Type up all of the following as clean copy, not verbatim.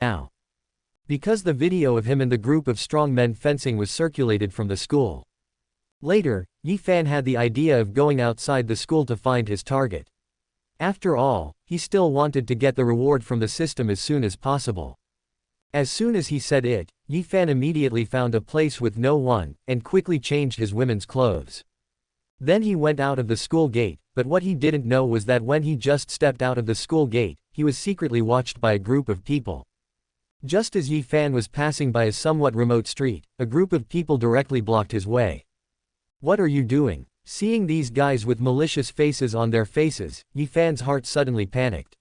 now. Because the video of him and the group of strong men fencing was circulated from the school. Later, Yi Fan had the idea of going outside the school to find his target. After all, he still wanted to get the reward from the system as soon as possible. As soon as he said it, Yi Fan immediately found a place with no one, and quickly changed his women's clothes. Then he went out of the school gate, but what he didn't know was that when he just stepped out of the school gate, he was secretly watched by a group of people. Just as Yi Fan was passing by a somewhat remote street, a group of people directly blocked his way. "What are you doing?" Seeing these guys with malicious faces on their faces, Yi Fan's heart suddenly panicked.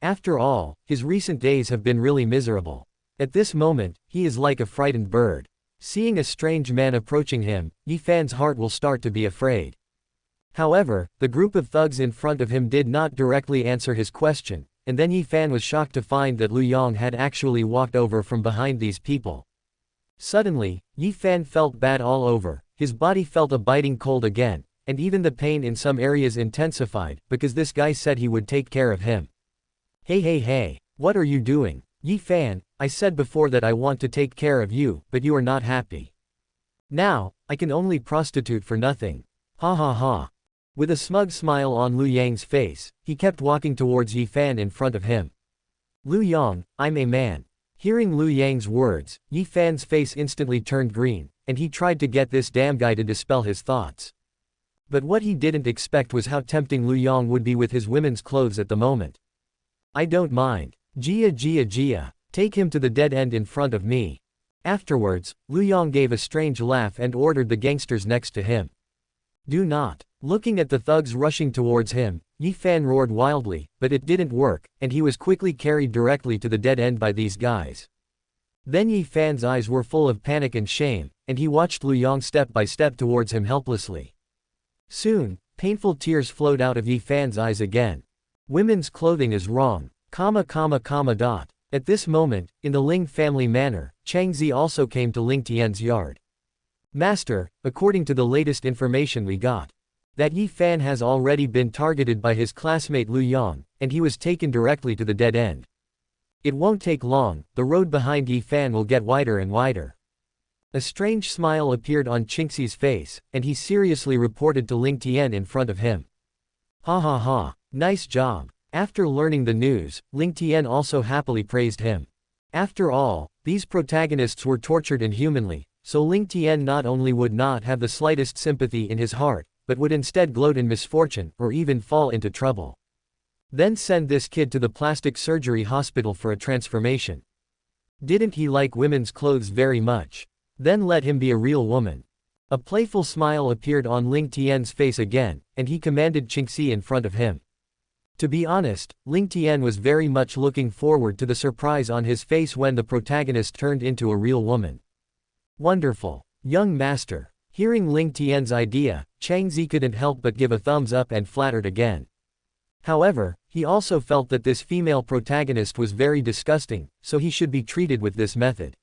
After all, his recent days have been really miserable. At this moment, he is like a frightened bird. Seeing a strange man approaching him, Yi Fan's heart will start to be afraid. However, the group of thugs in front of him did not directly answer his question, and then Yi Fan was shocked to find that Lu Yong had actually walked over from behind these people. Suddenly, Yi Fan felt bad all over, his body felt a biting cold again, and even the pain in some areas intensified, because this guy said he would take care of him. Hey, what are you doing? Yi Fan, I said before that I want to take care of you, but you are not happy. Now, I can only prostitute for nothing. Ha ha ha. With a smug smile on Lu Yang's face, he kept walking towards Yi Fan in front of him. "Lu Yang, I'm a man." Hearing Lu Yang's words, Yi Fan's face instantly turned green, and he tried to get this damn guy to dispel his thoughts. But what he didn't expect was how tempting Lu Yang would be with his women's clothes at the moment. "I don't mind. Jia, take him to the dead end in front of me." Afterwards, Lu Yang gave a strange laugh and ordered the gangsters next to him. "Do not." Looking at the thugs rushing towards him, Yi Fan roared wildly, but it didn't work, and he was quickly carried directly to the dead end by these guys. Then Yi Fan's eyes were full of panic and shame, and he watched Lu Yang step by step towards him helplessly. Soon, painful tears flowed out of Yi Fan's eyes again. Women's clothing is wrong. At this moment, in the Ling family manor, Chang Zi also came to Ling Tian's yard. "Master, according to the latest information we got, that Yi Fan has already been targeted by his classmate Lu Yang, and he was taken directly to the dead end. It won't take long, the road behind Yi Fan will get wider and wider." A strange smile appeared on Qingxi's face, and he seriously reported to Ling Tian in front of him. "Ha ha ha, nice job." After learning the news, Ling Tian also happily praised him. After all, these protagonists were tortured inhumanly, so Ling Tian not only would not have the slightest sympathy in his heart, but would instead gloat in misfortune, or even fall into trouble. Then send this kid to the plastic surgery hospital for a transformation. Didn't he like women's clothes very much? Then let him be a real woman. A playful smile appeared on Ling Tian's face again, and he commanded Qingxi in front of him. To be honest, Ling Tian was very much looking forward to the surprise on his face when the protagonist turned into a real woman. "Wonderful, young master." Hearing Ling Tian's idea, Chang Zi couldn't help but give a thumbs up and flattered again. However, he also felt that this female protagonist was very disgusting, so he should be treated with this method.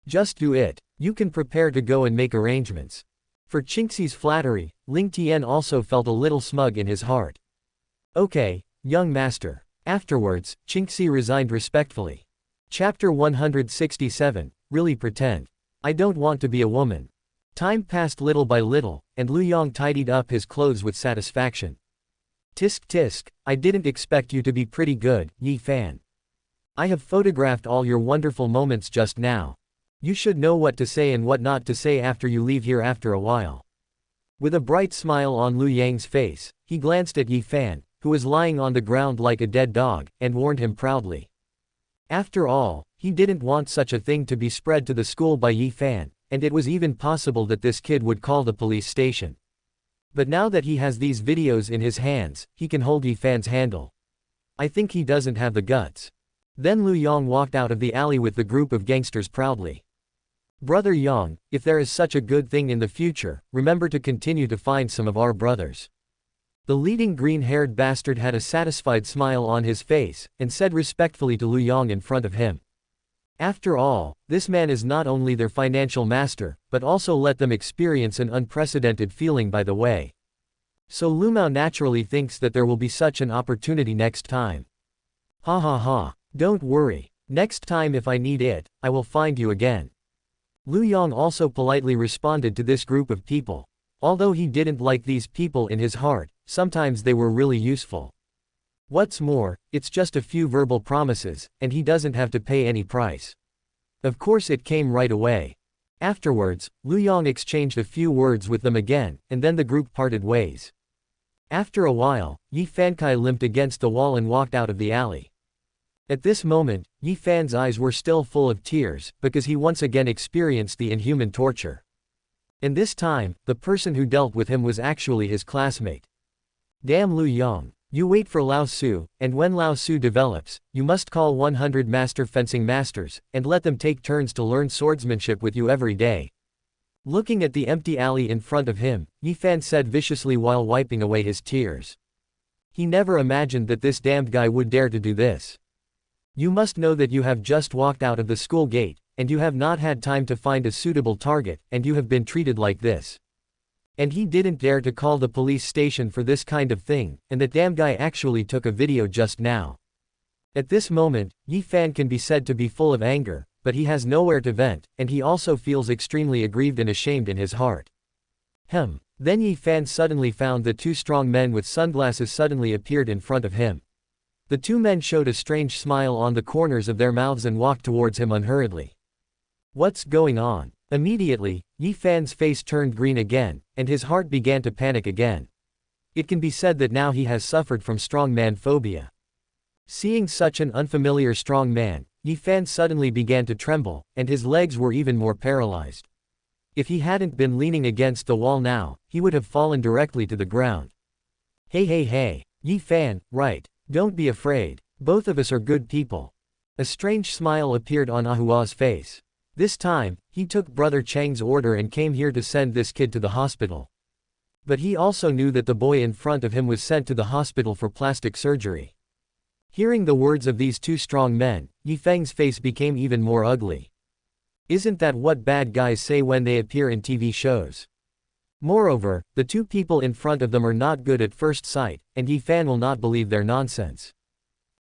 "Just do it, you can prepare to go and make arrangements." For Qingxi's flattery, Ling Tian also felt a little smug in his heart. "Okay, young master." Afterwards, Qingxi resigned respectfully. Chapter 167, Really Pretend. I don't want to be a woman. Time passed little by little, and Lu Yang tidied up his clothes with satisfaction. Tisk, I didn't expect you to be pretty good, Yi Fan. I have photographed all your wonderful moments just now. You should know what to say and what not to say after you leave here after a while." With a bright smile on Lu Yang's face, he glanced at Yi Fan, who was lying on the ground like a dead dog, and warned him proudly. After all, he didn't want such a thing to be spread to the school by Yi Fan, and it was even possible that this kid would call the police station. But now that he has these videos in his hands, he can hold Yi Fan's handle. I think he doesn't have the guts. Then Lu Yang walked out of the alley with the group of gangsters proudly. "Brother Yang, if there is such a good thing in the future, remember to continue to find some of our brothers." The leading green-haired bastard had a satisfied smile on his face, and said respectfully to Lu Yang in front of him. After all, this man is not only their financial master, but also let them experience an unprecedented feeling by the way. So Lu Mao naturally thinks that there will be such an opportunity next time. Ha ha ha, don't worry. Next time if I need it, I will find you again. Lu Yong also politely responded to this group of people. Although he didn't like these people in his heart, sometimes they were really useful. What's more, it's just a few verbal promises, and he doesn't have to pay any price. Of course it came right away. Afterwards, Lu Yong exchanged a few words with them again, and then the group parted ways. After a while, Yi Fankai limped against the wall and walked out of the alley. At this moment, Yi Fan's eyes were still full of tears, because he once again experienced the inhuman torture. And this time, the person who dealt with him was actually his classmate. Damn Lu Yong. You wait for Lao Su, and when Lao Su develops, you must call 100 master fencing masters, and let them take turns to learn swordsmanship with you every day. Looking at the empty alley in front of him, Yi Fan said viciously while wiping away his tears. He never imagined that this damned guy would dare to do this. You must know that you have just walked out of the school gate, and you have not had time to find a suitable target, and you have been treated like this. And he didn't dare to call the police station for this kind of thing, and that damn guy actually took a video just now. At this moment, Yi Fan can be said to be full of anger, but he has nowhere to vent, and he also feels extremely aggrieved and ashamed in his heart. Then Yi Fan suddenly found that two strong men with sunglasses suddenly appeared in front of him. The two men showed a strange smile on the corners of their mouths and walked towards him unhurriedly. What's going on? Immediately, Yi Fan's face turned green again, and his heart began to panic again. It can be said that now he has suffered from strongman phobia. Seeing such an unfamiliar strong man, Yi Fan suddenly began to tremble, and his legs were even more paralyzed. If he hadn't been leaning against the wall now, he would have fallen directly to the ground. Hey, Yi Fan, right. Don't be afraid. Both of us are good people. A strange smile appeared on Ahua's face. This time, he took Brother Chang's order and came here to send this kid to the hospital. But he also knew that the boy in front of him was sent to the hospital for plastic surgery. Hearing the words of these two strong men, Yi Feng's face became even more ugly. Isn't that what bad guys say when they appear in TV shows? Moreover, the two people in front of them are not good at first sight, and Yi Fan will not believe their nonsense.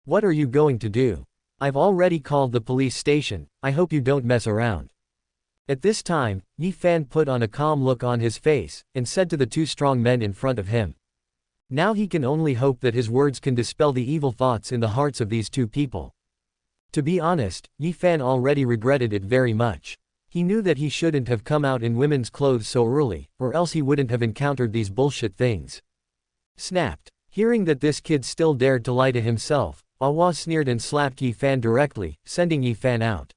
What are you going to do? I've already called the police station, I hope you don't mess around. At this time, Yi Fan put on a calm look on his face, and said to the two strong men in front of him. Now he can only hope that his words can dispel the evil thoughts in the hearts of these two people. To be honest, Yi Fan already regretted it very much. He knew that he shouldn't have come out in women's clothes so early, or else he wouldn't have encountered these bullshit things. Snapped. Hearing that this kid still dared to lie to himself, Ahua sneered and slapped Yi Fan directly, sending Yi Fan out.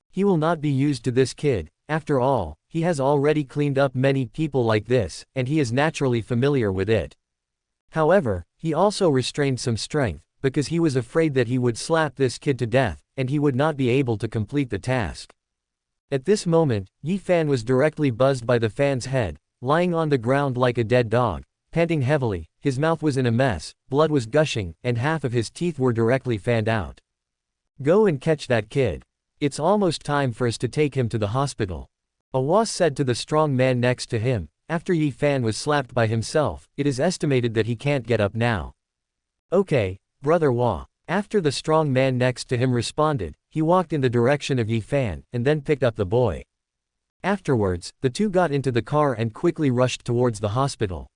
He will not be used to this kid, after all, he has already cleaned up many people like this, and he is naturally familiar with it. However, he also restrained some strength, because he was afraid that he would slap this kid to death, and he would not be able to complete the task. At this moment, Yi Fan was directly buzzed by the fan's head, lying on the ground like a dead dog, panting heavily, his mouth was in a mess, blood was gushing, and half of his teeth were directly fanned out. Go and catch that kid. It's almost time for us to take him to the hospital. Ahua said to the strong man next to him. After Yi Fan was slapped by himself, it is estimated that he can't get up now. Okay, Brother Hua. After the strong man next to him responded, he walked in the direction of Yi Fan, and then picked up the boy. Afterwards, the two got into the car and quickly rushed towards the hospital.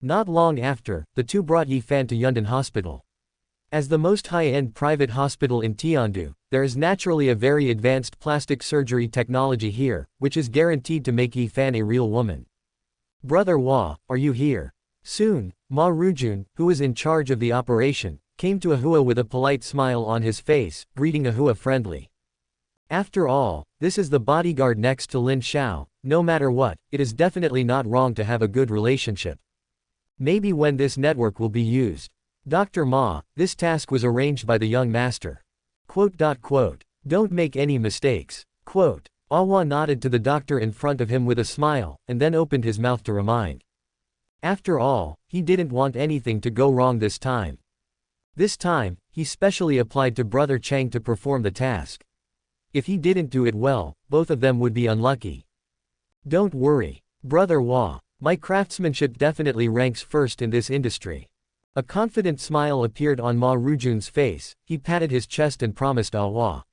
Not long after, the two brought Yi Fan to Yundan Hospital. As the most high-end private hospital in Tiandu, there is naturally a very advanced plastic surgery technology here, which is guaranteed to make Yi Fan a real woman. Brother Hua, are you here? Soon, Ma Rujun, who was in charge of the operation, came to Ahua with a polite smile on his face, greeting Ahua friendly. After all, this is the bodyguard next to Lin Xiao. No matter what, it is definitely not wrong to have a good relationship. Maybe when this network will be used. Dr. Ma, this task was arranged by the young master. Don't make any mistakes. Ahua nodded to the doctor in front of him with a smile, and then opened his mouth to remind. After all, he didn't want anything to go wrong this time. This time, he specially applied to Brother Chang to perform the task. If he didn't do it well, both of them would be unlucky. Don't worry, Brother Hua, my craftsmanship definitely ranks first in this industry. A confident smile appeared on Ma Rujun's face, he patted his chest and promised Awa.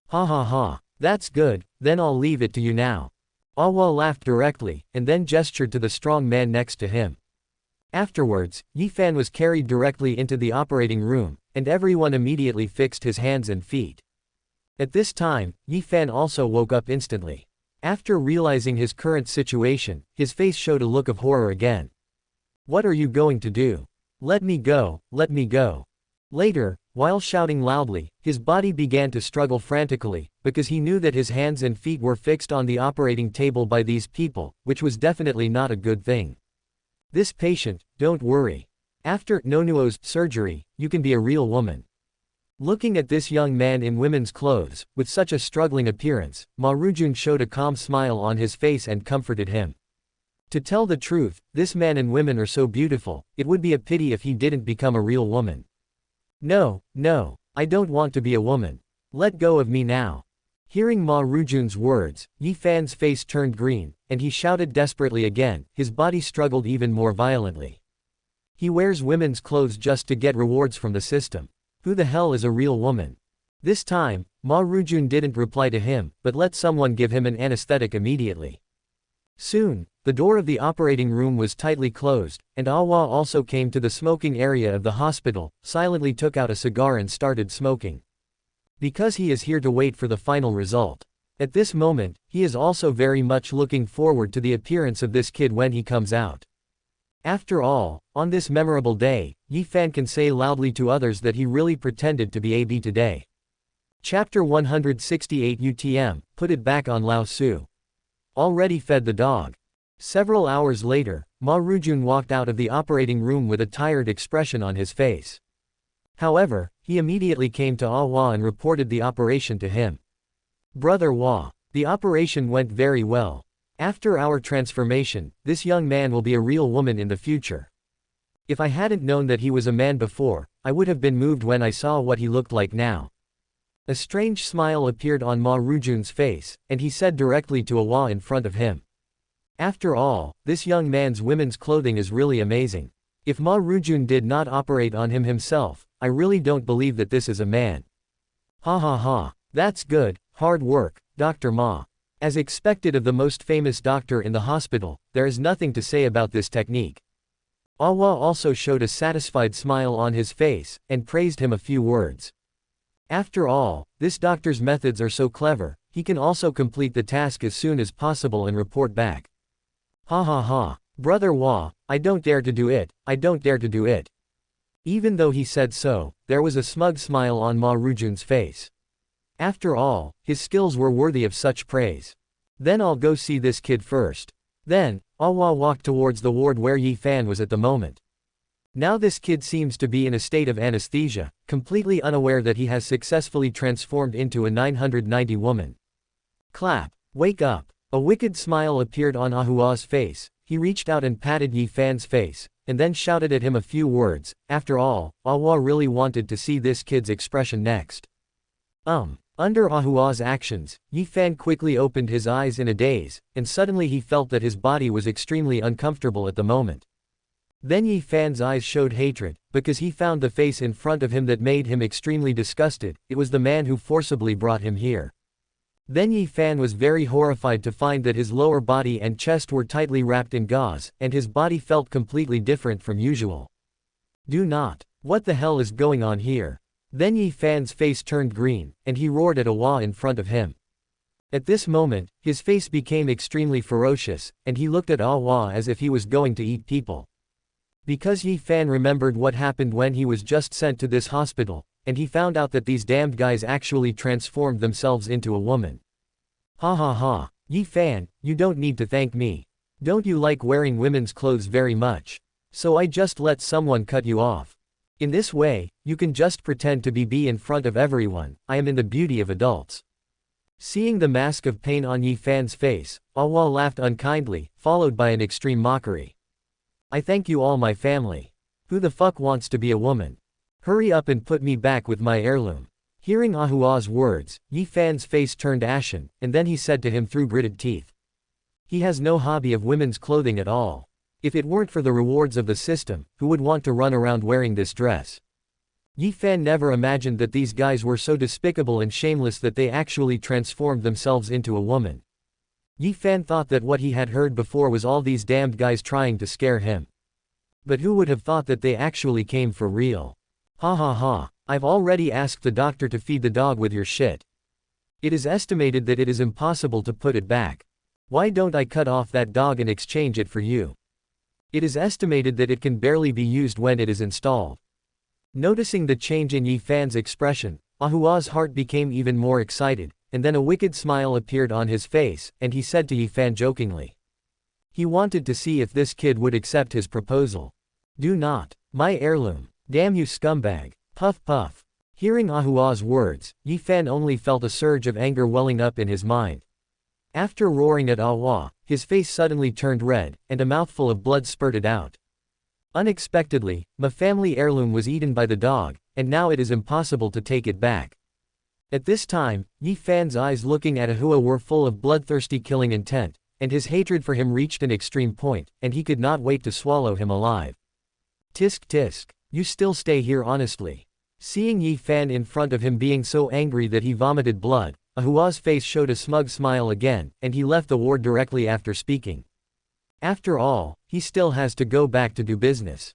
Ha ha ha, that's good, then I'll leave it to you now. Awa laughed directly, and then gestured to the strong man next to him. Afterwards, Yi Fan was carried directly into the operating room, and everyone immediately fixed his hands and feet. At this time, Yi Fan also woke up instantly. After realizing his current situation, his face showed a look of horror again. What are you going to do? Let me go, let me go. Later, while shouting loudly, his body began to struggle frantically, because he knew that his hands and feet were fixed on the operating table by these people, which was definitely not a good thing. This patient, don't worry. After Nonuo's surgery, you can be a real woman. Looking at this young man in women's clothes, with such a struggling appearance, Ma Rujun showed a calm smile on his face and comforted him. To tell the truth, this man and women are so beautiful, it would be a pity if he didn't become a real woman. No, no, I don't want to be a woman. Let go of me now. Hearing Ma Rujun's words, Yi Fan's face turned green, and he shouted desperately again, his body struggled even more violently. He wears women's clothes just to get rewards from the system. Who the hell is a real woman? This time, Ma Rujun didn't reply to him, but let someone give him an anesthetic immediately. Soon, the door of the operating room was tightly closed, and Awa also came to the smoking area of the hospital, silently took out a cigar and started smoking. Because he is here to wait for the final result. At this moment, he is also very much looking forward to the appearance of this kid when he comes out. After all, on this memorable day, Yi Fan can say loudly to others that he really pretended to be AB today. Chapter 168 UTM, put it back on Lao Su. Already fed the dog. Several hours later, Ma Rujun walked out of the operating room with a tired expression on his face. However, he immediately came to Awa and reported the operation to him. Brother Wa, the operation went very well. After our transformation, this young man will be a real woman in the future. If I hadn't known that he was a man before, I would have been moved when I saw what he looked like now. A strange smile appeared on Ma Rujun's face, and he said directly to Awa in front of him. After all, this young man's women's clothing is really amazing. If Ma Rujun did not operate on him himself, I really don't believe that this is a man. Ha ha ha, that's good, hard work, Dr. Ma. As expected of the most famous doctor in the hospital, there is nothing to say about this technique. Awa also showed a satisfied smile on his face, and praised him a few words. After all, this doctor's methods are so clever, he can also complete the task as soon as possible and report back. Ha ha ha, Brother Wa, I don't dare to do it, I don't dare to do it. Even though he said so, there was a smug smile on Ma Rujun's face. After all, his skills were worthy of such praise. Then I'll go see this kid first. Then, Awa walked towards the ward where Yi Fan was at the moment. Now this kid seems to be in a state of anesthesia, completely unaware that he has successfully transformed into a 990 woman. Clap. Wake up. A wicked smile appeared on Ahua's face, he reached out and patted Yi Fan's face, and then shouted at him a few words. After all, Awa really wanted to see this kid's expression next. Under Ahua's actions, Yi Fan quickly opened his eyes in a daze, and suddenly he felt that his body was extremely uncomfortable at the moment. Then Yi Fan's eyes showed hatred, because he found the face in front of him that made him extremely disgusted. It was the man who forcibly brought him here. Then Yi Fan was very horrified to find that his lower body and chest were tightly wrapped in gauze, and his body felt completely different from usual. Do not. What the hell is going on here? Then Yi Fan's face turned green, and he roared at Awa in front of him. At this moment, his face became extremely ferocious, and he looked at Awa as if he was going to eat people. Because Yi Fan remembered what happened when he was just sent to this hospital, and he found out that these damned guys actually transformed themselves into a woman. Ha ha ha, Yi Fan, you don't need to thank me. Don't you like wearing women's clothes very much? So I just let someone cut you off. In this way, you can just pretend to be in front of everyone. I am in the beauty of adults. Seeing the mask of pain on Yi Fan's face, Awa laughed unkindly, followed by an extreme mockery. I thank you all my family. Who the fuck wants to be a woman? Hurry up and put me back with my heirloom. Hearing Ahua's words, Yi Fan's face turned ashen, and then he said to him through gritted teeth. He has no hobby of women's clothing at all. If it weren't for the rewards of the system, who would want to run around wearing this dress? Yi Fan never imagined that these guys were so despicable and shameless that they actually transformed themselves into a woman. Yi Fan thought that what he had heard before was all these damned guys trying to scare him. But who would have thought that they actually came for real? Ha ha ha, I've already asked the doctor to feed the dog with your shit. It is estimated that it is impossible to put it back. Why don't I cut off that dog and exchange it for you? It is estimated that it can barely be used when it is installed. Noticing the change in Yi Fan's expression, Ahua's heart became even more excited, and then a wicked smile appeared on his face, and he said to Yi Fan jokingly. He wanted to see if this kid would accept his proposal. Do not. My heirloom. Damn you scumbag. Puff puff. Hearing Ahua's words, Yi Fan only felt a surge of anger welling up in his mind. After roaring at Ahua, his face suddenly turned red, and a mouthful of blood spurted out. Unexpectedly, my family heirloom was eaten by the dog, and now it is impossible to take it back. At this time, Yi Fan's eyes looking at Ahua were full of bloodthirsty killing intent, and his hatred for him reached an extreme point, and he could not wait to swallow him alive. Tisk tisk, you still stay here honestly. Seeing Yi Fan in front of him being so angry that he vomited blood, Ahua's face showed a smug smile again, and he left the ward directly after speaking. After all, he still has to go back to do business.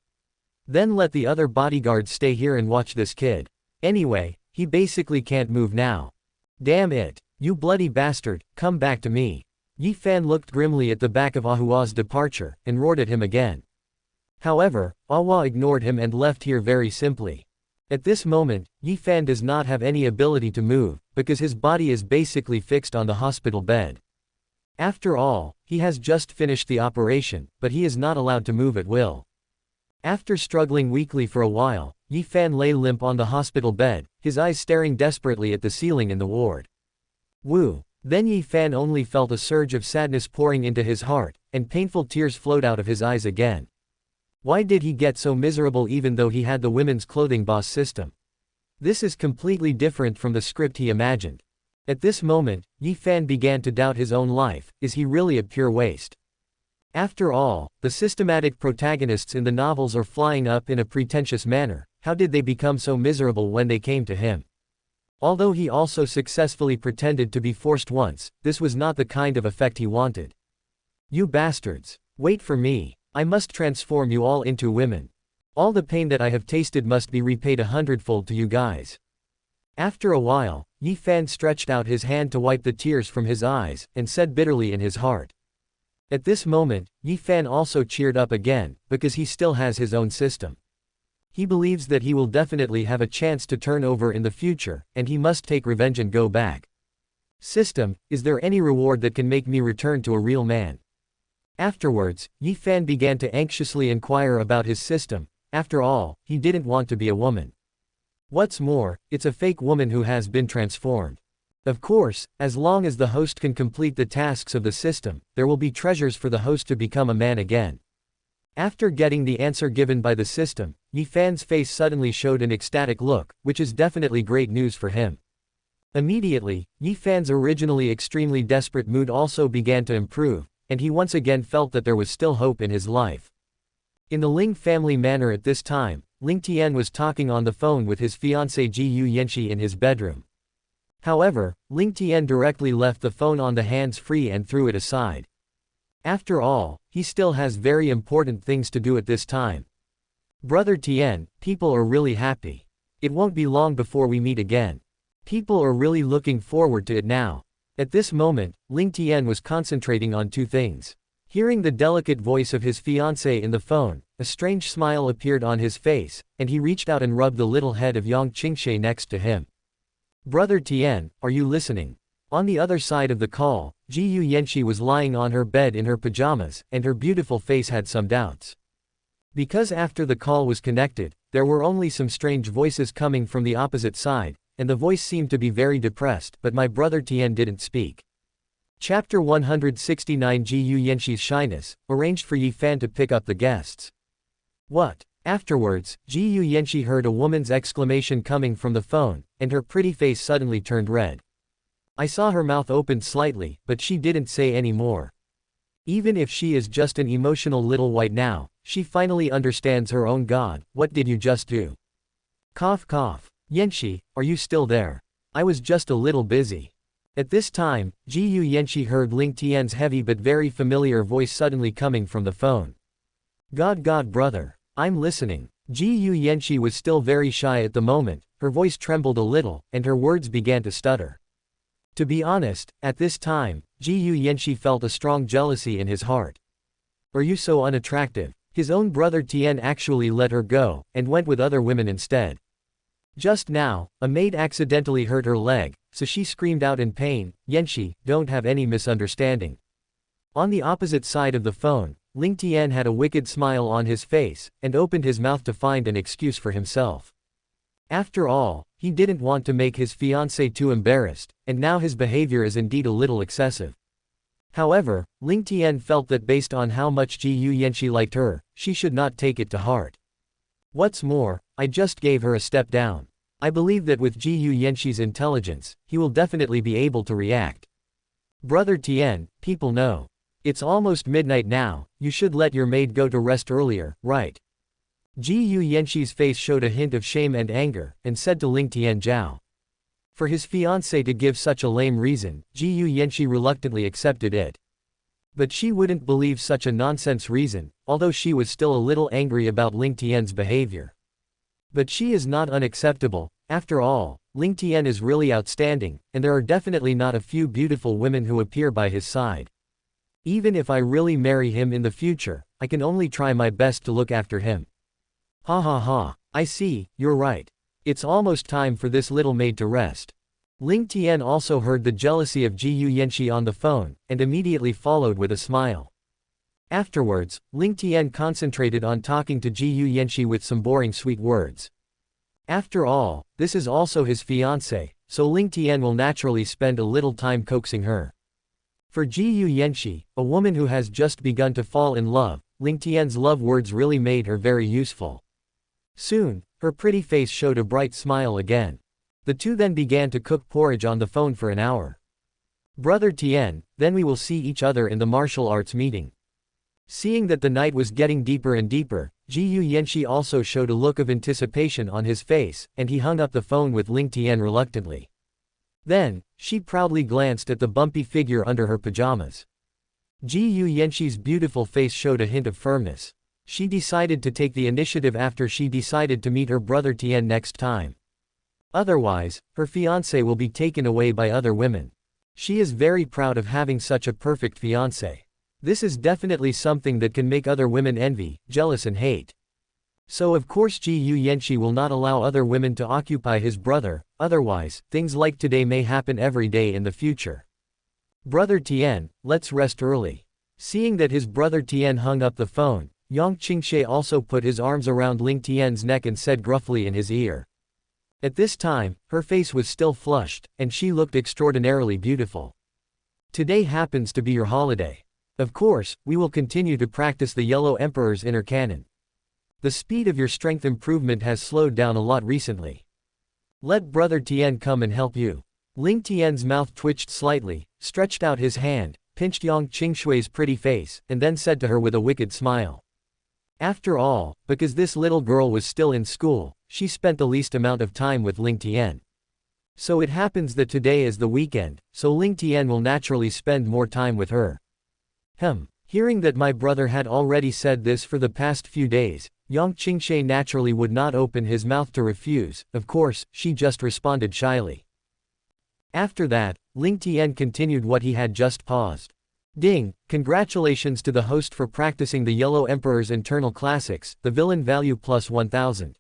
Then let the other bodyguards stay here and watch this kid. Anyway, he basically can't move now. Damn it, you bloody bastard, come back to me. Yi Fan looked grimly at the back of Ahua's departure, and roared at him again. However, Ahua ignored him and left here very simply. At this moment, Yi Fan does not have any ability to move, because his body is basically fixed on the hospital bed. After all, he has just finished the operation, but he is not allowed to move at will. After struggling weakly for a while, Yi Fan lay limp on the hospital bed, his eyes staring desperately at the ceiling in the ward. Woo! Then Yi Fan only felt a surge of sadness pouring into his heart, and painful tears flowed out of his eyes again. Why did he get so miserable even though he had the women's clothing boss system? This is completely different from the script he imagined. At this moment, Yi Fan began to doubt his own life. Is he really a pure waste? After all, the systematic protagonists in the novels are flying up in a pretentious manner. How did they become so miserable when they came to him? Although he also successfully pretended to be forced once, this was not the kind of effect he wanted. You bastards! Wait for me. I must transform you all into women. All the pain that I have tasted must be repaid 100-fold to you guys. After a while, Yi Fan stretched out his hand to wipe the tears from his eyes, and said bitterly in his heart. At this moment, Yi Fan also cheered up again, because he still has his own system. He believes that he will definitely have a chance to turn over in the future, and he must take revenge and go back. System, is there any reward that can make me return to a real man? Afterwards, Yi Fan began to anxiously inquire about his system. After all, he didn't want to be a woman. What's more, it's a fake woman who has been transformed. Of course, as long as the host can complete the tasks of the system, there will be treasures for the host to become a man again. After getting the answer given by the system, Yi Fan's face suddenly showed an ecstatic look, which is definitely great news for him. Immediately, Yi Fan's originally extremely desperate mood also began to improve, and he once again felt that there was still hope in his life. In the Ling family manor at this time, Ling Tian was talking on the phone with his fiancée Ji Yuyenshi in his bedroom. However, Ling Tian directly left the phone on the hands-free and threw it aside. After all, he still has very important things to do at this time. Brother Tian, people are really happy. It won't be long before we meet again. People are really looking forward to it now. At this moment, Ling Tian was concentrating on two things. Hearing the delicate voice of his fiancée in the phone, a strange smile appeared on his face, and he reached out and rubbed the little head of Yang Qingshe next to him. Brother Tian, are you listening? On the other side of the call, Ji Yuyenshi was lying on her bed in her pajamas, and her beautiful face had some doubts. Because after the call was connected, there were only some strange voices coming from the opposite side, and the voice seemed to be very depressed, but my brother Tian didn't speak. Chapter 169 Ji Yuyenshi's shyness, arranged for Yi Fan to pick up the guests. What? Afterwards, Ji Yuyenshi heard a woman's exclamation coming from the phone, and her pretty face suddenly turned red. I saw her mouth opened slightly, but she didn't say any more. Even if she is just an emotional little white now, she finally understands her own god. What did you just do? Cough cough. Yanxi, are you still there? I was just a little busy. At this time, Jiyu Yanxi heard Ling Tian's heavy but very familiar voice suddenly coming from the phone. God brother. I'm listening. Jiyu Yanxi was still very shy at the moment, her voice trembled a little, and her words began to stutter. To be honest, at this time, Jiyu Yanxi felt a strong jealousy in his heart. Are you so unattractive? His own brother Tian actually let her go, and went with other women instead. Just now, a maid accidentally hurt her leg, so she screamed out in pain. Yanxi, don't have any misunderstanding. On the opposite side of the phone, Ling Tian had a wicked smile on his face, and opened his mouth to find an excuse for himself. After all, he didn't want to make his fiancée too embarrassed, and now his behavior is indeed a little excessive. However, Ling Tian felt that based on how much Jiyu Yanxi liked her, she should not take it to heart. What's more, I just gave her a step down. I believe that with Jiyu Yanxi's intelligence, he will definitely be able to react. Brother Tian, people know. It's almost midnight now, you should let your maid go to rest earlier, right? Jiyu Yanxi's face showed a hint of shame and anger, and said to Ling Tian Zhao. For his fiancé to give such a lame reason, Jiyu Yanxi reluctantly accepted it. But she wouldn't believe such a nonsense reason, although she was still a little angry about Ling Tian's behavior. But she is not unacceptable. After all, Ling Tian is really outstanding, and there are definitely not a few beautiful women who appear by his side. Even if I really marry him in the future, I can only try my best to look after him. Ha ha ha, I see, you're right. It's almost time for this little maid to rest. Ling Tian also heard the jealousy of Jiyu Yanxi on the phone, and immediately followed with a smile. Afterwards, Ling Tian concentrated on talking to Jiyu Yanxi with some boring sweet words. After all, this is also his fiancée, so Ling Tian will naturally spend a little time coaxing her. For Jiyu Yanxi, a woman who has just begun to fall in love, Ling Tian's love words really made her very useful. Soon, her pretty face showed a bright smile again. The two then began to cook porridge on the phone for an hour. Brother Tian, then we will see each other in the martial arts meeting. Seeing that the night was getting deeper and deeper, Jiyu Yanxi also showed a look of anticipation on his face, and he hung up the phone with Ling Tian reluctantly. Then, she proudly glanced at the bumpy figure under her pajamas. Jiyu Yanxi's beautiful face showed a hint of firmness. She decided to take the initiative after she decided to meet her brother Tian next time. Otherwise, her fiancé will be taken away by other women. She is very proud of having such a perfect fiancé. This is definitely something that can make other women envy, jealous and hate. So of course Jiyu Yanxi will not allow other women to occupy his brother, otherwise, things like today may happen every day in the future. Brother Tian, let's rest early. Seeing that his brother Tian hung up the phone, Yang Qingshe also put his arms around Ling Tian's neck and said gruffly in his ear. At this time, her face was still flushed, and she looked extraordinarily beautiful. Today happens to be your holiday. Of course, we will continue to practice the Yellow Emperor's inner cannon. The speed of your strength improvement has slowed down a lot recently. Let Brother Tian come and help you. Ling Tian's mouth twitched slightly, stretched out his hand, pinched Yang Qingshui's pretty face, and then said to her with a wicked smile. After all, because this little girl was still in school, she spent the least amount of time with Ling Tian. So it happens that today is the weekend, so Ling Tian will naturally spend more time with her. Hearing that my brother had already said this for the past few days, Yang Qingshe naturally would not open his mouth to refuse. Of course, she just responded shyly. After that, Ling Tian continued what he had just paused. Ding, congratulations to the host for practicing the Yellow Emperor's internal classics, the villain value plus 1000.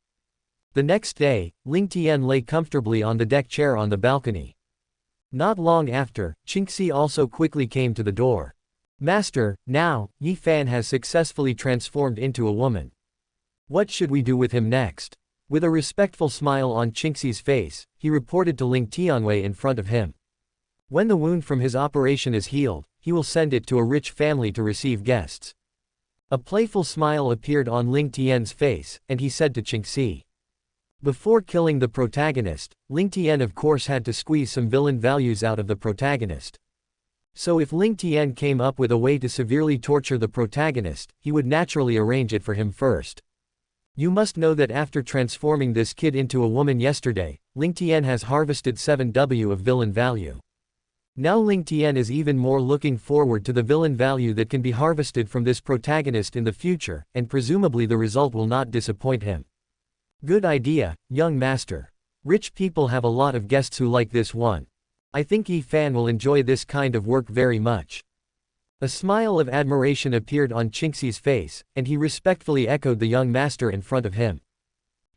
The next day, Ling Tian lay comfortably on the deck chair on the balcony. Not long after, Qingxi also quickly came to the door. Master, now, Yi Fan has successfully transformed into a woman. What should we do with him next? With a respectful smile on Qingxi's face, he reported to Ling Tianwei in front of him. When the wound from his operation is healed, he will send it to a rich family to receive guests. A playful smile appeared on Ling Tian's face, and he said to Qingxi. Before killing the protagonist, Ling Tian of course had to squeeze some villain values out of the protagonist. So if Ling Tian came up with a way to severely torture the protagonist, he would naturally arrange it for him first. You must know that after transforming this kid into a woman yesterday, Ling Tian has harvested 7W of villain value. Now Ling Tian is even more looking forward to the villain value that can be harvested from this protagonist in the future, and presumably the result will not disappoint him. Good idea, young master. Rich people have a lot of guests who like this one. I think Yi Fan will enjoy this kind of work very much. A smile of admiration appeared on Qingxi's face, and he respectfully echoed the young master in front of him.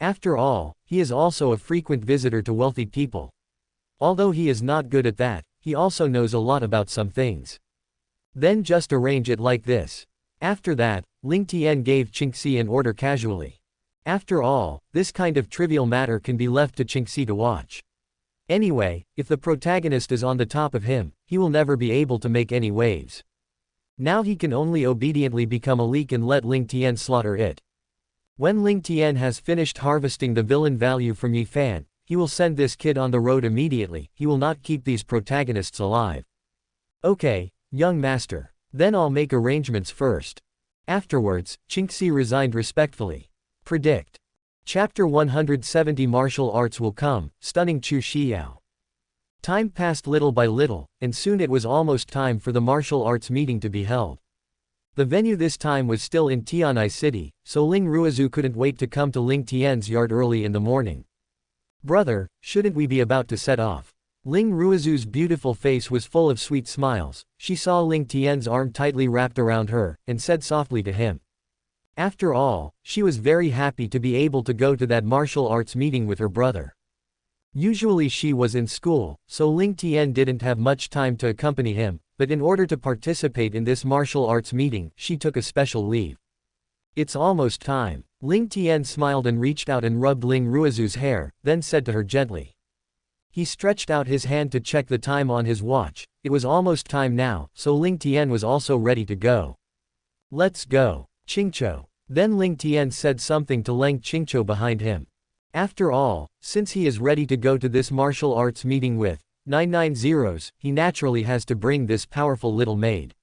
After all, he is also a frequent visitor to wealthy people. Although he is not good at that, he also knows a lot about some things. Then just arrange it like this. After that, Ling Tian gave Qingxi an order casually. After all, this kind of trivial matter can be left to Qingxi to watch. Anyway, if the protagonist is on the top of him, he will never be able to make any waves. Now he can only obediently become a leak and let Ling Tian slaughter it. When Ling Tian has finished harvesting the villain value from Yi Fan, he will send this kid on the road immediately. He will not keep these protagonists alive. Okay, young master. Then I'll make arrangements first. Afterwards, Qingxi resigned respectfully. Predict. Chapter 170 Martial arts will come, stunning Chu Xiao. Time passed little by little, and soon it was almost time for the martial arts meeting to be held. The venue this time was still in Tianai City, so Ling Ruizhu couldn't wait to come to Ling Tian's yard early in the morning. Brother, shouldn't we be about to set off? Ling Ruizhu's beautiful face was full of sweet smiles. She saw Ling Tian's arm tightly wrapped around her, and said softly to him. After all, she was very happy to be able to go to that martial arts meeting with her brother. Usually she was in school, so Ling Tian didn't have much time to accompany him, but in order to participate in this martial arts meeting, she took a special leave. It's almost time. Ling Tian smiled and reached out and rubbed Ling Ruizhu's hair, then said to her gently. He stretched out his hand to check the time on his watch. It was almost time now, so Ling Tian was also ready to go. Let's go, Qingqiu. Then Ling Tian said something to Leng Qingqiu behind him. After all, since he is ready to go to this martial arts meeting with 99 zeros, he naturally has to bring this powerful little maid.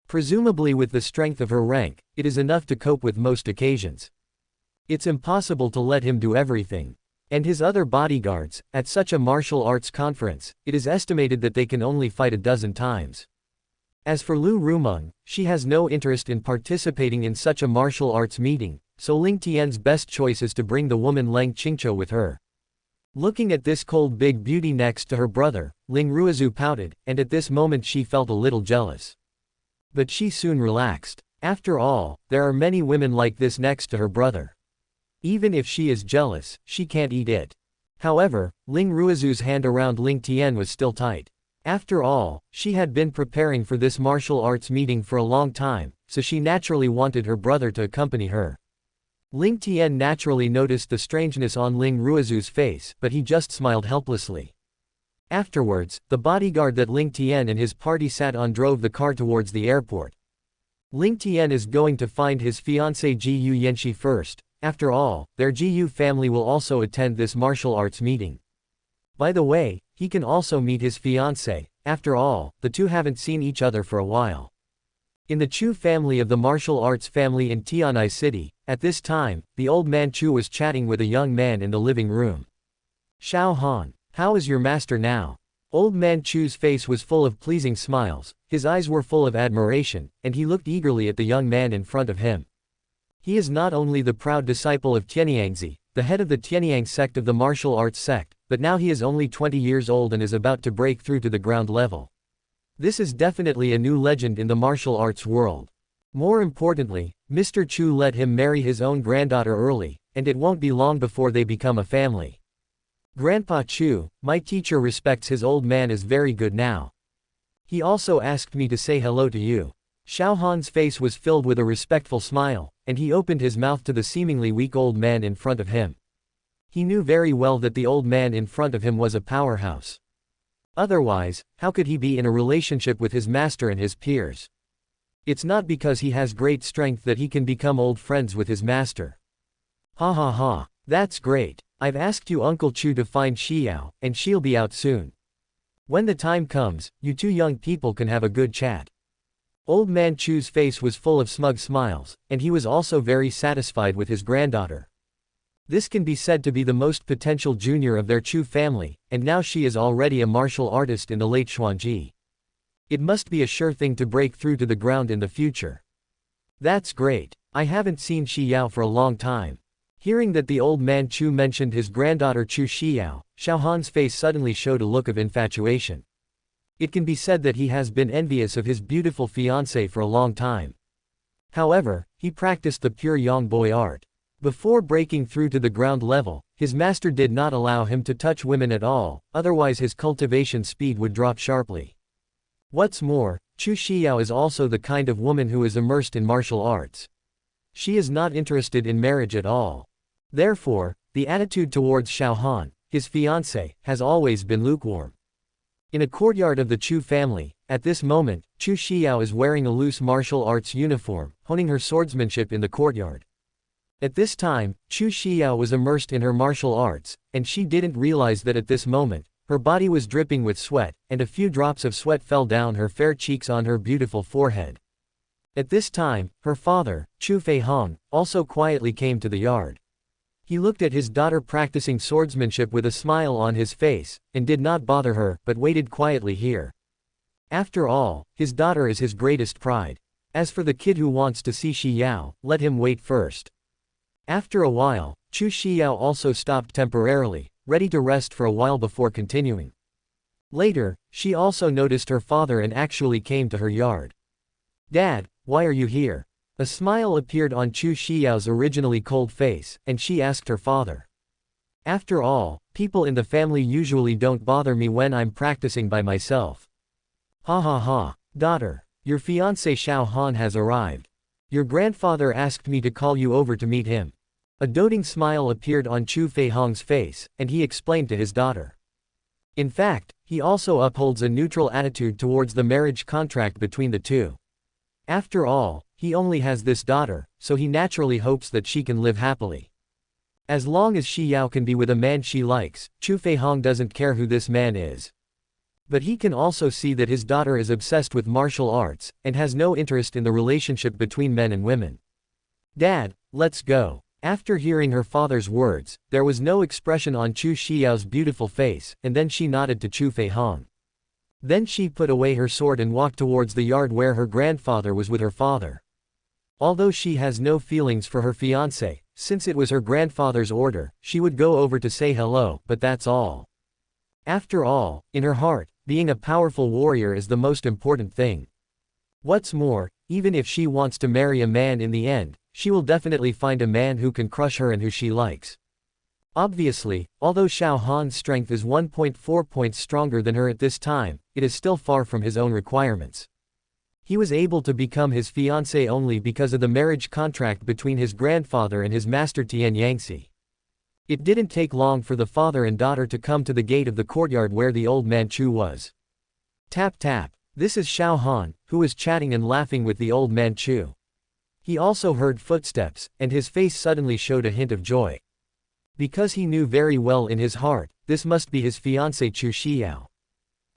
Presumably with the strength of her rank, it is enough to cope with most occasions. It's impossible to let him do everything. And his other bodyguards, at such a martial arts conference, it is estimated that they can only fight a dozen times. As for Lu Rumeng, she has no interest in participating in such a martial arts meeting, so Ling Tian's best choice is to bring the woman Leng Qingqiu with her. Looking at this cold big beauty next to her brother, Ling Ruizhu pouted, and at this moment she felt a little jealous. But she soon relaxed. After all, there are many women like this next to her brother. Even if she is jealous, she can't eat it. However, Ling Ruizhu's hand around Ling Tian was still tight. After all, she had been preparing for this martial arts meeting for a long time, so she naturally wanted her brother to accompany her. Ling Tian naturally noticed the strangeness on Ling Ruizhu's face, but he just smiled helplessly. Afterwards, the bodyguard that Ling Tian and his party sat on drove the car towards the airport. Ling Tian is going to find his fiancée Jiyu Yanxi first. After all, their Jiyu family will also attend this martial arts meeting. By the way, he can also meet his fiancée. After all, the two haven't seen each other for a while. In the Chu family of the martial arts family in Tianai City, at this time, the old man Chu was chatting with a young man in the living room. Xiao Han, how is your master now? Old man Chu's face was full of pleasing smiles, his eyes were full of admiration, and he looked eagerly at the young man in front of him. He is not only the proud disciple of Tianyangzi, the head of the Tianyang sect of the martial arts sect, but now he is only 20 years old and is about to break through to the ground level. This is definitely a new legend in the martial arts world. More importantly, Mr. Chu let him marry his own granddaughter early, and it won't be long before they become a family. Grandpa Chu, my teacher respects his old man as very good now. He also asked me to say hello to you. Xiao Han's face was filled with a respectful smile, and he opened his mouth to the seemingly weak old man in front of him. He knew very well that the old man in front of him was a powerhouse. Otherwise, how could he be in a relationship with his master and his peers? It's not because he has great strength that he can become old friends with his master. Ha ha ha, that's great. I've asked you Uncle Chu to find Xiao, and she'll be out soon. When the time comes, you two young people can have a good chat. Old man Chu's face was full of smug smiles, and he was also very satisfied with his granddaughter. This can be said to be the most potential junior of their Chu family, and now she is already a martial artist in the late Xuanji. It must be a sure thing to break through to the ground in the future. That's great. I haven't seen Shi Yao for a long time. Hearing that the old man Chu mentioned his granddaughter Chu Xiao, Xiaohan's face suddenly showed a look of infatuation. It can be said that he has been envious of his beautiful fiancée for a long time. However, he practiced the pure young boy art. Before breaking through to the ground level, his master did not allow him to touch women at all, otherwise his cultivation speed would drop sharply. What's more, Chu Xiao is also the kind of woman who is immersed in martial arts. She is not interested in marriage at all. Therefore, the attitude towards Xiaohan, his fiancée, has always been lukewarm. In a courtyard of the Chu family, at this moment, Chu Xiao is wearing a loose martial arts uniform, honing her swordsmanship in the courtyard. At this time, Chu Xiao was immersed in her martial arts, and she didn't realize that at this moment, her body was dripping with sweat, and a few drops of sweat fell down her fair cheeks on her beautiful forehead. At this time, her father, Chu Feihong, also quietly came to the yard. He looked at his daughter practicing swordsmanship with a smile on his face, and did not bother her, but waited quietly here. After all, his daughter is his greatest pride. As for the kid who wants to see Shi Yao, let him wait first. After a while, Chu Xiao also stopped temporarily, ready to rest for a while before continuing. Later, she also noticed her father and actually came to her yard. "Dad, why are you here?" A smile appeared on Chu Xiao's originally cold face, and she asked her father. "After all, people in the family usually don't bother me when I'm practicing by myself." "Ha ha ha. Daughter, your fiancé Xiaohan has arrived. Your grandfather asked me to call you over to meet him." A doting smile appeared on Chu Feihong's face, and he explained to his daughter. In fact, he also upholds a neutral attitude towards the marriage contract between the two. After all, he only has this daughter, so he naturally hopes that she can live happily. As long as Shi Yao can be with a man she likes, Chu Feihong doesn't care who this man is. But he can also see that his daughter is obsessed with martial arts, and has no interest in the relationship between men and women. "Dad, let's go." After hearing her father's words, there was no expression on Chu Xiao's beautiful face, and then she nodded to Chu Feihong. Then she put away her sword and walked towards the yard where her grandfather was with her father. Although she has no feelings for her fiancé, since it was her grandfather's order, she would go over to say hello, but that's all. After all, in her heart, being a powerful warrior is the most important thing. What's more, even if she wants to marry a man in the end, she will definitely find a man who can crush her and who she likes. Obviously, although Xiaohan's strength is 1.4 points stronger than her at this time, it is still far from his own requirements. He was able to become his fiancé only because of the marriage contract between his grandfather and his master Tian Yangxi. It didn't take long for the father and daughter to come to the gate of the courtyard where the old man Chu was. Tap tap. This is Xiaohan, who was chatting and laughing with the old man Chu. He also heard footsteps, and his face suddenly showed a hint of joy. Because he knew very well in his heart, this must be his fiancée Chu Xiao.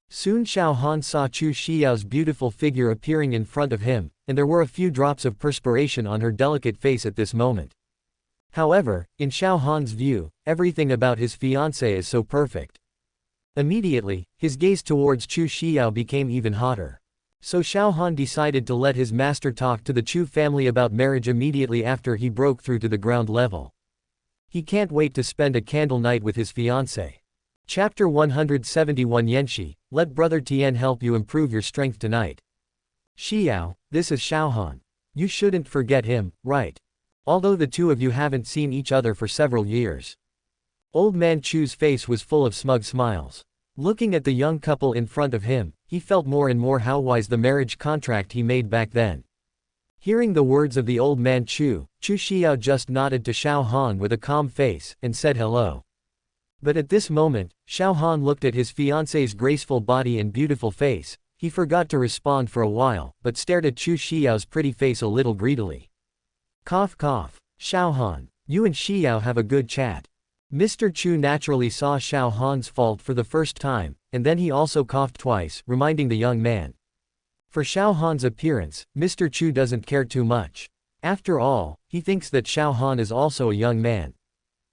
Soon Xiaohan saw Chu Xiao's beautiful figure appearing in front of him, and there were a few drops of perspiration on her delicate face at this moment. However, in Xiaohan's view, everything about his fiancée is so perfect. Immediately, his gaze towards Chu Xiao became even hotter. So Xiaohan decided to let his master talk to the Chu family about marriage immediately after he broke through to the ground level. He can't wait to spend a candle night with his fiancée. Chapter 171 Yanxi, let Brother Tian help you improve your strength tonight. Xiao, this is Xiaohan. You shouldn't forget him, right? Although the two of you haven't seen each other for several years. Old man Chu's face was full of smug smiles. Looking at the young couple in front of him, he felt more and more how wise the marriage contract he made back then. Hearing the words of the old man Chu Xiao just nodded to Xiaohan with a calm face, and said hello. But at this moment, Xiaohan looked at his fiancée's graceful body and beautiful face. He forgot to respond for a while, but stared at Chu Xiao's pretty face a little greedily. Cough cough. Xiaohan, you and Xiao have a good chat. Mr. Chu naturally saw Xiao Han's fault for the first time, and then he also coughed twice, reminding the young man. For Xiao Han's appearance, Mr. Chu doesn't care too much. After all, he thinks that Xiao Han is also a young man.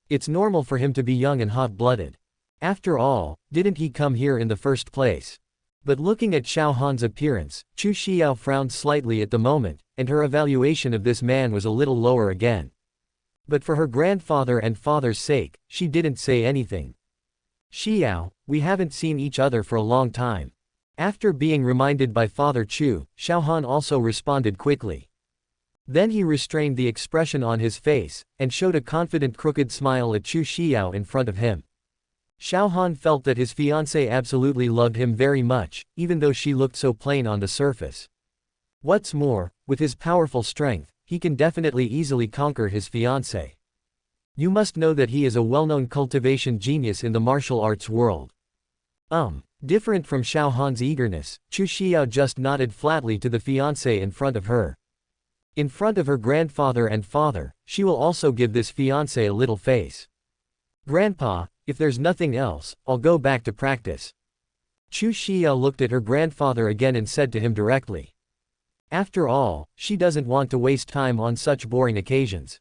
It's normal for him to be young and hot-blooded. After all, didn't he come here in the first place? But looking at Xiao Han's appearance, Chu Xiao frowned slightly at the moment, and her evaluation of this man was a little lower again. But for her grandfather and father's sake, she didn't say anything. Xiao, we haven't seen each other for a long time. After being reminded by Father Chu, Xiao Han also responded quickly. Then he restrained the expression on his face, and showed a confident crooked smile at Chu Xiao in front of him. Xiao Han felt that his fiancée absolutely loved him very much, even though she looked so plain on the surface. What's more, with his powerful strength, he can definitely easily conquer his fiancée. You must know that he is a well-known cultivation genius in the martial arts world. Different from Xiao Han's eagerness, Chu Xiao just nodded flatly to the fiancé in front of her. In front of her grandfather and father, she will also give this fiancé a little face. Grandpa, if there's nothing else, I'll go back to practice. Chu Xiao looked at her grandfather again and said to him directly. After all, she doesn't want to waste time on such boring occasions.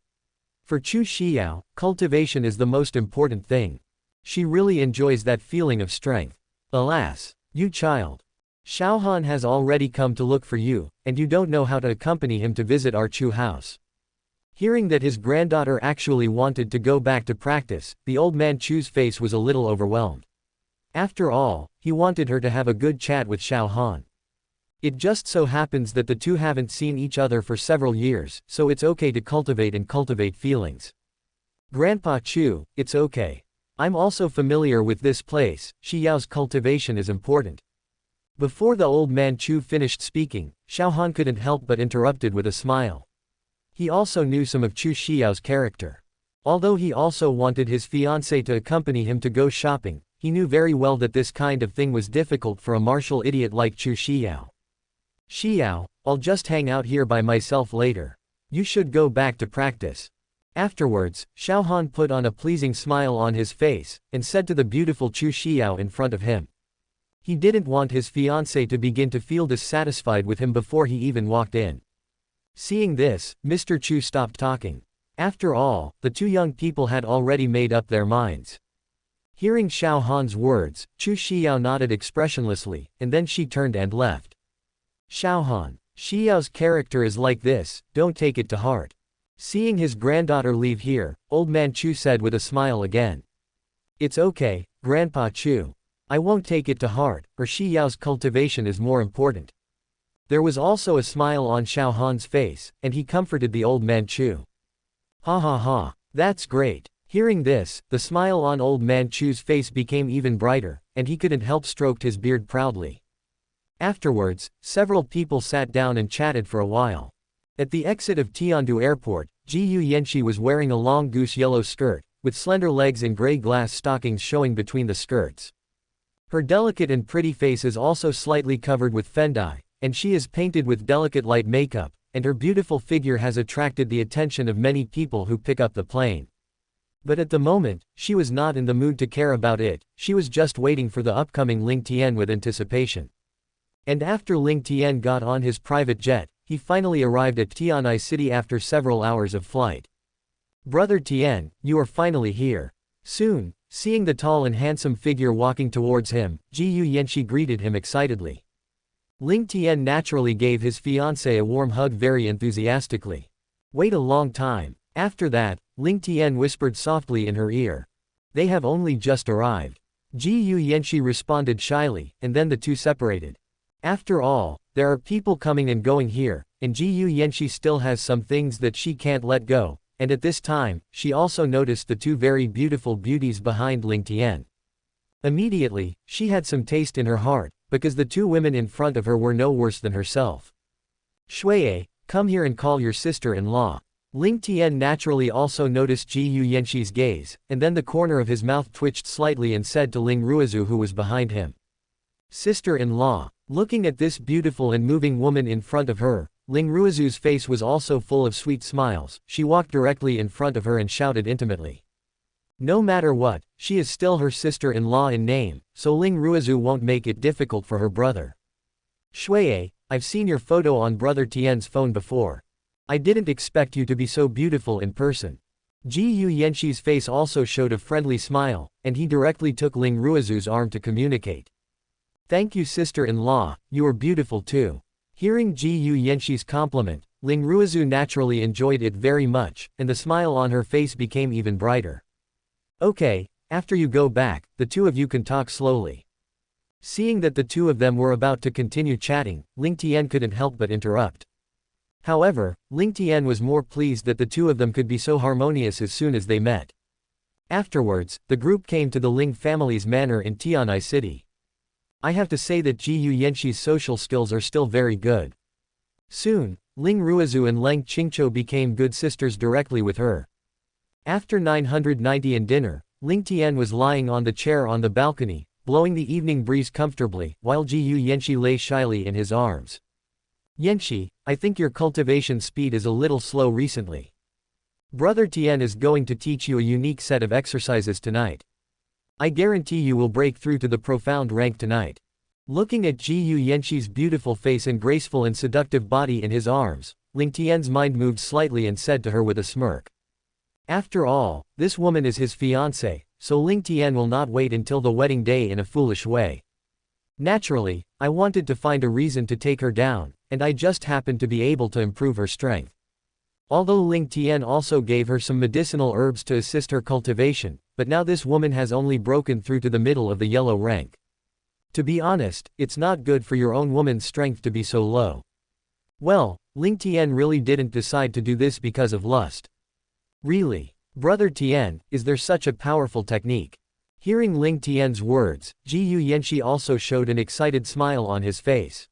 For Chu Xiao, cultivation is the most important thing. She really enjoys that feeling of strength. Alas, you child. Xiao Han has already come to look for you, and you don't know how to accompany him to visit our Chu house. Hearing that his granddaughter actually wanted to go back to practice, the old man Chu's face was a little overwhelmed. After all, he wanted her to have a good chat with Xiao Han. It just so happens that the two haven't seen each other for several years, so it's okay to cultivate feelings. Grandpa Chu, it's okay. I'm also familiar with this place, Xiao's cultivation is important. Before the old man Chu finished speaking, Xiao Han couldn't help but interrupted with a smile. He also knew some of Chu Xiao's character. Although he also wanted his fiancée to accompany him to go shopping, he knew very well that this kind of thing was difficult for a martial idiot like Chu Xiao. Xiao, I'll just hang out here by myself later. You should go back to practice. Afterwards, Xiao Han put on a pleasing smile on his face, and said to the beautiful Chu Xiao in front of him. He didn't want his fiancée to begin to feel dissatisfied with him before he even walked in. Seeing this, Mr. Chu stopped talking. After all, the two young people had already made up their minds. Hearing Xiao Han's words, Chu Xiao nodded expressionlessly, and then she turned and left. Xiao Han, Xiao's character is like this, don't take it to heart. Seeing his granddaughter leave here, old man Chu said with a smile again. It's okay, Grandpa Chu. I won't take it to heart, or Xiao's cultivation is more important. There was also a smile on Xiao Han's face, and he comforted the old man Chu. Ha ha ha, that's great. Hearing this, the smile on old man Chu's face became even brighter, and he couldn't help stroke his beard proudly. Afterwards, several people sat down and chatted for a while. At the exit of Tiandu Airport, Ji Yuyanqi was wearing a long goose yellow skirt, with slender legs and gray glass stockings showing between the skirts. Her delicate and pretty face is also slightly covered with fendai, and she is painted with delicate light makeup, and her beautiful figure has attracted the attention of many people who pick up the plane. But at the moment, she was not in the mood to care about it, she was just waiting for the upcoming Ling Tian with anticipation. And after Ling Tian got on his private jet, he finally arrived at Tianai City after several hours of flight. Brother Tian, you are finally here. Soon, seeing the tall and handsome figure walking towards him, Ji Yuyanqi greeted him excitedly. Ling Tian naturally gave his fiancée a warm hug very enthusiastically. Wait a long time. After that, Ling Tian whispered softly in her ear. They have only just arrived. Ji Yuyanqi responded shyly, and then the two separated. After all, there are people coming and going here, and Ji Yuyanqi still has some things that she can't let go, and at this time, she also noticed the two very beautiful beauties behind Ling Tian. Immediately, she had some taste in her heart, because the two women in front of her were no worse than herself. Shuiye, come here and call your sister-in-law. Ling Tian naturally also noticed Ji Yuyanqi's gaze, and then the corner of his mouth twitched slightly and said to Ling Ruizu who was behind him. Sister-in-law. Looking at this beautiful and moving woman in front of her, Ling Ruizu's face was also full of sweet smiles. She walked directly in front of her and shouted intimately. No matter what, she is still her sister-in-law in name, so Ling Ruizu won't make it difficult for her brother. Shuiei, I've seen your photo on Brother Tian's phone before. I didn't expect you to be so beautiful in person. Ji Yu Yanxi's face also showed a friendly smile, and he directly took Ling Ruizu's arm to communicate. Thank you sister-in-law, you are beautiful too. Hearing Ji Yu Yanxi's compliment, Ling Ruizu naturally enjoyed it very much, and the smile on her face became even brighter. Okay, after you go back, the two of you can talk slowly. Seeing that the two of them were about to continue chatting, Ling Tian couldn't help but interrupt. However, Ling Tian was more pleased that the two of them could be so harmonious as soon as they met. Afterwards, the group came to the Ling family's manor in Tianai City. I have to say that Ji Yu Yanxi's social skills are still very good. Soon, Ling Ruizu and Leng Qingqiu became good sisters directly with her. After 990 and dinner, Ling Tian was lying on the chair on the balcony, blowing the evening breeze comfortably, while Ji Yu Yanxi lay shyly in his arms. Yanxi, I think your cultivation speed is a little slow recently. Brother Tian is going to teach you a unique set of exercises tonight. I guarantee you will break through to the profound rank tonight. Looking at Ji Yu Yanxi's beautiful face and graceful and seductive body in his arms, Ling Tian's mind moved slightly and said to her with a smirk. After all, this woman is his fiancée, so Ling Tian will not wait until the wedding day in a foolish way. Naturally, I wanted to find a reason to take her down, and I just happened to be able to improve her strength. Although Ling Tian also gave her some medicinal herbs to assist her cultivation, but now this woman has only broken through to the middle of the yellow rank. To be honest, it's not good for your own woman's strength to be so low. Well, Ling Tian really didn't decide to do this because of lust. Really? Brother Tian, is there such a powerful technique? Hearing Ling Tian's words, Ji Yu Yanxi also showed an excited smile on his face.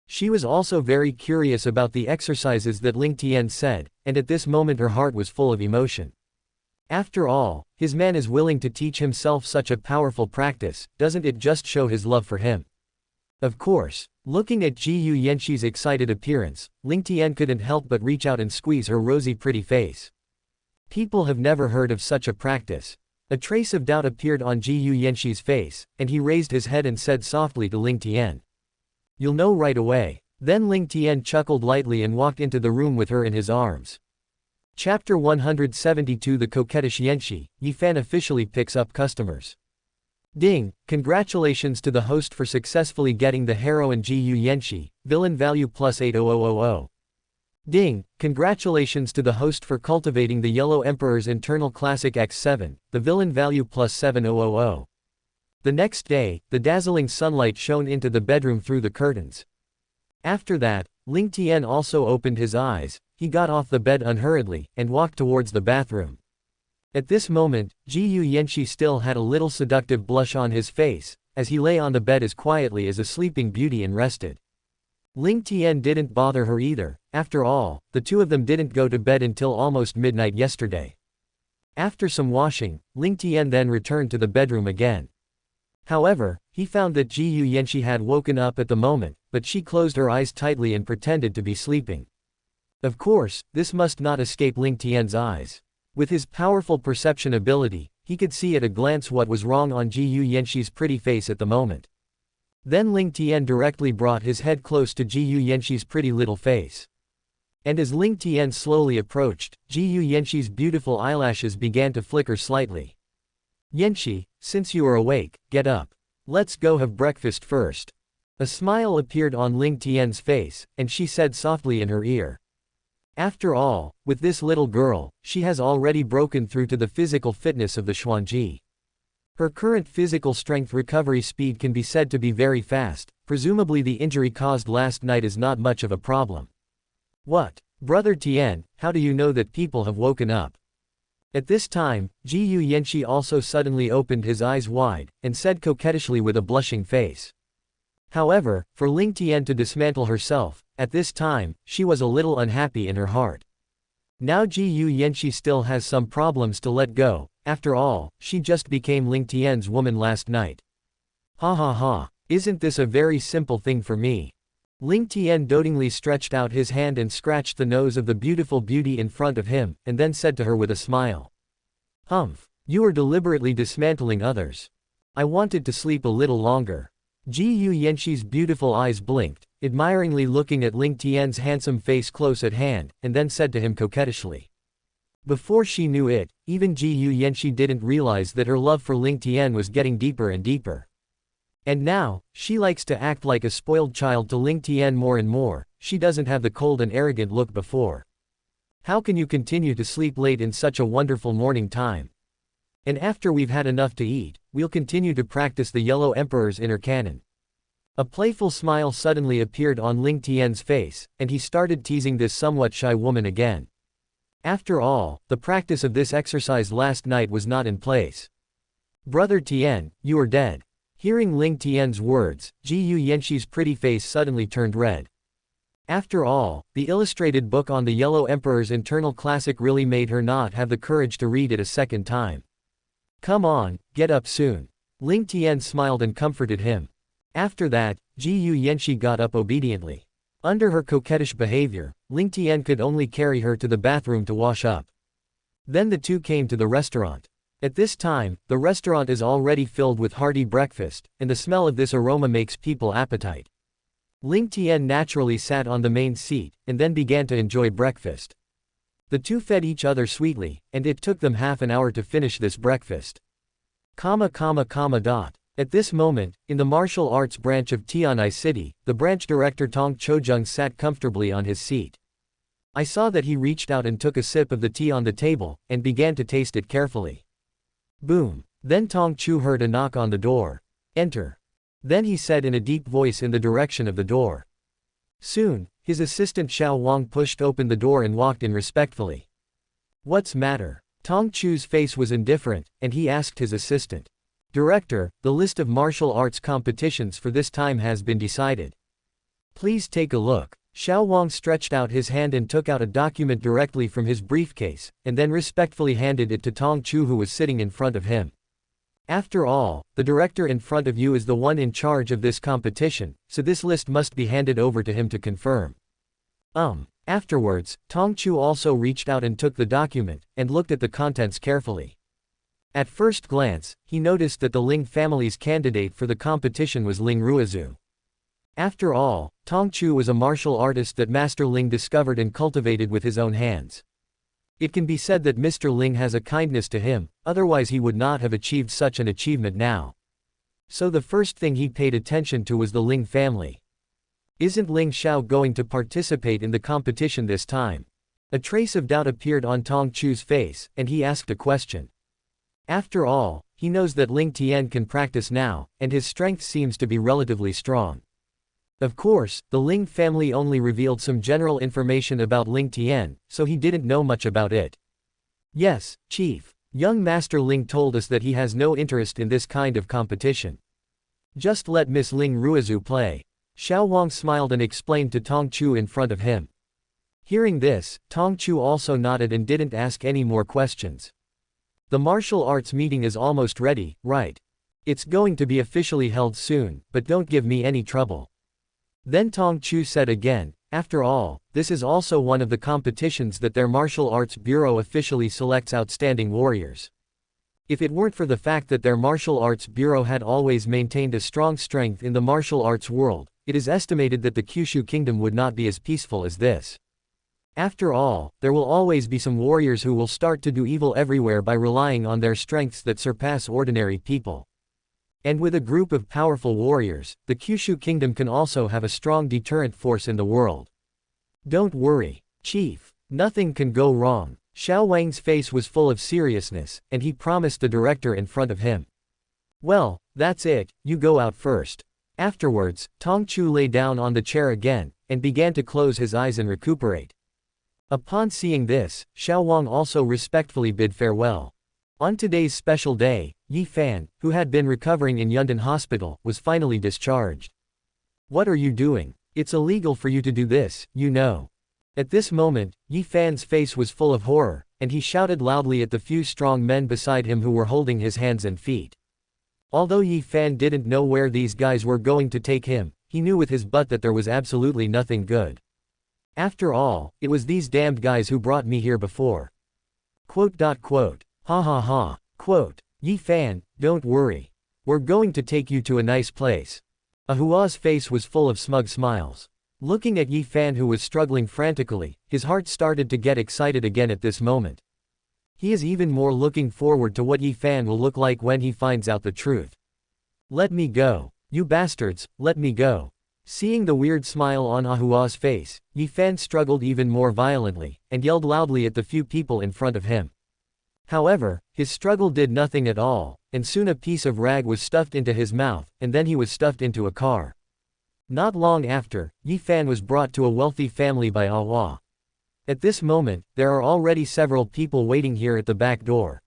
She was also very curious about the exercises that Ling Tian said, and at this moment her heart was full of emotion. After all, his man is willing to teach himself such a powerful practice, doesn't it just show his love for him? Of course, looking at Ji Yu Yanxi's excited appearance, Ling Tian couldn't help but reach out and squeeze her rosy pretty face. People have never heard of such a practice. A trace of doubt appeared on Ji Yu Yanxi's face, and he raised his head and said softly to Ling Tian. You'll know right away. Then Ling Tian chuckled lightly and walked into the room with her in his arms. Chapter 172 The Coquettish Yanxi, Yi Fan officially picks up customers. Ding, congratulations to the host for successfully getting the heroine Ji Yu Yanxi, villain value plus 80000. Ding, congratulations to the host for cultivating the Yellow Emperor's internal classic X7, the villain value plus 7000. The next day, the dazzling sunlight shone into the bedroom through the curtains. After that, Ling Tian also opened his eyes, he got off the bed unhurriedly, and walked towards the bathroom. At this moment, Ji Yu Yanxi still had a little seductive blush on his face, as he lay on the bed as quietly as a sleeping beauty and rested. Ling Tian didn't bother her either, after all, the two of them didn't go to bed until almost midnight yesterday. After some washing, Ling Tian then returned to the bedroom again. However, he found that Ji Yu Yanxi had woken up at the moment, but she closed her eyes tightly and pretended to be sleeping. Of course, this must not escape Ling Tian's eyes. With his powerful perception ability, he could see at a glance what was wrong on Ji Yu Yanxi's pretty face at the moment. Then Ling Tian directly brought his head close to Ji Yu Yanxi's pretty little face. And as Ling Tian slowly approached, Ji Yu Yanxi's beautiful eyelashes began to flicker slightly. Yanxi, since you are awake, get up. Let's go have breakfast first. A smile appeared on Ling Tian's face, and she said softly in her ear. After all, with this little girl, she has already broken through to the physical fitness of the Xuanji. Her current physical strength recovery speed can be said to be very fast, presumably the injury caused last night is not much of a problem. What? Brother Tian, how do you know that people have woken up? At this time, Ji Yu Yanxi also suddenly opened his eyes wide, and said coquettishly with a blushing face. However, for Ling Tian to dismantle herself, at this time, she was a little unhappy in her heart. Now Ji Yu Yanxi still has some problems to let go, after all, she just became Ling Tian's woman last night. Ha ha ha, isn't this a very simple thing for me? Ling Tian dotingly stretched out his hand and scratched the nose of the beautiful beauty in front of him, and then said to her with a smile. Humph. You are deliberately dismantling others. I wanted to sleep a little longer. Ji Yu Yanxi's beautiful eyes blinked, admiringly looking at Ling Tian's handsome face close at hand, and then said to him coquettishly. Before she knew it, even Ji Yu Yanxi didn't realize that her love for Ling Tian was getting deeper and deeper. And now, she likes to act like a spoiled child to Ling Tian more and more. She doesn't have the cold and arrogant look before. How can you continue to sleep late in such a wonderful morning time? And after we've had enough to eat, we'll continue to practice the Yellow Emperor's inner cannon. A playful smile suddenly appeared on Ling Tian's face, and he started teasing this somewhat shy woman again. After all, the practice of this exercise last night was not in place. Brother Tian, you are dead. Hearing Ling Tian's words, Ji Yu Yanxi's pretty face suddenly turned red. After all, the illustrated book on the Yellow Emperor's internal classic really made her not have the courage to read it a second time. Come on, get up soon. Ling Tian smiled and comforted him. After that, Ji Yu Yanxi got up obediently. Under her coquettish behavior, Ling Tian could only carry her to the bathroom to wash up. Then the two came to the restaurant. At this time, the restaurant is already filled with hearty breakfast, and the smell of this aroma makes people appetite. Ling Tian naturally sat on the main seat, and then began to enjoy breakfast. The two fed each other sweetly, and it took them half an hour to finish this breakfast. At this moment, in the martial arts branch of Tian'ai City, the branch director Tong Chojung sat comfortably on his seat. I saw that he reached out and took a sip of the tea on the table, and began to taste it carefully. Boom! Then Tong Chu heard a knock on the door. Enter. Then he said in a deep voice in the direction of the door. Soon, his assistant Xiao Wang pushed open the door and walked in respectfully. What's matter? Tong Chu's face was indifferent, and he asked his assistant. Director, the list of martial arts competitions for this time has been decided. Please take a look. Xiao Wang stretched out his hand and took out a document directly from his briefcase, and then respectfully handed it to Tong Chu, who was sitting in front of him. After all, the director in front of you is the one in charge of this competition, so this list must be handed over to him to confirm. Afterwards, Tong Chu also reached out and took the document, and looked at the contents carefully. At first glance, he noticed that the Ling family's candidate for the competition was Ling Ruizu. After all, Tong Chu was a martial artist that Master Ling discovered and cultivated with his own hands. It can be said that Mr. Ling has a kindness to him, otherwise he would not have achieved such an achievement now. So the first thing he paid attention to was the Ling family. Isn't Ling Xiao going to participate in the competition this time? A trace of doubt appeared on Tong Chu's face, and he asked a question. After all, he knows that Ling Tian can practice now, and his strength seems to be relatively strong. Of course, the Ling family only revealed some general information about Ling Tian, so he didn't know much about it. Yes, Chief. Young Master Ling told us that he has no interest in this kind of competition. Just let Miss Ling Ruizu play. Xiao Wang smiled and explained to Tong Chu in front of him. Hearing this, Tong Chu also nodded and didn't ask any more questions. The martial arts meeting is almost ready, right? It's going to be officially held soon, but don't give me any trouble. Then Tong Chu said again, after all, this is also one of the competitions that their martial arts bureau officially selects outstanding warriors. If it weren't for the fact that their martial arts bureau had always maintained a strong strength in the martial arts world, it is estimated that the Kyushu kingdom would not be as peaceful as this. After all, there will always be some warriors who will start to do evil everywhere by relying on their strengths that surpass ordinary people. And with a group of powerful warriors, the Kyushu kingdom can also have a strong deterrent force in the world. Don't worry, Chief. Nothing can go wrong. Xiao Wang's face was full of seriousness, and he promised the director in front of him. Well, that's it, you go out first. Afterwards, Tong Chu lay down on the chair again, and began to close his eyes and recuperate. Upon seeing this, Xiao Wang also respectfully bid farewell. On today's special day, Yi Fan, who had been recovering in Yundan Hospital, was finally discharged. What are you doing? It's illegal for you to do this, you know. At this moment, Yi Fan's face was full of horror, and he shouted loudly at the few strong men beside him who were holding his hands and feet. Although Yi Fan didn't know where these guys were going to take him, he knew with his butt that there was absolutely nothing good. After all, it was these damned guys who brought me here before. Ha ha ha. Quote, Yi Fan, don't worry. We're going to take you to a nice place. Ahua's face was full of smug smiles. Looking at Yi Fan, who was struggling frantically, his heart started to get excited again at this moment. He is even more looking forward to what Yi Fan will look like when he finds out the truth. Let me go. You bastards, let me go. Seeing the weird smile on Ahua's face, Yi Fan struggled even more violently, and yelled loudly at the few people in front of him. However, his struggle did nothing at all, and soon a piece of rag was stuffed into his mouth, and then he was stuffed into a car. Not long after, Yi Fan was brought to a wealthy family by Ahua. At this moment, there are already several people waiting here at the back door.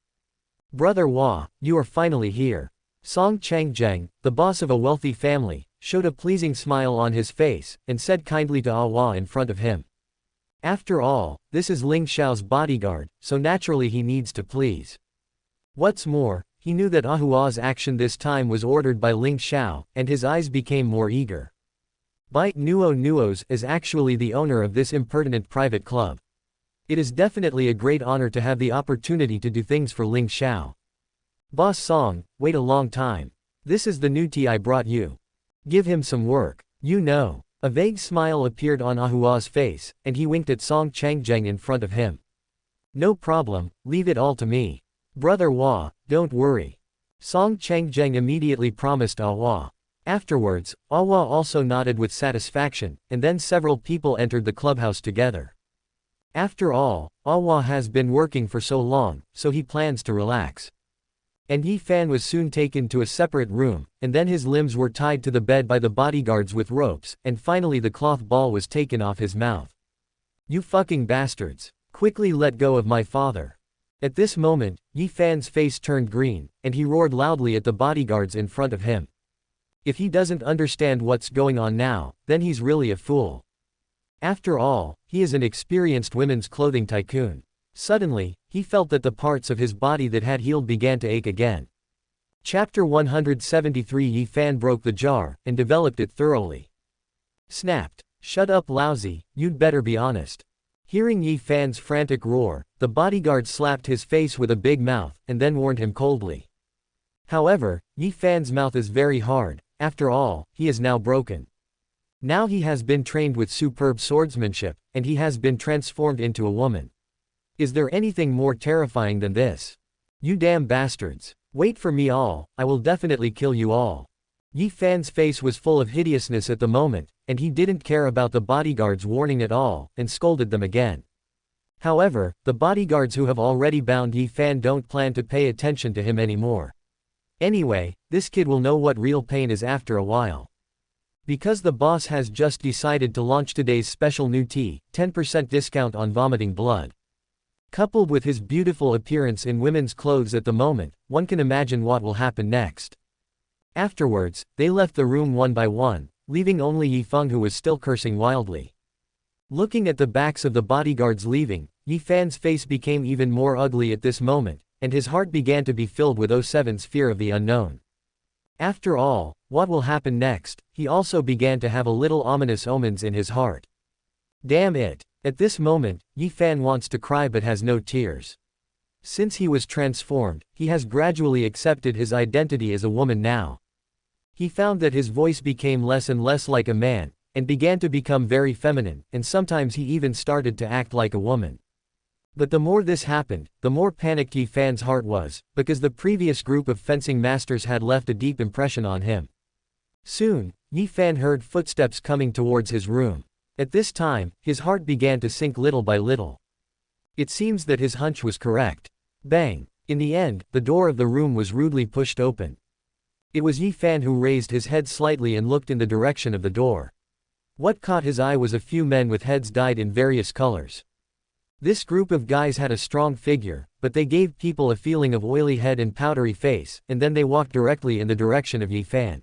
Brother Hua, you are finally here. Song Changjang, the boss of a wealthy family, showed a pleasing smile on his face, and said kindly to Ahua in front of him. After all, this is Ling Xiao's bodyguard, so naturally he needs to please. What's more, he knew that Ahua's action this time was ordered by Ling Xiao, and his eyes became more eager. Bai Yueguang is actually the owner of this impertinent private club. It is definitely a great honor to have the opportunity to do things for Ling Xiao. Boss Song, wait a long time. This is the new tea I brought you. Give him some work. You know. A vague smile appeared on Ahua's face, and he winked at Song Changjang in front of him. No problem, leave it all to me. Brother Hua, don't worry. Song Changjang immediately promised Ahua. Afterwards, Ahua also nodded with satisfaction, and then several people entered the clubhouse together. After all, Ahua has been working for so long, so he plans to relax. And Yi Fan was soon taken to a separate room, and then his limbs were tied to the bed by the bodyguards with ropes, and finally the cloth ball was taken off his mouth. You fucking bastards. Quickly let go of my father. At this moment, Yi Fan's face turned green, and he roared loudly at the bodyguards in front of him. If he doesn't understand what's going on now, then he's really a fool. After all, he is an experienced women's clothing tycoon. Suddenly, he felt that the parts of his body that had healed began to ache again. Chapter 173 Yi Fan broke the jar, and developed it thoroughly. Snapped. Shut up lousy, you'd better be honest. Hearing Yi Fan's frantic roar, the bodyguard slapped his face with a big mouth, and then warned him coldly. However, Yi Fan's mouth is very hard, after all, he is now broken. Now he has been trained with superb swordsmanship, and he has been transformed into a woman. Is there anything more terrifying than this? You damn bastards. Wait for me all, I will definitely kill you all. Yi Fan's face was full of hideousness at the moment, and he didn't care about the bodyguards' warning at all, and scolded them again. However, the bodyguards who have already bound Yi Fan don't plan to pay attention to him anymore. Anyway, this kid will know what real pain is after a while. Because the boss has just decided to launch today's special new tea, 10% discount on vomiting blood. Coupled with his beautiful appearance in women's clothes at the moment, one can imagine what will happen next. Afterwards, they left the room one by one, leaving only Yi Feng, who was still cursing wildly. Looking at the backs of the bodyguards leaving, Yi Fan's face became even more ugly at this moment, and his heart began to be filled with 07's fear of the unknown. After all, what will happen next? He also began to have a little ominous omens in his heart. Damn it. At this moment, Yi Fan wants to cry but has no tears. Since he was transformed, he has gradually accepted his identity as a woman now. He found that his voice became less and less like a man, and began to become very feminine, and sometimes he even started to act like a woman. But the more this happened, the more panicked Yi Fan's heart was, because the previous group of fencing masters had left a deep impression on him. Soon, Yi Fan heard footsteps coming towards his room. At this time, his heart began to sink little by little. It seems that his hunch was correct. Bang! In the end, the door of the room was rudely pushed open. It was Yi Fan who raised his head slightly and looked in the direction of the door. What caught his eye was a few men with heads dyed in various colors. This group of guys had a strong figure, but they gave people a feeling of oily head and powdery face, and then they walked directly in the direction of Yi Fan.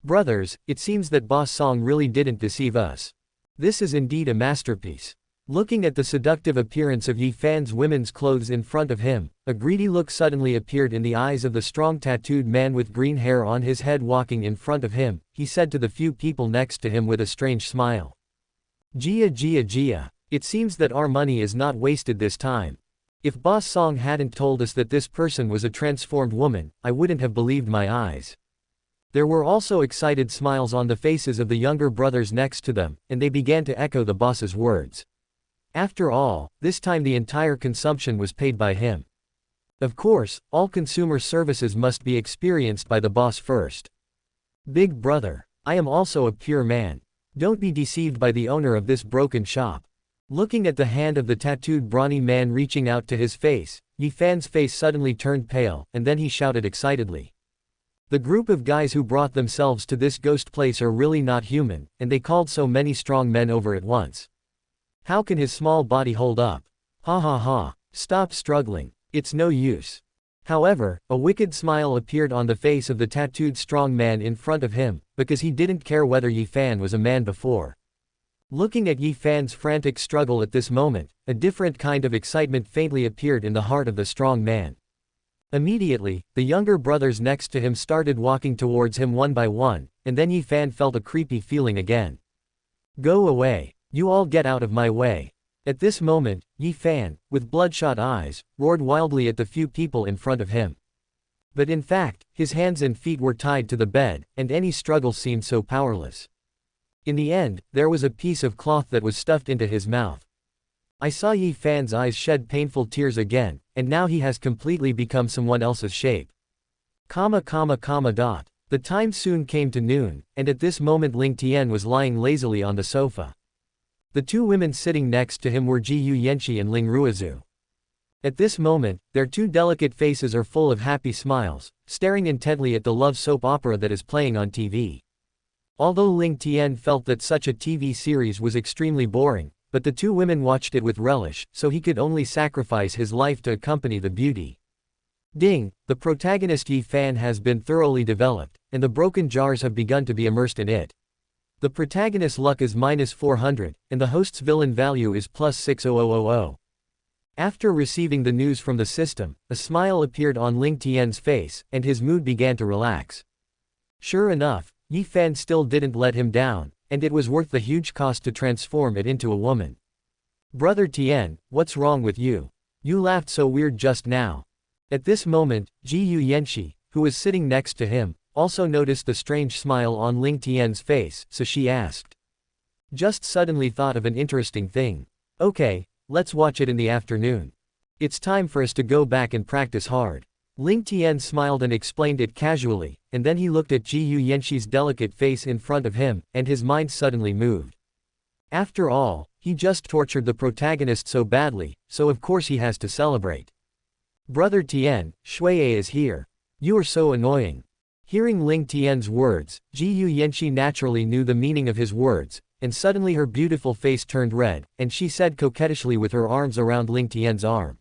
Brothers, it seems that Boss Song really didn't deceive us. This is indeed a masterpiece. Looking at the seductive appearance of Yi Fan's women's clothes in front of him, a greedy look suddenly appeared in the eyes of the strong tattooed man with green hair on his head walking in front of him. He said to the few people next to him with a strange smile. Jia Jia Jia. It seems that our money is not wasted this time. If Boss Song hadn't told us that this person was a transformed woman, I wouldn't have believed my eyes. There were also excited smiles on the faces of the younger brothers next to them, and they began to echo the boss's words. After all, this time the entire consumption was paid by him. Of course, all consumer services must be experienced by the boss first. Big brother, I am also a pure man. Don't be deceived by the owner of this broken shop. Looking at the hand of the tattooed brawny man reaching out to his face, Yi Fan's face suddenly turned pale, and then he shouted excitedly. The group of guys who brought themselves to this ghost place are really not human, and they called so many strong men over at once. How can his small body hold up? Ha ha ha, stop struggling. It's no use. However, a wicked smile appeared on the face of the tattooed strong man in front of him, because he didn't care whether Yi Fan was a man before. Looking at Yi Fan's frantic struggle at this moment, a different kind of excitement faintly appeared in the heart of the strong man. Immediately, the younger brothers next to him started walking towards him one by one, and then Yi Fan felt a creepy feeling again. Go away. You all get out of my way. At this moment, Yi Fan, with bloodshot eyes, roared wildly at the few people in front of him. But in fact, his hands and feet were tied to the bed, and any struggle seemed so powerless. In the end, there was a piece of cloth that was stuffed into his mouth. I saw Yi Fan's eyes shed painful tears again, and now he has completely become someone else's shape. The time soon came to noon, and at this moment Ling Tian was lying lazily on the sofa. The two women sitting next to him were Ji Yu Yanxi and Ling Ruizu. At this moment, their two delicate faces are full of happy smiles, staring intently at the love soap opera that is playing on TV. Although Ling Tian felt that such a TV series was extremely boring, but the two women watched it with relish, so he could only sacrifice his life to accompany the beauty. Ding, the protagonist Yi Fan has been thoroughly developed, and the broken jars have begun to be immersed in it. The protagonist's luck is -400, and the host's villain value is +6000. After receiving the news from the system, a smile appeared on Ling Tian's face, and his mood began to relax. Sure enough, Yi Fan still didn't let him down, and it was worth the huge cost to transform it into a woman. Brother Tian, what's wrong with you? You laughed so weird just now. At this moment, Ji Yu Yanxi, who was sitting next to him, also noticed the strange smile on Ling Tian's face, so she asked. Just suddenly thought of an interesting thing. Okay, let's watch it in the afternoon. It's time for us to go back and practice hard. Ling Tian smiled and explained it casually, and then he looked at Ji Yu Yanxi's delicate face in front of him, and his mind suddenly moved. After all, he just tortured the protagonist so badly, so of course he has to celebrate. Brother Tian, Shui is here. You are so annoying. Hearing Ling Tian's words, Ji Yu Yanxi naturally knew the meaning of his words, and suddenly her beautiful face turned red, and she said coquettishly with her arms around Ling Tian's arm.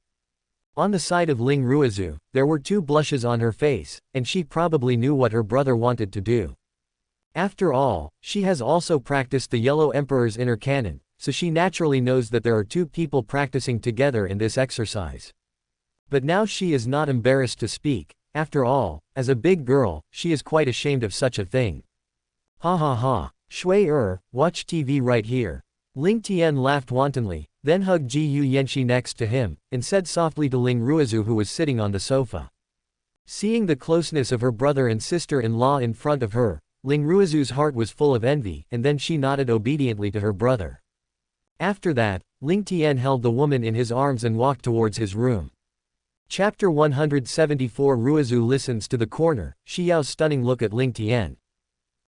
On the side of Ling Ruizu, there were two blushes on her face, and she probably knew what her brother wanted to do. After all, she has also practiced the Yellow Emperor's inner cannon, so she naturally knows that there are two people practicing together in this exercise. But now she is not embarrassed to speak. After all, as a big girl, she is quite ashamed of such a thing. Ha ha ha, Shui watch TV right here. Ling Tian laughed wantonly, then hugged Ji Yu Yanxi next to him, and said softly to Ling Ruizu who was sitting on the sofa. Seeing the closeness of her brother and sister-in-law in front of her, Ling Ruizu's heart was full of envy, and then she nodded obediently to her brother. After that, Ling Tian held the woman in his arms and walked towards his room. Chapter 174 Ruizu listens to the corner, Xiao's stunning look at Ling Tian.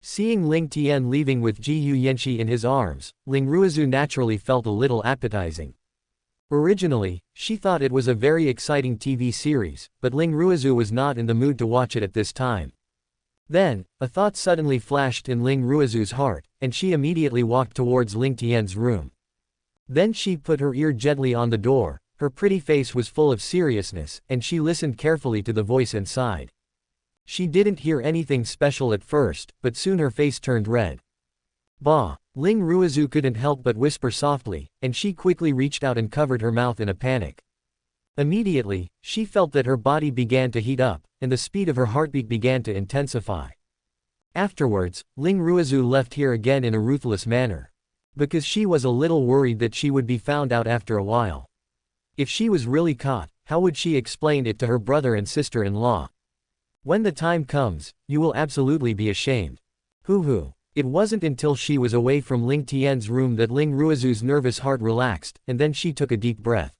Seeing Ling Tian leaving with Ji Yu Yanxi in his arms, Ling Ruizu naturally felt a little appetizing. Originally, she thought it was a very exciting TV series, but Ling Ruizu was not in the mood to watch it at this time. Then, a thought suddenly flashed in Ling Ruizu's heart, and she immediately walked towards Ling Tian's room. Then she put her ear gently on the door. Her pretty face was full of seriousness, and she listened carefully to the voice inside. She didn't hear anything special at first, but soon her face turned red. Bah! Ling Ruizu couldn't help but whisper softly, and she quickly reached out and covered her mouth in a panic. Immediately, she felt that her body began to heat up, and the speed of her heartbeat began to intensify. Afterwards, Ling Ruizu left here again in a ruthless manner. Because she was a little worried that she would be found out after a while. If she was really caught, how would she explain it to her brother and sister-in-law? When the time comes, you will absolutely be ashamed. Hoo. It wasn't until she was away from Ling Tian's room that Ling Ruizu's nervous heart relaxed, and then she took a deep breath.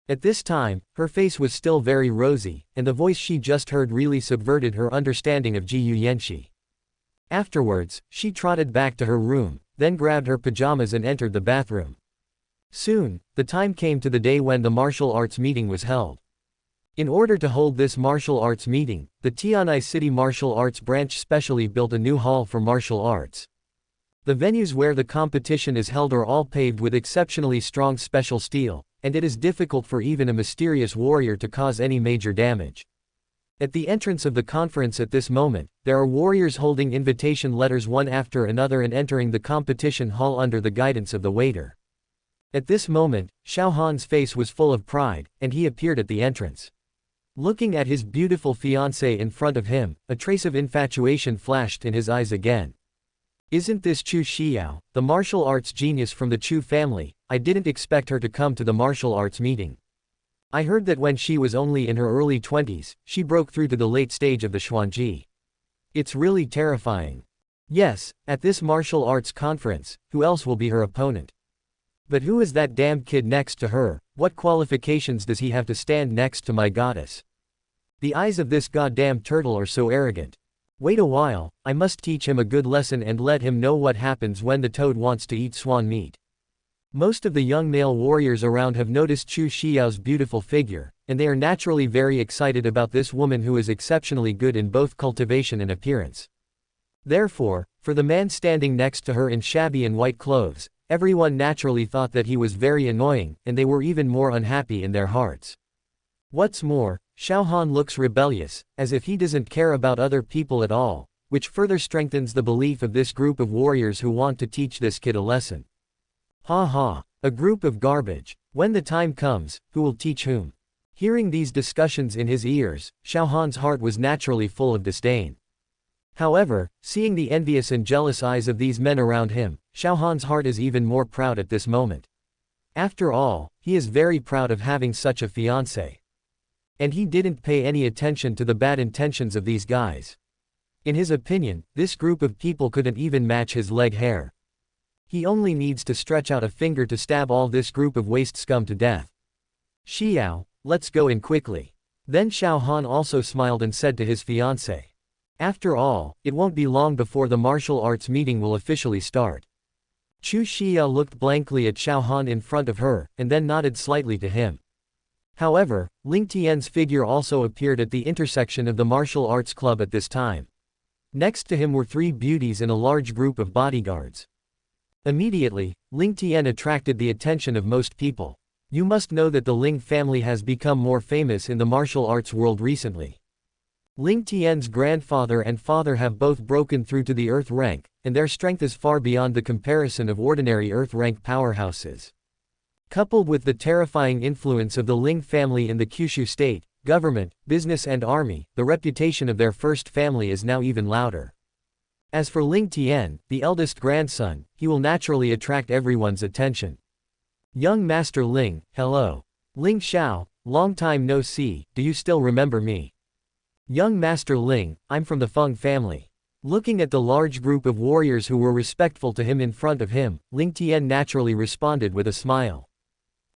At this time, her face was still very rosy, and the voice she just heard really subverted her understanding of Ji Yuyanxi. Afterwards, she trotted back to her room, then grabbed her pajamas and entered the bathroom. Soon, the time came to the day when the martial arts meeting was held. In order to hold this martial arts meeting, the Tianai City Martial Arts Branch specially built a new hall for martial arts. The venues where the competition is held are all paved with exceptionally strong special steel, and it is difficult for even a mysterious warrior to cause any major damage. At the entrance of the conference at this moment, there are warriors holding invitation letters one after another and entering the competition hall under the guidance of the waiter. At this moment, Xiao Han's face was full of pride, and he appeared at the entrance. Looking at his beautiful fiancée in front of him, a trace of infatuation flashed in his eyes again. Isn't this Chu Xiao, the martial arts genius from the Chu family? I didn't expect her to come to the martial arts meeting. I heard that when she was only in her early 20s, she broke through to the late stage of the Xuanji. It's really terrifying. Yes, at this martial arts conference, who else will be her opponent? But who is that damned kid next to her? What qualifications does he have to stand next to my goddess? The eyes of this goddamn turtle are so arrogant. Wait a while, I must teach him a good lesson and let him know what happens when the toad wants to eat swan meat. Most of the young male warriors around have noticed Chu Xiao's beautiful figure, and they are naturally very excited about this woman who is exceptionally good in both cultivation and appearance. Therefore, for the man standing next to her in shabby and white clothes, everyone naturally thought that he was very annoying, and they were even more unhappy in their hearts. What's more, Xiao Han looks rebellious, as if he doesn't care about other people at all, which further strengthens the belief of this group of warriors who want to teach this kid a lesson. Ha ha, a group of garbage. When the time comes, who will teach whom? Hearing these discussions in his ears, Xiao Han's heart was naturally full of disdain. However, seeing the envious and jealous eyes of these men around him, Xiao Han's heart is even more proud at this moment. After all, he is very proud of having such a fiancée. And he didn't pay any attention to the bad intentions of these guys. In his opinion, this group of people couldn't even match his leg hair. He only needs to stretch out a finger to stab all this group of waste scum to death. Xiao, let's go in quickly. Then Xiao Han also smiled and said to his fiancée. After all, it won't be long before the martial arts meeting will officially start. Chu Xiao looked blankly at Xiao Han in front of her, and then nodded slightly to him. However, Ling Tian's figure also appeared at the intersection of the martial arts club at this time. Next to him were three beauties and a large group of bodyguards. Immediately, Ling Tian attracted the attention of most people. You must know that the Ling family has become more famous in the martial arts world recently. Ling Tian's grandfather and father have both broken through to the Earth rank, and their strength is far beyond the comparison of ordinary Earth rank powerhouses. Coupled with the terrifying influence of the Ling family in the Kyushu state, government, business and army, the reputation of their first family is now even louder. As for Ling Tian, the eldest grandson, he will naturally attract everyone's attention. Young Master Ling, hello. Ling Xiao, long time no see, do you still remember me? Young Master Ling, I'm from the Feng family. Looking at the large group of warriors who were respectful to him in front of him, Ling Tian naturally responded with a smile.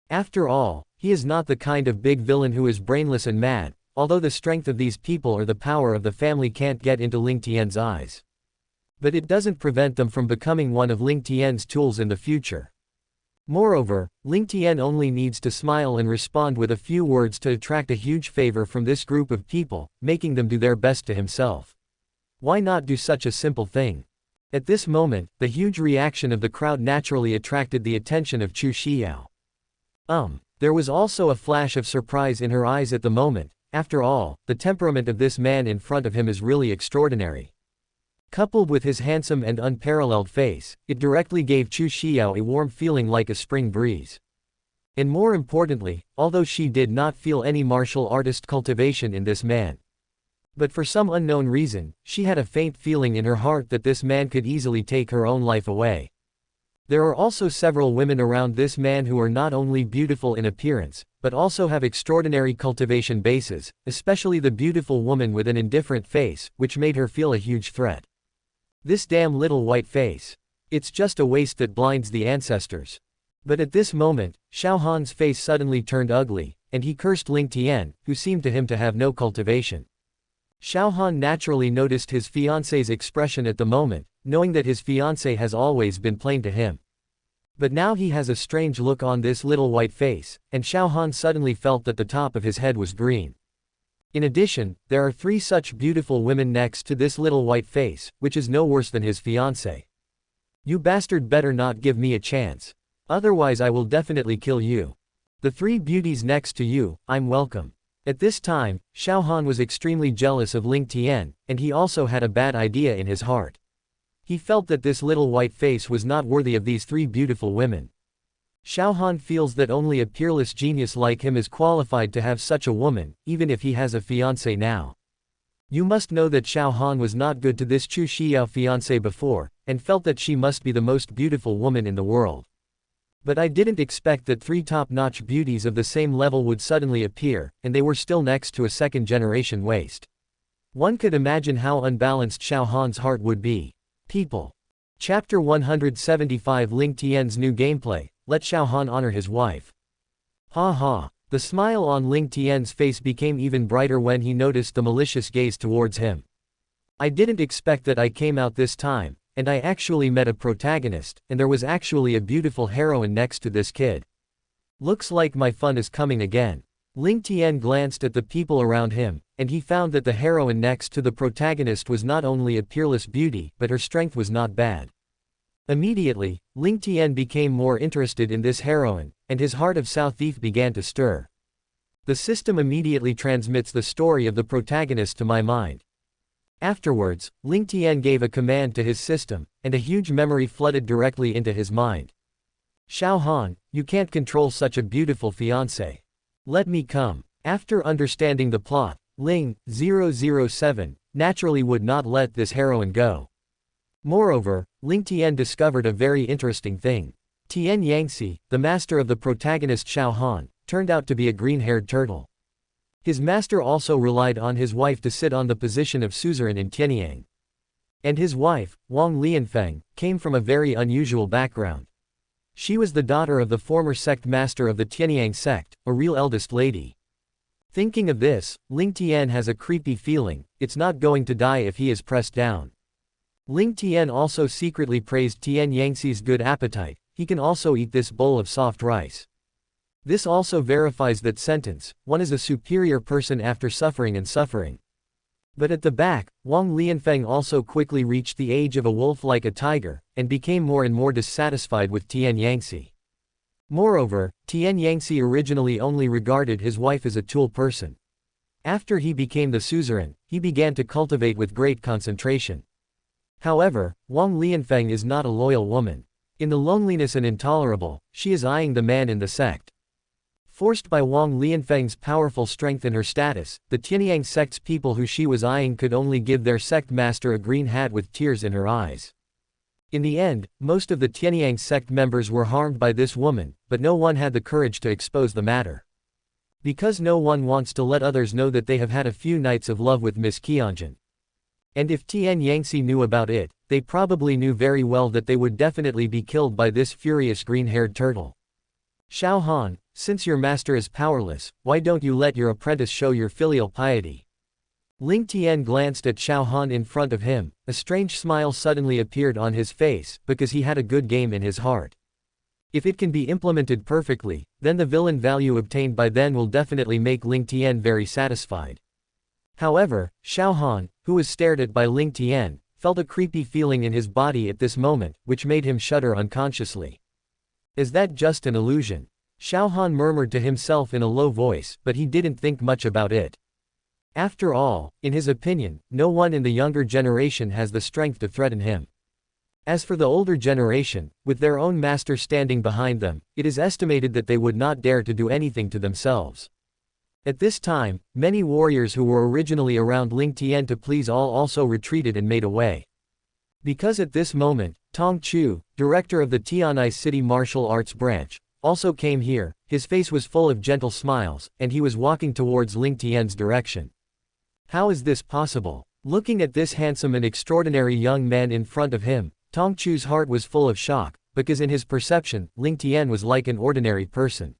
After all, he is not the kind of big villain who is brainless and mad, although the strength of these people or the power of the family can't get into Ling Tian's eyes. But it doesn't prevent them from becoming one of Ling Tian's tools in the future. Moreover, Ling Tian only needs to smile and respond with a few words to attract a huge favor from this group of people, making them do their best to himself. Why not do such a simple thing? At this moment, the huge reaction of the crowd naturally attracted the attention of Chu Xiao. There was also a flash of surprise in her eyes at the moment. After all, the temperament of this man in front of him is really extraordinary. Coupled with his handsome and unparalleled face, it directly gave Chu Xiao a warm feeling like a spring breeze. And more importantly, although she did not feel any martial artist cultivation in this man. But for some unknown reason, she had a faint feeling in her heart that this man could easily take her own life away. There are also several women around this man who are not only beautiful in appearance, but also have extraordinary cultivation bases, especially the beautiful woman with an indifferent face, which made her feel a huge threat. This damn little white face. It's just a waste that blinds the ancestors. But at this moment, Xiao Han's face suddenly turned ugly, and he cursed Ling Tian, who seemed to him to have no cultivation. Xiao Han naturally noticed his fiancé's expression at the moment, knowing that his fiancé has always been plain to him. But now he has a strange look on this little white face, and Xiao Han suddenly felt that the top of his head was green. In addition, there are 3 such beautiful women next to this little white face, which is no worse than his fiancé. You bastard better not give me a chance. Otherwise I will definitely kill you. The 3 beauties next to you, I'm welcome. At this time, Xiao Han was extremely jealous of Ling Tian, and he also had a bad idea in his heart. He felt that this little white face was not worthy of these 3 beautiful women. Xiao Han feels that only a peerless genius like him is qualified to have such a woman, even if he has a fiancé now. You must know that Xiao Han was not good to this Chu Xiao fiancé before, and felt that she must be the most beautiful woman in the world. But I didn't expect that 3 top-notch beauties of the same level would suddenly appear, and they were still next to a second-generation waste. One could imagine how unbalanced Xiao Han's heart would be. People. Chapter 175 Ling Tian's new gameplay, let Xiao Han honor his wife. Ha ha. The smile on Ling Tian's face became even brighter when he noticed the malicious gaze towards him. I didn't expect that I came out this time, and I actually met a protagonist, and there was actually a beautiful heroine next to this kid. Looks like my fun is coming again. Ling Tian glanced at the people around him, and he found that the heroine next to the protagonist was not only a peerless beauty, but her strength was not bad. Immediately, Ling Tian became more interested in this heroine, and his heart of South Thief began to stir. The system immediately transmits the story of the protagonist to my mind. Afterwards, Ling Tian gave a command to his system, and a huge memory flooded directly into his mind. Xiao Han, you can't control such a beautiful fiancé. Let me come. After understanding the plot, Ling 007 naturally would not let this heroine go. Moreover, Ling Tian discovered a very interesting thing. Tian Yangxi, the master of the protagonist Xiao Han, turned out to be a green-haired turtle. His master also relied on his wife to sit on the position of suzerain in Tianyang. And his wife, Wang Lianfeng, came from a very unusual background. She was the daughter of the former sect master of the Tianyang sect, a real eldest lady. Thinking of this, Ling Tian has a creepy feeling, it's not going to die if he is pressed down. Ling Tian also secretly praised Tian Yangxi's good appetite, he can also eat this bowl of soft rice. This also verifies that sentence, one is a superior person after suffering and suffering. But at the back, Wang Lianfeng also quickly reached the age of a wolf like a tiger, and became more and more dissatisfied with Tian Yangxi. Moreover, Tian Yangxi originally only regarded his wife as a tool person. After he became the suzerain, he began to cultivate with great concentration. However, Wang Lianfeng is not a loyal woman. In the loneliness and intolerable, she is eyeing the man in the sect. Forced by Wang Lianfeng's powerful strength and her status, the Tianyang sect's people who she was eyeing could only give their sect master a green hat with tears in her eyes. In the end, most of the Tianyang sect members were harmed by this woman, but no one had the courage to expose the matter. Because no one wants to let others know that they have had a few nights of love with Miss Qianjun. And if Tian Yangxi knew about it, they probably knew very well that they would definitely be killed by this furious green-haired turtle. Xiao Han, since your master is powerless, why don't you let your apprentice show your filial piety? Ling Tian glanced at Xiao Han in front of him, a strange smile suddenly appeared on his face, because he had a good game in his heart. If it can be implemented perfectly, then the villain value obtained by then will definitely make Ling Tian very satisfied. However, Xiao Han, who was stared at by Ling Tian, felt a creepy feeling in his body at this moment, which made him shudder unconsciously. Is that just an illusion? Xiao Han murmured to himself in a low voice, but he didn't think much about it. After all, in his opinion, no one in the younger generation has the strength to threaten him. As for the older generation, with their own master standing behind them, it is estimated that they would not dare to do anything to themselves. At this time, many warriors who were originally around Ling Tian to please all also retreated and made away. Because at this moment, Tong Chu, director of the Tianai City Martial Arts Branch, also came here. His face was full of gentle smiles, and he was walking towards Ling Tian's direction. How is this possible? Looking at this handsome and extraordinary young man in front of him, Tong Chu's heart was full of shock, because in his perception, Ling Tian was like an ordinary person.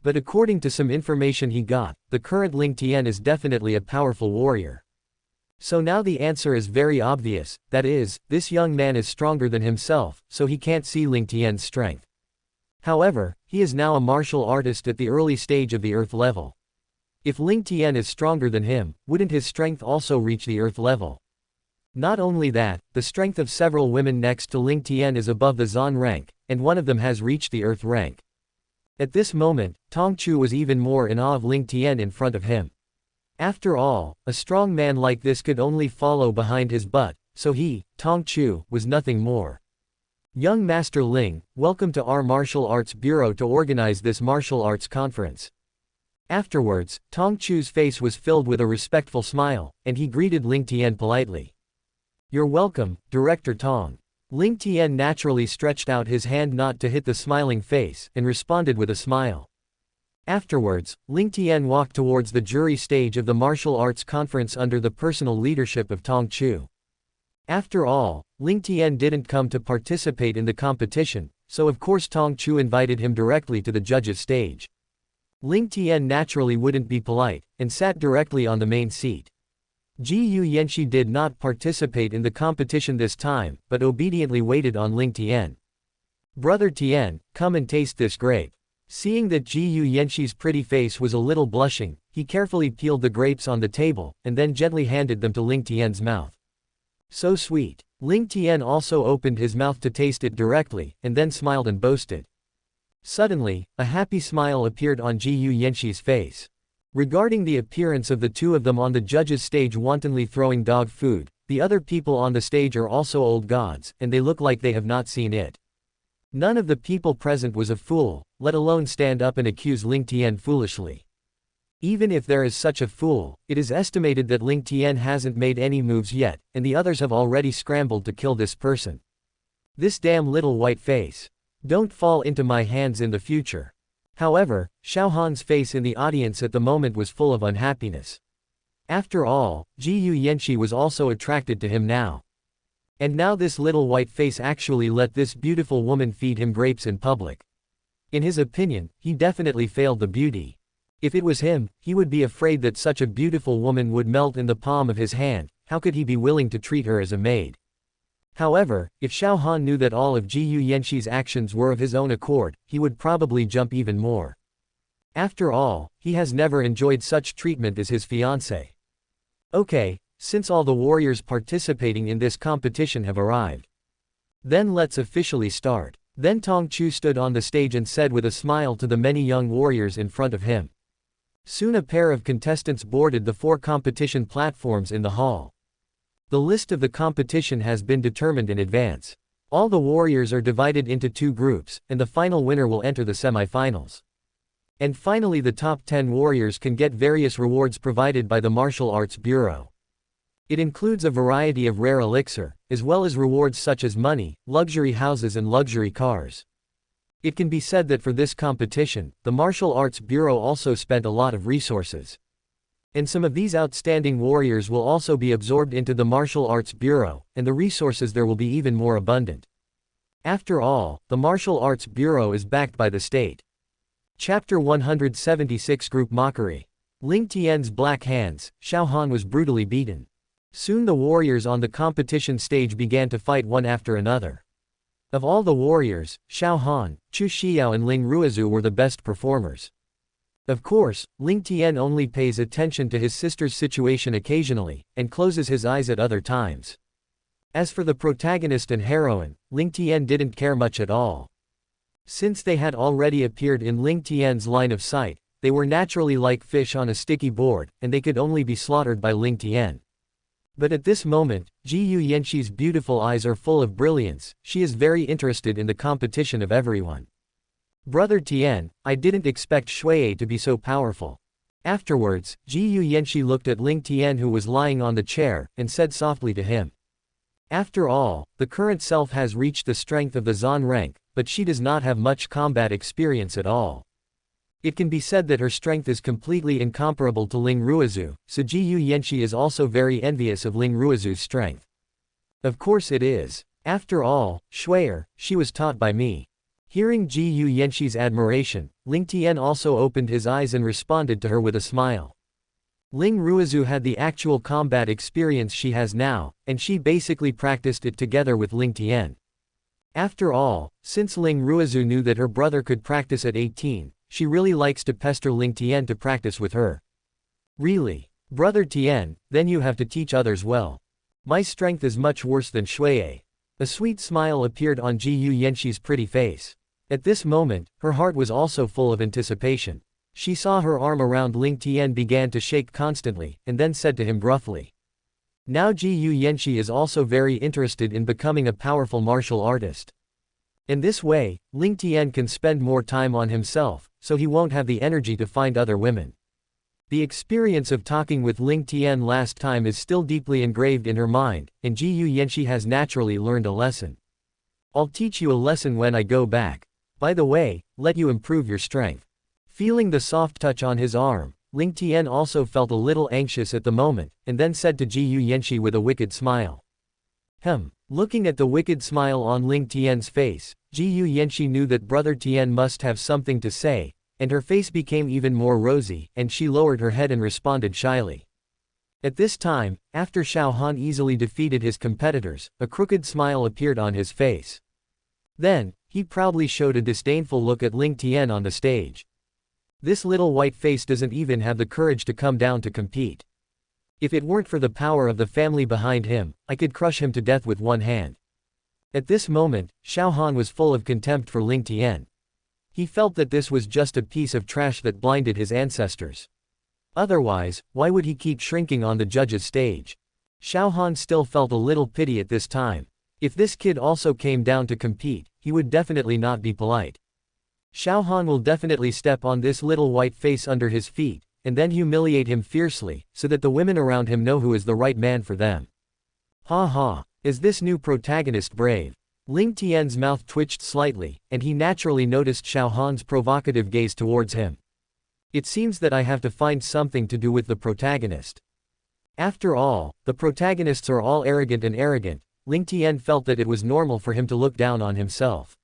But according to some information he got, the current Ling Tian is definitely a powerful warrior. So now the answer is very obvious, that is, this young man is stronger than himself, so he can't see Ling Tian's strength. However, he is now a martial artist at the early stage of the earth level. If Ling Tian is stronger than him, wouldn't his strength also reach the earth level? Not only that, the strength of several women next to Ling Tian is above the Zan rank, and one of them has reached the earth rank. At this moment, Tong Chu was even more in awe of Ling Tian in front of him. After all, a strong man like this could only follow behind his butt, so he, Tong Chu, was nothing more. Young Master Ling, welcome to our martial arts bureau to organize this martial arts conference. Afterwards, Tong Chu's face was filled with a respectful smile, and he greeted Ling Tian politely. You're welcome, Director Tong. Ling Tian naturally stretched out his hand not to hit the smiling face, and responded with a smile. Afterwards, Ling Tian walked towards the jury stage of the martial arts conference under the personal leadership of Tong Chu. After all, Ling Tian didn't come to participate in the competition, so of course Tong Chu invited him directly to the judges' stage. Ling Tian naturally wouldn't be polite, and sat directly on the main seat. Ji Yuyanshi did not participate in the competition this time, but obediently waited on Ling Tian. Brother Tian, come and taste this grape. Seeing that Ji Yuyanshi's pretty face was a little blushing, he carefully peeled the grapes on the table, and then gently handed them to Ling Tian's mouth. So sweet. Ling Tian also opened his mouth to taste it directly, and then smiled and boasted. Suddenly, a happy smile appeared on Ji Yuyanshi's face. Regarding the appearance of the two of them on the judges' stage wantonly throwing dog food, the other people on the stage are also old gods, and they look like they have not seen it. None of the people present was a fool, let alone stand up and accuse Ling Tian foolishly. Even if there is such a fool, it is estimated that Ling Tian hasn't made any moves yet, and the others have already scrambled to kill this person. This damn little white face. Don't fall into my hands in the future. However, Xiao Han's face in the audience at the moment was full of unhappiness. After all, Ji Yuyanshi was also attracted to him now. And now this little white face actually let this beautiful woman feed him grapes in public. In his opinion, he definitely failed the beauty. If it was him, he would be afraid that such a beautiful woman would melt in the palm of his hand. How could he be willing to treat her as a maid? However, if Xiao Han knew that all of Ji Yuyanshi's actions were of his own accord, he would probably jump even more. After all, he has never enjoyed such treatment as his fiancée. Okay, since all the warriors participating in this competition have arrived, then let's officially start. Then Tong Chu stood on the stage and said with a smile to the many young warriors in front of him. Soon a pair of contestants boarded the 4 competition platforms in the hall. The list of the competition has been determined in advance. All the warriors are divided into 2 groups, and the final winner will enter the semi-finals. And finally the top 10 warriors can get various rewards provided by the Martial Arts Bureau. It includes a variety of rare elixir, as well as rewards such as money, luxury houses and luxury cars. It can be said that for this competition, the Martial Arts Bureau also spent a lot of resources. And some of these outstanding warriors will also be absorbed into the Martial Arts Bureau, and the resources there will be even more abundant. After all, the Martial Arts Bureau is backed by the state. Chapter 176 Group Mockery. Ling Tian's black hands, Xiao Han was brutally beaten. Soon the warriors on the competition stage began to fight one after another. Of all the warriors, Xiao Han, Chu Xiao and Ling Ruizu were the best performers. Of course, Ling Tian only pays attention to his sister's situation occasionally, and closes his eyes at other times. As for the protagonist and heroine, Ling Tian didn't care much at all. Since they had already appeared in Ling Tian's line of sight, they were naturally like fish on a sticky board, and they could only be slaughtered by Ling Tian. But at this moment, Ji Yuyanshi's beautiful eyes are full of brilliance, she is very interested in the competition of everyone. Brother Tian, I didn't expect Shuai to be so powerful. Afterwards, Ji Yuyanshi looked at Ling Tian who was lying on the chair, and said softly to him. After all, the current self has reached the strength of the Zan rank, but she does not have much combat experience at all. It can be said that her strength is completely incomparable to Ling Ruizu, so Ji Yu Yanxi is also very envious of Ling Ruizu's strength. Of course it is. After all, Shui'er, she was taught by me. Hearing Ji Yu Yanxi's admiration, Ling Tian also opened his eyes and responded to her with a smile. Ling Ruizu had the actual combat experience she has now, and she basically practiced it together with Ling Tian. After all, since Ling Ruizu knew that her brother could practice at 18, she really likes to pester Ling Tian to practice with her. Really? Brother Tian, then you have to teach others well. My strength is much worse than Shui'er. A sweet smile appeared on Ji Yu Yanxi's pretty face. At this moment, her heart was also full of anticipation. She saw her arm around Ling Tian began to shake constantly, and then said to him gruffly. Now Ji Yu Yanxi is also very interested in becoming a powerful martial artist. In this way, Ling Tian can spend more time on himself, so he won't have the energy to find other women. The experience of talking with Ling Tian last time is still deeply engraved in her mind, and Ji Yu Yanxi has naturally learned a lesson. I'll teach you a lesson when I go back. By the way, let you improve your strength. Feeling the soft touch on his arm, Ling Tian also felt a little anxious at the moment, and then said to Ji Yu Yanxi with a wicked smile. Looking at the wicked smile on Ling Tian's face, Ji Yu Yanxi knew that Brother Tian must have something to say, and her face became even more rosy, and she lowered her head and responded shyly. At this time, after Xiao Han easily defeated his competitors, a crooked smile appeared on his face. Then, he proudly showed a disdainful look at Ling Tian on the stage. This little white face doesn't even have the courage to come down to compete. If it weren't for the power of the family behind him, I could crush him to death with one hand. At this moment, Xiao Han was full of contempt for Ling Tian. He felt that this was just a piece of trash that blinded his ancestors. Otherwise, why would he keep shrinking on the judge's stage? Xiao Han still felt a little pity at this time. If this kid also came down to compete, he would definitely not be polite. Xiao Han will definitely step on this little white face under his feet, and then humiliate him fiercely, so that the women around him know who is the right man for them. Ha ha, is this new protagonist brave? Ling Tian's mouth twitched slightly, and he naturally noticed Xiao Han's provocative gaze towards him. It seems that I have to find something to do with the protagonist. After all, the protagonists are all arrogant and arrogant. Ling Tian felt that it was normal for him to look down on himself.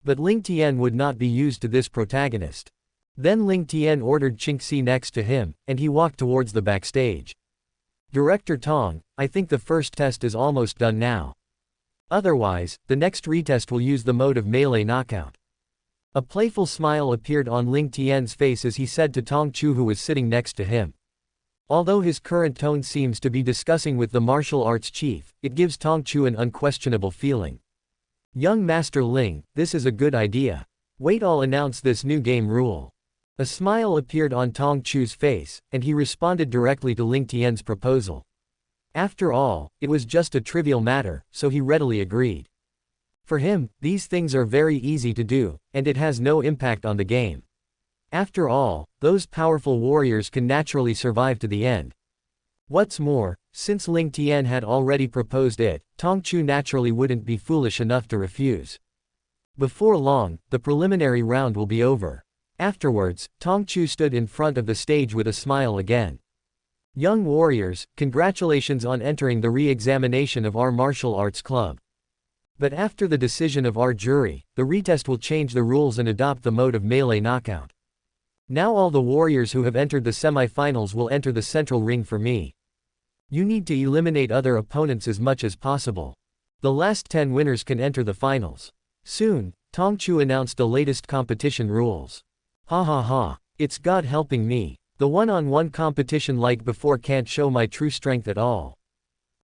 But Ling Tian would not be used to this protagonist. Then Ling Tian ordered Qingxi next to him, and he walked towards the backstage. Director Tong, I think the first test is almost done now. Otherwise, the next retest will use the mode of melee knockout. A playful smile appeared on Ling Tian's face as he said to Tong Chu who was sitting next to him. Although his current tone seems to be discussing with the martial arts chief, it gives Tong Chu an unquestionable feeling. Young Master Ling, this is a good idea. Wait, I'll announce this new game rule. A smile appeared on Tong Chu's face, and he responded directly to Ling Tian's proposal. After all, it was just a trivial matter, so he readily agreed. For him, these things are very easy to do, and it has no impact on the game. After all, those powerful warriors can naturally survive to the end. What's more, since Ling Tian had already proposed it, Tong Chu naturally wouldn't be foolish enough to refuse. Before long, the preliminary round will be over. Afterwards, Tong Chu stood in front of the stage with a smile again. Young warriors, congratulations on entering the re-examination of our martial arts club. But after the decision of our jury, the retest will change the rules and adopt the mode of melee knockout. Now all the warriors who have entered the semi-finals will enter the central ring for me. You need to eliminate other opponents as much as possible. The last 10 winners can enter the finals. Soon, Tong Chu announced the latest competition rules. Ha ha ha, it's God helping me. The one-on-one competition like before can't show my true strength at all.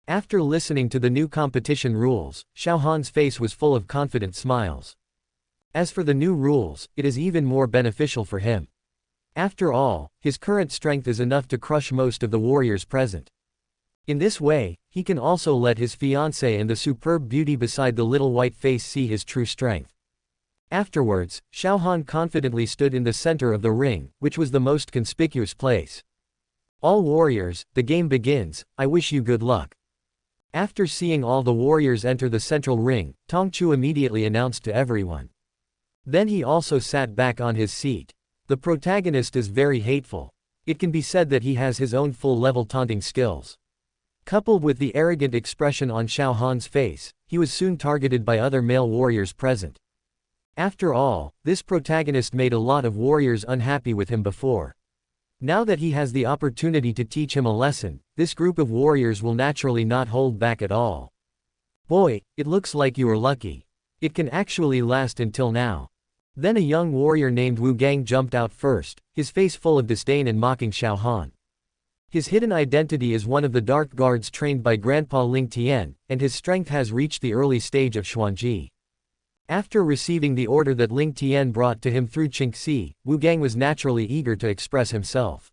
After listening to the new competition rules, Xiao Han's face was full of confident smiles. As for the new rules, it is even more beneficial for him. After all, his current strength is enough to crush most of the warriors present. In this way, he can also let his fiancée and the superb beauty beside the little white face see his true strength. Afterwards, Xiao Han confidently stood in the center of the ring, which was the most conspicuous place. All warriors, the game begins, I wish you good luck. After seeing all the warriors enter the central ring, Tong Chu immediately announced to everyone. Then he also sat back on his seat. The protagonist is very hateful. It can be said that he has his own full-level taunting skills. Coupled with the arrogant expression on Xiao Han's face, he was soon targeted by other male warriors present. After all, this protagonist made a lot of warriors unhappy with him before. Now that he has the opportunity to teach him a lesson, this group of warriors will naturally not hold back at all. Boy, it looks like you are lucky. It can actually last until now. Then a young warrior named Wu Gang jumped out first, his face full of disdain and mocking Xiao Han. His hidden identity is one of the dark guards trained by Grandpa Ling Tian, and his strength has reached the early stage of Xuanji. After receiving the order that Ling Tian brought to him through Qingxi, Wu Gang was naturally eager to express himself.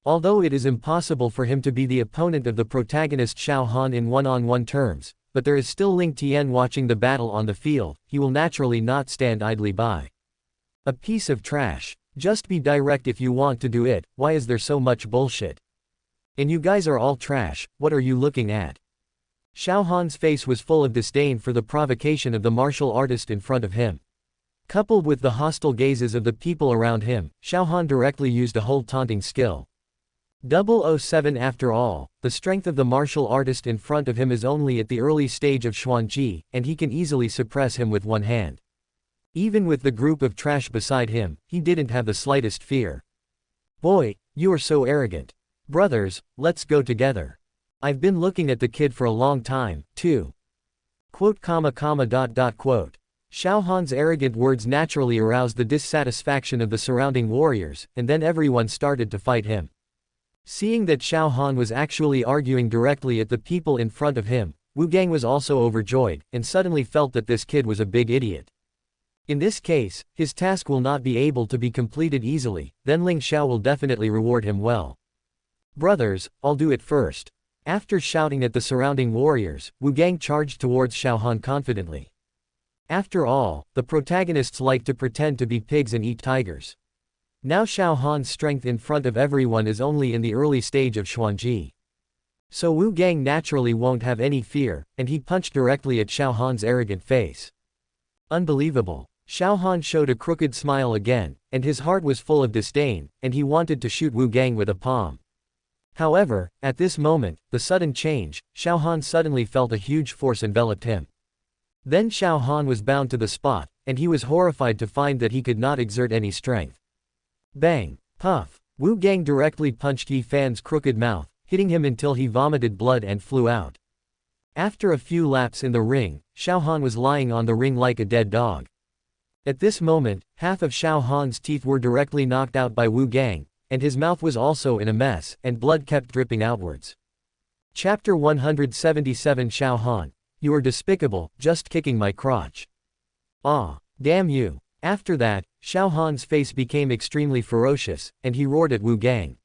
Although it is impossible for him to be the opponent of the protagonist Xiao Han in one-on-one terms, but there is still Ling Tian watching the battle on the field, he will naturally not stand idly by. A piece of trash. Just be direct if you want to do it, why is there so much bullshit? And you guys are all trash, what are you looking at? Xiao Han's face was full of disdain for the provocation of the martial artist in front of him. Coupled with the hostile gazes of the people around him, Xiao Han directly used a whole taunting skill. 007 After all, the strength of the martial artist in front of him is only at the early stage of Xuanji, and he can easily suppress him with one hand. Even with the group of trash beside him, he didn't have the slightest fear. Boy, you are so arrogant. Brothers, let's go together. I've been looking at the kid for a long time, too. Quote. Xiao Han's arrogant words naturally aroused the dissatisfaction of the surrounding warriors, and then everyone started to fight him. Seeing that Xiao Han was actually arguing directly at the people in front of him, Wu Gang was also overjoyed, and suddenly felt that this kid was a big idiot. In this case, his task will not be able to be completed easily, then Ling Xiao will definitely reward him well. Brothers, I'll do it first. After shouting at the surrounding warriors, Wu Gang charged towards Xiao Han confidently. After all, the protagonists like to pretend to be pigs and eat tigers. Now Xiao Han's strength in front of everyone is only in the early stage of Xuanji. So Wu Gang naturally won't have any fear, and he punched directly at Xiao Han's arrogant face. Unbelievable. Xiao Han showed a crooked smile again, and his heart was full of disdain, and he wanted to shoot Wu Gang with a palm. However, at this moment, the sudden change, Xiao Han suddenly felt a huge force enveloped him. Then Xiao Han was bound to the spot, and he was horrified to find that he could not exert any strength. Bang! Puff! Wu Gang directly punched Yi Fan's crooked mouth, hitting him until he vomited blood and flew out. After a few laps in the ring, Xiao Han was lying on the ring like a dead dog. At this moment, half of Xiao Han's teeth were directly knocked out by Wu Gang, and his mouth was also in a mess, and blood kept dripping outwards. Chapter 177 Xiao Han, you are despicable, just kicking my crotch. Ah, damn you. After that, Xiao Han's face became extremely ferocious, and he roared at Wu Gang.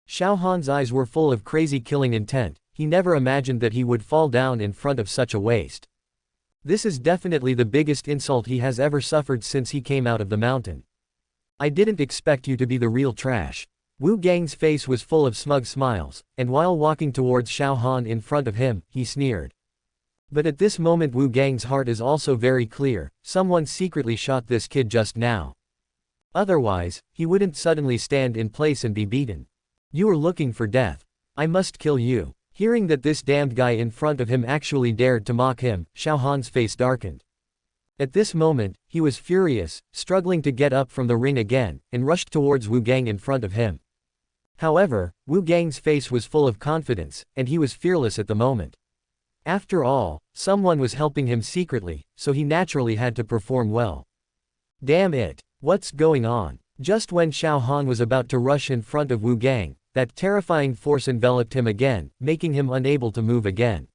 Xiao Han's eyes were full of crazy killing intent, he never imagined that he would fall down in front of such a waste. This is definitely the biggest insult he has ever suffered since he came out of the mountain. I didn't expect you to be the real trash. Wu Gang's face was full of smug smiles, and while walking towards Xiao Han in front of him, he sneered. But at this moment Wu Gang's heart is also very clear, someone secretly shot this kid just now. Otherwise, he wouldn't suddenly stand in place and be beaten. You are looking for death. I must kill you. Hearing that this damned guy in front of him actually dared to mock him, Xiao Han's face darkened. At this moment, he was furious, struggling to get up from the ring again, and rushed towards Wu Gang in front of him. However, Wu Gang's face was full of confidence, and he was fearless at the moment. After all, someone was helping him secretly, so he naturally had to perform well. Damn it! What's going on? Just when Xiao Han was about to rush in front of Wu Gang, that terrifying force enveloped him again, making him unable to move again.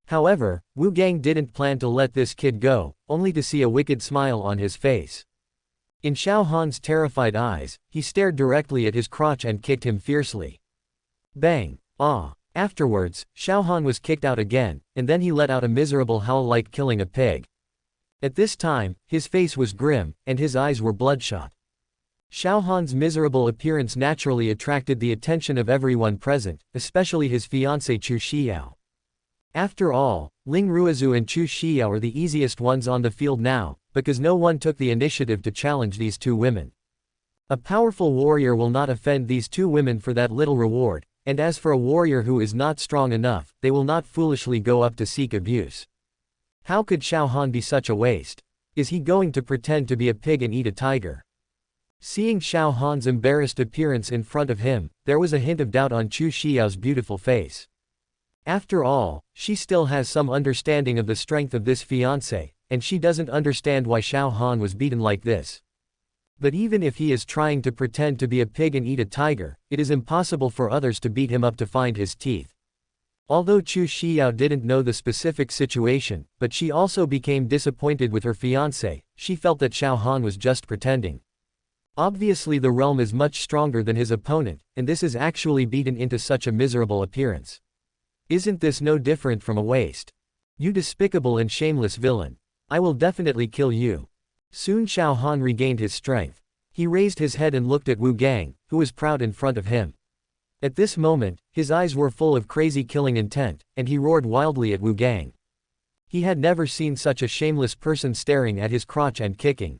However, Wu Gang didn't plan to let this kid go, only to see a wicked smile on his face. In Xiao Han's terrified eyes, he stared directly at his crotch and kicked him fiercely. Bang! Ah! Afterwards, Xiao Han was kicked out again, and then he let out a miserable howl like killing a pig. At this time, his face was grim, and his eyes were bloodshot. Xiao Han's miserable appearance naturally attracted the attention of everyone present, especially his fiancée Chu Xiao. After all, Ling Ruizu and Chu Xiao are the easiest ones on the field now, because no one took the initiative to challenge these two women. A powerful warrior will not offend these two women for that little reward, and as for a warrior who is not strong enough, they will not foolishly go up to seek abuse. How could Xiao Han be such a waste? Is he going to pretend to be a pig and eat a tiger? Seeing Xiao Han's embarrassed appearance in front of him, there was a hint of doubt on Chu Xiao's beautiful face. After all, she still has some understanding of the strength of this fiancé, and she doesn't understand why Xiao Han was beaten like this. But even if he is trying to pretend to be a pig and eat a tiger, it is impossible for others to beat him up to find his teeth. Although Chu Xiao didn't know the specific situation, but she also became disappointed with her fiancé. She felt that Xiao Han was just pretending. Obviously the realm is much stronger than his opponent, and this is actually beaten into such a miserable appearance. Isn't this no different from a waste? You despicable and shameless villain. I will definitely kill you. Soon Xiao Han regained his strength. He raised his head and looked at Wu Gang, who was proud in front of him. At this moment, his eyes were full of crazy killing intent, and he roared wildly at Wu Gang. He had never seen such a shameless person staring at his crotch and kicking.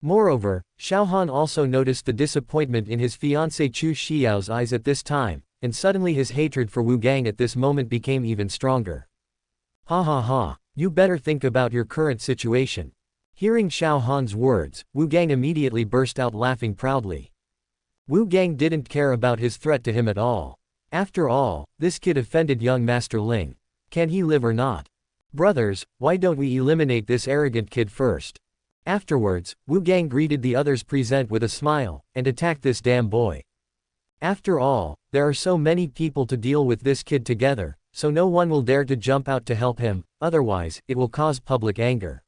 Moreover, Xiao Han also noticed the disappointment in his fiancé Chu Xiao's eyes at this time, and suddenly his hatred for Wu Gang at this moment became even stronger. Ha ha ha, you better think about your current situation. Hearing Xiao Han's words, Wu Gang immediately burst out laughing proudly. Wu Gang didn't care about his threat to him at all. After all, this kid offended young Master Ling. Can he live or not? Brothers, why don't we eliminate this arrogant kid first? Afterwards, Wu Gang greeted the others present with a smile, and attacked this damn boy. After all, there are so many people to deal with this kid together, so no one will dare to jump out to help him, otherwise, it will cause public anger.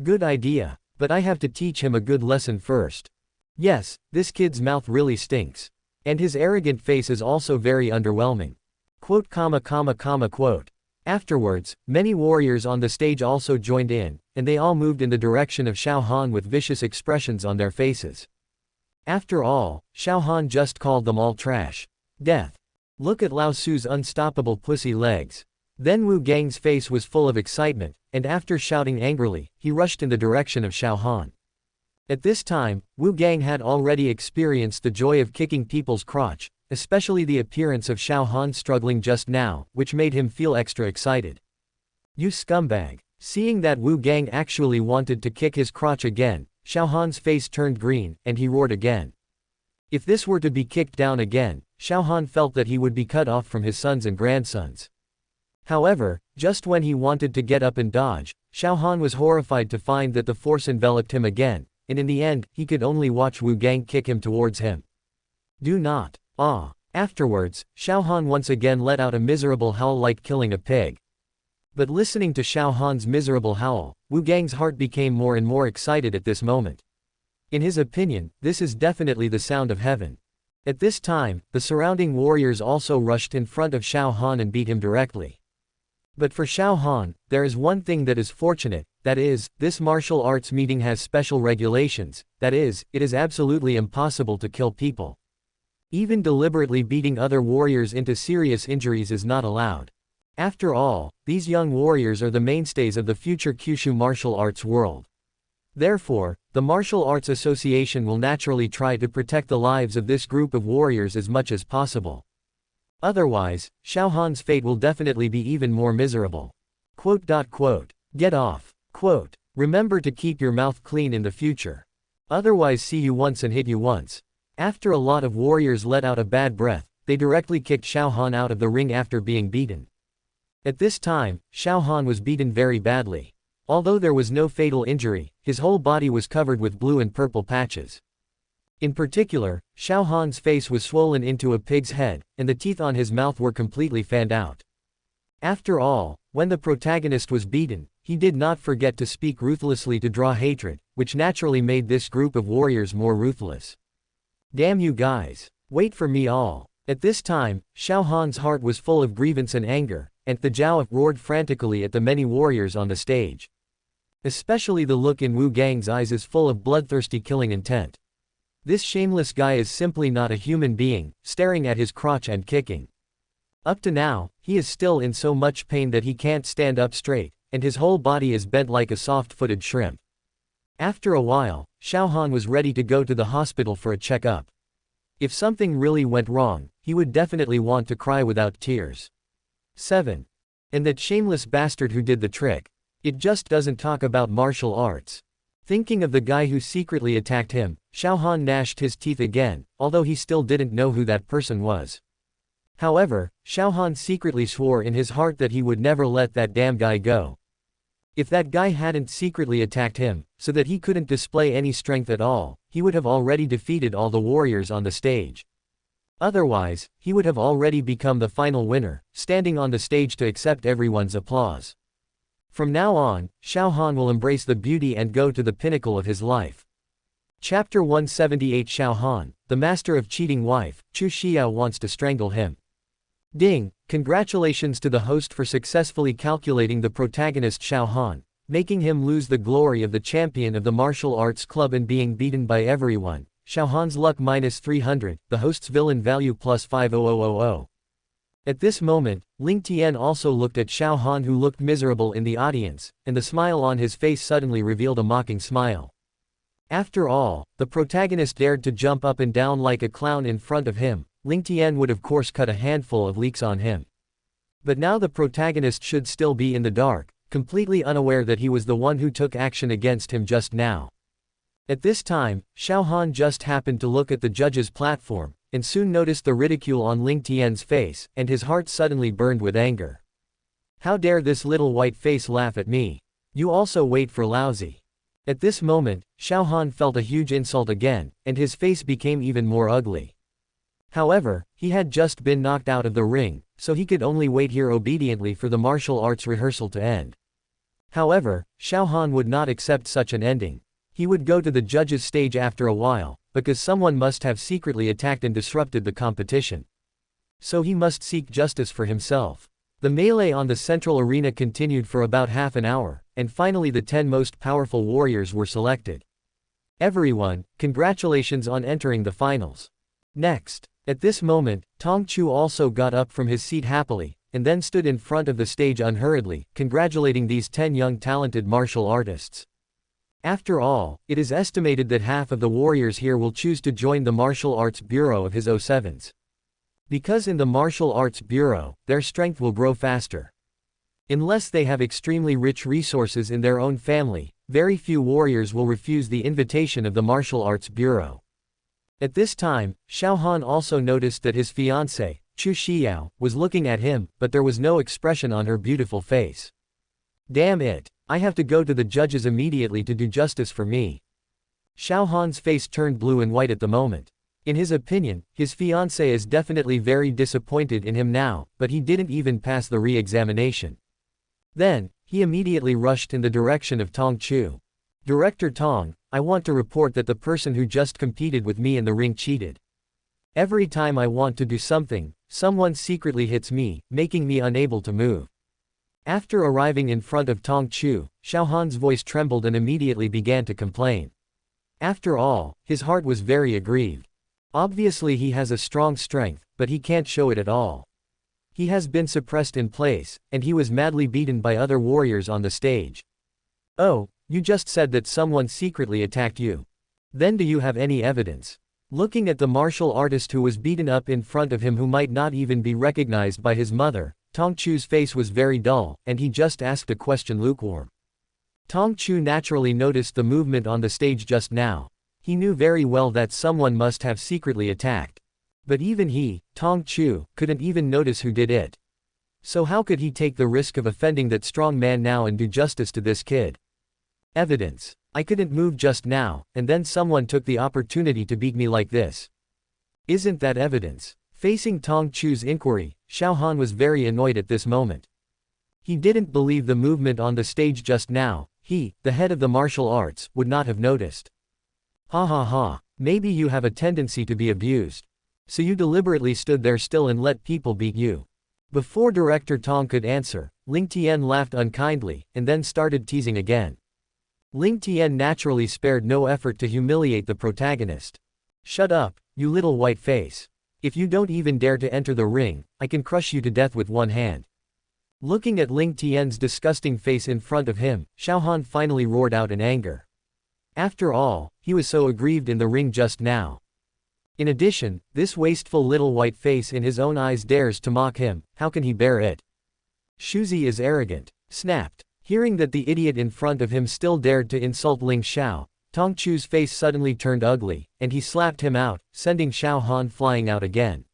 Good idea, but I have to teach him a good lesson first. Yes, this kid's mouth really stinks. And his arrogant face is also very underwhelming. Quote. Afterwards, many warriors on the stage also joined in, and they all moved in the direction of Xiao Han with vicious expressions on their faces. After all, Xiao Han just called them all trash. Death. Look at Lao Su's unstoppable pussy legs. Then Wu Gang's face was full of excitement, and after shouting angrily, he rushed in the direction of Xiao Han. At this time, Wu Gang had already experienced the joy of kicking people's crotch, especially the appearance of Xiao Han struggling just now, which made him feel extra excited. You scumbag. Seeing that Wu Gang actually wanted to kick his crotch again, Xiao Han's face turned green, and he roared again. If this were to be kicked down again, Xiao Han felt that he would be cut off from his sons and grandsons. However, just when he wanted to get up and dodge, Xiao Han was horrified to find that the force enveloped him again, and in the end, he could only watch Wu Gang kick him towards him. Do not. Ah. Afterwards, Xiao Han once again let out a miserable howl like killing a pig. But listening to Xiao Han's miserable howl, Wu Gang's heart became more and more excited at this moment. In his opinion, this is definitely the sound of heaven. At this time, the surrounding warriors also rushed in front of Xiao Han and beat him directly. But for Xiao Han, there is one thing that is fortunate, that is, this martial arts meeting has special regulations, that is, it is absolutely impossible to kill people. Even deliberately beating other warriors into serious injuries is not allowed. After all, these young warriors are the mainstays of the future Kyushu martial arts world. Therefore, the Martial Arts Association will naturally try to protect the lives of this group of warriors as much as possible. Otherwise, Xiao Han's fate will definitely be even more miserable. Get off. Remember to keep your mouth clean in the future. Otherwise see you once and hit you once. After a lot of warriors let out a bad breath, they directly kicked Xiao Han out of the ring after being beaten. At this time, Xiao Han was beaten very badly. Although there was no fatal injury, his whole body was covered with blue and purple patches. In particular, Xiao Han's face was swollen into a pig's head, and the teeth on his mouth were completely fanned out. After all, when the protagonist was beaten, he did not forget to speak ruthlessly to draw hatred, which naturally made this group of warriors more ruthless. Damn you guys. Wait for me all. At this time, Xiao Han's heart was full of grievance and anger, and the Zhao roared frantically at the many warriors on the stage. Especially the look in Wu Gang's eyes is full of bloodthirsty killing intent. This shameless guy is simply not a human being, staring at his crotch and kicking. Up to now, he is still in so much pain that he can't stand up straight, and his whole body is bent like a soft-footed shrimp. After a while, Xiao Han was ready to go to the hospital for a checkup. If something really went wrong, he would definitely want to cry without tears. 7. And that shameless bastard who did the trick. It just doesn't talk about martial arts. Thinking of the guy who secretly attacked him, Xiao Han gnashed his teeth again, although he still didn't know who that person was. However, Xiao Han secretly swore in his heart that he would never let that damn guy go. If that guy hadn't secretly attacked him, so that he couldn't display any strength at all, he would have already defeated all the warriors on the stage. Otherwise, he would have already become the final winner, standing on the stage to accept everyone's applause. From now on, Xiao Han will embrace the beauty and go to the pinnacle of his life. Chapter 178 Xiao Han, the master of cheating wife, Chu Xiao wants to strangle him. Ding! Congratulations to the host for successfully calculating the protagonist Xiao Han, making him lose the glory of the champion of the martial arts club and being beaten by everyone. Xiao Han's luck minus 300, the host's villain value plus 50000. At this moment, Ling Tian also looked at Xiao Han, who looked miserable in the audience, and the smile on his face suddenly revealed a mocking smile. After all, the protagonist dared to jump up and down like a clown in front of him. Ling Tian would of course cut a handful of leaks on him. But now the protagonist should still be in the dark, completely unaware that he was the one who took action against him just now. At this time, Xiao Han just happened to look at the judge's platform, and soon noticed the ridicule on Ling Tian's face, and his heart suddenly burned with anger. How dare this little white face laugh at me? You also wait for lousy. At this moment, Xiao Han felt a huge insult again, and his face became even more ugly. However, he had just been knocked out of the ring, so he could only wait here obediently for the martial arts rehearsal to end. However, Xiao Han would not accept such an ending. He would go to the judges' stage after a while, because someone must have secretly attacked and disrupted the competition. So he must seek justice for himself. The melee on the central arena continued for about half an hour, and finally the 10 most powerful warriors were selected. Everyone, congratulations on entering the finals. Next. At this moment, Tong Chu also got up from his seat happily, and then stood in front of the stage unhurriedly, congratulating these 10 young talented martial artists. After all, it is estimated that half of the warriors here will choose to join the Martial Arts Bureau of his 07s. Because in the Martial Arts Bureau, their strength will grow faster. Unless they have extremely rich resources in their own family, very few warriors will refuse the invitation of the Martial Arts Bureau. At this time, Xiao Han also noticed that his fiancée, Chu Xiao, was looking at him, but there was no expression on her beautiful face. Damn it! I have to go to the judges immediately to do justice for me. Xiao Han's face turned blue and white at the moment. In his opinion, his fiancée is definitely very disappointed in him now, but he didn't even pass the re-examination. Then, he immediately rushed in the direction of Tong Chu. Director Tong, I want to report that the person who just competed with me in the ring cheated. Every time I want to do something, someone secretly hits me, making me unable to move. After arriving in front of Tong Chu, Xiao Han's voice trembled and immediately began to complain. After all, his heart was very aggrieved. Obviously he has a strong strength, but he can't show it at all. He has been suppressed in place, and he was madly beaten by other warriors on the stage. Oh, you just said that someone secretly attacked you. Then do you have any evidence? Looking at the martial artist who was beaten up in front of him, who might not even be recognized by his mother, Tong Chu's face was very dull, and he just asked a question lukewarm. Tong Chu naturally noticed the movement on the stage just now. He knew very well that someone must have secretly attacked. But even he, Tong Chu, couldn't even notice who did it. So how could he take the risk of offending that strong man now and do justice to this kid? Evidence. I couldn't move just now, and then someone took the opportunity to beat me like this. Isn't that evidence? Facing Tong Chu's inquiry, Xiao Han was very annoyed at this moment. He didn't believe the movement on the stage just now. He, the head of the martial arts, would not have noticed. Ha ha ha, maybe you have a tendency to be abused. So you deliberately stood there still and let people beat you. Before Director Tong could answer, Ling Tian laughed unkindly, and then started teasing again. Ling Tian naturally spared no effort to humiliate the protagonist. Shut up, you little white face. If you don't even dare to enter the ring, I can crush you to death with one hand. Looking at Ling Tian's disgusting face in front of him, Xiao Han finally roared out in anger. After all, he was so aggrieved in the ring just now. In addition, this wasteful little white face in his own eyes dares to mock him, how can he bear it? Shuzi is arrogant. Snapped. Hearing that the idiot in front of him still dared to insult Ling Xiao, Tong Chu's face suddenly turned ugly, and he slapped him out, sending Xiao Han flying out again.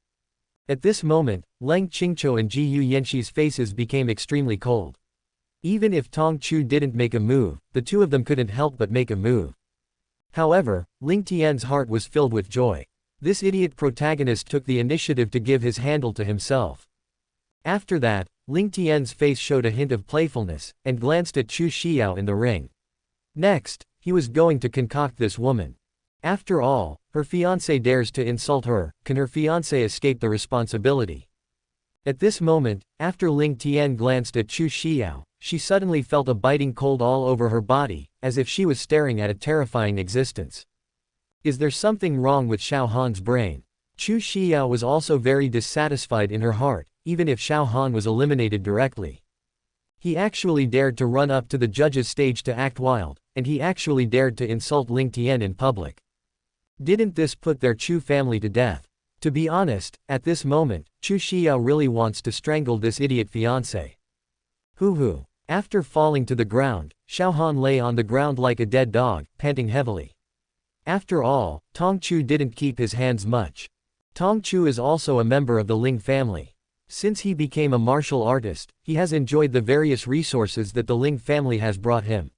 At this moment, Leng Qingqiu and Ji Yu Yanxi's faces became extremely cold. Even if Tong Chu didn't make a move, the two of them couldn't help but make a move. However, Ling Tian's heart was filled with joy. This idiot protagonist took the initiative to give his handle to himself. After that, Ling Tian's face showed a hint of playfulness, and glanced at Chu Xiao in the ring. Next, he was going to concoct this woman. After all, her fiancé dares to insult her, can her fiancé escape the responsibility? At this moment, after Ling Tian glanced at Chu Xiao, she suddenly felt a biting cold all over her body, as if she was staring at a terrifying existence. Is there something wrong with Xiao Han's brain? Chu Xiao was also very dissatisfied in her heart, even if Xiao Han was eliminated directly. He actually dared to run up to the judge's stage to act wild, and he actually dared to insult Ling Tian in public. Didn't this put their Chu family to death? To be honest, at this moment, Chu Xiao really wants to strangle this idiot fiancé. Hoo. After falling to the ground, Xiao Han lay on the ground like a dead dog, panting heavily. After all, Tong Chu didn't keep his hands much. Tong Chu is also a member of the Ling family. Since he became a martial artist, he has enjoyed the various resources that the Ling family has brought him.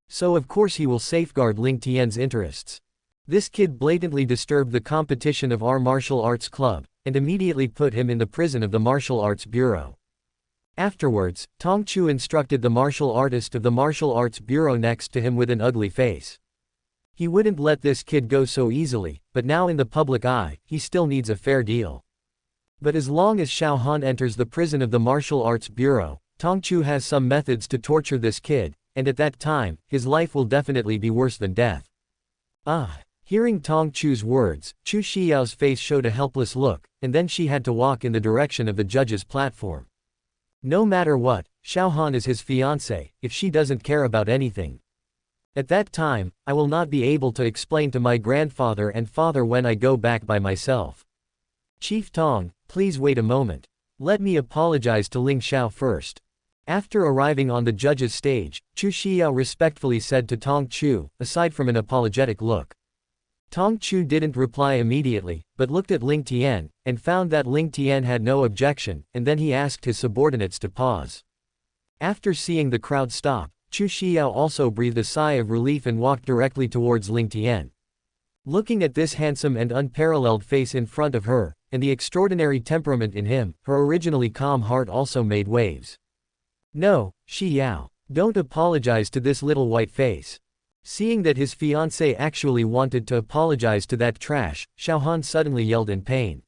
So of course he will safeguard Ling Tian's interests. This kid blatantly disturbed the competition of our martial arts club, and immediately put him in the prison of the martial arts bureau. Afterwards, Tong Chu instructed the martial artist of the martial arts bureau next to him with an ugly face. He wouldn't let this kid go so easily, but now in the public eye, he still needs a fair deal. But as long as Xiao Han enters the prison of the martial arts bureau, Tong Chu has some methods to torture this kid, and at that time, his life will definitely be worse than death. Hearing Tong Chu's words, Chu Xiao's face showed a helpless look, and then she had to walk in the direction of the judge's platform. No matter what, Xiao Han is his fiancé, if she doesn't care about anything. At that time, I will not be able to explain to my grandfather and father when I go back by myself. Chief Tong, please wait a moment. Let me apologize to Ling Xiao first. After arriving on the judge's stage, Chu Xiao respectfully said to Tong Chu, aside from an apologetic look. Tong Chu didn't reply immediately, but looked at Ling Tian, and found that Ling Tian had no objection, and then he asked his subordinates to pause. After seeing the crowd stop, Chu Xiao also breathed a sigh of relief and walked directly towards Ling Tian. Looking at this handsome and unparalleled face in front of her, and the extraordinary temperament in him, her originally calm heart also made waves. No, Xiao, don't apologize to this little white face. Seeing that his fiancé actually wanted to apologize to that trash, Xiao Han suddenly yelled in pain.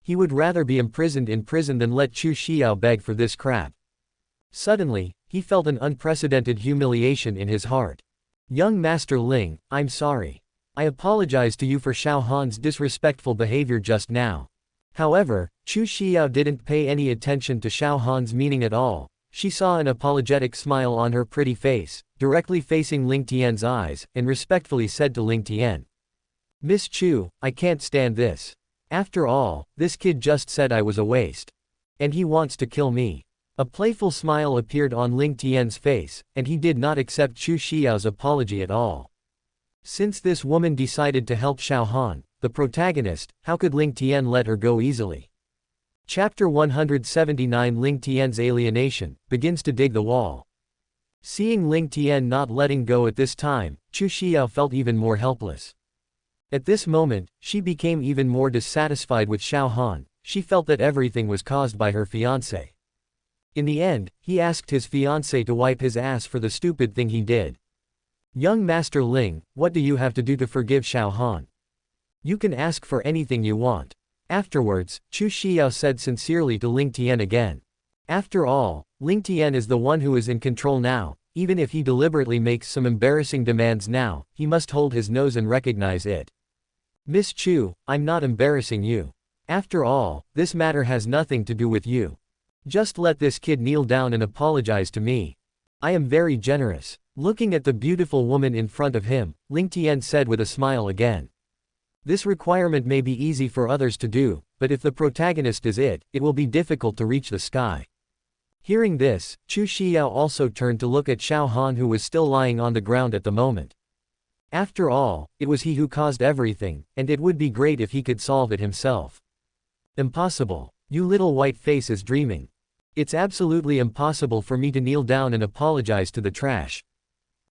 He would rather be imprisoned in prison than let Chu Xiao beg for this crap. Suddenly, he felt an unprecedented humiliation in his heart. Young Master Ling, I'm sorry. I apologize to you for Xiao Han's disrespectful behavior just now. However, Chu Xiao didn't pay any attention to Xiao Han's meaning at all. She saw an apologetic smile on her pretty face, directly facing Ling Tian's eyes, and respectfully said to Ling Tian. Miss Chu, I can't stand this. After all, this kid just said I was a waste. And he wants to kill me. A playful smile appeared on Ling Tian's face, and he did not accept Chu Xiao's apology at all. Since this woman decided to help Xiao Han, the protagonist, how could Ling Tian let her go easily? Chapter 179 Ling Tian's alienation, begins to dig the wall. Seeing Ling Tian not letting go at this time, Chu Xiao felt even more helpless. At this moment, she became even more dissatisfied with Xiao Han. She felt that everything was caused by her fiancé. In the end, he asked his fiancé to wipe his ass for the stupid thing he did. Young Master Ling, what do you have to do to forgive Xiao Han? You can ask for anything you want. Afterwards, Chu Xiao said sincerely to Ling Tian again. After all, Ling Tian is the one who is in control now. Even if he deliberately makes some embarrassing demands now, he must hold his nose and recognize it. Miss Chu, I'm not embarrassing you. After all, this matter has nothing to do with you. Just let this kid kneel down and apologize to me. I am very generous. Looking at the beautiful woman in front of him, Ling Tian said with a smile again. This requirement may be easy for others to do, but if the protagonist is it will be difficult to reach the sky. Hearing this, Chu Xiao also turned to look at Xiao Han, who was still lying on the ground at the moment. After all, it was he who caused everything, and it would be great if he could solve it himself. Impossible. You little white face is dreaming. It's absolutely impossible for me to kneel down and apologize to the trash.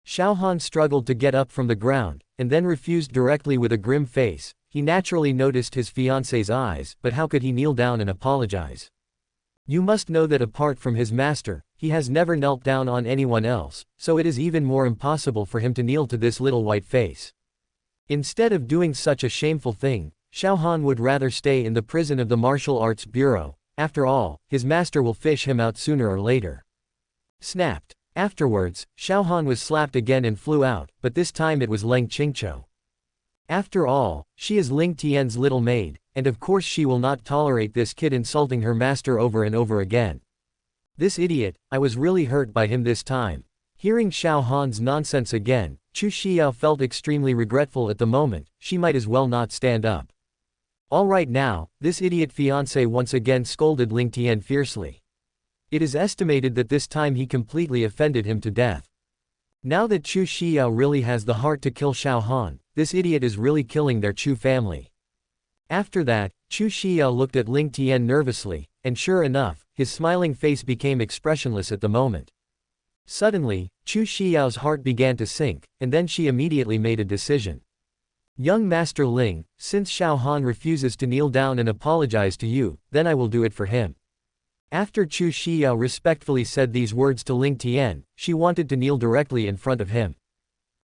Xiao Han struggled to get up from the ground, and then refused directly with a grim face. He naturally noticed his fiancée's eyes, but how could he kneel down and apologize? You must know that apart from his master, he has never knelt down on anyone else, so it is even more impossible for him to kneel to this little white face. Instead of doing such a shameful thing, Xiao Han would rather stay in the prison of the Martial Arts Bureau. After all, his master will fish him out sooner or later. Snapped. Afterwards, Xiao Han was slapped again and flew out, but this time it was Leng Qingqiu. After all, she is Ling Tian's little maid, and of course she will not tolerate this kid insulting her master over and over again. This idiot, I was really hurt by him this time. Hearing Xiao Han's nonsense again, Chu Xiao felt extremely regretful at the moment. She might as well not stand up. All right now, this idiot fiancé once again scolded Ling Tian fiercely. It is estimated that this time he completely offended him to death. Now that Chu Xiao really has the heart to kill Xiao Han, this idiot is really killing their Chu family. After that, Chu Xiao looked at Ling Tian nervously, and sure enough, his smiling face became expressionless at the moment. Suddenly, Chu Xiao's heart began to sink, and then she immediately made a decision. Young Master Ling, since Xiao Han refuses to kneel down and apologize to you, then I will do it for him. After Chu Xiao respectfully said these words to Ling Tian, she wanted to kneel directly in front of him.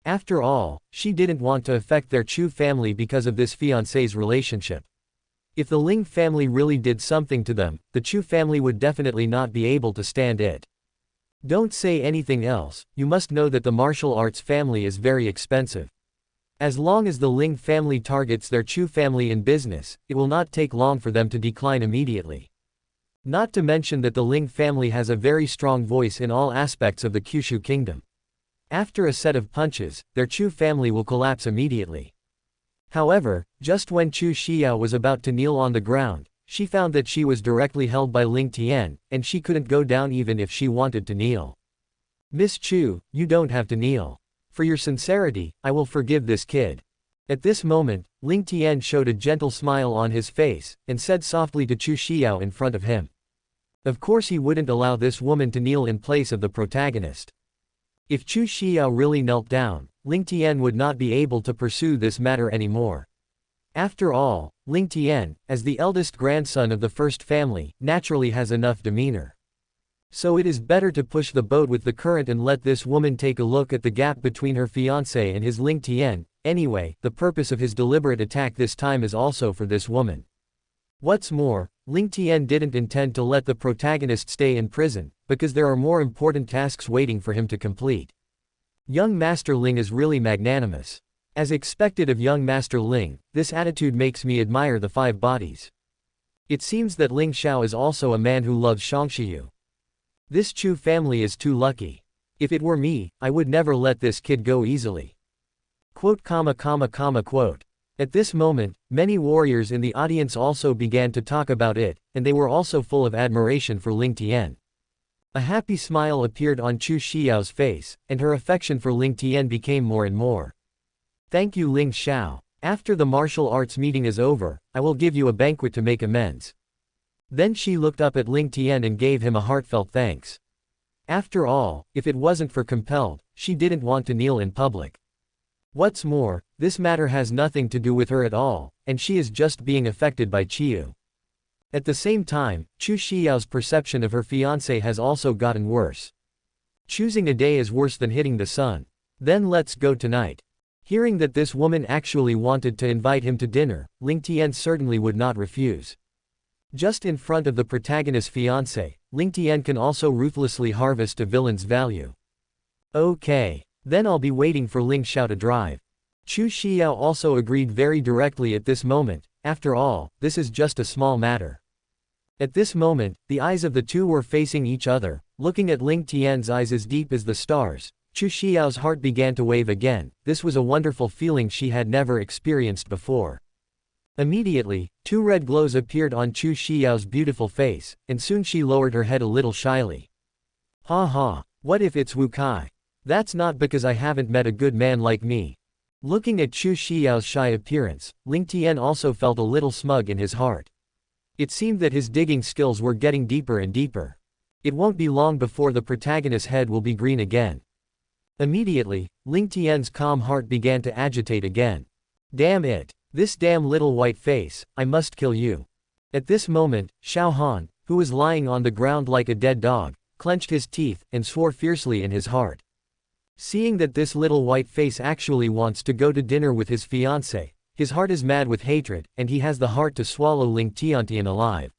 After all, she didn't want to affect their Chu family because of this fiancé's relationship. If the Ling family really did something to them, the Chu family would definitely not be able to stand it. Don't say anything else. You must know that the martial arts family is very expensive. As long as the Ling family targets their Chu family in business, it will not take long for them to decline immediately. Not to mention that the Ling family has a very strong voice in all aspects of the Kyushu kingdom. After a set of punches, their Chu family will collapse immediately. However, just when Chu Xiao was about to kneel on the ground, she found that she was directly held by Ling Tian, and she couldn't go down even if she wanted to kneel. Miss Chu, you don't have to kneel. For your sincerity, I will forgive this kid. At this moment, Ling Tian showed a gentle smile on his face, and said softly to Chu Xiao in front of him. Of course he wouldn't allow this woman to kneel in place of the protagonist. If Chu Xiao really knelt down, Ling Tian would not be able to pursue this matter anymore. After all, Ling Tian, as the eldest grandson of the first family, naturally has enough demeanor. So it is better to push the boat with the current and let this woman take a look at the gap between her fiancé and his Ling Tian. Anyway, the purpose of his deliberate attack this time is also for this woman. What's more, Ling Tian didn't intend to let the protagonist stay in prison, because there are more important tasks waiting for him to complete. Young Master Ling is really magnanimous. As expected of young Master Ling, this attitude makes me admire the five bodies. It seems that Ling Xiao is also a man who loves Shangshiyu. This Chu family is too lucky. If it were me, I would never let this kid go easily. Quote. At this moment, many warriors in the audience also began to talk about it, and they were also full of admiration for Ling Tian. A happy smile appeared on Chu Xiao's face, and her affection for Ling Tian became more and more. Thank you, Ling Xiao. After the martial arts meeting is over, I will give you a banquet to make amends. Then she looked up at Ling Tian and gave him a heartfelt thanks. After all, if it wasn't for compelled, she didn't want to kneel in public. What's more, this matter has nothing to do with her at all, and she is just being affected by Qiu. At the same time, Chu Xiao's perception of her fiancé has also gotten worse. Choosing a day is worse than hitting the sun. Then let's go tonight. Hearing that this woman actually wanted to invite him to dinner, Ling Tian certainly would not refuse. Just in front of the protagonist's fiancé, Ling Tian can also ruthlessly harvest a villain's value. Okay. Then I'll be waiting for Ling Xiao to drive. Chu Xiao also agreed very directly at this moment, after all, this is just a small matter. At this moment, the eyes of the two were facing each other, looking at Ling Tian's eyes as deep as the stars. Chu Xiao's heart began to wave again. This was a wonderful feeling she had never experienced before. Immediately, two red glows appeared on Chu Xiao's beautiful face, and soon she lowered her head a little shyly. Ha ha, what if it's Wu Kai? That's not because I haven't met a good man like me. Looking at Chu Xiao's shy appearance, Ling Tian also felt a little smug in his heart. It seemed that his digging skills were getting deeper and deeper. It won't be long before the protagonist's head will be green again. Immediately, Ling Tian's calm heart began to agitate again. Damn it! This damn little white face, I must kill you. At this moment, Xiao Han, who was lying on the ground like a dead dog, clenched his teeth and swore fiercely in his heart. Seeing that this little white face actually wants to go to dinner with his fiancée, his heart is mad with hatred, and he has the heart to swallow Ling Tian alive.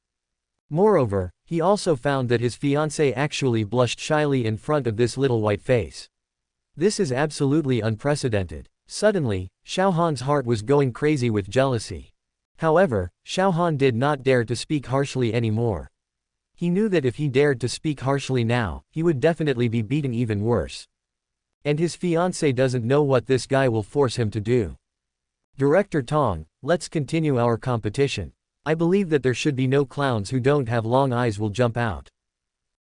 Moreover, he also found that his fiancée actually blushed shyly in front of this little white face. This is absolutely unprecedented. Suddenly, Xiao Han's heart was going crazy with jealousy. However, Xiao Han did not dare to speak harshly anymore. He knew that if he dared to speak harshly now, he would definitely be beaten even worse. And his fiancée doesn't know what this guy will force him to do. Director Tong, let's continue our competition. I believe that there should be no clowns who don't have long eyes will jump out.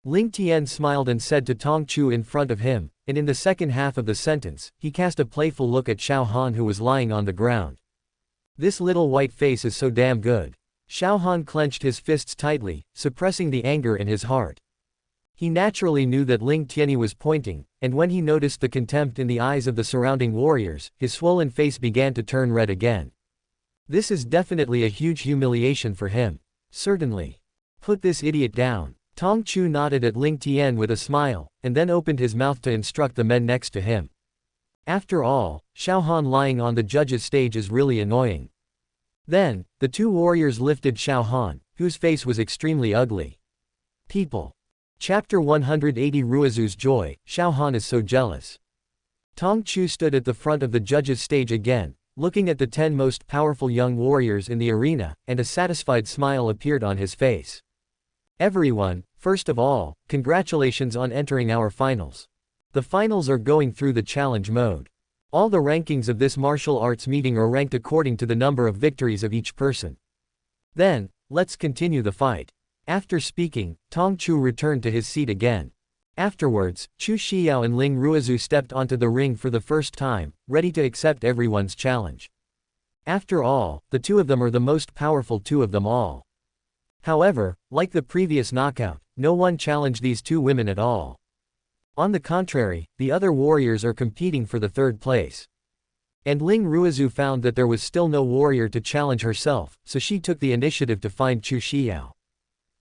Ling Tian smiled and said to Tong Chu in front of him, and in the second half of the sentence, he cast a playful look at Xiao Han who was lying on the ground. This little white face is so damn good. Xiao Han clenched his fists tightly, suppressing the anger in his heart. He naturally knew that Ling Tian was pointing, and when he noticed the contempt in the eyes of the surrounding warriors, his swollen face began to turn red again. This is definitely a huge humiliation for him. Certainly. Put this idiot down. Tong Chu nodded at Ling Tian with a smile, and then opened his mouth to instruct the men next to him. After all, Xiao Han lying on the judge's stage is really annoying. Then, the two warriors lifted Xiao Han, whose face was extremely ugly. People. Chapter 180 Ruizu's Joy. Xiao Han is so jealous. Tong Chu stood at the front of the judge's stage again, looking at the 10 most powerful young warriors in the arena, and a satisfied smile appeared on his face. Everyone, first of all, congratulations on entering our finals. The finals are going through the challenge mode. All the rankings of this martial arts meeting are ranked according to the number of victories of each person. Then, let's continue the fight. After speaking, Tong Chu returned to his seat again. Afterwards, Chu Xiao and Ling Ruizu stepped onto the ring for the first time, ready to accept everyone's challenge. After all, the two of them are the most powerful two of them all. However, like the previous knockout, no one challenged these two women at all. On the contrary, the other warriors are competing for the third place. And Ling Ruizu found that there was still no warrior to challenge herself, so she took the initiative to find Chu Xiao.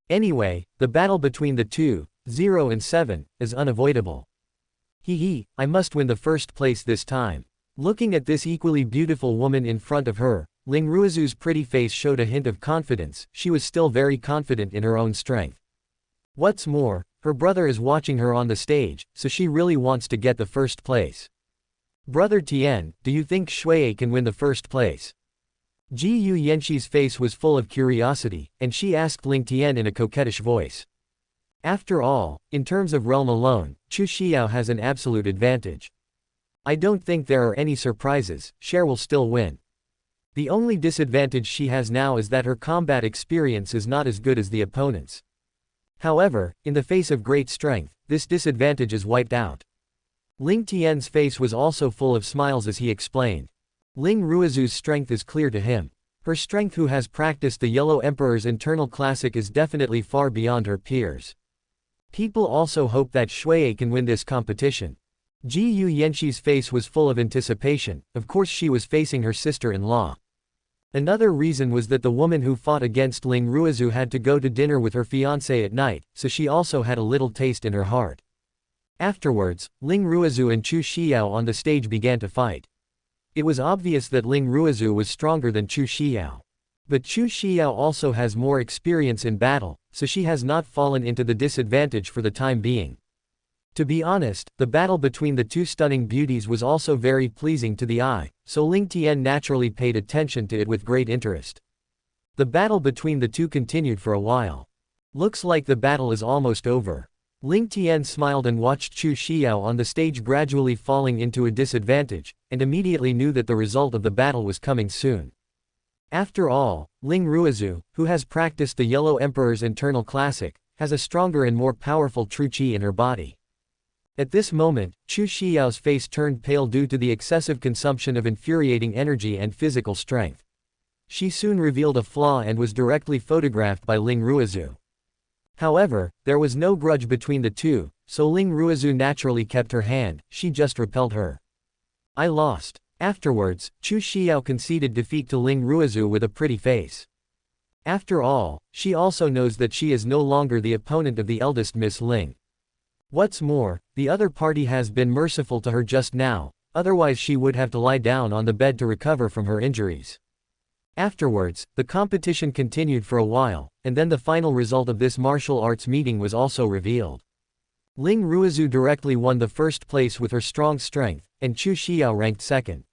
Anyway, the battle between the two, 0 and 7, is unavoidable. I must win the first place this time. Looking at this equally beautiful woman in front of her, Ling Ruizu's pretty face showed a hint of confidence. She was still very confident in her own strength. What's more, her brother is watching her on the stage, so she really wants to get the first place. Brother Tian, do you think Shui can win the first place? Ji Yu Yanxi's face was full of curiosity, and she asked Ling Tian in a coquettish voice. After all, in terms of realm alone, Chu Xiao has an absolute advantage. I don't think there are any surprises, Cher will still win. The only disadvantage she has now is that her combat experience is not as good as the opponent's. However, in the face of great strength, this disadvantage is wiped out. Ling Tian's face was also full of smiles as he explained. Ling Ruizu's strength is clear to him. Her strength, who has practiced the Yellow Emperor's internal classic, is definitely far beyond her peers. People also hope that Shui can win this competition. Ji Yu Yanxi's face was full of anticipation. Of course she was facing her sister-in-law. Another reason was that the woman who fought against Ling Ruizu had to go to dinner with her fiancé at night, so she also had a little taste in her heart. Afterwards, Ling Ruizu and Chu Xiao on the stage began to fight. It was obvious that Ling Ruizu was stronger than Chu Xiao. But Chu Xiao also has more experience in battle, so she has not fallen into the disadvantage for the time being. To be honest, the battle between the two stunning beauties was also very pleasing to the eye, so Ling Tian naturally paid attention to it with great interest. The battle between the two continued for a while. Looks like the battle is almost over. Ling Tian smiled and watched Chu Xiao on the stage gradually falling into a disadvantage, and immediately knew that the result of the battle was coming soon. After all, Ling Ruizu, who has practiced the Yellow Emperor's internal classic, has a stronger and more powerful true qi in her body. At this moment, Chu Xiao's face turned pale due to the excessive consumption of infuriating energy and physical strength. She soon revealed a flaw and was directly photographed by Ling Ruizu. However, there was no grudge between the two, so Ling Ruizu naturally kept her hand, she just repelled her. I lost. Afterwards, Chu Xiao conceded defeat to Ling Ruizu with a pretty face. After all, she also knows that she is no longer the opponent of the eldest Miss Ling. What's more, the other party has been merciful to her just now, otherwise she would have to lie down on the bed to recover from her injuries. Afterwards, the competition continued for a while, and then the final result of this martial arts meeting was also revealed. Ling Ruizu directly won the first place with her strong strength, and Chu Xiao ranked second.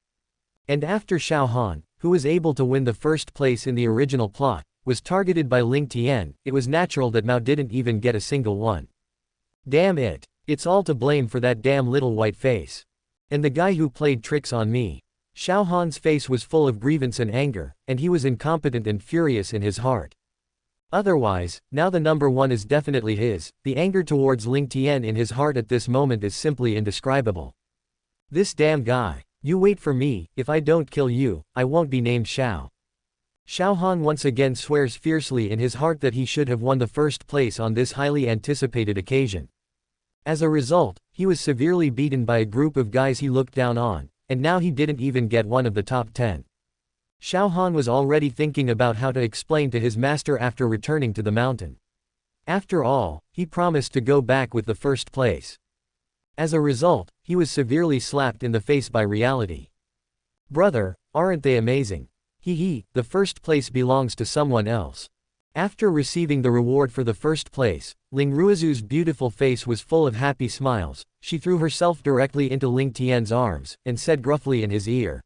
And after Xiao Han, who was able to win the first place in the original plot, was targeted by Ling Tian, it was natural that Mao didn't even get a single one. Damn it. It's all to blame for that damn little white face. And the guy who played tricks on me. Xiao Han's face was full of grievance and anger, and he was incompetent and furious in his heart. Otherwise, now the number one is definitely his. The anger towards Ling Tian in his heart at this moment is simply indescribable. This damn guy. You wait for me, if I don't kill you, I won't be named Xiao. Xiao Han once again swears fiercely in his heart that he should have won the first place on this highly anticipated occasion. As a result, he was severely beaten by a group of guys he looked down on, and now he didn't even get one of the top 10. Xiao Han was already thinking about how to explain to his master after returning to the mountain. After all, he promised to go back with the first place. As a result, he was severely slapped in the face by reality. Brother, aren't they amazing? The first place belongs to someone else. After receiving the reward for the first place, Ling Ruizu's beautiful face was full of happy smiles. She threw herself directly into Ling Tian's arms, and said gruffly in his ear.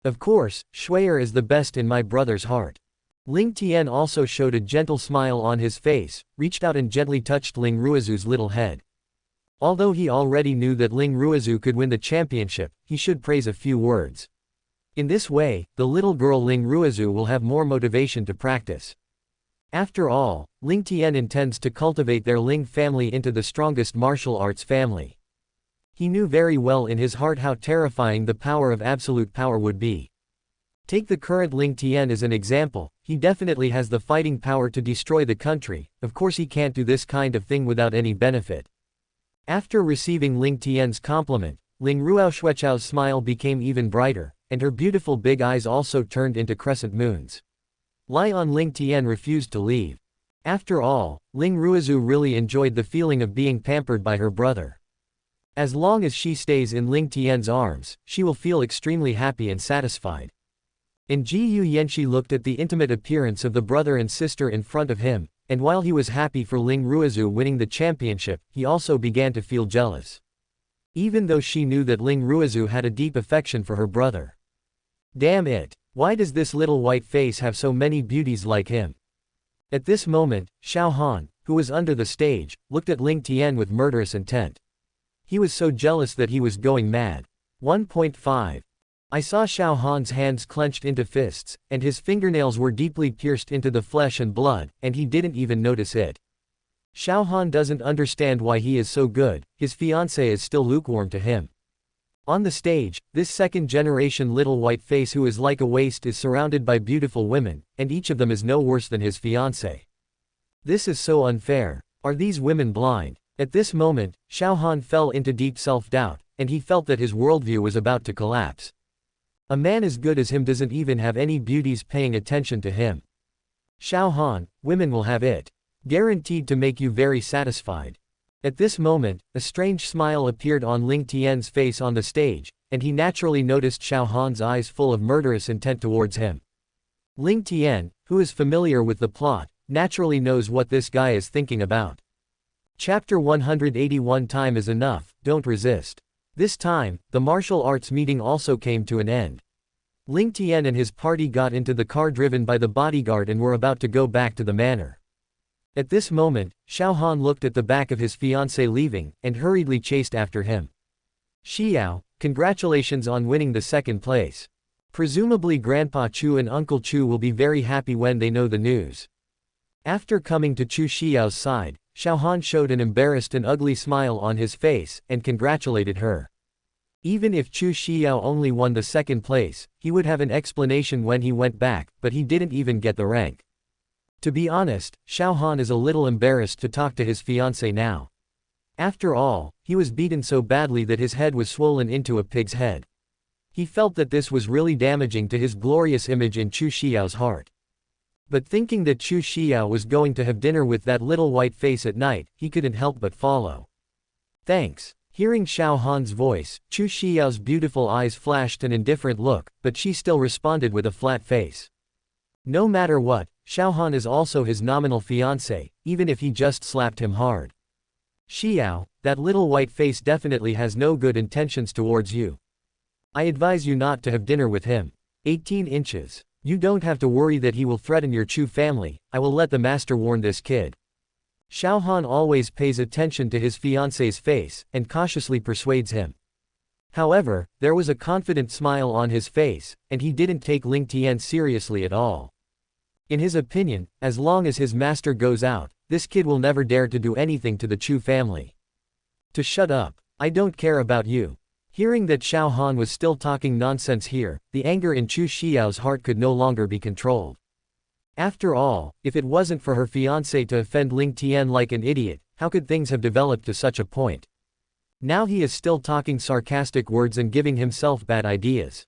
Of course, Shui'er is the best in my brother's heart. Ling Tian also showed a gentle smile on his face, reached out and gently touched Ling Ruizu's little head. Although he already knew that Ling Ruizu could win the championship, he should praise a few words. In this way, the little girl Ling Ruizu will have more motivation to practice. After all, Ling Tian intends to cultivate their Ling family into the strongest martial arts family. He knew very well in his heart how terrifying the power of absolute power would be. Take the current Ling Tian as an example, he definitely has the fighting power to destroy the country, of course he can't do this kind of thing without any benefit. After receiving Ling Tian's compliment, Ling Ruoxuechao's smile became even brighter, and her beautiful big eyes also turned into crescent moons. Ling Tian refused to leave. After all, Ling Ruizu really enjoyed the feeling of being pampered by her brother. As long as she stays in Ling Tian's arms, she will feel extremely happy and satisfied. And Ji Yu Yanxi looked at the intimate appearance of the brother and sister in front of him, and while he was happy for Ling Ruizu winning the championship, he also began to feel jealous. Even though she knew that Ling Ruizu had a deep affection for her brother. Damn it! Why does this little white face have so many beauties like him? At this moment, Xiao Han, who was under the stage, looked at Ling Tian with murderous intent. He was so jealous that he was going mad. 1.5. I saw Xiao Han's hands clenched into fists, and his fingernails were deeply pierced into the flesh and blood, and he didn't even notice it. Xiao Han doesn't understand why he is so good, his fiancée is still lukewarm to him. On the stage, this second-generation little white face who is like a waste is surrounded by beautiful women, and each of them is no worse than his fiancée. This is so unfair. Are these women blind? At this moment, Xiao Han fell into deep self-doubt, and he felt that his worldview was about to collapse. A man as good as him doesn't even have any beauties paying attention to him. Xiao Han, women will have it. Guaranteed to make you very satisfied. At this moment, a strange smile appeared on Ling Tian's face on the stage, and he naturally noticed Xiao Han's eyes full of murderous intent towards him. Ling Tian, who is familiar with the plot, naturally knows what this guy is thinking about. Chapter 181 Time is enough, don't resist. This time, the martial arts meeting also came to an end. Ling Tian and his party got into the car driven by the bodyguard and were about to go back to the manor. At this moment, Xiao Han looked at the back of his fiancée leaving, and hurriedly chased after him. Xiao, congratulations on winning the second place. Presumably Grandpa Chu and Uncle Chu will be very happy when they know the news. After coming to Chu Xiao's side, Xiao Han showed an embarrassed and ugly smile on his face, and congratulated her. Even if Chu Xiao only won the second place, he would have an explanation when he went back, but he didn't even get the rank. To be honest, Xiao Han is a little embarrassed to talk to his fiancée now. After all, he was beaten so badly that his head was swollen into a pig's head. He felt that this was really damaging to his glorious image in Chu Xiao's heart. But thinking that Chu Xiao was going to have dinner with that little white face at night, he couldn't help but follow. Thanks. Hearing Xiao Han's voice, Chu Xiao's beautiful eyes flashed an indifferent look, but she still responded with a flat face. No matter what, Xiao Han is also his nominal fiancé, even if he just slapped him hard. Xiao, that little white face definitely has no good intentions towards you. I advise you not to have dinner with him. 18 inches. You don't have to worry that he will threaten your Chu family, I will let the master warn this kid. Xiao Han always pays attention to his fiancé's face, and cautiously persuades him. However, there was a confident smile on his face, and he didn't take Ling Tian seriously at all. In his opinion, as long as his master goes out, this kid will never dare to do anything to the Chu family. To shut up. I don't care about you. Hearing that Xiao Han was still talking nonsense here, the anger in Chu Xiao's heart could no longer be controlled. After all, if it wasn't for her fiancé to offend Ling Tian like an idiot, how could things have developed to such a point? Now he is still talking sarcastic words and giving himself bad ideas.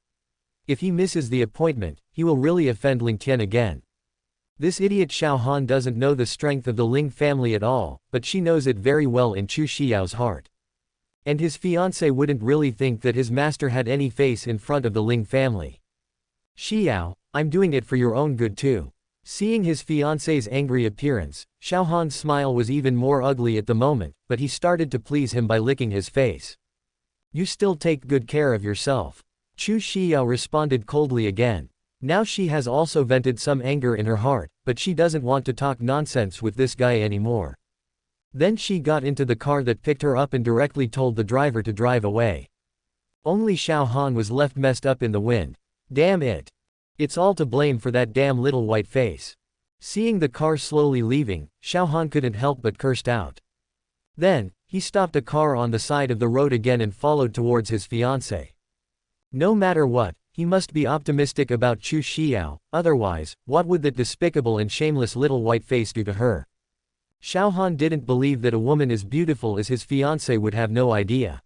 If he misses the appointment, he will really offend Ling Tian again. This idiot Xiao Han doesn't know the strength of the Ling family at all, but she knows it very well in Chu Xiao's heart. And his fiancé wouldn't really think that his master had any face in front of the Ling family. Xiao, I'm doing it for your own good too. Seeing his fiancé's angry appearance, Xiao Han's smile was even more ugly at the moment, but he started to please him by licking his face. You still take good care of yourself. Chu Xiao responded coldly again. Now she has also vented some anger in her heart, but she doesn't want to talk nonsense with this guy anymore. Then she got into the car that picked her up and directly told the driver to drive away. Only Xiao Han was left messed up in the wind. Damn it. It's all to blame for that damn little white face. Seeing the car slowly leaving, Xiao Han couldn't help but cursed out. Then, he stopped a car on the side of the road again and followed towards his fiancée. No matter what, he must be optimistic about Chu Xiao, otherwise, what would that despicable and shameless little white face do to her? Xiao Han didn't believe that a woman as beautiful as his fiancée would have no idea.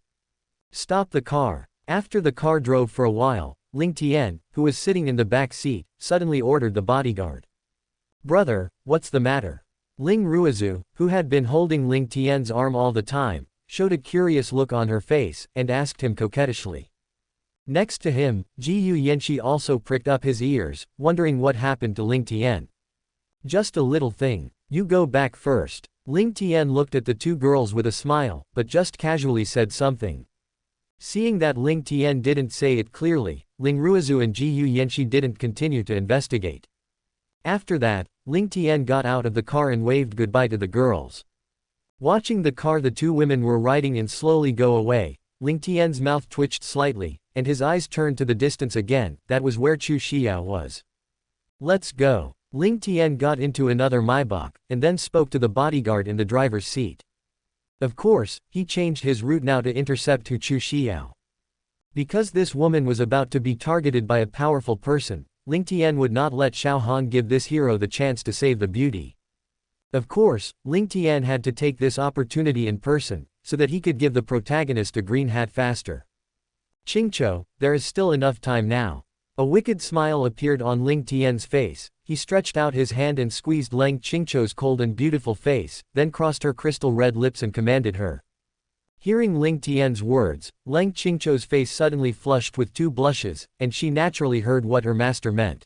Stop the car. After the car drove for a while, Ling Tian, who was sitting in the back seat, suddenly ordered the bodyguard. Brother, what's the matter? Ling Ruizu, who had been holding Ling Tian's arm all the time, showed a curious look on her face, and asked him coquettishly. Next to him, Jiyu Yanqi also pricked up his ears, wondering what happened to Ling Tian. Just a little thing. You go back first. Ling Tian looked at the two girls with a smile, but just casually said something. Seeing that Ling Tian didn't say it clearly, Ling Ruizu and Jiyu Yanqi didn't continue to investigate. After that, Ling Tian got out of the car and waved goodbye to the girls. Watching the car the two women were riding in slowly go away, Ling Tian's mouth twitched slightly, and his eyes turned to the distance again. That was where Chu Xiao was. Let's go. Ling Tian got into another Maybach, and then spoke to the bodyguard in the driver's seat. Of course, he changed his route now to intercept Chu Xiao. Because this woman was about to be targeted by a powerful person, Ling Tian would not let Xiao Han give this hero the chance to save the beauty. Of course, Ling Tian had to take this opportunity in person, so that he could give the protagonist a green hat faster. Qingqiu, there is still enough time now. A wicked smile appeared on Ling Tian's face. He stretched out his hand and squeezed Lang Qingqiu's cold and beautiful face, then crossed her crystal red lips and commanded her. Hearing Ling Tian's words, Lang Qingqiu's face suddenly flushed with two blushes, and she naturally heard what her master meant.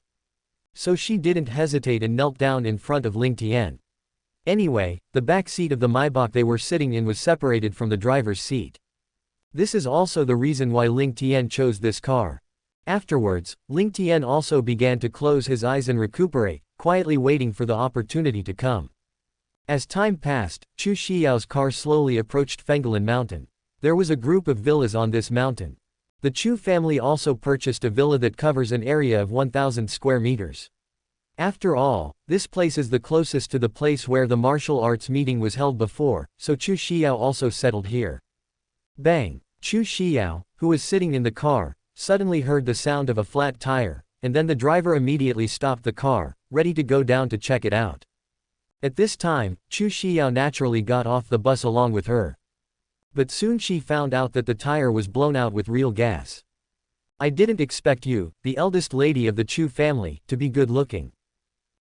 So she didn't hesitate and knelt down in front of Ling Tian. Anyway, the back seat of the Maybach they were sitting in was separated from the driver's seat. This is also the reason why Ling Tian chose this car. Afterwards, Ling Tian also began to close his eyes and recuperate, quietly waiting for the opportunity to come. As time passed, Chu Xiao's car slowly approached Fenglan Mountain. There was a group of villas on this mountain. The Chu family also purchased a villa that covers an area of 1,000 square meters. After all, this place is the closest to the place where the martial arts meeting was held before, so Chu Xiao also settled here. Bang! Chu Xiao, who was sitting in the car, suddenly heard the sound of a flat tire, and then the driver immediately stopped the car, ready to go down to check it out. At this time, Chu Xiao naturally got off the bus along with her. But soon she found out that the tire was blown out with real gas. I didn't expect you, the eldest lady of the Chu family, to be good-looking.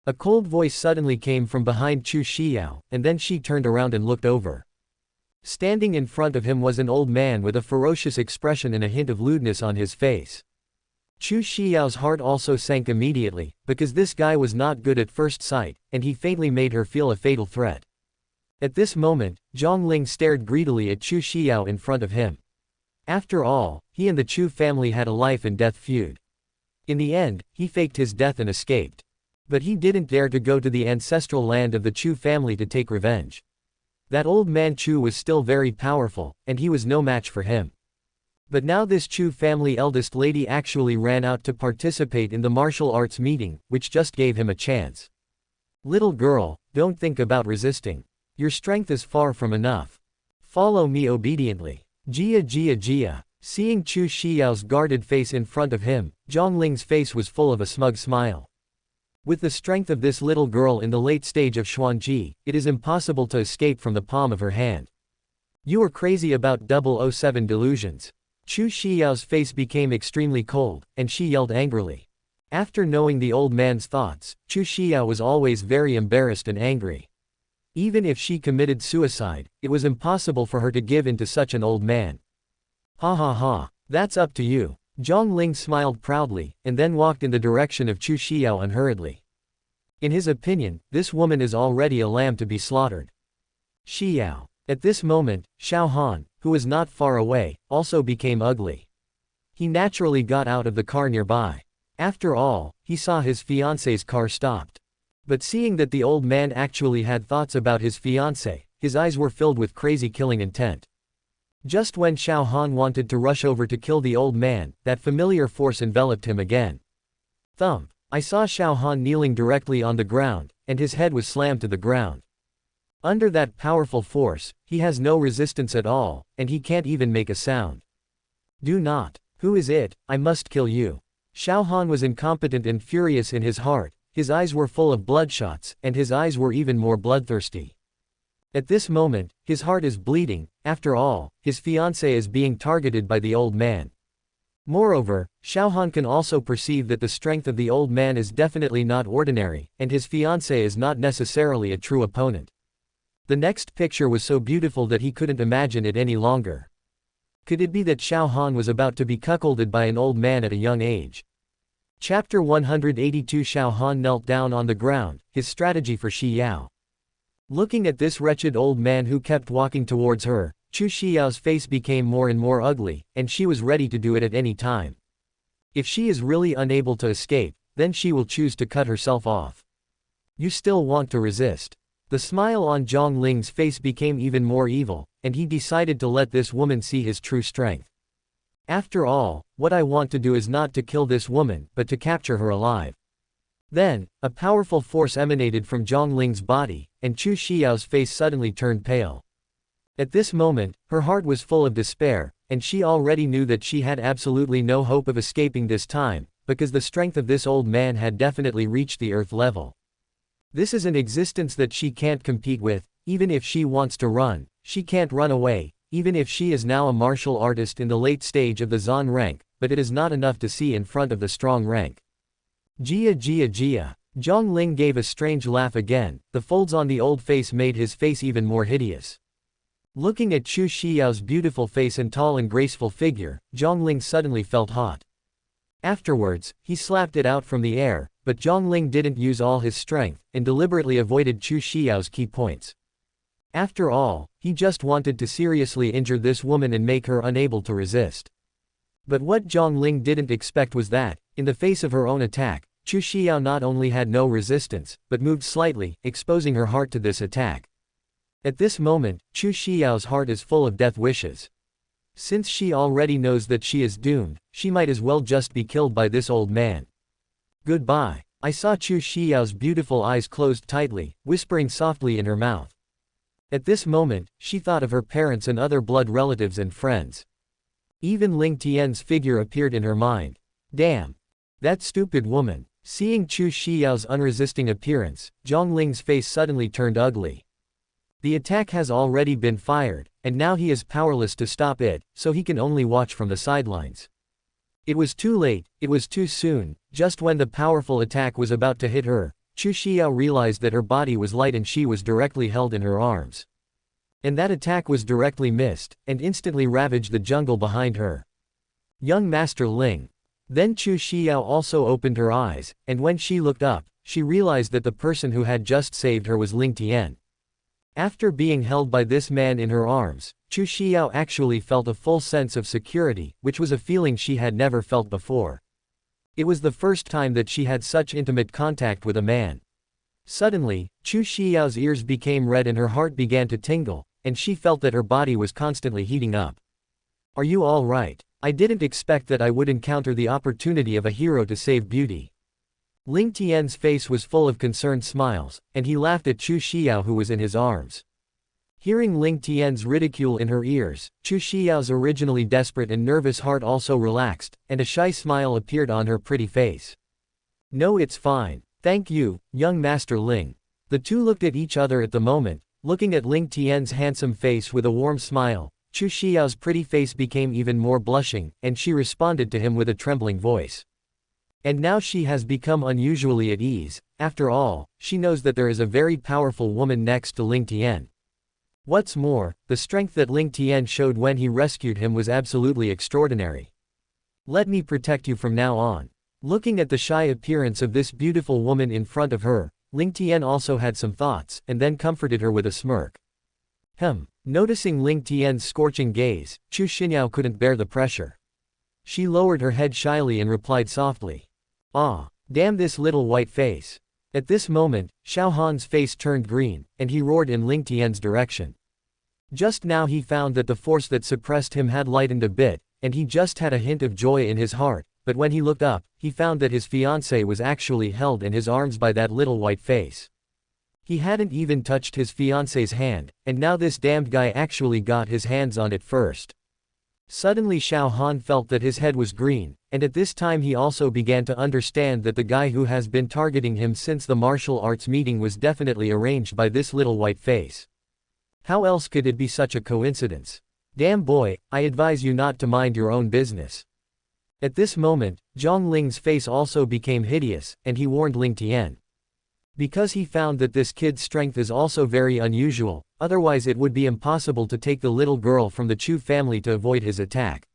A cold voice suddenly came from behind Chu Xiao, and then she turned around and looked over. Standing in front of him was an old man with a ferocious expression and a hint of lewdness on his face. Chu Xiao's heart also sank immediately, because this guy was not good at first sight, and he faintly made her feel a fatal threat. At this moment, Zhang Ling stared greedily at Chu Xiao in front of him. After all, he and the Chu family had a life and death feud. In the end, he faked his death and escaped. But he didn't dare to go to the ancestral land of the Chu family to take revenge. That old man Chu was still very powerful, and he was no match for him. But now this Chu family eldest lady actually ran out to participate in the martial arts meeting, which just gave him a chance. Little girl, don't think about resisting. Your strength is far from enough. Follow me obediently. Jia Jia Jia. Seeing Chu Xiao's guarded face in front of him, Zhang Ling's face was full of a smug smile. With the strength of this little girl in the late stage of Xuanji, it is impossible to escape from the palm of her hand. You are crazy about 007 delusions. Chu Xiao's face became extremely cold, and she yelled angrily. After knowing the old man's thoughts, Chu Xiao was always very embarrassed and angry. Even if she committed suicide, it was impossible for her to give in to such an old man. Ha ha ha, that's up to you. Zhang Ling smiled proudly, and then walked in the direction of Chu Xiao unhurriedly. In his opinion, this woman is already a lamb to be slaughtered. Xiao. At this moment, Xiao Han, who was not far away, also became ugly. He naturally got out of the car nearby. After all, he saw his fiancée's car stopped. But seeing that the old man actually had thoughts about his fiancée, his eyes were filled with crazy killing intent. Just when Xiao Han wanted to rush over to kill the old man, that familiar force enveloped him again. Thump! I saw Xiao Han kneeling directly on the ground, and his head was slammed to the ground. Under that powerful force, he has no resistance at all, and he can't even make a sound. Do not. Who is it? I must kill you. Xiao Han was incompetent and furious in his heart, his eyes were full of bloodshots, and his eyes were even more bloodthirsty. At this moment, his heart is bleeding. After all, his fiancée is being targeted by the old man. Moreover, Xiao Han can also perceive that the strength of the old man is definitely not ordinary, and his fiancée is not necessarily a true opponent. The next picture was so beautiful that he couldn't imagine it any longer. Could it be that Xiao Han was about to be cuckolded by an old man at a young age? Chapter 182. Xiao Han knelt down on the ground, his strategy for Xi Yao. Looking at this wretched old man who kept walking towards her, Chu Xiao's face became more and more ugly, and she was ready to do it at any time. If she is really unable to escape, then she will choose to cut herself off. You still want to resist. The smile on Zhang Ling's face became even more evil, and he decided to let this woman see his true strength. After all, what I want to do is not to kill this woman, but to capture her alive. Then, a powerful force emanated from Zhang Ling's body, and Chu Xiao's face suddenly turned pale. At this moment, her heart was full of despair, and she already knew that she had absolutely no hope of escaping this time, because the strength of this old man had definitely reached the earth level. This is an existence that she can't compete with. Even if she wants to run, she can't run away, even if she is now a martial artist in the late stage of the Zan rank, but it is not enough to see in front of the strong rank. Jia Jia Jia. Zhang Ling gave a strange laugh again, the folds on the old face made his face even more hideous. Looking at Chu Xiao's beautiful face and tall and graceful figure, Zhang Ling suddenly felt hot. Afterwards, he slapped it out from the air, but Zhang Ling didn't use all his strength, and deliberately avoided Chu Xiao's key points. After all, he just wanted to seriously injure this woman and make her unable to resist. But what Zhang Ling didn't expect was that, in the face of her own attack, Chu Xiao not only had no resistance, but moved slightly, exposing her heart to this attack. At this moment, Chu Xiao's heart is full of death wishes. Since she already knows that she is doomed, she might as well just be killed by this old man. Goodbye. I saw Chu Xiao's beautiful eyes closed tightly, whispering softly in her mouth. At this moment, she thought of her parents and other blood relatives and friends. Even Ling Tian's figure appeared in her mind. Damn! That stupid woman! Seeing Chu Xiao's unresisting appearance, Zhang Ling's face suddenly turned ugly. The attack has already been fired, and now he is powerless to stop it, so he can only watch from the sidelines. It was too late, it was too soon. Just when the powerful attack was about to hit her, Chu Xiao realized that her body was light and she was directly held in her arms. And that attack was directly missed, and instantly ravaged the jungle behind her. Young Master Ling. Then Chu Xiao also opened her eyes, and when she looked up, she realized that the person who had just saved her was Ling Tian. After being held by this man in her arms, Chu Xiao actually felt a full sense of security, which was a feeling she had never felt before. It was the first time that she had such intimate contact with a man. Suddenly, Chu Xiao's ears became red and her heart began to tingle, and she felt that her body was constantly heating up. Are you all right? I didn't expect that I would encounter the opportunity of a hero to save beauty. Ling Tian's face was full of concerned smiles, and he laughed at Chu Xiao who was in his arms. Hearing Ling Tian's ridicule in her ears, Chu Xiao's originally desperate and nervous heart also relaxed, and a shy smile appeared on her pretty face. No, it's fine. Thank you, young Master Ling. The two looked at each other at the moment, looking at Ling Tian's handsome face with a warm smile. Chu Xiao's pretty face became even more blushing, and she responded to him with a trembling voice. And now she has become unusually at ease. After all, she knows that there is a very powerful woman next to Ling Tian. What's more, the strength that Ling Tian showed when he rescued him was absolutely extraordinary. Let me protect you from now on. Looking at the shy appearance of this beautiful woman in front of her, Ling Tian also had some thoughts, and then comforted her with a smirk. Noticing Ling Tian's scorching gaze, Chu Xiao couldn't bear the pressure. She lowered her head shyly and replied softly. Ah, damn this little white face. At this moment, Xiao Han's face turned green, and he roared in Ling Tian's direction. Just now he found that the force that suppressed him had lightened a bit, and he just had a hint of joy in his heart, but when he looked up, he found that his fiancée was actually held in his arms by that little white face. He hadn't even touched his fiancée's hand, and now this damned guy actually got his hands on it first. Suddenly Xiao Han felt that his head was green, and at this time he also began to understand that the guy who has been targeting him since the martial arts meeting was definitely arranged by this little white face. How else could it be such a coincidence? Damn boy, I advise you not to mind your own business. At this moment, Zhang Ling's face also became hideous, and he warned Ling Tian. Because he found that this kid's strength is also very unusual, otherwise it would be impossible to take the little girl from the Chu family to avoid his attack.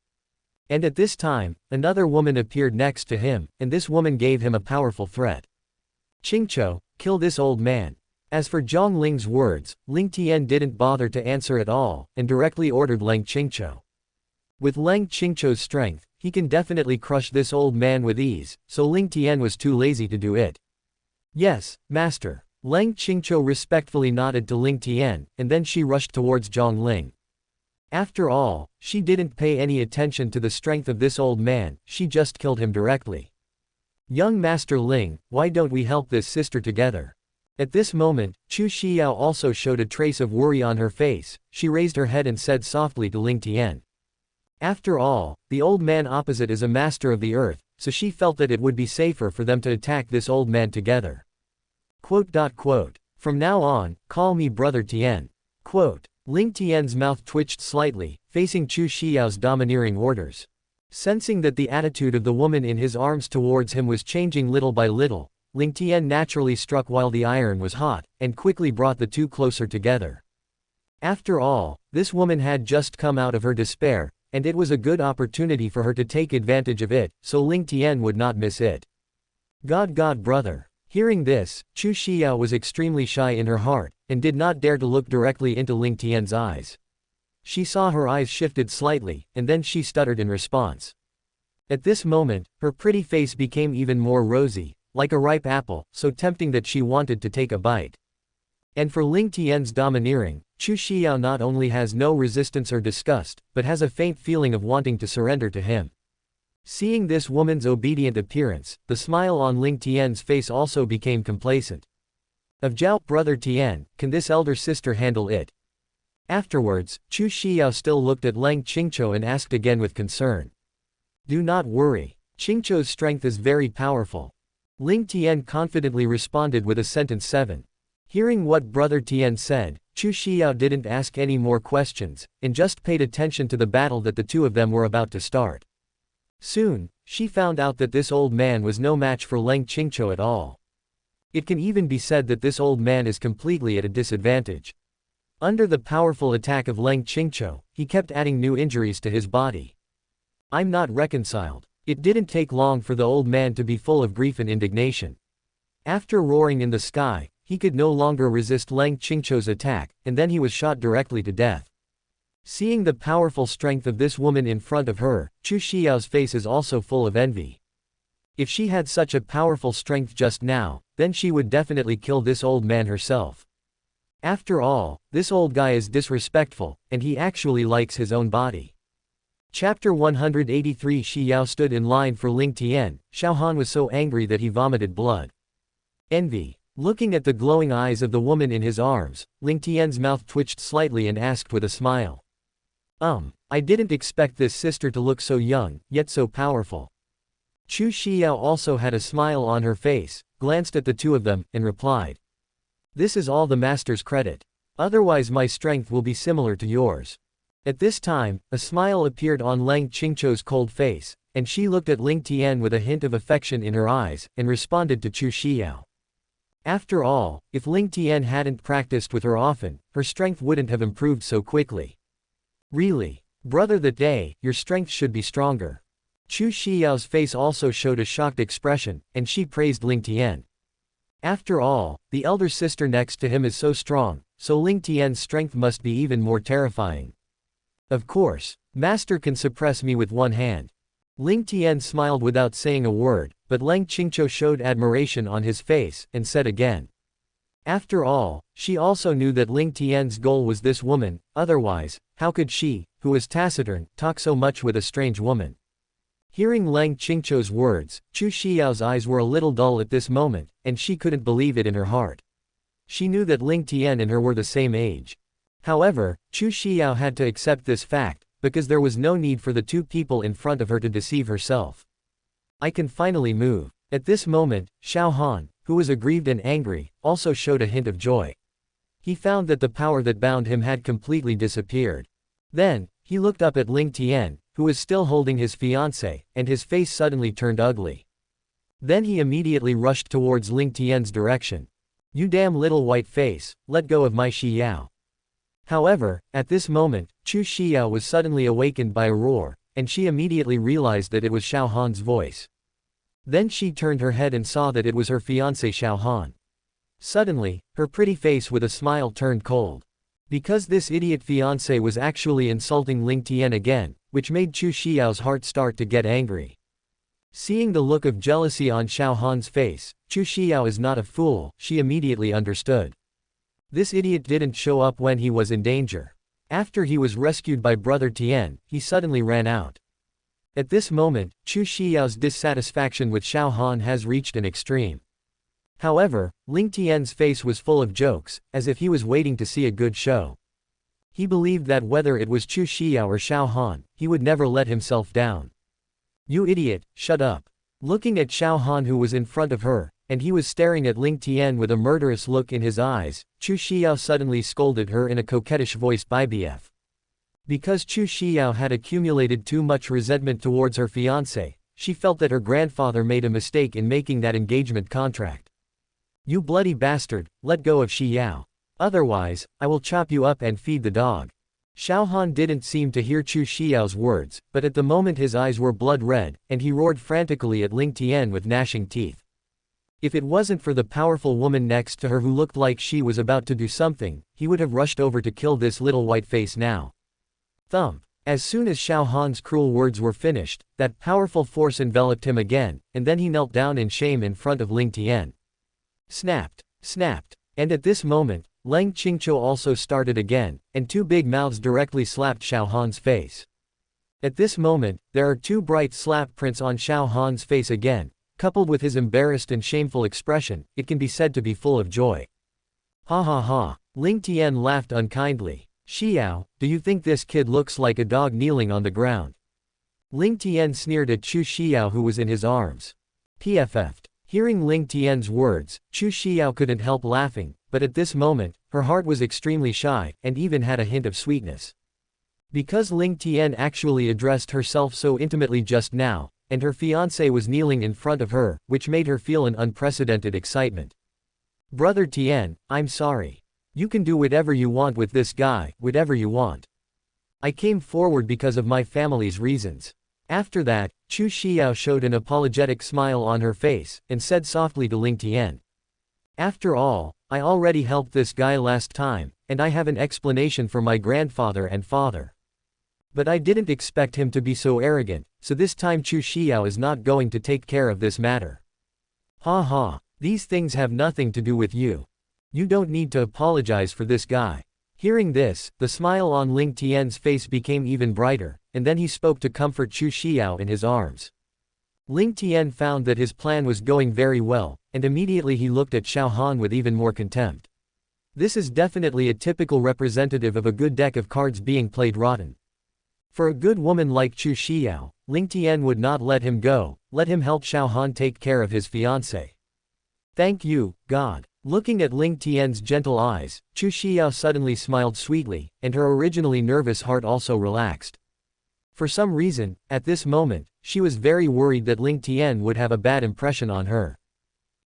And at this time, another woman appeared next to him, and this woman gave him a powerful threat. Qingqiu, kill this old man. As for Zhang Ling's words, Ling Tian didn't bother to answer at all, and directly ordered Leng Qingqiu. With Leng Qingqiu's strength, he can definitely crush this old man with ease, so Ling Tian was too lazy to do it. Yes, master. Leng Qingqiu respectfully nodded to Ling Tian, and then she rushed towards Zhang Ling. After all, she didn't pay any attention to the strength of this old man, she just killed him directly. Young Master Ling, why don't we help this sister together? At this moment, Chu Xiao also showed a trace of worry on her face. She raised her head and said softly to Ling Tian. After all, the old man opposite is a master of the earth, so she felt that it would be safer for them to attack this old man together. From now on, call me Brother Tian. Ling Tian's mouth twitched slightly, facing Chu Xiao's domineering orders. Sensing that the attitude of the woman in his arms towards him was changing little by little, Ling Tian naturally struck while the iron was hot, and quickly brought the two closer together. After all, this woman had just come out of her despair, and it was a good opportunity for her to take advantage of it, so Ling Tian would not miss it. God brother. Hearing this, Chu Xiao was extremely shy in her heart, and did not dare to look directly into Ling Tian's eyes. She saw her eyes shifted slightly, and then she stuttered in response. At this moment, her pretty face became even more rosy, like a ripe apple, so tempting that she wanted to take a bite. And for Ling Tian's domineering, Chu Xiao not only has no resistance or disgust, but has a faint feeling of wanting to surrender to him. Seeing this woman's obedient appearance, the smile on Ling Tian's face also became complacent. Of Zhao, brother Tian, can this elder sister handle it? Afterwards, Chu Xiao still looked at Lang Qingqiu and asked again with concern. Do not worry. Qingqiu's strength is very powerful. Ling Tian confidently responded with a sentence 7. Hearing what brother Tian said, Chu Xiao didn't ask any more questions, and just paid attention to the battle that the two of them were about to start. Soon, she found out that this old man was no match for Lang Qingqiu at all. It can even be said that this old man is completely at a disadvantage. Under the powerful attack of Lang Qingqiu, he kept adding new injuries to his body. I'm not reconciled. It didn't take long for the old man to be full of grief and indignation. After roaring in the sky, he could no longer resist Lang Qingqiu's attack, and then he was shot directly to death. Seeing the powerful strength of this woman in front of her, Chu Xiao's face is also full of envy. If she had such a powerful strength just now, then she would definitely kill this old man herself. After all, this old guy is disrespectful, and he actually likes his own body. Chapter 183 Shi Yao stood in line for Ling Tian. Xiao Han was so angry that he vomited blood. Envy. Looking at the glowing eyes of the woman in his arms, Ling Tian's mouth twitched slightly and asked with a smile. I didn't expect this sister to look so young, yet so powerful. Chu Xiao also had a smile on her face, glanced at the two of them, and replied. This is all the master's credit. Otherwise my strength will be similar to yours. At this time, a smile appeared on Lang Qingqiu's cold face, and she looked at Ling Tian with a hint of affection in her eyes, and responded to Chu Xiao. After all, if Ling Tian hadn't practiced with her often, her strength wouldn't have improved so quickly. Really? Brother that day, your strength should be stronger. Chu Xiao's face also showed a shocked expression, and she praised Ling Tian. After all, the elder sister next to him is so strong, so Ling Tian's strength must be even more terrifying. Of course, master can suppress me with one hand. Ling Tian smiled without saying a word, but Lang Qingqiu showed admiration on his face, and said again. After all, she also knew that Ling Tian's goal was this woman, otherwise, how could she, who was taciturn, talk so much with a strange woman? Hearing Lang Qingqiu's words, Chu Xiao's eyes were a little dull at this moment, and she couldn't believe it in her heart. She knew that Ling Tian and her were the same age. However, Chu Xiao had to accept this fact, because there was no need for the two people in front of her to deceive herself. I can finally move. At this moment, Xiao Han, who was aggrieved and angry, also showed a hint of joy. He found that the power that bound him had completely disappeared. Then, he looked up at Ling Tian, who was still holding his fiancée, and his face suddenly turned ugly. Then he immediately rushed towards Ling Tian's direction. You damn little white face, let go of my Shi Yao. However, at this moment, Chu Xiao was suddenly awakened by a roar, and she immediately realized that it was Xiao Han's voice. Then she turned her head and saw that it was her fiancé Xiao Han. Suddenly, her pretty face with a smile turned cold. Because this idiot fiancé was actually insulting Ling Tian again, which made Chu Xiao's heart start to get angry. Seeing the look of jealousy on Xiao Han's face, Chu Xiao is not a fool, she immediately understood. This idiot didn't show up when he was in danger. After he was rescued by brother Tian, he suddenly ran out. At this moment, Chu Xiao's dissatisfaction with Xiao Han has reached an extreme. However, Ling Tian's face was full of jokes, as if he was waiting to see a good show. He believed that whether it was Chu Xiao or Xiao Han, he would never let himself down. You idiot, shut up. Looking at Xiao Han who was in front of her, and he was staring at Ling Tian with a murderous look in his eyes, Chu Xiao suddenly scolded her in a coquettish voice by BF. Because Chu Xiao had accumulated too much resentment towards her fiancé, she felt that her grandfather made a mistake in making that engagement contract. You bloody bastard, let go of Shi Yao. Otherwise, I will chop you up and feed the dog. Xiao Han didn't seem to hear Chu Xiao's words, but at the moment his eyes were blood red, and he roared frantically at Ling Tian with gnashing teeth. If it wasn't for the powerful woman next to her who looked like she was about to do something, he would have rushed over to kill this little white face now. Thump. As soon as Xiao Han's cruel words were finished, that powerful force enveloped him again, and then he knelt down in shame in front of Ling Tian. Snapped, snapped. And at this moment, Lang Qingqiu also started again, and two big mouths directly slapped Xiao Han's face. At this moment, there are two bright slap prints on Xiao Han's face again, coupled with his embarrassed and shameful expression, it can be said to be full of joy. Ha ha ha. Ling Tian laughed unkindly. Xiao, do you think this kid looks like a dog kneeling on the ground? Ling Tian sneered at Chu Xiao who was in his arms. PFF'd. Hearing Ling Tian's words, Chu Xiao couldn't help laughing, but at this moment, her heart was extremely shy, and even had a hint of sweetness. Because Ling Tian actually addressed herself so intimately just now, and her fiancé was kneeling in front of her, which made her feel an unprecedented excitement. Brother Tian, I'm sorry. You can do whatever you want with this guy, whatever you want. I came forward because of my family's reasons. After that, Chu Xiao showed an apologetic smile on her face, and said softly to Ling Tian. After all, I already helped this guy last time, and I have an explanation for my grandfather and father. But I didn't expect him to be so arrogant, so this time Chu Xiao is not going to take care of this matter. Ha ha, these things have nothing to do with you. You don't need to apologize for this guy. Hearing this, the smile on Ling Tian's face became even brighter, and then he spoke to comfort Chu Xiao in his arms. Ling Tian found that his plan was going very well, and immediately he looked at Xiao Han with even more contempt. This is definitely a typical representative of a good deck of cards being played rotten. For a good woman like Chu Xiao, Ling Tian would not let him go, let him help Xiao Han take care of his fiancé. Thank you, God. Looking at Ling Tian's gentle eyes, Chu Xiao suddenly smiled sweetly, and her originally nervous heart also relaxed. For some reason, at this moment, she was very worried that Ling Tian would have a bad impression on her.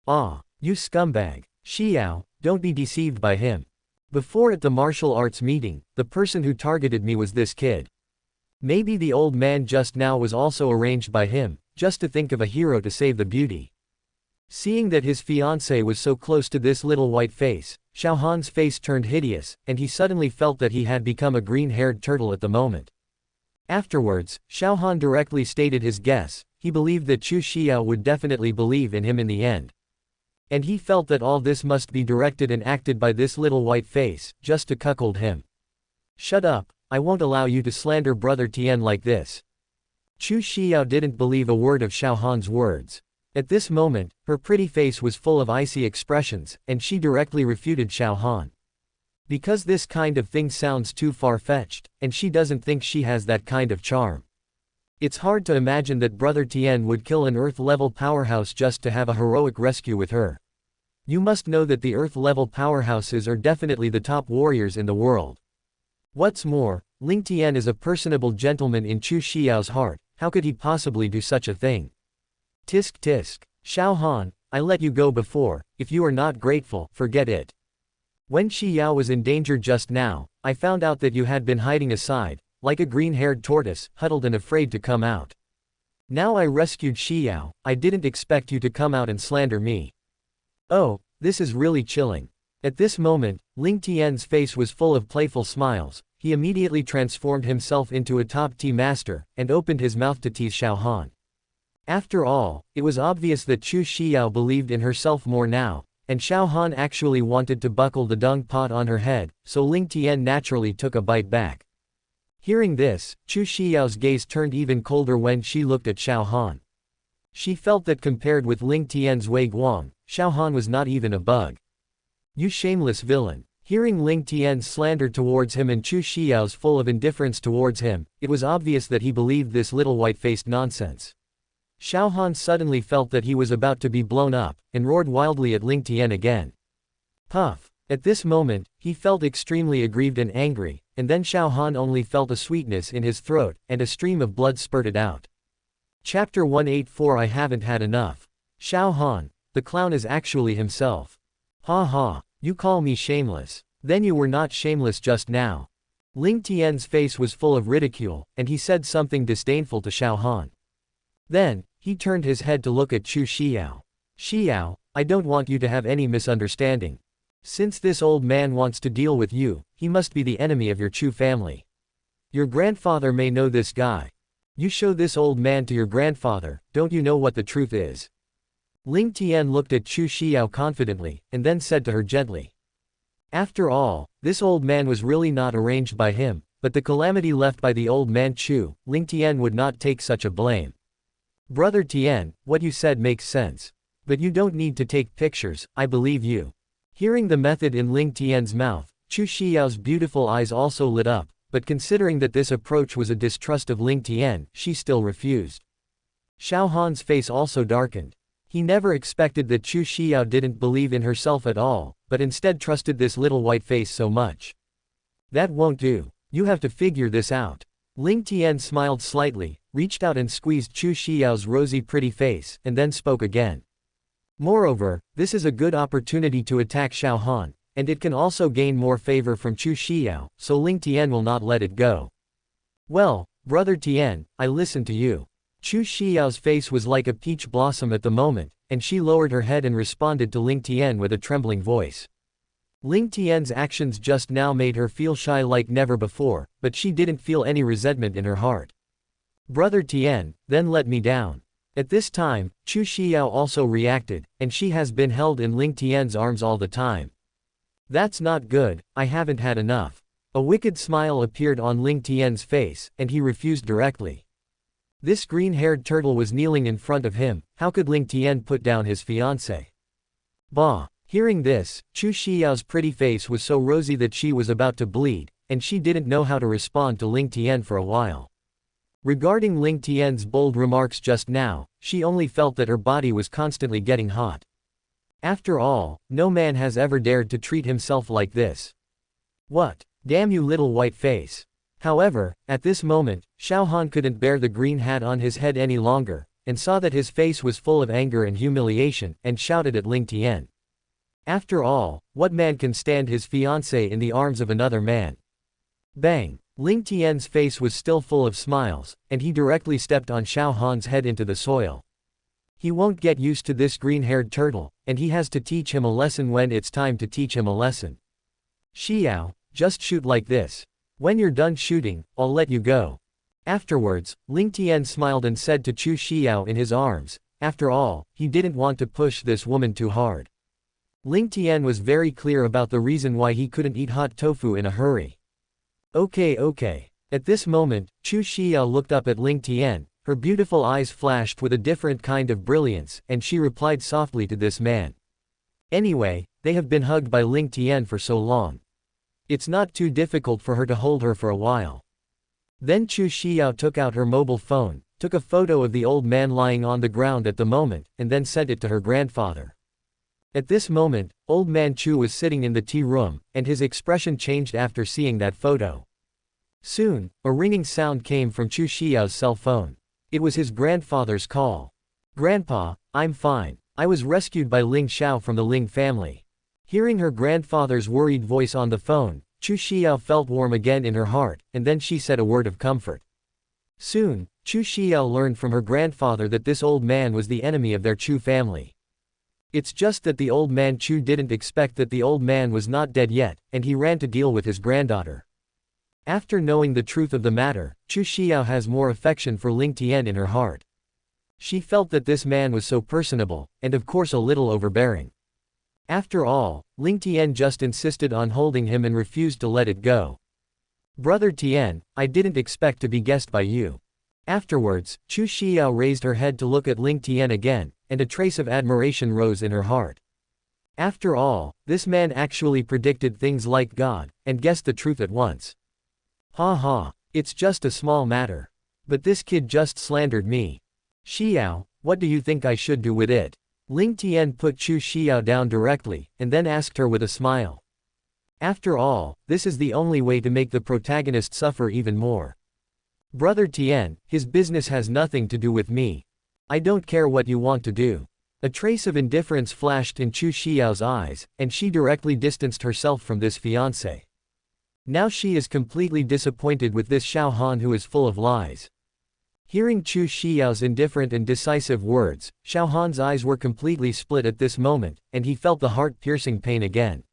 Ah, you scumbag. Xiao, don't be deceived by him. Before at the martial arts meeting, the person who targeted me was this kid. Maybe the old man just now was also arranged by him, just to think of a hero to save the beauty. Seeing that his fiancée was so close to this little white face, Xiao Han's face turned hideous, and he suddenly felt that he had become a green-haired turtle at the moment. Afterwards, Xiao Han directly stated his guess, he believed that Chu Xiao would definitely believe in him in the end. And he felt that all this must be directed and acted by this little white face, just to cuckold him. Shut up, I won't allow you to slander Brother Tian like this. Chu Xiao didn't believe a word of Xiao Han's words. At this moment, her pretty face was full of icy expressions, and she directly refuted Xiao Han. Because this kind of thing sounds too far-fetched, and she doesn't think she has that kind of charm. It's hard to imagine that Brother Tian would kill an Earth-level powerhouse just to have a heroic rescue with her. You must know that the Earth-level powerhouses are definitely the top warriors in the world. What's more, Ling Tian is a personable gentleman in Chu Xiao's heart, how could he possibly do such a thing? Tisk tisk. Xiao Han, I let you go before, if you are not grateful, forget it. When Xiao was in danger just now, I found out that you had been hiding aside, like a green-haired tortoise, huddled and afraid to come out. Now I rescued Xiao, I didn't expect you to come out and slander me. Oh, this is really chilling. At this moment, Ling Tian's face was full of playful smiles, he immediately transformed himself into a top tea master, and opened his mouth to tease Xiao Han. After all, it was obvious that Chu Xiao believed in herself more now, and Xiao Han actually wanted to buckle the dung pot on her head, so Ling Tian naturally took a bite back. Hearing this, Chu Xiao's gaze turned even colder when she looked at Xiao Han. She felt that compared with Ling Tian's Yueguang, Xiao Han was not even a bug. You shameless villain. Hearing Ling Tian's slander towards him and Chu Xiao's full of indifference towards him, it was obvious that he believed this little white-faced nonsense. Xiao Han suddenly felt that he was about to be blown up, and roared wildly at Ling Tian again. Puff. At this moment, he felt extremely aggrieved and angry, and then Xiao Han only felt a sweetness in his throat, and a stream of blood spurted out. Chapter 184 I haven't had enough. Xiao Han, the clown is actually himself. Ha ha, you call me shameless. Then you were not shameless just now. Ling Tian's face was full of ridicule, and he said something disdainful to Xiao Han. Then, he turned his head to look at Chu Xiao. Xiao, I don't want you to have any misunderstanding. Since this old man wants to deal with you, he must be the enemy of your Chu family. Your grandfather may know this guy. You show this old man to your grandfather, don't you know what the truth is? Ling Tian looked at Chu Xiao confidently, and then said to her gently. After all, this old man was really not arranged by him, but the calamity left by the old man Chu, Ling Tian would not take such a blame. Brother Tian, what you said makes sense. But you don't need to take pictures, I believe you. Hearing the method in Ling Tian's mouth, Chu Xiao's beautiful eyes also lit up, but considering that this approach was a distrust of Ling Tian, she still refused. Xiao Han's face also darkened. He never expected that Chu Xiao didn't believe in herself at all, but instead trusted this little white face so much. That won't do. You have to figure this out. Ling Tian smiled slightly, reached out and squeezed Chu Xiao's rosy pretty face, and then spoke again. Moreover, this is a good opportunity to attack Xiao Han, and it can also gain more favor from Chu Xiao, so Ling Tian will not let it go. Well, brother Tian, I listen to you. Chu Xiao's face was like a peach blossom at the moment, and she lowered her head and responded to Ling Tian with a trembling voice. Ling Tian's actions just now made her feel shy like never before, but she didn't feel any resentment in her heart. Brother Tian, then let me down. At this time, Chu Xiao also reacted, and she has been held in Ling Tian's arms all the time. That's not good, I haven't had enough. A wicked smile appeared on Ling Tian's face, and he refused directly. This green-haired turtle was kneeling in front of him, how could Ling Tian put down his fiancé? Bah! Hearing this, Chu Xiao's pretty face was so rosy that she was about to bleed, and she didn't know how to respond to Ling Tian for a while. Regarding Ling Tian's bold remarks just now, she only felt that her body was constantly getting hot. After all, no man has ever dared to treat himself like this. What? Damn you little white face. However, at this moment, Xiao Han couldn't bear the green hat on his head any longer, and saw that his face was full of anger and humiliation, and shouted at Ling Tian. After all, what man can stand his fiancé in the arms of another man? Bang! Ling Tian's face was still full of smiles, and he directly stepped on Xiao Han's head into the soil. He won't get used to this green-haired turtle, and he has to teach him a lesson when it's time to teach him a lesson. Xiao, just shoot like this. When you're done shooting, I'll let you go. Afterwards, Ling Tian smiled and said to Chu Xiao in his arms, after all, he didn't want to push this woman too hard. Ling Tian was very clear about the reason why he couldn't eat hot tofu in a hurry. Okay. At this moment, Chu Xiao looked up at Ling Tian, her beautiful eyes flashed with a different kind of brilliance, and she replied softly to this man. Anyway, they have been hugged by Ling Tian for so long. It's not too difficult for her to hold her for a while. Then Chu Xiao took out her mobile phone, took a photo of the old man lying on the ground at the moment, and then sent it to her grandfather. At this moment, old man Chu was sitting in the tea room, and his expression changed after seeing that photo. Soon, a ringing sound came from Chu Xiao's cell phone. It was his grandfather's call. Grandpa, I'm fine. I was rescued by Ling Xiao from the Ling family. Hearing her grandfather's worried voice on the phone, Chu Xiao felt warm again in her heart, and then she said a word of comfort. Soon, Chu Xiao learned from her grandfather that this old man was the enemy of their Chu family. It's just that the old man Chu didn't expect that the old man was not dead yet, and he ran to deal with his granddaughter. After knowing the truth of the matter, Chu Xiao has more affection for Ling Tian in her heart. She felt that this man was so personable, and of course a little overbearing. After all, Ling Tian just insisted on holding him and refused to let it go. Brother Tian, I didn't expect to be guessed by you. Afterwards, Chu Xiao raised her head to look at Ling Tian again, and a trace of admiration rose in her heart. After all, this man actually predicted things like God, and guessed the truth at once. Ha ha, it's just a small matter. But this kid just slandered me. Xiao, what do you think I should do with it? Ling Tian put Chu Xiao down directly, and then asked her with a smile. After all, this is the only way to make the protagonist suffer even more. Brother Tian, his business has nothing to do with me. I don't care what you want to do. A trace of indifference flashed in Chu Xiao's eyes, and she directly distanced herself from this fiancé. Now she is completely disappointed with this Xiao Han who is full of lies. Hearing Chu Xiao's indifferent and decisive words, Xiao Han's eyes were completely split at this moment, and he felt the heart-piercing pain again.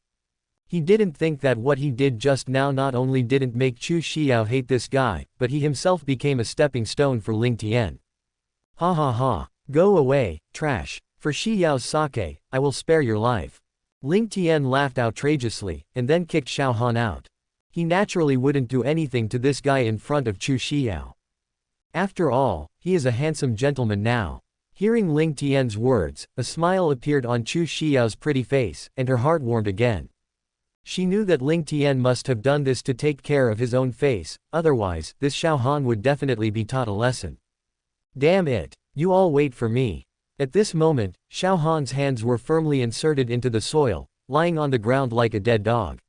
He didn't think that what he did just now not only didn't make Chu Xiao hate this guy, but he himself became a stepping stone for Ling Tian. Ha ha ha. Go away, trash. For Xiao's sake, I will spare your life. Ling Tian laughed outrageously, and then kicked Xiao Han out. He naturally wouldn't do anything to this guy in front of Chu Xiao. After all, he is a handsome gentleman now. Hearing Ling Tian's words, a smile appeared on Chu Xiao's pretty face, and her heart warmed again. She knew that Ling Tian must have done this to take care of his own face, otherwise, this Xiao Han would definitely be taught a lesson. Damn it! You all wait for me. At this moment, Xiao Han's hands were firmly inserted into the soil, lying on the ground like a dead dog.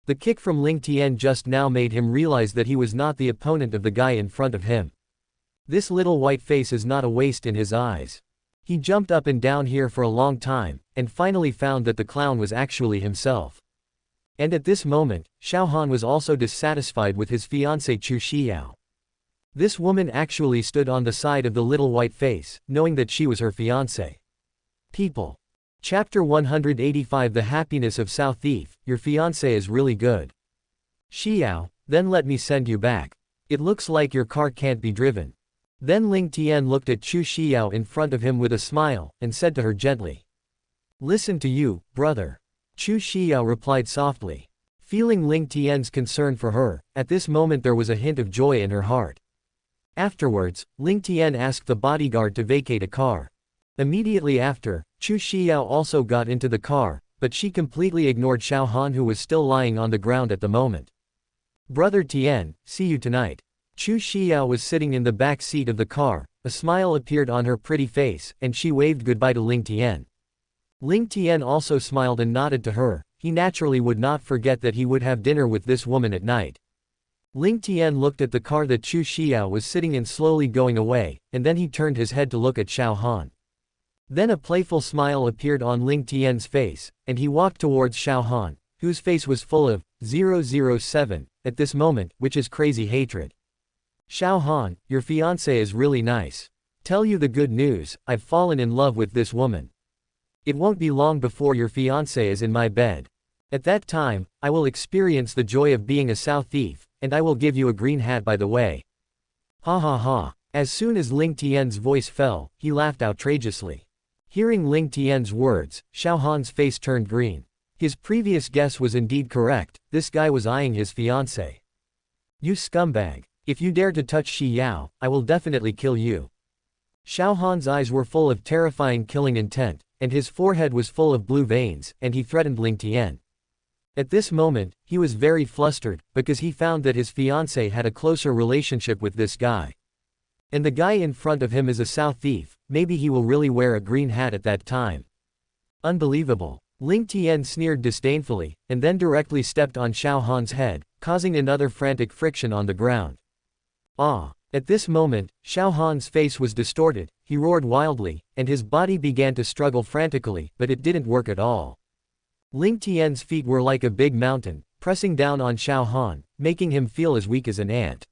The kick from Ling Tian just now made him realize that he was not the opponent of the guy in front of him. This little white face is not a waste in his eyes. He jumped up and down here for a long time, and finally found that the clown was actually himself. And at this moment, Xiao Han was also dissatisfied with his fiancée Chu Xiao. This woman actually stood on the side of the little white face, knowing that she was her fiancée. People. Chapter 185 The Happiness of South Thief, your fiancé is really good. Xiao, then let me send you back. It looks like your car can't be driven. Then Ling Tian looked at Chu Xiao in front of him with a smile, and said to her gently. Listen to you, brother. Chu Xiao replied softly. Feeling Ling Tian's concern for her, at this moment there was a hint of joy in her heart. Afterwards, Ling Tian asked the bodyguard to vacate a car. Immediately after, Chu Xiao also got into the car, but she completely ignored Xiao Han who was still lying on the ground at the moment. Brother Tian, see you tonight. Chu Xiao was sitting in the back seat of the car, a smile appeared on her pretty face, and she waved goodbye to Ling Tian. Ling Tian also smiled and nodded to her. He naturally would not forget that he would have dinner with this woman at night. Ling Tian looked at the car that Chu Xiao was sitting in slowly going away, and then he turned his head to look at Xiao Han. Then a playful smile appeared on Ling Tian's face, and he walked towards Xiao Han, whose face was full of 007 at this moment, which is crazy hatred. Xiao Han, your fiancé is really nice. Tell you the good news, I've fallen in love with this woman. It won't be long before your fiancé is in my bed. At that time, I will experience the joy of being a South thief, and I will give you a green hat by the way. Ha ha ha. As soon as Ling Tian's voice fell, he laughed outrageously. Hearing Ling Tian's words, Xiao Han's face turned green. His previous guess was indeed correct, this guy was eyeing his fiancé. You scumbag. If you dare to touch Xiao, I will definitely kill you. Xiao Han's eyes were full of terrifying killing intent, and his forehead was full of blue veins, and he threatened Ling Tian. At this moment, he was very flustered, because he found that his fiancé had a closer relationship with this guy. And the guy in front of him is a South thief, maybe he will really wear a green hat at that time. Unbelievable. Ling Tian sneered disdainfully, and then directly stepped on Xiao Han's head, causing another frantic friction on the ground. Ah! At this moment, Xiao Han's face was distorted, he roared wildly, and his body began to struggle frantically, but it didn't work at all. Ling Tian's feet were like a big mountain, pressing down on Xiao Han, making him feel as weak as an ant.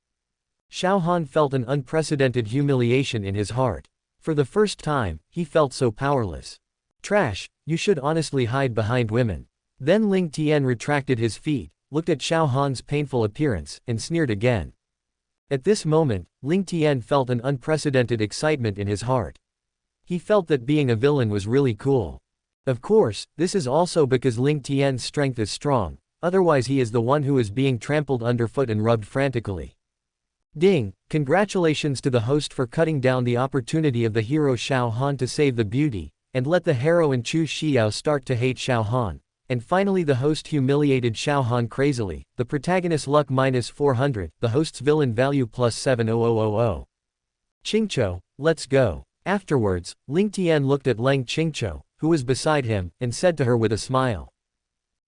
Xiao Han felt an unprecedented humiliation in his heart. For the first time, he felt so powerless. Trash, you should honestly hide behind women. Then Ling Tian retracted his feet, looked at Xiao Han's painful appearance, and sneered again. At this moment, Ling Tian felt an unprecedented excitement in his heart. He felt that being a villain was really cool. Of course, this is also because Ling Tian's strength is strong, otherwise he is the one who is being trampled underfoot and rubbed frantically. Ding! Congratulations to the host for cutting down the opportunity of the hero Xiao Han to save the beauty, and let the heroine Chu Xiao start to hate Xiao Han. And finally the host humiliated Xiao Han crazily, the protagonist luck -400, the host's villain value +70000. Qingqiu, let's go. Afterwards, Ling Tian looked at Leng Qingqiu, who was beside him, and said to her with a smile.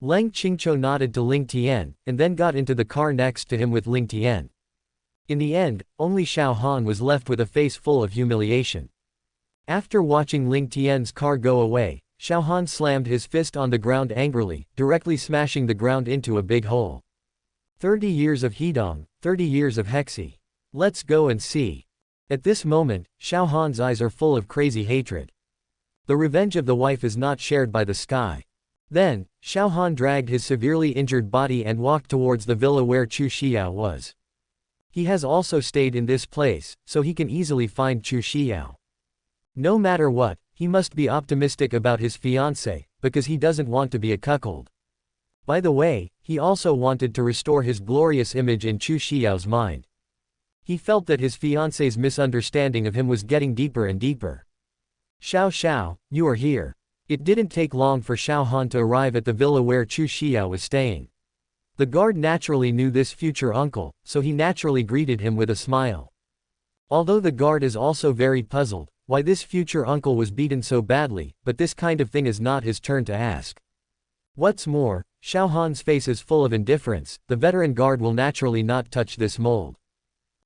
Leng Qingqiu nodded to Ling Tian, and then got into the car next to him with Ling Tian. In the end, only Xiao Han was left with a face full of humiliation. After watching Ling Tian's car go away, Xiao Han slammed his fist on the ground angrily, directly smashing the ground into a big hole. 30 years of Hedong, 30 years of Hexi. Let's go and see. At this moment, Xiao Han's eyes are full of crazy hatred. The revenge of the wife is not shared by the sky. Then, Xiao Han dragged his severely injured body and walked towards the villa where Chu Xiao was. He has also stayed in this place, so he can easily find Chu Xiao. No matter what, he must be optimistic about his fiancée, because he doesn't want to be a cuckold. By the way, he also wanted to restore his glorious image in Chu Xiao's mind. He felt that his fiancée's misunderstanding of him was getting deeper and deeper. Xiao Xiao, you are here. It didn't take long for Xiao Han to arrive at the villa where Chu Xiao was staying. The guard naturally knew this future uncle, so he naturally greeted him with a smile. Although the guard is also very puzzled why this future uncle was beaten so badly, but this kind of thing is not his turn to ask. What's more, Xiao Han's face is full of indifference, the veteran guard will naturally not touch this mold.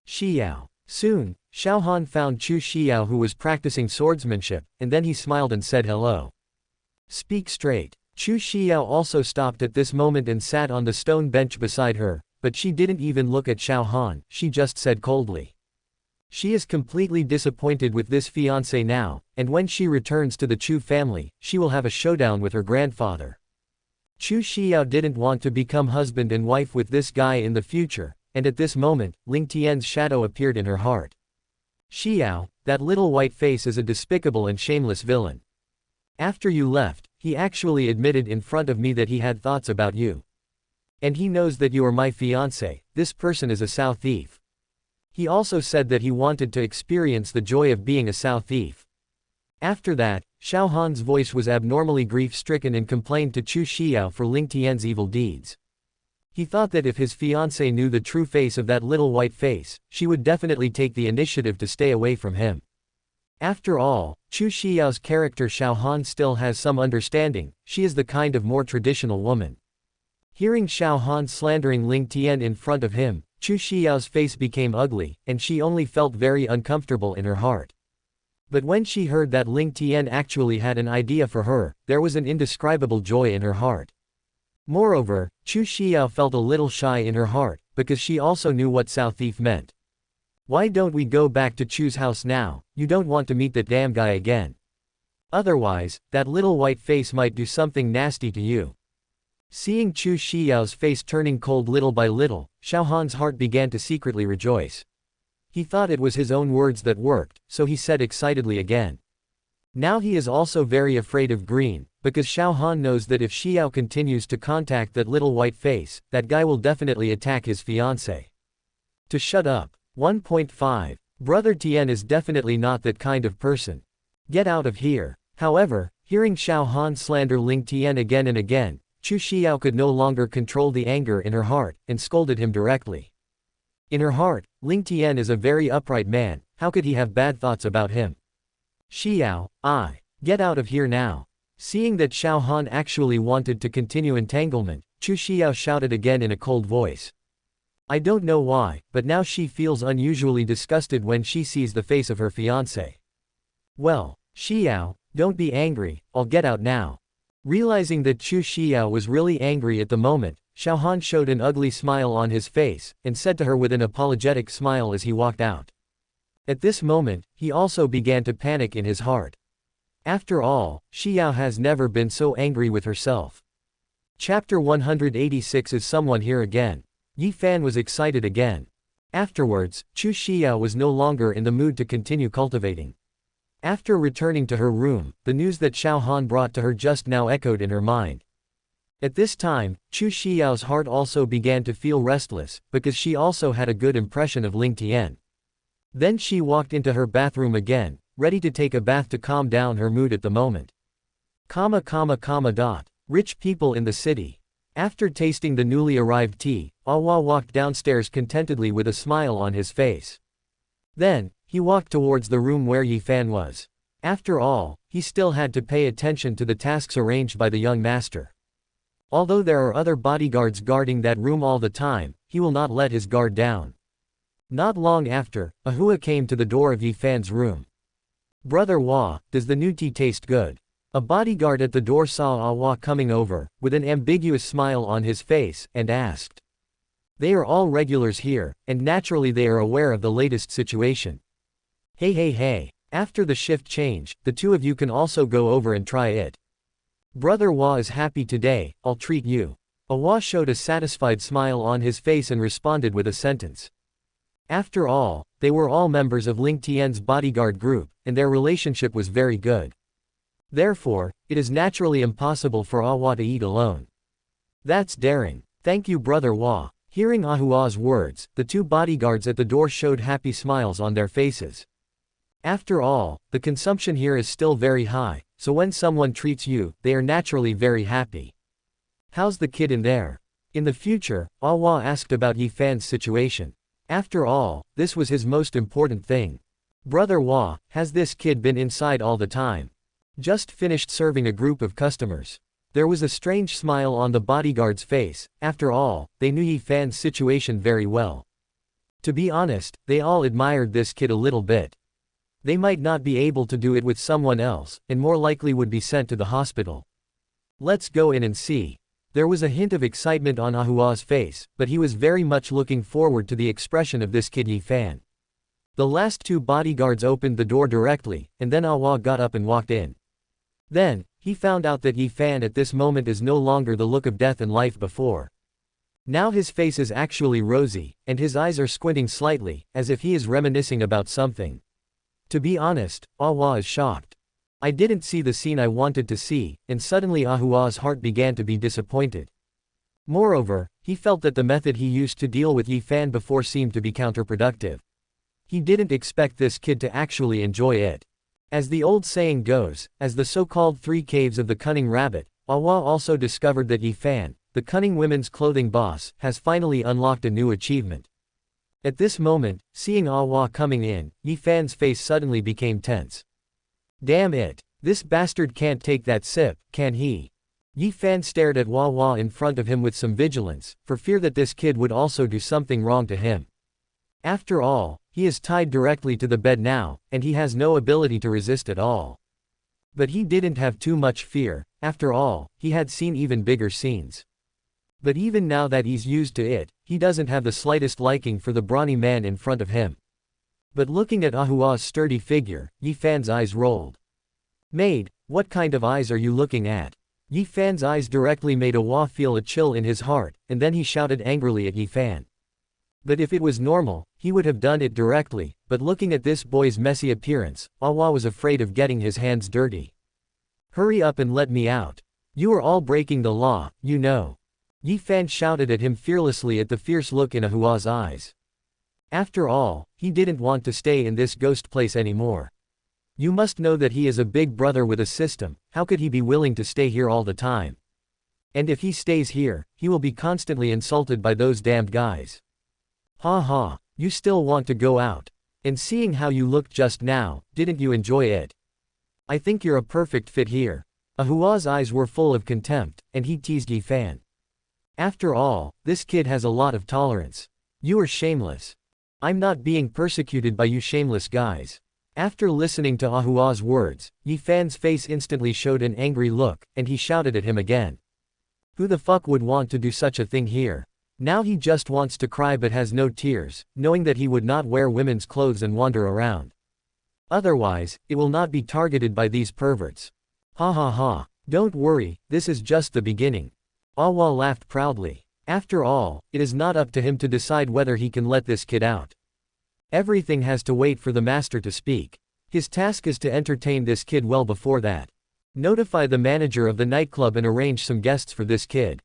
Xiao. Soon, Xiao Han found Chu Xiao who was practicing swordsmanship, and then he smiled and said hello. Speak straight. Chu Xiao also stopped at this moment and sat on the stone bench beside her, but she didn't even look at Xiao Han, she just said coldly. She is completely disappointed with this fiancé now, and when she returns to the Chu family, she will have a showdown with her grandfather. Chu Xiao didn't want to become husband and wife with this guy in the future, and at this moment, Ling Tian's shadow appeared in her heart. Xiao, that little white face is a despicable and shameless villain. After you left, he actually admitted in front of me that he had thoughts about you. And he knows that you are my fiancé, this person is a Sao thief. He also said that he wanted to experience the joy of being a Sao thief. After that, Xiao Han's voice was abnormally grief-stricken and complained to Chu Xiao for Ling Tian's evil deeds. He thought that if his fiancé knew the true face of that little white face, she would definitely take the initiative to stay away from him. After all, Chu Xiao's character Xiao Han still has some understanding, she is the kind of more traditional woman. Hearing Xiao Han slandering Ling Tian in front of him, Chu Xiao's face became ugly, and she only felt very uncomfortable in her heart. But when she heard that Ling Tian actually had an idea for her, there was an indescribable joy in her heart. Moreover, Chu Xiao felt a little shy in her heart, because she also knew what Sao thief meant. Why don't we go back to Chu's house now? You don't want to meet that damn guy again. Otherwise, that little white face might do something nasty to you. Seeing Chu Xiao's face turning cold little by little, Xiao Han's heart began to secretly rejoice. He thought it was his own words that worked, so he said excitedly again. Now he is also very afraid of Green, because Xiao Han knows that if Xiao continues to contact that little white face, that guy will definitely attack his fiancé. To shut up. 1.5. Brother Tian is definitely not that kind of person. Get out of here. However, hearing Xiao Han slander Ling Tian again and again, Chu Xiao could no longer control the anger in her heart, and scolded him directly. In her heart, Ling Tian is a very upright man, how could he have bad thoughts about him? Xiao, get out of here now. Seeing that Xiao Han actually wanted to continue entanglement, Chu Xiao shouted again in a cold voice. I don't know why, but now she feels unusually disgusted when she sees the face of her fiancé. Well, Xiao, don't be angry, I'll get out now. Realizing that Chu Xiao was really angry at the moment, Xiao Han showed an ugly smile on his face, and said to her with an apologetic smile as he walked out. At this moment, he also began to panic in his heart. After all, Xiao has never been so angry with herself. Chapter 186 Is someone here again? Yi Fan was excited again. Afterwards, Chu Xiao was no longer in the mood to continue cultivating. After returning to her room, the news that Xiao Han brought to her just now echoed in her mind. At this time, Chu Xiao's heart also began to feel restless, because she also had a good impression of Ling Tian. Then she walked into her bathroom again, ready to take a bath to calm down her mood at the moment. Rich people in the city. After tasting the newly arrived tea, Awa walked downstairs contentedly with a smile on his face. Then, he walked towards the room where Yi Fan was. After all, he still had to pay attention to the tasks arranged by the young master. Although there are other bodyguards guarding that room all the time, he will not let his guard down. Not long after, Ahua came to the door of Yi Fan's room. Brother Hua, does the new tea taste good? A bodyguard at the door saw Awa coming over, with an ambiguous smile on his face, and asked. They are all regulars here, and naturally they are aware of the latest situation. Hey. After the shift change, the two of you can also go over and try it. Brother Hua is happy today, I'll treat you. Hua showed a satisfied smile on his face and responded with a sentence. After all, they were all members of Ling Tian's bodyguard group, and their relationship was very good. Therefore, it is naturally impossible for Hua to eat alone. That's daring. Thank you, Brother Hua. Hearing Hua's words, the two bodyguards at the door showed happy smiles on their faces. After all, the consumption here is still very high, so when someone treats you, they are naturally very happy. How's the kid in there? In the future, Hua asked about Yifan's situation. After all, this was his most important thing. Brother Hua, has this kid been inside all the time? Just finished serving a group of customers. There was a strange smile on the bodyguard's face. After all, they knew Yifan's situation very well. To be honest, they all admired this kid a little bit. They might not be able to do it with someone else, and more likely would be sent to the hospital. Let's go in and see. There was a hint of excitement on Hua's face, but he was very much looking forward to the expression of this kid Yifan. The last two bodyguards opened the door directly, and then Hua got up and walked in. Then, he found out that Yifan at this moment is no longer the look of death and life before. Now his face is actually rosy, and his eyes are squinting slightly, as if he is reminiscing about something. To be honest, Hua is shocked. I didn't see the scene I wanted to see, and suddenly Hua's heart began to be disappointed. Moreover, he felt that the method he used to deal with Yifan before seemed to be counterproductive. He didn't expect this kid to actually enjoy it. As the old saying goes, as the so-called 3 caves of the cunning rabbit, Hua also discovered that Yifan, the cunning women's clothing boss, has finally unlocked a new achievement. At this moment, seeing Hua coming in, Yifan's face suddenly became tense. Damn it! This bastard can't take that sip, can he? Yifan stared at Hua in front of him with some vigilance, for fear that this kid would also do something wrong to him. After all, he is tied directly to the bed now, and he has no ability to resist at all. But he didn't have too much fear. After all, he had seen even bigger scenes. But even now that he's used to it, he doesn't have the slightest liking for the brawny man in front of him. But looking at Hua's sturdy figure, Yifan's eyes rolled. Maid, what kind of eyes are you looking at? Yifan's eyes directly made Hua feel a chill in his heart, and then he shouted angrily at Yifan. But if it was normal, he would have done it directly, but looking at this boy's messy appearance, Hua was afraid of getting his hands dirty. Hurry up and let me out. You are all breaking the law, you know. Yifan shouted at him fearlessly at the fierce look in Hua's eyes. After all, he didn't want to stay in this ghost place anymore. You must know that he is a big brother with a system. How could he be willing to stay here all the time? And if he stays here, he will be constantly insulted by those damned guys. Ha ha, you still want to go out. And seeing how you looked just now, didn't you enjoy it? I think you're a perfect fit here. Hua's eyes were full of contempt, and he teased Yifan. After all, this kid has a lot of tolerance. You are shameless. I'm not being persecuted by you shameless guys. After listening to Hua's words, Yifan's face instantly showed an angry look, and he shouted at him again. Who the fuck would want to do such a thing here? Now he just wants to cry but has no tears, knowing that he would not wear women's clothes and wander around. Otherwise, it will not be targeted by these perverts. Ha ha ha. Don't worry, this is just the beginning. Hua laughed proudly. After all, it is not up to him to decide whether he can let this kid out. Everything has to wait for the master to speak. His task is to entertain this kid well before that. Notify the manager of the nightclub and arrange some guests for this kid.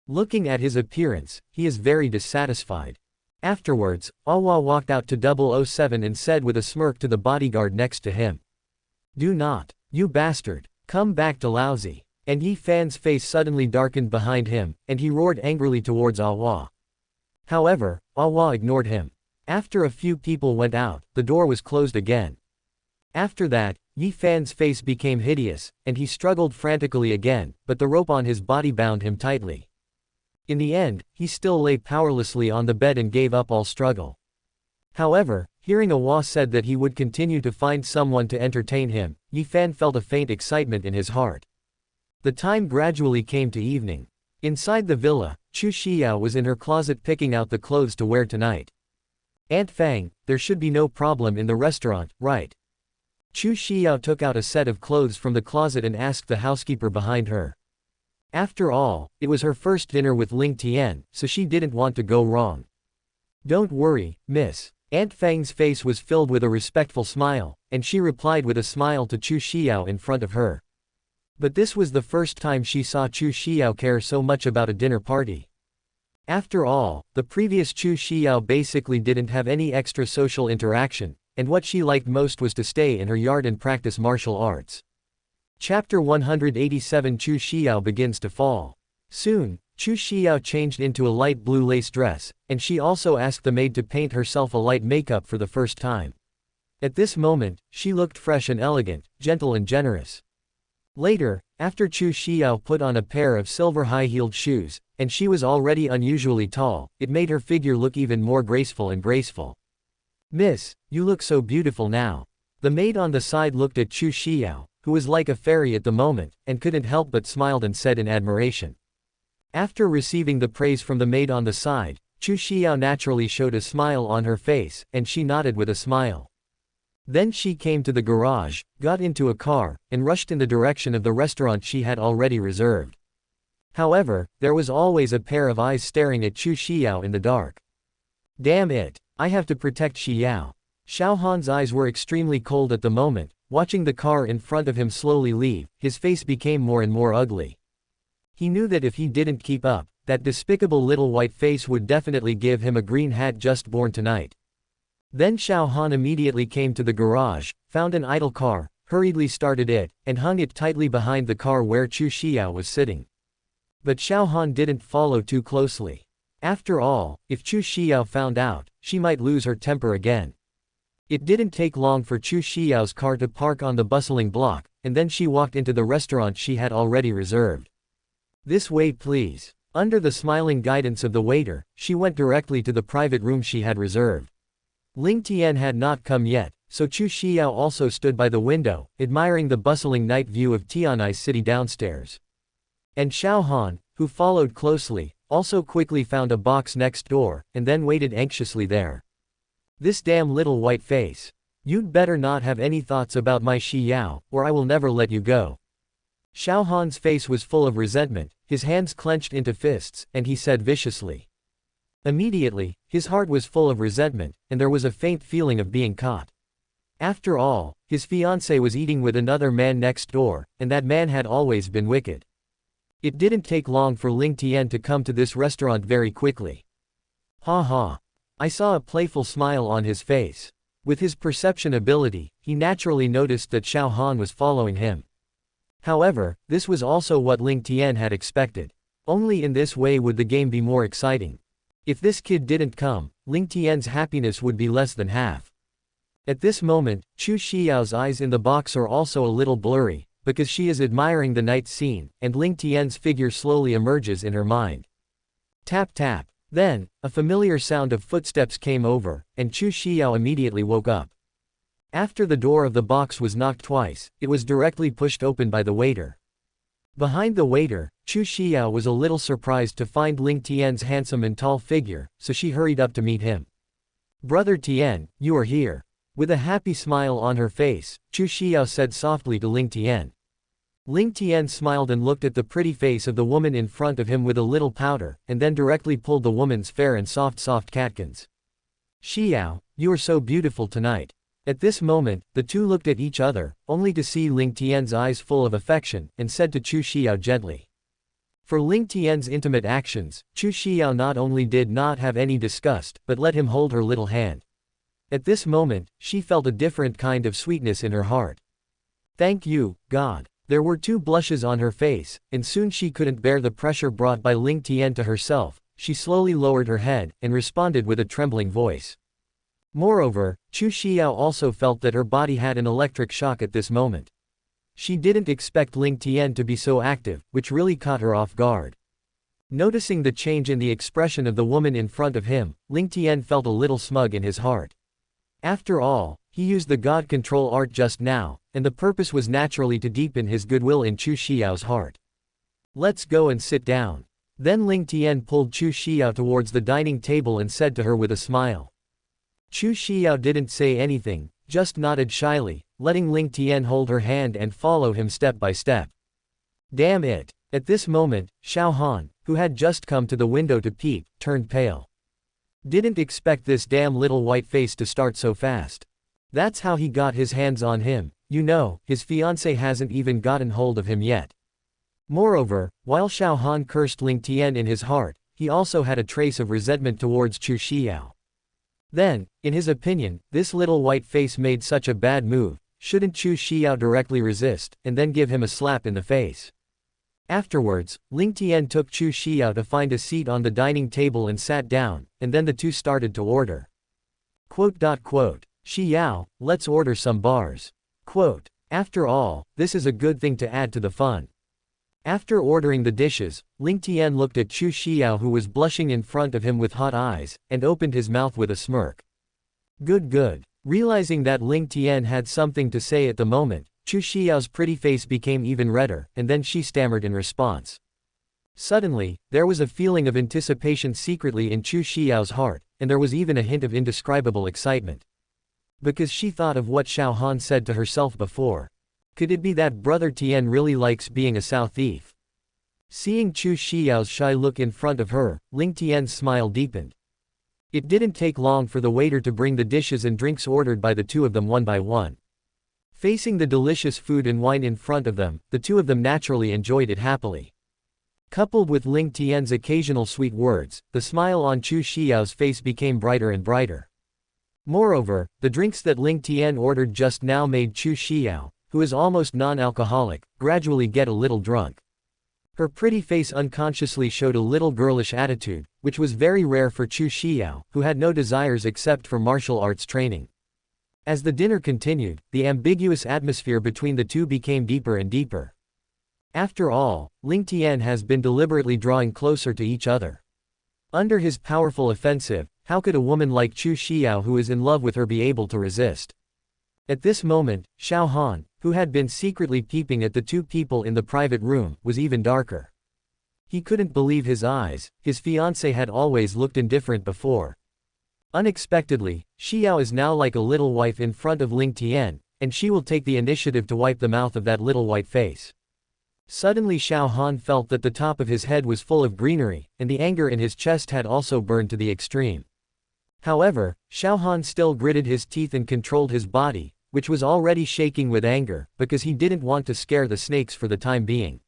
Looking at his appearance, he is very dissatisfied. Afterwards, Hua walked out to 007 and said with a smirk to the bodyguard next to him. Do not, you bastard, come back to lousy. And Yifan's face suddenly darkened behind him, and he roared angrily towards Hua. However, Hua ignored him. After a few people went out, the door was closed again. After that, Yifan's face became hideous, and he struggled frantically again, but the rope on his body bound him tightly. In the end, he still lay powerlessly on the bed and gave up all struggle. However, hearing Hua said that he would continue to find someone to entertain him, Yifan felt a faint excitement in his heart. The time gradually came to evening. Inside the villa, Chu Xiao was in her closet picking out the clothes to wear tonight. Aunt Fang, there should be no problem in the restaurant, right? Chu Xiao took out a set of clothes from the closet and asked the housekeeper behind her. After all, it was her first dinner with Ling Tian, so she didn't want to go wrong. Don't worry, miss. Aunt Feng's face was filled with a respectful smile, and she replied with a smile to Chu Xiao in front of her. But this was the first time she saw Chu Xiao care so much about a dinner party. After all, the previous Chu Xiao basically didn't have any extra social interaction, and what she liked most was to stay in her yard and practice martial arts. Chapter 187 Chu Xiao begins to fall. Soon, Chu Xiao changed into a light blue lace dress, and she also asked the maid to paint herself a light makeup for the first time. At this moment, she looked fresh and elegant, gentle and generous. Later, after Chu Xiao put on a pair of silver high-heeled shoes, and she was already unusually tall, it made her figure look even more graceful and graceful. Miss, you look so beautiful now. The maid on the side looked at Chu Xiao, who was like a fairy at the moment, and couldn't help but smiled and said in admiration. After receiving the praise from the maid on the side, Chu Xiao naturally showed a smile on her face, and she nodded with a smile. Then she came to the garage, got into a car, and rushed in the direction of the restaurant she had already reserved. However, there was always a pair of eyes staring at Chu Xiao in the dark. Damn it! I have to protect Xiao. Xiao Han's eyes were extremely cold at the moment. Watching the car in front of him slowly leave, his face became more and more ugly. He knew that if he didn't keep up, that despicable little white face would definitely give him a green hat just born tonight. Then Xiao Han immediately came to the garage, found an idle car, hurriedly started it, and hung it tightly behind the car where Chu Xiao was sitting. But Xiao Han didn't follow too closely. After all, if Chu Xiao found out, she might lose her temper again. It didn't take long for Chu Xiao's car to park on the bustling block, and then she walked into the restaurant she had already reserved. This way please. Under the smiling guidance of the waiter, she went directly to the private room she had reserved. Ling Tian had not come yet, so Chu Xiao also stood by the window, admiring the bustling night view of Tianai's city downstairs. And Xiao Han, who followed closely, also quickly found a box next door, and then waited anxiously there. This damn little white face. You'd better not have any thoughts about my Xiao, or I will never let you go. Xiao Han's face was full of resentment, his hands clenched into fists, and he said viciously. Immediately, his heart was full of resentment, and there was a faint feeling of being caught. After all, his fiancée was eating with another man next door, and that man had always been wicked. It didn't take long for Ling Tian to come to this restaurant very quickly. Ha ha. I saw a playful smile on his face. With his perception ability, he naturally noticed that Xiao Han was following him. However, this was also what Ling Tian had expected. Only in this way would the game be more exciting. If this kid didn't come, Ling Tian's happiness would be less than half. At this moment, Chu Xiao's eyes in the box are also a little blurry, because she is admiring the night scene, and Ling Tian's figure slowly emerges in her mind. Tap tap. Then, a familiar sound of footsteps came over, and Chu Xiao immediately woke up. After the door of the box was knocked twice, it was directly pushed open by the waiter. Behind the waiter, Chu Xiao was a little surprised to find Ling Tian's handsome and tall figure, so she hurried up to meet him. Brother Tian, you are here. With a happy smile on her face, Chu Xiao said softly to Ling Tian. Ling Tian smiled and looked at the pretty face of the woman in front of him with a little pouter, and then directly pulled the woman's fair and soft catkins. Xiao, you are so beautiful tonight. At this moment, the two looked at each other, only to see Ling Tian's eyes full of affection, and said to Chu Xiao gently. For Ling Tian's intimate actions, Chu Xiao not only did not have any disgust, but let him hold her little hand. At this moment, she felt a different kind of sweetness in her heart. Thank you, God. There were two blushes on her face, and soon she couldn't bear the pressure brought by Ling Tian to herself. She slowly lowered her head, and responded with a trembling voice. Moreover, Chu Xiao also felt that her body had an electric shock at this moment. She didn't expect Ling Tian to be so active, which really caught her off guard. Noticing the change in the expression of the woman in front of him, Ling Tian felt a little smug in his heart. After all, he used the God control art just now, and the purpose was naturally to deepen his goodwill in Chu Xiao's heart. Let's go and sit down. Then Ling Tian pulled Chu Xiao towards the dining table and said to her with a smile. Chu Xiao didn't say anything, just nodded shyly. letting Ling Tian hold her hand and follow him step by step. Damn it! At this moment, Xiao Han, who had just come to the window to peep, turned pale. Didn't expect this damn little white face to start so fast. That's how he got his hands on him, you know, his fiancé hasn't even gotten hold of him yet. Moreover, while Xiao Han cursed Ling Tian in his heart, he also had a trace of resentment towards Chu Xiao. Then, in his opinion, this little white face made such a bad move, shouldn't Chu Xiao directly resist, and then give him a slap in the face? Afterwards, Ling Tian took Chu Xiao to find a seat on the dining table and sat down, and then the two started to order. Xiao, let's order some bars. After all, this is a good thing to add to the fun. After ordering the dishes, Ling Tian looked at Chu Xiao who was blushing in front of him with hot eyes, and opened his mouth with a smirk. Good. Realizing that Ling Tian had something to say at the moment, Chu Xiao's pretty face became even redder, and then she stammered in response. Suddenly, there was a feeling of anticipation secretly in Chu Xiao's heart, and there was even a hint of indescribable excitement. Because she thought of what Xiao Han said to herself before. Could it be that Brother Tian really likes being a Sao thief? Seeing Chu Xiao's shy look in front of her, Ling Tian's smile deepened. It didn't take long for the waiter to bring the dishes and drinks ordered by the two of them one by one. Facing the delicious food and wine in front of them, the two of them naturally enjoyed it happily. Coupled with Ling Tian's occasional sweet words, the smile on Chu Xiao's face became brighter and brighter. Moreover, the drinks that Ling Tian ordered just now made Chu Xiao, who is almost non-alcoholic, gradually get a little drunk. Her pretty face unconsciously showed a little girlish attitude, which was very rare for Chu Xiao, who had no desires except for martial arts training. As the dinner continued, the ambiguous atmosphere between the two became deeper and deeper. After all, Ling Tian has been deliberately drawing closer to each other. Under his powerful offensive, how could a woman like Chu Xiao who is in love with her be able to resist? At this moment, Xiao Han, who had been secretly peeping at the two people in the private room, was even darker. He couldn't believe his eyes, his fiancée had always looked indifferent before. Unexpectedly, Xiao is now like a little wife in front of Ling Tian, and she will take the initiative to wipe the mouth of that little white face. Suddenly Xiao Han felt that the top of his head was full of greenery, and the anger in his chest had also burned to the extreme. However, Xiao Han still gritted his teeth and controlled his body, which was already shaking with anger, because he didn't want to scare the snakes for the time being.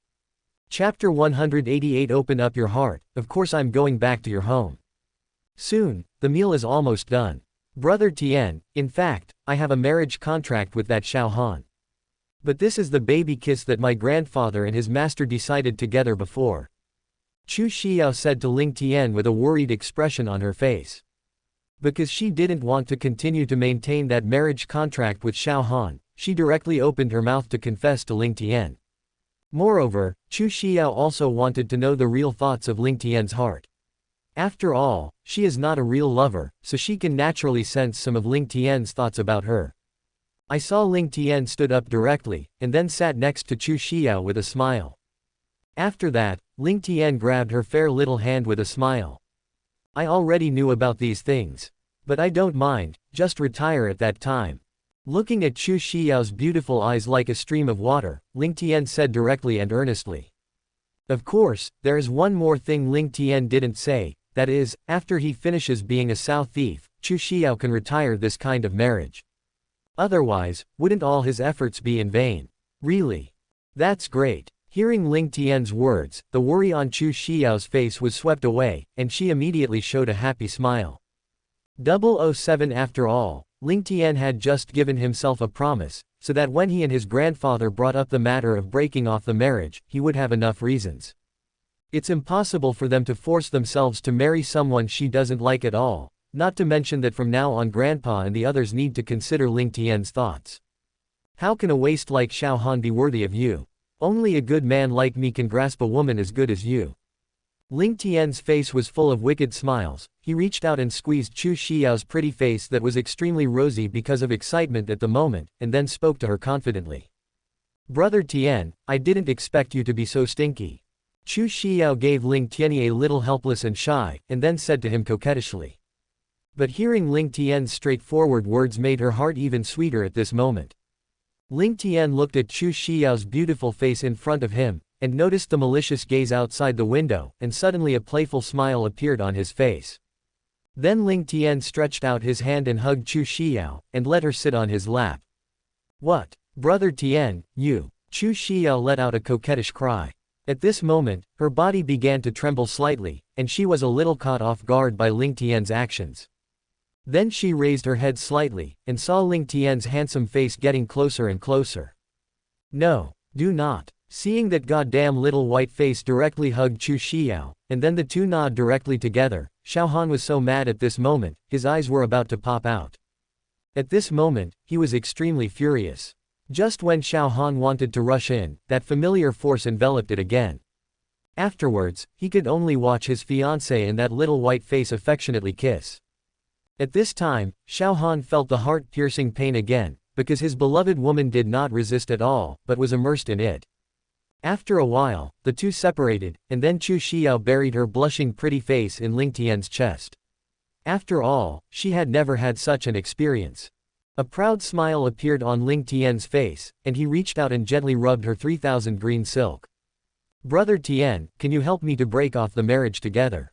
Chapter 188 Open up your heart, of course I'm going back to your home. Soon, the meal is almost done. Brother Tian, in fact, I have a marriage contract with that Xiao Han. But this is the baby kiss that my grandfather and his master decided together before. Chu Xiao said to Ling Tian with a worried expression on her face. Because she didn't want to continue to maintain that marriage contract with Xiao Han, she directly opened her mouth to confess to Ling Tian. Moreover, Chu Xiao also wanted to know the real thoughts of Ling Tian's heart. After all, she is not a real lover, so she can naturally sense some of Ling Tian's thoughts about her. I saw Ling Tian stood up directly, and then sat next to Chu Xiao with a smile. After that, Ling Tian grabbed her fair little hand with a smile. I already knew about these things. But I don't mind, just retire at that time. Looking at Chu Xiao's beautiful eyes like a stream of water, Ling Tian said directly and earnestly. Of course, there is one more thing Ling Tian didn't say, that is, after he finishes being a Sao thief, Chu Xiao can retire this kind of marriage. Otherwise, wouldn't all his efforts be in vain? Really? That's great. Hearing Ling Tian's words, the worry on Chu Xiao's face was swept away, and she immediately showed a happy smile. 007 After all, Ling Tian had just given himself a promise, so that when he and his grandfather brought up the matter of breaking off the marriage, he would have enough reasons. It's impossible for them to force themselves to marry someone she doesn't like at all, not to mention that from now on Grandpa and the others need to consider Ling Tian's thoughts. How can a waste like Xiao Han be worthy of you? Only a good man like me can grasp a woman as good as you. Ling Tian's face was full of wicked smiles. He reached out and squeezed Chu Xiao's pretty face that was extremely rosy because of excitement at the moment, and then spoke to her confidently. Brother Tian, I didn't expect you to be so stinky. Chu Xiao gave Ling Tian a little helpless and shy, and then said to him coquettishly. But hearing Ling Tian's straightforward words made her heart even sweeter at this moment. Ling Tian looked at Chu Xiao's beautiful face in front of him, and noticed the malicious gaze outside the window, and suddenly a playful smile appeared on his face. Then Ling Tian stretched out his hand and hugged Chu Xiao, and let her sit on his lap. "What? Brother Tian, you." Chu Xiao let out a coquettish cry. At this moment, her body began to tremble slightly, and she was a little caught off guard by Ling Tian's actions. Then she raised her head slightly, and saw Ling Tian's handsome face getting closer and closer. "No, do not." Seeing that goddamn little white face directly hugged Chu Xiao, and then the two nod directly together, Xiao Han was so mad at this moment, his eyes were about to pop out. At this moment, he was extremely furious. Just when Xiao Han wanted to rush in, that familiar force enveloped it again. Afterwards, he could only watch his fiancée and that little white face affectionately kiss. At this time, Xiao Han felt the heart-piercing pain again, because his beloved woman did not resist at all, but was immersed in it. After a while, the two separated, and then Chu Xiao buried her blushing pretty face in Ling Tian's chest. After all, she had never had such an experience. A proud smile appeared on Ling Tian's face, and he reached out and gently rubbed her 3,000 green silk. "Brother Tian, can you help me to break off the marriage together?"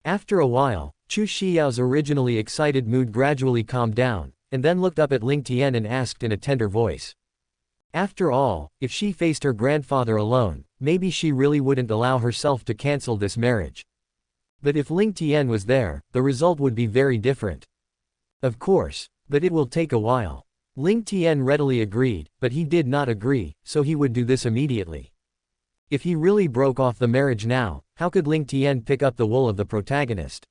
After a while, Chu Xiao's originally excited mood gradually calmed down, and then looked up at Ling Tian and asked in a tender voice. After all, if she faced her grandfather alone, maybe she really wouldn't allow herself to cancel this marriage. But if Ling Tian was there, the result would be very different. Of course, but it will take a while. Ling Tian readily agreed, but he did not agree, so he would do this immediately. If he really broke off the marriage now, how could Ling Tian pick up the wool of the protagonist?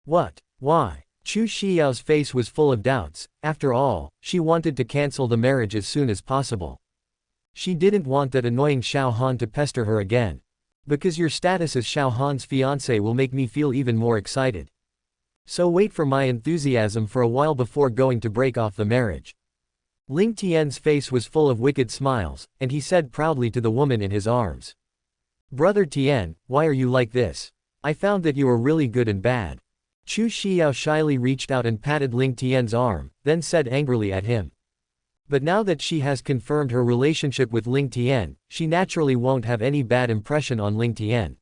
What? Why? Chu Xiao's face was full of doubts. After all, she wanted to cancel the marriage as soon as possible. She didn't want that annoying Xiao Han to pester her again. "Because your status as Xiao Han's fiancé will make me feel even more excited. So wait for my enthusiasm for a while before going to break off the marriage." Ling Tian's face was full of wicked smiles, and he said proudly to the woman in his arms. "Brother Tian, why are you like this? I found that you are really good and bad." Chu Xiao shyly reached out and patted Ling Tian's arm, then said angrily at him. But now that she has confirmed her relationship with Ling Tian, she naturally won't have any bad impression on Ling Tian.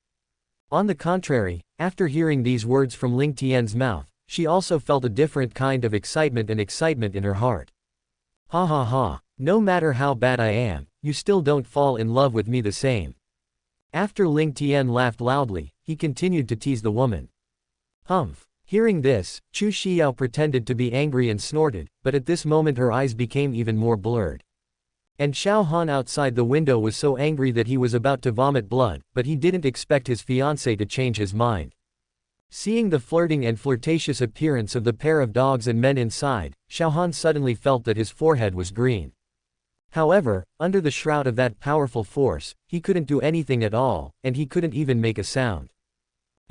On the contrary, after hearing these words from Ling Tian's mouth, she also felt a different kind of excitement in her heart. "Ha ha ha, no matter how bad I am, you still don't fall in love with me the same." After Ling Tian laughed loudly, he continued to tease the woman. "Humph." Hearing this, Chu Xiao pretended to be angry and snorted, but at this moment her eyes became even more blurred. And Xiao Han outside the window was so angry that he was about to vomit blood, but he didn't expect his fiancée to change his mind. Seeing the flirting and flirtatious appearance of the pair of dogs and men inside, Xiao Han suddenly felt that his forehead was green. However, under the shroud of that powerful force, he couldn't do anything at all, and he couldn't even make a sound.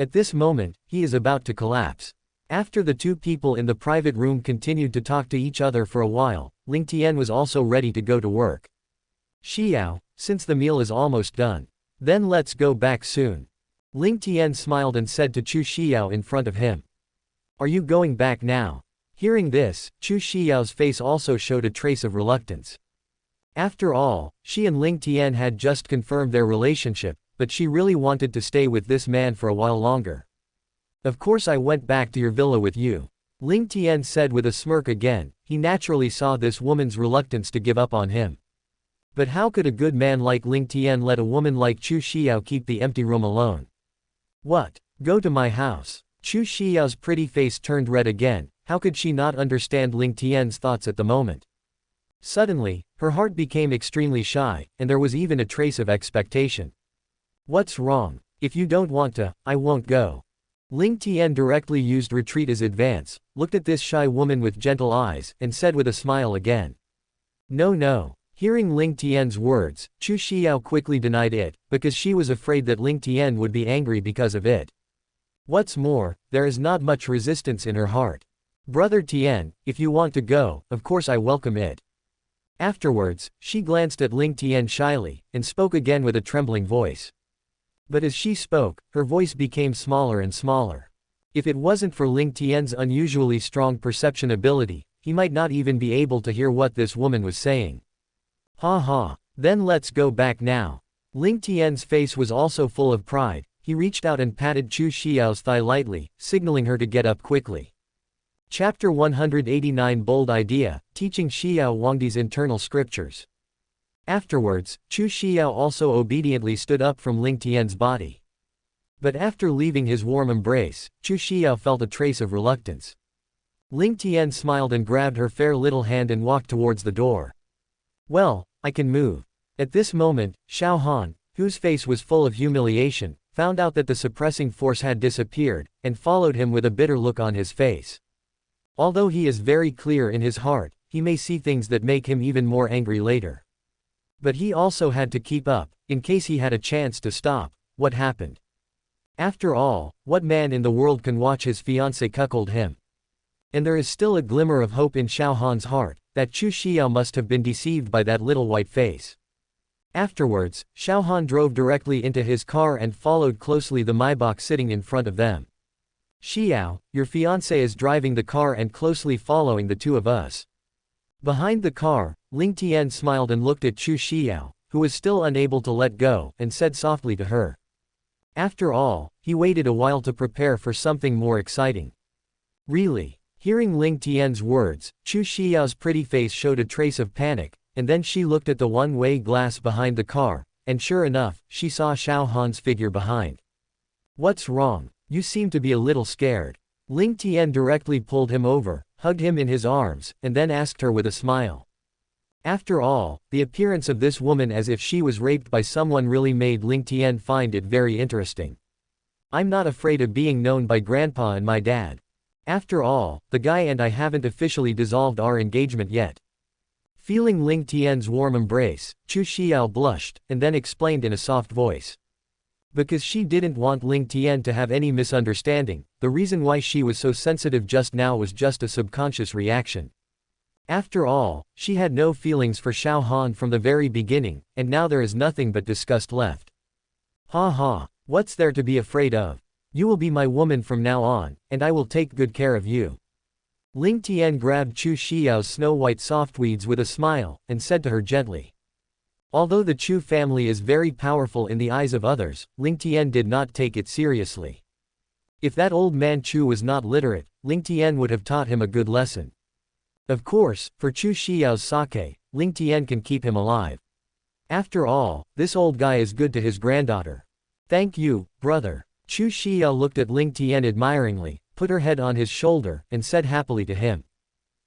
At this moment, he is about to collapse. After the two people in the private room continued to talk to each other for a while, Ling Tian was also ready to go to work. "Xiao, since the meal is almost done, then let's go back soon." Ling Tian smiled and said to Chu Xiao in front of him. "Are you going back now?" Hearing this, Chu Xiao's face also showed a trace of reluctance. After all, she and Ling Tian had just confirmed their relationship, but she really wanted to stay with this man for a while longer. "Of course I went back to your villa with you," Ling Tian said with a smirk again. He naturally saw this woman's reluctance to give up on him. But how could a good man like Ling Tian let a woman like Chu Xiao keep the empty room alone? "What? Go to my house?" Chu Xiao's pretty face turned red again. How could she not understand Ling Tian's thoughts at the moment? Suddenly, her heart became extremely shy, and there was even a trace of expectation. "What's wrong? If you don't want to, I won't go." Ling Tian directly used retreat as advance, looked at this shy woman with gentle eyes, and said with a smile again. "No no." Hearing Ling Tian's words, Chu Xiao quickly denied it, because she was afraid that Ling Tian would be angry because of it. What's more, there is not much resistance in her heart. "Brother Tian, if you want to go, of course I welcome it." Afterwards, she glanced at Ling Tian shyly, and spoke again with a trembling voice. But as she spoke, her voice became smaller and smaller. If it wasn't for Ling Tian's unusually strong perception ability, he might not even be able to hear what this woman was saying. Ha ha, then let's go back now. Ling Tian's face was also full of pride. He reached out and patted Chu Xiao's thigh lightly, signaling her to get up quickly. Chapter 189 Bold Idea, Teaching Xiao Wangdi's Internal Scriptures. Afterwards, Chu Xiao also obediently stood up from Ling Tian's body. But after leaving his warm embrace, Chu Xiao felt a trace of reluctance. Ling Tian smiled and grabbed her fair little hand and walked towards the door. Well, I can move. At this moment, Xiao Han, whose face was full of humiliation, found out that the suppressing force had disappeared, and followed him with a bitter look on his face. Although he is very clear in his heart, he may see things that make him even more angry later. But he also had to keep up, in case he had a chance to stop what happened. After all, what man in the world can watch his fiancé cuckold him? And there is still a glimmer of hope in Xiao Han's heart, that Chu Xiao must have been deceived by that little white face. Afterwards, Xiao Han drove directly into his car and followed closely the Maibach sitting in front of them. Xiao, your fiancé is driving the car and closely following the two of us. Behind the car, Ling Tian smiled and looked at Chu Xiao, who was still unable to let go, and said softly to her. After all, he waited a while to prepare for something more exciting. Really? Hearing Ling Tian's words, Chu Xiao's pretty face showed a trace of panic, and then she looked at the one-way glass behind the car, and sure enough, she saw Xiao Han's figure behind. What's wrong? You seem to be a little scared. Ling Tian directly pulled him over, hugged him in his arms, and then asked her with a smile. After all, the appearance of this woman as if she was raped by someone really made Ling Tian find it very interesting. I'm not afraid of being known by Grandpa and my dad. After all, the guy and I haven't officially dissolved our engagement yet. Feeling Ling Tian's warm embrace, Chu Xiao blushed, and then explained in a soft voice. Because she didn't want Ling Tian to have any misunderstanding, the reason why she was so sensitive just now was just a subconscious reaction. After all, she had no feelings for Xiao Han from the very beginning, and now there is nothing but disgust left. Ha ha, what's there to be afraid of? You will be my woman from now on, and I will take good care of you. Ling Tian grabbed Chu Xiao's snow-white softweeds with a smile, and said to her gently. Although the Chu family is very powerful in the eyes of others, Ling Tian did not take it seriously. If that old man Chu was not literate, Ling Tian would have taught him a good lesson. Of course, for Chu Xiao's sake, Ling Tian can keep him alive. After all, this old guy is good to his granddaughter. Thank you, brother. Chu Xiao looked at Ling Tian admiringly, put her head on his shoulder, and said happily to him.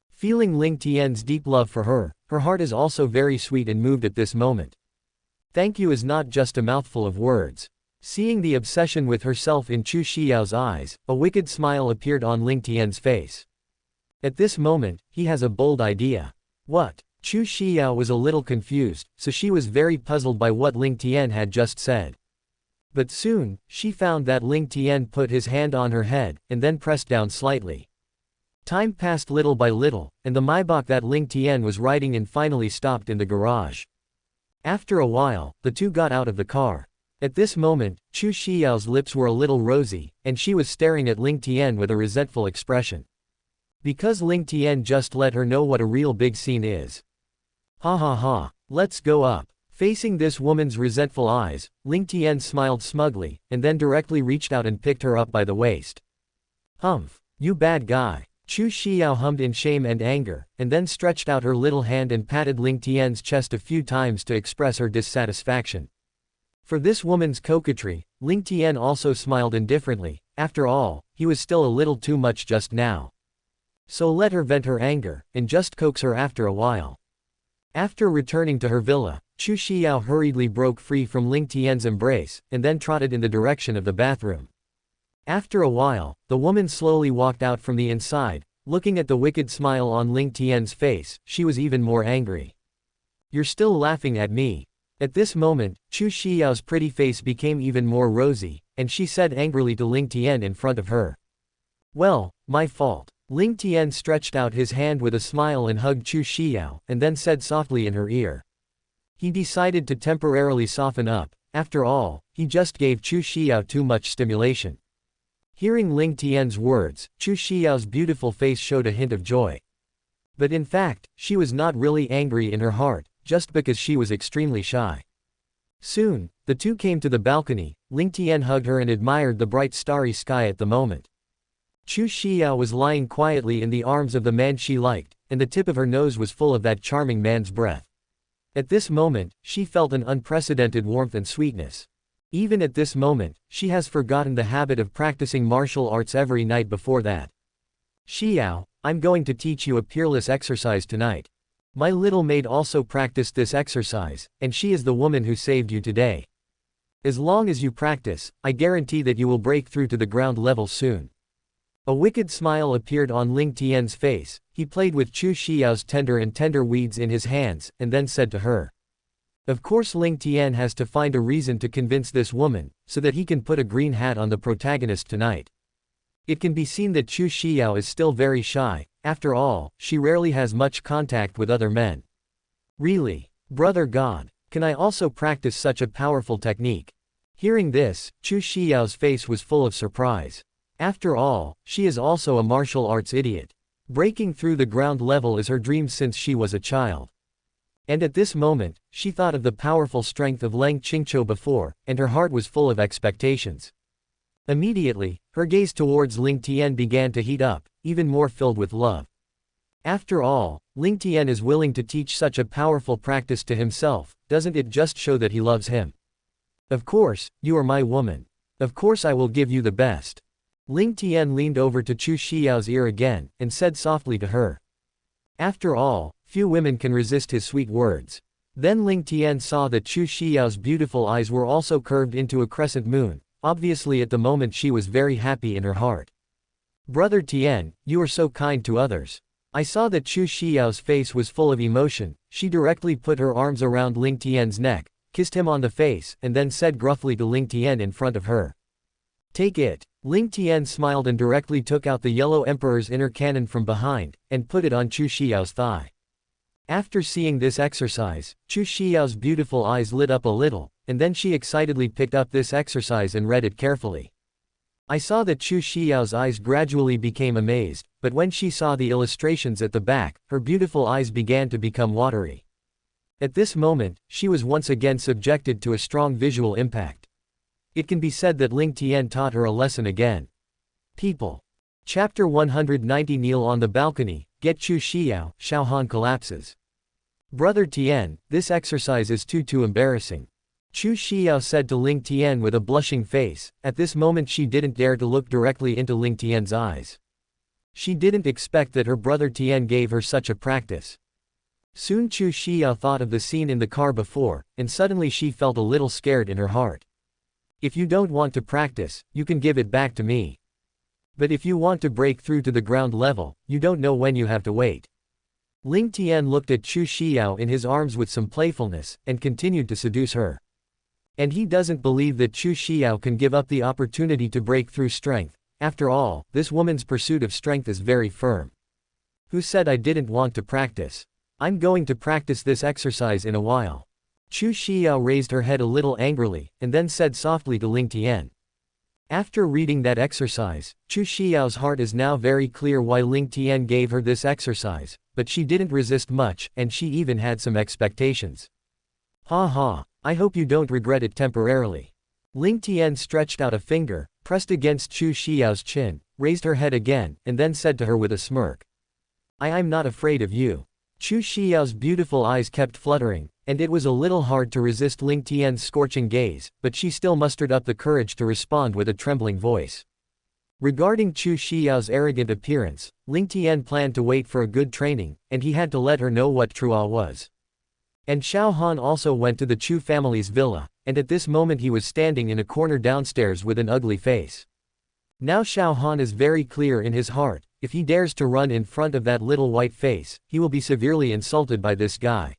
Feeling Ling Tian's deep love for her, her heart is also very sweet and moved at this moment. Thank you is not just a mouthful of words. Seeing the obsession with herself in Chu Xiao's eyes, a wicked smile appeared on Ling Tian's face. At this moment, he has a bold idea. What? Chu Xiao was a little confused, so she was very puzzled by what Ling Tian had just said. But soon, she found that Ling Tian put his hand on her head, and then pressed down slightly. Time passed little by little, and the Maibach that Ling Tian was riding in finally stopped in the garage. After a while, the two got out of the car. At this moment, Chu Xiao's lips were a little rosy, and she was staring at Ling Tian with a resentful expression. Because Ling Tian just let her know what a real big scene is. Ha ha ha, let's go up. Facing this woman's resentful eyes, Ling Tian smiled smugly, and then directly reached out and picked her up by the waist. Humph, you bad guy. Chu Xiao hummed in shame and anger, and then stretched out her little hand and patted Ling Tian's chest a few times to express her dissatisfaction. For this woman's coquetry, Ling Tian also smiled indifferently. After all, he was still a little too much just now. So let her vent her anger, and just coax her after a while. After returning to her villa, Chu Xiao hurriedly broke free from Ling Tian's embrace, and then trotted in the direction of the bathroom. After a while, the woman slowly walked out from the inside. Looking at the wicked smile on Ling Tian's face, she was even more angry. You're still laughing at me. At this moment, Chu Xiao's pretty face became even more rosy, and she said angrily to Ling Tian in front of her. Well, my fault. Ling Tian stretched out his hand with a smile and hugged Chu Xiao, and then said softly in her ear. He decided to temporarily soften up. After all, he just gave Chu Xiao too much stimulation. Hearing Ling Tian's words, Chu Xiao's beautiful face showed a hint of joy. But in fact, she was not really angry in her heart, just because she was extremely shy. Soon, the two came to the balcony. Ling Tian hugged her and admired the bright starry sky at the moment. Chu Xiao was lying quietly in the arms of the man she liked, and the tip of her nose was full of that charming man's breath. At this moment, she felt an unprecedented warmth and sweetness. Even at this moment, she has forgotten the habit of practicing martial arts every night before that. Xiao, I'm going to teach you a peerless exercise tonight. My little maid also practiced this exercise, and she is the woman who saved you today. As long as you practice, I guarantee that you will break through to the ground level soon. A wicked smile appeared on Ling Tian's face. He played with Chu Xiao's tender weeds in his hands, and then said to her. Of course Ling Tian has to find a reason to convince this woman, so that he can put a green hat on the protagonist tonight. It can be seen that Chu Xiao is still very shy. After all, she rarely has much contact with other men. Really? Brother God, can I also practice such a powerful technique? Hearing this, Chu Xiao's face was full of surprise. After all, she is also a martial arts idiot. Breaking through the ground level is her dream since she was a child. And at this moment, she thought of the powerful strength of Leng Qingqiu before, and her heart was full of expectations. Immediately, her gaze towards Ling Tian began to heat up, even more filled with love. After all, Ling Tian is willing to teach such a powerful practice to himself. Doesn't it just show that he loves him? Of course, you are my woman. Of course I will give you the best. Ling Tian leaned over to Chu Xiao's ear again, and said softly to her. After all, few women can resist his sweet words. Then Ling Tian saw that Chu Xiao's beautiful eyes were also curved into a crescent moon. Obviously at the moment she was very happy in her heart. Brother Tian, you are so kind to others. I saw that Chu Xiao's face was full of emotion. She directly put her arms around Ling Tian's neck, kissed him on the face, and then said gruffly to Ling Tian in front of her. Take it. Ling Tian smiled and directly took out the yellow emperor's inner cannon from behind, and put it on Chu Xiao's thigh. After seeing this exercise, Chu Xiao's beautiful eyes lit up a little, and then she excitedly picked up this exercise and read it carefully. I saw that Chu Xiao's eyes gradually became amazed, but when she saw the illustrations at the back, her beautiful eyes began to become watery. At this moment, she was once again subjected to a strong visual impact. It can be said that Ling Tian taught her a lesson again. People. Chapter 190 Kneel on the balcony, get Chu Xiao, Xiao Han collapses. Brother Tian, this exercise is too embarrassing. Chu Xiao said to Ling Tian with a blushing face. At this moment she didn't dare to look directly into Ling Tian's eyes. She didn't expect that her brother Tian gave her such a practice. Soon Chu Xiao thought of the scene in the car before, and suddenly she felt a little scared in her heart. If you don't want to practice, you can give it back to me. But if you want to break through to the ground level, you don't know when you have to wait. Ling Tian looked at Chu Xiao in his arms with some playfulness, and continued to seduce her. And he doesn't believe that Chu Xiao can give up the opportunity to break through strength. After all, this woman's pursuit of strength is very firm. Who said I didn't want to practice? I'm going to practice this exercise in a while. Chu Xiao raised her head a little angrily, and then said softly to Ling Tian. After reading that exercise, Chu Xiao's heart is now very clear why Ling Tian gave her this exercise, but she didn't resist much, and she even had some expectations. Ha ha, I hope you don't regret it temporarily. Ling Tian stretched out a finger, pressed against Chu Xiao's chin, raised her head again, and then said to her with a smirk. I'm not afraid of you. Chu Xiao's beautiful eyes kept fluttering, and it was a little hard to resist Ling Tian's scorching gaze, but she still mustered up the courage to respond with a trembling voice. Regarding Chu Xiao's arrogant appearance, Ling Tian planned to wait for a good training, and he had to let her know what Trua was. And Xiao Han also went to the Chu family's villa, and at this moment he was standing in a corner downstairs with an ugly face. Now Xiao Han is very clear in his heart, if he dares to run in front of that little white face, he will be severely insulted by this guy.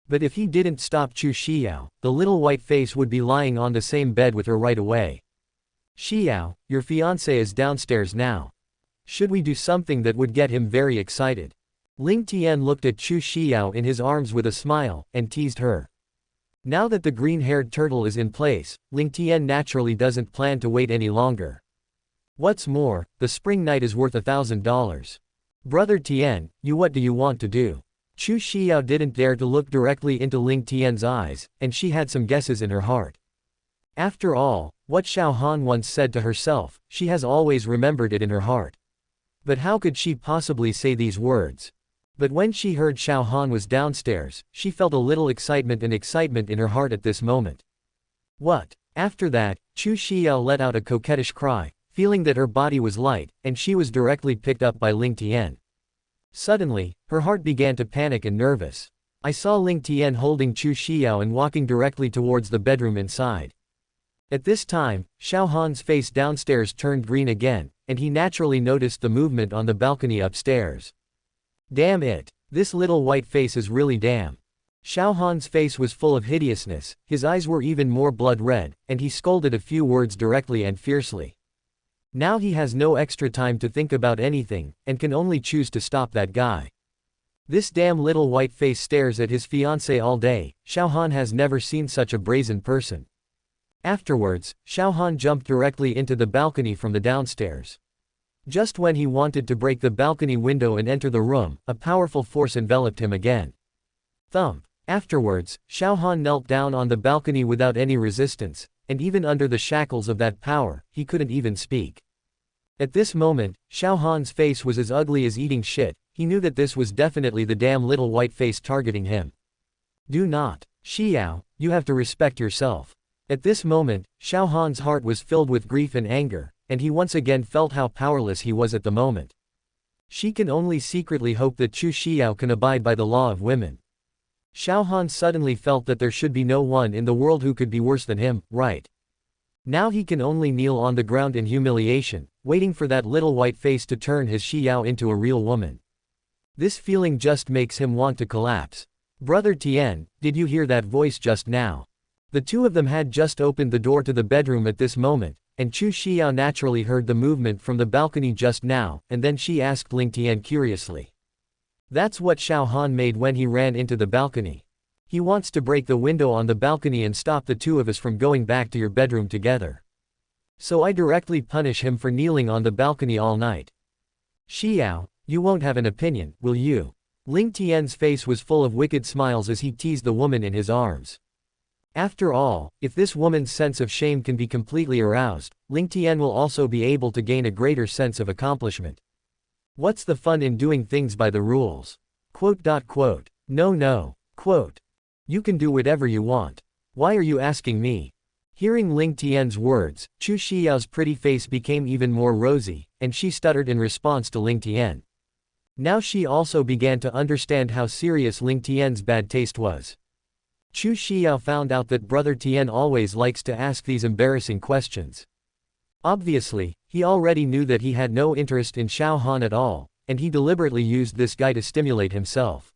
But if he didn't stop Chu Xiao, the little white face would be lying on the same bed with her right away. Xiao, your fiancé is downstairs now. Should we do something that would get him very excited? Ling Tian looked at Chu Xiao in his arms with a smile, and teased her. Now that the green-haired turtle is in place, Ling Tian naturally doesn't plan to wait any longer. What's more, the spring night is worth $1,000. Brother Tian, what do you want to do? Chu Xiao didn't dare to look directly into Ling Tian's eyes, and she had some guesses in her heart. After all, what Xiao Han once said to herself, she has always remembered it in her heart. But how could she possibly say these words? But when she heard Xiao Han was downstairs, she felt a little excitement in her heart at this moment. What? After that, Chu Xiao let out a coquettish cry, feeling that her body was light, and she was directly picked up by Ling Tian. Suddenly, her heart began to panic and nervous. I saw Ling Tian holding Chu Xiao and walking directly towards the bedroom inside. At this time, Xiao Han's face downstairs turned green again, and he naturally noticed the movement on the balcony upstairs. Damn it! This little white face is really damn. Xiao Han's face was full of hideousness, his eyes were even more blood red, and he scolded a few words directly and fiercely. Now he has no extra time to think about anything, and can only choose to stop that guy. This damn little white face stares at his fiancée all day. Xiao Han has never seen such a brazen person. Afterwards, Xiao Han jumped directly into the balcony from the downstairs. Just when he wanted to break the balcony window and enter the room, a powerful force enveloped him again. Thump. Afterwards, Xiao Han knelt down on the balcony without any resistance, and even under the shackles of that power, he couldn't even speak. At this moment, Xiao Han's face was as ugly as eating shit. He knew that this was definitely the damn little white face targeting him. Do not. Xiao, you have to respect yourself. At this moment, Xiao Han's heart was filled with grief and anger, and he once again felt how powerless he was at the moment. She can only secretly hope that Chu Xiao can abide by the law of women. Xiao Han suddenly felt that there should be no one in the world who could be worse than him, right? Now he can only kneel on the ground in humiliation, waiting for that little white face to turn his Xiao into a real woman. This feeling just makes him want to collapse. Brother Tian, did you hear that voice just now? The two of them had just opened the door to the bedroom at this moment, and Chu Xiao naturally heard the movement from the balcony just now, and then she asked Ling Tian curiously. That's what Xiao Han made when he ran into the balcony. He wants to break the window on the balcony and stop the two of us from going back to your bedroom together. So I directly punish him for kneeling on the balcony all night. Xiao, you won't have an opinion, will you? Ling Tian's face was full of wicked smiles as he teased the woman in his arms. After all, if this woman's sense of shame can be completely aroused, Ling Tian will also be able to gain a greater sense of accomplishment. What's the fun in doing things by the rules? No. You can do whatever you want. Why are you asking me? Hearing Ling Tian's words, Chu Xiao's pretty face became even more rosy, and she stuttered in response to Ling Tian. Now she also began to understand how serious Ling Tian's bad taste was. Chu Xiao found out that Brother Tian always likes to ask these embarrassing questions. Obviously, he already knew that he had no interest in Xiao Han at all, and he deliberately used this guy to stimulate himself.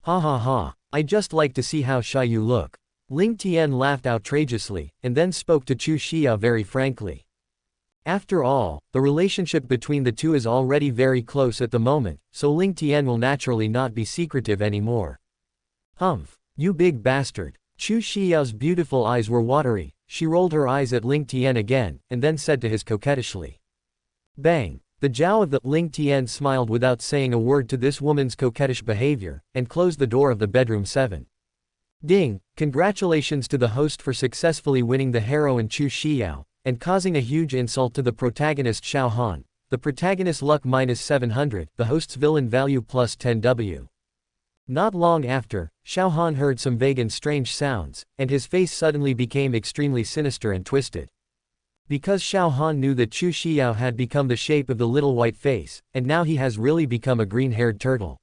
Ha, I just like to see how shy you look. Ling Tian laughed outrageously, and then spoke to Chu Xiao very frankly. After all, the relationship between the two is already very close at the moment, so Ling Tian will naturally not be secretive anymore. Humph, you big bastard. Chu Xiao's beautiful eyes were watery. She rolled her eyes at Ling Tian again, and then said to his coquettishly. Bang! The jowl of the Ling Tian smiled without saying a word to this woman's coquettish behavior, and closed the door of the bedroom 7. Ding! Congratulations to the host for successfully winning the heroine Chu Xiao, and causing a huge insult to the protagonist Xiao Han. The protagonist luck -700, the host's villain value +10W. Not long after, Xiao Han heard some vague and strange sounds, and his face suddenly became extremely sinister and twisted. Because Xiao Han knew that Chu Xiao had become the shape of the little white face, and now he has really become a green-haired turtle.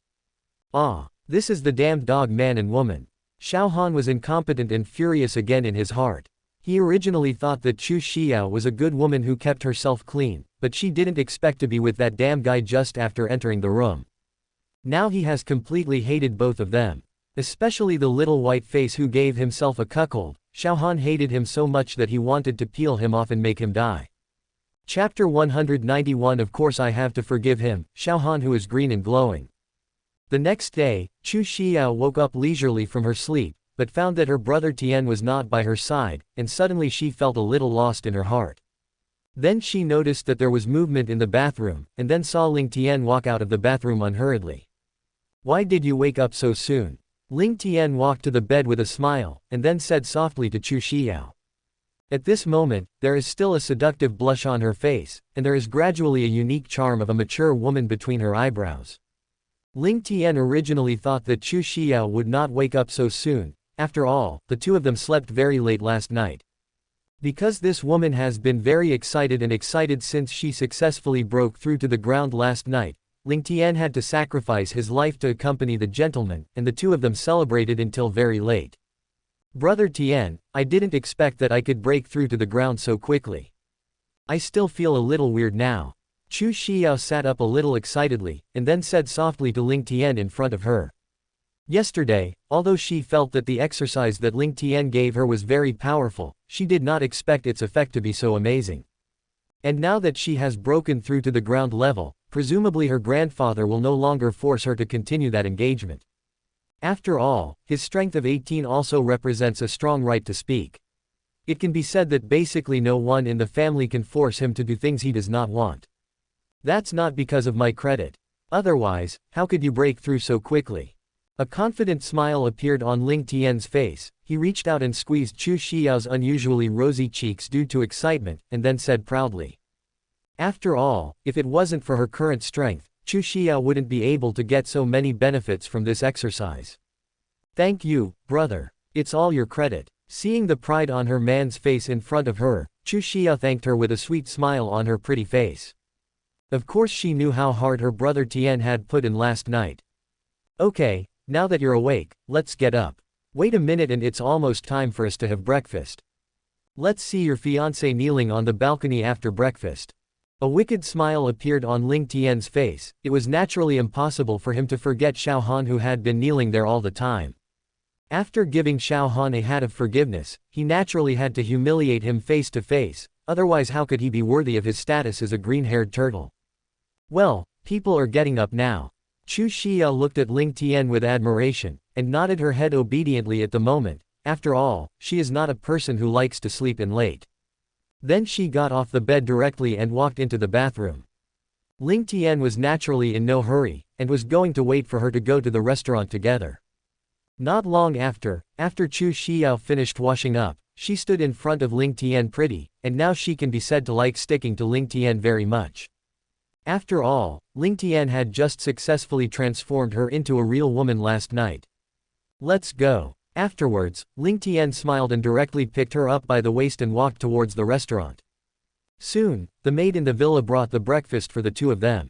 Ah, this is the damned dog man and woman. Xiao Han was incompetent and furious again in his heart. He originally thought that Chu Xiao was a good woman who kept herself clean, but she didn't expect to be with that damn guy just after entering the room. Now he has completely hated both of them. Especially the little white face who gave himself a cuckold. Xiao Han hated him so much that he wanted to peel him off and make him die. Chapter 191. Of course I have to forgive him, Xiao Han, who is green and glowing. The next day, Chu Xiao woke up leisurely from her sleep, but found that her brother Tian was not by her side, and suddenly she felt a little lost in her heart. Then she noticed that there was movement in the bathroom, and then saw Ling Tian walk out of the bathroom unhurriedly. Why did you wake up so soon? Ling Tian walked to the bed with a smile, and then said softly to Chu Xiao. At this moment, there is still a seductive blush on her face, and there is gradually a unique charm of a mature woman between her eyebrows. Ling Tian originally thought that Chu Xiao would not wake up so soon. After all, the two of them slept very late last night. Because this woman has been very excited since she successfully broke through to the ground last night, Ling Tian had to sacrifice his life to accompany the gentleman, and the two of them celebrated until very late. Brother Tian, I didn't expect that I could break through to the ground so quickly. I still feel a little weird now. Chu Xiao sat up a little excitedly, and then said softly to Ling Tian in front of her. Yesterday, although she felt that the exercise that Ling Tian gave her was very powerful, she did not expect its effect to be so amazing. And now that she has broken through to the ground level, presumably her grandfather will no longer force her to continue that engagement. After all, his strength of 18 also represents a strong right to speak. It can be said that basically no one in the family can force him to do things he does not want. That's not because of my credit. Otherwise, how could you break through so quickly? A confident smile appeared on Ling Tian's face. He reached out and squeezed Chu Xiao's unusually rosy cheeks due to excitement, and then said proudly. After all, if it wasn't for her current strength, Chu Xiao wouldn't be able to get so many benefits from this exercise. Thank you, brother. It's all your credit. Seeing the pride on her man's face in front of her, Chu Xiao thanked her with a sweet smile on her pretty face. Of course she knew how hard her brother Tian had put in last night. Okay, now that you're awake, let's get up. Wait a minute, and it's almost time for us to have breakfast. Let's see your fiancé kneeling on the balcony after breakfast. A wicked smile appeared on Ling Tian's face. It was naturally impossible for him to forget Xiao Han, who had been kneeling there all the time. After giving Xiao Han a hat of forgiveness, he naturally had to humiliate him face to face, otherwise how could he be worthy of his status as a green-haired turtle? Well, people are getting up now. Chu Xiao looked at Ling Tian with admiration, and nodded her head obediently at the moment. After all, she is not a person who likes to sleep in late. Then she got off the bed directly and walked into the bathroom. Ling Tian was naturally in no hurry, and was going to wait for her to go to the restaurant together. Not long after Chu Xiao finished washing up, she stood in front of Ling Tian pretty, and now she can be said to like sticking to Ling Tian very much. After all, Ling Tian had just successfully transformed her into a real woman last night. Let's go. Afterwards, Ling Tian smiled and directly picked her up by the waist and walked towards the restaurant. Soon, the maid in the villa brought the breakfast for the two of them.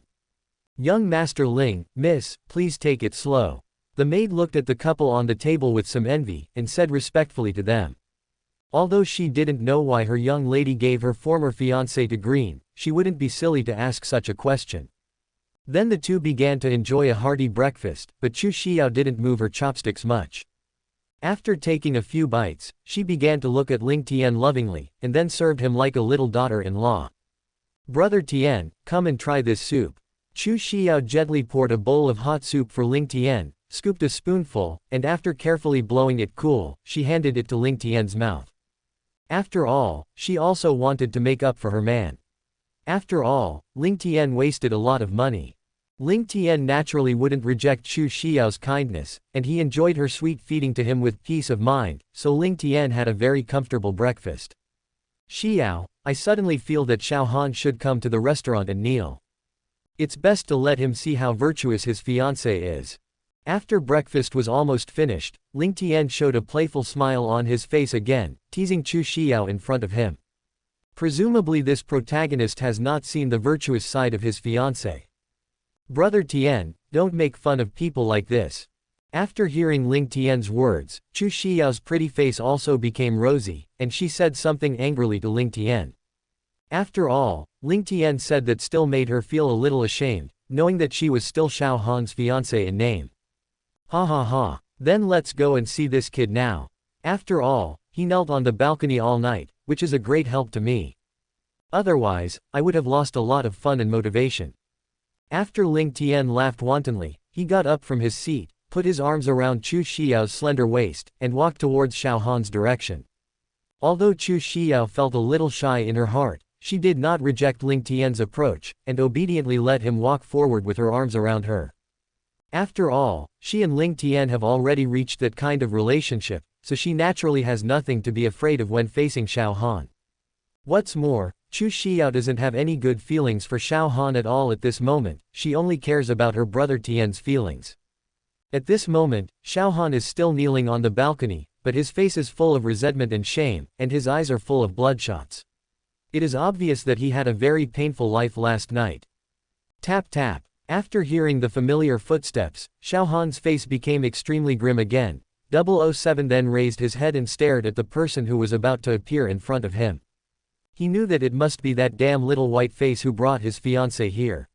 Young Master Ling, miss, please take it slow. The maid looked at the couple on the table with some envy, and said respectfully to them. Although she didn't know why her young lady gave her former fiancé to green, she wouldn't be silly to ask such a question. Then the two began to enjoy a hearty breakfast, but Chu Xiao didn't move her chopsticks much. After taking a few bites, she began to look at Ling Tian lovingly, and then served him like a little daughter-in-law. Brother Tian, come and try this soup. Chu Xiao gently poured a bowl of hot soup for Ling Tian, scooped a spoonful, and after carefully blowing it cool, she handed it to Ling Tian's mouth. After all, she also wanted to make up for her man. After all, Ling Tian wasted a lot of money. Ling Tian naturally wouldn't reject Chu Xiao's kindness, and he enjoyed her sweet feeding to him with peace of mind, so Ling Tian had a very comfortable breakfast. Xiao, I suddenly feel that Xiao Han should come to the restaurant and kneel. It's best to let him see how virtuous his fiancé is. After breakfast was almost finished, Ling Tian showed a playful smile on his face again, teasing Chu Xiao in front of him. Presumably this protagonist has not seen the virtuous side of his fiancé. Brother Tian, don't make fun of people like this. After hearing Ling Tian's words, Chu Xiao's pretty face also became rosy, and she said something angrily to Ling Tian. After all, Ling Tian said that still made her feel a little ashamed, knowing that she was still Xiao Han's fiancé in name. Ha ha ha, then let's go and see this kid now. After all, he knelt on the balcony all night, which is a great help to me. Otherwise, I would have lost a lot of fun and motivation. After Ling Tian laughed wantonly, he got up from his seat, put his arms around Chu Xiao's slender waist, and walked towards Xiao Han's direction. Although Chu Xiao felt a little shy in her heart, she did not reject Ling Tian's approach, and obediently let him walk forward with her arms around her. After all, she and Ling Tian have already reached that kind of relationship, so she naturally has nothing to be afraid of when facing Xiao Han. What's more, Chu Xiao doesn't have any good feelings for Xiao Han at all at this moment, she only cares about her brother Tian's feelings. At this moment, Xiao Han is still kneeling on the balcony, but his face is full of resentment and shame, and his eyes are full of bloodshots. It is obvious that he had a very painful life last night. Tap tap. After hearing the familiar footsteps, Xiao Han's face became extremely grim again. 007 then raised his head and stared at the person who was about to appear in front of him. He knew that it must be that damn little white face who brought his fiancée here.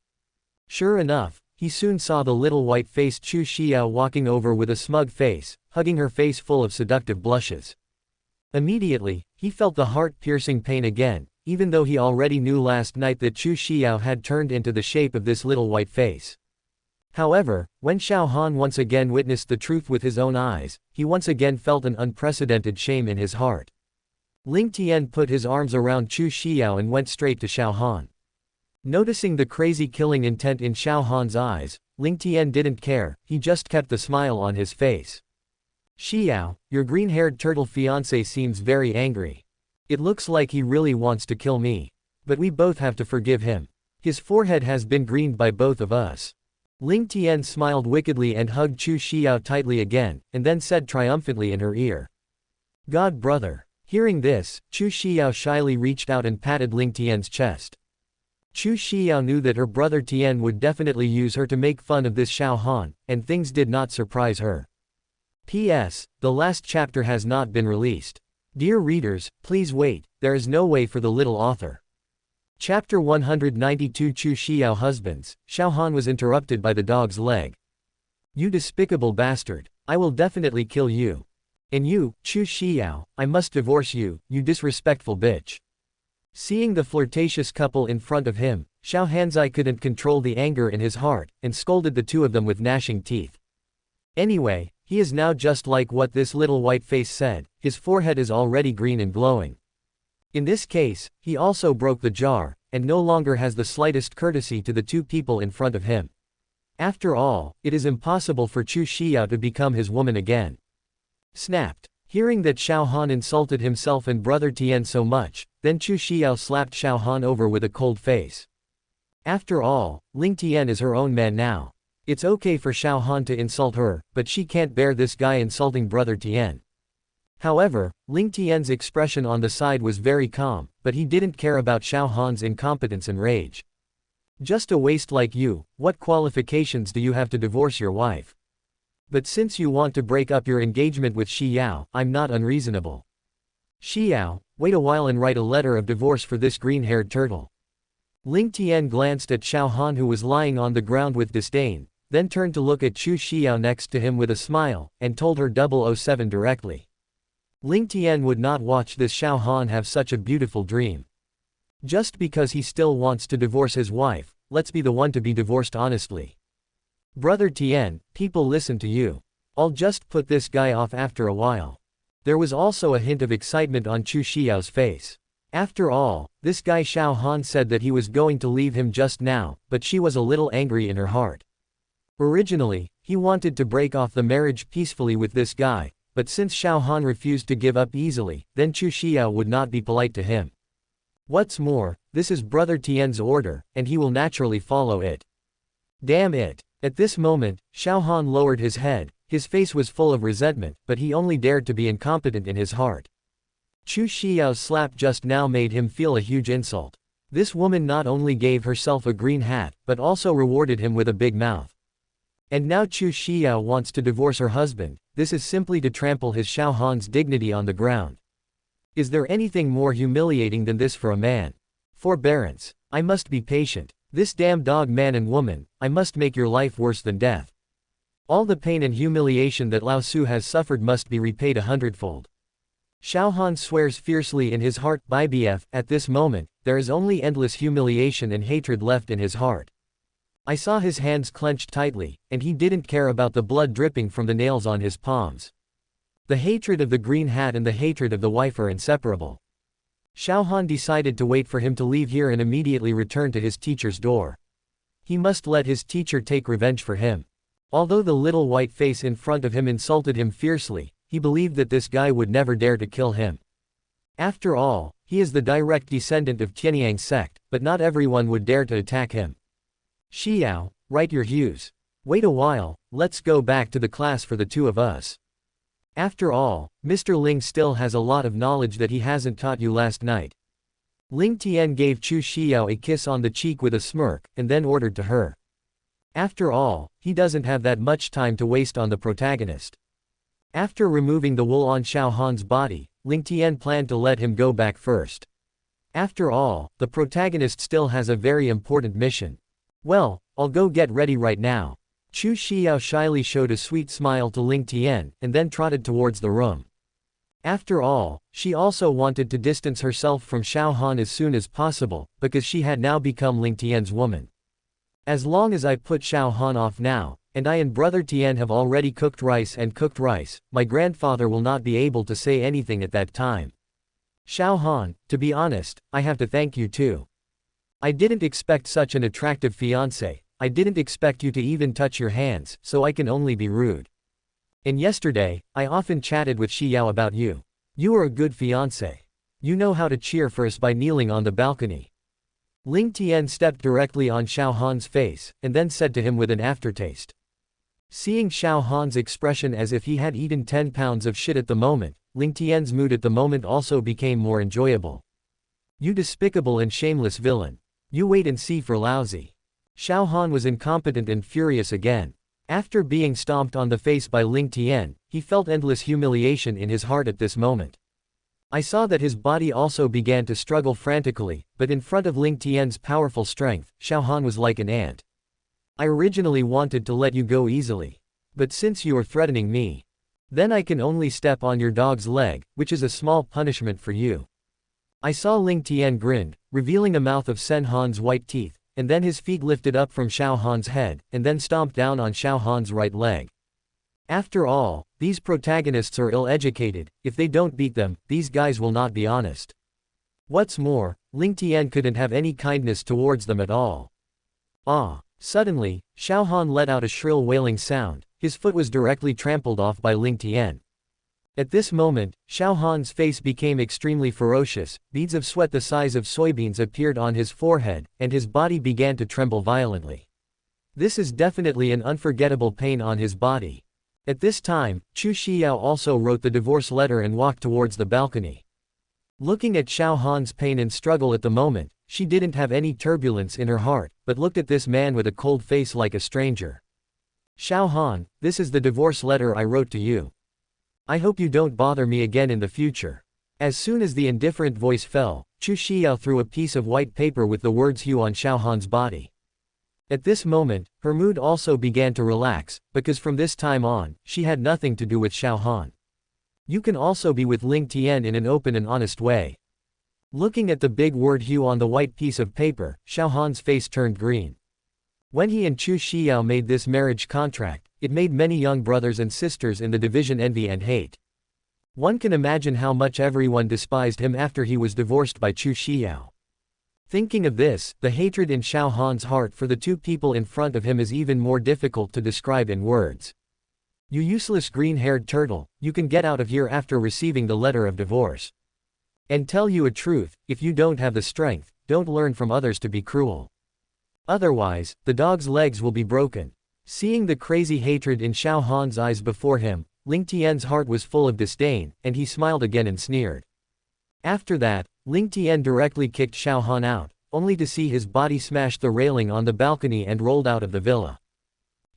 Sure enough, he soon saw the little white-faced Chu Xiao walking over with a smug face, hugging her face full of seductive blushes. Immediately, he felt the heart-piercing pain again, even though he already knew last night that Chu Xiao had turned into the shape of this little white face. However, when Xiao Han once again witnessed the truth with his own eyes, he once again felt an unprecedented shame in his heart. Ling Tian put his arms around Chu Xiao and went straight to Xiao Han. Noticing the crazy killing intent in Xiao Han's eyes, Ling Tian didn't care, he just kept the smile on his face. Xiao, your green-haired turtle fiancé seems very angry. It looks like he really wants to kill me. But we both have to forgive him. His forehead has been greened by both of us. Ling Tian smiled wickedly and hugged Chu Xiao tightly again, and then said triumphantly in her ear. God brother. Hearing this, Chu Xiao shyly reached out and patted Ling Tian's chest. Chu Xiao knew that her brother Tian would definitely use her to make fun of this Xiao Han, and things did not surprise her. P.S. The last chapter has not been released. Dear readers, please wait, there is no way for the little author. Chapter 192 Chu Xiao Husbands. Xiao Han was interrupted by the dog's leg. You despicable bastard. I will definitely kill you. And you, Chu Xiao, I must divorce you, you disrespectful bitch. Seeing the flirtatious couple in front of him, Xiao Hanzai couldn't control the anger in his heart, and scolded the two of them with gnashing teeth. Anyway, he is now just like what this little white face said, his forehead is already green and glowing. In this case, he also broke the jar, and no longer has the slightest courtesy to the two people in front of him. After all, it is impossible for Chu Xiao to become his woman again. Snapped. Hearing that Xiao Han insulted himself and brother Tian so much, then Chu Xiao slapped Xiao Han over with a cold face. After all, Ling Tian is her own man now. It's okay for Xiao Han to insult her, but she can't bear this guy insulting brother Tian. However, Ling Tian's expression on the side was very calm, but he didn't care about Xiao Han's incompetence and rage. Just a waste like you, what qualifications do you have to divorce your wife? But since you want to break up your engagement with Xiao, I'm not unreasonable. Xiao, wait a while and write a letter of divorce for this green-haired turtle. Ling Tian glanced at Xiao Han who was lying on the ground with disdain, then turned to look at Chu Xiao next to him with a smile, and told her 007 directly. Ling Tian would not watch this Xiao Han have such a beautiful dream. Just because he still wants to divorce his wife, let's be the one to be divorced honestly. Brother Tian, people listen to you. I'll just put this guy off after a while. There was also a hint of excitement on Chu Xiao's face. After all, this guy Xiao Han said that he was going to leave him just now, but she was a little angry in her heart. Originally, he wanted to break off the marriage peacefully with this guy, but since Xiao Han refused to give up easily, then Chu Xiao would not be polite to him. What's more, this is brother Tian's order, and he will naturally follow it. Damn it. At this moment, Xiao Han lowered his head, his face was full of resentment, but he only dared to be incompetent in his heart. Chu Xiao's slap just now made him feel a huge insult. This woman not only gave herself a green hat, but also rewarded him with a big mouth. And now Chu Xiao wants to divorce her husband, this is simply to trample his Xiao Han's dignity on the ground. Is there anything more humiliating than this for a man? Forbearance. I must be patient. This damn dog man and woman, I must make your life worse than death. All the pain and humiliation that Lao Su has suffered must be repaid 100-fold. Xiao Han swears fiercely in his heart, BF, at this moment, there is only endless humiliation and hatred left in his heart. I saw his hands clenched tightly, and he didn't care about the blood dripping from the nails on his palms. The hatred of the green hat and the hatred of the wife are inseparable. Xiao Han decided to wait for him to leave here and immediately return to his teacher's door. He must let his teacher take revenge for him. Although the little white face in front of him insulted him fiercely, he believed that this guy would never dare to kill him. After all, he is the direct descendant of Tianyang sect, but not everyone would dare to attack him. Xiao, write your hues. Wait a while, let's go back to the class for the two of us. After all, Mr. Ling still has a lot of knowledge that he hasn't taught you last night. Ling Tian gave Chu Xiao a kiss on the cheek with a smirk, and then ordered to her. After all, he doesn't have that much time to waste on the protagonist. After removing the wool on Xiao Han's body, Ling Tian planned to let him go back first. After all, the protagonist still has a very important mission. Well, I'll go get ready right now. Chu Xiao shyly showed a sweet smile to Ling Tian, and then trotted towards the room. After all, she also wanted to distance herself from Xiao Han as soon as possible, because she had now become Ling Tian's woman. As long as I put Xiao Han off now, and I and brother Tian have already cooked rice, my grandfather will not be able to say anything at that time. Xiao Han, to be honest, I have to thank you too. I didn't expect such an attractive fiancé. I didn't expect you to even touch your hands, so I can only be rude. And yesterday, I often chatted with Xiao about you. You are a good fiancé. You know how to cheer for us by kneeling on the balcony. Ling Tian stepped directly on Xiao Han's face, and then said to him with an aftertaste. Seeing Xiao Han's expression as if he had eaten 10 pounds of shit at the moment, Ling Tian's mood at the moment also became more enjoyable. You despicable and shameless villain. You wait and see for lousy. Xiao Han was incompetent and furious again. After being stomped on the face by Ling Tian, he felt endless humiliation in his heart at this moment. I saw that his body also began to struggle frantically, but in front of Ling Tian's powerful strength, Xiao Han was like an ant. I originally wanted to let you go easily. But since you are threatening me, then I can only step on your dog's leg, which is a small punishment for you. I saw Ling Tian grinned, revealing a mouth of Sen Han's white teeth, and then his feet lifted up from Xiao Han's head, and then stomped down on Xiao Han's right leg. After all, these protagonists are ill-educated. If they don't beat them, these guys will not be honest. What's more, Ling Tian couldn't have any kindness towards them at all. Ah! Suddenly, Xiao Han let out a shrill wailing sound. His foot was directly trampled off by Ling Tian. At this moment, Xiao Han's face became extremely ferocious, beads of sweat the size of soybeans appeared on his forehead, and his body began to tremble violently. This is definitely an unforgettable pain on his body. At this time, Chu Xiao also wrote the divorce letter and walked towards the balcony. Looking at Xiao Han's pain and struggle at the moment, she didn't have any turbulence in her heart, but looked at this man with a cold face like a stranger. Xiao Han, this is the divorce letter I wrote to you. I hope you don't bother me again in the future. As soon as the indifferent voice fell, Chu Xiao threw a piece of white paper with the words hue on Xiao Han's body. At this moment, her mood also began to relax, because from this time on, she had nothing to do with Xiao Han. You can also be with Ling Tian in an open and honest way. Looking at the big word hue on the white piece of paper, Xiao Han's face turned green. When he and Chu Xiao made this marriage contract, it made many young brothers and sisters in the division envy and hate. One can imagine how much everyone despised him after he was divorced by Chu Xiao. Thinking of this, the hatred in Xiao Han's heart for the two people in front of him is even more difficult to describe in words. You useless green-haired turtle, you can get out of here after receiving the letter of divorce. And tell you a truth, if you don't have the strength, don't learn from others to be cruel. Otherwise, the dog's legs will be broken. Seeing the crazy hatred in Xiao Han's eyes before him, Ling Tian's heart was full of disdain, and he smiled again and sneered. After that, Ling Tian directly kicked Xiao Han out, only to see his body smash the railing on the balcony and rolled out of the villa.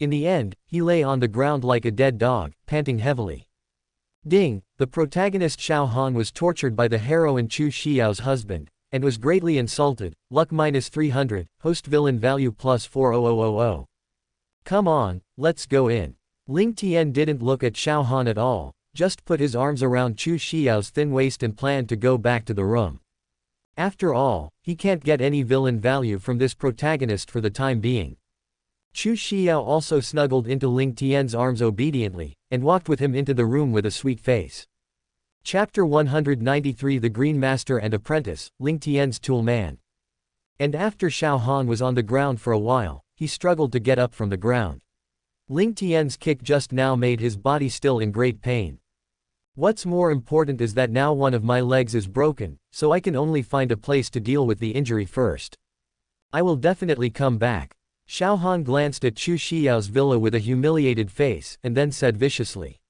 In the end, he lay on the ground like a dead dog, panting heavily. Ding! The protagonist Xiao Han was tortured by the heroine Chu Xiao's husband, and was greatly insulted. Luck -300, host villain value +40000. Come on, let's go in. Ling Tian didn't look at Xiao Han at all, just put his arms around Chu Xiao's thin waist and planned to go back to the room. After all, he can't get any villain value from this protagonist for the time being. Chu Xiao also snuggled into Ling Tian's arms obediently, and walked with him into the room with a sweet face. Chapter 193 The Green Master and Apprentice, Ling Tian's Tool Man. And after Xiao Han was on the ground for a while, he struggled to get up from the ground. Ling Tian's kick just now made his body still in great pain. What's more important is that now one of my legs is broken, so I can only find a place to deal with the injury first. I will definitely come back. Xiao Han glanced at Chu Xiao's villa with a humiliated face, and then said viciously.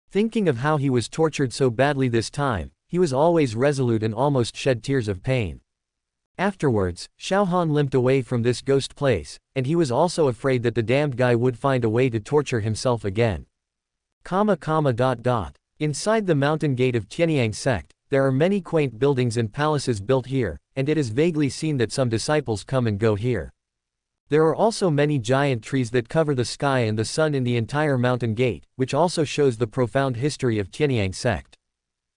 Thinking of how he was tortured so badly this time, he was always resolute and almost shed tears of pain. Afterwards, Xiao Han limped away from this ghost place, and he was also afraid that the damned guy would find a way to torture himself again. Inside the mountain gate of Tianyang sect, there are many quaint buildings and palaces built here, and it is vaguely seen that some disciples come and go here. There are also many giant trees that cover the sky and the sun in the entire mountain gate, which also shows the profound history of Tianyang sect.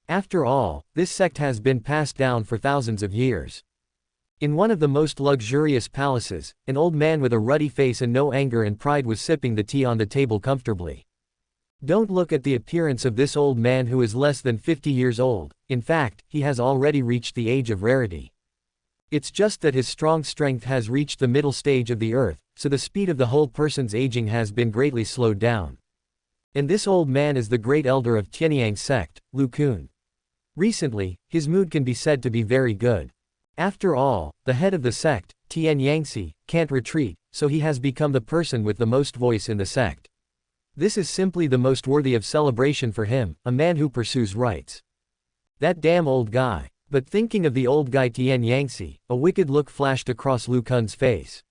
After all, this sect has been passed down for thousands of years. In one of the most luxurious palaces, an old man with a ruddy face and no anger and pride was sipping the tea on the table comfortably. Don't look at the appearance of this old man who is less than 50 years old, in fact, he has already reached the age of rarity. It's just that his strong strength has reached the middle stage of the earth, so the speed of the whole person's aging has been greatly slowed down. And this old man is the great elder of Tianyang sect, Lu Kun. Recently, his mood can be said to be very good. After all, the head of the sect, Tian Yangzi, can't retreat, so he has become the person with the most voice in the sect. This is simply the most worthy of celebration for him, a man who pursues rights. That damn old guy. But thinking of the old guy Tian Yangzi, a wicked look flashed across Lu Kun's face.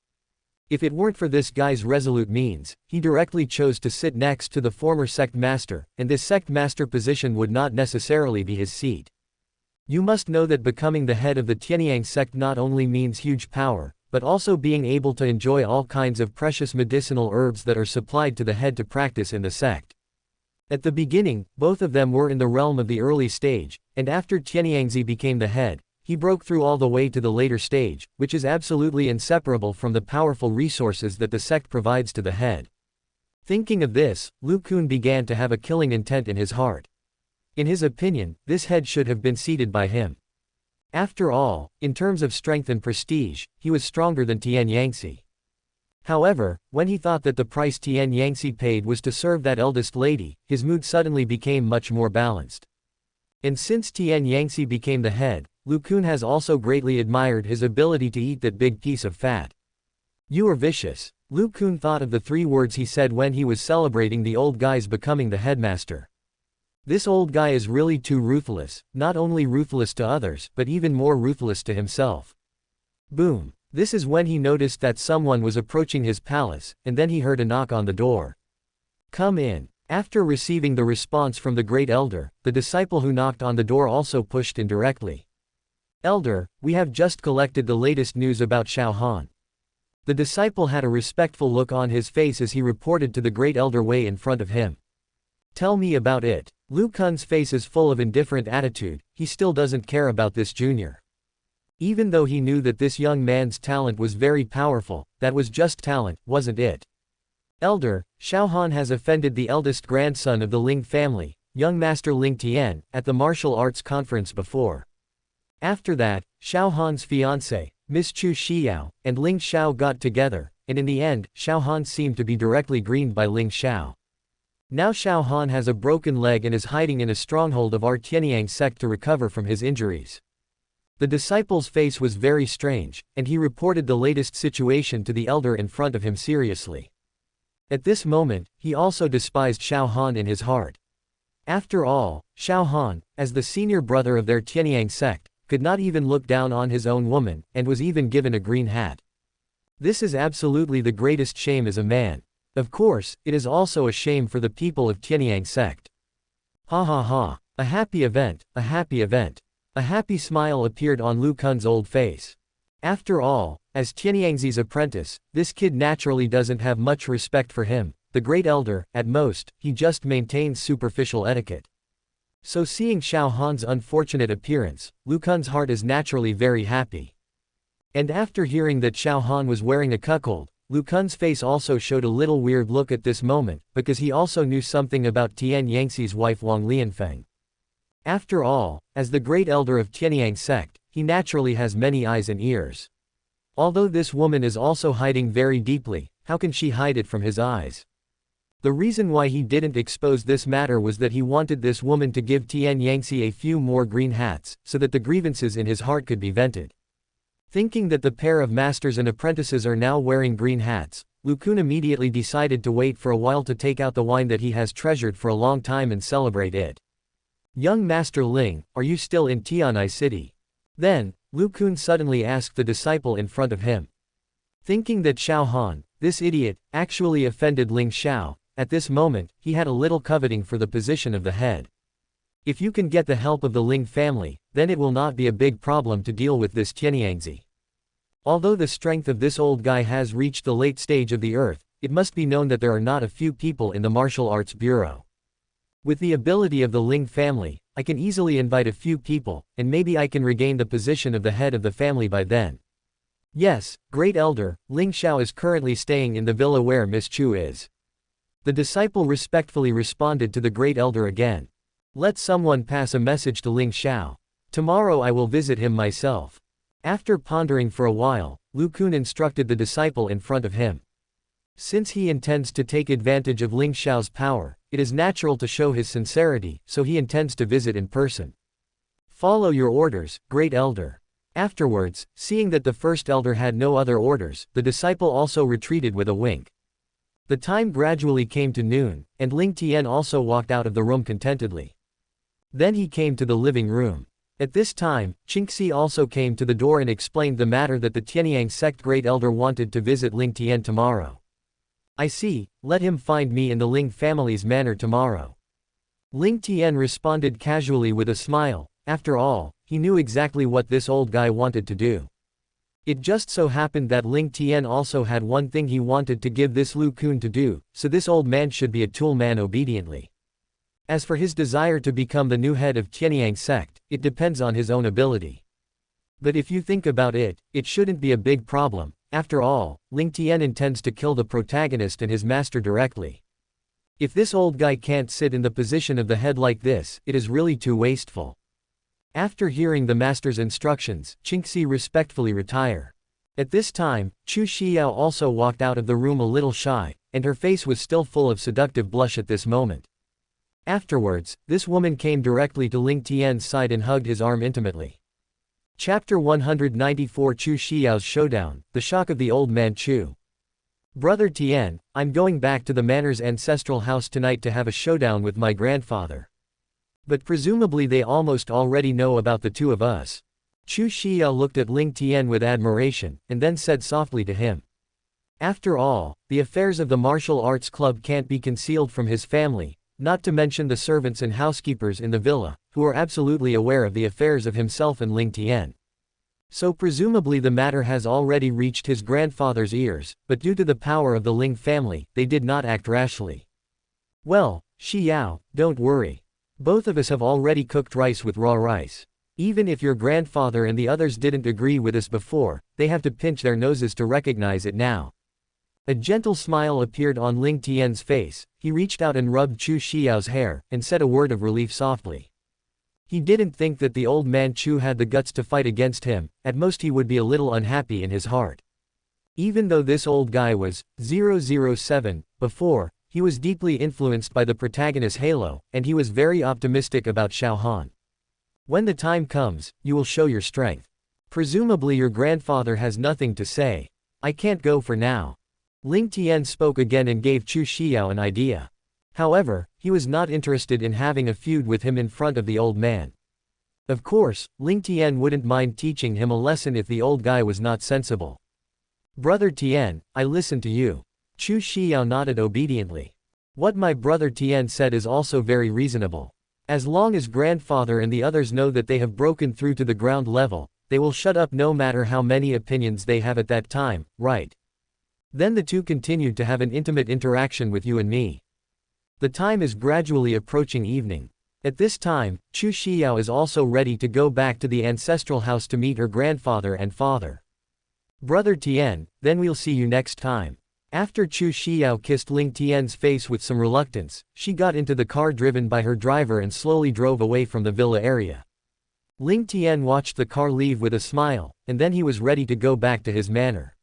If it weren't for this guy's resolute means, he directly chose to sit next to the former sect master, and this sect master position would not necessarily be his seat. You must know that becoming the head of the Tianyang sect not only means huge power, but also being able to enjoy all kinds of precious medicinal herbs that are supplied to the head to practice in the sect. At the beginning, both of them were in the realm of the early stage, and after Tianyangzi became the head, he broke through all the way to the later stage, which is absolutely inseparable from the powerful resources that the sect provides to the head. Thinking of this, Lu Kun began to have a killing intent in his heart. In his opinion, this head should have been seated by him. After all, in terms of strength and prestige, he was stronger than Tian Yangzi. However, when he thought that the price Tian Yangzi paid was to serve that eldest lady, his mood suddenly became much more balanced. And since Tian Yangzi became the head, Lu Kun has also greatly admired his ability to eat that big piece of fat. You are vicious. Lu Kun thought of the 3 words he said when he was celebrating the old guy's becoming the headmaster. This old guy is really too ruthless, not only ruthless to others, but even more ruthless to himself. Boom. This is when he noticed that someone was approaching his palace, and then he heard a knock on the door. Come in. After receiving the response from the great elder, the disciple who knocked on the door also pushed in directly. Elder, we have just collected the latest news about Xiao Han. The disciple had a respectful look on his face as he reported to the great elder way in front of him. Tell me about it. Lu Kun's face is full of indifferent attitude, he still doesn't care about this junior. Even though he knew that this young man's talent was very powerful, that was just talent, wasn't it? Elder, Xiao Han has offended the eldest grandson of the Ling family, young master Ling Tian, at the martial arts conference before. After that, Xiao Han's fiancée, Miss Chu Xiao, and Ling Xiao got together, and in the end, Xiao Han seemed to be directly greened by Ling Xiao. Now Xiao Han has a broken leg and is hiding in a stronghold of our Tianyang sect to recover from his injuries. The disciple's face was very strange, and he reported the latest situation to the elder in front of him seriously. At this moment, he also despised Xiao Han in his heart. After all, Xiao Han, as the senior brother of their Tianyang sect, could not even look down on his own woman, and was even given a green hat. This is absolutely the greatest shame as a man. Of course, it is also a shame for the people of Tianyang sect. Ha ha ha. A happy event, a happy event. A happy smile appeared on Lu Kun's old face. After all, as Tianyangzi's apprentice, this kid naturally doesn't have much respect for him, the great elder, at most, he just maintains superficial etiquette. So seeing Xiao Han's unfortunate appearance, Lu Kun's heart is naturally very happy. And after hearing that Xiao Han was wearing a cuckold, Lu Kun's face also showed a little weird look at this moment, because he also knew something about Tian Yangzi's wife Wang Lianfeng. After all, as the great elder of Tianyang sect, he naturally has many eyes and ears. Although this woman is also hiding very deeply, how can she hide it from his eyes? The reason why he didn't expose this matter was that he wanted this woman to give Tian Yangtze a few more green hats, so that the grievances in his heart could be vented. Thinking that the pair of masters and apprentices are now wearing green hats, Lu Kun immediately decided to wait for a while to take out the wine that he has treasured for a long time and celebrate it. "Young Master Ling, are you still in Tian'ai City?" Then, Lu Kun suddenly asked the disciple in front of him. Thinking that Xiao Han, this idiot, actually offended Ling Xiao, at this moment, he had a little coveting for the position of the head. If you can get the help of the Ling family, then it will not be a big problem to deal with this Tianyangzi. Although the strength of this old guy has reached the late stage of the earth, it must be known that there are not a few people in the martial arts bureau. With the ability of the Ling family, I can easily invite a few people, and maybe I can regain the position of the head of the family by then. Yes, Great Elder, Ling Xiao is currently staying in the villa where Miss Chu is. The disciple respectfully responded to the Great Elder again. Let someone pass a message to Ling Xiao. Tomorrow I will visit him myself. After pondering for a while, Lu Kun instructed the disciple in front of him. Since he intends to take advantage of Ling Xiao's power, it is natural to show his sincerity, so he intends to visit in person. Follow your orders, Great Elder. Afterwards, seeing that the first elder had no other orders, the disciple also retreated with a wink. The time gradually came to noon, and Ling Tian also walked out of the room contentedly. Then he came to the living room. At this time, Qingxi also came to the door and explained the matter that the Tianyang sect Great Elder wanted to visit Ling Tian tomorrow. I see, let him find me in the Ling family's manor tomorrow. Ling Tian responded casually with a smile. After all, he knew exactly what this old guy wanted to do. It just so happened that Ling Tian also had one thing he wanted to give this Lu Kun to do, so this old man should be a tool man obediently. As for his desire to become the new head of Tianyang sect, it depends on his own ability. But if you think about it, it shouldn't be a big problem. After all, Ling Tian intends to kill the protagonist and his master directly. If this old guy can't sit in the position of the head like this, it is really too wasteful. After hearing the master's instructions, Qingxi respectfully retire. At this time, Chu Xiao also walked out of the room a little shy, and her face was still full of seductive blush at this moment. Afterwards, this woman came directly to Ling Tian's side and hugged his arm intimately. Chapter 194 Chu Xiao's Showdown, The Shock of the Old Man Chu. Brother Tian, I'm going back to the manor's ancestral house tonight to have a showdown with my grandfather. But presumably they almost already know about the two of us. Chu Xiao looked at Ling Tian with admiration, and then said softly to him. After all, the affairs of the martial arts club can't be concealed from his family, not to mention the servants and housekeepers in the villa, who are absolutely aware of the affairs of himself and Ling Tian. So presumably the matter has already reached his grandfather's ears, but due to the power of the Ling family, they did not act rashly. Well, Xiao, don't worry. Both of us have already cooked rice with raw rice. Even if your grandfather and the others didn't agree with us before, they have to pinch their noses to recognize it now. A gentle smile appeared on Ling Tian's face. He reached out and rubbed Chu Xiao's hair, and said a word of relief softly. He didn't think that the old man Chu had the guts to fight against him, at most he would be a little unhappy in his heart. Even though this old guy was 007 before, he was deeply influenced by the protagonist's halo, and he was very optimistic about Xiao Han. When the time comes, you will show your strength. Presumably your grandfather has nothing to say. I can't go for now. Ling Tian spoke again and gave Chu Xiao an idea. However, he was not interested in having a feud with him in front of the old man. Of course, Ling Tian wouldn't mind teaching him a lesson if the old guy was not sensible. Brother Tian, I listen to you. Chu Xiao nodded obediently. What my brother Tian said is also very reasonable. As long as grandfather and the others know that they have broken through to the ground level, they will shut up no matter how many opinions they have at that time, right? Then the two continued to have an intimate interaction with you and me. The time is gradually approaching evening. At this time, Chu Xiao is also ready to go back to the ancestral house to meet her grandfather and father. Brother Tian, then we'll see you next time. After Chu Xiao kissed Ling Tian's face with some reluctance, she got into the car driven by her driver and slowly drove away from the villa area. Ling Tian watched the car leave with a smile, and then he was ready to go back to his manor.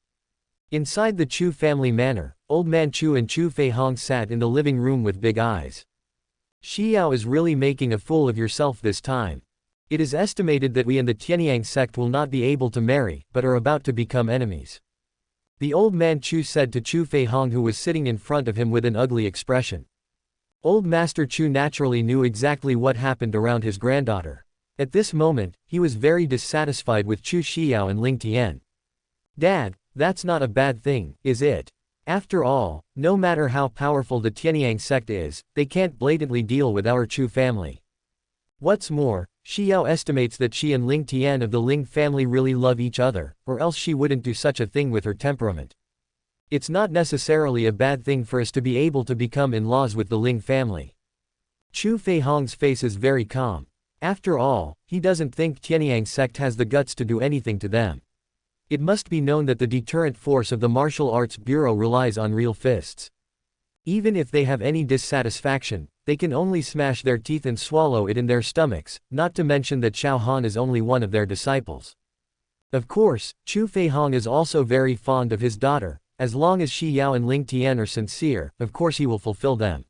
Inside the Chu family manor, Old Man Chu and Chu Feihong sat in the living room with big eyes. Xiao is really making a fool of yourself this time. It is estimated that we and the Tianyang sect will not be able to marry, but are about to become enemies. The Old Man Chu said to Chu Feihong, who was sitting in front of him with an ugly expression. Old Master Chu naturally knew exactly what happened around his granddaughter. At this moment, he was very dissatisfied with Chu Xiao and Ling Tian. Dad, that's not a bad thing, is it? After all, no matter how powerful the Tianyang sect is, they can't blatantly deal with our Chu family. What's more, Xiao estimates that she and Ling Tian of the Ling family really love each other, or else she wouldn't do such a thing with her temperament. It's not necessarily a bad thing for us to be able to become in-laws with the Ling family. Chu Feihong's face is very calm. After all, he doesn't think Tianyang sect has the guts to do anything to them. It must be known that the deterrent force of the Martial Arts Bureau relies on real fists. Even if they have any dissatisfaction, they can only smash their teeth and swallow it in their stomachs, not to mention that Xiao Han is only one of their disciples. Of course, Chu Feihong is also very fond of his daughter. As long as Xiao and Ling Tian are sincere, of course he will fulfill them.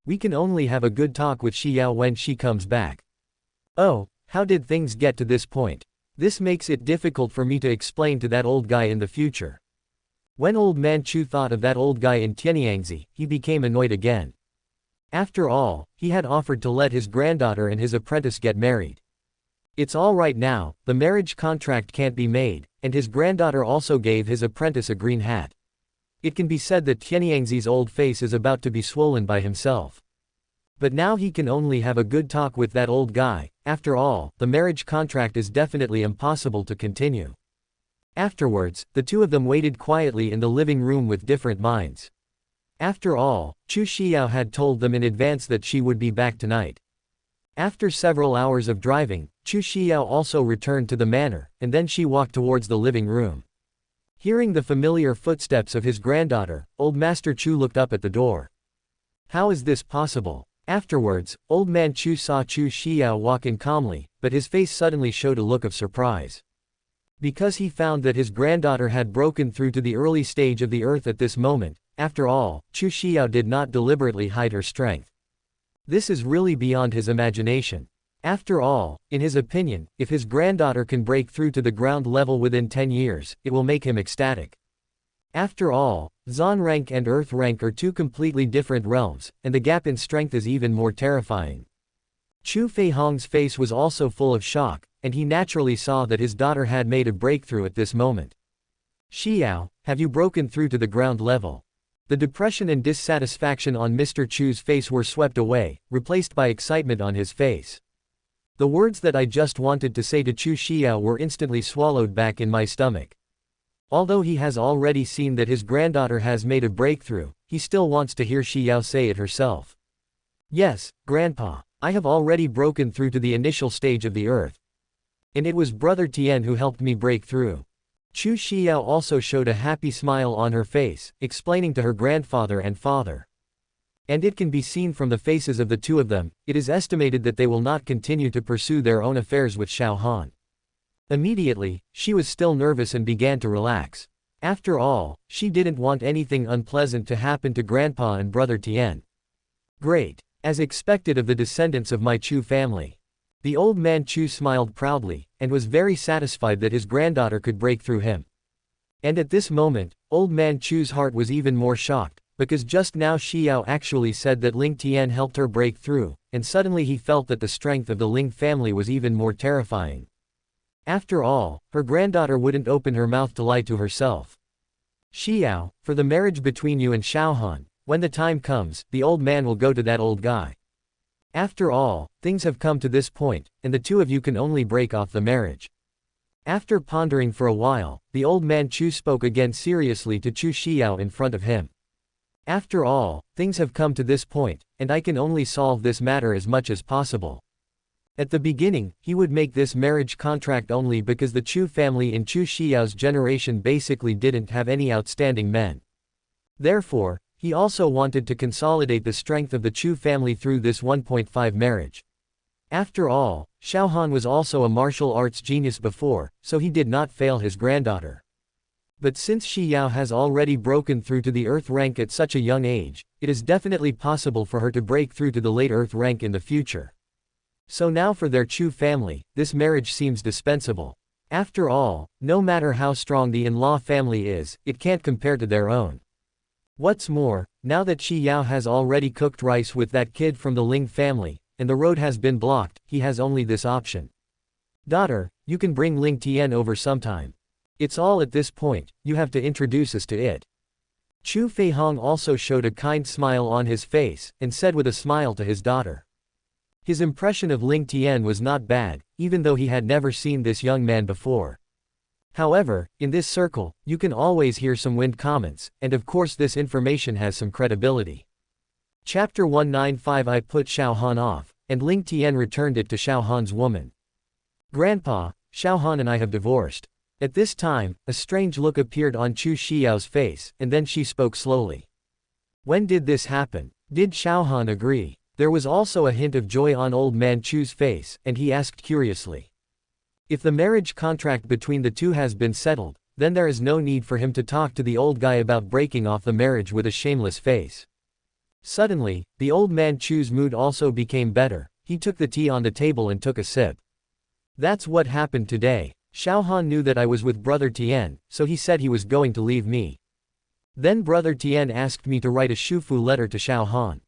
We can only have a good talk with Xiao when she comes back. Oh, how did things get to this point? This makes it difficult for me to explain to that old guy in the future. When Old Man Chu thought of that old guy in Tianyangzi, he became annoyed again. After all, he had offered to let his granddaughter and his apprentice get married. It's all right now, the marriage contract can't be made, and his granddaughter also gave his apprentice a green hat. It can be said that Tianyangzi's old face is about to be swollen by himself. But now he can only have a good talk with that old guy. After all, the marriage contract is definitely impossible to continue. Afterwards, the two of them waited quietly in the living room with different minds. After all, Chu Xiao had told them in advance that she would be back tonight. After several hours of driving, Chu Xiao also returned to the manor, and then she walked towards the living room. Hearing the familiar footsteps of his granddaughter, Old Master Chu looked up at the door. How is this possible? Afterwards, Old Man Chu saw Chu Xiao walk in calmly, but his face suddenly showed a look of surprise. Because he found that his granddaughter had broken through to the early stage of the earth at this moment. After all, Chu Xiao did not deliberately hide her strength. This is really beyond his imagination. After all, in his opinion, if his granddaughter can break through to the ground level within 10 years, it will make him ecstatic. After all, Zon rank and Earth rank are two completely different realms, and the gap in strength is even more terrifying. Chu Feihong's face was also full of shock, and he naturally saw that his daughter had made a breakthrough at this moment. Xiao, have you broken through to the ground level? The depression and dissatisfaction on Mr. Chu's face were swept away, replaced by excitement on his face. The words that I just wanted to say to Chu Xiao were instantly swallowed back in my stomach. Although he has already seen that his granddaughter has made a breakthrough, he still wants to hear Xiao say it herself. Yes, Grandpa, I have already broken through to the initial stage of the earth. And it was Brother Tian who helped me break through. Chu Xiao also showed a happy smile on her face, explaining to her grandfather and father. And it can be seen from the faces of the two of them, it is estimated that they will not continue to pursue their own affairs with Xiao Han. Immediately, she was still nervous and began to relax. After all, she didn't want anything unpleasant to happen to Grandpa and Brother Tian. Great. As expected of the descendants of my Chu family. The Old Man Chu smiled proudly, and was very satisfied that his granddaughter could break through him. And at this moment, Old Man Chu's heart was even more shocked, because just now Xiao actually said that Ling Tian helped her break through, and suddenly he felt that the strength of the Ling family was even more terrifying. After all, her granddaughter wouldn't open her mouth to lie to herself. Xiao, for the marriage between you and Xiao Han, when the time comes, the old man will go to that old guy. After all, things have come to this point, and the two of you can only break off the marriage. After pondering for a while, the Old Man Chu spoke again seriously to Chu Xiao in front of him. After all, things have come to this point, and I can only solve this matter as much as possible. At the beginning, he would make this marriage contract only because the Chu family in Chu Xiao's generation basically didn't have any outstanding men. Therefore, he also wanted to consolidate the strength of the Chu family through this 1.5 marriage. After all, Xiao Han was also a martial arts genius before, so he did not fail his granddaughter. But since Shi Yao has already broken through to the Earth rank at such a young age, it is definitely possible for her to break through to the late Earth rank in the future. So now for their Chu family, this marriage seems dispensable. After all, no matter how strong the in-law family is, it can't compare to their own. What's more, now that Shi Yao has already cooked rice with that kid from the Ling family, and the road has been blocked, he has only this option. Daughter, you can bring Ling Tian over sometime. It's all at this point, you have to introduce us to it. Chu Feihong also showed a kind smile on his face, and said with a smile to his daughter. His impression of Ling Tian was not bad, even though he had never seen this young man before. However, in this circle, you can always hear some wind comments, and of course this information has some credibility. Chapter 195 I put Xiao Han off, and Ling Tian returned it to Xiao Han's woman. Grandpa, Xiao Han and I have divorced. At this time, a strange look appeared on Chu Xiao's face, and then she spoke slowly. When did this happen? Did Xiao Han agree? There was also a hint of joy on old man Chu's face, and he asked curiously. If the marriage contract between the two has been settled, then there is no need for him to talk to the old guy about breaking off the marriage with a shameless face. Suddenly, the old man Chu's mood also became better. He took the tea on the table and took a sip. That's what happened today. Xiao Han knew that I was with Brother Tian, so he said he was going to leave me. Then Brother Tian asked me to write a shufu letter to Xiao Han.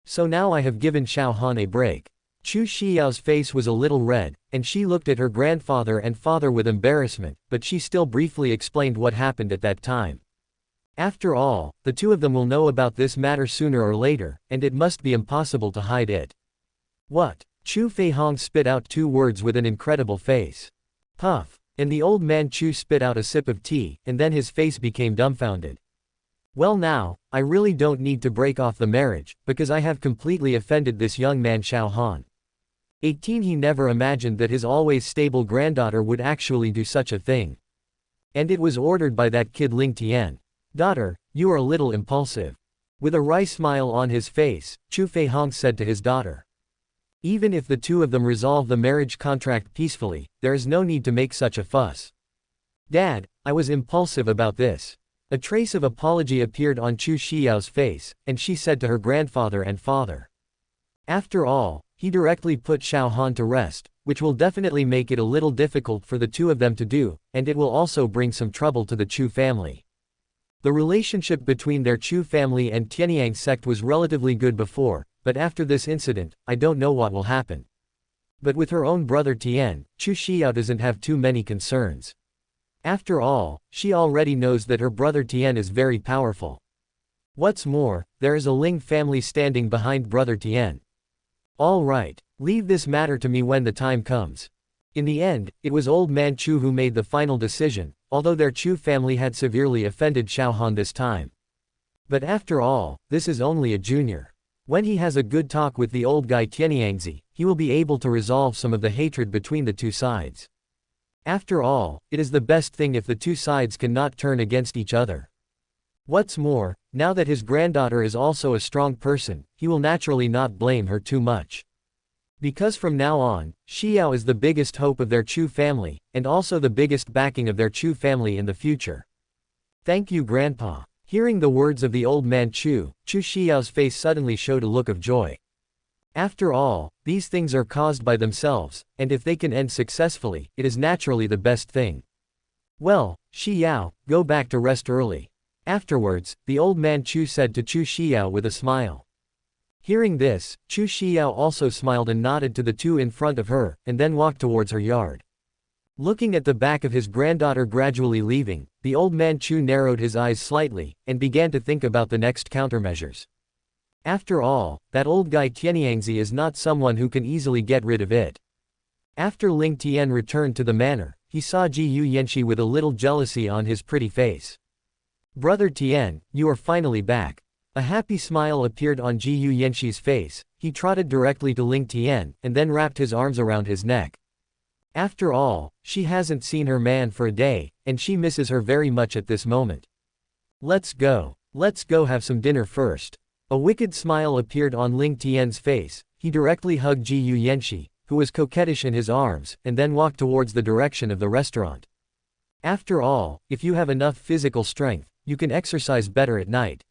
So now I have given Xiao Han a break. Chu Xiao's face was a little red, and she looked at her grandfather and father with embarrassment, but she still briefly explained what happened at that time. After all, the two of them will know about this matter sooner or later, and it must be impossible to hide it. What? Chu Feihong spit out 2 words with an incredible face. Puff. And the old man Chu spit out a sip of tea, and then his face became dumbfounded. Well now, I really don't need to break off the marriage, because I have completely offended this young man Xiao Han. 18 He never imagined that his always stable granddaughter would actually do such a thing. And it was ordered by that kid Ling Tian. Daughter, you are a little impulsive. With a wry smile on his face, Chu Feihong said to his daughter. Even if the two of them resolve the marriage contract peacefully, there is no need to make such a fuss. Dad, I was impulsive about this. A trace of apology appeared on Chu Xiao's face, and she said to her grandfather and father. After all, he directly put Xiao Han to rest, which will definitely make it a little difficult for the two of them to do, and it will also bring some trouble to the Chu family. The relationship between their Chu family and Tianyang sect was relatively good before, but after this incident, I don't know what will happen. But with her own brother Tian, Chu Xiao doesn't have too many concerns. After all, she already knows that her brother Tian is very powerful. What's more, there is a Ling family standing behind brother Tian. All right, leave this matter to me when the time comes. In the end, it was old man Chu who made the final decision, although their Chu family had severely offended Xiao Han this time. But after all, this is only a junior. When he has a good talk with the old guy Tianyangzi, he will be able to resolve some of the hatred between the two sides. After all, it is the best thing if the two sides cannot turn against each other. What's more, now that his granddaughter is also a strong person, he will naturally not blame her too much. Because from now on, Xiao is the biggest hope of their Chu family, and also the biggest backing of their Chu family in the future. Thank you, Grandpa. Hearing the words of the old man Chu Xiao's face suddenly showed a look of joy. After all, these things are caused by themselves, and if they can end successfully, it is naturally the best thing. Well, Xiao, go back to rest early. Afterwards, the old man Chu said to Chu Xiao with a smile. Hearing this, Chu Xiao also smiled and nodded to the two in front of her, and then walked towards her yard. Looking at the back of his granddaughter gradually leaving, the old man Chu narrowed his eyes slightly, and began to think about the next countermeasures. After all, that old guy Tianyangzi is not someone who can easily get rid of it. After Ling Tian returned to the manor, he saw Ji Yu Yanxi with a little jealousy on his pretty face. Brother Tian, you are finally back. A happy smile appeared on Ji Yu Yanxi's face. He trotted directly to Ling Tian, and then wrapped his arms around his neck. After all, she hasn't seen her man for a day, and she misses her very much at this moment. Let's go have some dinner first. A wicked smile appeared on Ling Tian's face. He directly hugged Ji Yu Yanxi, who was coquettish in his arms, and then walked towards the direction of the restaurant. After all, if you have enough physical strength, you can exercise better at night.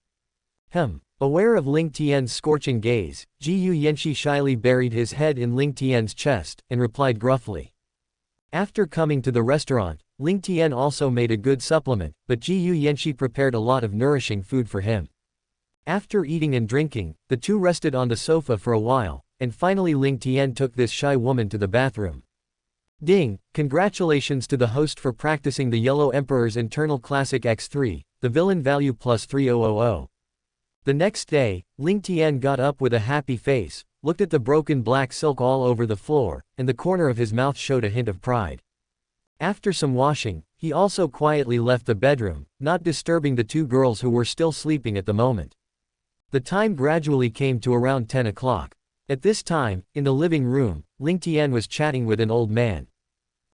Aware of Ling Tian's scorching gaze, Jiyu Yanxi shyly buried his head in Ling Tian's chest, and replied gruffly. After coming to the restaurant, Ling Tian also made a good supplement, but Jiyu Yanxi prepared a lot of nourishing food for him. After eating and drinking, the two rested on the sofa for a while, and finally Ling Tian took this shy woman to the bathroom. Ding! Congratulations to the host for practicing the Yellow Emperor's internal classic x3, the villain value plus 3000. The next day, Ling Tian got up with a happy face, looked at the broken black silk all over the floor, and the corner of his mouth showed a hint of pride. After some washing, he also quietly left the bedroom, not disturbing the two girls who were still sleeping at the moment. The time gradually came to around 10 o'clock. At this time, in the living room, Ling Tian was chatting with an old man.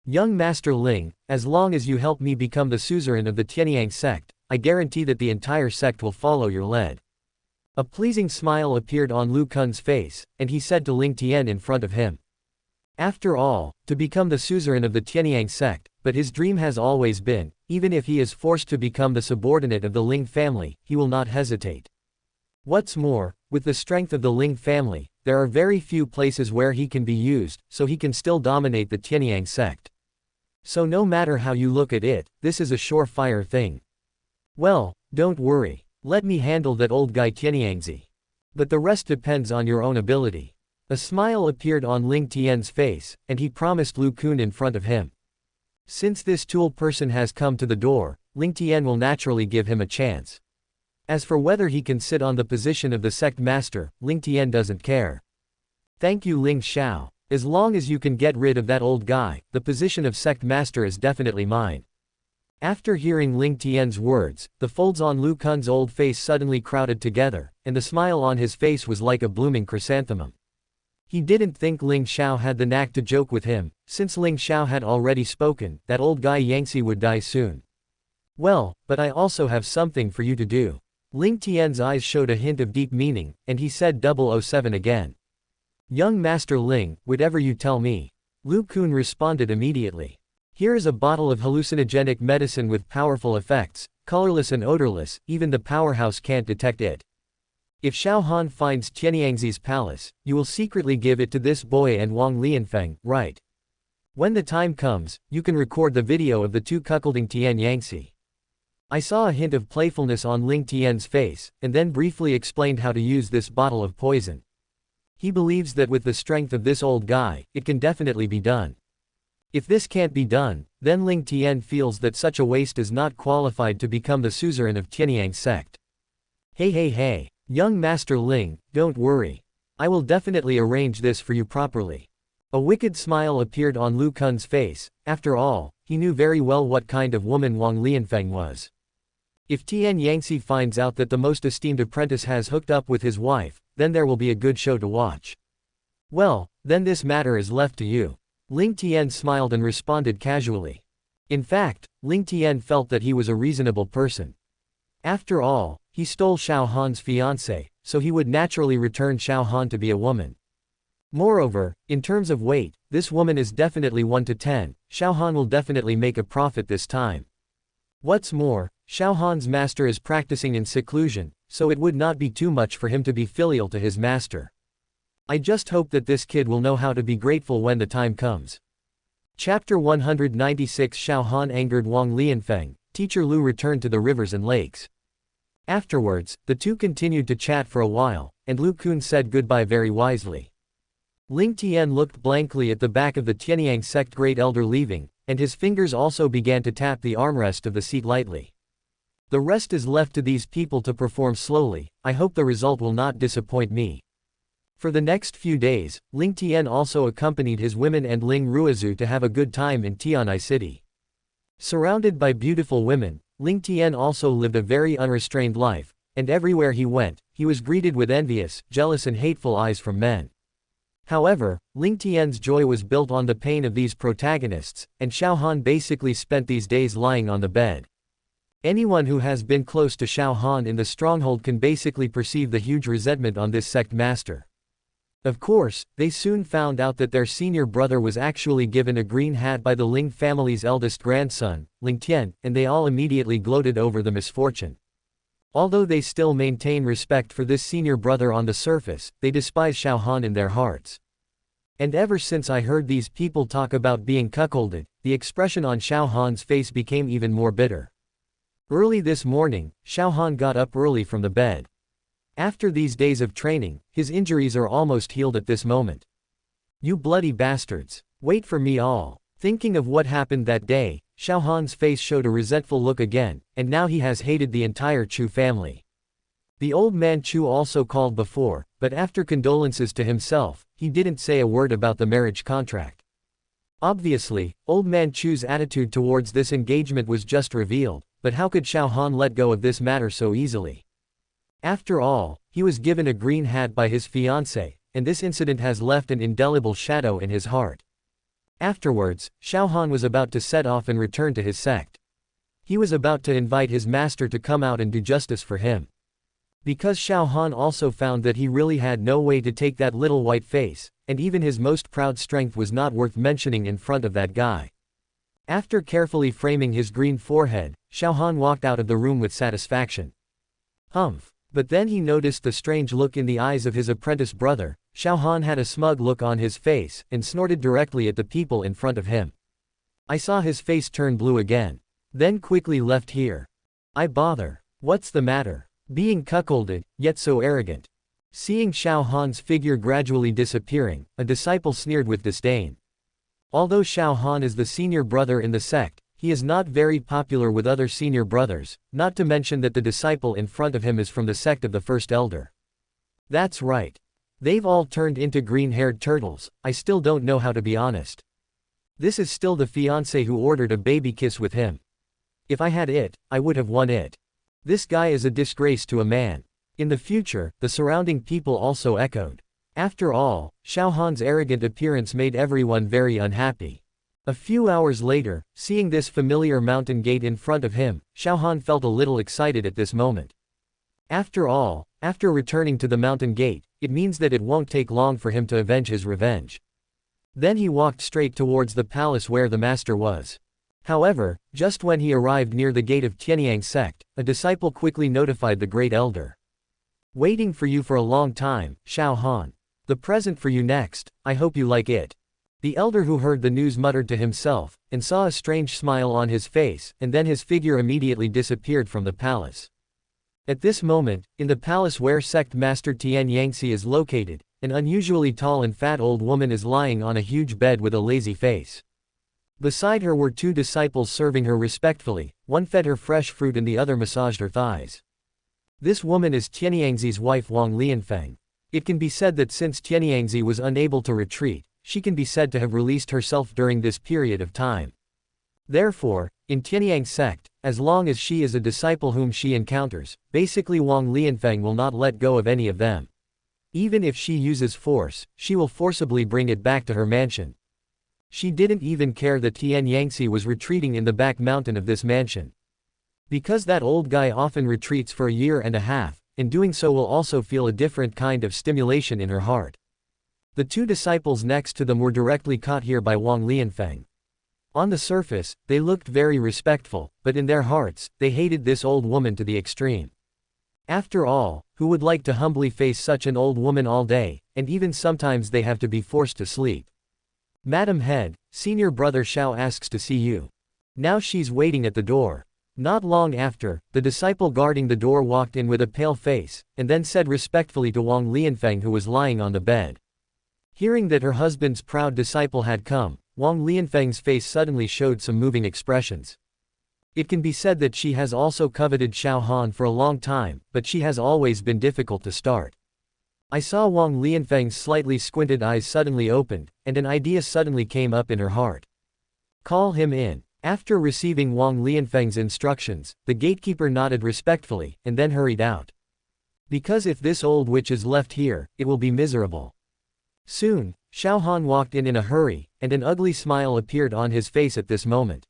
Young Master Ling, as long as you help me become the suzerain of the Tianyang sect, I guarantee that the entire sect will follow your lead. A pleasing smile appeared on Lu Kun's face, and he said to Ling Tian in front of him. After all, to become the suzerain of the Tianyang sect, but his dream has always been, even if he is forced to become the subordinate of the Ling family, he will not hesitate. What's more, with the strength of the Ling family, there are very few places where he can be used, so he can still dominate the Tianyang sect. So no matter how you look at it, this is a surefire thing. Well, don't worry. Let me handle that old guy Tianyangzi. But the rest depends on your own ability. A smile appeared on Ling Tian's face, and he promised Lu Kun in front of him. Since this tool person has come to the door, Ling Tian will naturally give him a chance. As for whether he can sit on the position of the sect master, Ling Tian doesn't care. Thank you Ling Xiao. As long as you can get rid of that old guy, the position of sect master is definitely mine. After hearing Ling Tian's words, the folds on Lu Kun's old face suddenly crowded together, and the smile on his face was like a blooming chrysanthemum. He didn't think Ling Xiao had the knack to joke with him, since Ling Xiao had already spoken, that old guy Yangtze would die soon. Well, but I also have something for you to do. Ling Tian's eyes showed a hint of deep meaning, and he said 007 again. Young Master Ling, whatever you tell me. Lu Kun responded immediately. Here is a bottle of hallucinogenic medicine with powerful effects, colorless and odorless, even the powerhouse can't detect it. If Xiao Han finds Tianyangzi's palace, you will secretly give it to this boy and Wang Lianfeng, right? When the time comes, you can record the video of the two cuckolding Tianyangzi. I saw a hint of playfulness on Ling Tian's face, and then briefly explained how to use this bottle of poison. He believes that with the strength of this old guy, it can definitely be done. If this can't be done, then Ling Tian feels that such a waste is not qualified to become the suzerain of Tianyang sect. Hey, young Master Ling, don't worry. I will definitely arrange this for you properly. A wicked smile appeared on Lu Kun's face. After all, he knew very well what kind of woman Wang Lianfeng was. If Tianyangzi finds out that the most esteemed apprentice has hooked up with his wife, then there will be a good show to watch. Well, then this matter is left to you. Ling Tian smiled and responded casually. In fact, Ling Tian felt that he was a reasonable person. After all, he stole Xiao Han's fiancée, so he would naturally return Xiao Han to be a woman. Moreover, in terms of weight, this woman is definitely 1 to 10, Xiao Han will definitely make a profit this time. What's more, Xiao Han's master is practicing in seclusion, so it would not be too much for him to be filial to his master. I just hope that this kid will know how to be grateful when the time comes. Chapter 196 Xiao Han angered Wang Lianfeng. Teacher Lu returned to the rivers and lakes. Afterwards, the two continued to chat for a while, and Lu Kun said goodbye very wisely. Ling Tian looked blankly at the back of the Tianyang sect great elder leaving, and his fingers also began to tap the armrest of the seat lightly. The rest is left to these people to perform slowly. I hope the result will not disappoint me. For the next few days, Ling Tian also accompanied his women and Ling Ruizu to have a good time in Tianai City. Surrounded by beautiful women, Ling Tian also lived a very unrestrained life, and everywhere he went, he was greeted with envious, jealous and hateful eyes from men. However, Ling Tian's joy was built on the pain of these protagonists, and Xiao Han basically spent these days lying on the bed. Anyone who has been close to Xiao Han in the stronghold can basically perceive the huge resentment on this sect master. Of course, they soon found out that their senior brother was actually given a green hat by the Ling family's eldest grandson, Ling Tian, and they all immediately gloated over the misfortune. Although they still maintain respect for this senior brother on the surface, they despise Xiao Han in their hearts. And ever since I heard these people talk about being cuckolded, the expression on Xiao Han's face became even more bitter. Early this morning, Xiao Han got up early from the bed. After these days of training, his injuries are almost healed at this moment. You bloody bastards! Wait for me all! Thinking of what happened that day, Xiao Han's face showed a resentful look again, and now he has hated the entire Chu family. The old man Chu also called before, but after condolences to himself, he didn't say a word about the marriage contract. Obviously, old man Chu's attitude towards this engagement was just revealed, but how could Xiao Han let go of this matter so easily? After all, he was given a green hat by his fiancée, and this incident has left an indelible shadow in his heart. Afterwards, Xiao Han was about to set off and return to his sect. He was about to invite his master to come out and do justice for him. Because Xiao Han also found that he really had no way to take that little white face, and even his most proud strength was not worth mentioning in front of that guy. After carefully framing his green forehead, Xiao Han walked out of the room with satisfaction. Humph. But then he noticed the strange look in the eyes of his apprentice brother. Xiao Han had a smug look on his face, and snorted directly at the people in front of him. I saw his face turn blue again. Then quickly left here. I bother. What's the matter? Being cuckolded, yet so arrogant. Seeing Xiao Han's figure gradually disappearing, a disciple sneered with disdain. Although Xiao Han is the senior brother in the sect, he is not very popular with other senior brothers, not to mention that the disciple in front of him is from the sect of the first elder. That's right. They've all turned into green-haired turtles. I still don't know how to be honest. This is still the fiancé who ordered a baby kiss with him. If I had it, I would have won it. This guy is a disgrace to a man. In the future, the surrounding people also echoed. After all, Xiao Han's arrogant appearance made everyone very unhappy. A few hours later, seeing this familiar mountain gate in front of him, Xiao Han felt a little excited at this moment. After all, after returning to the mountain gate, it means that it won't take long for him to avenge his revenge. Then he walked straight towards the palace where the master was. However, just when he arrived near the gate of Tianyang's sect, a disciple quickly notified the great elder. Waiting for you for a long time, Xiao Han. The present for you next, I hope you like it. The elder who heard the news muttered to himself, and saw a strange smile on his face, and then his figure immediately disappeared from the palace. At this moment, in the palace where sect master Tian Yangtze is located, an unusually tall and fat old woman is lying on a huge bed with a lazy face. Beside her were two disciples serving her respectfully, one fed her fresh fruit and the other massaged her thighs. This woman is Tianyangzi's wife Wang Lianfeng. It can be said that since Tianyangzi was unable to retreat, she can be said to have released herself during this period of time. Therefore, in Tianyang's sect, as long as she is a disciple whom she encounters, basically Wang Lianfeng will not let go of any of them. Even if she uses force, she will forcibly bring it back to her mansion. She didn't even care that Tian Yangtze was retreating in the back mountain of this mansion. Because that old guy often retreats for a year and a half, and doing so will also feel a different kind of stimulation in her heart. The two disciples next to them were directly caught here by Wang Lianfeng. On the surface, they looked very respectful, but in their hearts, they hated this old woman to the extreme. After all, who would like to humbly face such an old woman all day, and even sometimes they have to be forced to sleep? Madam Head, senior brother Xiao asks to see you. Now she's waiting at the door. Not long after, the disciple guarding the door walked in with a pale face, and then said respectfully to Wang Lianfeng who was lying on the bed. Hearing that her husband's proud disciple had come, Wang Lianfeng's face suddenly showed some moving expressions. It can be said that she has also coveted Xiao Han for a long time, but she has always been difficult to start. I saw Wang Lianfeng's slightly squinted eyes suddenly opened, and an idea suddenly came up in her heart. Call him in. After receiving Wang Lianfeng's instructions, the gatekeeper nodded respectfully, and then hurried out. Because if this old witch is left here, it will be miserable. Soon, Xiao Han walked in a hurry, and an ugly smile appeared on his face at this moment.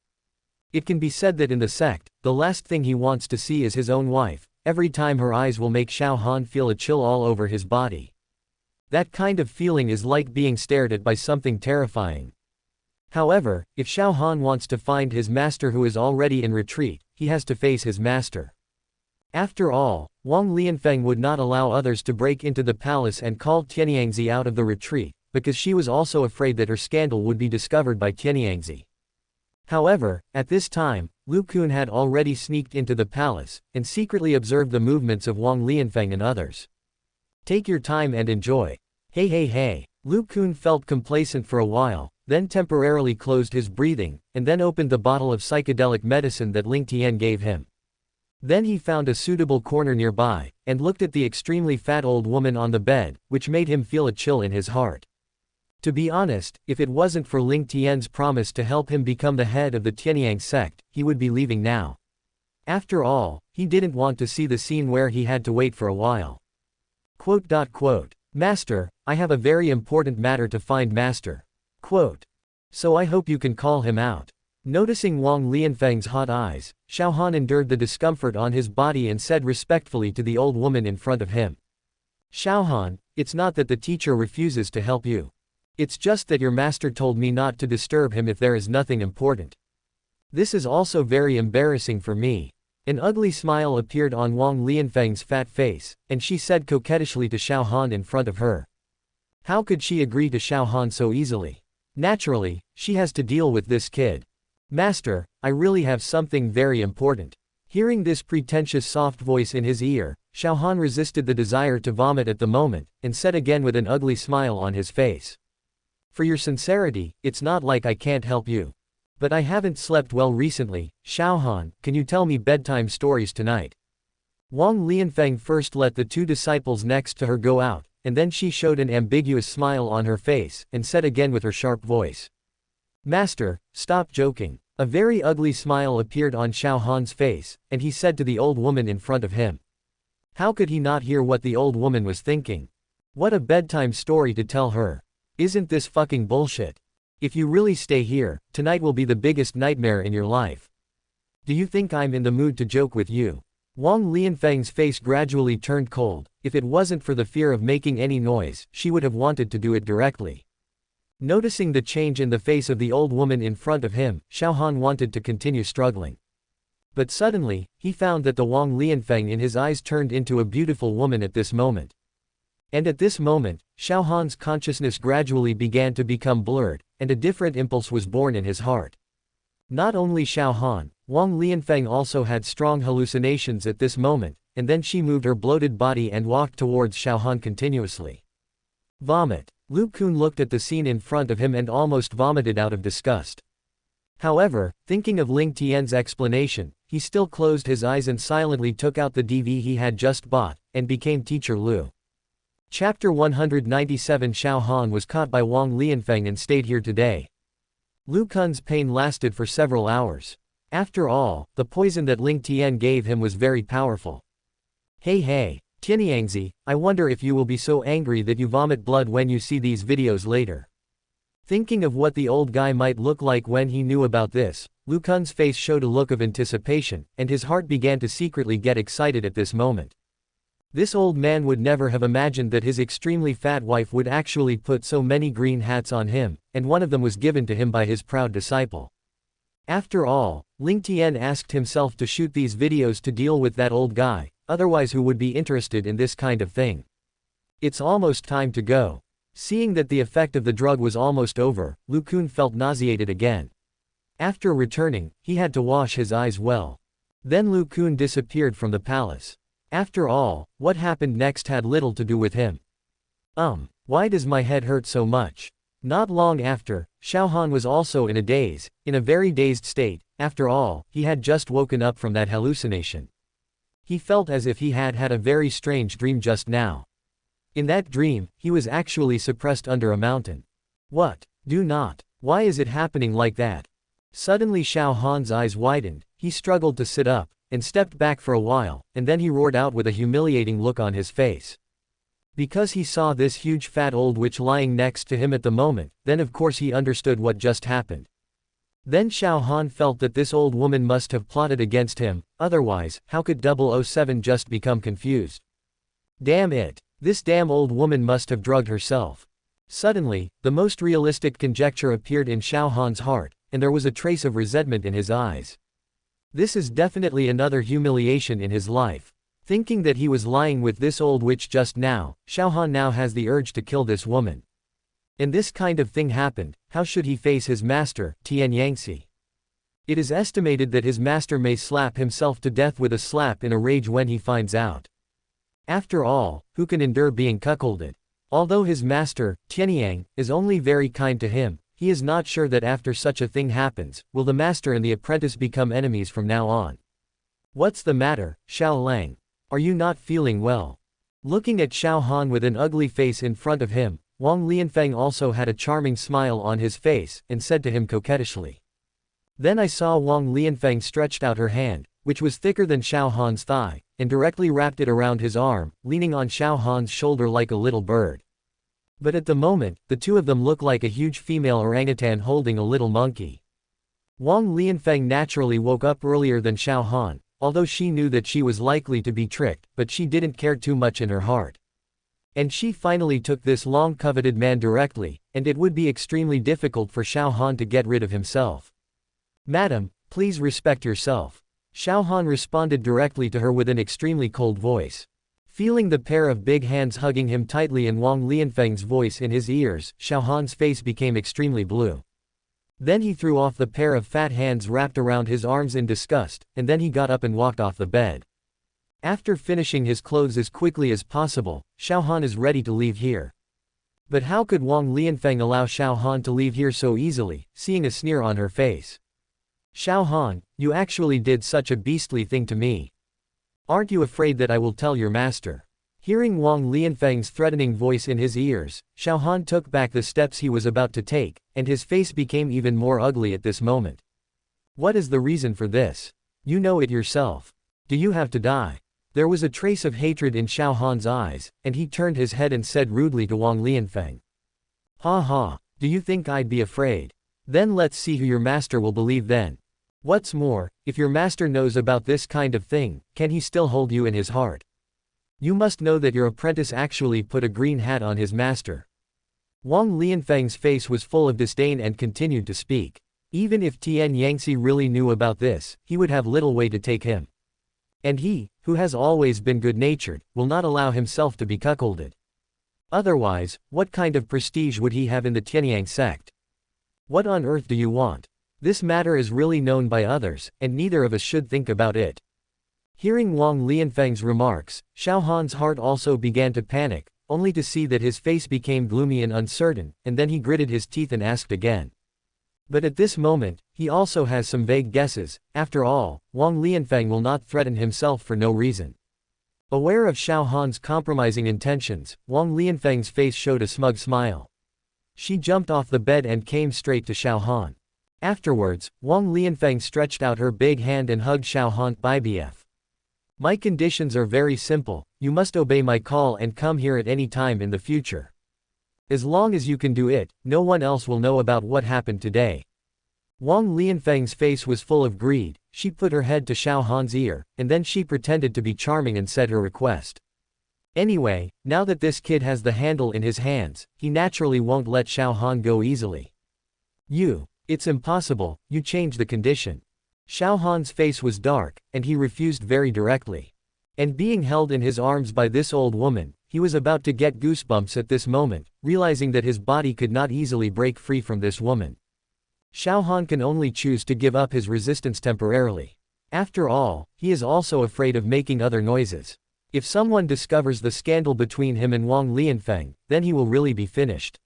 It can be said that in the sect, the last thing he wants to see is his own wife. Every time her eyes will make Xiao Han feel a chill all over his body. That kind of feeling is like being stared at by something terrifying. However, if Xiao Han wants to find his master who is already in retreat, he has to face his master. After all, Wang Lianfeng would not allow others to break into the palace and call Tianyangzi out of the retreat, because she was also afraid that her scandal would be discovered by Tianyangzi. However, at this time, Lu Kun had already sneaked into the palace, and secretly observed the movements of Wang Lianfeng and others. Take your time and enjoy. Hey. Lu Kun felt complacent for a while, then temporarily closed his breathing, and then opened the bottle of psychedelic medicine that Ling Tian gave him. Then he found a suitable corner nearby, and looked at the extremely fat old woman on the bed, which made him feel a chill in his heart. To be honest, if it wasn't for Ling Tian's promise to help him become the head of the Tianyang sect, he would be leaving now. After all, he didn't want to see the scene where he had to wait for a while. Master, I have a very important matter to find, Master. So I hope you can call him out. Noticing Wang Lianfeng's hot eyes, Xiao Han endured the discomfort on his body and said respectfully to the old woman in front of him. Xiao Han, it's not that the teacher refuses to help you. It's just that your master told me not to disturb him if there is nothing important. This is also very embarrassing for me. An ugly smile appeared on Wang Lianfeng's fat face, and she said coquettishly to Xiao Han in front of her. How could she agree to Xiao Han so easily? Naturally, she has to deal with this kid. Master, I really have something very important. Hearing this pretentious soft voice in his ear, Xiao Han resisted the desire to vomit at the moment, and said again with an ugly smile on his face. For your sincerity, it's not like I can't help you. But I haven't slept well recently, Xiao Han, can you tell me bedtime stories tonight? Wang Lianfeng first let the two disciples next to her go out, and then she showed an ambiguous smile on her face, and said again with her sharp voice. Master, stop joking. A very ugly smile appeared on Xiao Han's face, and he said to the old woman in front of him. How could he not hear what the old woman was thinking? What a bedtime story to tell her. Isn't this fucking bullshit? If you really stay here, tonight will be the biggest nightmare in your life. Do you think I'm in the mood to joke with you? Wang Lianfeng's face gradually turned cold. If it wasn't for the fear of making any noise, she would have wanted to do it directly. Noticing the change in the face of the old woman in front of him, Xiao Han wanted to continue struggling. But suddenly, he found that the Wang Lianfeng in his eyes turned into a beautiful woman at this moment. And at this moment, Xiao Han's consciousness gradually began to become blurred, and a different impulse was born in his heart. Not only Xiao Han, Wang Lianfeng also had strong hallucinations at this moment, and then she moved her bloated body and walked towards Xiao Han continuously. Vomit. Lu Kun looked at the scene in front of him and almost vomited out of disgust. However, thinking of Ling Tian's explanation, he still closed his eyes and silently took out the DV he had just bought, and became Teacher Lu. Chapter 197 Xiao Han was caught by Wang Lianfeng and stayed here today. Lu Kun's pain lasted for several hours. After all, the poison that Ling Tian gave him was very powerful. Hey, Tianyangzi, I wonder if you will be so angry that you vomit blood when you see these videos later. Thinking of what the old guy might look like when he knew about this, Lu Kun's face showed a look of anticipation, and his heart began to secretly get excited at this moment. This old man would never have imagined that his extremely fat wife would actually put so many green hats on him, and one of them was given to him by his proud disciple. After all, Ling Tian asked himself to shoot these videos to deal with that old guy, otherwise who would be interested in this kind of thing? It's almost time to go. Seeing that the effect of the drug was almost over, Lu Kun felt nauseated again. After returning, he had to wash his eyes well. Then Lu Kun disappeared from the palace. After all, what happened next had little to do with him. Why does my head hurt so much? Not long after, Xiao Han was also in a daze, in a very dazed state. After all, he had just woken up from that hallucination. He felt as if he had had a very strange dream just now. In that dream, he was actually suppressed under a mountain. What? Do not. Why is it happening like that? Suddenly Xiao Han's eyes widened, he struggled to sit up, and stepped back for a while, and then he roared out with a humiliating look on his face. Because he saw this huge fat old witch lying next to him at the moment, then of course he understood what just happened. Then Xiao Han felt that this old woman must have plotted against him, otherwise, how could 007 just become confused? Damn it! This damn old woman must have drugged herself. Suddenly, the most realistic conjecture appeared in Xiao Han's heart, and there was a trace of resentment in his eyes. This is definitely another humiliation in his life. Thinking that he was lying with this old witch just now, Xiao Han now has the urge to kill this woman. And this kind of thing happened, how should he face his master, Tian Yangtze? It is estimated that his master may slap himself to death with a slap in a rage when he finds out. After all, who can endure being cuckolded? Although his master, Tianyang, is only very kind to him, he is not sure that after such a thing happens, will the master and the apprentice become enemies from now on. What's the matter, Xiao Lang? Are you not feeling well? Looking at Xiao Han with an ugly face in front of him, Wang Lianfeng also had a charming smile on his face, and said to him coquettishly. Then I saw Wang Lianfeng stretched out her hand, which was thicker than Xiao Han's thigh, and directly wrapped it around his arm, leaning on Xiao Han's shoulder like a little bird. But at the moment, the two of them look like a huge female orangutan holding a little monkey. Wang Lianfeng naturally woke up earlier than Xiao Han, although she knew that she was likely to be tricked, but she didn't care too much in her heart. And she finally took this long-coveted man directly, and it would be extremely difficult for Xiao Han to get rid of himself. Madam, please respect yourself. Xiao Han responded directly to her with an extremely cold voice. Feeling the pair of big hands hugging him tightly and Wang Lianfeng's voice in his ears, Xiao Han's face became extremely blue. Then he threw off the pair of fat hands wrapped around his arms in disgust, and then he got up and walked off the bed. After finishing his clothes as quickly as possible, Xiao Han is ready to leave here. But how could Wang Lianfeng allow Xiao Han to leave here so easily, seeing a sneer on her face? Xiao Han, you actually did such a beastly thing to me. Aren't you afraid that I will tell your master? Hearing Wang Lianfeng's threatening voice in his ears, Xiao Han took back the steps he was about to take, and his face became even more ugly at this moment. What is the reason for this? You know it yourself. Do you have to die? There was a trace of hatred in Xiao Han's eyes, and he turned his head and said rudely to Wang Lianfeng. Ha ha, do you think I'd be afraid? Then let's see who your master will believe then. What's more, if your master knows about this kind of thing, can he still hold you in his heart? You must know that your apprentice actually put a green hat on his master. Wang Lianfeng's face was full of disdain and continued to speak. Even if Tian Yangtze really knew about this, he would have little way to take him. And he, who has always been good-natured, will not allow himself to be cuckolded. Otherwise, what kind of prestige would he have in the Tianyang sect? What on earth do you want? This matter is really known by others, and neither of us should think about it. Hearing Wang Lianfeng's remarks, Xiao Han's heart also began to panic, only to see that his face became gloomy and uncertain, and then he gritted his teeth and asked again. But at this moment, he also has some vague guesses. After all, Wang Lianfeng will not threaten himself for no reason. Aware of Xiao Han's compromising intentions, Wang Lianfeng's face showed a smug smile. She jumped off the bed and came straight to Xiao Han. Afterwards, Wang Lianfeng stretched out her big hand and hugged Xiao Han. BF. My conditions are very simple, you must obey my call and come here at any time in the future. As long as you can do it, no one else will know about what happened today. Wang Lianfeng's face was full of greed. She put her head to Xiao Han's ear, and then she pretended to be charming and said her request. Anyway, now that this kid has the handle in his hands, he naturally won't let Xiao Han go easily. It's impossible, you changed the condition. Xiao Han's face was dark, and he refused very directly. And being held in his arms by this old woman, he was about to get goosebumps at this moment, realizing that his body could not easily break free from this woman. Xiao Han can only choose to give up his resistance temporarily. After all, he is also afraid of making other noises. If someone discovers the scandal between him and Wang Lianfeng, then he will really be finished.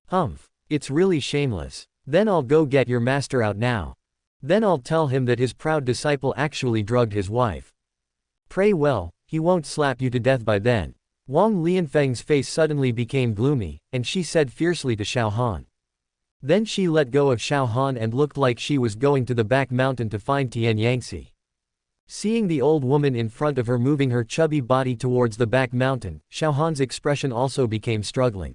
Humph. It's really shameless. Then I'll go get your master out now. Then I'll tell him that his proud disciple actually drugged his wife. Pray well, he won't slap you to death by then. Wang Lianfeng's face suddenly became gloomy, and she said fiercely to Xiao Han. Then she let go of Xiao Han and looked like she was going to the back mountain to find Tian Yangtze. Seeing the old woman in front of her moving her chubby body towards the back mountain, Xiao Han's expression also became struggling.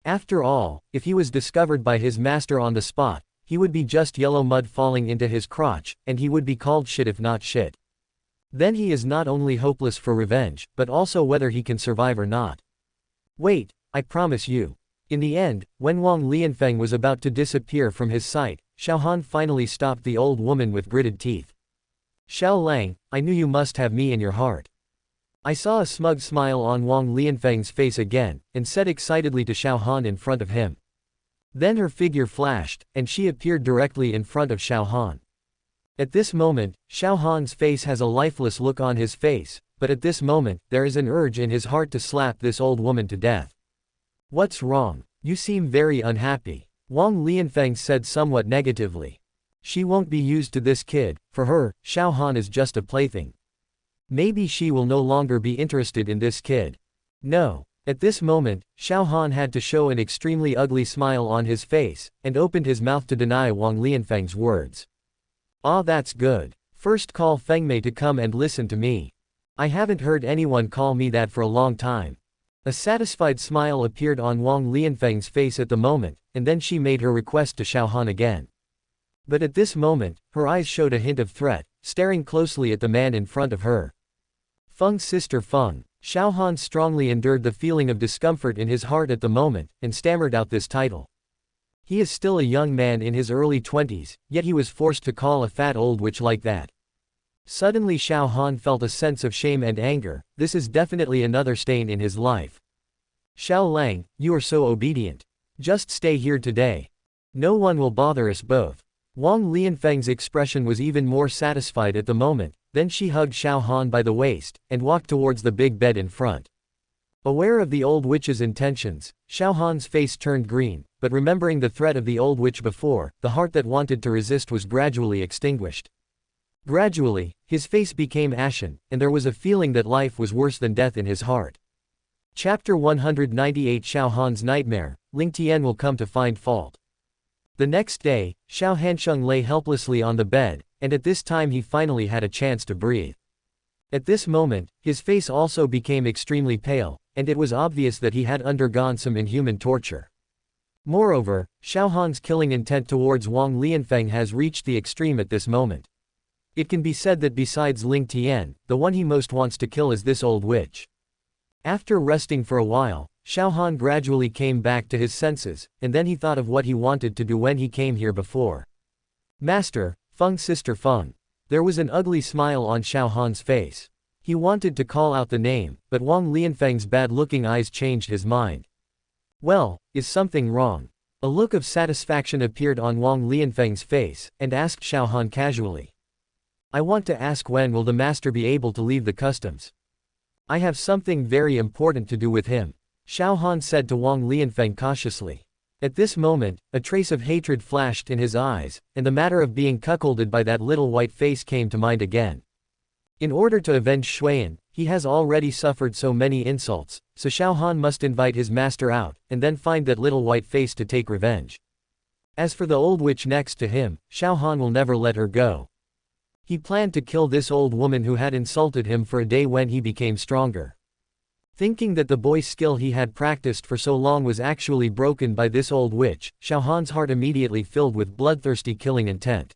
After all, if he was discovered by his master on the spot, he would be just yellow mud falling into his crotch, and he would be called shit if not shit. Then he is not only hopeless for revenge, but also whether he can survive or not. Wait, I promise you. In the end, when Wang Lianfeng was about to disappear from his sight, Xiao Han finally stopped the old woman with gritted teeth. Xiao Lang, I knew you must have me in your heart. I saw a smug smile on Wang Lianfeng's face again, and said excitedly to Xiao Han in front of him. Then her figure flashed, and she appeared directly in front of Xiao Han. At this moment, Xiao Han's face has a lifeless look on his face, but at this moment, there is an urge in his heart to slap this old woman to death. What's wrong? You seem very unhappy, Wang Lianfeng said somewhat negatively. She won't be used to this kid, for her, Xiao Han is just a plaything. Maybe she will no longer be interested in this kid. No. At this moment, Xiao Han had to show an extremely ugly smile on his face, and opened his mouth to deny Wang Lianfeng's words. Ah, that's good. First call Feng Mei to come and listen to me. I haven't heard anyone call me that for a long time. A satisfied smile appeared on Wang Lianfeng's face at the moment, and then she made her request to Xiao Han again. But at this moment, her eyes showed a hint of threat, staring closely at the man in front of her. Feng's sister Feng. Xiao Han strongly endured the feeling of discomfort in his heart at the moment, and stammered out this title. He is still a young man in his early 20s, yet he was forced to call a fat old witch like that. Suddenly Xiao Han felt a sense of shame and anger. This is definitely another stain in his life. Xiao Lang, you are so obedient. Just stay here today. No one will bother us both. Wang Lianfeng's expression was even more satisfied at the moment, then she hugged Xiao Han by the waist, and walked towards the big bed in front. Aware of the old witch's intentions, Xiao Han's face turned green, but remembering the threat of the old witch before, the heart that wanted to resist was gradually extinguished. Gradually, his face became ashen, and there was a feeling that life was worse than death in his heart. Chapter 198 Xiao Han's Nightmare, Ling Tian will come to find fault. The next day, Xiao Hansheng lay helplessly on the bed, and at this time he finally had a chance to breathe. At this moment, his face also became extremely pale, and it was obvious that he had undergone some inhuman torture. Moreover, Xiao Han's killing intent towards Wang Lianfeng has reached the extreme at this moment. It can be said that besides Ling Tian, the one he most wants to kill is this old witch. After resting for a while, Xiao Han gradually came back to his senses, and then he thought of what he wanted to do when he came here before. Master, Feng's sister Feng. There was an ugly smile on Xiao Han's face. He wanted to call out the name, but Wang Lianfeng's bad-looking eyes changed his mind. Well, is something wrong? A look of satisfaction appeared on Wang Lianfeng's face, and asked Xiao Han casually. I want to ask when will the master be able to leave the customs? I have something very important to do with him, Xiao Han said to Wang Lianfeng cautiously. At this moment, a trace of hatred flashed in his eyes, and the matter of being cuckolded by that little white face came to mind again. In order to avenge Xuan, he has already suffered so many insults, so Xiao Han must invite his master out, and then find that little white face to take revenge. As for the old witch next to him, Xiao Han will never let her go. He planned to kill this old woman who had insulted him for a day when he became stronger. Thinking that the boy's skill he had practiced for so long was actually broken by this old witch, Xiao Han's heart immediately filled with bloodthirsty killing intent.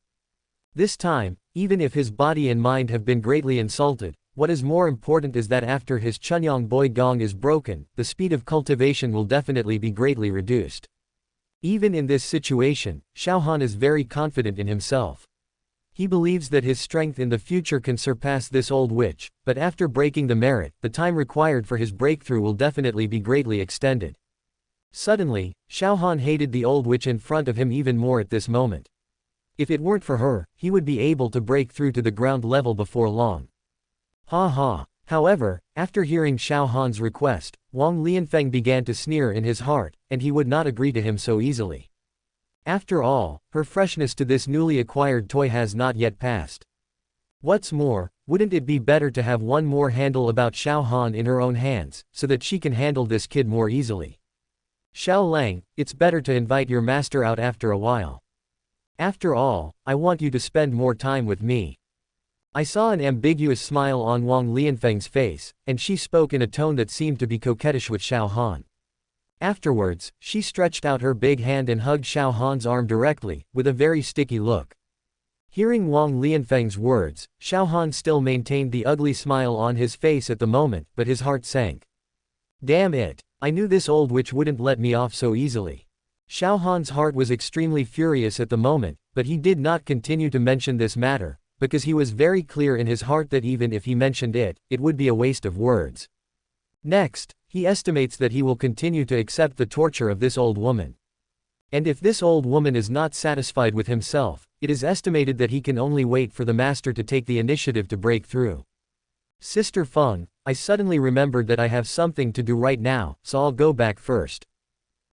This time, even if his body and mind have been greatly insulted, what is more important is that after his Chunyang Boi Gong is broken, the speed of cultivation will definitely be greatly reduced. Even in this situation, Xiao Han is very confident in himself. He believes that his strength in the future can surpass this old witch, but after breaking the merit, the time required for his breakthrough will definitely be greatly extended. Suddenly, Xiao Han hated the old witch in front of him even more at this moment. If it weren't for her, he would be able to break through to the ground level before long. Ha ha. However, after hearing Xiao Han's request, Wang Lianfeng began to sneer in his heart, and he would not agree to him so easily. After all, her freshness to this newly acquired toy has not yet passed. What's more, wouldn't it be better to have one more handle about Xiao Han in her own hands, so that she can handle this kid more easily? Xiao Lang, it's better to invite your master out after a while. After all, I want you to spend more time with me. I saw an ambiguous smile on Wang Lianfeng's face, and she spoke in a tone that seemed to be coquettish with Xiao Han. Afterwards, she stretched out her big hand and hugged Xiao Han's arm directly, with a very sticky look. Hearing Wang Lianfeng's words, Xiao Han still maintained the ugly smile on his face at the moment, but his heart sank. Damn it! I knew this old witch wouldn't let me off so easily. Xiao Han's heart was extremely furious at the moment, but he did not continue to mention this matter, because he was very clear in his heart that even if he mentioned it, it would be a waste of words. Next, he estimates that he will continue to accept the torture of this old woman. And if this old woman is not satisfied with himself, it is estimated that he can only wait for the master to take the initiative to break through. Sister Feng, I suddenly remembered that I have something to do right now, so I'll go back first.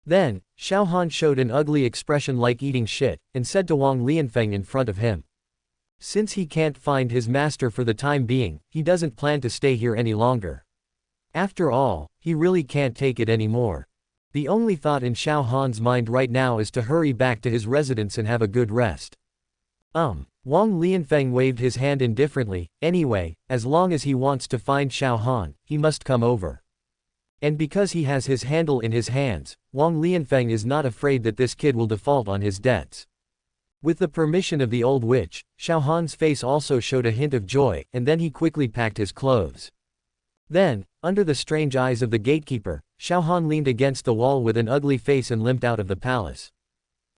Then, Xiao Han showed an ugly expression like eating shit, and said to Wang Lianfeng in front of him. Since he can't find his master for the time being, he doesn't plan to stay here any longer. After all, he really can't take it anymore. The only thought in Xiao Han's mind right now is to hurry back to his residence and have a good rest. Wang Lianfeng waved his hand indifferently. Anyway, as long as he wants to find Xiao Han, he must come over. And because he has his handle in his hands, Wang Lianfeng is not afraid that this kid will default on his debts. With the permission of the old witch, Xiao Han's face also showed a hint of joy, and then he quickly packed his clothes. Then, under the strange eyes of the gatekeeper, Xiao Han leaned against the wall with an ugly face and limped out of the palace.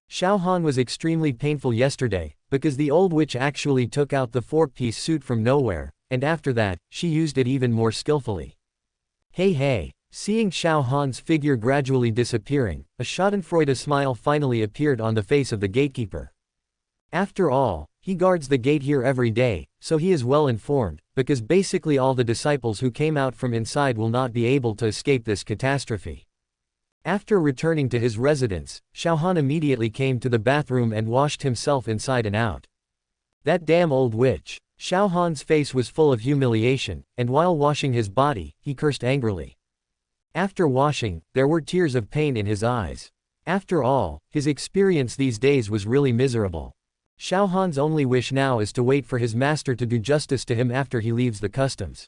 Xiao Han was extremely painful yesterday, because the old witch actually took out the 4-piece suit from nowhere, and after that, she used it even more skillfully. Hey. Seeing Xiao Han's figure gradually disappearing, a schadenfreude smile finally appeared on the face of the gatekeeper. After all, he guards the gate here every day, so he is well informed, because basically all the disciples who came out from inside will not be able to escape this catastrophe. After returning to his residence, Xiao Han immediately came to the bathroom and washed himself inside and out. That damn old witch. Xiao Han's face was full of humiliation, and while washing his body, he cursed angrily. After washing, there were tears of pain in his eyes. After all, his experience these days was really miserable. Xiao Han's only wish now is to wait for his master to do justice to him after he leaves the customs.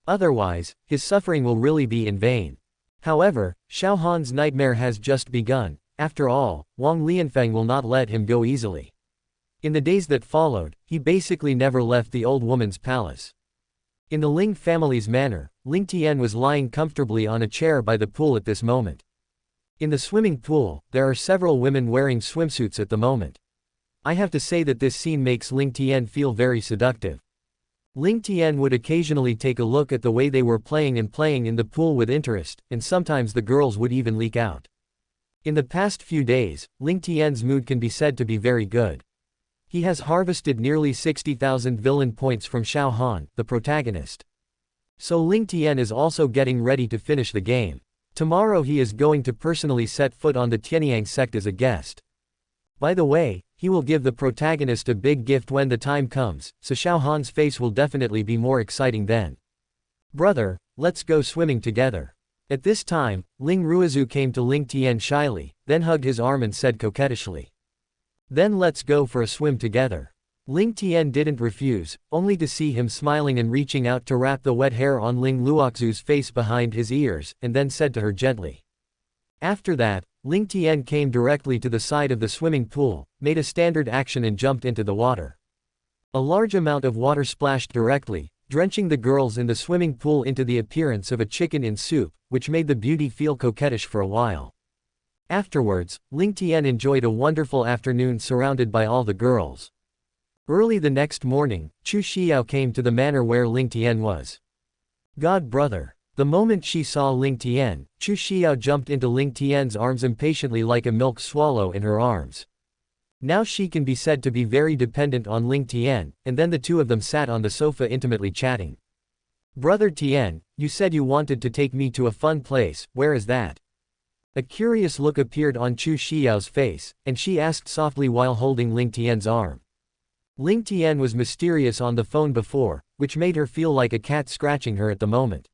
Otherwise, his suffering will really be in vain. However, Xiao Han's nightmare has just begun. After all, Wang Lianfeng will not let him go easily. In the days that followed, he basically never left the old woman's palace. In the Ling family's manor, Ling Tian was lying comfortably on a chair by the pool at this moment. In the swimming pool, there are several women wearing swimsuits at the moment. I have to say that this scene makes Ling Tian feel very seductive. Ling Tian would occasionally take a look at the way they were playing in the pool with interest, and sometimes the girls would even leak out. In the past few days, Ling Tian's mood can be said to be very good. He has harvested nearly 60,000 villain points from Xiao Han, the protagonist. So Ling Tian is also getting ready to finish the game. Tomorrow he is going to personally set foot on the Tianyang sect as a guest. By the way, he will give the protagonist a big gift when the time comes, so Xiao Han's face will definitely be more exciting then. Brother, let's go swimming together. At this time, Ling Ruizu came to Ling Tian shyly, then hugged his arm and said coquettishly. Then let's go for a swim together. Ling Tian didn't refuse, only to see him smiling and reaching out to wrap the wet hair on Ling Luoxu's face behind his ears, and then said to her gently. After that, Ling Tian came directly to the side of the swimming pool, made a standard action and jumped into the water. A large amount of water splashed directly, drenching the girls in the swimming pool into the appearance of a chicken in soup, which made the beauty feel coquettish for a while. Afterwards, Ling Tian enjoyed a wonderful afternoon surrounded by all the girls. Early the next morning, Chu Xiao came to the manor where Ling Tian was. God brother. The moment she saw Ling Tian, Chu Xiao jumped into Ling Tian's arms impatiently like a milk swallow in her arms. Now she can be said to be very dependent on Ling Tian, and then the two of them sat on the sofa intimately chatting. Brother Tian, you said you wanted to take me to a fun place, where is that? A curious look appeared on Chu Xiao's face, and she asked softly while holding Ling Tian's arm. Ling Tian was mysterious on the phone before, which made her feel like a cat scratching her at the moment.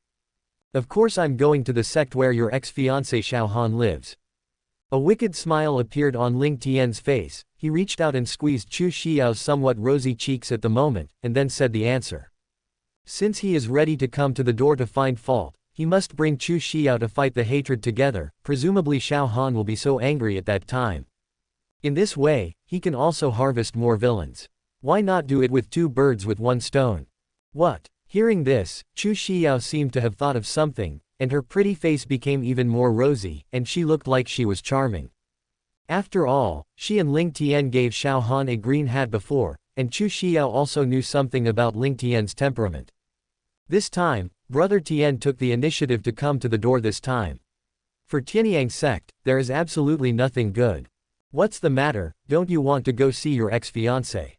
Of course I'm going to the sect where your ex-fiancé Xiao Han lives. A wicked smile appeared on Ling Tian's face. He reached out and squeezed Chu Xiao's somewhat rosy cheeks at the moment, and then said the answer. Since he is ready to come to the door to find fault, he must bring Chu Xiao to fight the hatred together. Presumably Xiao Han will be so angry at that time. In this way, he can also harvest more villains. Why not do it with two birds with one stone? What? Hearing this, Chu Xiao seemed to have thought of something, and her pretty face became even more rosy, and she looked like she was charming. After all, she and Ling Tian gave Xiao Han a green hat before, and Chu Xiao also knew something about Ling Tian's temperament. This time, Brother Tian took the initiative to come to the door this time. For Tianyang sect, there is absolutely nothing good. What's the matter, don't you want to go see your ex-fiancé?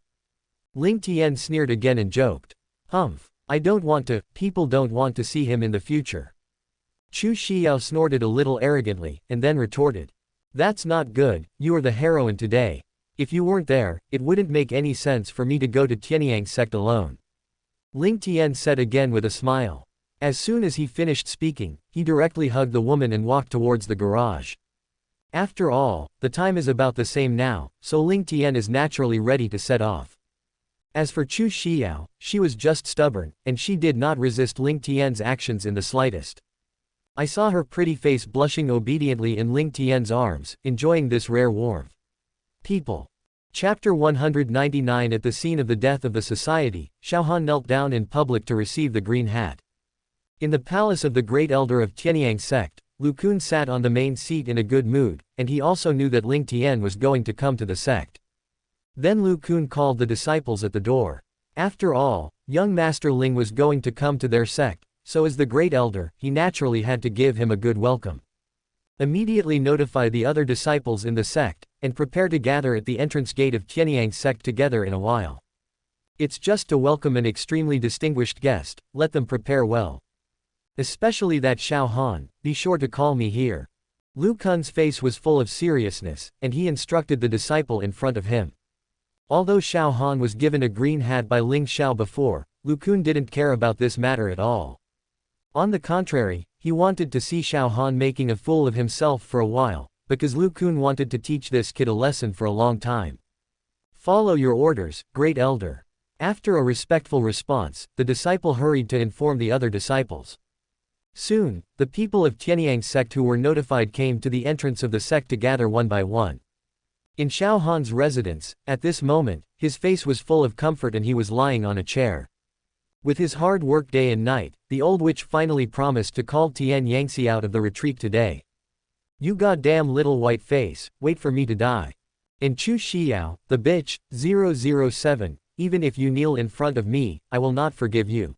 Ling Tian sneered again and joked. Humph, I don't want to, people don't want to see him in the future. Chu Xiao snorted a little arrogantly, and then retorted. That's not good, you are the heroine today. If you weren't there, it wouldn't make any sense for me to go to Tianyang sect alone. Ling Tian said again with a smile. As soon as he finished speaking, he directly hugged the woman and walked towards the garage. After all, the time is about the same now, so Ling Tian is naturally ready to set off. As for Chu Xiao, she was just stubborn, and she did not resist Ling Tian's actions in the slightest. I saw her pretty face blushing obediently in Ling Tian's arms, enjoying this rare warmth. People. Chapter 199. At the scene of the death of the society, Xiao Han knelt down in public to receive the green hat. In the palace of the great elder of Tianyang sect, Lu Kun sat on the main seat in a good mood, and he also knew that Ling Tian was going to come to the sect. Then Lu Kun called the disciples at the door. After all, young Master Ling was going to come to their sect, so as the great elder, he naturally had to give him a good welcome. Immediately notify the other disciples in the sect, and prepare to gather at the entrance gate of Tianyang sect together in a while. It's just to welcome an extremely distinguished guest, let them prepare well. Especially that Xiao Han, be sure to call me here. Lu Kun's face was full of seriousness, and he instructed the disciple in front of him. Although Xiao Han was given a green hat by Ling Xiao before, Lu Kun didn't care about this matter at all. On the contrary, he wanted to see Xiao Han making a fool of himself for a while, because Lu Kun wanted to teach this kid a lesson for a long time. Follow your orders, great elder. After a respectful response, the disciple hurried to inform the other disciples. Soon, the people of Tianyang sect who were notified came to the entrance of the sect to gather one by one. In Xiao Han's residence, at this moment, his face was full of comfort and he was lying on a chair. With his hard work day and night, the old witch finally promised to call Tian Yangtze out of the retreat today. You goddamn little white face, wait for me to die. And Chu Xiao, the bitch, 007, even if you kneel in front of me, I will not forgive you.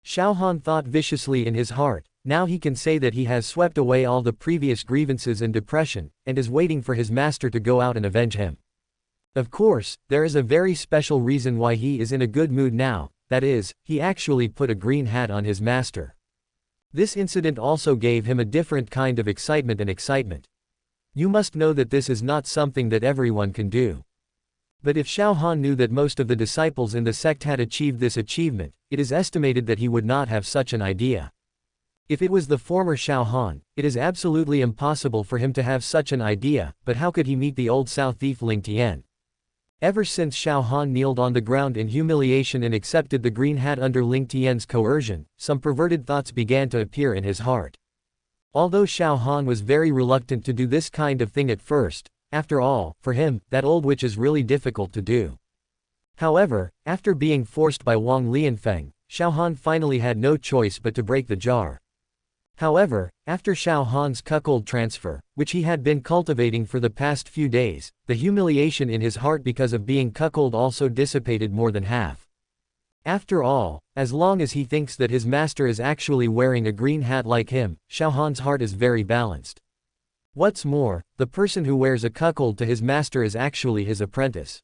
Xiao Han thought viciously in his heart, now he can say that he has swept away all the previous grievances and depression, and is waiting for his master to go out and avenge him. Of course, there is a very special reason why he is in a good mood now, that is, he actually put a green hat on his master. This incident also gave him a different kind of excitement. You must know that this is not something that everyone can do. But if Xiao Han knew that most of the disciples in the sect had achieved this achievement, it is estimated that he would not have such an idea. If it was the former Xiao Han, it is absolutely impossible for him to have such an idea, but how could he meet the old South thief Ling Tian? Ever since Xiao Han kneeled on the ground in humiliation and accepted the green hat under Ling Tian's coercion, some perverted thoughts began to appear in his heart. Although Xiao Han was very reluctant to do this kind of thing at first, after all, for him, that old witch is really difficult to do. However, after being forced by Wang Lianfeng, Xiao Han finally had no choice but to break the jar. However, after Xiao Han's cuckold transfer, which he had been cultivating for the past few days, the humiliation in his heart because of being cuckold also dissipated more than half. After all, as long as he thinks that his master is actually wearing a green hat like him, Xiao Han's heart is very balanced. What's more, the person who wears a cuckold to his master is actually his apprentice.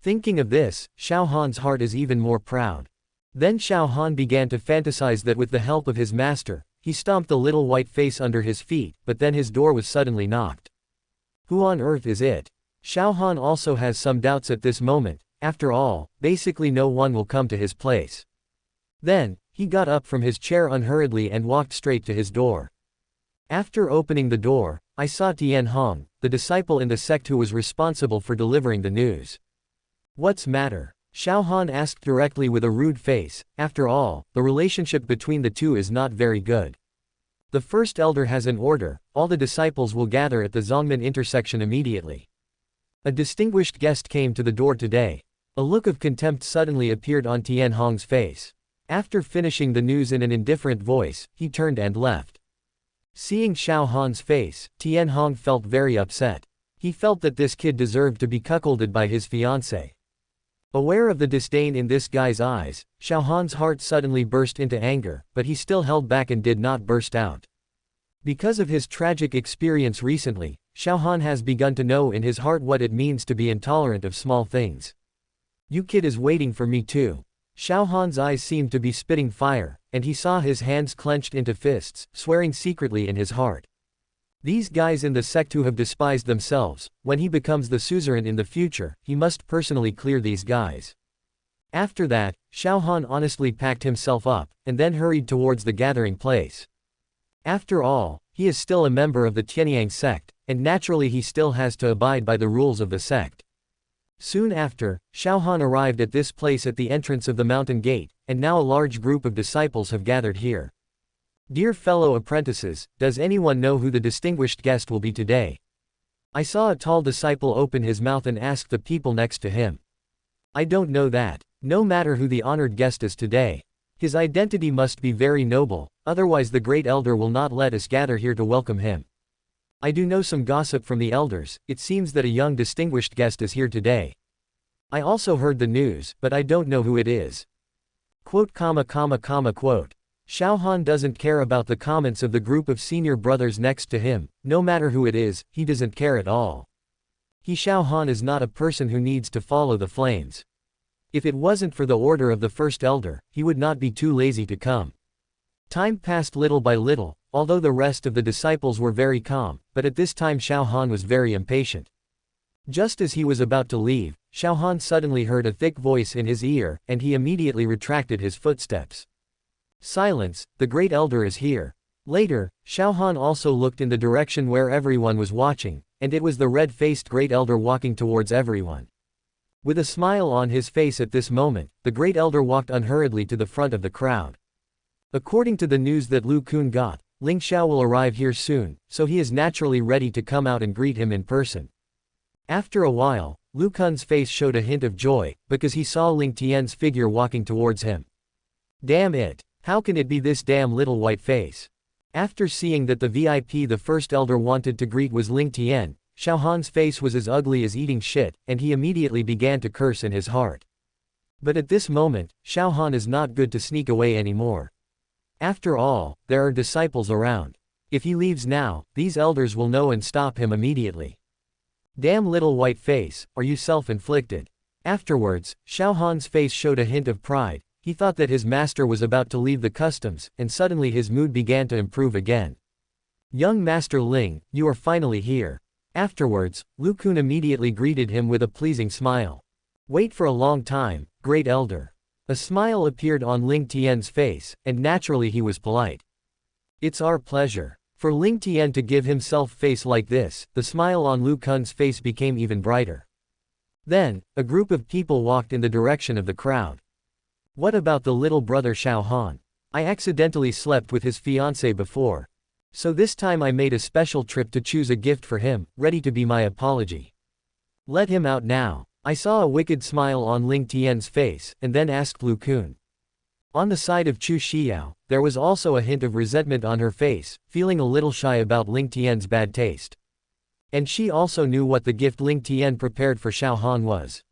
Thinking of this, Xiao Han's heart is even more proud. Then Xiao Han began to fantasize that with the help of his master, he stomped the little white face under his feet, but then his door was suddenly knocked. Who on earth is it? Xiao Han also has some doubts at this moment, after all, basically no one will come to his place. Then, he got up from his chair unhurriedly and walked straight to his door. After opening the door, I saw Tian Hong, the disciple in the sect who was responsible for delivering the news. What's matter? Xiao Han asked directly with a rude face. After all, the relationship between the two is not very good. The first elder has an order, all the disciples will gather at the Zongmen intersection immediately. A distinguished guest came to the door today. A look of contempt suddenly appeared on Tian Hong's face. After finishing the news in an indifferent voice, he turned and left. Seeing Xiao Han's face, Tian Hong felt very upset. He felt that this kid deserved to be cuckolded by his fiancée. Aware of the disdain in this guy's eyes, Xiao Han's heart suddenly burst into anger, but he still held back and did not burst out. Because of his tragic experience recently, Xiao Han has begun to know in his heart what it means to be intolerant of small things. You kid is waiting for me too. Xiao Han's eyes seemed to be spitting fire, and he saw his hands clenched into fists, swearing secretly in his heart. These guys in the sect who have despised themselves, when he becomes the suzerain in the future, he must personally clear these guys. After that, Xiao Han honestly packed himself up, and then hurried towards the gathering place. After all, he is still a member of the Tianyang sect, and naturally he still has to abide by the rules of the sect. Soon after, Xiao Han arrived at this place at the entrance of the mountain gate, and now a large group of disciples have gathered here. Dear fellow apprentices, does anyone know who the distinguished guest will be today? I saw a tall disciple open his mouth and ask the people next to him. I don't know that. No matter who the honored guest is today. His identity must be very noble, otherwise the great elder will not let us gather here to welcome him. I do know some gossip from the elders. It seems that a young distinguished guest is here today. I also heard the news, but I don't know who it is. Quote. Xiao Han doesn't care about the comments of the group of senior brothers next to him. No matter who it is, he doesn't care at all. Xiao Han is not a person who needs to follow the flames. If it wasn't for the order of the first elder, he would not be too lazy to come. Time passed little by little, although the rest of the disciples were very calm, but at this time Xiao Han was very impatient. Just as he was about to leave, Xiao Han suddenly heard a thick voice in his ear, and he immediately retracted his footsteps. Silence, the great elder is here. Later, Xiao Han also looked in the direction where everyone was watching, and it was the red-faced great elder walking towards everyone. With a smile on his face at this moment, the great elder walked unhurriedly to the front of the crowd. According to the news that Lu Kun got, Ling Xiao will arrive here soon, so he is naturally ready to come out and greet him in person. After a while, Lu Kun's face showed a hint of joy, because he saw Ling Tian's figure walking towards him. Damn it! How can it be this damn little white face? After seeing that the VIP the first elder wanted to greet was Ling Tian, Xiao Han's face was as ugly as eating shit, and he immediately began to curse in his heart. But at this moment, Xiao Han is not good to sneak away anymore. After all, there are disciples around. If he leaves now, these elders will know and stop him immediately. Damn little white face, are you self-inflicted? Afterwards, Xiao Han's face showed a hint of pride. He thought that his master was about to leave the customs, and suddenly his mood began to improve again. Young Master Ling, you are finally here. Afterwards, Lu Kun immediately greeted him with a pleasing smile. Wait for a long time, great elder. A smile appeared on Ling Tian's face, and naturally he was polite. It's our pleasure. For Ling Tian to give himself face like this, the smile on Lu Kun's face became even brighter. Then, a group of people walked in the direction of the crowd. What about the little brother Xiao Han? I accidentally slept with his fiancée before. So this time I made a special trip to choose a gift for him, ready to be my apology. Let him out now. I saw a wicked smile on Ling Tian's face, and then asked Lu Kun. On the side of Chu Xiao, there was also a hint of resentment on her face, feeling a little shy about Ling Tian's bad taste. And she also knew what the gift Ling Tian prepared for Xiao Han was.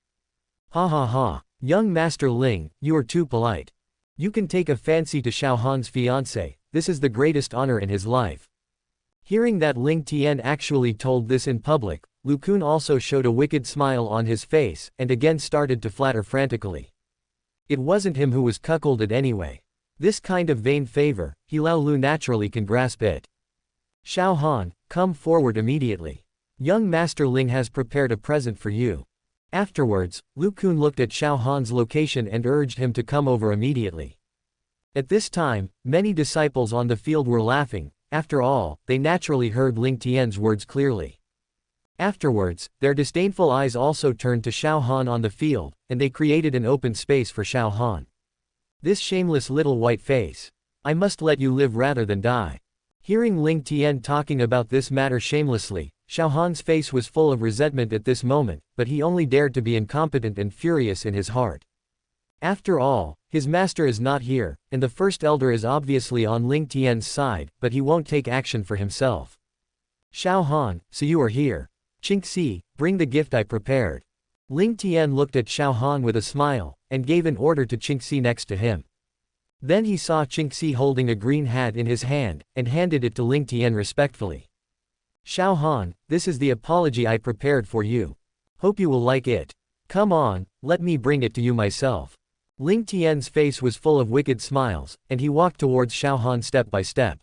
Ha ha ha. Young Master Ling, you are too polite. You can take a fancy to Xiao Han's fiancé, this is the greatest honor in his life. Hearing that Ling Tian actually told this in public, Lu Kun also showed a wicked smile on his face, and again started to flatter frantically. It wasn't him who was cuckolded anyway. This kind of vain favor, Lao Lu naturally can grasp it. Xiao Han, come forward immediately. Young Master Ling has prepared a present for you. Afterwards, Lu Kun looked at Xiao Han's location and urged him to come over immediately. At this time, many disciples on the field were laughing. After all, they naturally heard Ling Tian's words clearly. Afterwards, their disdainful eyes also turned to Xiao Han on the field, and they created an open space for Xiao Han. This shameless little white face. I must let you live rather than die. Hearing Ling Tian talking about this matter shamelessly, Xiao Han's face was full of resentment at this moment, but he only dared to be incompetent and furious in his heart. After all, his master is not here, and the first elder is obviously on Ling Tian's side, but he won't take action for himself. Xiao Han, so you are here. Qingxi, bring the gift I prepared. Ling Tian looked at Xiao Han with a smile, and gave an order to Qingxi next to him. Then he saw Qingxi holding a green hat in his hand, and handed it to Ling Tian respectfully. Xiao Han, this is the apology I prepared for you. Hope you will like it. Come on, let me bring it to you myself. Ling Tian's face was full of wicked smiles, and he walked towards Xiao Han step by step.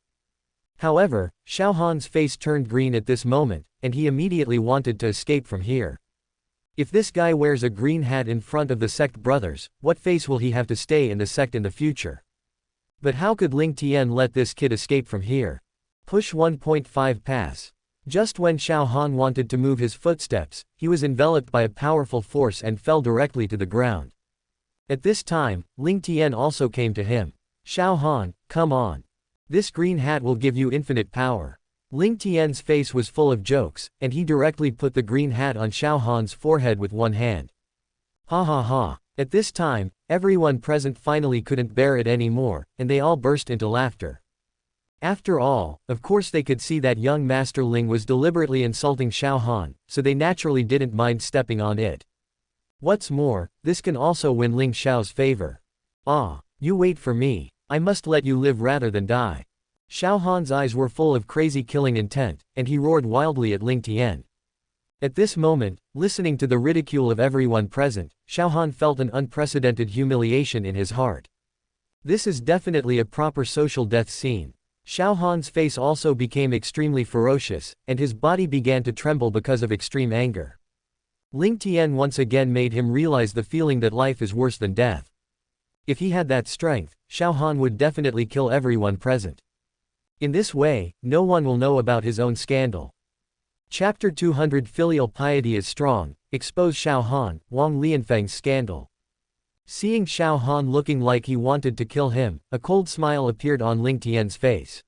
However, Xiao Han's face turned green at this moment, and he immediately wanted to escape from here. If this guy wears a green hat in front of the sect brothers, what face will he have to stay in the sect in the future? But how could Ling Tian let this kid escape from here? Push 1.5 pass. Just when Xiao Han wanted to move his footsteps, he was enveloped by a powerful force and fell directly to the ground. At this time, Ling Tian also came to him. Xiao Han, come on. This green hat will give you infinite power. Ling Tian's face was full of jokes, and he directly put the green hat on Xiao Han's forehead with one hand. Ha ha ha. At this time, everyone present finally couldn't bear it anymore, and they all burst into laughter. After all, of course they could see that young Master Ling was deliberately insulting Xiao Han, so they naturally didn't mind stepping on it. What's more, this can also win Ling Xiao's favor. Ah, you wait for me. I must let you live rather than die. Xiao Han's eyes were full of crazy killing intent, and he roared wildly at Ling Tian. At this moment, listening to the ridicule of everyone present, Xiao Han felt an unprecedented humiliation in his heart. This is definitely a proper social death scene. Xiao Han's face also became extremely ferocious, and his body began to tremble because of extreme anger. Ling Tian once again made him realize the feeling that life is worse than death. If he had that strength, Xiao Han would definitely kill everyone present. In this way, no one will know about his own scandal. Chapter 200 Filial piety is strong, expose Xiao Han, Wang Lianfeng's scandal. Seeing Xiao Han looking like he wanted to kill him, a cold smile appeared on Ling Tian's face.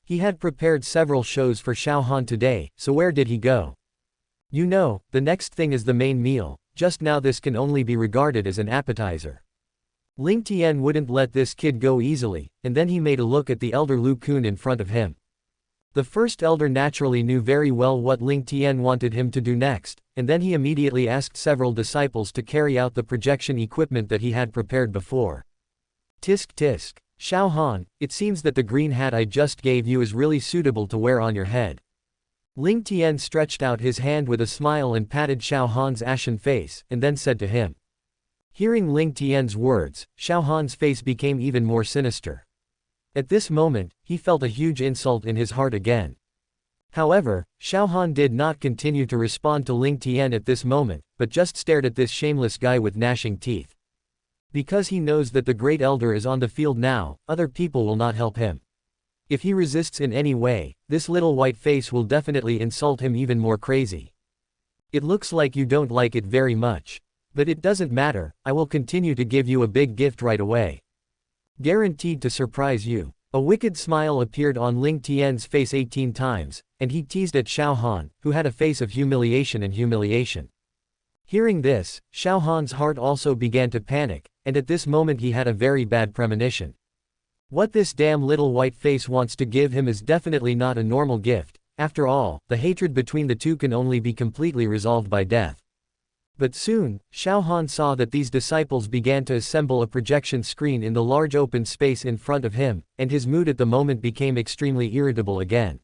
He had prepared several shows for Xiao Han today, so where did he go? You know, the next thing is the main meal, just now this can only be regarded as an appetizer. Ling Tian wouldn't let this kid go easily, and then he made a look at the elder Lu Kun in front of him. The first elder naturally knew very well what Ling Tian wanted him to do next, and then he immediately asked several disciples to carry out the projection equipment that he had prepared before. Tisk tisk. Xiao Han, it seems that the green hat I just gave you is really suitable to wear on your head. Ling Tian stretched out his hand with a smile and patted Xiao Han's ashen face, and then said to him. Hearing Ling Tian's words, Xiao Han's face became even more sinister. At this moment, he felt a huge insult in his heart again. However, Xiao Han did not continue to respond to Ling Tian at this moment, but just stared at this shameless guy with gnashing teeth. Because he knows that the great elder is on the field now, other people will not help him. If he resists in any way, this little white face will definitely insult him even more crazy. It looks like you don't like it very much. But it doesn't matter, I will continue to give you a big gift right away. Guaranteed to surprise you. A wicked smile appeared on Ling Tian's face 18 times, and he teased at Xiao Han, who had a face of humiliation and humiliation. Hearing this, Xiao Han's heart also began to panic, and at this moment he had a very bad premonition. What this damn little white face wants to give him is definitely not a normal gift. After all, the hatred between the two can only be completely resolved by death. But soon, Xiao Han saw that these disciples began to assemble a projection screen in the large open space in front of him, and his mood at the moment became extremely irritable again.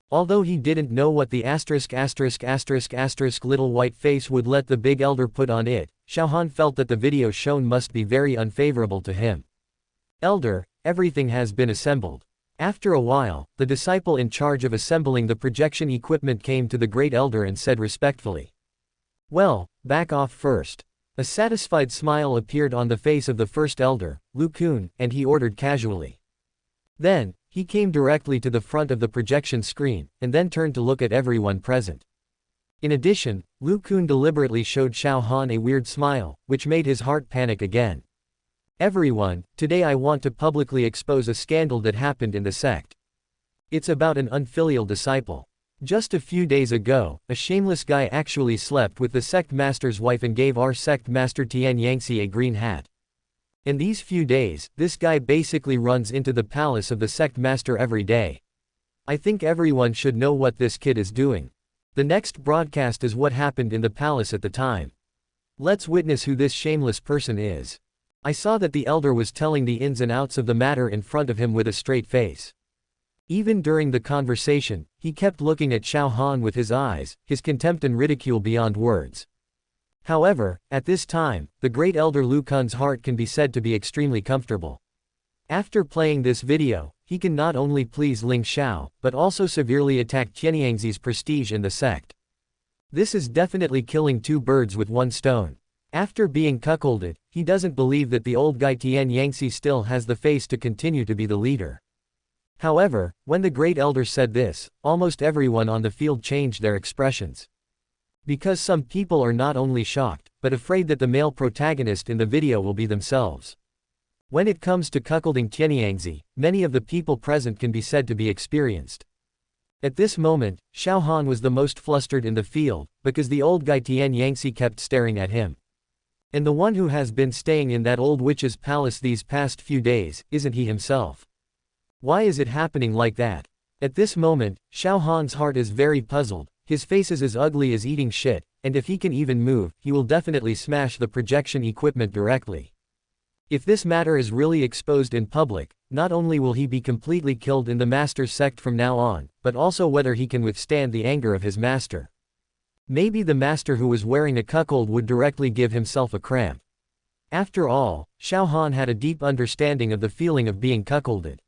Although he didn't know what the little white face would let the big elder put on it, Xiao Han felt that the video shown must be very unfavorable to him. Elder, everything has been assembled. After a while, the disciple in charge of assembling the projection equipment came to the great elder and said respectfully. Well, back off first. A satisfied smile appeared on the face of the first elder, Lu Kun, and he ordered casually. Then, he came directly to the front of the projection screen, and then turned to look at everyone present. In addition, Lu Kun deliberately showed Xiao Han a weird smile, which made his heart panic again. Everyone, today I want to publicly expose a scandal that happened in the sect. It's about an unfilial disciple. Just a few days ago, a shameless guy actually slept with the sect master's wife and gave our sect master Tian Yangtze a green hat. In these few days, this guy basically runs into the palace of the sect master every day. I think everyone should know what this kid is doing. The next broadcast is what happened in the palace at the time. Let's witness who this shameless person is. I saw that the elder was telling the ins and outs of the matter in front of him with a straight face. Even during the conversation, he kept looking at Xiao Han with his eyes, his contempt and ridicule beyond words. However, at this time, the great elder Lu Kun's heart can be said to be extremely comfortable. After playing this video, he can not only please Ling Xiao, but also severely attack Tianyangzi's prestige in the sect. This is definitely killing two birds with one stone. After being cuckolded, he doesn't believe that the old guy Tian Yangtze still has the face to continue to be the leader. However, when the great elder said this, almost everyone on the field changed their expressions. Because some people are not only shocked, but afraid that the male protagonist in the video will be themselves. When it comes to cuckolding Tianyangzi, many of the people present can be said to be experienced. At this moment, Xiao Han was the most flustered in the field, because the old guy Tian Yangtze kept staring at him. And the one who has been staying in that old witch's palace these past few days, isn't he himself? Why is it happening like that? At this moment, Xiao Han's heart is very puzzled, his face is as ugly as eating shit, and if he can even move, he will definitely smash the projection equipment directly. If this matter is really exposed in public, not only will he be completely killed in the master's sect from now on, but also whether he can withstand the anger of his master. Maybe the master who was wearing a cuckold would directly give himself a cramp. After all, Xiao Han had a deep understanding of the feeling of being cuckolded.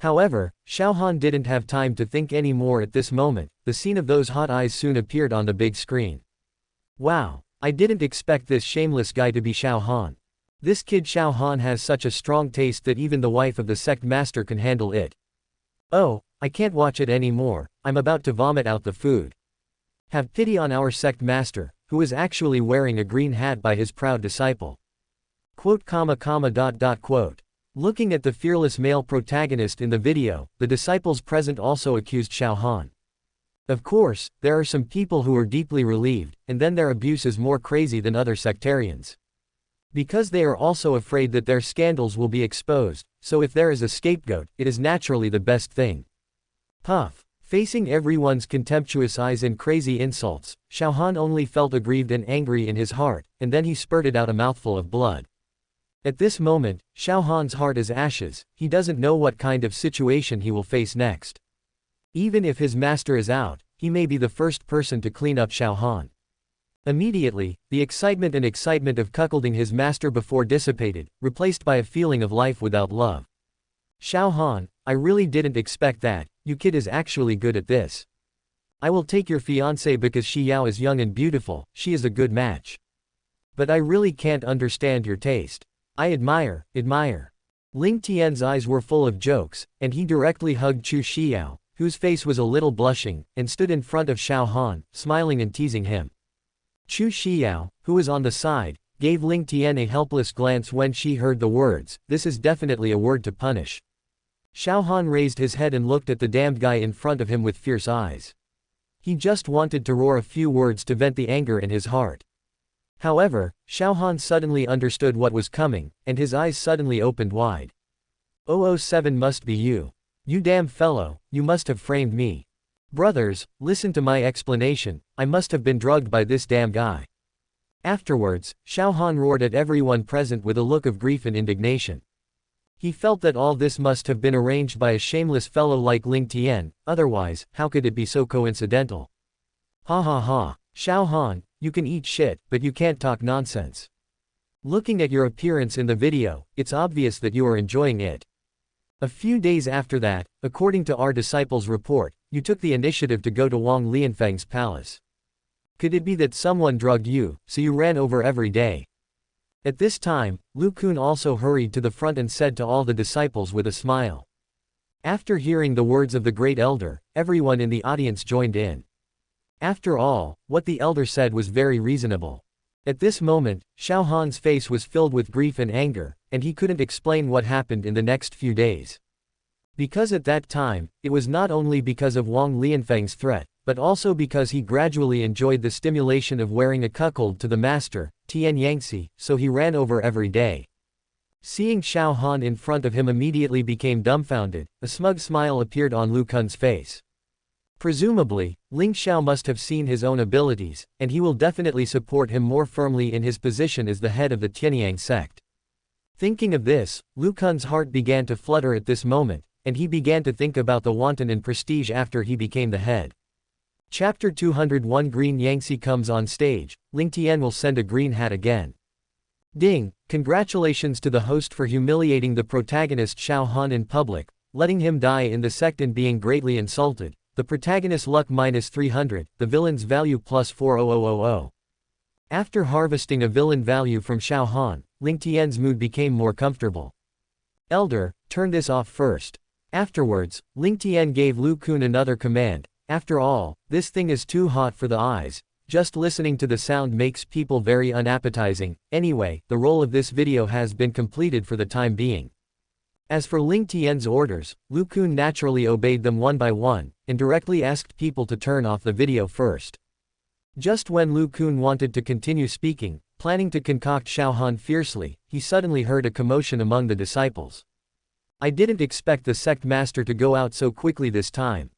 However, Xiao Han didn't have time to think anymore at this moment. The scene of those hot eyes soon appeared on the big screen. Wow, I didn't expect this shameless guy to be Xiao Han. This kid Xiao Han has such a strong taste that even the wife of the sect master can handle it. Oh, I can't watch it anymore, I'm about to vomit out the food. Have pity on our sect master, who is actually wearing a green hat by his proud disciple. Quote. Looking at the fearless male protagonist in the video, the disciples present also accused Xiao Han. Of course, there are some people who are deeply relieved, and then their abuse is more crazy than other sectarians. Because they are also afraid that their scandals will be exposed, so if there is a scapegoat, it is naturally the best thing. Puff. Facing everyone's contemptuous eyes and crazy insults, Xiao Han only felt aggrieved and angry in his heart, and then he spurted out a mouthful of blood. At this moment, Xiao Han's heart is ashes, he doesn't know what kind of situation he will face next. Even if his master is out, he may be the first person to clean up Xiao Han. Immediately, the excitement of cuckolding his master before dissipated, replaced by a feeling of life without love. Xiao Han, I really didn't expect that, you kid is actually good at this. I will take your fiancée because Xi Yao is young and beautiful, she is a good match. But I really can't understand your taste. I admire. Ling Tian's eyes were full of jokes, and he directly hugged Chu Xiao, whose face was a little blushing, and stood in front of Xiao Han, smiling and teasing him. Chu Xiao, who was on the side, gave Ling Tian a helpless glance when she heard the words, this is definitely a word to punish. Xiao Han raised his head and looked at the damned guy in front of him with fierce eyes. He just wanted to roar a few words to vent the anger in his heart. However, Xiao Han suddenly understood what was coming, and his eyes suddenly opened wide. 007 must be you. You damn fellow, you must have framed me. Brothers, listen to my explanation, I must have been drugged by this damn guy. Afterwards, Xiao Han roared at everyone present with a look of grief and indignation. He felt that all this must have been arranged by a shameless fellow like Ling Tian, otherwise, how could it be so coincidental? Ha ha ha, Xiao Han, you can eat shit, but you can't talk nonsense. Looking at your appearance in the video, it's obvious that you are enjoying it. A few days after that, according to our disciples' report, you took the initiative to go to Wang Lianfeng's palace. Could it be that someone drugged you, so you ran over every day? At this time, Lu Kun also hurried to the front and said to all the disciples with a smile. After hearing the words of the great elder, everyone in the audience joined in. After all, what the elder said was very reasonable. At this moment, Xiao Han's face was filled with grief and anger, and he couldn't explain what happened in the next few days. Because at that time, it was not only because of Wang Lianfeng's threat, but also because he gradually enjoyed the stimulation of wearing a cuckold to the master, Tian Yangzi, so he ran over every day. Seeing Xiao Han in front of him immediately became dumbfounded, a smug smile appeared on Lu Kun's face. Presumably, Ling Xiao must have seen his own abilities, and he will definitely support him more firmly in his position as the head of the Tianyang sect. Thinking of this, Lu Kun's heart began to flutter at this moment, and he began to think about the wanton in prestige after he became the head. Chapter 201 Green Yangtze comes on stage, Ling Tian will send a green hat again. Ding! Congratulations to the host for humiliating the protagonist Xiao Han in public, letting him die in the sect and being greatly insulted. The protagonist's luck -300, the villain's value +40000. After harvesting a villain value from Xiao Han, Ling Tian's mood became more comfortable. Elder, turn this off first. Afterwards, Ling Tian gave Lu Kun another command. After all, this thing is too hot for the eyes. Just listening to the sound makes people very unappetizing. Anyway, the role of this video has been completed for the time being. As for Ling Tian's orders, Lu Kun naturally obeyed them one by one, and directly asked people to turn off the video first. Just when Lu Kun wanted to continue speaking, planning to concoct Xiao Han fiercely, he suddenly heard a commotion among the disciples. I didn't expect the sect master to go out so quickly this time.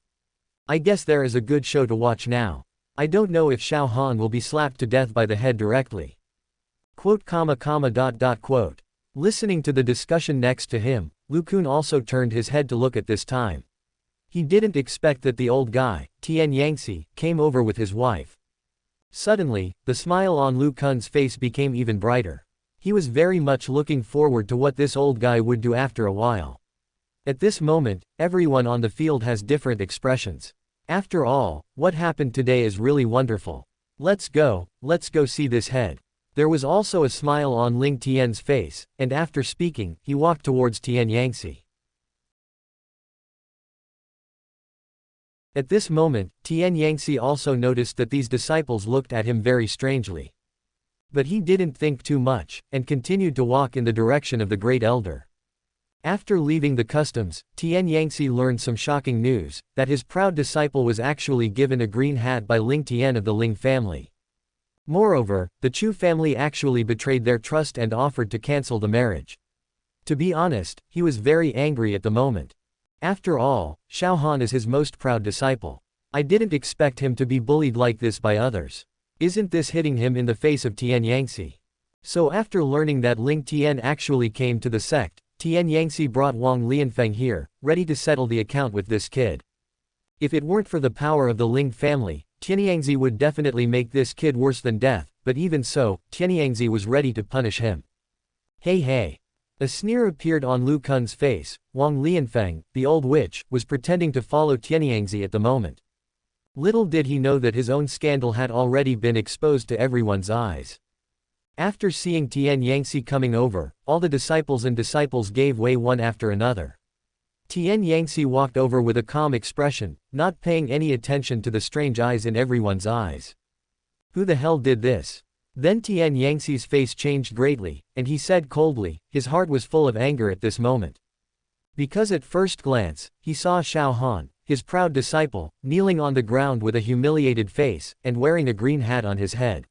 I guess there is a good show to watch now. I don't know if Xiao Han will be slapped to death by the head directly. Quote. Listening to the discussion next to him, Lu Kun also turned his head to look at this time. He didn't expect that the old guy, Tian Yangzi, came over with his wife. Suddenly, the smile on Lu Kun's face became even brighter. He was very much looking forward to what this old guy would do after a while. At this moment, everyone on the field has different expressions. After all, what happened today is really wonderful. Let's go see this head. There was also a smile on Ling Tian's face, and after speaking, he walked towards Tian Yangzi. At this moment, Tian Yangzi also noticed that these disciples looked at him very strangely. But he didn't think too much, and continued to walk in the direction of the great elder. After leaving the customs, Tian Yangzi learned some shocking news, that his proud disciple was actually given a green hat by Ling Tian of the Ling family. Moreover, the Chu family actually betrayed their trust and offered to cancel the marriage. To be honest, he was very angry at the moment. After all, Xiao Han is his most proud disciple. I didn't expect him to be bullied like this by others. Isn't this hitting him in the face of Tian Yangzi? So after learning that Ling Tian actually came to the sect, Tian Yangzi brought Wang Lianfeng here, ready to settle the account with this kid. If it weren't for the power of the Ling family, Tianyangzi would definitely make this kid worse than death, but even so, Tianyangzi was ready to punish him. Hey. A sneer appeared on Lu Kun's face. Wang Lianfeng, the old witch, was pretending to follow Tianyangzi at the moment. Little did he know that his own scandal had already been exposed to everyone's eyes. After seeing Tian Yangzi coming over, all the disciples gave way one after another. Tian Yangzi walked over with a calm expression, not paying any attention to the strange eyes in everyone's eyes. Who the hell did this? Then Tian Yangzi's face changed greatly, and he said coldly, his heart was full of anger at this moment. Because at first glance, he saw Xiao Han, his proud disciple, kneeling on the ground with a humiliated face, and wearing a green hat on his head.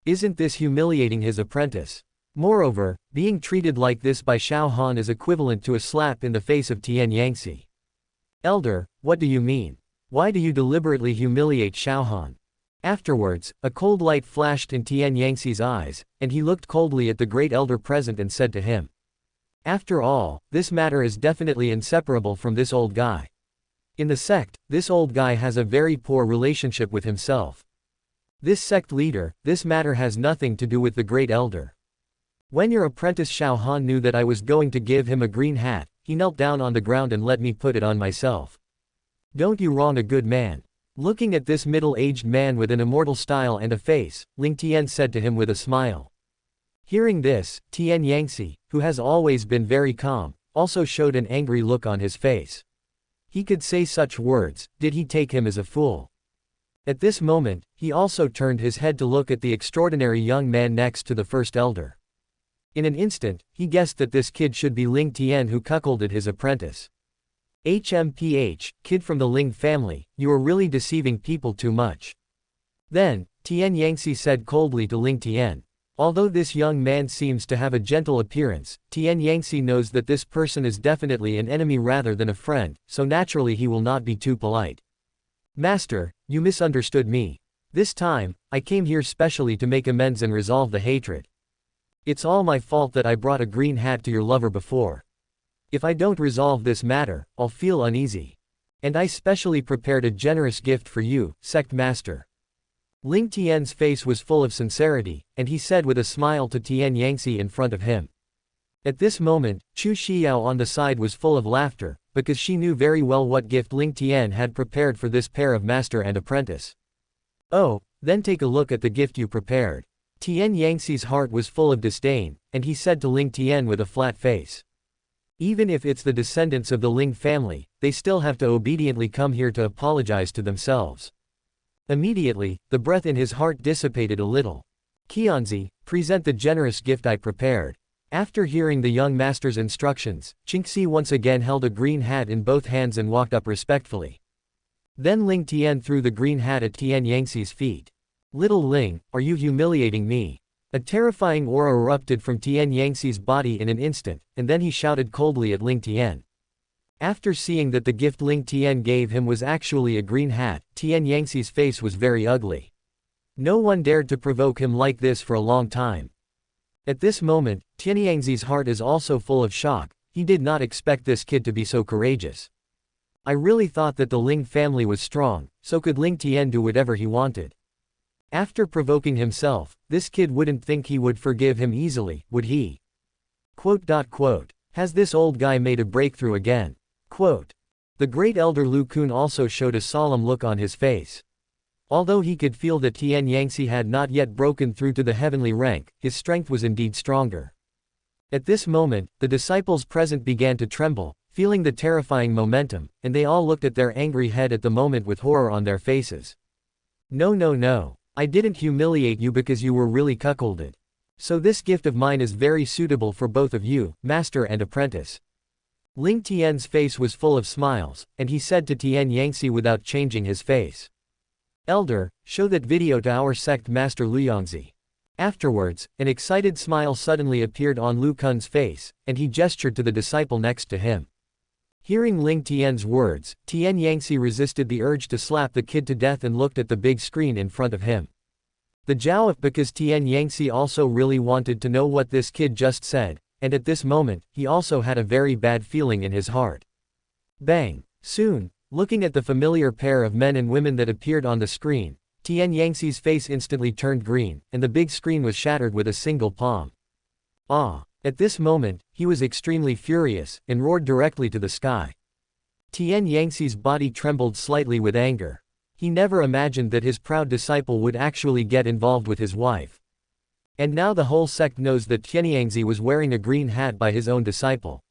Isn't this humiliating his apprentice? Moreover, being treated like this by Xiao Han is equivalent to a slap in the face of Tian Yangzi. Elder, what do you mean? Why do you deliberately humiliate Xiao Han? Afterwards, a cold light flashed in Tian Yangzi's eyes, and he looked coldly at the great elder present and said to him. After all, this matter is definitely inseparable from this old guy. In the sect, this old guy has a very poor relationship with himself. This sect leader, this matter has nothing to do with the great elder. When your apprentice Xiao Han knew that I was going to give him a green hat, he knelt down on the ground and let me put it on myself. Don't you wrong a good man. Looking at this middle-aged man with an immortal style and a face, Ling Tian said to him with a smile. Hearing this, Tian Yangzi, who has always been very calm, also showed an angry look on his face. He could say such words, did he take him as a fool? At this moment, he also turned his head to look at the extraordinary young man next to the first elder. In an instant, he guessed that this kid should be Ling Tian who cuckolded his apprentice. HMPH, kid from the Ling family, you are really deceiving people too much. Then, Tian Yangtze said coldly to Ling Tian. Although this young man seems to have a gentle appearance, Tian Yangtze knows that this person is definitely an enemy rather than a friend, so naturally he will not be too polite. Master, you misunderstood me. This time, I came here specially to make amends and resolve the hatred. It's all my fault that I brought a green hat to your lover before. If I don't resolve this matter, I'll feel uneasy. And I specially prepared a generous gift for you, sect master. Ling Tian's face was full of sincerity, and he said with a smile to Tian Yangtze in front of him. At this moment, Chu Xiao on the side was full of laughter, because she knew very well what gift Ling Tian had prepared for this pair of master and apprentice. Oh, then take a look at the gift you prepared. Tian Yangtze's heart was full of disdain, and he said to Ling Tian with a flat face. Even if it's the descendants of the Ling family, they still have to obediently come here to apologize to themselves. Immediately, the breath in his heart dissipated a little. Qianzi, present the generous gift I prepared. After hearing the young master's instructions, Qingxi once again held a green hat in both hands and walked up respectfully. Then Ling Tian threw the green hat at Tian Yangtze's feet. Little Ling, are you humiliating me? A terrifying aura erupted from Tian Yangtze's body in an instant, and then he shouted coldly at Ling Tian. After seeing that the gift Ling Tian gave him was actually a green hat, Tian Yangtze's face was very ugly. No one dared to provoke him like this for a long time. At this moment, Tian Yangtze's heart is also full of shock. He did not expect this kid to be so courageous. I really thought that the Ling family was strong, so could Ling Tian do whatever he wanted. After provoking himself, this kid wouldn't think he would forgive him easily, would he? Has this old guy made a breakthrough again? The great elder Lu Kun also showed a solemn look on his face. Although he could feel that Tian Yangtze had not yet broken through to the heavenly rank, his strength was indeed stronger. At this moment, the disciples present began to tremble, feeling the terrifying momentum, and they all looked at their angry head at the moment with horror on their faces. No. I didn't humiliate you because you were really cuckolded. So this gift of mine is very suitable for both of you, master and apprentice. Ling Tian's face was full of smiles, and he said to Tian Yangtze without changing his face. Elder, show that video to our sect master Luyangzi. Afterwards, an excited smile suddenly appeared on Lu Kun's face, and he gestured to the disciple next to him. Hearing Ling Tian's words, Tian Yangtze resisted the urge to slap the kid to death and looked at the big screen in front of him. The Jiao because Tian Yangtze also really wanted to know what this kid just said, and at this moment, he also had a very bad feeling in his heart. Bang! Soon, looking at the familiar pair of men and women that appeared on the screen, Tian Yangtze's face instantly turned green, and the big screen was shattered with a single palm. Ah! At this moment, he was extremely furious, and roared directly to the sky. Tian Yangtze's body trembled slightly with anger. He never imagined that his proud disciple would actually get involved with his wife. And now the whole sect knows that Tian Yangtze was wearing a green hat by his own disciple.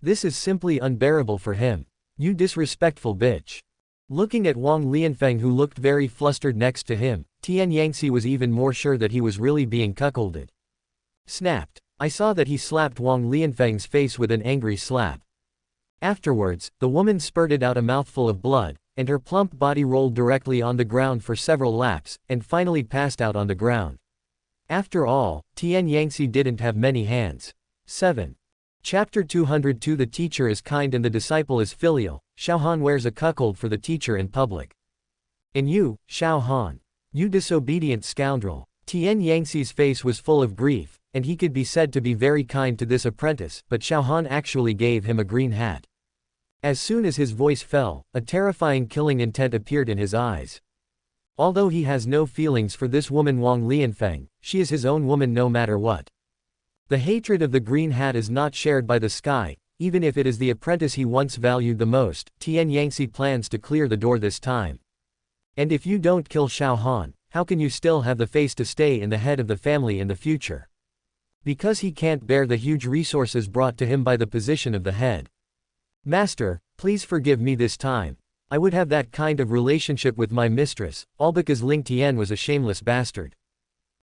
This is simply unbearable for him. You disrespectful bitch. Looking at Wang Lianfeng who looked very flustered next to him, Tian Yangtze was even more sure that he was really being cuckolded. Snapped. I saw that he slapped Wang Lianfeng's face with an angry slap. Afterwards, the woman spurted out a mouthful of blood, and her plump body rolled directly on the ground for several laps, and finally passed out on the ground. After all, Tian Yangtze didn't have many hands. 7. Chapter 202 The teacher is kind and the disciple is filial. Xiao Han wears a cuckold for the teacher in public. And you, Xiao Han. You disobedient scoundrel. Tian Yangtze's face was full of grief, and he could be said to be very kind to this apprentice, but Xiao Han actually gave him a green hat. As soon as his voice fell, a terrifying killing intent appeared in his eyes. Although he has no feelings for this woman Wang Lianfeng, she is his own woman no matter what. The hatred of the green hat is not shared by the sky, even if it is the apprentice he once valued the most. Tian Yangtze plans to clear the door this time. And if you don't kill Xiao Han, how can you still have the face to stay in the head of the family in the future? Because he can't bear the huge resources brought to him by the position of the head. Master, please forgive me this time. I would have that kind of relationship with my mistress, all because Ling Tian was a shameless bastard.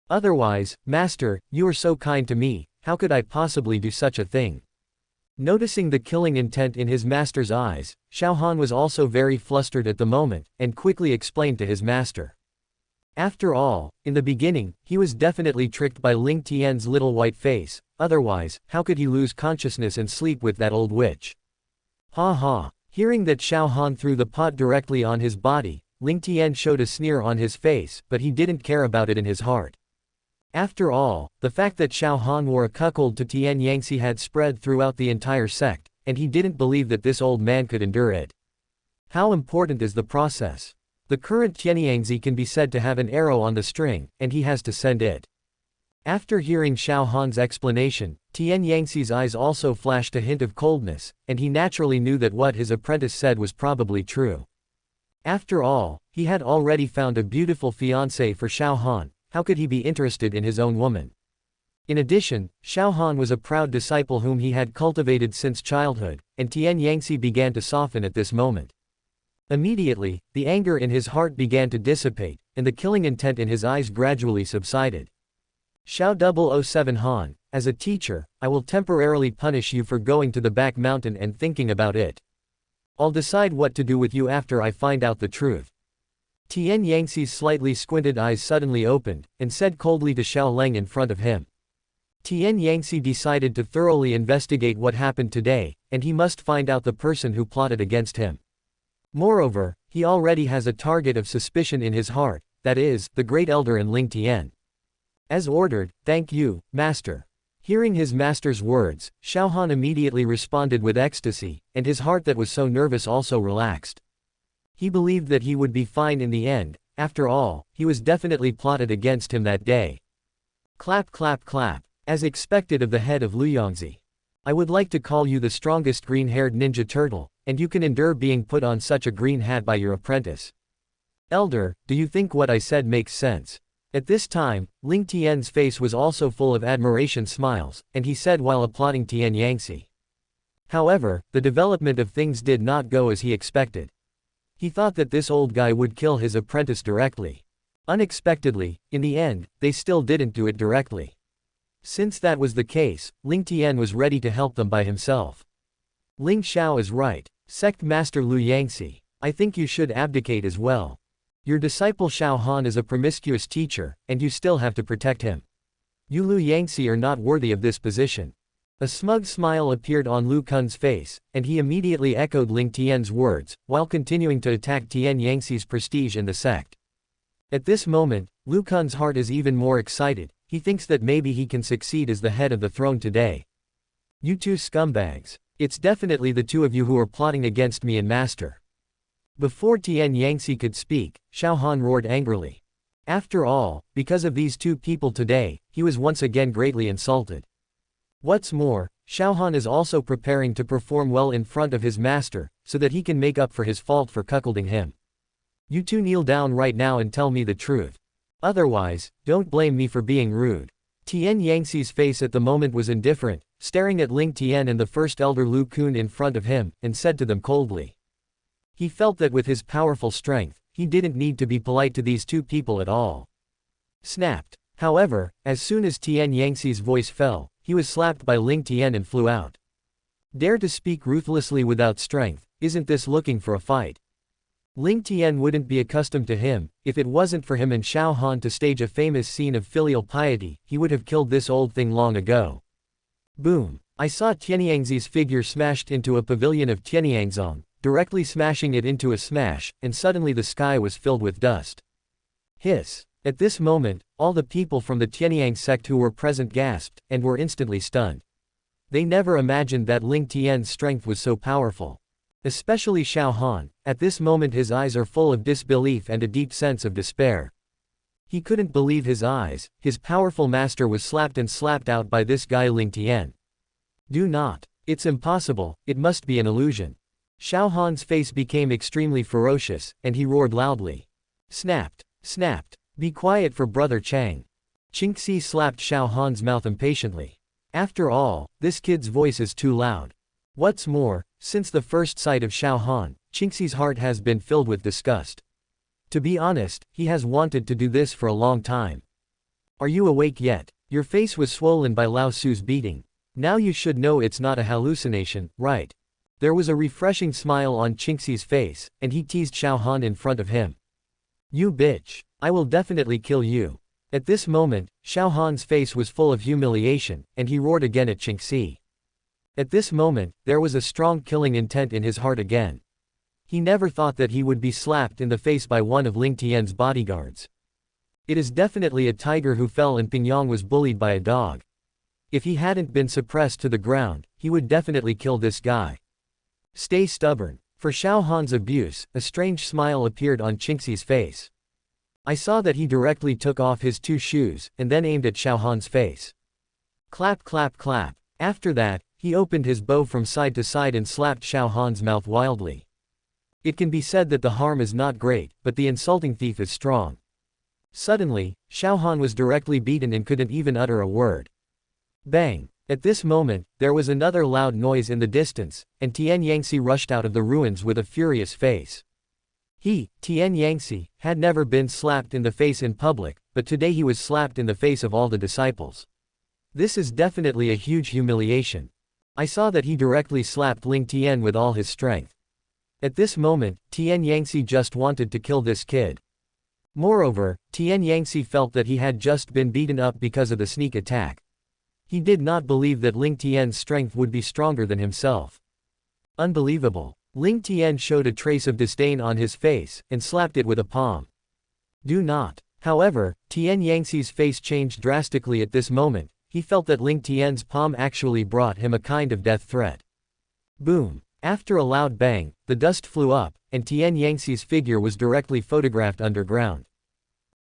Otherwise, Master, you are so kind to me, how could I possibly do such a thing? Noticing the killing intent in his master's eyes, Xiao Han was also very flustered at the moment, and quickly explained to his master. After all, in the beginning, he was definitely tricked by Ling Tian's little white face, otherwise, how could he lose consciousness and sleep with that old witch? Ha ha. Hearing that Xiao Han threw the pot directly on his body, Ling Tian showed a sneer on his face, but he didn't care about it in his heart. After all, the fact that Xiao Han wore a cuckold to Tian Yangzi had spread throughout the entire sect, and he didn't believe that this old man could endure it. How important is the process? The current Tianyangzi can be said to have an arrow on the string, and he has to send it. After hearing Xiao Han's explanation, Tian Yangzi's eyes also flashed a hint of coldness, and he naturally knew that what his apprentice said was probably true. After all, he had already found a beautiful fiancée for Xiao Han. How could he be interested in his own woman? In addition, Xiao Han was a proud disciple whom he had cultivated since childhood, and Tian Yangzi began to soften at this moment. Immediately, the anger in his heart began to dissipate, and the killing intent in his eyes gradually subsided. Xiao 007 Han, as a teacher, I will temporarily punish you for going to the back mountain and thinking about it. I'll decide what to do with you after I find out the truth. Tian Yangzi's slightly squinted eyes suddenly opened, and said coldly to Xiao Leng in front of him. Tian Yangzi decided to thoroughly investigate what happened today, and he must find out the person who plotted against him. Moreover, he already has a target of suspicion in his heart, that is, the great elder in Ling Tian. As ordered, thank you, master. Hearing his master's words, Xiao Han immediately responded with ecstasy, and his heart that was so nervous also relaxed. He believed that he would be fine in the end. After all, he was definitely plotted against him that day. Clap clap clap. As expected of the head of Luyangzi. I would like to call you the strongest green-haired ninja turtle, and you can endure being put on such a green hat by your apprentice. Elder, do you think what I said makes sense? At this time, Ling Tian's face was also full of admiration smiles, and he said while applauding Tian Yangzi. However, the development of things did not go as he expected. He thought that this old guy would kill his apprentice directly. Unexpectedly, in the end, they still didn't do it directly. Since that was the case, Ling Tian was ready to help them by himself. Ling Xiao is right. Sect Master Lu Yangzi, I think you should abdicate as well. Your disciple Xiao Han is a promiscuous teacher, and you still have to protect him. You Lu Yangzi are not worthy of this position. A smug smile appeared on Lu Kun's face, and he immediately echoed Ling Tian's words, while continuing to attack Tian Yangzi's prestige in the sect. At this moment, Lu Kun's heart is even more excited. He thinks that maybe he can succeed as the head of the throne today. You two scumbags. It's definitely the two of you who are plotting against me and master. Before Tian Yangzi could speak, Xiao Han roared angrily. After all, because of these two people today, he was once again greatly insulted. What's more, Xiao Han is also preparing to perform well in front of his master, so that he can make up for his fault for cuckolding him. You two kneel down right now and tell me the truth. Otherwise, don't blame me for being rude. Tian Yangzi's face at the moment was indifferent, staring at Ling Tian and the first elder Lu Kun in front of him, and said to them coldly. He felt that with his powerful strength, he didn't need to be polite to these two people at all. Snapped. However, as soon as Tian Yangzi's voice fell, he was slapped by Ling Tian and flew out. Dare to speak ruthlessly without strength, isn't this looking for a fight? Ling Tian wouldn't be accustomed to him. If it wasn't for him and Xiao Han to stage a famous scene of filial piety, he would have killed this old thing long ago. Boom. I saw Tianyangzi's figure smashed into a pavilion of Tianyangzong, directly smashing it into a smash, and suddenly the sky was filled with dust. Hiss. At this moment, all the people from the Tianyang sect who were present gasped, and were instantly stunned. They never imagined that Ling Tian's strength was so powerful. Especially Xiao Han. At this moment his eyes are full of disbelief and a deep sense of despair. He couldn't believe his eyes. His powerful master was slapped and slapped out by this guy Ling Tian. Do not. It's impossible, it must be an illusion. Xiao Han's face became extremely ferocious, and he roared loudly. Snapped. Snapped. Be quiet for Brother Chang. Qingxi slapped Xiao Han's mouth impatiently. After all, this kid's voice is too loud. What's more, since the first sight of Xiao Han, Qingxi's heart has been filled with disgust. To be honest, he has wanted to do this for a long time. Are you awake yet? Your face was swollen by Lao Su's beating. Now you should know it's not a hallucination, right? There was a refreshing smile on Qingxi's face, and he teased Xiao Han in front of him. You bitch. I will definitely kill you. At this moment, Xiao Han's face was full of humiliation, and he roared again at Qingxi. At this moment, there was a strong killing intent in his heart again. He never thought that he would be slapped in the face by one of Ling Tian's bodyguards. It is definitely a tiger who fell and Pingyang was bullied by a dog. If he hadn't been suppressed to the ground, he would definitely kill this guy. Stay stubborn. For Xiao Han's abuse, a strange smile appeared on Qingxi's face. I saw that he directly took off his 2 shoes, and then aimed at Xiao Han's face. Clap clap clap. After that, he opened his bow from side to side and slapped Xiao Han's mouth wildly. It can be said that the harm is not great, but the insulting thief is strong. Suddenly, Xiao Han was directly beaten and couldn't even utter a word. Bang! At this moment, there was another loud noise in the distance, and Tian Yangtze rushed out of the ruins with a furious face. He, Tian Yangtze, had never been slapped in the face in public, but today he was slapped in the face of all the disciples. This is definitely a huge humiliation. I saw that he directly slapped Ling Tian with all his strength. At this moment, Tian Yangtze just wanted to kill this kid. Moreover, Tian Yangtze felt that he had just been beaten up because of the sneak attack. He did not believe that Ling Tian's strength would be stronger than himself. Unbelievable. Ling Tian showed a trace of disdain on his face, and slapped it with a palm. Do not. However, Tian Yangtze's face changed drastically at this moment. He felt that Ling Tian's palm actually brought him a kind of death threat. Boom. After a loud bang, the dust flew up, and Tian Yangtze's figure was directly photographed underground.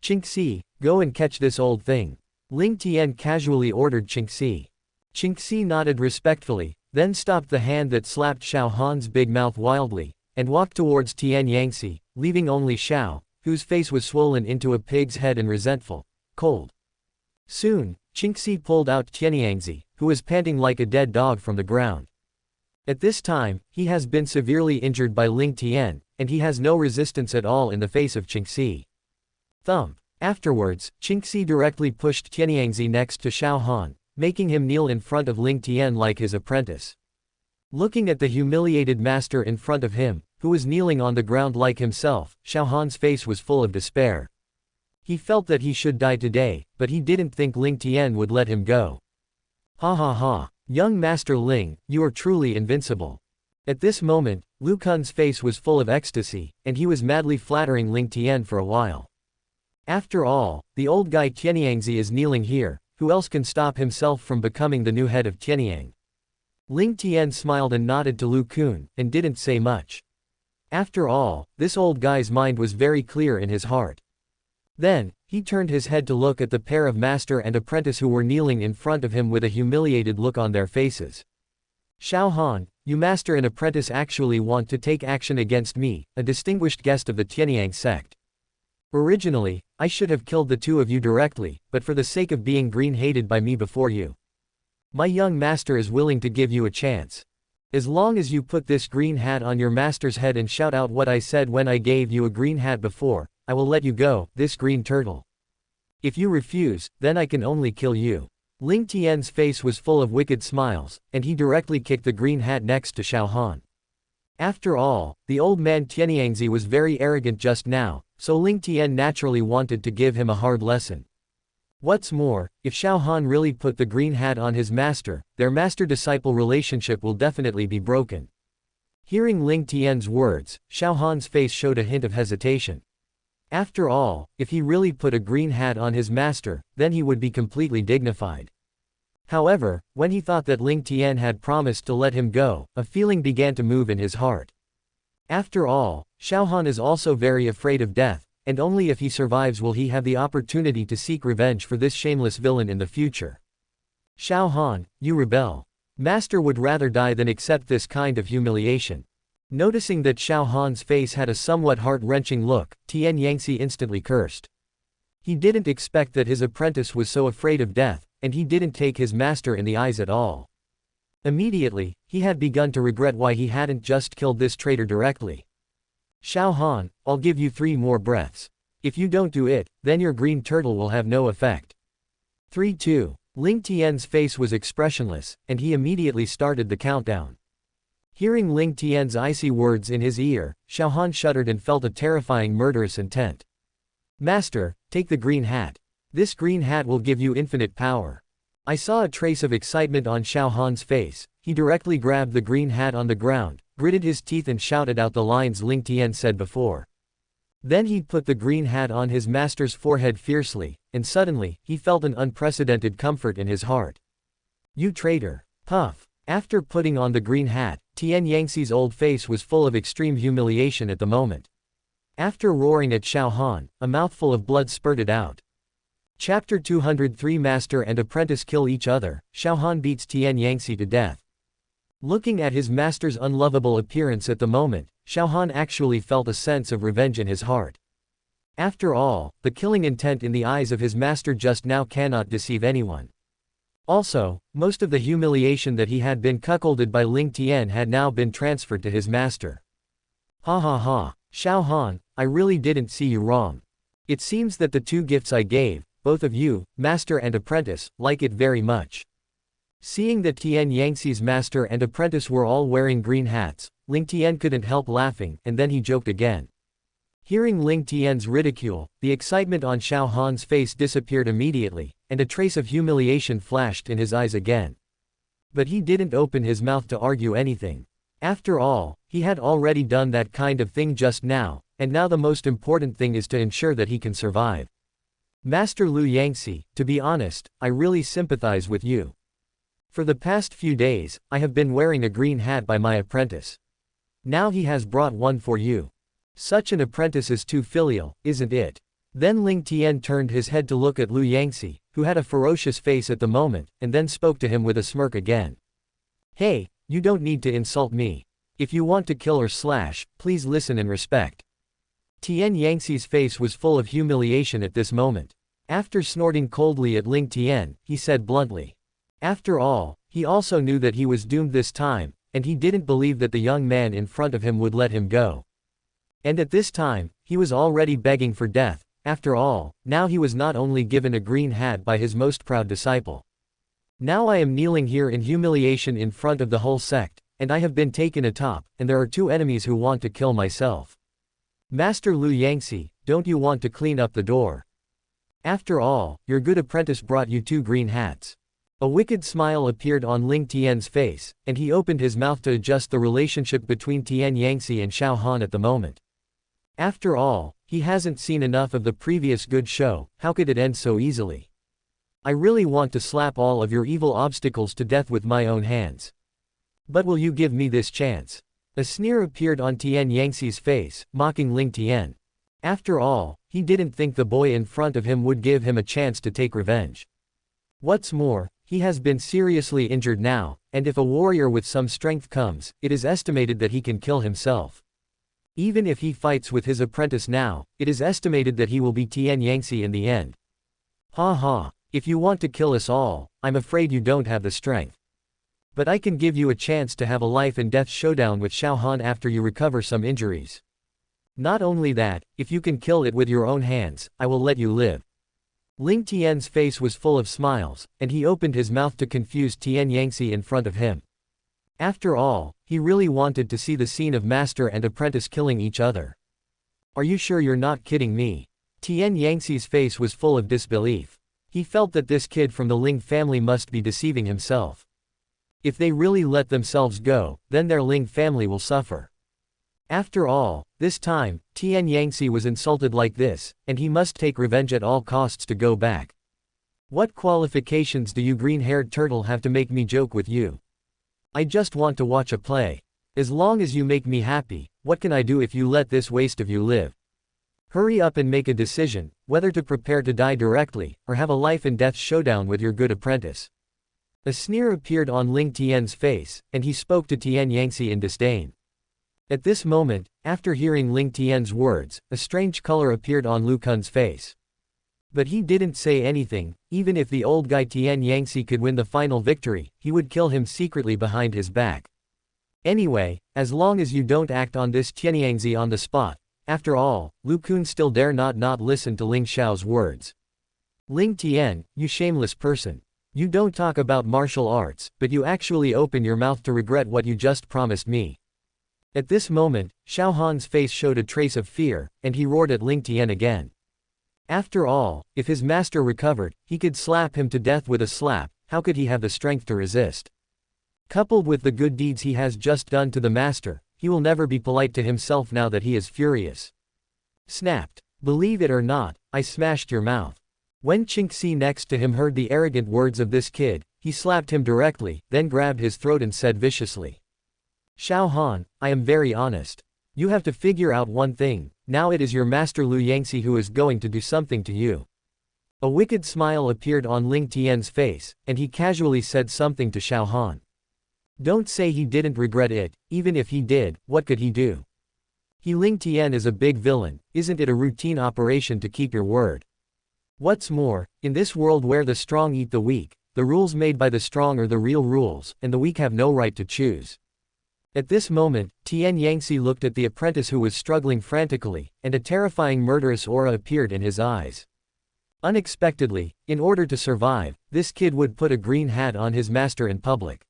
Qingxi, go and catch this old thing. Ling Tian casually ordered Qingxi. Qingxi nodded respectfully, then stopped the hand that slapped Xiao Han's big mouth wildly, and walked towards Tian Yangtze, leaving only Xiao, whose face was swollen into a pig's head and resentful, cold. Soon, Qingxi pulled out Tian Yangtze, who was panting like a dead dog from the ground. At this time, he has been severely injured by Ling Tian, and he has no resistance at all in the face of Qingxi. Thump. Afterwards, Qingxi directly pushed Tian Yangtze next to Xiao Han, making him kneel in front of Ling Tian like his apprentice. Looking at the humiliated master in front of him, who was kneeling on the ground like himself, Xiao Han's face was full of despair. He felt that he should die today, but he didn't think Ling Tian would let him go. Ha ha ha. Young Master Ling, you are truly invincible. At this moment, Lu Kun's face was full of ecstasy, and he was madly flattering Ling Tian for a while. After all, the old guy Tianyangzi is kneeling here, who else can stop himself from becoming the new head of Tianyang? Ling Tian smiled and nodded to Lu Kun, and didn't say much. After all, this old guy's mind was very clear in his heart. Then, he turned his head to look at the pair of master and apprentice who were kneeling in front of him with a humiliated look on their faces. Xiao Han, you master and apprentice actually want to take action against me, a distinguished guest of the Tianyang sect. Originally, I should have killed the two of you directly, but for the sake of being green-hated by me before you. My young master is willing to give you a chance. As long as you put this green hat on your master's head and shout out what I said when I gave you a green hat before, I will let you go, this green turtle. If you refuse, then I can only kill you. Ling Tian's face was full of wicked smiles, and he directly kicked the green hat next to Xiao Han. After all, the old man Tianyangzi was very arrogant just now, so Ling Tian naturally wanted to give him a hard lesson. What's more, if Xiao Han really put the green hat on his master, their master-disciple relationship will definitely be broken. Hearing Ling Tian's words, Xiao Han's face showed a hint of hesitation. After all, if he really put a green hat on his master, then he would be completely dignified. However, when he thought that Ling Tian had promised to let him go, a feeling began to move in his heart. After all, Xiao Han is also very afraid of death, and only if he survives will he have the opportunity to seek revenge for this shameless villain in the future. Xiao Han, you rebel. Master would rather die than accept this kind of humiliation. Noticing that Xiao Han's face had a somewhat heart-wrenching look, Tian Yangtze instantly cursed. He didn't expect that his apprentice was so afraid of death, and he didn't take his master in the eyes at all. Immediately, he had begun to regret why he hadn't just killed this traitor directly. Xiao Han, I'll give you 3 more breaths. If you don't do it, then your green turtle will have no effect. 3-2. Ling Tian's face was expressionless, and he immediately started the countdown. Hearing Ling Tian's icy words in his ear, Xiaohan shuddered and felt a terrifying murderous intent. Master, take the green hat. This green hat will give you infinite power. I saw a trace of excitement on Xiaohan's face. He directly grabbed the green hat on the ground, gritted his teeth and shouted out the lines Ling Tian said before. Then he put the green hat on his master's forehead fiercely, and suddenly, he felt an unprecedented comfort in his heart. You traitor! Puff! After putting on the green hat, Tian Yangxi's old face was full of extreme humiliation at the moment. After roaring at Xiaohan, a mouthful of blood spurted out. Chapter 203 Master and apprentice kill each other. Xiaohan beats Tian Yangxi to death. Looking at his master's unlovable appearance at the moment, Xiaohan actually felt a sense of revenge in his heart. After all, the killing intent in the eyes of his master just now cannot deceive anyone. Also, most of the humiliation that he had been cuckolded by Ling Tian had now been transferred to his master. Ha ha ha, Xiaohan, I really didn't see you wrong. It seems that the two gifts I gave, both of you, master and apprentice, like it very much. Seeing that Tian Yangxi's master and apprentice were all wearing green hats, Ling Tian couldn't help laughing, and then he joked again. Hearing Ling Tian's ridicule, the excitement on Xiaohan's face disappeared immediately, and a trace of humiliation flashed in his eyes again. But he didn't open his mouth to argue anything. After all, he had already done that kind of thing just now, and now the most important thing is to ensure that he can survive. Master Lu Yangxi, to be honest, I really sympathize with you. For the past few days, I have been wearing a green hat by my apprentice. Now he has brought one for you. Such an apprentice is too filial, isn't it? Then Ling Tian turned his head to look at Lu Yangxi, who had a ferocious face at the moment, and then spoke to him with a smirk again. Hey, you don't need to insult me. If you want to kill or slash, please listen and respect. Tian Yangxi's face was full of humiliation at this moment. After snorting coldly at Ling Tian, he said bluntly. After all, he also knew that he was doomed this time, and he didn't believe that the young man in front of him would let him go. And at this time, he was already begging for death. After all, now he was not only given a green hat by his most proud disciple. Now I am kneeling here in humiliation in front of the whole sect, and I have been taken atop, and there are two enemies who want to kill myself. Master Lu Yangxi, don't you want to clean up the door? After all, your good apprentice brought you two green hats. A wicked smile appeared on Ling Tian's face, and he opened his mouth to adjust the relationship between Tian Yangxi and Xiaohan at the moment. After all, he hasn't seen enough of the previous good show. How could it end so easily? I really want to slap all of your evil obstacles to death with my own hands. But will you give me this chance? A sneer appeared on Tian Yangxi's face, mocking Ling Tian. After all, he didn't think the boy in front of him would give him a chance to take revenge. What's more, he has been seriously injured now, and if a warrior with some strength comes, it is estimated that he can kill himself. Even if he fights with his apprentice now, it is estimated that he will be Tian Yangxi in the end. Ha ha, if you want to kill us all, I'm afraid you don't have the strength. But I can give you a chance to have a life and death showdown with Xiaohan after you recover some injuries. Not only that, if you can kill it with your own hands, I will let you live. Ling Tian's face was full of smiles, and he opened his mouth to confuse Tian Yangxi in front of him. After all, he really wanted to see the scene of master and apprentice killing each other. Are you sure you're not kidding me? Tian Yangxi's face was full of disbelief. He felt that this kid from the Ling family must be deceiving himself. If they really let themselves go, then their Ling family will suffer. After all, this time, Tian Yangxi was insulted like this, and he must take revenge at all costs to go back. What qualifications do you green-haired turtle have to make me joke with you? I just want to watch a play. As long as you make me happy, what can I do if you let this waste of you live? Hurry up and make a decision, whether to prepare to die directly, or have a life and death showdown with your good apprentice. A sneer appeared on Ling Tian's face, and he spoke to Tian Yangxi in disdain. At this moment, after hearing Ling Tian's words, a strange color appeared on Lu Kun's face. But he didn't say anything. Even if the old guy Tian Yangxi could win the final victory, he would kill him secretly behind his back. Anyway, as long as you don't act on this Tian Yangxi on the spot. After all, Lu Kun still dare not listen to Ling Xiao's words. Ling Tian, you shameless person. You don't talk about martial arts, but you actually open your mouth to regret what you just promised me. At this moment, Xiao Han's face showed a trace of fear, and he roared at Ling Tian again. After all, if his master recovered, he could slap him to death with a slap. How could he have the strength to resist? Coupled with the good deeds he has just done to the master, he will never be polite to himself now that he is furious. Snapped. Believe it or not, I smashed your mouth. When Chinxi next to him heard the arrogant words of this kid, he slapped him directly, then grabbed his throat and said viciously. Xiao Han, I am very honest. You have to figure out one thing, now it is your master Lu Yangxi who is going to do something to you. A wicked smile appeared on Ling Tian's face, and he casually said something to Xiao Han. Don't say he didn't regret it, even if he did, what could he do? Ling Tian is a big villain, isn't it a routine operation to keep your word? What's more, in this world where the strong eat the weak, the rules made by the strong are the real rules, and the weak have no right to choose. At this moment, Tian Yangxi looked at the apprentice who was struggling frantically, and a terrifying murderous aura appeared in his eyes. Unexpectedly, in order to survive, this kid would put a green hat on his master in public.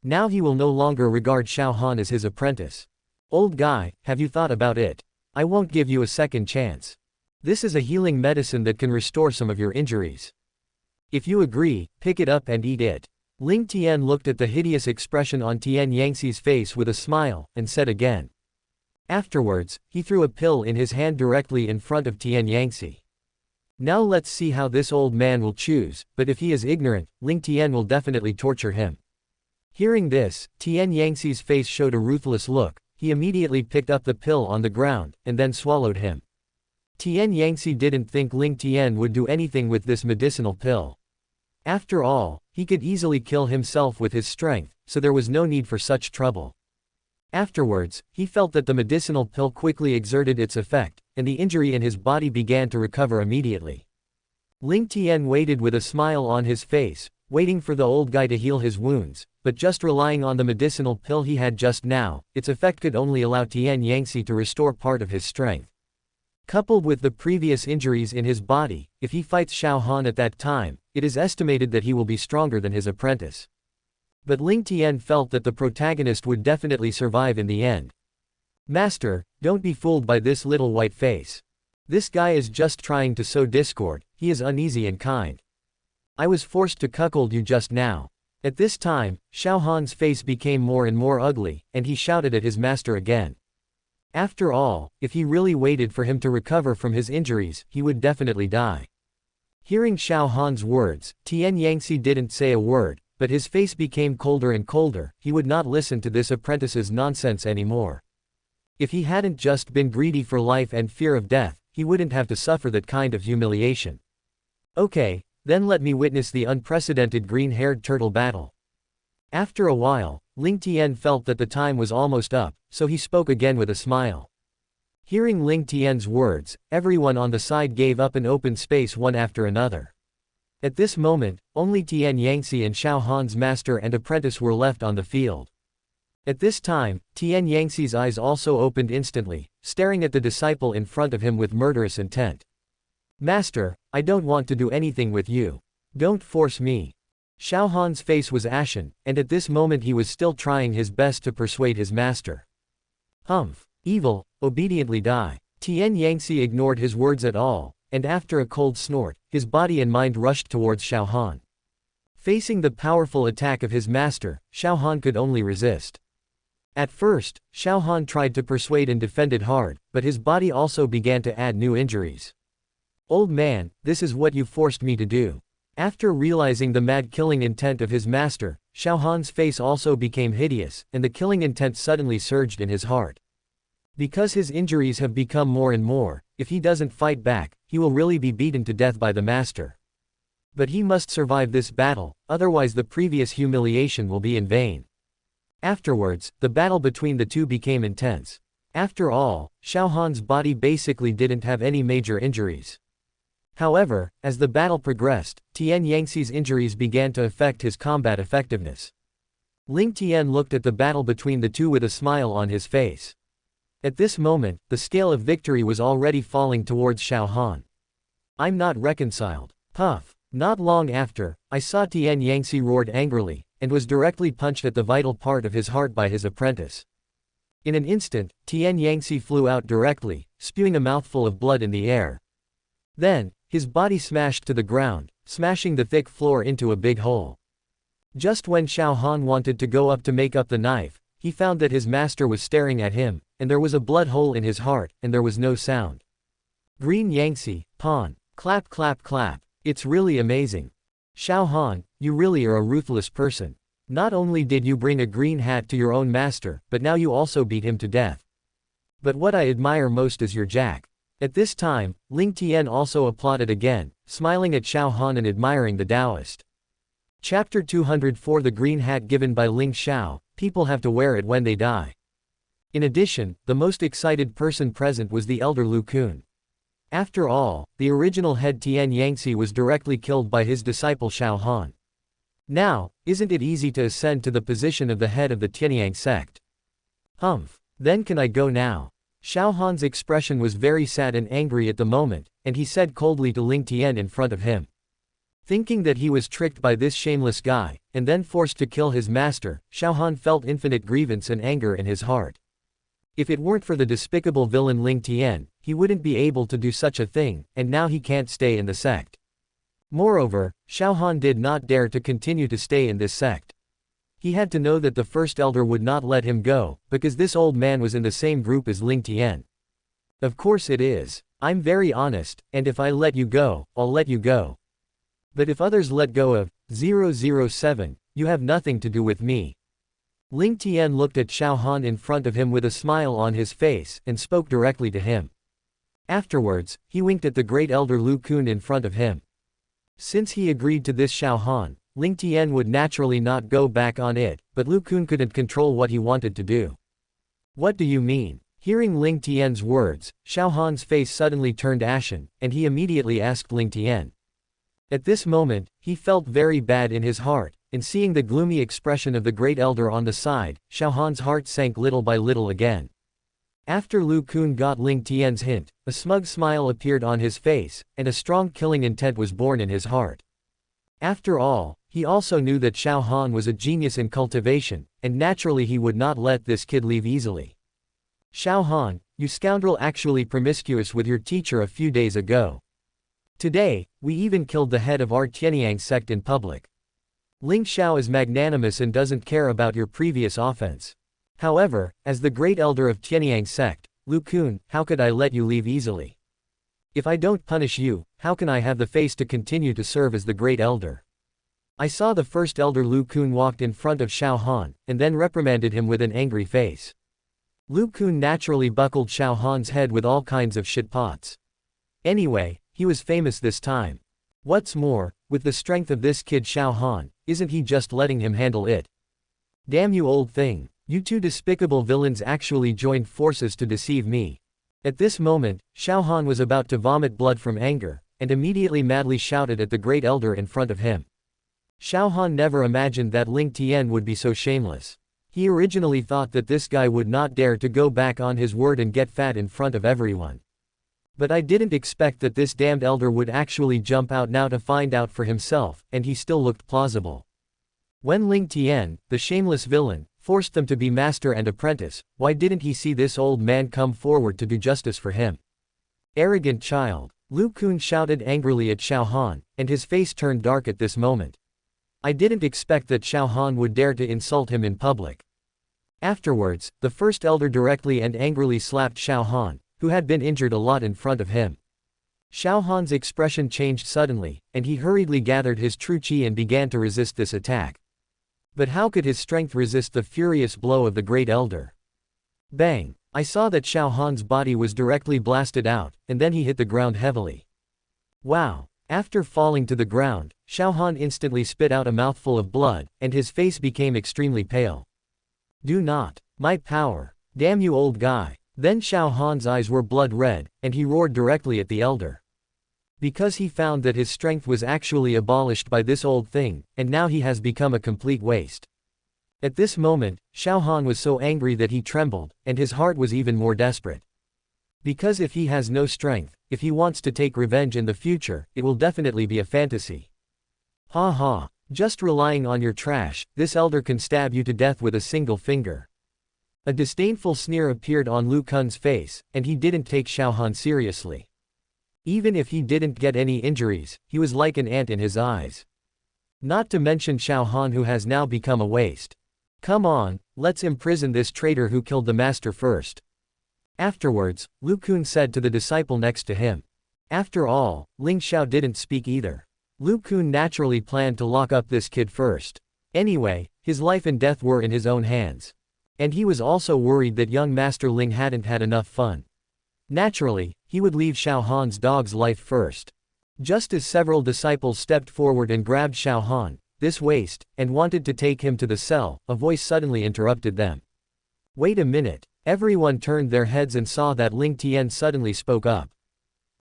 Now he will no longer regard Xiao Han as his apprentice. Old guy, have you thought about it? I won't give you a second chance. This is a healing medicine that can restore some of your injuries. If you agree, pick it up and eat it. Ling Tian looked at the hideous expression on Tian Yangxi's face with a smile, and said again. Afterwards, he threw a pill in his hand directly in front of Tian Yangxi. Now let's see how this old man will choose, but if he is ignorant, Ling Tian will definitely torture him. Hearing this, Tian Yangxi's face showed a ruthless look. He immediately picked up the pill on the ground, and then swallowed him. Tian Yangxi didn't think Ling Tian would do anything with this medicinal pill. After all, he could easily kill himself with his strength, so there was no need for such trouble. Afterwards, he felt that the medicinal pill quickly exerted its effect, and the injury in his body began to recover immediately. Ling Tian waited with a smile on his face, waiting for the old guy to heal his wounds, but just relying on the medicinal pill he had just now, its effect could only allow Tian Yangxi to restore part of his strength. Coupled with the previous injuries in his body, if he fights Xiao Han at that time, it is estimated that he will be stronger than his apprentice. But Ling Tian felt that the protagonist would definitely survive in the end. Master, don't be fooled by this little white face. This guy is just trying to sow discord, he is uneasy and kind. I was forced to cuckold you just now. At this time, Xiao Han's face became more and more ugly, and he shouted at his master again. After all, if he really waited for him to recover from his injuries, he would definitely die. Hearing Xiao Han's words, Tian Yangxi didn't say a word, but his face became colder and colder. He would not listen to this apprentice's nonsense anymore. If he hadn't just been greedy for life and fear of death, he wouldn't have to suffer that kind of humiliation. Okay, then let me witness the unprecedented green-haired turtle battle. After a while, Ling Tian felt that the time was almost up, so he spoke again with a smile. Hearing Ling Tian's words, everyone on the side gave up an open space one after another. At this moment, only Tian Yangxi and Xiao Han's master and apprentice were left on the field. At this time, Tian Yangxi's eyes also opened instantly, staring at the disciple in front of him with murderous intent. Master, I don't want to do anything with you. Don't force me. Xiao Han's face was ashen, and at this moment he was still trying his best to persuade his master. Humph. Evil, obediently die. Tian Yangxi ignored his words at all, and after a cold snort, his body and mind rushed towards Xiao Han. Facing the powerful attack of his master, Xiao Han could only resist. At first, Xiao Han tried to persuade and defended hard, but his body also began to add new injuries. Old man, this is what you forced me to do. After realizing the mad killing intent of his master, Xiao Han's face also became hideous, and the killing intent suddenly surged in his heart. Because his injuries have become more and more, if he doesn't fight back, he will really be beaten to death by the master. But he must survive this battle, otherwise the previous humiliation will be in vain. Afterwards, the battle between the two became intense. After all, Xiao Han's body basically didn't have any major injuries. However, as the battle progressed, Tian Yangxi's injuries began to affect his combat effectiveness. Ling Tian looked at the battle between the two with a smile on his face. At this moment, the scale of victory was already falling towards Xiao Han. I'm not reconciled. Puff. Not long after, I saw Tian Yangtze roared angrily, and was directly punched at the vital part of his heart by his apprentice. In an instant, Tian Yangtze flew out directly, spewing a mouthful of blood in the air. Then, his body smashed to the ground, smashing the thick floor into a big hole. Just when Xiao Han wanted to go up to make up the knife, he found that his master was staring at him, and there was a blood hole in his heart, and there was no sound. Green Yangtze, pawn. Clap clap clap. It's really amazing. Xiao Han, you really are a ruthless person. Not only did you bring a green hat to your own master, but now you also beat him to death. But what I admire most is your jack. At this time, Ling Tian also applauded again, smiling at Xiao Han and admiring the Taoist. Chapter 204 The green hat given by Ling Xiao, people have to wear it when they die. In addition, the most excited person present was the elder Lu Kun. After all, the original head Tian Yangtze was directly killed by his disciple Xiao Han. Now, isn't it easy to ascend to the position of the head of the Tianyang sect? Humph. Then can I go now? Xiao Han's expression was very sad and angry at the moment, and he said coldly to Ling Tian in front of him. Thinking that he was tricked by this shameless guy, and then forced to kill his master, Xiao Han felt infinite grievance and anger in his heart. If it weren't for the despicable villain Ling Tian, he wouldn't be able to do such a thing, and now he can't stay in the sect. Moreover, Xiao Han did not dare to continue to stay in this sect. He had to know that the first elder would not let him go, because this old man was in the same group as Ling Tian. Of course it is. I'm very honest, and if I let you go, I'll let you go. But if others let go of 007, you have nothing to do with me. Ling Tian looked at Xiao Han in front of him with a smile on his face, and spoke directly to him. Afterwards, he winked at the great elder Lu Kun in front of him. Since he agreed to this Xiao Han, Ling Tian would naturally not go back on it, but Lu Kun couldn't control what he wanted to do. What do you mean? Hearing Ling Tian's words, Xiao Han's face suddenly turned ashen, and he immediately asked Ling Tian. At this moment, he felt very bad in his heart, and seeing the gloomy expression of the great elder on the side, Xiao Han's heart sank little by little again. After Lu Kun got Ling Tian's hint, a smug smile appeared on his face, and a strong killing intent was born in his heart. After all, he also knew that Xiao Han was a genius in cultivation, and naturally he would not let this kid leave easily. Xiao Han, you scoundrel, actually promiscuous with your teacher a few days ago. Today, we even killed the head of our Tianyang sect in public. Ling Xiao is magnanimous and doesn't care about your previous offense. However, as the great elder of Tianyang sect, Lu Kun, how could I let you leave easily? If I don't punish you, how can I have the face to continue to serve as the great elder? I saw the first elder Lu Kun walked in front of Xiao Han, and then reprimanded him with an angry face. Lu Kun naturally buckled Xiao Han's head with all kinds of shitpots. Anyway, he was famous this time. What's more, with the strength of this kid Xiao Han, isn't he just letting him handle it? Damn you old thing, you two despicable villains actually joined forces to deceive me. At this moment, Xiao Han was about to vomit blood from anger, and immediately madly shouted at the great elder in front of him. Xiao Han never imagined that Ling Tian would be so shameless. He originally thought that this guy would not dare to go back on his word and get fat in front of everyone. But I didn't expect that this damned elder would actually jump out now to find out for himself, and he still looked plausible. When Ling Tian, the shameless villain, forced them to be master and apprentice, why didn't he see this old man come forward to do justice for him? Arrogant child. Lu Kun shouted angrily at Xiao Han, and his face turned dark at this moment. I didn't expect that Xiao Han would dare to insult him in public. Afterwards, the first elder directly and angrily slapped Xiao Han, who had been injured a lot in front of him. Xiao Han's expression changed suddenly, and he hurriedly gathered his true qi and began to resist this attack. But how could his strength resist the furious blow of the great elder? Bang! I saw that Xiao Han's body was directly blasted out, and then he hit the ground heavily. Wow! After falling to the ground, Xiao Han instantly spit out a mouthful of blood, and his face became extremely pale. Do not! My power! Damn you old guy! Then Xiao Han's eyes were blood red, and he roared directly at the elder. Because he found that his strength was actually abolished by this old thing, and now he has become a complete waste. At this moment, Xiao Han was so angry that he trembled, and his heart was even more desperate. Because if he has no strength, if he wants to take revenge in the future, it will definitely be a fantasy. Ha ha, just relying on your trash, this elder can stab you to death with a single finger. A disdainful sneer appeared on Lu Kun's face, and he didn't take Xiao Han seriously. Even if he didn't get any injuries, he was like an ant in his eyes. Not to mention Xiao Han, who has now become a waste. Come on, let's imprison this traitor who killed the master first. Afterwards, Lu Kun said to the disciple next to him. After all, Ling Xiao didn't speak either. Lu Kun naturally planned to lock up this kid first. Anyway, his life and death were in his own hands. And he was also worried that young Master Ling hadn't had enough fun. Naturally, he would leave Xiao Han's dog's life first. Just as several disciples stepped forward and grabbed Xiao Han, this waste, and wanted to take him to the cell, a voice suddenly interrupted them. Wait a minute. Everyone turned their heads and saw that Ling Tian suddenly spoke up.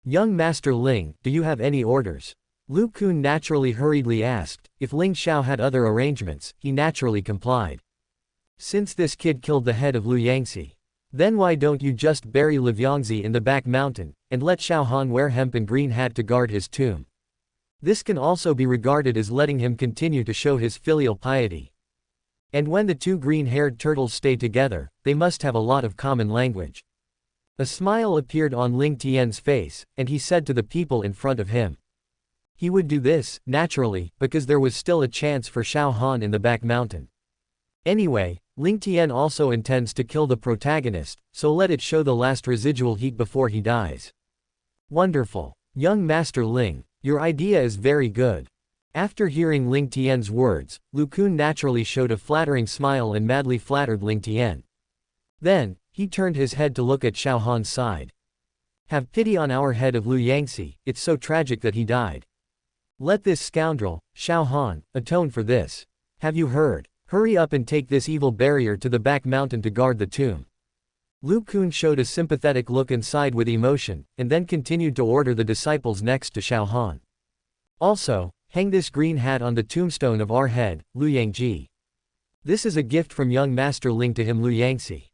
Young Master Ling, do you have any orders? Lu Kun naturally hurriedly asked. If Ling Xiao had other arrangements, he naturally complied. Since this kid killed the head of Lu Yangzi, then why don't you just bury Lu Yangzi in the back mountain, and let Xiao Han wear hemp and green hat to guard his tomb? This can also be regarded as letting him continue to show his filial piety. And when the two green-haired turtles stay together, they must have a lot of common language. A smile appeared on Ling Tian's face, and he said to the people in front of him. He would do this, naturally, because there was still a chance for Xiao Han in the back mountain. Anyway, Ling Tian also intends to kill the protagonist, so let it show the last residual heat before he dies. Wonderful. Young Master Ling, your idea is very good. After hearing Ling Tian's words, Lu Kun naturally showed a flattering smile and madly flattered Ling Tian. Then, he turned his head to look at Xiao Han's side. Have pity on our head of Lu Yangzi, it's so tragic that he died. Let this scoundrel, Xiao Han, atone for this. Have you heard? Hurry up and take this evil barrier to the back mountain to guard the tomb. Lu Kun showed a sympathetic look inside with emotion, and then continued to order the disciples next to Xiao Han. Also, hang this green hat on the tombstone of our head, Lu Yangji. This is a gift from young Master Ling to him Lu Yangzi.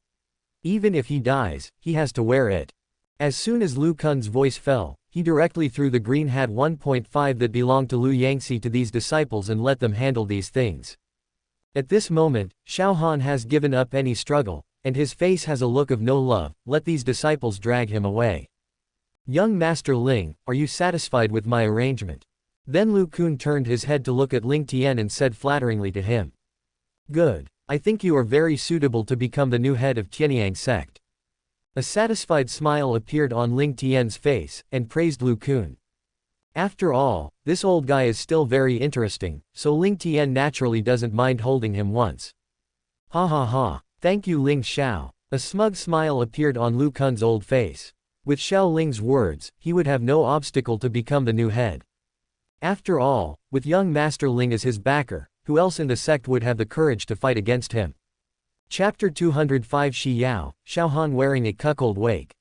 Even if he dies, he has to wear it. As soon as Lu Kun's voice fell, he directly threw the green hat 1.5 that belonged to Lu Yangzi to these disciples and let them handle these things. At this moment, Xiao Han has given up any struggle, and his face has a look of no love. Let these disciples drag him away. Young Master Ling, are you satisfied with my arrangement? Then Lu Kun turned his head to look at Ling Tian and said flatteringly to him. Good. I think you are very suitable to become the new head of Tianyang sect. A satisfied smile appeared on Ling Tian's face, and praised Lu Kun. After all, this old guy is still very interesting, so Ling Tian naturally doesn't mind holding him once. Ha ha ha, thank you Ling Xiao. A smug smile appeared on Lu Kun's old face. With Xiao Ling's words, he would have no obstacle to become the new head. After all, with young Master Ling as his backer, who else in the sect would have the courage to fight against him? Chapter 205 Shi Yao, Xiao Han wearing a cuckold wake.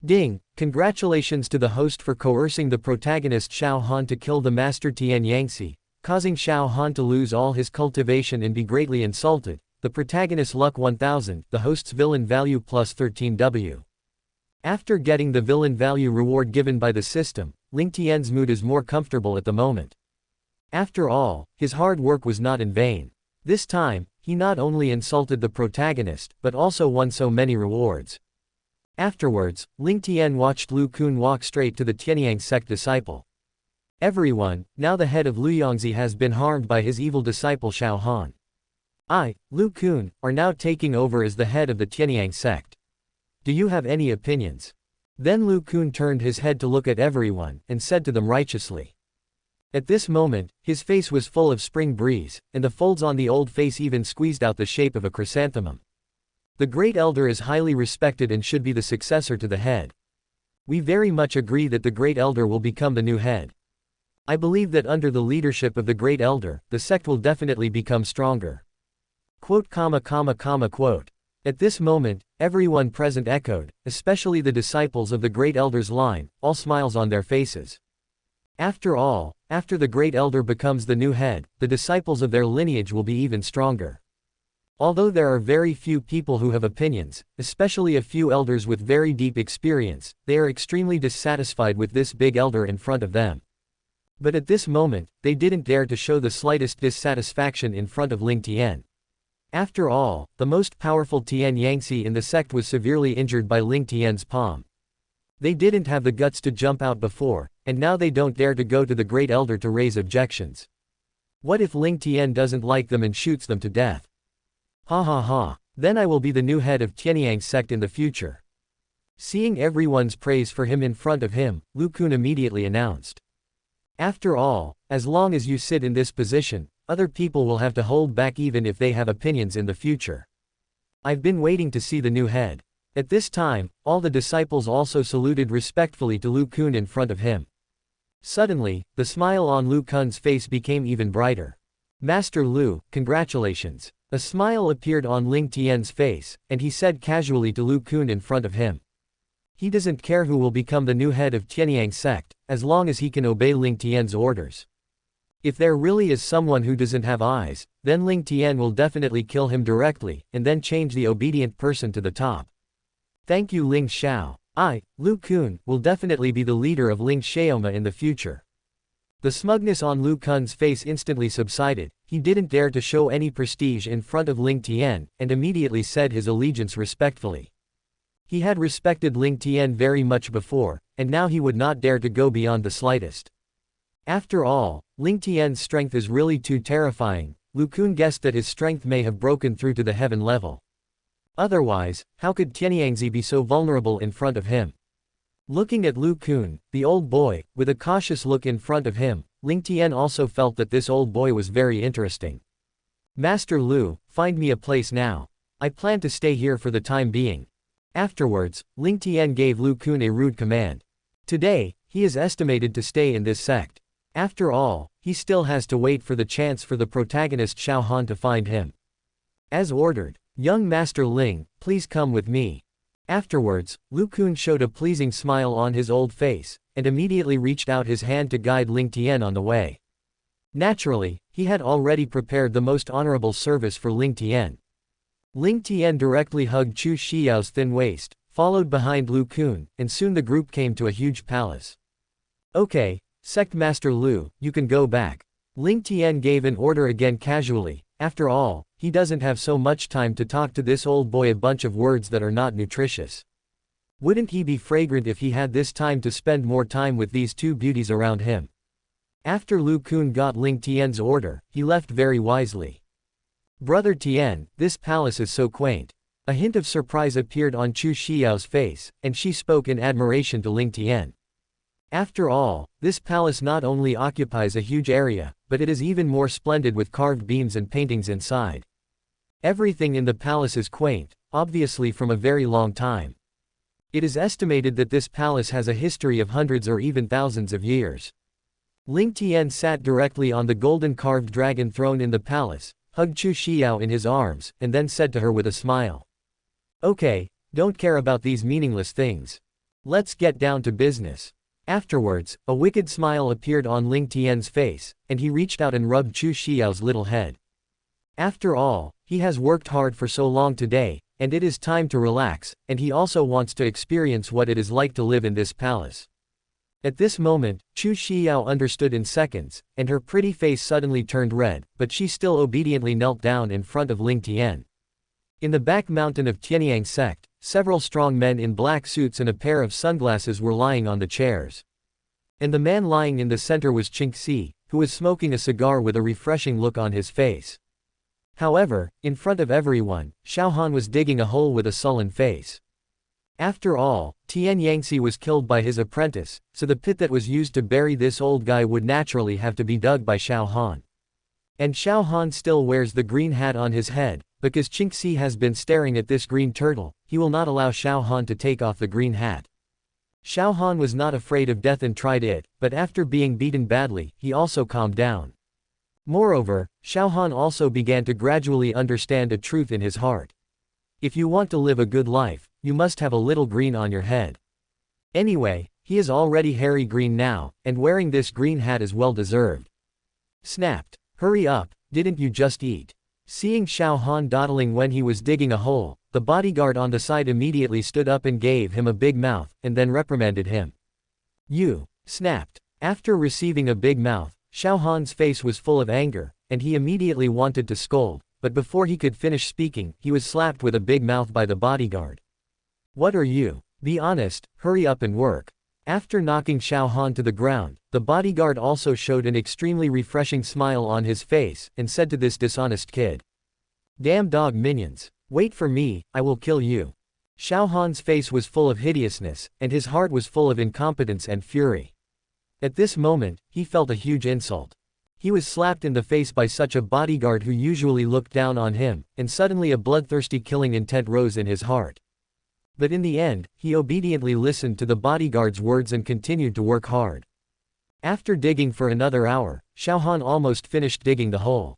Ding, congratulations to the host for coercing the protagonist Xiao Han to kill the master Tian Yangzi, causing Xiao Han to lose all his cultivation and be greatly insulted. The protagonist luck 1000, the host's villain value plus 13W. After getting the villain value reward given by the system, Ling Tian's mood is more comfortable at the moment. After all, his hard work was not in vain. This time, he not only insulted the protagonist, but also won so many rewards. Afterwards, Ling Tian watched Lu Kun walk straight to the Tianyang sect disciple. Everyone, now the head of Lu Yangzi has been harmed by his evil disciple Xiao Han. I, Lu Kun, are now taking over as the head of the Tianyang sect. Do you have any opinions? Then Lu Kun turned his head to look at everyone, and said to them righteously. At this moment, his face was full of spring breeze, and the folds on the old face even squeezed out the shape of a chrysanthemum. The great elder is highly respected and should be the successor to the head. We very much agree that the great elder will become the new head. I believe that under the leadership of the great elder, the sect will definitely become stronger. Quote. At this moment, everyone present echoed, especially the disciples of the great elder's line, all smiles on their faces. After all, after the great elder becomes the new head, the disciples of their lineage will be even stronger. Although there are very few people who have opinions, especially a few elders with very deep experience, they are extremely dissatisfied with this big elder in front of them. But at this moment, they didn't dare to show the slightest dissatisfaction in front of Ling Tian. After all, the most powerful Tian Yangtze in the sect was severely injured by Ling Tian's palm. They didn't have the guts to jump out before, and now they don't dare to go to the Great Elder to raise objections. What if Ling Tian doesn't like them and shoots them to death? Ha ha ha, then I will be the new head of Tianyang's sect in the future. Seeing everyone's praise for him in front of him, Lu Kun immediately announced. After all, as long as you sit in this position, other people will have to hold back even if they have opinions in the future. I've been waiting to see the new head. At this time, all the disciples also saluted respectfully to Lu Kun in front of him. Suddenly, the smile on Lu Kun's face became even brighter. Master Lu, congratulations. A smile appeared on Ling Tian's face, and he said casually to Lu Kun in front of him. He doesn't care who will become the new head of Tianyang sect, as long as he can obey Ling Tian's orders. If there really is someone who doesn't have eyes, then Ling Tian will definitely kill him directly, and then change the obedient person to the top. Thank you Ling Xiao. I, Lu Kun, will definitely be the leader of Ling Xiaoma in the future. The smugness on Lu Kun's face instantly subsided. He didn't dare to show any prestige in front of Ling Tian, and immediately said his allegiance respectfully. He had respected Ling Tian very much before, and now he would not dare to go beyond the slightest. After all, Ling Tian's strength is really too terrifying. Lu Kun guessed that his strength may have broken through to the heaven level. Otherwise, how could Tianyangzi be so vulnerable in front of him? Looking at Lu Kun, the old boy, with a cautious look in front of him, Ling Tian also felt that this old boy was very interesting. Master Lu, find me a place now. I plan to stay here for the time being. Afterwards, Ling Tian gave Lu Kun a rude command. Today, he is estimated to stay in this sect. After all, he still has to wait for the chance for the protagonist Xiao Han to find him. As ordered, young Master Ling, please come with me. Afterwards, Lu Kun showed a pleasing smile on his old face, and immediately reached out his hand to guide Ling Tian on the way. Naturally, he had already prepared the most honorable service for Ling Tian. Ling Tian directly hugged Chu Xiao's thin waist, followed behind Lu Kun, and soon the group came to a huge palace. Okay, Sect Master Lu, you can go back. Ling Tian gave an order again casually. After all, he doesn't have so much time to talk to this old boy a bunch of words that are not nutritious. Wouldn't he be fragrant if he had this time to spend more time with these two beauties around him? After Lu Kun got Ling Tian's order, he left very wisely. Brother Tian, this palace is so quaint. A hint of surprise appeared on Chu Xiao's face, and she spoke in admiration to Ling Tian. After all, this palace not only occupies a huge area, but it is even more splendid with carved beams and paintings inside. Everything in the palace is quaint, obviously from a very long time. It is estimated that this palace has a history of hundreds or even thousands of years. Ling Tian sat directly on the golden carved dragon throne in the palace, hugged Chu Xiao in his arms, and then said to her with a smile. Okay, don't care about these meaningless things. Let's get down to business. Afterwards, a wicked smile appeared on Ling Tian's face, and he reached out and rubbed Chu Xiao's little head. After all, he has worked hard for so long today, and it is time to relax, and he also wants to experience what it is like to live in this palace. At this moment, Chu Xiao understood in seconds, and her pretty face suddenly turned red, but she still obediently knelt down in front of Ling Tian. In the back mountain of Tianyang sect, several strong men in black suits and a pair of sunglasses were lying on the chairs. And the man lying in the center was Qingxi, who was smoking a cigar with a refreshing look on his face. However, in front of everyone, Xiao Han was digging a hole with a sullen face. After all, Tian Yangtze was killed by his apprentice, so the pit that was used to bury this old guy would naturally have to be dug by Xiao Han. And Xiao Han still wears the green hat on his head, because Qingxi has been staring at this green turtle. He will not allow Xiao Han to take off the green hat. Xiao Han was not afraid of death and tried it, but after being beaten badly, he also calmed down. Moreover, Xiao Han also began to gradually understand a truth in his heart. If you want to live a good life, you must have a little green on your head. Anyway, he is already hairy green now, and wearing this green hat is well deserved. Snapped. Hurry up, didn't you just eat? Seeing Xiao Han dawdling when he was digging a hole, the bodyguard on the side immediately stood up and gave him a big mouth, and then reprimanded him. You. Snapped. After receiving a big mouth, Xiao Han's face was full of anger, and he immediately wanted to scold, but before he could finish speaking, he was slapped with a big mouth by the bodyguard. What are you? Be honest, hurry up and work. After knocking Xiao Han to the ground, the bodyguard also showed an extremely refreshing smile on his face, and said to this dishonest kid. Damn dog minions. Wait for me, I will kill you. Xiao Han's face was full of hideousness, and his heart was full of incompetence and fury. At this moment, he felt a huge insult. He was slapped in the face by such a bodyguard who usually looked down on him, and suddenly a bloodthirsty killing intent rose in his heart. But in the end, he obediently listened to the bodyguard's words and continued to work hard. After digging for another hour, Xiao Han almost finished digging the hole.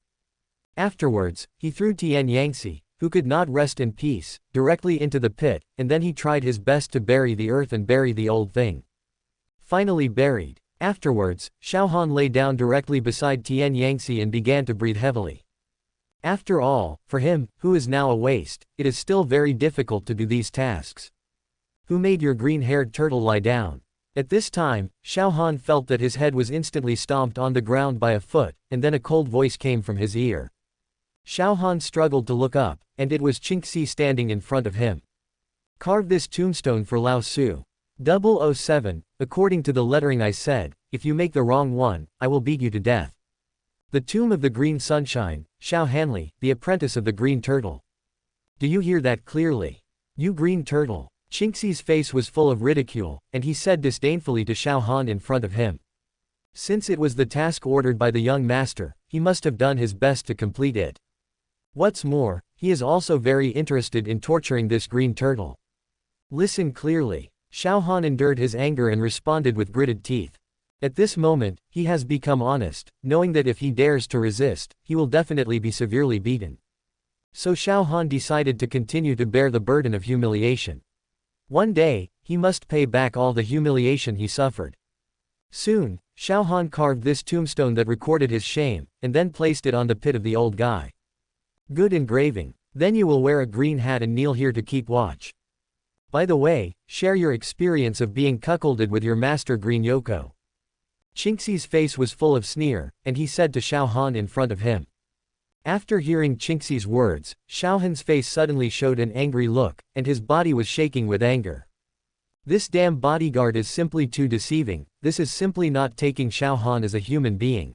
Afterwards, he threw Tian Yangtze, who could not rest in peace, directly into the pit, and then he tried his best to bury the earth and bury the old thing. Finally buried. Afterwards, Xiao Han lay down directly beside Tian Yangtze and began to breathe heavily. After all, for him, who is now a waste, it is still very difficult to do these tasks. Who made your green-haired turtle lie down? At this time, Xiao Han felt that his head was instantly stomped on the ground by a foot, and then a cold voice came from his ear. Xiao Han struggled to look up, and it was Qingxi standing in front of him. Carve this tombstone for Lao Su. 007, according to the lettering I said, if you make the wrong one, I will beat you to death. The Tomb of the Green Sunshine, Xiao Hanli, the apprentice of the Green Turtle. Do you hear that clearly? You green turtle. Qingxi's face was full of ridicule, and he said disdainfully to Xiao Han in front of him. Since it was the task ordered by the young master, he must have done his best to complete it. What's more, he is also very interested in torturing this green turtle. Listen clearly. Xiao Han endured his anger and responded with gritted teeth. At this moment, he has become honest, knowing that if he dares to resist, he will definitely be severely beaten. So Xiao Han decided to continue to bear the burden of humiliation. One day, he must pay back all the humiliation he suffered. Soon, Xiao Han carved this tombstone that recorded his shame, and then placed it on the pit of the old guy. Good engraving. Then you will wear a green hat and kneel here to keep watch. By the way, share your experience of being cuckolded with your master Green Yoko. Qingxi's face was full of sneer, and he said to Xiao Han in front of him. After hearing Qingxi's words, Xiao Han's face suddenly showed an angry look, and his body was shaking with anger. This damn bodyguard is simply too deceiving, this is simply not taking Xiao Han as a human being.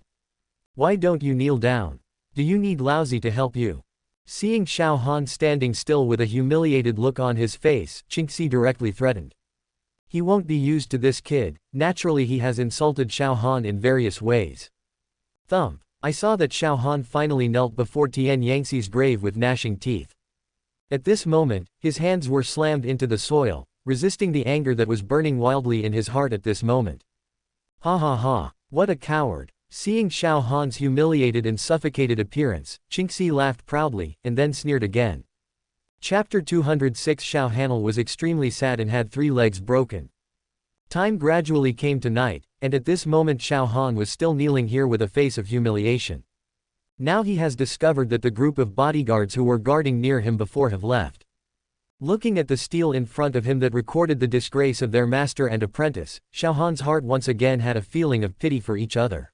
Why don't you kneel down? Do you need Laozi to help you? Seeing Xiao Han standing still with a humiliated look on his face, Qingxi directly threatened. He won't be used to this kid, naturally he has insulted Xiao Han in various ways. Thump. I saw that Xiao Han finally knelt before Tian Yangtze's grave with gnashing teeth. At this moment, his hands were slammed into the soil, resisting the anger that was burning wildly in his heart at this moment. Ha ha ha, what a coward. Seeing Xiao Han's humiliated and suffocated appearance, Qingxi laughed proudly, and then sneered again. Chapter 206 Xiao Hanl was extremely sad and had 3 legs broken. Time gradually came to night, and at this moment Xiao Han was still kneeling here with a face of humiliation. Now he has discovered that the group of bodyguards who were guarding near him before have left. Looking at the stele in front of him that recorded the disgrace of their master and apprentice, Xiao Han's heart once again had a feeling of pity for each other.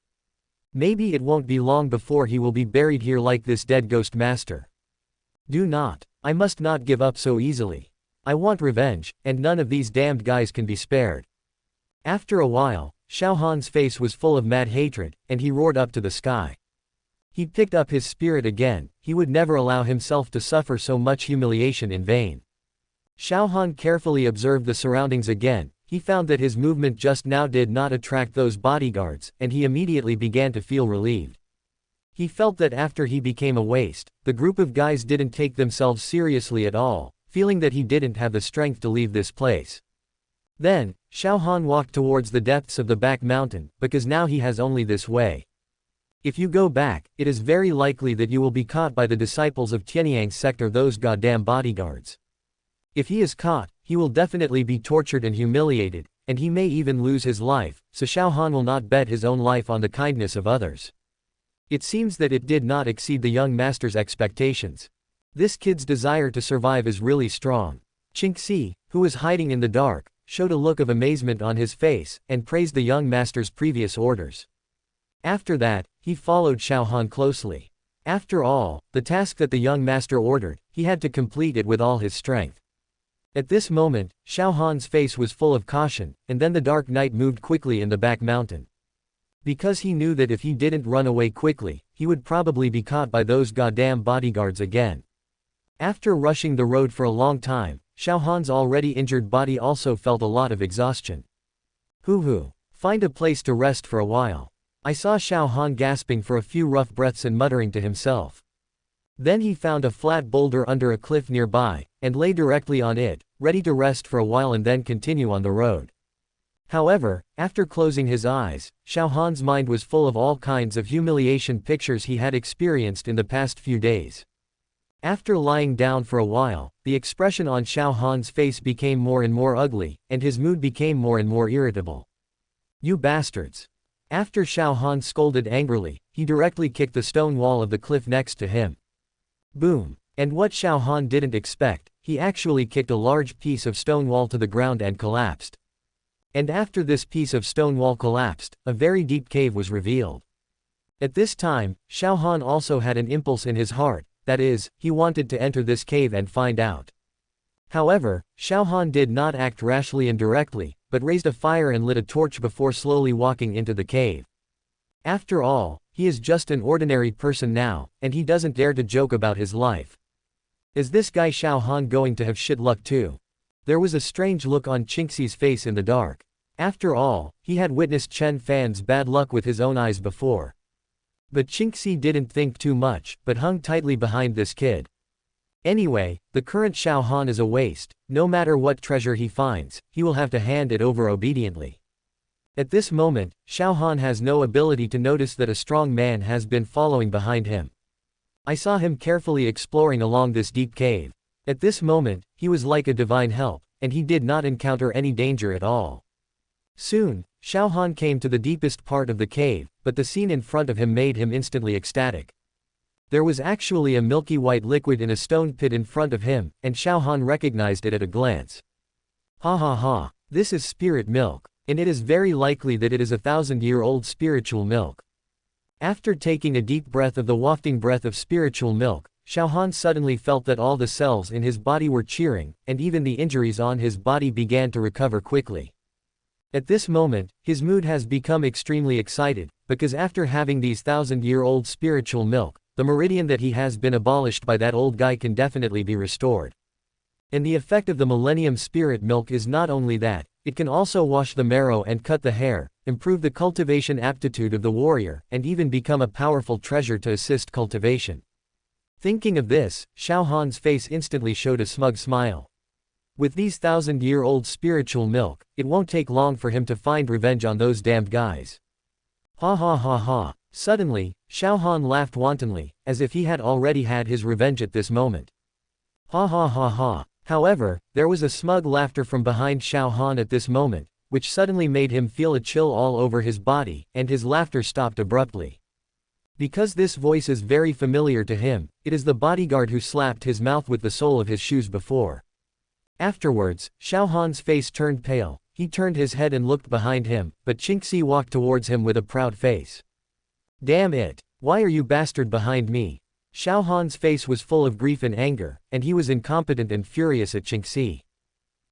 Maybe it won't be long before he will be buried here like this dead ghost master. Do not. I must not give up so easily. I want revenge, and none of these damned guys can be spared. After a while, Xiao Han's face was full of mad hatred, and he roared up to the sky. He picked up his spirit again, he would never allow himself to suffer so much humiliation in vain. Xiao Han carefully observed the surroundings again. He found that his movement just now did not attract those bodyguards, and he immediately began to feel relieved. He felt that after he became a waste, the group of guys didn't take themselves seriously at all, feeling that he didn't have the strength to leave this place. Then, Xiao Han walked towards the depths of the back mountain, because now he has only this way. If you go back, it is very likely that you will be caught by the disciples of Tianyang's sector, those goddamn bodyguards. If he is caught, he will definitely be tortured and humiliated, and he may even lose his life, so Xiao Han will not bet his own life on the kindness of others. It seems that it did not exceed the young master's expectations. This kid's desire to survive is really strong. Qingxi, who was hiding in the dark, showed a look of amazement on his face, and praised the young master's previous orders. After that, he followed Xiao Han closely. After all, the task that the young master ordered, he had to complete it with all his strength. At this moment, Xiao Han's face was full of caution, and then the dark knight moved quickly in the back mountain. Because he knew that if he didn't run away quickly, he would probably be caught by those goddamn bodyguards again. After rushing the road for a long time, Xiao Han's already injured body also felt a lot of exhaustion. Hoo-hoo. Find a place to rest for a while. I saw Xiao Han gasping for a few rough breaths and muttering to himself. Then he found a flat boulder under a cliff nearby, and lay directly on it, ready to rest for a while and then continue on the road. However, after closing his eyes, Xiao Han's mind was full of all kinds of humiliation pictures he had experienced in the past few days. After lying down for a while, the expression on Xiao Han's face became more and more ugly, and his mood became more and more irritable. You bastards! After Xiao Han scolded angrily, he directly kicked the stone wall of the cliff next to him. Boom! And what Xiao Han didn't expect, he actually kicked a large piece of stone wall to the ground and collapsed. And after this piece of stone wall collapsed, a very deep cave was revealed. At this time, Xiao Han also had an impulse in his heart. That is, he wanted to enter this cave and find out. However, Xiao Han did not act rashly and directly, but raised a fire and lit a torch before slowly walking into the cave. After all, he is just an ordinary person now, and he doesn't dare to joke about his life. Is this guy Xiao Han going to have shit luck too? There was a strange look on Qingxi's face in the dark. After all, he had witnessed Chen Fan's bad luck with his own eyes before. But Qingxi didn't think too much, but hung tightly behind this kid. Anyway, the current Xiao Han is a waste. No matter what treasure he finds, he will have to hand it over obediently. At this moment, Xiao Han has no ability to notice that a strong man has been following behind him. I saw him carefully exploring along this deep cave. At this moment, he was like a divine help, and he did not encounter any danger at all. Soon, Xiao Han came to the deepest part of the cave, but the scene in front of him made him instantly ecstatic. There was actually a milky white liquid in a stone pit in front of him, and Xiao Han recognized it at a glance. Ha ha ha, this is spirit milk, and it is very likely that it is 1,000-year-old spiritual milk. After taking a deep breath of the wafting breath of spiritual milk, Xiao Han suddenly felt that all the cells in his body were cheering, and even the injuries on his body began to recover quickly. At this moment, his mood has become extremely excited, because after having these 1,000-year-old spiritual milk, the meridian that he has been abolished by that old guy can definitely be restored. And the effect of the Millennium Spirit Milk is not only that, it can also wash the marrow and cut the hair, improve the cultivation aptitude of the warrior, and even become a powerful treasure to assist cultivation. Thinking of this, Xiao Han's face instantly showed a smug smile. With these 1,000-year-old spiritual milk, it won't take long for him to find revenge on those damned guys. Ha ha ha ha. Suddenly, Xiao Han laughed wantonly, as if he had already had his revenge at this moment. Ha ha ha ha. However, there was a smug laughter from behind Xiao Han at this moment, which suddenly made him feel a chill all over his body, and his laughter stopped abruptly. Because this voice is very familiar to him, it is the bodyguard who slapped his mouth with the sole of his shoes before. Afterwards, Xiao Han's face turned pale, he turned his head and looked behind him, but Qingxi walked towards him with a proud face. Damn it! Why are you bastard behind me? Xiao Han's face was full of grief and anger, and he was incompetent and furious at Qingxi.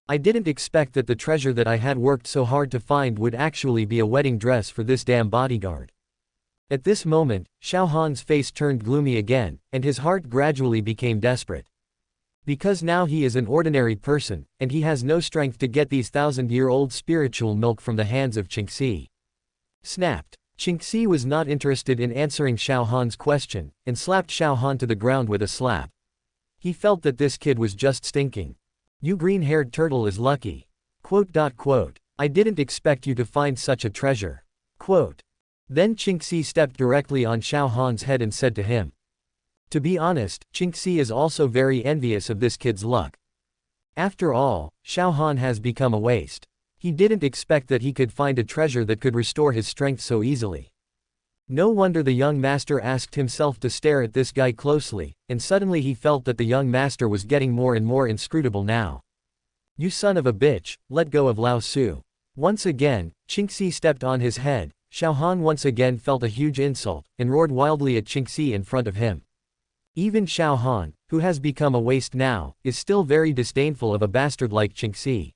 I didn't expect that the treasure that I had worked so hard to find would actually be a wedding dress for this damn bodyguard. At this moment, Xiao Han's face turned gloomy again, and his heart gradually became desperate. Because now he is an ordinary person, and he has no strength to get these 1,000-year-old spiritual milk from the hands of Qingxi. Snapped. Qingxi was not interested in answering Xiao Han's question, and slapped Xiao Han to the ground with a slap. He felt that this kid was just stinking. You green-haired turtle is lucky. I didn't expect you to find such a treasure. Then Qingxi stepped directly on Xiao Han's head and said to him. To be honest, Qingxi is also very envious of this kid's luck. After all, Xiao Han has become a waste. He didn't expect that he could find a treasure that could restore his strength so easily. No wonder the young master asked himself to stare at this guy closely, and suddenly he felt that the young master was getting more and more inscrutable now. You son of a bitch, let go of Lao Su. Once again, Qingxi stepped on his head. Xiao Han once again felt a huge insult, and roared wildly at Qingxi in front of him. Even Xiao Han, who has become a waste now, is still very disdainful of a bastard like Qingxi.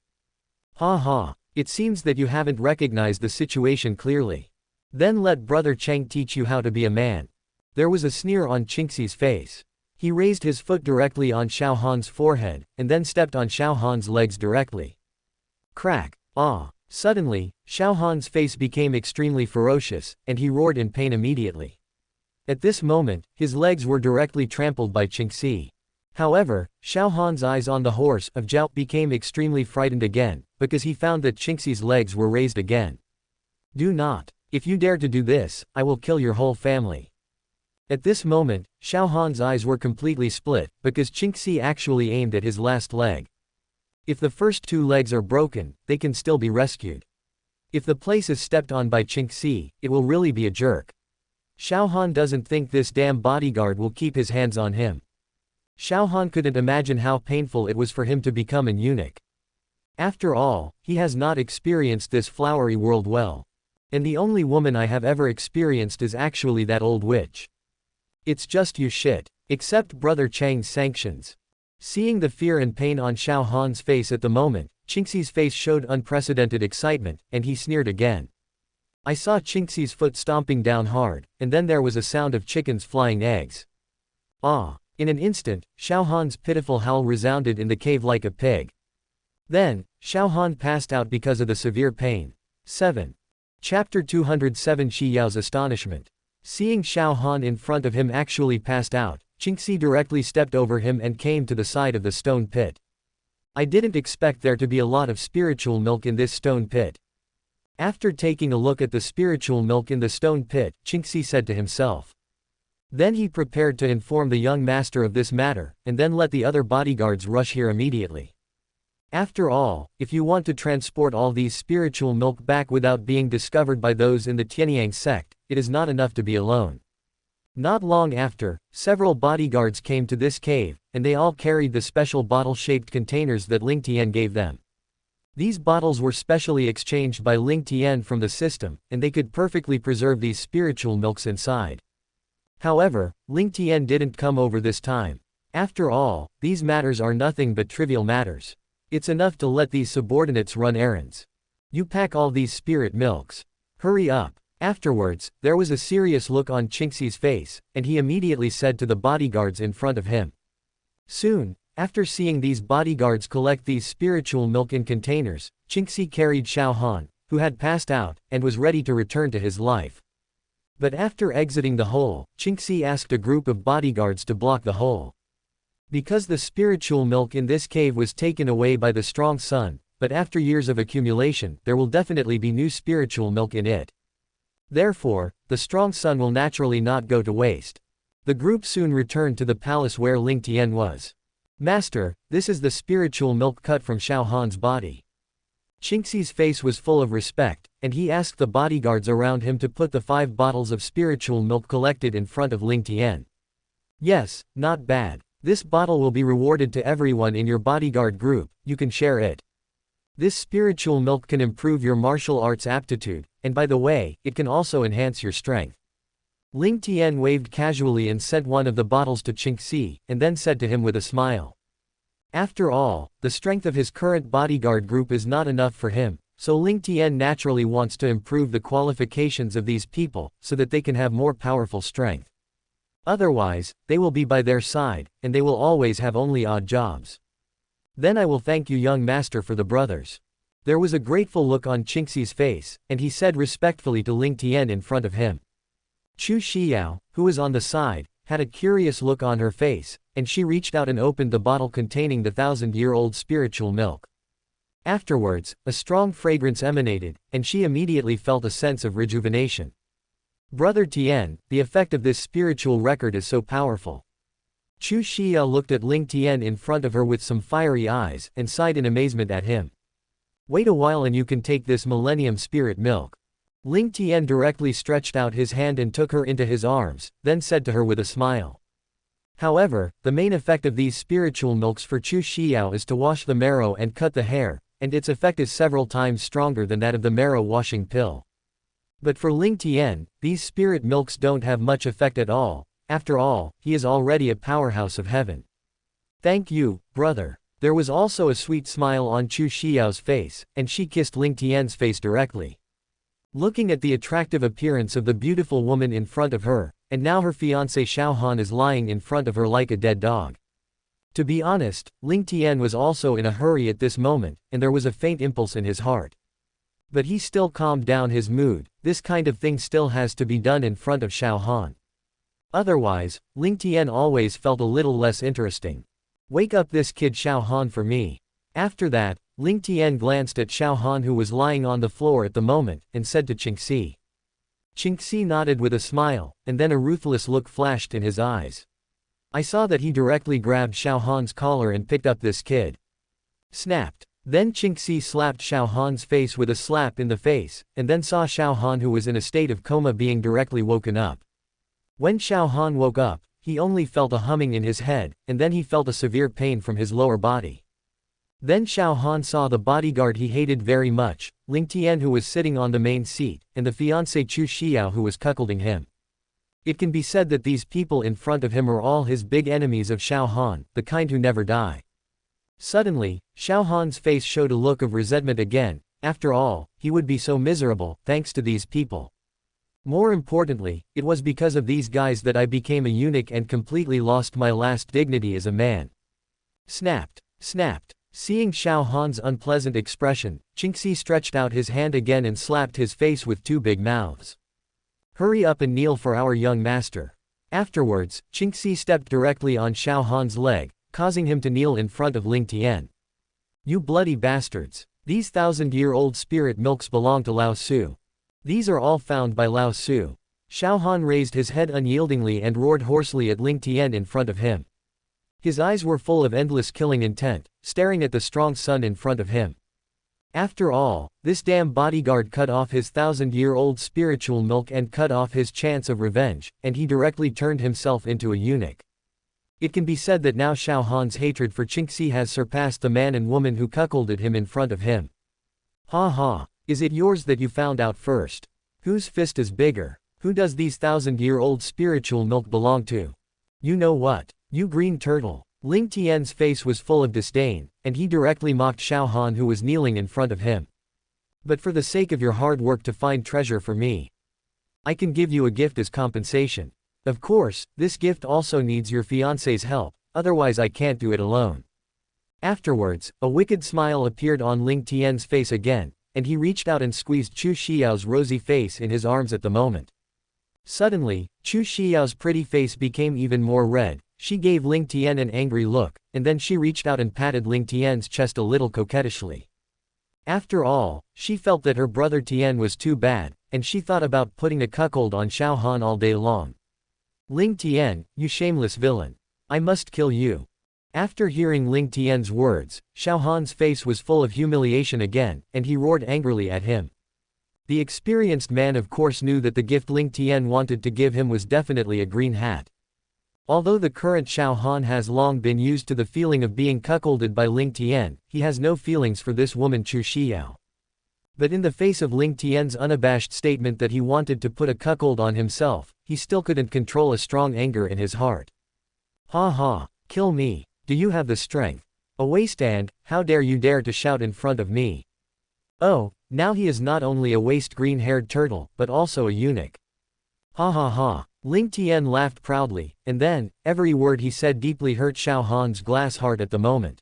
Ha ha, it seems that you haven't recognized the situation clearly. Then let Brother Cheng teach you how to be a man. There was a sneer on Qingxi's face. He raised his foot directly on Xiao Han's forehead, and then stepped on Xiao Han's legs directly. Crack, ah. Suddenly, Xiao Han's face became extremely ferocious, and he roared in pain immediately. At this moment, his legs were directly trampled by Qingxi. However, Xiao Han's eyes on the horse of Zhao became extremely frightened again, because he found that Qingxi's legs were raised again. Do not. If you dare to do this, I will kill your whole family. At this moment, Xiao Han's eyes were completely split, because Qingxi actually aimed at his last leg. If the first two legs are broken, they can still be rescued. If the place is stepped on by Qingxi, it will really be a jerk. Xiao Han doesn't think this damn bodyguard will keep his hands on him. Xiao Han couldn't imagine how painful it was for him to become an eunuch. After all, he has not experienced this flowery world well. And the only woman I have ever experienced is actually that old witch. It's just you shit. Except Brother Chang's sanctions. Seeing the fear and pain on Xiao Han's face at the moment, Qingxi's face showed unprecedented excitement, and he sneered again. I saw Qingxi's foot stomping down hard, and then there was a sound of chickens flying eggs. Ah! In an instant, Xiao Han's pitiful howl resounded in the cave like a pig. Then, Xiao Han passed out because of the severe pain. 7. Chapter 207 Shi Yao's astonishment. Seeing Xiao Han in front of him actually passed out, Qingxi directly stepped over him and came to the side of the stone pit. I didn't expect there to be a lot of spiritual milk in this stone pit. After taking a look at the spiritual milk in the stone pit, Qingxi said to himself. Then he prepared to inform the young master of this matter, and then let the other bodyguards rush here immediately. After all, if you want to transport all these spiritual milk back without being discovered by those in the Tianyang sect, it is not enough to be alone. Not long after, several bodyguards came to this cave, and they all carried the special bottle-shaped containers that Ling Tian gave them. These bottles were specially exchanged by Ling Tian from the system, and they could perfectly preserve these spiritual milks inside. However, Ling Tian didn't come over this time. After all, these matters are nothing but trivial matters. It's enough to let these subordinates run errands. You pack all these spirit milks. Hurry up. Afterwards, there was a serious look on Qingxi's face, and he immediately said to the bodyguards in front of him. Soon, after seeing these bodyguards collect these spiritual milk in containers, Qingxi carried Xiao Han, who had passed out, and was ready to return to his life. But after exiting the hole, Qingxi asked a group of bodyguards to block the hole. Because the spiritual milk in this cave was taken away by the strong sun, but after years of accumulation, there will definitely be new spiritual milk in it. Therefore, the strong sun will naturally not go to waste. The group soon returned to the palace where Ling Tian was. Master, this is the spiritual milk cut from Xiao Han's body. Qingxi's face was full of respect, and he asked the bodyguards around him to put the 5 bottles of spiritual milk collected in front of Ling Tian. Yes, not bad. This bottle will be rewarded to everyone in your bodyguard group, you can share it. This spiritual milk can improve your martial arts aptitude, and by the way, it can also enhance your strength. Ling Tian waved casually and sent one of the bottles to Qingxi, and then said to him with a smile. After all, the strength of his current bodyguard group is not enough for him, so Ling Tian naturally wants to improve the qualifications of these people, so that they can have more powerful strength. Otherwise, they will be by their side, and they will always have only odd jobs. Then I will thank you young master for the brothers. There was a grateful look on Qingxi's face, and he said respectfully to Ling Tian in front of him. Chu Xiao, who was on the side, had a curious look on her face, and she reached out and opened the bottle containing the 1,000-year-old spiritual milk. Afterwards, a strong fragrance emanated, and she immediately felt a sense of rejuvenation. Brother Tian, the effect of this spiritual record is so powerful. Chu Xiao looked at Ling Tian in front of her with some fiery eyes, and sighed in amazement at him. Wait a while and you can take this millennium spirit milk. Ling Tian directly stretched out his hand and took her into his arms, then said to her with a smile. However, the main effect of these spiritual milks for Chu Xiao is to wash the marrow and cut the hair, and its effect is several times stronger than that of the marrow washing pill. But for Ling Tian, these spirit milks don't have much effect at all. After all, he is already a powerhouse of heaven. Thank you, brother. There was also a sweet smile on Chu Xiao's face, and she kissed Ling Tian's face directly. Looking at the attractive appearance of the beautiful woman in front of her, and now her fiancé Xiao Han is lying in front of her like a dead dog. To be honest, Ling Tian was also in a hurry at this moment, and there was a faint impulse in his heart. But he still calmed down his mood. This kind of thing still has to be done in front of Xiao Han. Otherwise, Ling Tian always felt a little less interesting. Wake up this kid Xiao Han for me. After that, Ling Tian glanced at Xiao Han, who was lying on the floor at the moment, and said to Qingxi. Qingxi nodded with a smile, and then a ruthless look flashed in his eyes. I saw that he directly grabbed Xiao Han's collar and picked up this kid. Snapped. Then Qingxi slapped Xiao Han's face with a slap in the face, and then saw Xiao Han, who was in a state of coma, being directly woken up. When Xiao Han woke up, he only felt a humming in his head, and then he felt a severe pain from his lower body. Then Xiao Han saw the bodyguard he hated very much, Ling Tian, who was sitting on the main seat, and the fiancé Chu Xiao, who was cuckolding him. It can be said that these people in front of him are all his big enemies of Xiao Han, the kind who never die. Suddenly, Xiao Han's face showed a look of resentment again. After all, he would be so miserable, thanks to these people. More importantly, it was because of these guys that I became a eunuch and completely lost my last dignity as a man. Snapped. Snapped. Seeing Xiao Han's unpleasant expression, Qingxi stretched out his hand again and slapped his face with two big mouths. Hurry up and kneel for our young master. Afterwards, Qingxi stepped directly on Xiao Han's leg, causing him to kneel in front of Ling Tian. You bloody bastards. These 1,000-year-old spirit milks belong to Lao Su. These are all found by Lao Su. Xiao Han raised his head unyieldingly and roared hoarsely at Ling Tian in front of him. His eyes were full of endless killing intent, staring at the strong sun in front of him. After all, this damn bodyguard cut off his 1,000-year-old spiritual milk and cut off his chance of revenge, and he directly turned himself into a eunuch. It can be said that now Xiao Han's hatred for Qingxi has surpassed the man and woman who cuckolded him in front of him. Ha ha, is it yours that you found out first? Whose fist is bigger? Who does these 1,000-year-old spiritual milk belong to? You know what? You green turtle. Ling Tian's face was full of disdain, and he directly mocked Xiao Han, who was kneeling in front of him. But for the sake of your hard work to find treasure for me, I can give you a gift as compensation. Of course, this gift also needs your fiancé's help, otherwise I can't do it alone. Afterwards, a wicked smile appeared on Ling Tian's face again, and he reached out and squeezed Chu Xiao's rosy face in his arms at the moment. Suddenly, Chu Xiao's pretty face became even more red. She gave Ling Tian an angry look, and then she reached out and patted Ling Tian's chest a little coquettishly. After all, she felt that her brother Tian was too bad, and she thought about putting a cuckold on Xiao Han all day long. Ling Tian, you shameless villain. I must kill you. After hearing Ling Tian's words, Xiao Han's face was full of humiliation again, and he roared angrily at him. The experienced man of course knew that the gift Ling Tian wanted to give him was definitely a green hat. Although the current Xiao Han has long been used to the feeling of being cuckolded by Ling Tian, he has no feelings for this woman Chu Xiao. But in the face of Ling Tian's unabashed statement that he wanted to put a cuckold on himself, he still couldn't control a strong anger in his heart. Ha ha, kill me. Do you have the strength? A wasteland, how dare you dare to shout in front of me? Oh, now he is not only a waste green-haired turtle, but also a eunuch. Ha ha ha. Ling Tian laughed proudly, and then, every word he said deeply hurt Xiao Han's glass heart at the moment.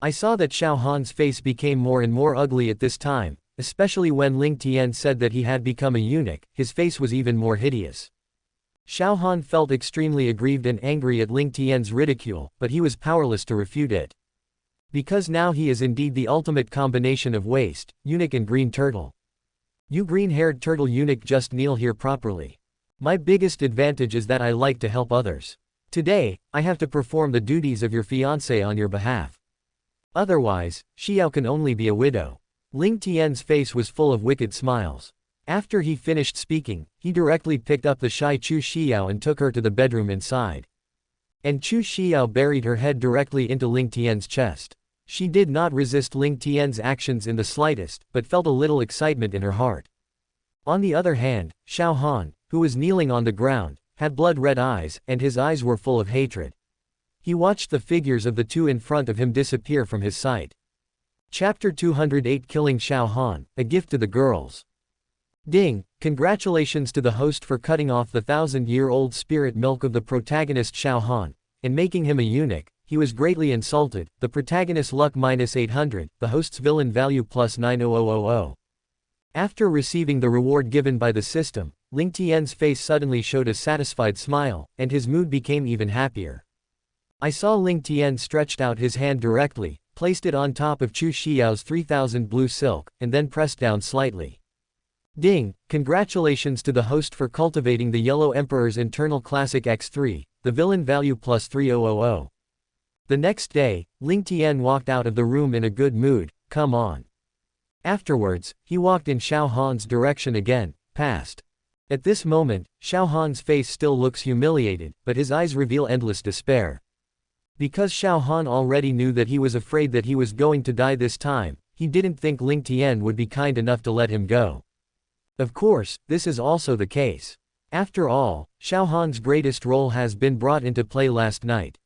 I saw that Xiao Han's face became more and more ugly at this time, especially when Ling Tian said that he had become a eunuch. His face was even more hideous. Xiao Han felt extremely aggrieved and angry at Ling Tian's ridicule, but he was powerless to refute it. Because now he is indeed the ultimate combination of waste, eunuch and green turtle. You green-haired turtle eunuch, just kneel here properly. My biggest advantage is that I like to help others. Today, I have to perform the duties of your fiancé on your behalf. Otherwise, Xiao can only be a widow. Ling Tian's face was full of wicked smiles. After he finished speaking, he directly picked up the shy Chu Xiao and took her to the bedroom inside. And Chu Xiao buried her head directly into Ling Tian's chest. She did not resist Ling Tian's actions in the slightest, but felt a little excitement in her heart. On the other hand, Xiao Han, who was kneeling on the ground, had blood-red eyes, and his eyes were full of hatred. He watched the figures of the two in front of him disappear from his sight. Chapter 208 Killing Xiao Han, a gift to the girls. Ding! Congratulations to the host for cutting off the 1,000-year-old spirit milk of the protagonist Xiao Han, and making him a eunuch. He was greatly insulted. The protagonist luck -800, the host's villain value +90000. After receiving the reward given by the system, Ling Tian's face suddenly showed a satisfied smile, and his mood became even happier. I saw Ling Tian stretched out his hand directly, placed it on top of Chu Xiao's 3000 blue silk, and then pressed down slightly. Ding! Congratulations to the host for cultivating the Yellow Emperor's internal classic X3, the villain value +3000. The next day, Ling Tian walked out of the room in a good mood. Come on. Afterwards, he walked in Xiao Han's direction again, past. At this moment, Xiao Han's face still looks humiliated, but his eyes reveal endless despair. Because Xiao Han already knew that he was afraid that he was going to die this time, he didn't think Ling Tian would be kind enough to let him go. Of course, this is also the case. After all, Xiao Han's greatest role has been brought into play last night.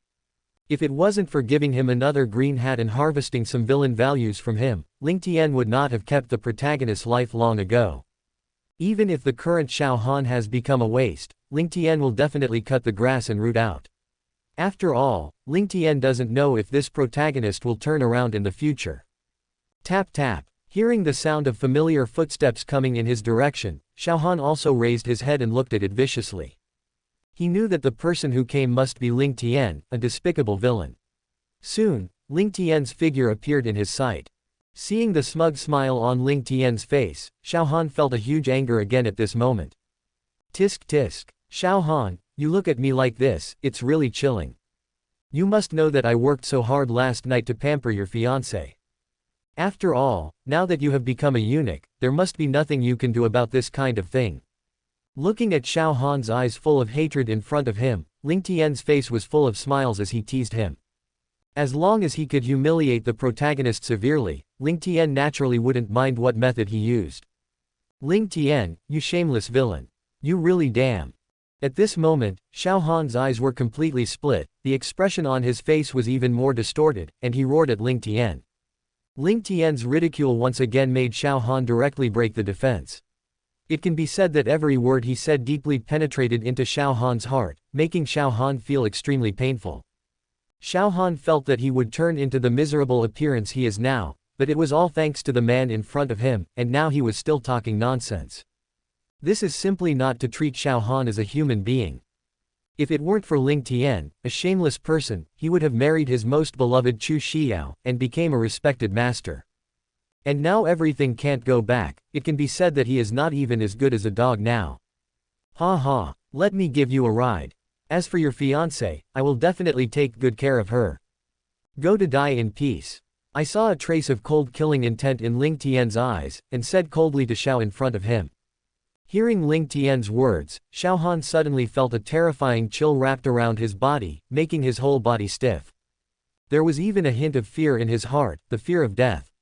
If it wasn't for giving him another green hat and harvesting some villain values from him, Ling Tian would not have kept the protagonist's life long ago. Even if the current Xiao Han has become a waste, Ling Tian will definitely cut the grass and root out. After all, Ling Tian doesn't know if this protagonist will turn around in the future. Tap tap. Hearing the sound of familiar footsteps coming in his direction, Xiao Han also raised his head and looked at it viciously. He knew that the person who came must be Ling Tian, a despicable villain. Soon, Ling Tian's figure appeared in his sight. Seeing the smug smile on Ling Tian's face, Xiao Han felt a huge anger again at this moment. Tisk tisk. Xiao Han, you look at me like this, it's really chilling. You must know that I worked so hard last night to pamper your fiancé. After all, now that you have become a eunuch, there must be nothing you can do about this kind of thing. Looking at Xiao Han's eyes full of hatred in front of him, Ling Tian's face was full of smiles as he teased him. As long as he could humiliate the protagonist severely, Ling Tian naturally wouldn't mind what method he used. Ling Tian, you shameless villain. You really damn. At this moment, Xiao Han's eyes were completely split, the expression on his face was even more distorted, and he roared at Ling Tian. Ling Tian's ridicule once again made Xiao Han directly break the defense. It can be said that every word he said deeply penetrated into Xiao Han's heart, making Xiao Han feel extremely painful. Xiao Han felt that he would turn into the miserable appearance he is now, but it was all thanks to the man in front of him, and now he was still talking nonsense. This is simply not to treat Xiao Han as a human being. If it weren't for Ling Tian, a shameless person, he would have married his most beloved Chu Xiao, and became a respected master. And now everything can't go back, it can be said that he is not even as good as a dog now. Ha ha, let me give you a ride. As for your fiancé, I will definitely take good care of her. Go to die in peace. I saw a trace of cold killing intent in Ling Tian's eyes, and said coldly to Xiao in front of him. Hearing Ling Tian's words, Xiao Han suddenly felt a terrifying chill wrapped around his body, making his whole body stiff. There was even a hint of fear in his heart, the fear of death.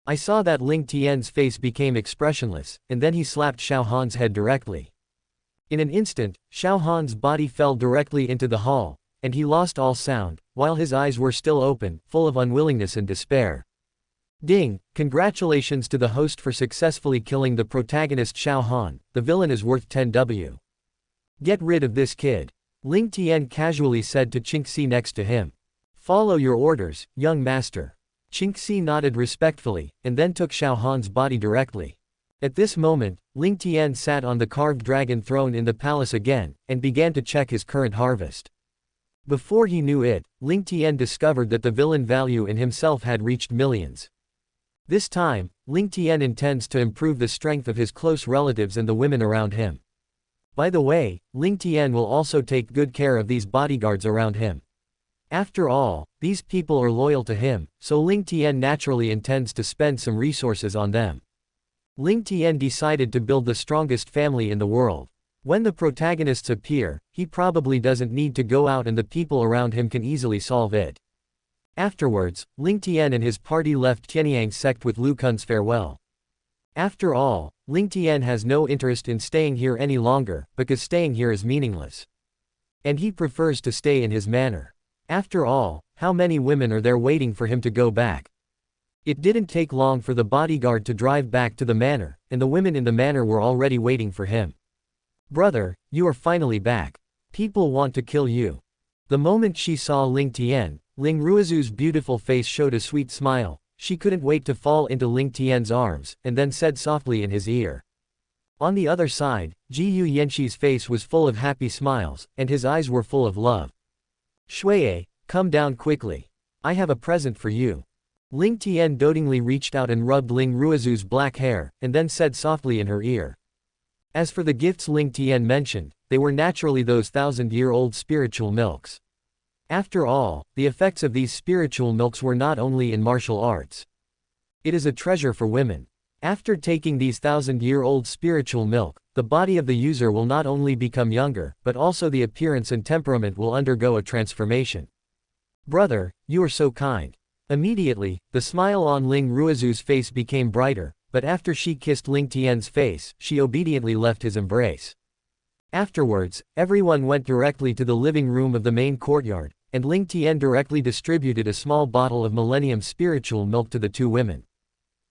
I saw that Ling Tian's face became expressionless, and then he slapped Xiao Han's head directly. In an instant, Xiao Han's body fell directly into the hall, and he lost all sound, while his eyes were still open, full of unwillingness and despair. Ding! Congratulations to the host for successfully killing the protagonist Xiao Han, the villain is worth 10W. Get rid of this kid. Ling Tian casually said to Qingxi next to him. Follow your orders, young master. Qingxi nodded respectfully, and then took Xiao Han's body directly. At this moment, Ling Tian sat on the carved dragon throne in the palace again, and began to check his current harvest. Before he knew it, Ling Tian discovered that the villain value in himself had reached millions. This time, Ling Tian intends to improve the strength of his close relatives and the women around him. By the way, Ling Tian will also take good care of these bodyguards around him. After all, these people are loyal to him, so Ling Tian naturally intends to spend some resources on them. Ling Tian decided to build the strongest family in the world. When the protagonists appear, he probably doesn't need to go out and the people around him can easily solve it. Afterwards, Ling Tian and his party left Tianyang's sect with Lu Kun's farewell. After all, Ling Tian has no interest in staying here any longer, because staying here is meaningless. And he prefers to stay in his manor. After all, how many women are there waiting for him to go back? It didn't take long for the bodyguard to drive back to the manor, and the women in the manor were already waiting for him. Brother, you are finally back. People want to kill you. The moment she saw Ling Tian, Ling Ruizu's beautiful face showed a sweet smile. She couldn't wait to fall into Ling Tian's arms, and then said softly in his ear. On the other side, Jiyu Yanxi's face was full of happy smiles, and his eyes were full of love. Shuiye, come down quickly. I have a present for you. Ling Tian dotingly reached out and rubbed Ling Ruizu's black hair, and then said softly in her ear. As for the gifts Ling Tian mentioned, they were naturally those 1,000-year-old spiritual milks. After all, the effects of these spiritual milks were not only in martial arts. It is a treasure for women. After taking these 1,000-year-old spiritual milk, the body of the user will not only become younger, but also the appearance and temperament will undergo a transformation. Brother, you are so kind. Immediately, the smile on Ling Ruizu's face became brighter, but after she kissed Ling Tian's face, she obediently left his embrace. Afterwards, everyone went directly to the living room of the main courtyard, and Ling Tian directly distributed a small bottle of Millennium spiritual milk to the two women.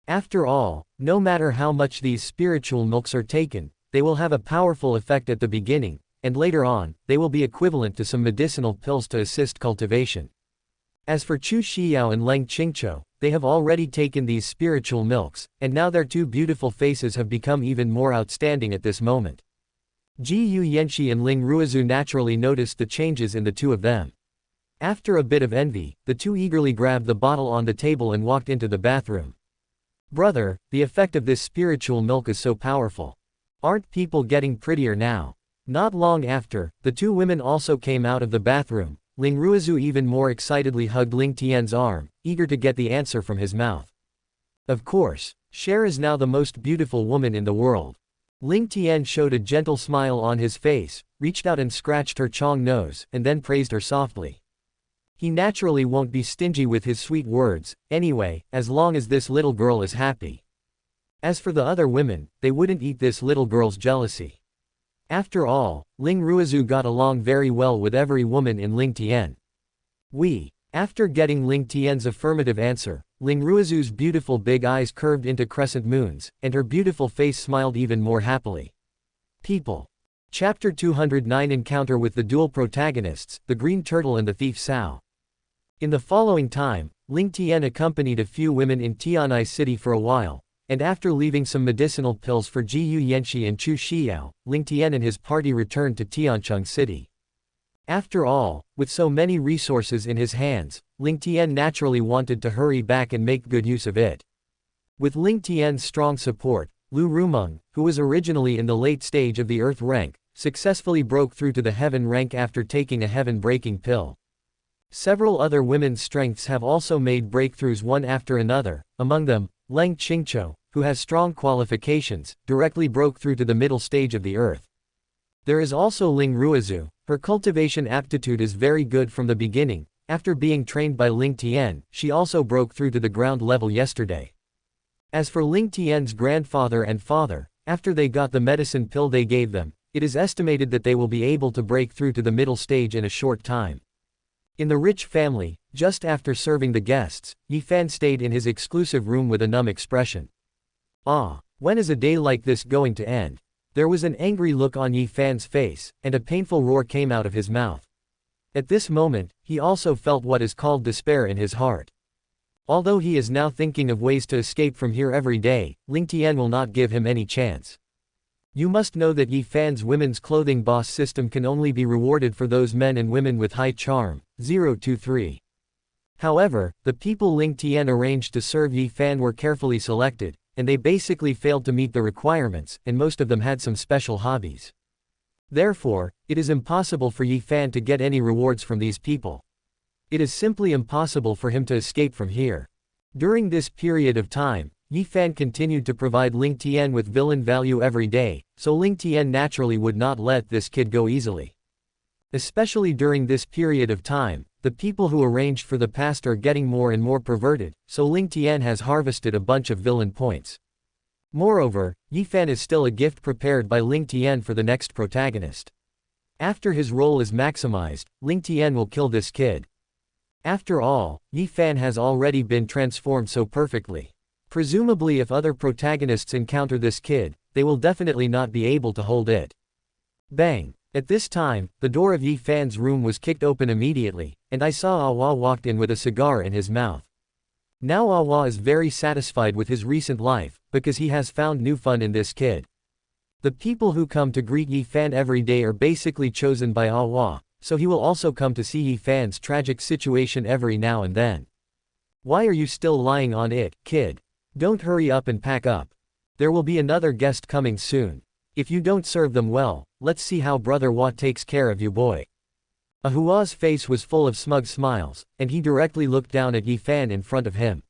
After all, no matter how much these spiritual milks are taken, they will have a powerful effect at the beginning, and later on, they will be equivalent to some medicinal pills to assist cultivation. As for Chu Xiao and Leng Qingqiu, they have already taken these spiritual milks, and now their two beautiful faces have become even more outstanding at this moment. Jiyu Yanxi and Ling Ruizu naturally noticed the changes in the two of them. After a bit of envy, the two eagerly grabbed the bottle on the table and walked into the bathroom. Brother, the effect of this spiritual milk is so powerful. Aren't people getting prettier now? Not long after, the two women also came out of the bathroom. Ling Ruizu even more excitedly hugged Ling Tian's arm, eager to get the answer from his mouth. Of course, Cher is now the most beautiful woman in the world. Ling Tian showed a gentle smile on his face, reached out and scratched her Chong nose, and then praised her softly. He naturally won't be stingy with his sweet words, anyway, as long as this little girl is happy. As for the other women, they wouldn't eat this little girl's jealousy. After all, Ling Ruizu got along very well with every woman in Ling Tian. After getting Ling Tian's affirmative answer, Ling Ruizu's beautiful big eyes curved into crescent moons, and her beautiful face smiled even more happily. People. Chapter 209 Encounter with the dual protagonists, the Green Turtle and the Thief Sao. In the following time, Ling Tian accompanied a few women in Tianai City for a while, and after leaving some medicinal pills for Jiyu Yanxi and Chu Xiao, Ling Tian and his party returned to Tiancheng City. After all, with so many resources in his hands, Ling Tian naturally wanted to hurry back and make good use of it. With Ling Tian's strong support, Lu Rumeng, who was originally in the late stage of the Earth rank, successfully broke through to the Heaven rank after taking a heaven-breaking pill. Several other women's strengths have also made breakthroughs one after another, among them, Leng Qingqiu, who has strong qualifications, directly broke through to the middle stage of the Earth. There is also Ling Ruizu. Her cultivation aptitude is very good from the beginning. After being trained by Ling Tian, she also broke through to the ground level yesterday. As for Ling Tian's grandfather and father, after they got the medicine pill they gave them, it is estimated that they will be able to break through to the middle stage in a short time. In the rich family, just after serving the guests, Yi Fan stayed in his exclusive room with a numb expression. When is a day like this going to end? There was an angry look on Yi Fan's face, and a painful roar came out of his mouth. At this moment, he also felt what is called despair in his heart. Although he is now thinking of ways to escape from here every day, Ling Tian will not give him any chance. You must know that Yi Fan's women's clothing boss system can only be rewarded for those men and women with high charm. 023. However, the people Ling Tian arranged to serve Yi Fan were carefully selected, and they basically failed to meet the requirements, and most of them had some special hobbies. Therefore, it is impossible for Yi Fan to get any rewards from these people. It is simply impossible for him to escape from here. During this period of time, Yi Fan continued to provide Ling Tian with villain value every day, so Ling Tian naturally would not let this kid go easily. Especially during this period of time, the people who arranged for the past are getting more and more perverted, so Ling Tian has harvested a bunch of villain points. Moreover, Yi Fan is still a gift prepared by Ling Tian for the next protagonist. After his role is maximized, Ling Tian will kill this kid. After all, Yi Fan has already been transformed so perfectly. Presumably if other protagonists encounter this kid, they will definitely not be able to hold it. Bang! At this time, the door of Yi Fan's room was kicked open immediately, and I saw Awa walked in with a cigar in his mouth. Now Awa is very satisfied with his recent life, because he has found new fun in this kid. The people who come to greet Yi Fan every day are basically chosen by Awa, so he will also come to see Yi Fan's tragic situation every now and then. Why are you still lying on it, kid? Don't hurry up and pack up. There will be another guest coming soon. If you don't serve them well, let's see how Brother Wa takes care of you, boy. Ahua's face was full of smug smiles, and he directly looked down at Yi Fan in front of him.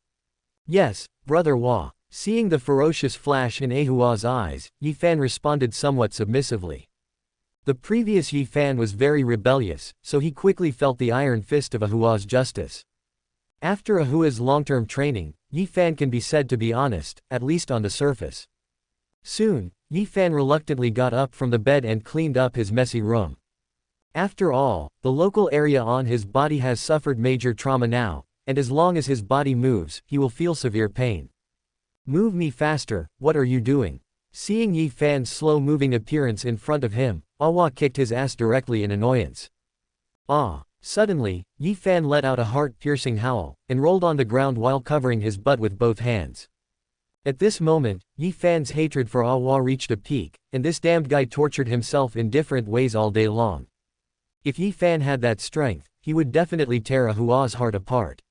Yes, Brother Wa. Seeing the ferocious flash in Ahua's eyes, Yi Fan responded somewhat submissively. The previous Yi Fan was very rebellious, so he quickly felt the iron fist of Ahua's justice. After Ahua's long-term training, Yi Fan can be said to be honest, at least on the surface. Soon, Yi Fan reluctantly got up from the bed and cleaned up his messy room. After all, the local area on his body has suffered major trauma now, and as long as his body moves, he will feel severe pain. Move me faster, what are you doing? Seeing Yi Fan's slow-moving appearance in front of him, Awa kicked his ass directly in annoyance. Ah! Suddenly, Yi Fan let out a heart-piercing howl, and rolled on the ground while covering his butt with both hands. At this moment, Yi Fan's hatred for Awa reached a peak, and this damned guy tortured himself in different ways all day long. If Yi Fan had that strength, he would definitely tear Ahua's heart apart.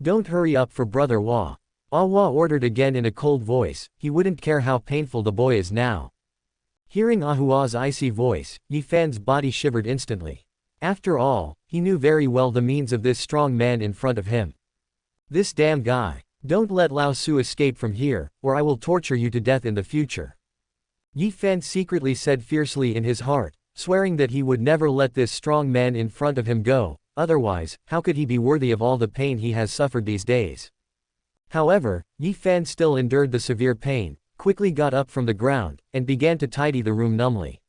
Don't hurry up for Brother Wa. Awa ordered again in a cold voice, he wouldn't care how painful the boy is now. Hearing Ahua's icy voice, Yi Fan's body shivered instantly. After all, he knew very well the means of this strong man in front of him. This damn guy. Don't let Lao Su escape from here, or I will torture you to death in the future. Yi Fan secretly said fiercely in his heart, swearing that he would never let this strong man in front of him go, otherwise, how could he be worthy of all the pain he has suffered these days? However, Yi Fan still endured the severe pain, quickly got up from the ground, and began to tidy the room numbly.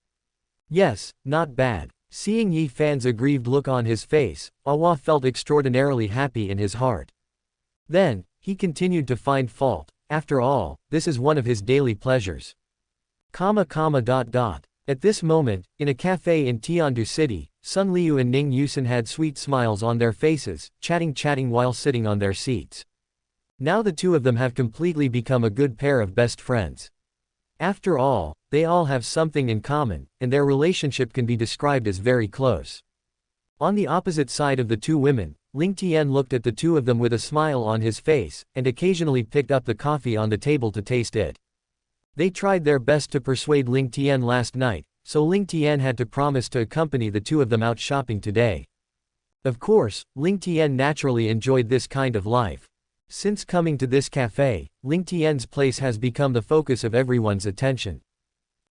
Yes, not bad. Seeing Yi Fan's aggrieved look on his face, Awa felt extraordinarily happy in his heart. Then, he continued to find fault. After all, this is one of his daily pleasures. At this moment, in a cafe in Tiandu City, Sun Liu and Ning Yusen had sweet smiles on their faces, chatting while sitting on their seats. Now the two of them have completely become a good pair of best friends. After all, they all have something in common, and their relationship can be described as very close. On the opposite side of the two women, Ling Tian looked at the two of them with a smile on his face, and occasionally picked up the coffee on the table to taste it. They tried their best to persuade Ling Tian last night, so Ling Tian had to promise to accompany the two of them out shopping today. Of course, Ling Tian naturally enjoyed this kind of life. Since coming to this cafe, Ling Tian's place has become the focus of everyone's attention.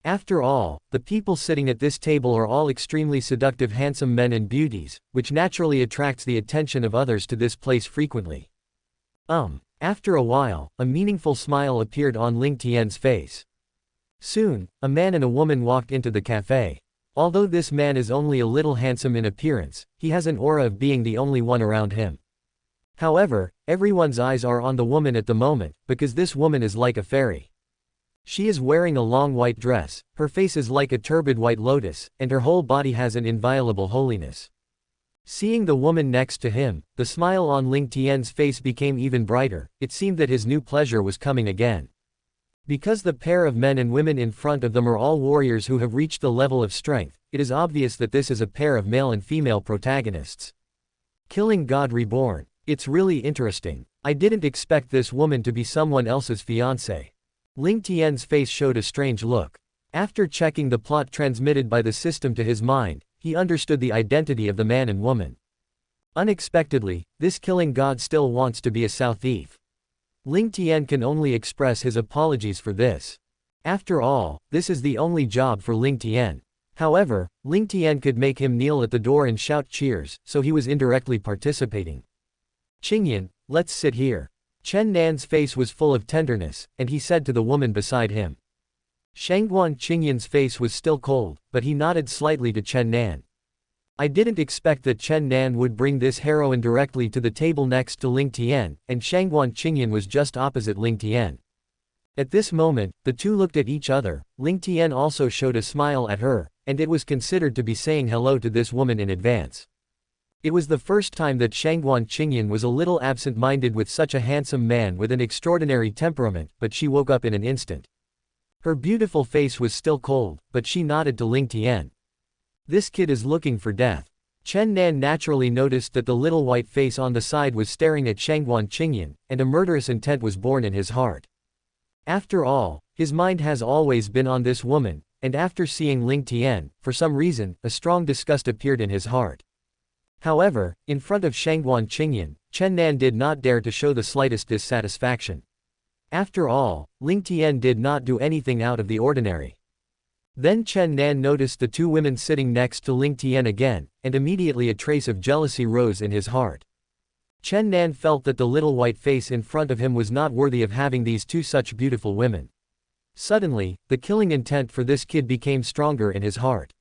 After all, the people sitting at this table are all extremely seductive handsome men and beauties, which naturally attracts the attention of others to this place frequently. After a while, a meaningful smile appeared on Ling Tian's face. Soon, a man and a woman walked into the cafe. Although this man is only a little handsome in appearance, he has an aura of being the only one around him. However, everyone's eyes are on the woman at the moment, because this woman is like a fairy. She is wearing a long white dress, her face is like a turbid white lotus, and her whole body has an inviolable holiness. Seeing the woman next to him, the smile on Ling Tian's face became even brighter. It seemed that his new pleasure was coming again. Because the pair of men and women in front of them are all warriors who have reached the level of strength, it is obvious that this is a pair of male and female protagonists. Killing God Reborn. It's really interesting. I didn't expect this woman to be someone else's fiancé. Ling Tian's face showed a strange look. After checking the plot transmitted by the system to his mind, he understood the identity of the man and woman. Unexpectedly, this killing god still wants to be a South thief. Ling Tian can only express his apologies for this. After all, this is the only job for Ling Tian. However, Ling Tian could make him kneel at the door and shout cheers, so he was indirectly participating. Qingyan, let's sit here. Chen Nan's face was full of tenderness, and he said to the woman beside him. Shangguan Qingyan's face was still cold, but he nodded slightly to Chen Nan. I didn't expect that Chen Nan would bring this heroine directly to the table next to Ling Tian, and Shangguan Qingyan was just opposite Ling Tian. At this moment, the two looked at each other. Ling Tian also showed a smile at her, and it was considered to be saying hello to this woman in advance. It was the first time that Shangguan Qingyan was a little absent-minded with such a handsome man with an extraordinary temperament, but she woke up in an instant. Her beautiful face was still cold, but she nodded to Ling Tian. This kid is looking for death. Chen Nan naturally noticed that the little white face on the side was staring at Shangguan Qingyan, and a murderous intent was born in his heart. After all, his mind has always been on this woman, and after seeing Ling Tian, for some reason, a strong disgust appeared in his heart. However, in front of Shangguan Qingyan, Chen Nan did not dare to show the slightest dissatisfaction. After all, Ling Tian did not do anything out of the ordinary. Then Chen Nan noticed the two women sitting next to Ling Tian again, and immediately a trace of jealousy rose in his heart. Chen Nan felt that the little white face in front of him was not worthy of having these two such beautiful women. Suddenly, the killing intent for this kid became stronger in his heart.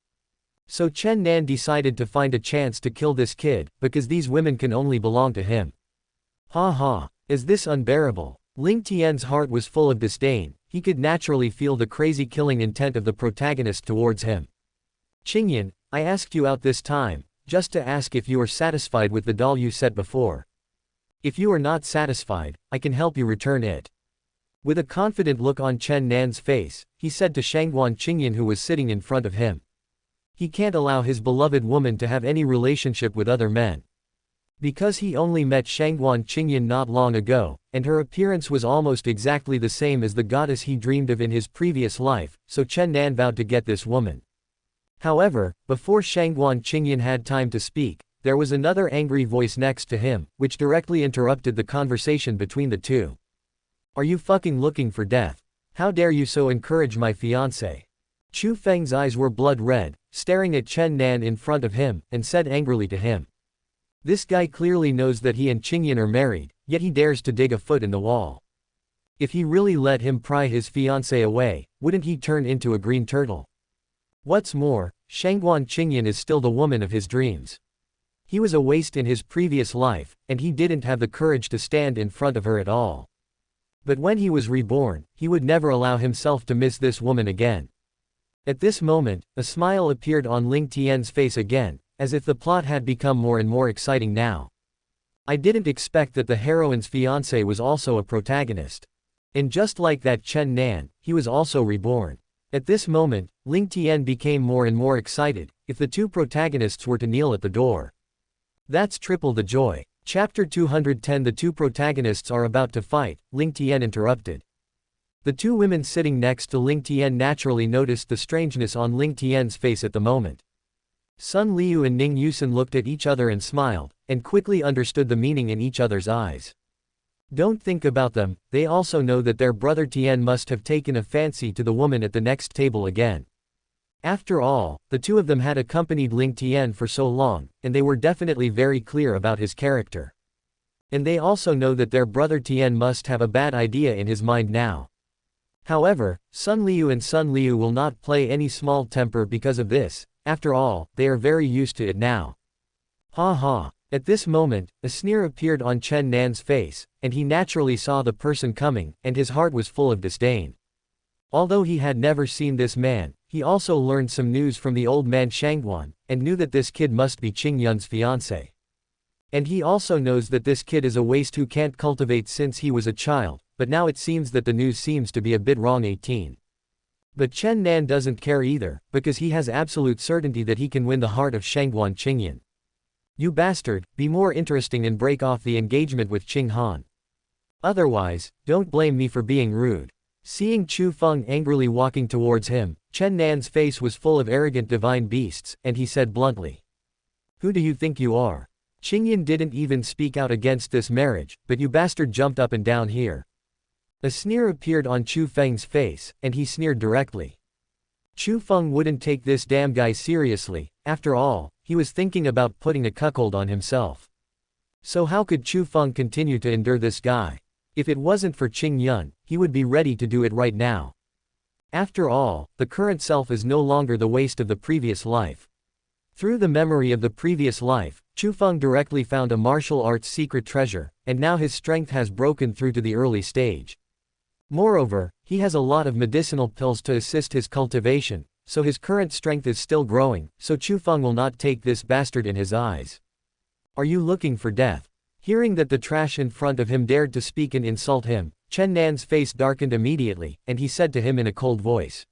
So Chen Nan decided to find a chance to kill this kid, because these women can only belong to him. Ha ha, is this unbearable? Ling Tian's heart was full of disdain. He could naturally feel the crazy killing intent of the protagonist towards him. Qingyan, I asked you out this time, just to ask if you are satisfied with the doll you set before. If you are not satisfied, I can help you return it. With a confident look on Chen Nan's face, he said to Shangguan Qingyan who was sitting in front of him. He can't allow his beloved woman to have any relationship with other men. Because he only met Shangguan Qingyan not long ago, and her appearance was almost exactly the same as the goddess he dreamed of in his previous life, so Chen Nan vowed to get this woman. However, before Shangguan Qingyan had time to speak, there was another angry voice next to him, which directly interrupted the conversation between the two. Are you fucking looking for death? How dare you so encourage my fiancé? Chu Feng's eyes were blood red, staring at Chen Nan in front of him, and said angrily to him. This guy clearly knows that he and Qingyan are married, yet he dares to dig a foot in the wall. If he really let him pry his fiancé away, wouldn't he turn into a green turtle? What's more, Shangguan Qingyan is still the woman of his dreams. He was a waste in his previous life, and he didn't have the courage to stand in front of her at all. But when he was reborn, he would never allow himself to miss this woman again. At this moment, a smile appeared on Ling Tian's face again, as if the plot had become more and more exciting now. I didn't expect that the heroine's fiancé was also a protagonist. And just like that Chen Nan, he was also reborn. At this moment, Ling Tian became more and more excited, if the two protagonists were to kneel at the door. That's triple the joy. Chapter 210. The two protagonists are about to fight, Ling Tian interrupted. The two women sitting next to Ling Tian naturally noticed the strangeness on Ling Tian's face at the moment. Sun Liu and Ning Yusen looked at each other and smiled, and quickly understood the meaning in each other's eyes. Don't think about them, they also know that their brother Tian must have taken a fancy to the woman at the next table again. After all, the two of them had accompanied Ling Tian for so long, and they were definitely very clear about his character. And they also know that their brother Tian must have a bad idea in his mind now. However, Sun Liu and Sun Liu will not play any small temper because of this, after all, they are very used to it now. Ha ha. At this moment, a sneer appeared on Chen Nan's face, and he naturally saw the person coming, and his heart was full of disdain. Although he had never seen this man, he also learned some news from the old man Shangguan, and knew that this kid must be Qingyun's fiancé. And he also knows that this kid is a waste who can't cultivate since he was a child, but now it seems that the news seems to be a bit wrong. 18. But Chen Nan doesn't care either, because he has absolute certainty that he can win the heart of Shangguan Qingyan. You bastard, be more interesting and break off the engagement with Qing Han. Otherwise, don't blame me for being rude. Seeing Chu Feng angrily walking towards him, Chen Nan's face was full of arrogant divine beasts, and he said bluntly. Who do you think you are? Qingyan didn't even speak out against this marriage, but you bastard jumped up and down here. A sneer appeared on Chu Feng's face, and he sneered directly. Chu Feng wouldn't take this damn guy seriously, after all, he was thinking about putting a cuckold on himself. So how could Chu Feng continue to endure this guy? If it wasn't for Qing Yun, he would be ready to do it right now. After all, the current self is no longer the waste of the previous life. Through the memory of the previous life, Chu Feng directly found a martial arts secret treasure, and now his strength has broken through to the early stage. Moreover, he has a lot of medicinal pills to assist his cultivation, so his current strength is still growing, so Chu Feng will not take this bastard in his eyes. Are you looking for death? Hearing that the trash in front of him dared to speak and insult him, Chen Nan's face darkened immediately, and he said to him in a cold voice.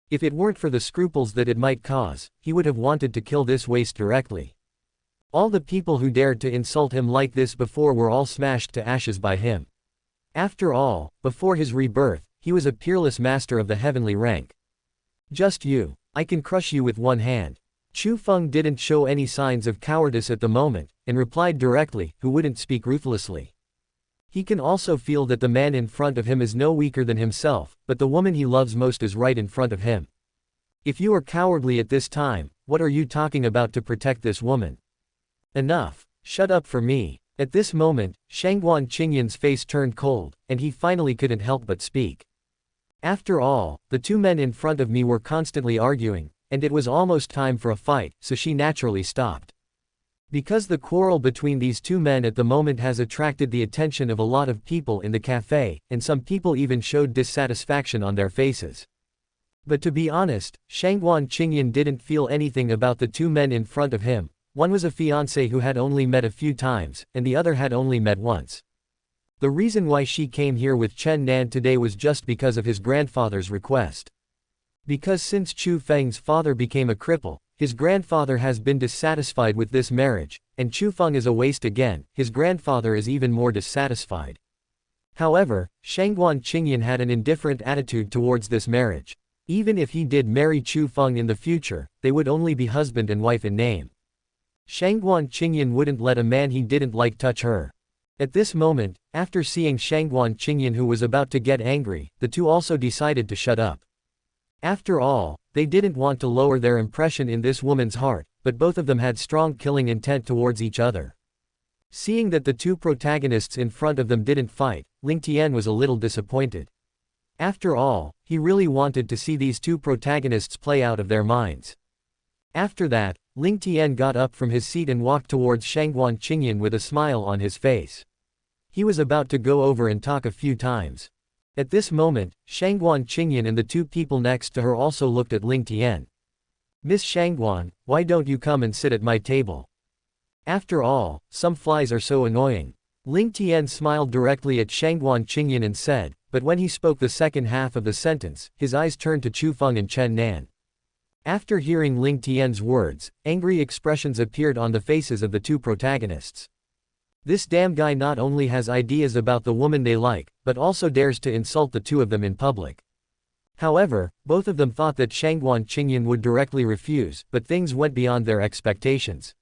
If it weren't for the scruples that it might cause, he would have wanted to kill this waste directly. All the people who dared to insult him like this before were all smashed to ashes by him. After all, before his rebirth, he was a peerless master of the heavenly rank. Just you. I can crush you with one hand. Chu Feng didn't show any signs of cowardice at the moment, and replied directly, who wouldn't speak ruthlessly. He can also feel that the man in front of him is no weaker than himself, but the woman he loves most is right in front of him. If you are cowardly at this time, what are you talking about to protect this woman? Enough. Shut up for me. At this moment, Shangguan Qingyun's face turned cold, and he finally couldn't help but speak. After all, the two men in front of me were constantly arguing, and it was almost time for a fight, so she naturally stopped. Because the quarrel between these two men at the moment has attracted the attention of a lot of people in the cafe, and some people even showed dissatisfaction on their faces. But to be honest, Shangguan Qingyun didn't feel anything about the two men in front of him. One was a fiancé who had only met a few times, and the other had only met once. The reason why she came here with Chen Nan today was just because of his grandfather's request. Because since Chu Feng's father became a cripple, his grandfather has been dissatisfied with this marriage, and Chu Feng is a waste again, his grandfather is even more dissatisfied. However, Shangguan Qingyun had an indifferent attitude towards this marriage. Even if he did marry Chu Feng in the future, they would only be husband and wife in name. Shangguan Qingyun wouldn't let a man he didn't like touch her. At this moment, after seeing Shangguan Qingyun who was about to get angry, the two also decided to shut up. After all, they didn't want to lower their impression in this woman's heart, but both of them had strong killing intent towards each other. Seeing that the two protagonists in front of them didn't fight, Ling Tian was a little disappointed. After all, he really wanted to see these two protagonists play out of their minds. After that, Ling Tian got up from his seat and walked towards Shangguan Qingyun with a smile on his face. He was about to go over and talk a few times. At this moment, Shangguan Qingyun and the two people next to her also looked at Ling Tian. Miss Shangguan, why don't you come and sit at my table? After all, some flies are so annoying. Ling Tian smiled directly at Shangguan Qingyun and said, but when he spoke the second half of the sentence, his eyes turned to Chu Feng and Chen Nan. After hearing Ling Tian's words, angry expressions appeared on the faces of the two protagonists. This damn guy not only has ideas about the woman they like, but also dares to insult the two of them in public. However, both of them thought that Shangguan Qingyun would directly refuse, but things went beyond their expectations.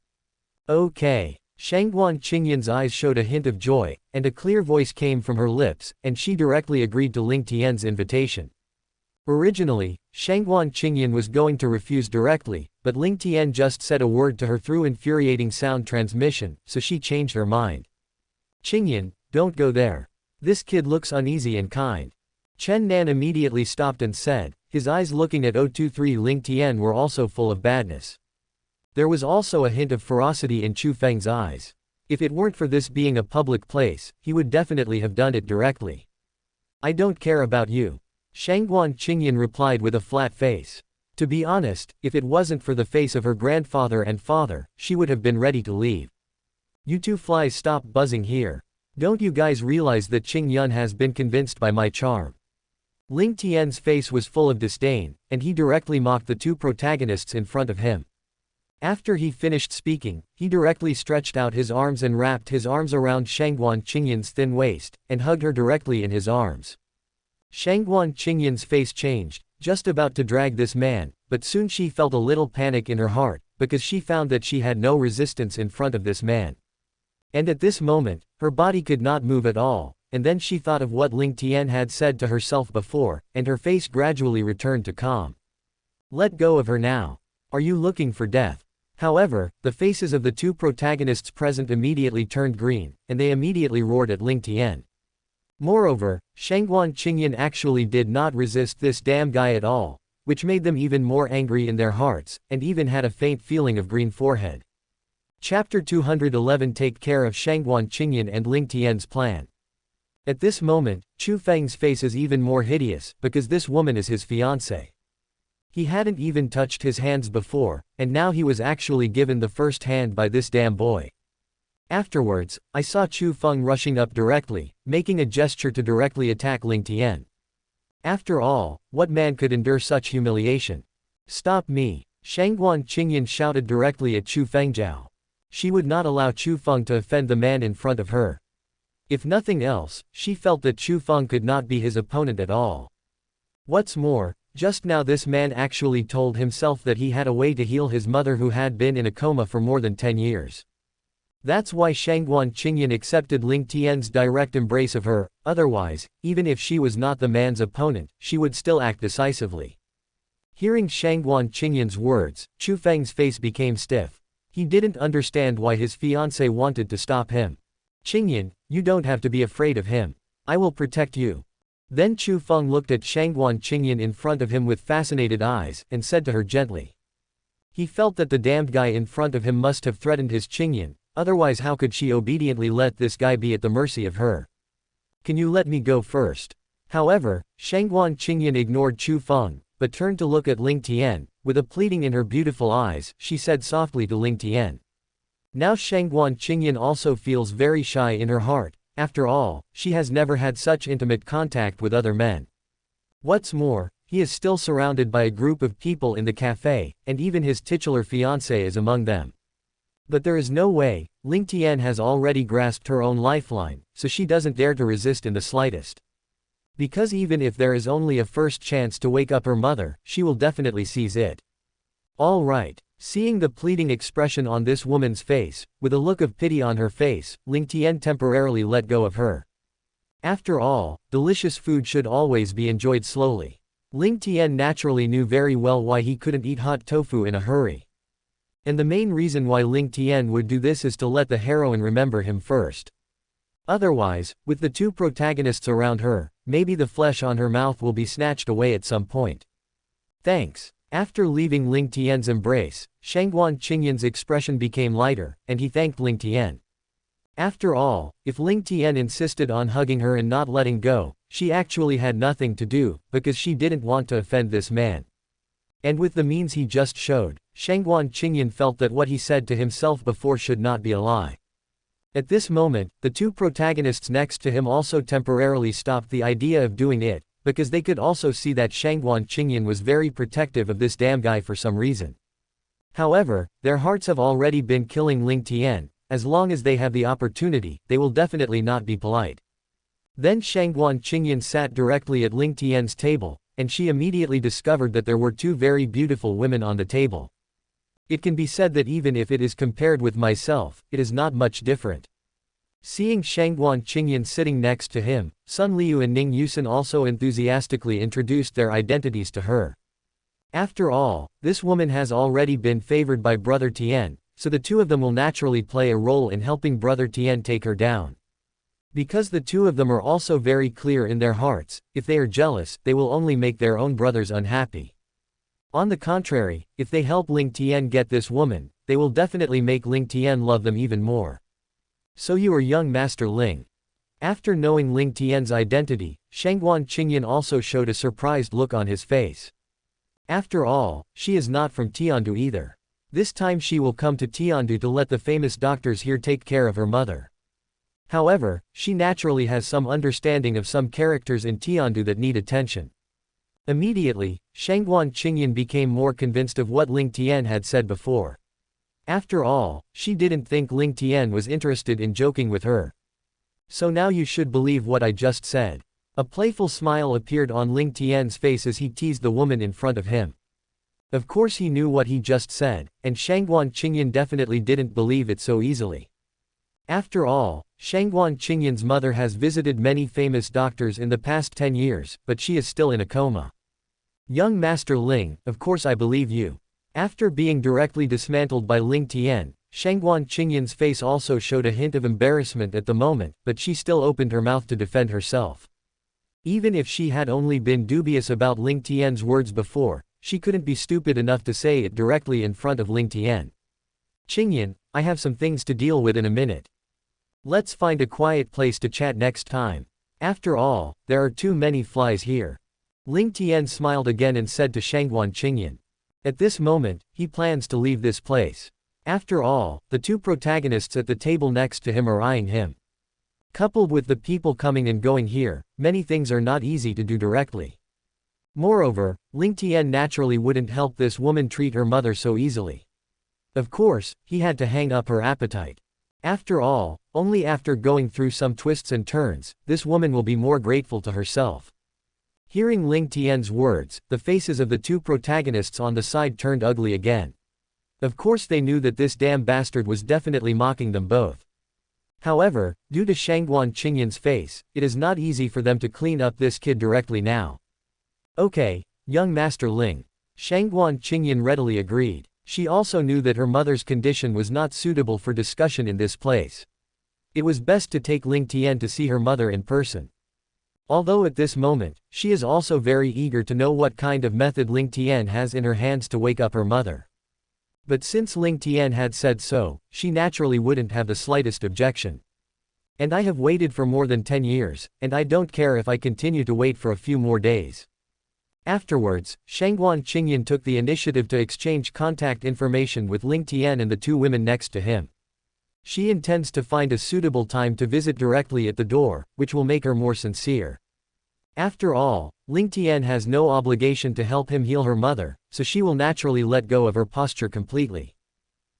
Okay. Shangguan Qingyun's eyes showed a hint of joy, and a clear voice came from her lips, and she directly agreed to Ling Tian's invitation. Originally, Shangguan Qingyun was going to refuse directly, but Ling Tian just said a word to her through infuriating sound transmission, so she changed her mind. Qingyun, don't go there. This kid looks uneasy and kind. Chen Nan immediately stopped and said, his eyes looking at 023 Ling Tian were also full of badness. There was also a hint of ferocity in Chu Feng's eyes. If it weren't for this being a public place, he would definitely have done it directly. I don't care about you. Shangguan Qingyun replied with a flat face. To be honest, if it wasn't for the face of her grandfather and father, she would have been ready to leave. You two flies, stop buzzing here. Don't you guys realize that Qing Yun has been convinced by my charm? Ling Tian's face was full of disdain, and he directly mocked the two protagonists in front of him. After he finished speaking, he directly stretched out his arms and wrapped his arms around Shangguan Qingyun's thin waist, and hugged her directly in his arms. Shangguan Qingyun's face changed, just about to drag this man, but soon she felt a little panic in her heart, because she found that she had no resistance in front of this man. And at this moment, her body could not move at all, and then she thought of what Ling Tian had said to herself before, and her face gradually returned to calm. Let go of her now. Are you looking for death? However, the faces of the two protagonists present immediately turned green, and they immediately roared at Ling Tian. Moreover, Shangguan Qingyan actually did not resist this damn guy at all, which made them even more angry in their hearts, and even had a faint feeling of green forehead. Chapter 211 Take care of Shangguan Qingyan and Ling Tian's plan. At this moment, Chu Feng's face is even more hideous, because this woman is his fiancée. He hadn't even touched his hands before, and now he was actually given the first hand by this damn boy. Afterwards, I saw Chu Feng rushing up directly, making a gesture to directly attack Ling Tian. After all, what man could endure such humiliation? Stop me! Shangguan Qingyan shouted directly at Chu Fengjiao. She would not allow Chu Feng to offend the man in front of her. If nothing else, she felt that Chu Feng could not be his opponent at all. What's more, just now this man actually told himself that he had a way to heal his mother who had been in a coma for more than 10 years. That's why Shangguan Qingyan accepted Ling Tian's direct embrace of her, otherwise, even if she was not the man's opponent, she would still act decisively. Hearing Shangguan Qingyan's words, Chu Feng's face became stiff. He didn't understand why his fiancé wanted to stop him. Qingyan, you don't have to be afraid of him. I will protect you. Then Chu Feng looked at Shangguan Qingyan in front of him with fascinated eyes, and said to her gently. He felt that the damned guy in front of him must have threatened his Qingyan, otherwise how could she obediently let this guy be at the mercy of her? Can you let me go first? However, Shangguan Qingyan ignored Chu Feng, but turned to look at Ling Tian. With a pleading in her beautiful eyes, she said softly to Ling Tian. Now Shangguan Qingyan also feels very shy in her heart. After all, she has never had such intimate contact with other men. What's more, he is still surrounded by a group of people in the cafe, and even his titular fiancée is among them. But there is no way. Ling Tian has already grasped her own lifeline, so she doesn't dare to resist in the slightest. Because even if there is only a first chance to wake up her mother, she will definitely seize it. All right. Seeing the pleading expression on this woman's face, with a look of pity on her face, Ling Tian temporarily let go of her. After all, delicious food should always be enjoyed slowly. Ling Tian naturally knew very well why he couldn't eat hot tofu in a hurry. And the main reason why Ling Tian would do this is to let the heroine remember him first. Otherwise, with the two protagonists around her, maybe the flesh on her mouth will be snatched away at some point. Thanks. After leaving Ling Tian's embrace, Shangguan Qingyan's expression became lighter, and he thanked Ling Tian. After all, if Ling Tian insisted on hugging her and not letting go, she actually had nothing to do, because she didn't want to offend this man. And with the means he just showed, Shangguan Qingyan felt that what he said to himself before should not be a lie. At this moment, the two protagonists next to him also temporarily stopped the idea of doing it, because they could also see that Shangguan Qingyan was very protective of this damn guy for some reason. However, their hearts have already been killing Ling Tian. As long as they have the opportunity, they will definitely not be polite. Then Shangguan Qingyan sat directly at Ling Tian's table, and she immediately discovered that there were two very beautiful women on the table. It can be said that even if it is compared with myself, it is not much different. Seeing Shangguan Qingyan sitting next to him, Sun Liu and Ning Yusen also enthusiastically introduced their identities to her. After all, this woman has already been favored by Brother Tian, so the two of them will naturally play a role in helping Brother Tian take her down. Because the two of them are also very clear in their hearts, if they are jealous, they will only make their own brothers unhappy. On the contrary, if they help Ling Tian get this woman, they will definitely make Ling Tian love them even more. So you are young Master Ling. After knowing Ling Tian's identity, Shangguan Qingyan also showed a surprised look on his face. After all, she is not from Tiandu either. This time she will come to Tiandu to let the famous doctors here take care of her mother. However, she naturally has some understanding of some characters in Tiandu that need attention. Immediately, Shangguan Qingyan became more convinced of what Ling Tian had said before. After all, she didn't think Ling Tian was interested in joking with her. So now you should believe what I just said. A playful smile appeared on Ling Tian's face as he teased the woman in front of him. Of course he knew what he just said, and Shangguan Qingyan definitely didn't believe it so easily. After all, Shangguan Qingyan's mother has visited many famous doctors in the past 10 years, but she is still in a coma. Young Master Ling, of course I believe you. After being directly dismantled by Ling Tian, Shangguan Qingyan's face also showed a hint of embarrassment at the moment, but she still opened her mouth to defend herself. Even if she had only been dubious about Ling Tian's words before, she couldn't be stupid enough to say it directly in front of Ling Tian. Qingyan, I have some things to deal with in a minute. Let's find a quiet place to chat next time. After all, there are too many flies here. Ling Tian smiled again and said to Shangguan Qingyan. At this moment, he plans to leave this place. After all, the two protagonists at the table next to him are eyeing him. Coupled with the people coming and going here, many things are not easy to do directly. Moreover, Ling Tian naturally wouldn't help this woman treat her mother so easily. Of course, he had to hang up her appetite. After all, only after going through some twists and turns, this woman will be more grateful to herself. Hearing Ling Tian's words, the faces of the two protagonists on the side turned ugly again. Of course they knew that this damn bastard was definitely mocking them both. However, due to Shangguan Qingyan's face, it is not easy for them to clean up this kid directly now. Okay, young Master Ling. Shangguan Qingyan readily agreed. She also knew that her mother's condition was not suitable for discussion in this place. It was best to take Ling Tian to see her mother in person. Although at this moment, she is also very eager to know what kind of method Ling Tian has in her hands to wake up her mother. But since Ling Tian had said so, she naturally wouldn't have the slightest objection. And I have waited for more than 10 years, and I don't care if I continue to wait for a few more days. Afterwards, Shangguan Qingyan took the initiative to exchange contact information with Ling Tian and the two women next to him. She intends to find a suitable time to visit directly at the door, which will make her more sincere. After all, Ling Tian has no obligation to help him heal her mother, so she will naturally let go of her posture completely.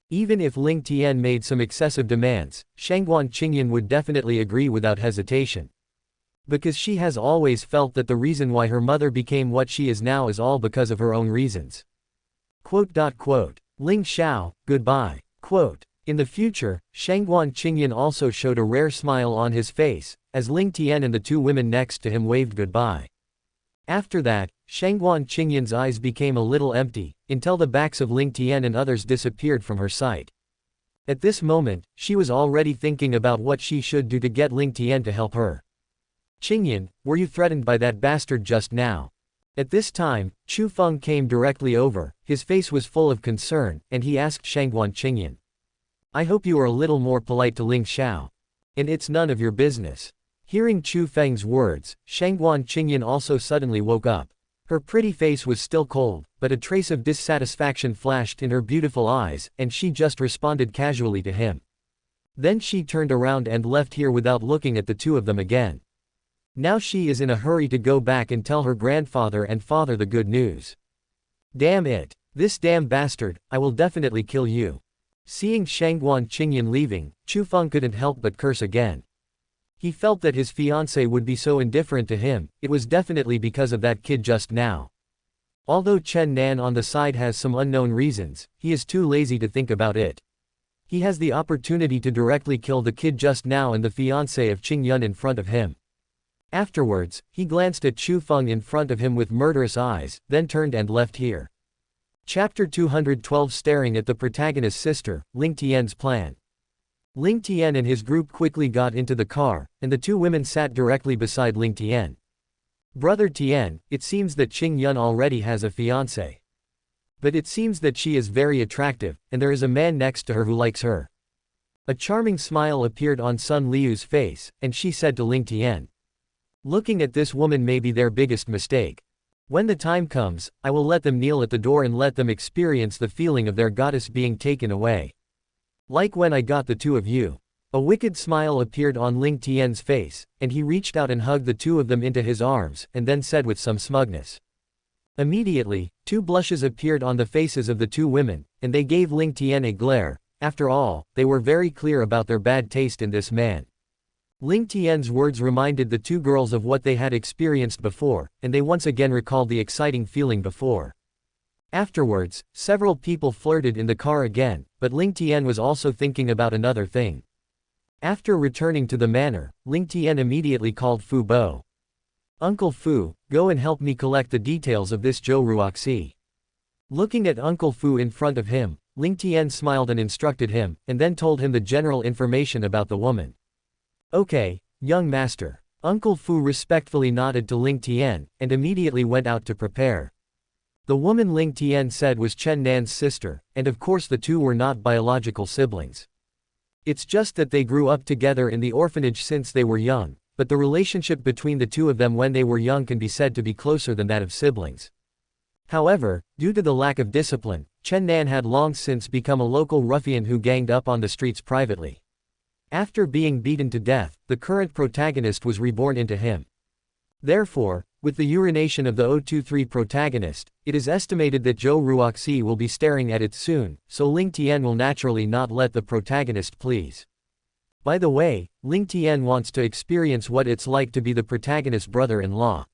Even if Ling Tian made some excessive demands, Shangguan Qingyan would definitely agree without hesitation. Because she has always felt that the reason why her mother became what she is now is all because of her own reasons. Ling Xiao, goodbye. In the future, Shangguan Qingyan also showed a rare smile on his face, as Ling Tian and the two women next to him waved goodbye. After that, Shangguan Qingyan's eyes became a little empty, until the backs of Ling Tian and others disappeared from her sight. At this moment, she was already thinking about what she should do to get Ling Tian to help her. Qingyan, were you threatened by that bastard just now? At this time, Chu Feng came directly over, his face was full of concern, and he asked Shangguan Qingyan. I hope you are a little more polite to Ling Xiao. And it's none of your business. Hearing Chu Feng's words, Shangguan Qingyan also suddenly woke up. Her pretty face was still cold, but a trace of dissatisfaction flashed in her beautiful eyes, and she just responded casually to him. Then she turned around and left here without looking at the two of them again. Now she is in a hurry to go back and tell her grandfather and father the good news. Damn it. This damn bastard, I will definitely kill you. Seeing Shangguan Qingyan leaving, Chu Feng couldn't help but curse again. He felt that his fiancée would be so indifferent to him, it was definitely because of that kid just now. Although Chen Nan on the side has some unknown reasons, he is too lazy to think about it. He has the opportunity to directly kill the kid just now and the fiancée of Qing Yun in front of him. Afterwards, he glanced at Chu Feng in front of him with murderous eyes, then turned and left here. Chapter 212 Staring at the protagonist's sister, Ling Tian's plan. Ling Tian and his group quickly got into the car, and the two women sat directly beside Ling Tian. Brother Tian, it seems that Qing Yun already has a fiancé. But it seems that she is very attractive, and there is a man next to her who likes her. A charming smile appeared on Sun Liu's face, and she said to Ling Tian. Looking at this woman may be their biggest mistake. When the time comes, I will let them kneel at the door and let them experience the feeling of their goddess being taken away. Like when I got the two of you. A wicked smile appeared on Ling Tian's face, and he reached out and hugged the two of them into his arms, and then said with some smugness. Immediately, two blushes appeared on the faces of the two women, and they gave Ling Tian a glare. After all, they were very clear about their bad taste in this man. Ling Tian's words reminded the two girls of what they had experienced before, and they once again recalled the exciting feeling before. Afterwards, several people flirted in the car again, but Ling Tian was also thinking about another thing. After returning to the manor, Ling Tian immediately called Fu Bo. "Uncle Fu, go and help me collect the details of this Zhou Ruoxi." Looking at Uncle Fu in front of him, Ling Tian smiled and instructed him, and then told him the general information about the woman. "Okay, young master." Uncle Fu respectfully nodded to Ling Tian, and immediately went out to prepare. The woman Ling Tian said was Chen Nan's sister, and of course the two were not biological siblings. It's just that they grew up together in the orphanage since they were young, but the relationship between the two of them when they were young can be said to be closer than that of siblings. However, due to the lack of discipline, Chen Nan had long since become a local ruffian who ganged up on the streets privately. After being beaten to death, the current protagonist was reborn into him. Therefore, with the urination of the 023 protagonist, it is estimated that Zhou Ruoxi will be staring at it soon, so Ling Tian will naturally not let the protagonist please. By the way, Ling Tian wants to experience what it's like to be the protagonist's brother-in-law.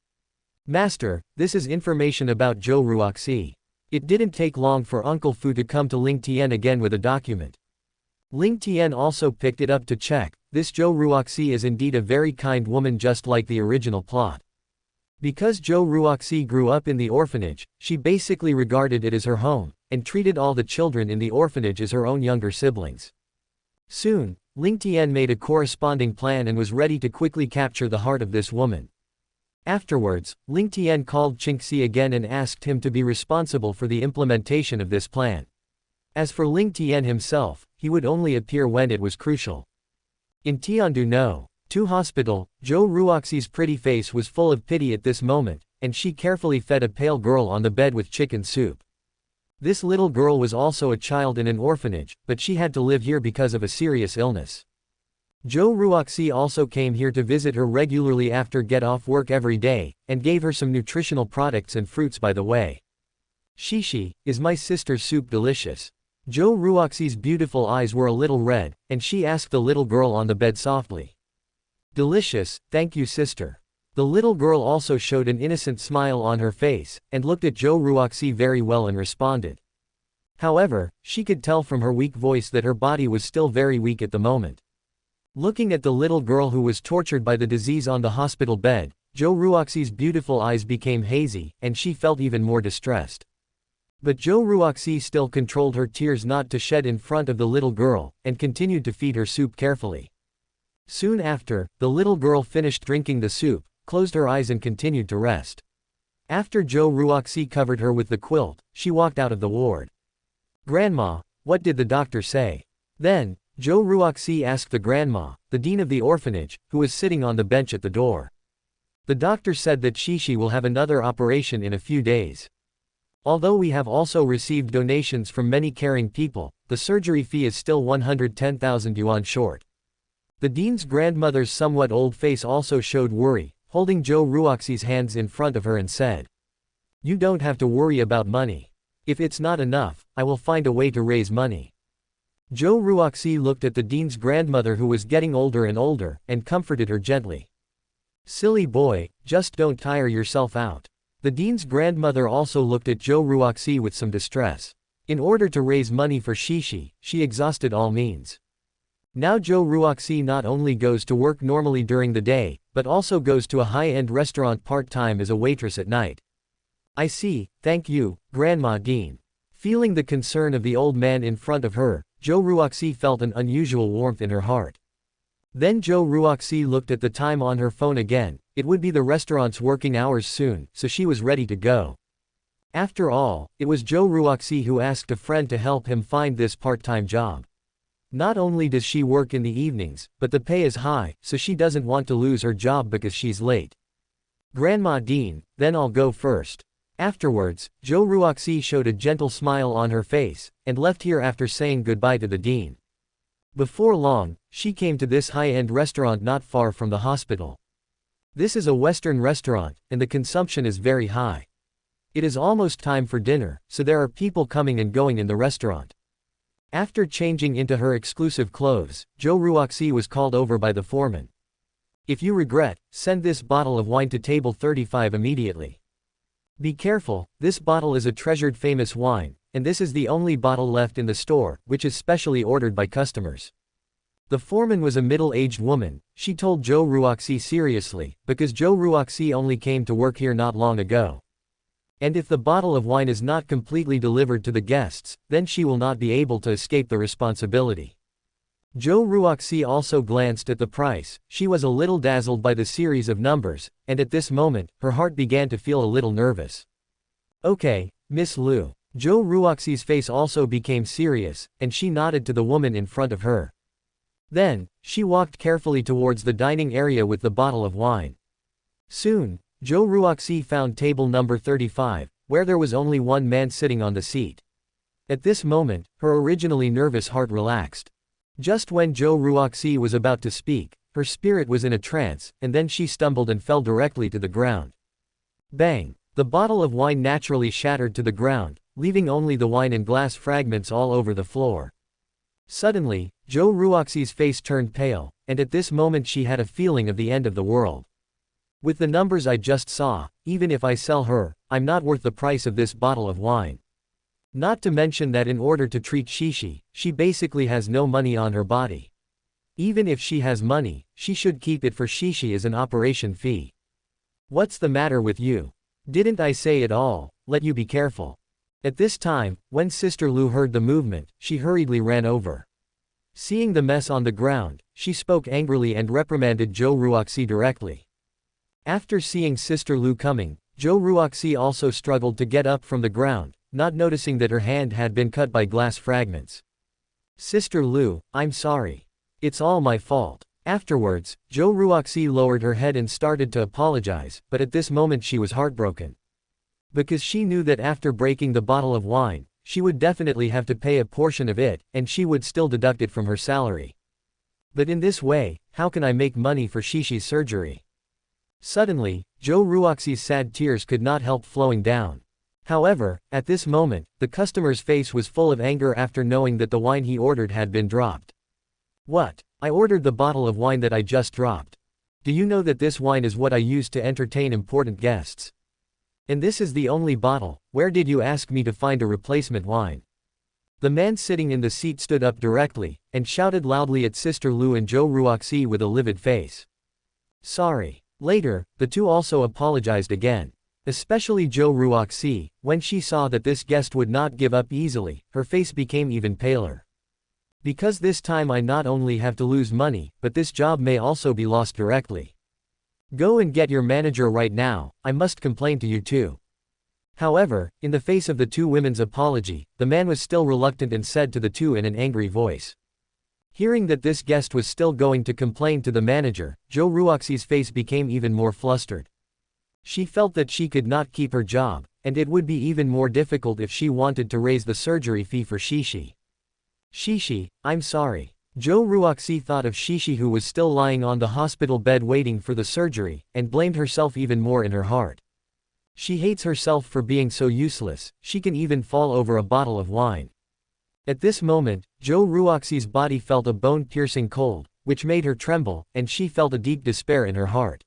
"Master, this is information about Zhou Ruoxi." It didn't take long for Uncle Fu to come to Ling Tian again with a document. Ling Tian also picked it up to check. This Zhou Ruoxi is indeed a very kind woman, just like the original plot. Because Zhou Ruoxi grew up in the orphanage, she basically regarded it as her home, and treated all the children in the orphanage as her own younger siblings. Soon, Ling Tian made a corresponding plan and was ready to quickly capture the heart of this woman. Afterwards, Ling Tian called Qingxi again and asked him to be responsible for the implementation of this plan. As for Ling Tian himself, he would only appear when it was crucial. In Tiandu No. 2 hospital, Zhou Ruoxi's pretty face was full of pity at this moment, and she carefully fed a pale girl on the bed with chicken soup. This little girl was also a child in an orphanage, but she had to live here because of a serious illness. Zhou Ruoxi also came here to visit her regularly after get off work every day, and gave her some nutritional products and fruits by the way. "Shishi, is my sister's soup delicious?" Zhou Ruoxi's beautiful eyes were a little red, and she asked the little girl on the bed softly. "Delicious, thank you sister." The little girl also showed an innocent smile on her face, and looked at Zhou Ruoxi very well and responded. However, she could tell from her weak voice that her body was still very weak at the moment. Looking at the little girl who was tortured by the disease on the hospital bed, Zhou Ruoxi's beautiful eyes became hazy, and she felt even more distressed. But Zhou Ruoxi still controlled her tears not to shed in front of the little girl, and continued to feed her soup carefully. Soon after, the little girl finished drinking the soup, closed her eyes and continued to rest. After Zhou Ruoxi covered her with the quilt, she walked out of the ward. "Grandma, what did the doctor say?" Then, Zhou Ruoxi asked the grandma, the dean of the orphanage, who was sitting on the bench at the door. "The doctor said that Shishi will have another operation in a few days. Although we have also received donations from many caring people, the surgery fee is still 110,000 yuan short." The dean's grandmother's somewhat old face also showed worry, holding Zhou Ruoxi's hands in front of her and said, "You don't have to worry about money. If it's not enough, I will find a way to raise money." Zhou Ruoxi looked at the dean's grandmother who was getting older and older, and comforted her gently. "Silly boy, just don't tire yourself out." The dean's grandmother also looked at Zhou Ruoxi with some distress. In order to raise money for Shishi, she exhausted all means. Now Zhou Ruoxi not only goes to work normally during the day, but also goes to a high-end restaurant part-time as a waitress at night. "I see, thank you, Grandma Dean." Feeling the concern of the old man in front of her, Zhou Ruoxi felt an unusual warmth in her heart. Then Zhou Ruoxi looked at the time on her phone again. It would be the restaurant's working hours soon, so she was ready to go. After all, it was Zhou Ruoxi who asked a friend to help him find this part-time job. Not only does she work in the evenings, but the pay is high, so she doesn't want to lose her job because she's late. "Grandma Dean, then I'll go first." Afterwards, Zhou Ruoxi showed a gentle smile on her face, and left here after saying goodbye to the dean. Before long, she came to this high-end restaurant not far from the hospital. This is a Western restaurant, and the consumption is very high. It is almost time for dinner, so there are people coming and going in the restaurant. After changing into her exclusive clothes, Zhou Ruoxi was called over by the foreman. "If you regret, send this bottle of wine to table 35 immediately. Be careful, this bottle is a treasured famous wine, and this is the only bottle left in the store, which is specially ordered by customers." The foreman was a middle-aged woman. She told Zhou Ruoxi seriously, because Zhou Ruoxi only came to work here not long ago. And if the bottle of wine is not completely delivered to the guests, then she will not be able to escape the responsibility. Zhou Ruoxi also glanced at the price. She was a little dazzled by the series of numbers, and at this moment, her heart began to feel a little nervous. Okay, Miss Liu. Zhou Ruoxi's face also became serious, and she nodded to the woman in front of her. Then, she walked carefully towards the dining area with the bottle of wine. Soon, Zhou Ruoxi found table number 35, where there was only one man sitting on the seat. At this moment, her originally nervous heart relaxed. Just when Zhou Ruoxi was about to speak, her spirit was in a trance, and then she stumbled and fell directly to the ground. Bang! The bottle of wine naturally shattered to the ground, leaving only the wine and glass fragments all over the floor. Suddenly, Zhou Ruoxi's face turned pale, and at this moment she had a feeling of the end of the world. With the numbers I just saw, even if I sell her, I'm not worth the price of this bottle of wine. Not to mention that in order to treat Shishi, she basically has no money on her body. Even if she has money, she should keep it for Shishi as an operation fee. What's the matter with you? Didn't I say it all, let you be careful? At this time, when Sister Liu heard the movement, she hurriedly ran over. Seeing the mess on the ground, she spoke angrily and reprimanded Zhou Ruoxi directly. After seeing Sister Liu coming, Zhou Ruoxi also struggled to get up from the ground, not noticing that her hand had been cut by glass fragments. Sister Liu, I'm sorry. It's all my fault. Afterwards, Zhou Ruoxi lowered her head and started to apologize, but at this moment she was heartbroken. Because she knew that after breaking the bottle of wine, she would definitely have to pay a portion of it, and she would still deduct it from her salary. But in this way, how can I make money for Shishi's surgery? Suddenly, Zhou Ruoxi's sad tears could not help flowing down. However, at this moment, the customer's face was full of anger after knowing that the wine he ordered had been dropped. What? I ordered the bottle of wine that I just dropped. Do you know that this wine is what I use to entertain important guests? And this is the only bottle. Where did you ask me to find a replacement wine? The man sitting in the seat stood up directly, and shouted loudly at Sister Liu and Zhou Ruoxi with a livid face. Sorry. Later, the two also apologized again. Especially Zhou Ruoxi, when she saw that this guest would not give up easily, her face became even paler. Because this time I not only have to lose money, but this job may also be lost directly. Go and get your manager right now, I must complain to you too. However, in the face of the two women's apology, the man was still reluctant and said to the two in an angry voice. Hearing that this guest was still going to complain to the manager, Zhou Ruoxi's face became even more flustered. She felt that she could not keep her job, and it would be even more difficult if she wanted to raise the surgery fee for Shishi. Shishi, I'm sorry. Zhou Ruoxi thought of Shishi who was still lying on the hospital bed waiting for the surgery, and blamed herself even more in her heart. She hates herself for being so useless, she can even fall over a bottle of wine. At this moment, Zhou Ruoxi's body felt a bone-piercing cold, which made her tremble, and she felt a deep despair in her heart.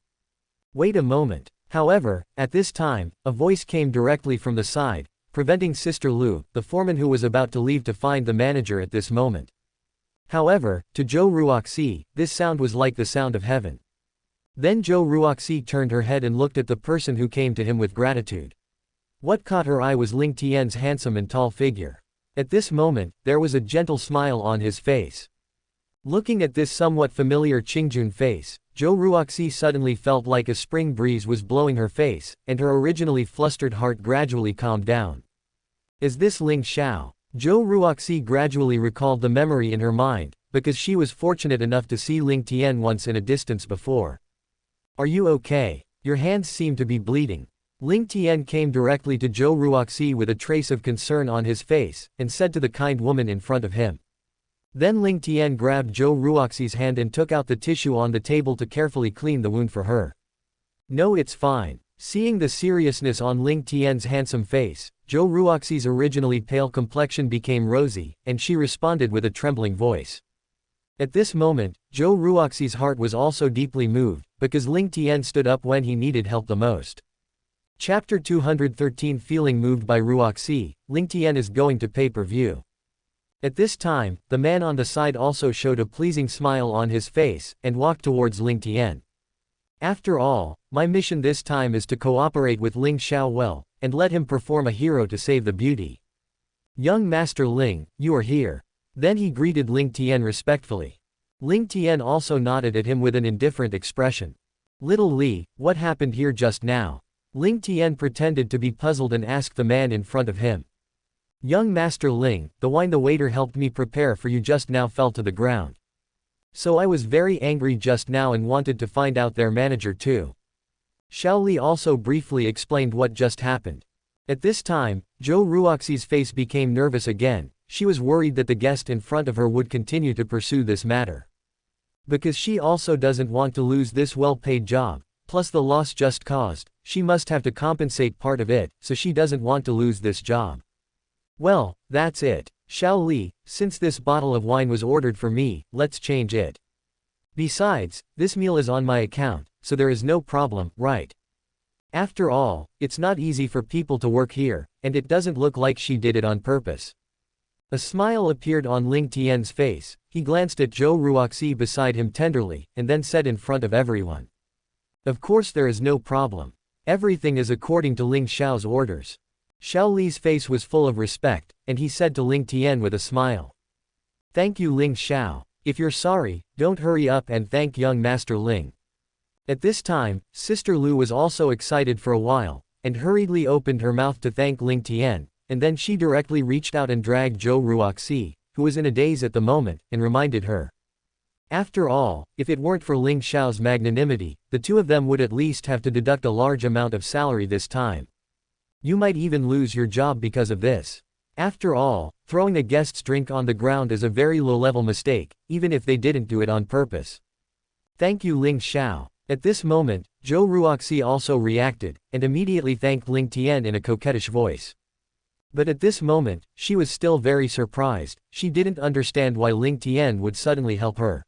Wait a moment. However, at this time, a voice came directly from the side, preventing Sister Liu, the foreman who was about to leave to find the manager at this moment. However, to Zhou Ruoxi, this sound was like the sound of heaven. Then Zhou Ruoxi turned her head and looked at the person who came to him with gratitude. What caught her eye was Ling Tian's handsome and tall figure. At this moment, there was a gentle smile on his face. Looking at this somewhat familiar Qingjun face, Zhou Ruoxi suddenly felt like a spring breeze was blowing her face, and her originally flustered heart gradually calmed down. Is this Ling Xiao? Zhou Ruoxi gradually recalled the memory in her mind, because she was fortunate enough to see Ling Tian once in a distance before. Are you okay? Your hands seem to be bleeding. Ling Tian came directly to Zhou Ruoxi with a trace of concern on his face, and said to the kind woman in front of him. Then Ling Tian grabbed Zhou Ruoxi's hand and took out the tissue on the table to carefully clean the wound for her. No, it's fine. Seeing the seriousness on Ling Tian's handsome face, Zhou Ruoxi's originally pale complexion became rosy, and she responded with a trembling voice. At this moment, Zhou Ruoxi's heart was also deeply moved, because Ling Tian stood up when he needed help the most. Chapter 213 Feeling moved by Ruoxi, Ling Tian is going to pay-per-view. At this time, the man on the side also showed a pleasing smile on his face, and walked towards Ling Tian. After all, my mission this time is to cooperate with Ling Xiao well, and let him perform a hero to save the beauty. Young Master Ling, you are here. Then he greeted Ling Tian respectfully. Ling Tian also nodded at him with an indifferent expression. Little Li, what happened here just now? Ling Tian pretended to be puzzled and asked the man in front of him. Young Master Ling, the wine the waiter helped me prepare for you just now fell to the ground. So I was very angry just now and wanted to find out their manager too. Xiao Li also briefly explained what just happened. At this time, Zhou Ruoxi's face became nervous again. She was worried that the guest in front of her would continue to pursue this matter. Because she also doesn't want to lose this well-paid job, plus the loss just caused, she must have to compensate part of it, so she doesn't want to lose this job. Well, that's it. Xiao Li, since this bottle of wine was ordered for me, let's change it. Besides, this meal is on my account, so there is no problem, right? After all, it's not easy for people to work here, and it doesn't look like she did it on purpose. A smile appeared on Ling Tian's face. He glanced at Zhou Ruoxi beside him tenderly, and then said in front of everyone. Of course there is no problem. Everything is according to Ling Xiao's orders. Xiao Li's face was full of respect, and he said to Ling Tian with a smile. Thank you Ling Xiao. If you're sorry, don't hurry up and thank young Master Ling. At this time, Sister Lu was also excited for a while, and hurriedly opened her mouth to thank Ling Tian, and then she directly reached out and dragged Zhou Ruoxi, who was in a daze at the moment, and reminded her. After all, if it weren't for Ling Xiao's magnanimity, the two of them would at least have to deduct a large amount of salary this time. You might even lose your job because of this. After all, throwing a guest's drink on the ground is a very low-level mistake, even if they didn't do it on purpose. Thank you Ling Xiao. At this moment, Zhou Ruoxi also reacted, and immediately thanked Ling Tian in a coquettish voice. But at this moment, she was still very surprised. She didn't understand why Ling Tian would suddenly help her.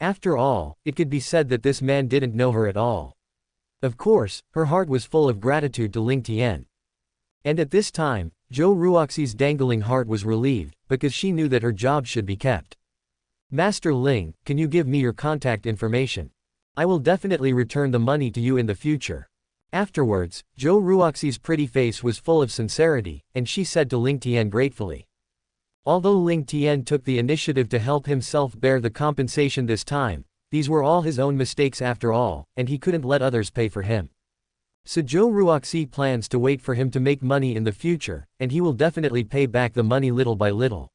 After all, it could be said that this man didn't know her at all. Of course, her heart was full of gratitude to Ling Tian. And at this time, Zhou Ruoxi's dangling heart was relieved, because she knew that her job should be kept. Master Ling, can you give me your contact information? I will definitely return the money to you in the future. Afterwards, Zhou Ruoxi's pretty face was full of sincerity, and she said to Ling Tian gratefully. Although Ling Tian took the initiative to help himself bear the compensation this time, these were all his own mistakes after all, and he couldn't let others pay for him. So Zhou Ruoxi plans to wait for him to make money in the future, and he will definitely pay back the money little by little.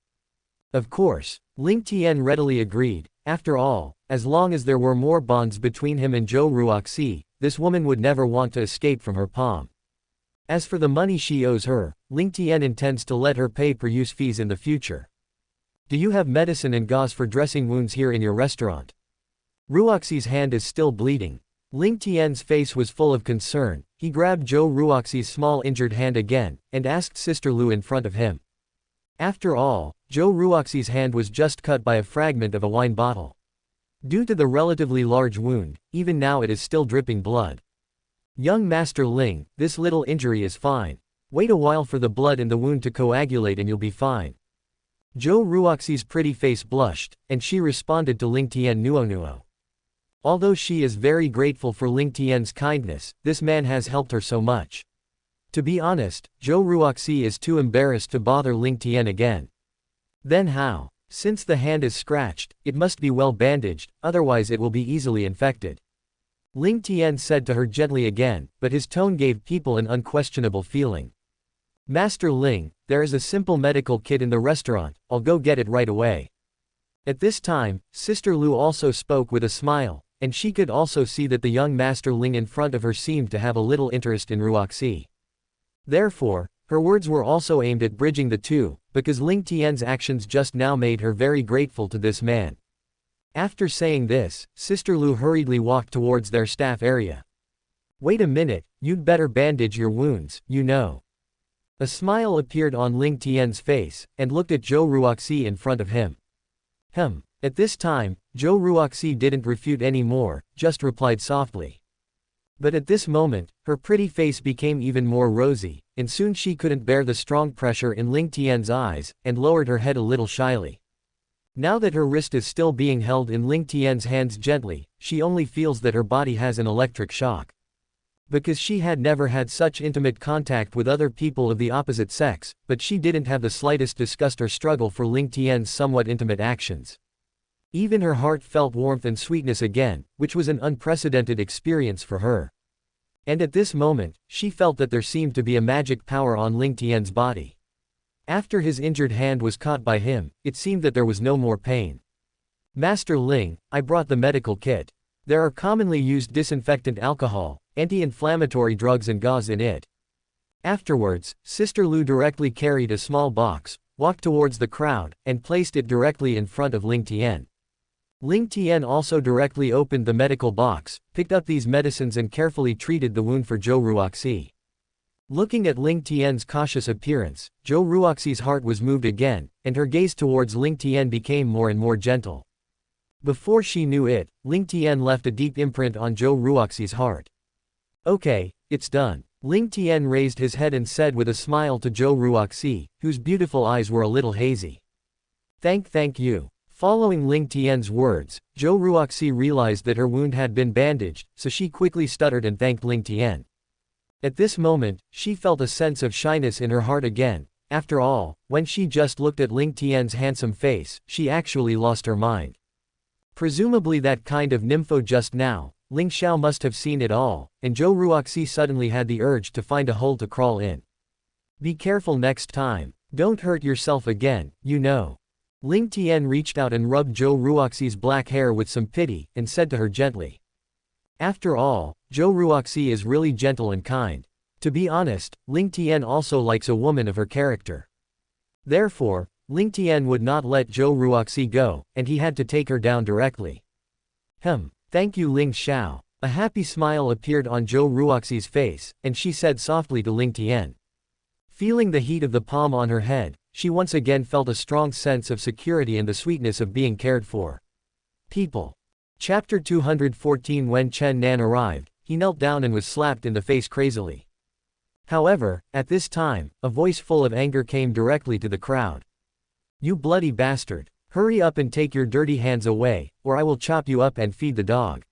Of course, Ling Tian readily agreed. After all, as long as there were more bonds between him and Zhou Ruoxi, this woman would never want to escape from her palm. As for the money she owes her, Ling Tian intends to let her pay per use fees in the future. Do you have medicine and gauze for dressing wounds here in your restaurant? Ruoxi's hand is still bleeding. Ling Tian's face was full of concern. He grabbed Zhou Ruoxi's small injured hand again, and asked Sister Lu in front of him. After all, Zhou Ruoxi's hand was just cut by a fragment of a wine bottle. Due to the relatively large wound, even now it is still dripping blood. Young Master Ling, this little injury is fine. Wait a while for the blood in the wound to coagulate and you'll be fine. Zhou Ruoxi's pretty face blushed, and she responded to Ling Tian nuo. Although she is very grateful for Ling Tian's kindness, this man has helped her so much. To be honest, Zhou Ruoxi is too embarrassed to bother Ling Tian again. Then how? Since the hand is scratched, it must be well bandaged, otherwise it will be easily infected. Ling Tian said to her gently again, but his tone gave people an unquestionable feeling. Master Ling, there is a simple medical kit in the restaurant, I'll go get it right away. At this time, Sister Lu also spoke with a smile, and she could also see that the young Master Ling in front of her seemed to have a little interest in Ruoxi. Therefore, her words were also aimed at bridging the two, because Ling Tian's actions just now made her very grateful to this man. After saying this, Sister Lu hurriedly walked towards their staff area. Wait a minute, you'd better bandage your wounds, you know. A smile appeared on Ling Tian's face, and looked at Zhou Ruoxi in front of him. At this time, Zhou Ruoxi didn't refute any more, just replied softly. But at this moment, her pretty face became even more rosy, and soon she couldn't bear the strong pressure in Ling Tian's eyes, and lowered her head a little shyly. Now that her wrist is still being held in Ling Tian's hands gently, she only feels that her body has an electric shock. Because she had never had such intimate contact with other people of the opposite sex, but she didn't have the slightest disgust or struggle for Ling Tian's somewhat intimate actions. Even her heart felt warmth and sweetness again, which was an unprecedented experience for her. And at this moment, she felt that there seemed to be a magic power on Ling Tian's body. After his injured hand was caught by him, it seemed that there was no more pain. Master Ling, I brought the medical kit. There are commonly used disinfectant alcohol, anti-inflammatory drugs and gauze in it. Afterwards, Sister Lu directly carried a small box, walked towards the crowd, and placed it directly in front of Ling Tian. Ling Tian also directly opened the medical box, picked up these medicines and carefully treated the wound for Zhou Ruoxi. Looking at Ling Tian's cautious appearance, Zhou Ruoxi's heart was moved again, and her gaze towards Ling Tian became more and more gentle. Before she knew it, Ling Tian left a deep imprint on Zhou Ruoxi's heart. Okay, it's done. Ling Tian raised his head and said with a smile to Zhou Ruoxi, whose beautiful eyes were a little hazy. Thank you. Following Ling Tian's words, Zhou Ruoxi realized that her wound had been bandaged, so she quickly stuttered and thanked Ling Tian. At this moment, she felt a sense of shyness in her heart again. After all, when she just looked at Ling Tian's handsome face, she actually lost her mind. Presumably that kind of nympho just now, Ling Xiao must have seen it all, and Zhou Ruoxi suddenly had the urge to find a hole to crawl in. Be careful next time. Don't hurt yourself again, you know. Ling Tian reached out and rubbed Zhou Ruoxi's black hair with some pity, and said to her gently. After all, Zhou Ruoxi is really gentle and kind. To be honest, Ling Tian also likes a woman of her character. Therefore, Ling Tian would not let Zhou Ruoxi go, and he had to take her down directly. Thank you Ling Xiao. A happy smile appeared on Zhou Ruoxi's face, and she said softly to Ling Tian. Feeling the heat of the palm on her head, she once again felt a strong sense of security and the sweetness of being cared for. People. Chapter 214. When Chen Nan arrived, he knelt down and was slapped in the face crazily. However, at this time, a voice full of anger came directly to the crowd. You bloody bastard! Hurry up and take your dirty hands away, or I will chop you up and feed the dog.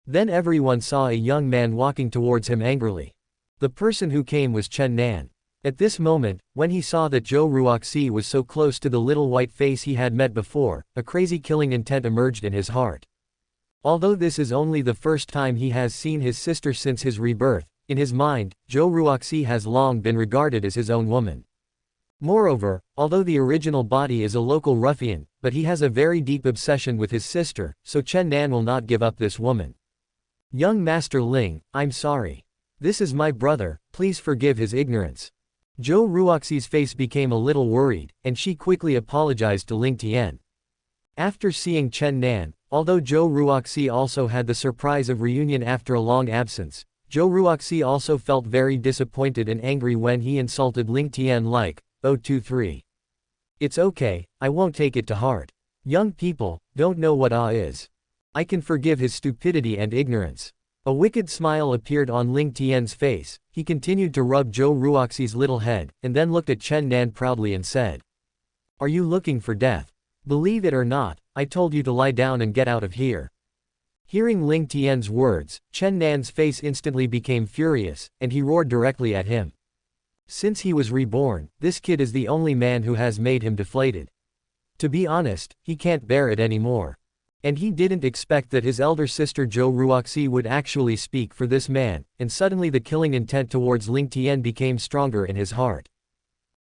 Then everyone saw a young man walking towards him angrily. The person who came was Chen Nan. At this moment, when he saw that Zhou Ruoxi was so close to the little white face he had met before, a crazy killing intent emerged in his heart. Although this is only the first time he has seen his sister since his rebirth, in his mind, Zhou Ruoxi has long been regarded as his own woman. Moreover, although the original body is a local ruffian, but he has a very deep obsession with his sister, so Chen Nan will not give up this woman. Young Master Ling, I'm sorry. This is my brother, please forgive his ignorance. Zhou Ruoxi's face became a little worried, and she quickly apologized to Ling Tian. After seeing Chen Nan, although Zhou Ruoxi also had the surprise of reunion after a long absence, Zhou Ruoxi also felt very disappointed and angry when he insulted Ling Tian like, 023. It's okay, I won't take it to heart. Young people don't know what is. I can forgive his stupidity and ignorance. A wicked smile appeared on Ling Tian's face. He continued to rub Zhou Ruoxi's little head, and then looked at Chen Nan proudly and said. Are you looking for death? Believe it or not, I told you to lie down and get out of here. Hearing Ling Tian's words, Chen Nan's face instantly became furious, and he roared directly at him. Since he was reborn, this kid is the only man who has made him deflated. To be honest, he can't bear it anymore. And he didn't expect that his elder sister Zhou Ruoxi would actually speak for this man, and suddenly the killing intent towards Ling Tian became stronger in his heart.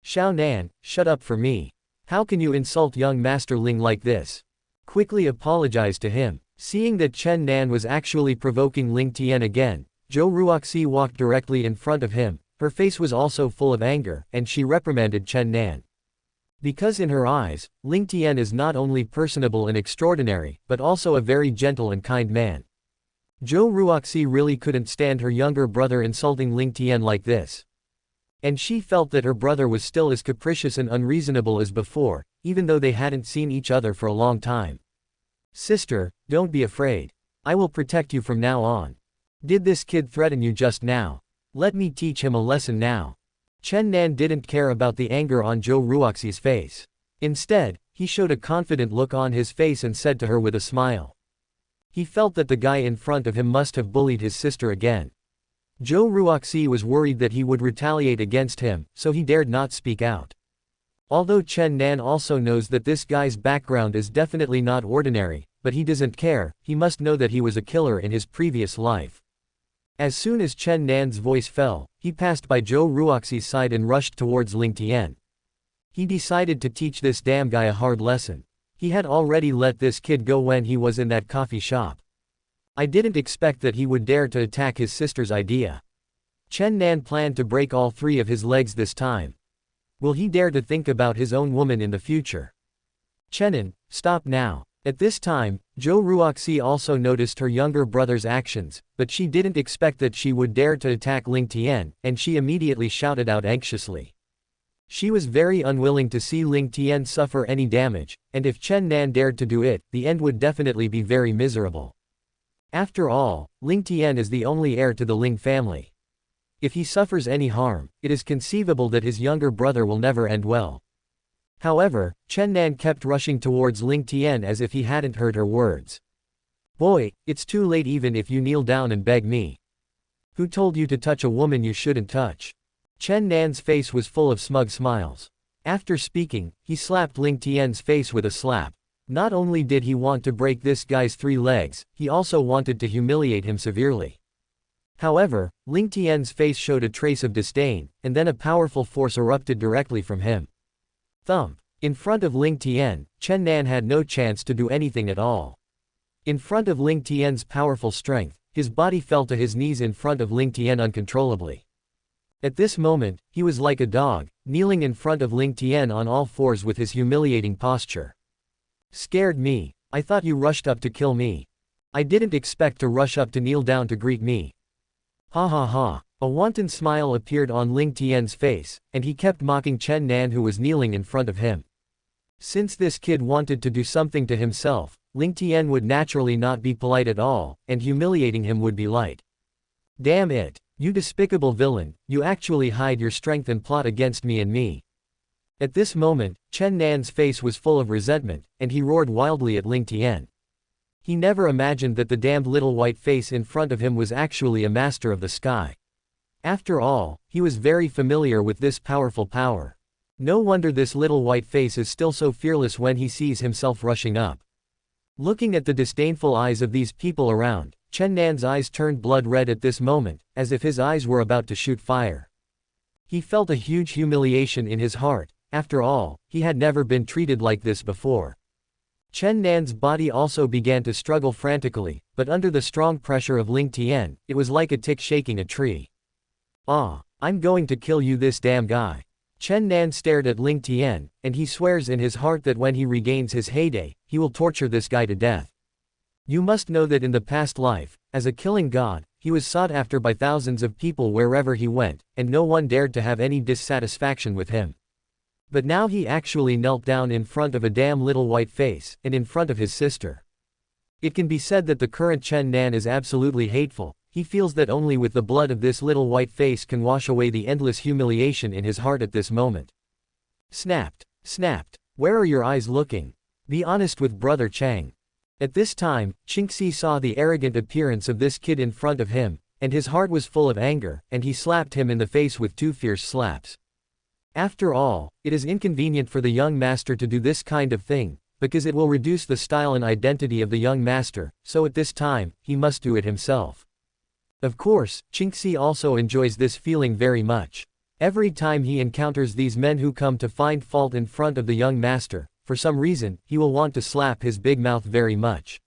Xiao Nan, shut up for me. How can you insult young Master Ling like this? Quickly apologize to him. Seeing that Chen Nan was actually provoking Ling Tian again, Zhou Ruoxi walked directly in front of him. Her face was also full of anger, and she reprimanded Chen Nan. Because in her eyes, Ling Tian is not only personable and extraordinary, but also a very gentle and kind man. Zhou Ruoxi really couldn't stand her younger brother insulting Ling Tian like this. And she felt that her brother was still as capricious and unreasonable as before, even though they hadn't seen each other for a long time. Sister, don't be afraid. I will protect you from now on. Did this kid threaten you just now? Let me teach him a lesson now. Chen Nan didn't care about the anger on Zhou Ruoxi's face. Instead, he showed a confident look on his face and said to her with a smile. He felt that the guy in front of him must have bullied his sister again. Zhou Ruoxi was worried that he would retaliate against him, so he dared not speak out. Although Chen Nan also knows that this guy's background is definitely not ordinary, but he doesn't care, he must know that he was a killer in his previous life. As soon as Chen Nan's voice fell, he passed by Zhou Ruoxi's side and rushed towards Ling Tian. He decided to teach this damn guy a hard lesson. He had already let this kid go when he was in that coffee shop. I didn't expect that he would dare to attack his sister's idea. Chen Nan planned to break all 3 of his legs this time. Will he dare to think about his own woman in the future? Chenin, stop now. At this time, Zhou Ruoxi also noticed her younger brother's actions, but she didn't expect that she would dare to attack Ling Tian, and she immediately shouted out anxiously. She was very unwilling to see Ling Tian suffer any damage, and if Chen Nan dared to do it, the end would definitely be very miserable. After all, Ling Tian is the only heir to the Ling family. If he suffers any harm, it is conceivable that his younger brother will never end well. However, Chen Nan kept rushing towards Ling Tian as if he hadn't heard her words. Boy, it's too late even if you kneel down and beg me. Who told you to touch a woman you shouldn't touch? Chen Nan's face was full of smug smiles. After speaking, he slapped Ling Tian's face with a slap. Not only did he want to break this guy's 3 legs, he also wanted to humiliate him severely. However, Ling Tian's face showed a trace of disdain, and then a powerful force erupted directly from him. Thump. In front of Ling Tian, Chen Nan had no chance to do anything at all. In front of Ling Tian's powerful strength, his body fell to his knees in front of Ling Tian uncontrollably. At this moment, he was like a dog, kneeling in front of Ling Tian on all 4s with his humiliating posture. Scared me. I thought you rushed up to kill me. I didn't expect to rush up to kneel down to greet me. Ha ha ha. A wanton smile appeared on Ling Tian's face, and he kept mocking Chen Nan who was kneeling in front of him. Since this kid wanted to do something to himself, Ling Tian would naturally not be polite at all, and humiliating him would be light. Damn it. You despicable villain, you actually hide your strength and plot against me and me. At this moment, Chen Nan's face was full of resentment, and he roared wildly at Ling Tian. He never imagined that the damned little white face in front of him was actually a master of the sky. After all, he was very familiar with this powerful power. No wonder this little white face is still so fearless when he sees himself rushing up. Looking at the disdainful eyes of these people around, Chen Nan's eyes turned blood red at this moment, as if his eyes were about to shoot fire. He felt a huge humiliation in his heart. After all, he had never been treated like this before. Chen Nan's body also began to struggle frantically, but under the strong pressure of Ling Tian, it was like a tick shaking a tree. Ah, I'm going to kill you this damn guy. Chen Nan stared at Ling Tian, and he swears in his heart that when he regains his heyday, he will torture this guy to death. You must know that in the past life, as a killing god, he was sought after by thousands of people wherever he went, and no one dared to have any dissatisfaction with him. But now he actually knelt down in front of a damn little white face, and in front of his sister. It can be said that the current Chen Nan is absolutely hateful. He feels that only with the blood of this little white face can wash away the endless humiliation in his heart at this moment. Snapped. Snapped. Where are your eyes looking? Be honest with Brother Chang. At this time, Qingxi saw the arrogant appearance of this kid in front of him, and his heart was full of anger, and he slapped him in the face with 2 fierce slaps. After all, it is inconvenient for the young master to do this kind of thing, because it will reduce the style and identity of the young master, so at this time, he must do it himself. Of course, Qingxi also enjoys this feeling very much. Every time he encounters these men who come to find fault in front of the young master, for some reason, he will want to slap his big mouth very much.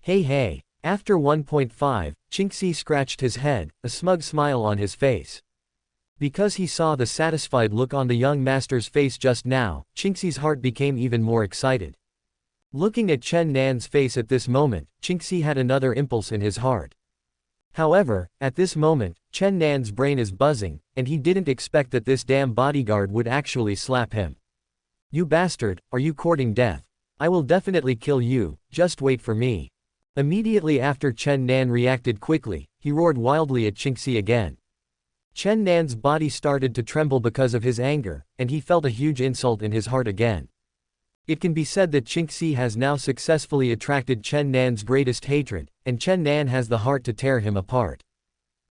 Hey hey. After 1.5, Qingxi scratched his head, a smug smile on his face. Because he saw the satisfied look on the young master's face just now, Qingxi's heart became even more excited. Looking at Chen Nan's face at this moment, Qingxi had another impulse in his heart. However, at this moment, Chen Nan's brain is buzzing, and he didn't expect that this damn bodyguard would actually slap him. You bastard, are you courting death? I will definitely kill you, just wait for me. Immediately after Chen Nan reacted quickly, he roared wildly at Qingxi again. Chen Nan's body started to tremble because of his anger, and he felt a huge insult in his heart again. It can be said that Qingxi has now successfully attracted Chen Nan's greatest hatred, and Chen Nan has the heart to tear him apart.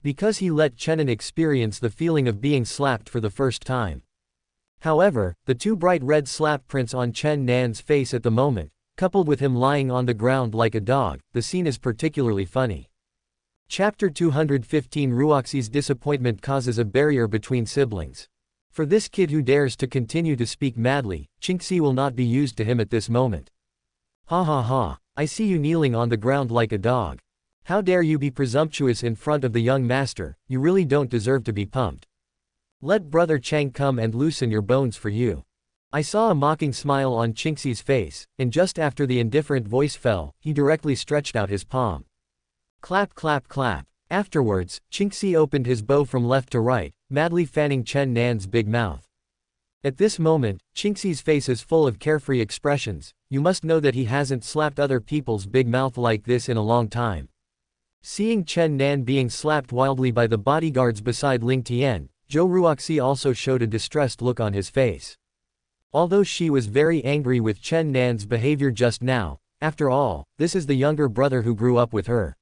Because he let Chen Nan experience the feeling of being slapped for the first time. However, the two bright red slap prints on Chen Nan's face at the moment, coupled with him lying on the ground like a dog, the scene is particularly funny. Chapter 215 Ruoxi's disappointment causes a barrier between siblings. For this kid who dares to continue to speak madly, Qingxi will not be used to him at this moment. Ha ha ha, I see you kneeling on the ground like a dog. How dare you be presumptuous in front of the young master, you really don't deserve to be pumped. Let brother Chang come and loosen your bones for you. I saw a mocking smile on Qingxi's face, and just after the indifferent voice fell, he directly stretched out his palm. Clap clap clap. Afterwards, Qingxi opened his bow from left to right, madly fanning Chen Nan's big mouth. At this moment, Qingxi's face is full of carefree expressions. You must know that he hasn't slapped other people's big mouth like this in a long time. Seeing Chen Nan being slapped wildly by the bodyguards beside Ling Tian, Zhou Ruoxi also showed a distressed look on his face. Although she was very angry with Chen Nan's behavior just now, after all, this is the younger brother who grew up with her.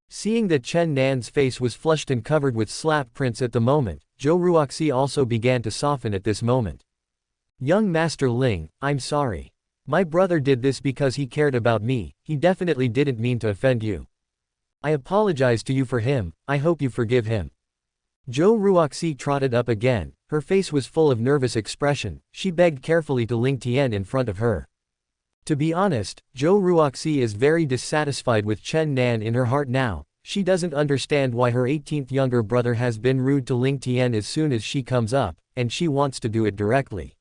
Seeing that Chen Nan's face was flushed and covered with slap prints at the moment, Zhou Ruoxi also began to soften at this moment. Young Master Ling, I'm sorry. My brother did this because he cared about me, he definitely didn't mean to offend you. I apologize to you for him, I hope you forgive him. Zhou Ruoxi trotted up again, her face was full of nervous expression, she begged carefully to Ling Tian in front of her. To be honest, Zhou Ruoxi is very dissatisfied with Chen Nan in her heart now, she doesn't understand why her 18th younger brother has been rude to Ling Tian as soon as she comes up, and she wants to do it directly.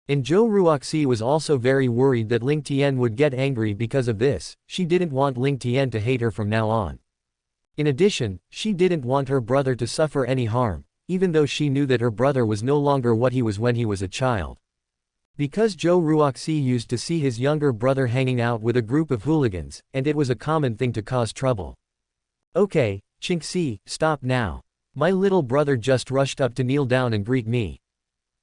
And Zhou Ruoxi was also very worried that Ling Tian would get angry because of this, she didn't want Ling Tian to hate her from now on. In addition, she didn't want her brother to suffer any harm, even though she knew that her brother was no longer what he was when he was a child. Because Zhou Ruoxi used to see his younger brother hanging out with a group of hooligans, and it was a common thing to cause trouble. Okay, Qingxi, stop now. My little brother just rushed up to kneel down and greet me.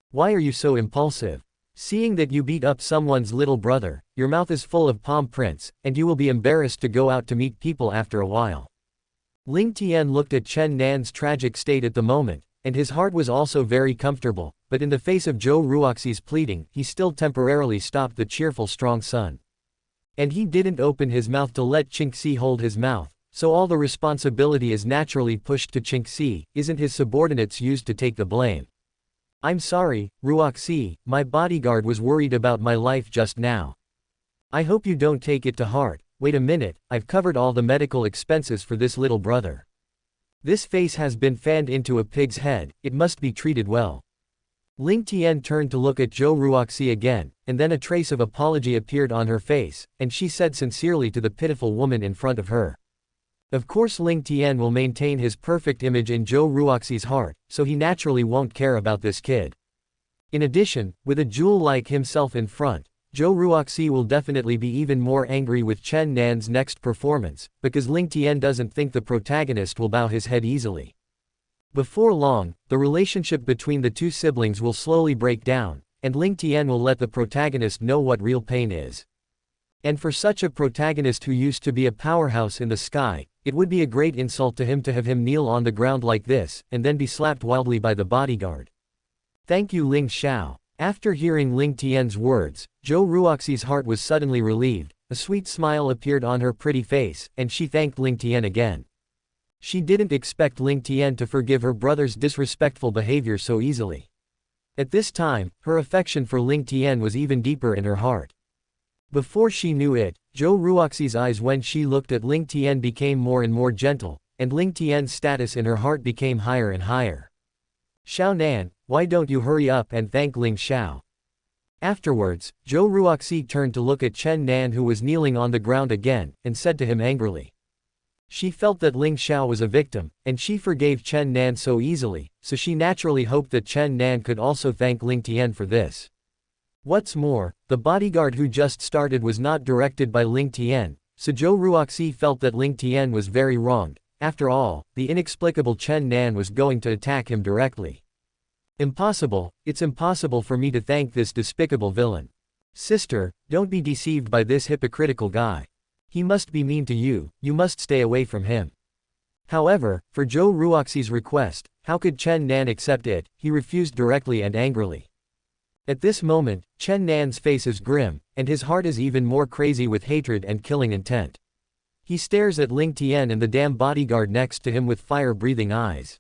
Why are you so impulsive? Seeing that you beat up someone's little brother, your mouth is full of palm prints, and you will be embarrassed to go out to meet people after a while. Ling Tian looked at Chen Nan's tragic state at the moment, and his heart was also very comfortable, but in the face of Zhou Ruoxi's pleading, he still temporarily stopped the cheerful strong son. And he didn't open his mouth to let Qingxi hold his mouth, so all the responsibility is naturally pushed to Qingxi, isn't his subordinates used to take the blame. I'm sorry, Ruoxi, my bodyguard was worried about my life just now. I hope you don't take it to heart, wait a minute, I've covered all the medical expenses for this little brother. This face has been fanned into a pig's head, it must be treated well. Ling Tian turned to look at Zhou Ruoxi again, and then a trace of apology appeared on her face, and she said sincerely to the pitiful woman in front of her. Of course Ling Tian will maintain his perfect image in Zhou Ruoxi's heart, so he naturally won't care about this kid. In addition, with a jewel like himself in front, Zhou Ruoxi will definitely be even more angry with Chen Nan's next performance, because Ling Tian doesn't think the protagonist will bow his head easily. Before long, the relationship between the two siblings will slowly break down, and Ling Tian will let the protagonist know what real pain is. And for such a protagonist who used to be a powerhouse in the sky, it would be a great insult to him to have him kneel on the ground like this, and then be slapped wildly by the bodyguard. Thank you Ling Xiao. After hearing Ling Tian's words, Zhou Ruoxi's heart was suddenly relieved, a sweet smile appeared on her pretty face, and she thanked Ling Tian again. She didn't expect Ling Tian to forgive her brother's disrespectful behavior so easily. At this time, her affection for Ling Tian was even deeper in her heart. Before she knew it, Zhou Ruoxi's eyes when she looked at Ling Tian became more and more gentle, and Ling Tian's status in her heart became higher and higher. Xiao Nan, why don't you hurry up and thank Ling Xiao? Afterwards, Zhou Ruoxi turned to look at Chen Nan who was kneeling on the ground again, and said to him angrily. She felt that Ling Xiao was a victim, and she forgave Chen Nan so easily, so she naturally hoped that Chen Nan could also thank Ling Tian for this. What's more, the bodyguard who just started was not directed by Ling Tian, so Zhou Ruoxi felt that Ling Tian was very wronged, after all, the inexplicable Chen Nan was going to attack him directly. Impossible, it's impossible for me to thank this despicable villain. Sister, don't be deceived by this hypocritical guy. He must be mean to you, you must stay away from him. However, for Zhou Ruoxi's request, how could Chen Nan accept it? He refused directly and angrily. At this moment, Chen Nan's face is grim, and his heart is even more crazy with hatred and killing intent. He stares at Ling Tian and the damn bodyguard next to him with fire-breathing eyes.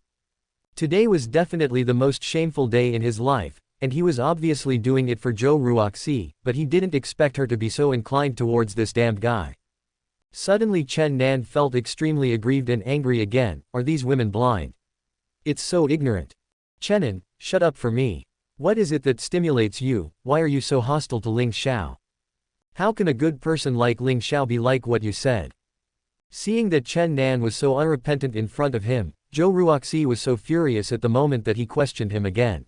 Today was definitely the most shameful day in his life, and he was obviously doing it for Zhou Ruoxi, but he didn't expect her to be so inclined towards this damned guy. Suddenly Chen Nan felt extremely aggrieved and angry again. Are these women blind? It's so ignorant. Chenin, shut up for me. What is it that stimulates you? Why are you so hostile to Ling Xiao? How can a good person like Ling Xiao be like what you said? Seeing that Chen Nan was so unrepentant in front of him, Zhou Ruoxi was so furious at the moment that he questioned him again.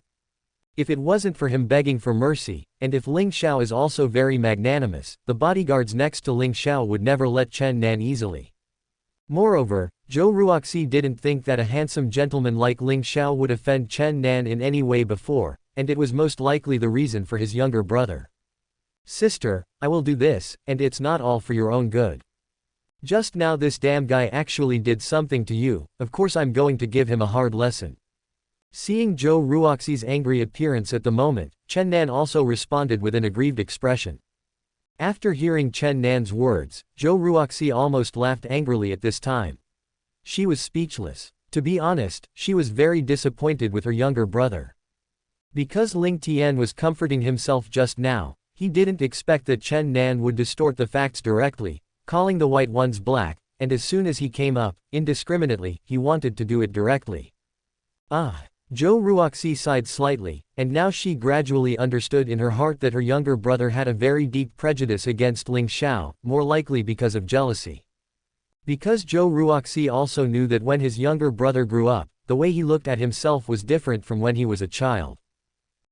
If it wasn't for him begging for mercy, and if Ling Xiao is also very magnanimous, the bodyguards next to Ling Xiao would never let Chen Nan easily. Moreover, Zhou Ruoxi didn't think that a handsome gentleman like Ling Xiao would offend Chen Nan in any way before, and it was most likely the reason for his younger brother. Sister, I will do this, and it's not all for your own good. Just now this damn guy actually did something to you, of course I'm going to give him a hard lesson. Seeing Zhou Ruoxi's angry appearance at the moment, Chen Nan also responded with an aggrieved expression. After hearing Chen Nan's words, Zhou Ruoxi almost laughed angrily at this time. She was speechless. To be honest, she was very disappointed with her younger brother. Because Ling Tian was comforting himself just now, he didn't expect that Chen Nan would distort the facts directly, calling the white ones black, and as soon as he came up, indiscriminately, he wanted to do it directly. Zhou Ruoxi sighed slightly, and now she gradually understood in her heart that her younger brother had a very deep prejudice against Ling Xiao, more likely because of jealousy. Because Zhou Ruoxi also knew that when his younger brother grew up, the way he looked at himself was different from when he was a child.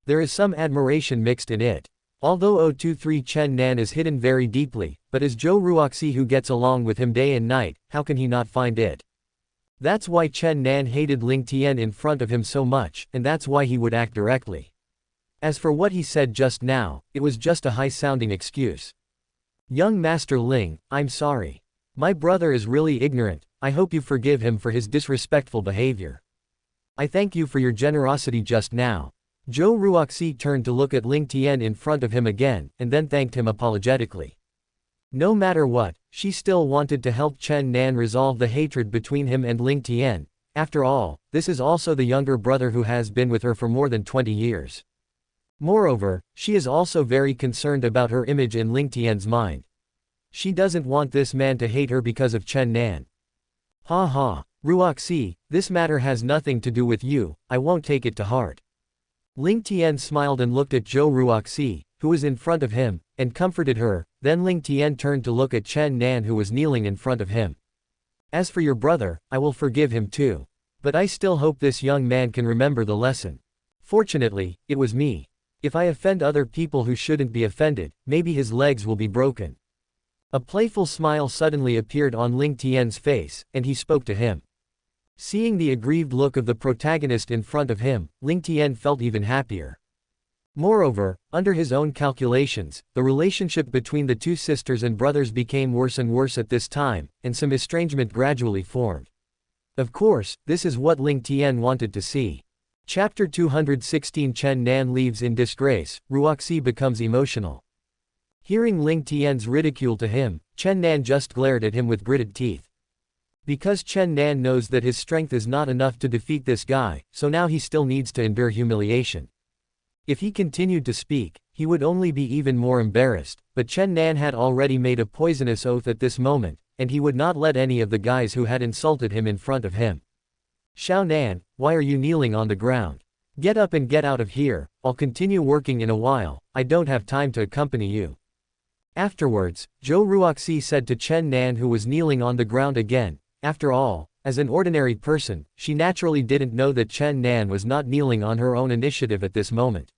There is some admiration mixed in it. Although 023 Chen Nan is hidden very deeply, but as Zhou Ruoxi who gets along with him day and night, how can he not find it? That's why Chen Nan hated Ling Tian in front of him so much, and that's why he would act directly. As for what he said just now, it was just a high-sounding excuse. Young Master Ling, I'm sorry. My brother is really ignorant, I hope you forgive him for his disrespectful behavior. I thank you for your generosity just now. Zhou Ruoxi turned to look at Ling Tian in front of him again, and then thanked him apologetically. No matter what, she still wanted to help Chen Nan resolve the hatred between him and Ling Tian. After all, this is also the younger brother who has been with her for more than 20 years. Moreover, she is also very concerned about her image in Ling Tian's mind. She doesn't want this man to hate her because of Chen Nan. Ha ha, Ruoxi, this matter has nothing to do with you, I won't take it to heart. Ling Tian smiled and looked at Zhou Ruoxi, who was in front of him, and comforted her. Then Ling Tian turned to look at Chen Nan who was kneeling in front of him. As for your brother, I will forgive him too. But I still hope this young man can remember the lesson. Fortunately, it was me. If I offend other people who shouldn't be offended, maybe his legs will be broken. A playful smile suddenly appeared on Ling Tian's face, and he spoke to him. Seeing the aggrieved look of the protagonist in front of him, Ling Tian felt even happier. Moreover, under his own calculations, the relationship between the two sisters and brothers became worse and worse at this time, and some estrangement gradually formed. Of course, this is what Ling Tian wanted to see. Chapter 216 Chen Nan leaves in disgrace, Ruoxi becomes emotional. Hearing Ling Tian's ridicule to him, Chen Nan just glared at him with gritted teeth. Because Chen Nan knows that his strength is not enough to defeat this guy, so now he still needs to endure humiliation. If he continued to speak, he would only be even more embarrassed, but Chen Nan had already made a poisonous oath at this moment, and he would not let any of the guys who had insulted him in front of him. Xiao Nan, why are you kneeling on the ground? Get up and get out of here, I'll continue working in a while, I don't have time to accompany you. Afterwards, Zhou Ruoxi said to Chen Nan who was kneeling on the ground again, after all, as an ordinary person, she naturally didn't know that Chen Nan was not kneeling on her own initiative at this moment.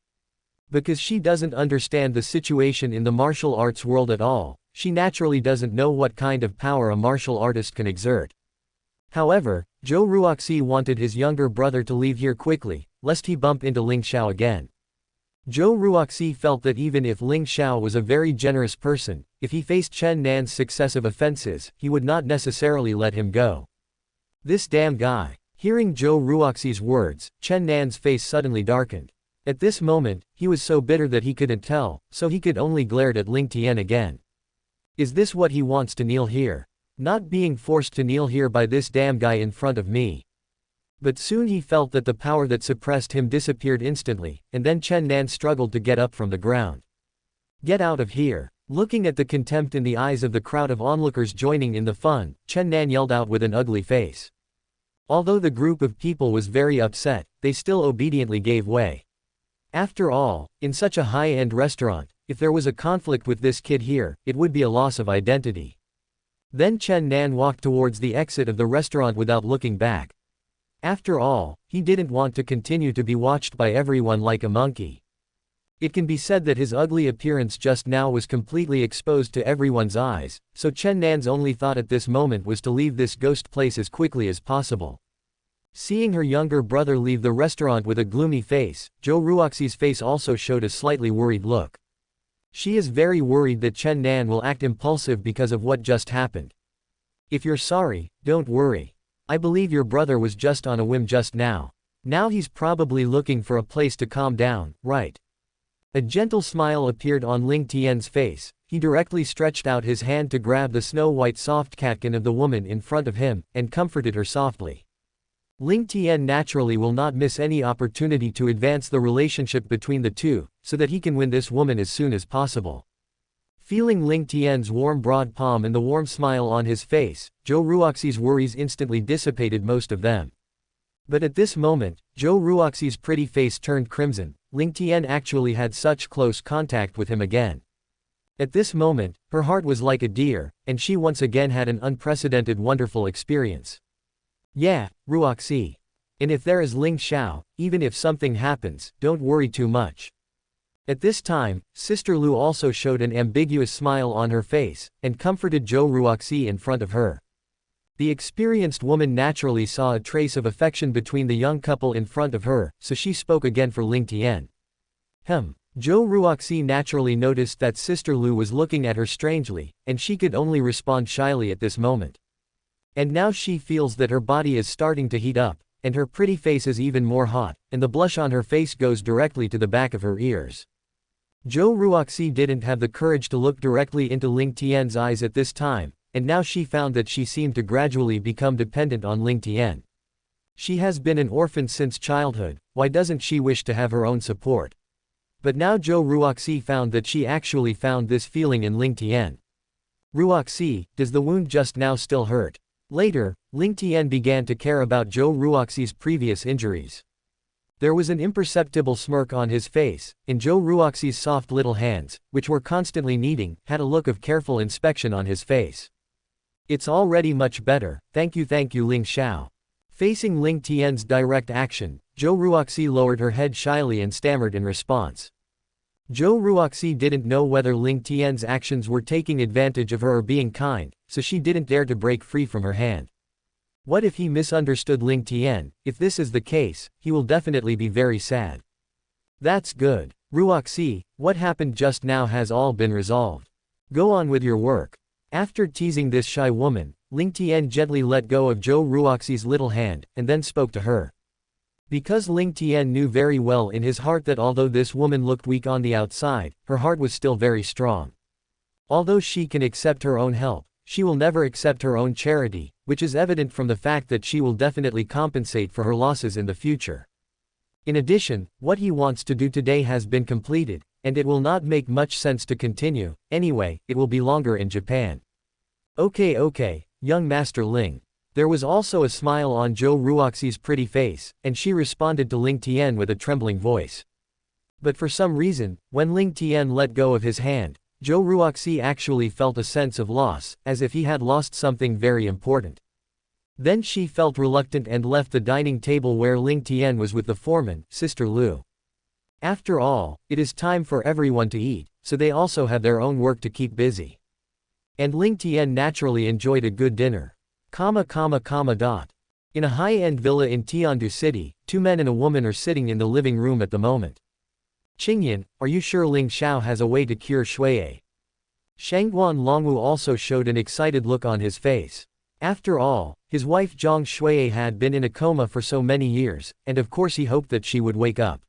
Because she doesn't understand the situation in the martial arts world at all, she naturally doesn't know what kind of power a martial artist can exert. However, Zhou Ruoxi wanted his younger brother to leave here quickly, lest he bump into Ling Xiao again. Zhou Ruoxi felt that even if Ling Xiao was a very generous person, if he faced Chen Nan's successive offenses, he would not necessarily let him go. This damn guy. Hearing Zhou Ruoxi's words, Chen Nan's face suddenly darkened. At this moment, he was so bitter that he couldn't tell, so he could only glare at Ling Tian again. Is this what he wants to kneel here? Not being forced to kneel here by this damn guy in front of me. But soon he felt that the power that suppressed him disappeared instantly, and then Chen Nan struggled to get up from the ground. Get out of here. Looking at the contempt in the eyes of the crowd of onlookers joining in the fun, Chen Nan yelled out with an ugly face. Although the group of people was very upset, they still obediently gave way. After all, in such a high-end restaurant, if there was a conflict with this kid here, it would be a loss of identity. Then Chen Nan walked towards the exit of the restaurant without looking back. After all, he didn't want to continue to be watched by everyone like a monkey. It can be said that his ugly appearance just now was completely exposed to everyone's eyes, so Chen Nan's only thought at this moment was to leave this ghost place as quickly as possible. Seeing her younger brother leave the restaurant with a gloomy face, Zhou Ruoxi's face also showed a slightly worried look. She is very worried that Chen Nan will act impulsive because of what just happened. If you're sorry, don't worry. I believe your brother was just on a whim just now. Now he's probably looking for a place to calm down, right? A gentle smile appeared on Ling Tian's face. He directly stretched out his hand to grab the snow-white soft catkin of the woman in front of him, and comforted her softly. Ling Tian naturally will not miss any opportunity to advance the relationship between the two, so that he can win this woman as soon as possible. Feeling Ling Tian's warm broad palm and the warm smile on his face, Zhou Ruoxi's worries instantly dissipated most of them. But at this moment, Zhou Ruoxi's pretty face turned crimson. Ling Tian actually had such close contact with him again. At this moment, her heart was like a deer, and she once again had an unprecedented wonderful experience. Yeah, Ruoxi. And if there is Ling Xiao, even if something happens, don't worry too much. At this time, Sister Lu also showed an ambiguous smile on her face, and comforted Zhou Ruoxi in front of her. The experienced woman naturally saw a trace of affection between the young couple in front of her, so she spoke again for Ling Tian. Zhou Ruoxi naturally noticed that Sister Lu was looking at her strangely, and she could only respond shyly at this moment. And now she feels that her body is starting to heat up, and her pretty face is even more hot, and the blush on her face goes directly to the back of her ears. Zhou Ruoxi didn't have the courage to look directly into Ling Tian's eyes at this time, and now she found that she seemed to gradually become dependent on Ling Tian. She has been an orphan since childhood, why doesn't she wish to have her own support? But now Zhou Ruoxi found that she actually found this feeling in Ling Tian. Ruoxi, does the wound just now still hurt? Later, Ling Tian began to care about Zhou Ruoxi's previous injuries. There was an imperceptible smirk on his face, and Zhou Ruoxi's soft little hands, which were constantly kneading, had a look of careful inspection on his face. It's already much better, thank you Ling Xiao. Facing Ling Tian's direct action, Zhou Ruoxi lowered her head shyly and stammered in response. Zhou Ruoxi didn't know whether Ling Tian's actions were taking advantage of her or being kind, so she didn't dare to break free from her hand. What if he misunderstood Ling Tian? If this is the case, he will definitely be very sad. That's good. Ruoxi, what happened just now has all been resolved. Go on with your work. After teasing this shy woman, Ling Tian gently let go of Zhou Ruoxi's little hand, and then spoke to her. Because Ling Tian knew very well in his heart that although this woman looked weak on the outside, her heart was still very strong. Although she can accept her own help, she will never accept her own charity, which is evident from the fact that she will definitely compensate for her losses in the future. In addition, what he wants to do today has been completed, and it will not make much sense to continue. Anyway, it will be longer in Japan. Okay, young Master Ling. There was also a smile on Zhou Ruoxi's pretty face, and she responded to Ling Tian with a trembling voice. But for some reason, when Ling Tian let go of his hand, Zhou Ruoxi actually felt a sense of loss, as if he had lost something very important. Then she felt reluctant and left the dining table where Ling Tian was with the foreman, Sister Lu. After all, it is time for everyone to eat, so they also have their own work to keep busy. And Ling Tian naturally enjoyed a good dinner. Dot. In a high-end villa in Tiandu City, two men and a woman are sitting in the living room at the moment. Qingyan, are you sure Ling Xiao has a way to cure Shuiye? Shangguan Longwu also showed an excited look on his face. After all, his wife Zhang Shuiye had been in a coma for so many years, and of course he hoped that she would wake up.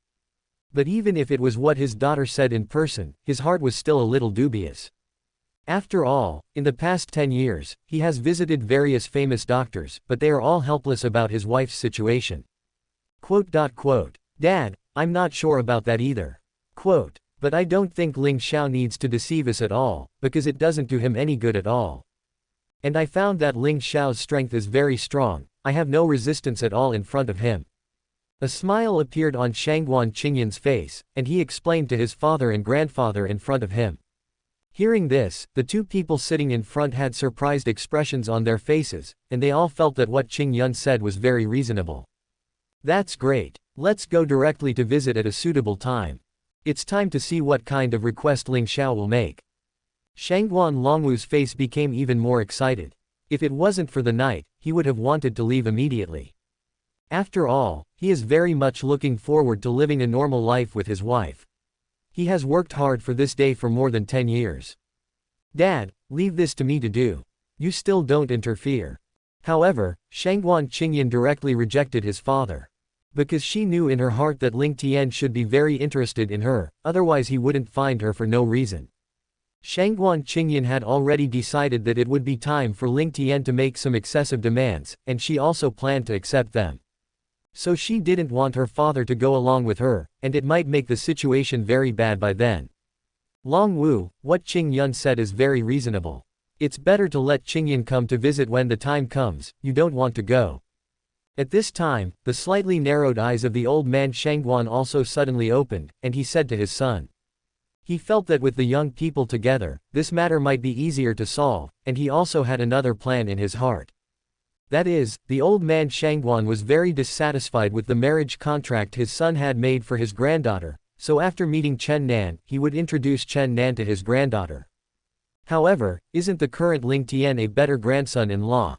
But even if it was what his daughter said in person, his heart was still a little dubious. After all, in the past 10 years, he has visited various famous doctors, but they are all helpless about his wife's situation. Dad, I'm not sure about that either. But I don't think Ling Xiao needs to deceive us at all, because it doesn't do him any good at all. And I found that Ling Xiao's strength is very strong, I have no resistance at all in front of him. A smile appeared on Shangguan Qingyan's face, and he explained to his father and grandfather in front of him. Hearing this, the two people sitting in front had surprised expressions on their faces, and they all felt that what Qingyan said was very reasonable. That's great. Let's go directly to visit at a suitable time. It's time to see what kind of request Ling Xiao will make. Shangguan Longwu's face became even more excited. If it wasn't for the night, he would have wanted to leave immediately. After all, he is very much looking forward to living a normal life with his wife. He has worked hard for this day for more than 10 years. Dad, leave this to me to do. You still don't interfere. However, Shangguan Qingyan directly rejected his father. Because she knew in her heart that Ling Tian should be very interested in her, otherwise he wouldn't find her for no reason. Shangguan Qingyan had already decided that it would be time for Ling Tian to make some excessive demands, and she also planned to accept them. So she didn't want her father to go along with her, and it might make the situation very bad by then. Longwu, what Qingyan said is very reasonable. It's better to let Qingyan come to visit when the time comes, you don't want to go. At this time, the slightly narrowed eyes of the old man Shangguan also suddenly opened, and he said to his son. He felt that with the young people together, this matter might be easier to solve, and he also had another plan in his heart. That is, the old man Shangguan was very dissatisfied with the marriage contract his son had made for his granddaughter, so after meeting Chen Nan, he would introduce Chen Nan to his granddaughter. However, isn't the current Ling Tian a better grandson-in-law?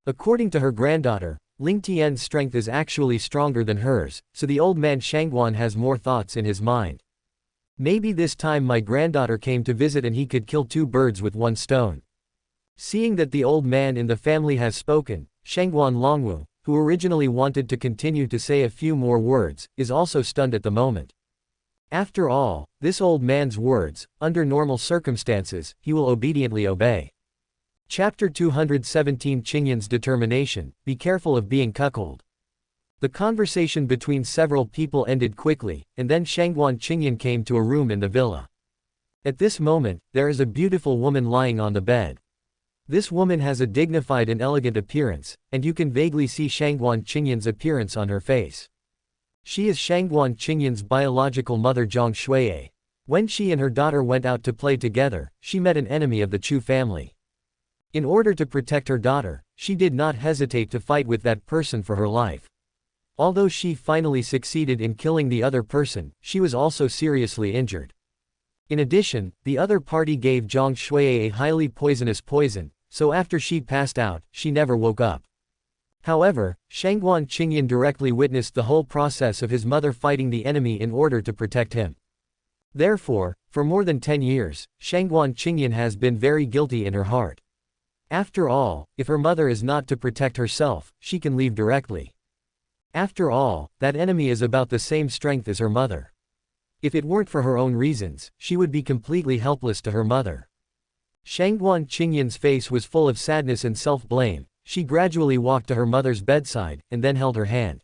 According to her granddaughter, Ling Tian's strength is actually stronger than hers, so the old man Shangguan has more thoughts in his mind. Maybe this time my granddaughter came to visit and he could kill two birds with one stone. Seeing that the old man in the family has spoken, Shangguan Longwu, who originally wanted to continue to say a few more words, is also stunned at the moment. After all, this old man's words, under normal circumstances, he will obediently obey. Chapter 217 Qingyan's determination, be careful of being cuckolded. The conversation between several people ended quickly, and then Shangguan Qingyan came to a room in the villa. At this moment, there is a beautiful woman lying on the bed. This woman has a dignified and elegant appearance, and you can vaguely see Shangguan Qingyan's appearance on her face. She is Shangguan Qingyan's biological mother Zhang Shuiye. When she and her daughter went out to play together, she met an enemy of the Chu family. In order to protect her daughter, she did not hesitate to fight with that person for her life. Although she finally succeeded in killing the other person, she was also seriously injured. In addition, the other party gave Zhang Shuiye a highly poisonous poison, so after she passed out, she never woke up. However, Shangguan Qingyan directly witnessed the whole process of his mother fighting the enemy in order to protect him. Therefore, for more than 10 years, Shangguan Qingyan has been very guilty in her heart. After all, if her mother is not to protect herself, she can leave directly. After all, that enemy is about the same strength as her mother. If it weren't for her own reasons, she would be completely helpless to her mother. Shangguan Qingyan's face was full of sadness and self-blame. She gradually walked to her mother's bedside, and then held her hand.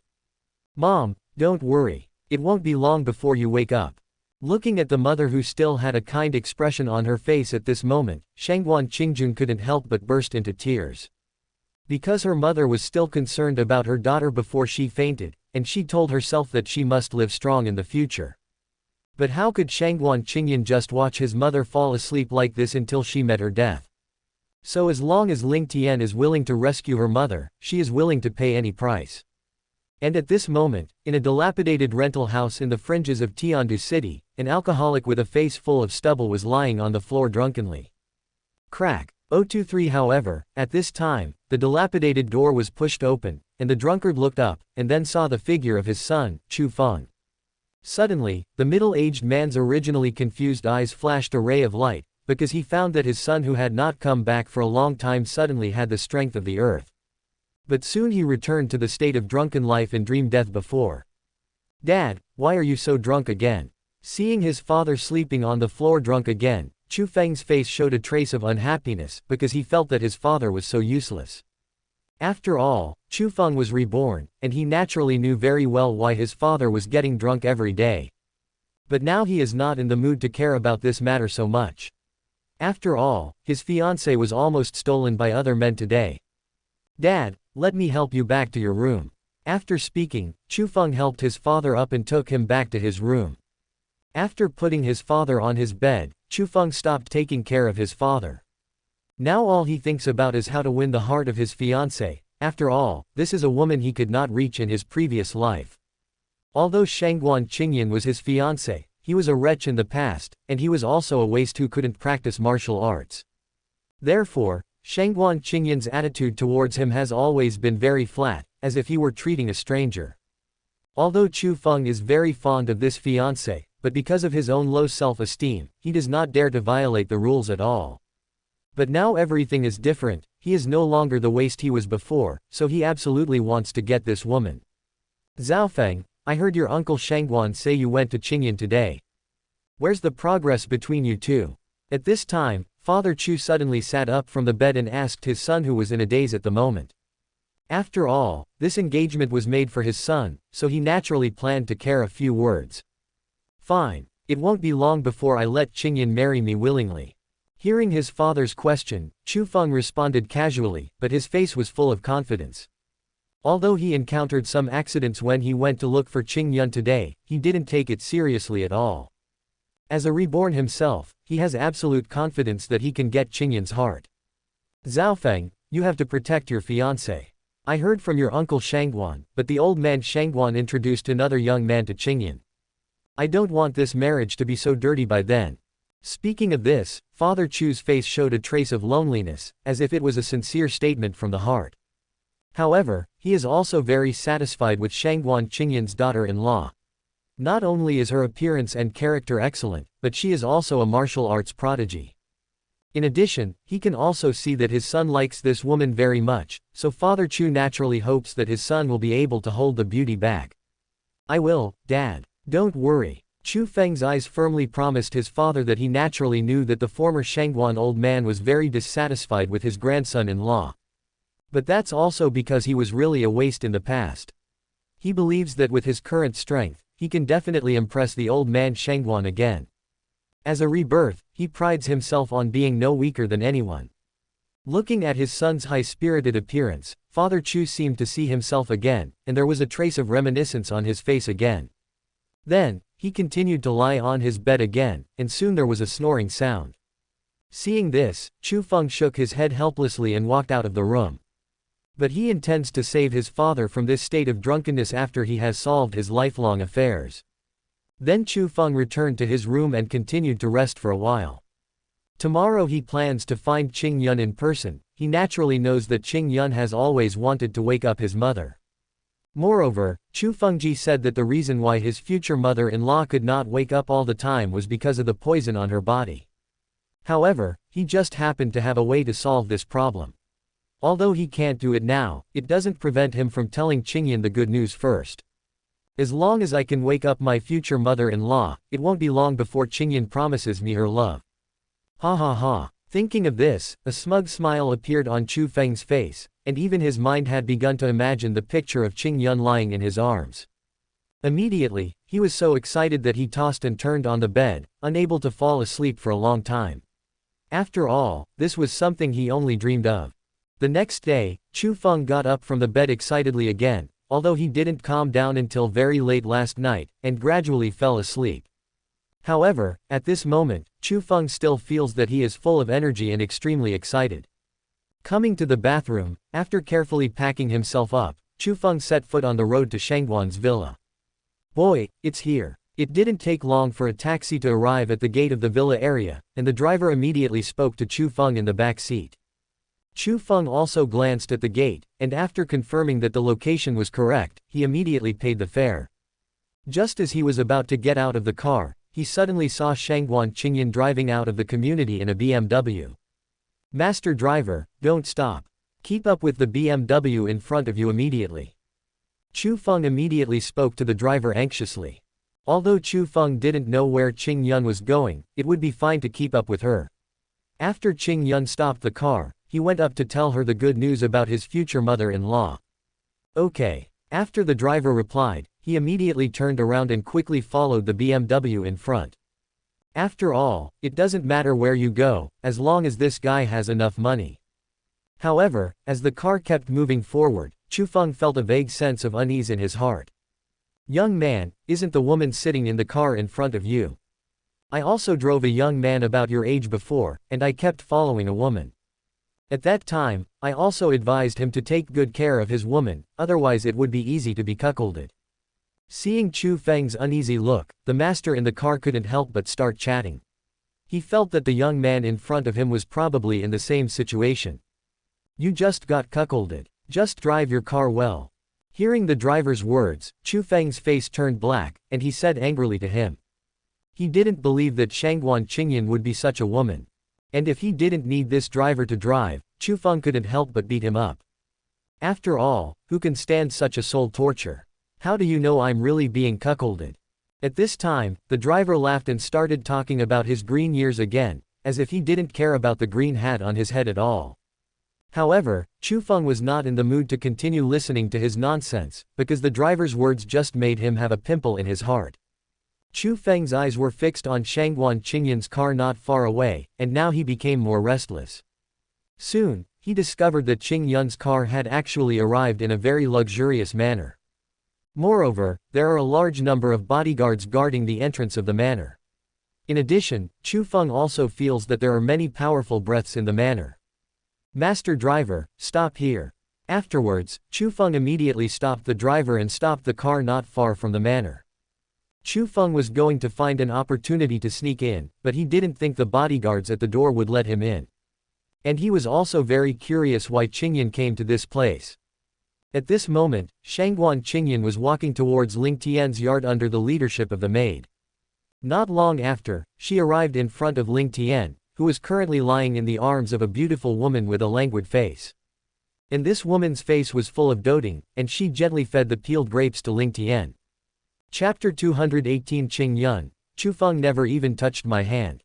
Mom, don't worry. It won't be long before you wake up. Looking at the mother who still had a kind expression on her face at this moment, Shangguan Qingjun couldn't help but burst into tears. Because her mother was still concerned about her daughter before she fainted, and she told herself that she must live strong in the future. But how could Shangguan Qingyan just watch his mother fall asleep like this until she met her death? So as long as Ling Tian is willing to rescue her mother, she is willing to pay any price. And at this moment, in a dilapidated rental house in the fringes of Tiandu City, an alcoholic with a face full of stubble was lying on the floor drunkenly. Crack. 023 However, at this time, the dilapidated door was pushed open, and the drunkard looked up, and then saw the figure of his son, Chu Feng. Suddenly, the middle-aged man's originally confused eyes flashed a ray of light, because he found that his son who had not come back for a long time suddenly had the strength of the earth. But soon he returned to the state of drunken life and dream death before. "Dad, why are you so drunk again?" Seeing his father sleeping on the floor drunk again, Chu Feng's face showed a trace of unhappiness, because he felt that his father was so useless. After all, Chu Feng was reborn, and he naturally knew very well why his father was getting drunk every day. But now he is not in the mood to care about this matter so much. After all, his fiancée was almost stolen by other men today. "Dad, let me help you back to your room." After speaking, Chu Feng helped his father up and took him back to his room. After putting his father on his bed, Chu Feng stopped taking care of his father. Now all he thinks about is how to win the heart of his fiancée. After all, this is a woman he could not reach in his previous life. Although Shangguan Qingyan was his fiancée, he was a wretch in the past, and he was also a waste who couldn't practice martial arts. Therefore, Shangguan Qingyan's attitude towards him has always been very flat, as if he were treating a stranger. Although Chu Feng is very fond of this fiancée, but because of his own low self-esteem, he does not dare to violate the rules at all. But now everything is different, he is no longer the waste he was before, so he absolutely wants to get this woman. "Zhaofeng, I heard your uncle Shangguan say you went to Qingyan today. Where's the progress between you two?" At this time, Father Chu suddenly sat up from the bed and asked his son, who was in a daze at the moment. After all, this engagement was made for his son, so he naturally planned to care a few words. "Fine. It won't be long before I let Qingyan marry me willingly." Hearing his father's question, Chu Feng responded casually, but his face was full of confidence. Although he encountered some accidents when he went to look for Qingyun today, he didn't take it seriously at all. As a reborn himself, he has absolute confidence that he can get Qingyun's heart. "Zhaofeng, you have to protect your fiancé. I heard from your uncle Shangguan, but the old man Shangguan introduced another young man to Qingyan. I don't want this marriage to be so dirty by then." Speaking of this, Father Chu's face showed a trace of loneliness, as if it was a sincere statement from the heart. However, he is also very satisfied with Shangguan Qingyan's daughter-in-law. Not only is her appearance and character excellent, but she is also a martial arts prodigy. In addition, he can also see that his son likes this woman very much, so Father Chu naturally hopes that his son will be able to hold the beauty back. "I will, Dad. Don't worry." Chu Feng's eyes firmly promised his father that he naturally knew that the former Shangguan old man was very dissatisfied with his grandson-in-law. But that's also because he was really a waste in the past. He believes that with his current strength, he can definitely impress the old man Shangguan again. As a rebirth, he prides himself on being no weaker than anyone. Looking at his son's high-spirited appearance, Father Chu seemed to see himself again, and there was a trace of reminiscence on his face again. Then, he continued to lie on his bed again, and soon there was a snoring sound. Seeing this, Chu Feng shook his head helplessly and walked out of the room. But he intends to save his father from this state of drunkenness after he has solved his lifelong affairs. Then Chu Feng returned to his room and continued to rest for a while. Tomorrow he plans to find Qingyun in person. He naturally knows that Qingyun has always wanted to wake up his mother. Moreover, Chu Fengji said that the reason why his future mother-in-law could not wake up all the time was because of the poison on her body. However, he just happened to have a way to solve this problem. Although he can't do it now, it doesn't prevent him from telling Qingyun the good news first. As long as I can wake up my future mother-in-law, it won't be long before Qingyun promises me her love. Ha ha ha. Thinking of this, a smug smile appeared on Chu Feng's face, and even his mind had begun to imagine the picture of Qingyun lying in his arms. Immediately, he was so excited that he tossed and turned on the bed, unable to fall asleep for a long time. After all, this was something he only dreamed of. The next day, Chu Feng got up from the bed excitedly again, although he didn't calm down until very late last night, and gradually fell asleep. However, at this moment, Chu Feng still feels that he is full of energy and extremely excited. Coming to the bathroom, after carefully packing himself up, Chu Feng set foot on the road to Shangguan's villa. Boy, it's here. It didn't take long for a taxi to arrive at the gate of the villa area, and the driver immediately spoke to Chu Feng in the back seat. Chu Feng also glanced at the gate, and after confirming that the location was correct, he immediately paid the fare. Just as he was about to get out of the car, he suddenly saw Shangguan Qingyan driving out of the community in a BMW. "Master driver, don't stop. Keep up with the BMW in front of you immediately." Chu Feng immediately spoke to the driver anxiously. Although Chu Feng didn't know where Qing Yun was going, it would be fine to keep up with her. After Qing Yun stopped the car, he went up to tell her the good news about his future mother-in-law. "Okay." After the driver replied, he immediately turned around and quickly followed the BMW in front. After all, it doesn't matter where you go, as long as this guy has enough money. However, as the car kept moving forward, Chu Feng felt a vague sense of unease in his heart. "Young man, isn't the woman sitting in the car in front of you? I also drove a young man about your age before, and I kept following a woman. At that time, I also advised him to take good care of his woman, otherwise it would be easy to be cuckolded." Seeing Chu Feng's uneasy look, the master in the car couldn't help but start chatting. He felt that the young man in front of him was probably in the same situation. "You just got cuckolded. Just drive your car well." Hearing the driver's words, Chu Feng's face turned black, and he said angrily to him. He didn't believe that Shangguan Qingyan would be such a woman. And if he didn't need this driver to drive, Chu Feng couldn't help but beat him up. After all, who can stand such a soul torture? "How do you know I'm really being cuckolded?" At this time, the driver laughed and started talking about his green years again, as if he didn't care about the green hat on his head at all. However, Chu Feng was not in the mood to continue listening to his nonsense, because the driver's words just made him have a pimple in his heart. Chu Feng's eyes were fixed on Shangguan Qingyan's car not far away, and now he became more restless. Soon, he discovered that Qing Yun's car had actually arrived in a very luxurious manner. Moreover, there are a large number of bodyguards guarding the entrance of the manor. In addition, Chu Feng also feels that there are many powerful breaths in the manor. "Master driver, stop here." Afterwards, Chu Feng immediately stopped the driver and stopped the car not far from the manor. Chu Feng was going to find an opportunity to sneak in, but he didn't think the bodyguards at the door would let him in. And he was also very curious why Qingyan came to this place. At this moment, Shangguan Qingyan was walking towards Ling Tian's yard under the leadership of the maid. Not long after, she arrived in front of Ling Tian, who was currently lying in the arms of a beautiful woman with a languid face. And this woman's face was full of doting, and she gently fed the peeled grapes to Ling Tian. Chapter 218 Qing Yun, Chu Feng never even touched my hand.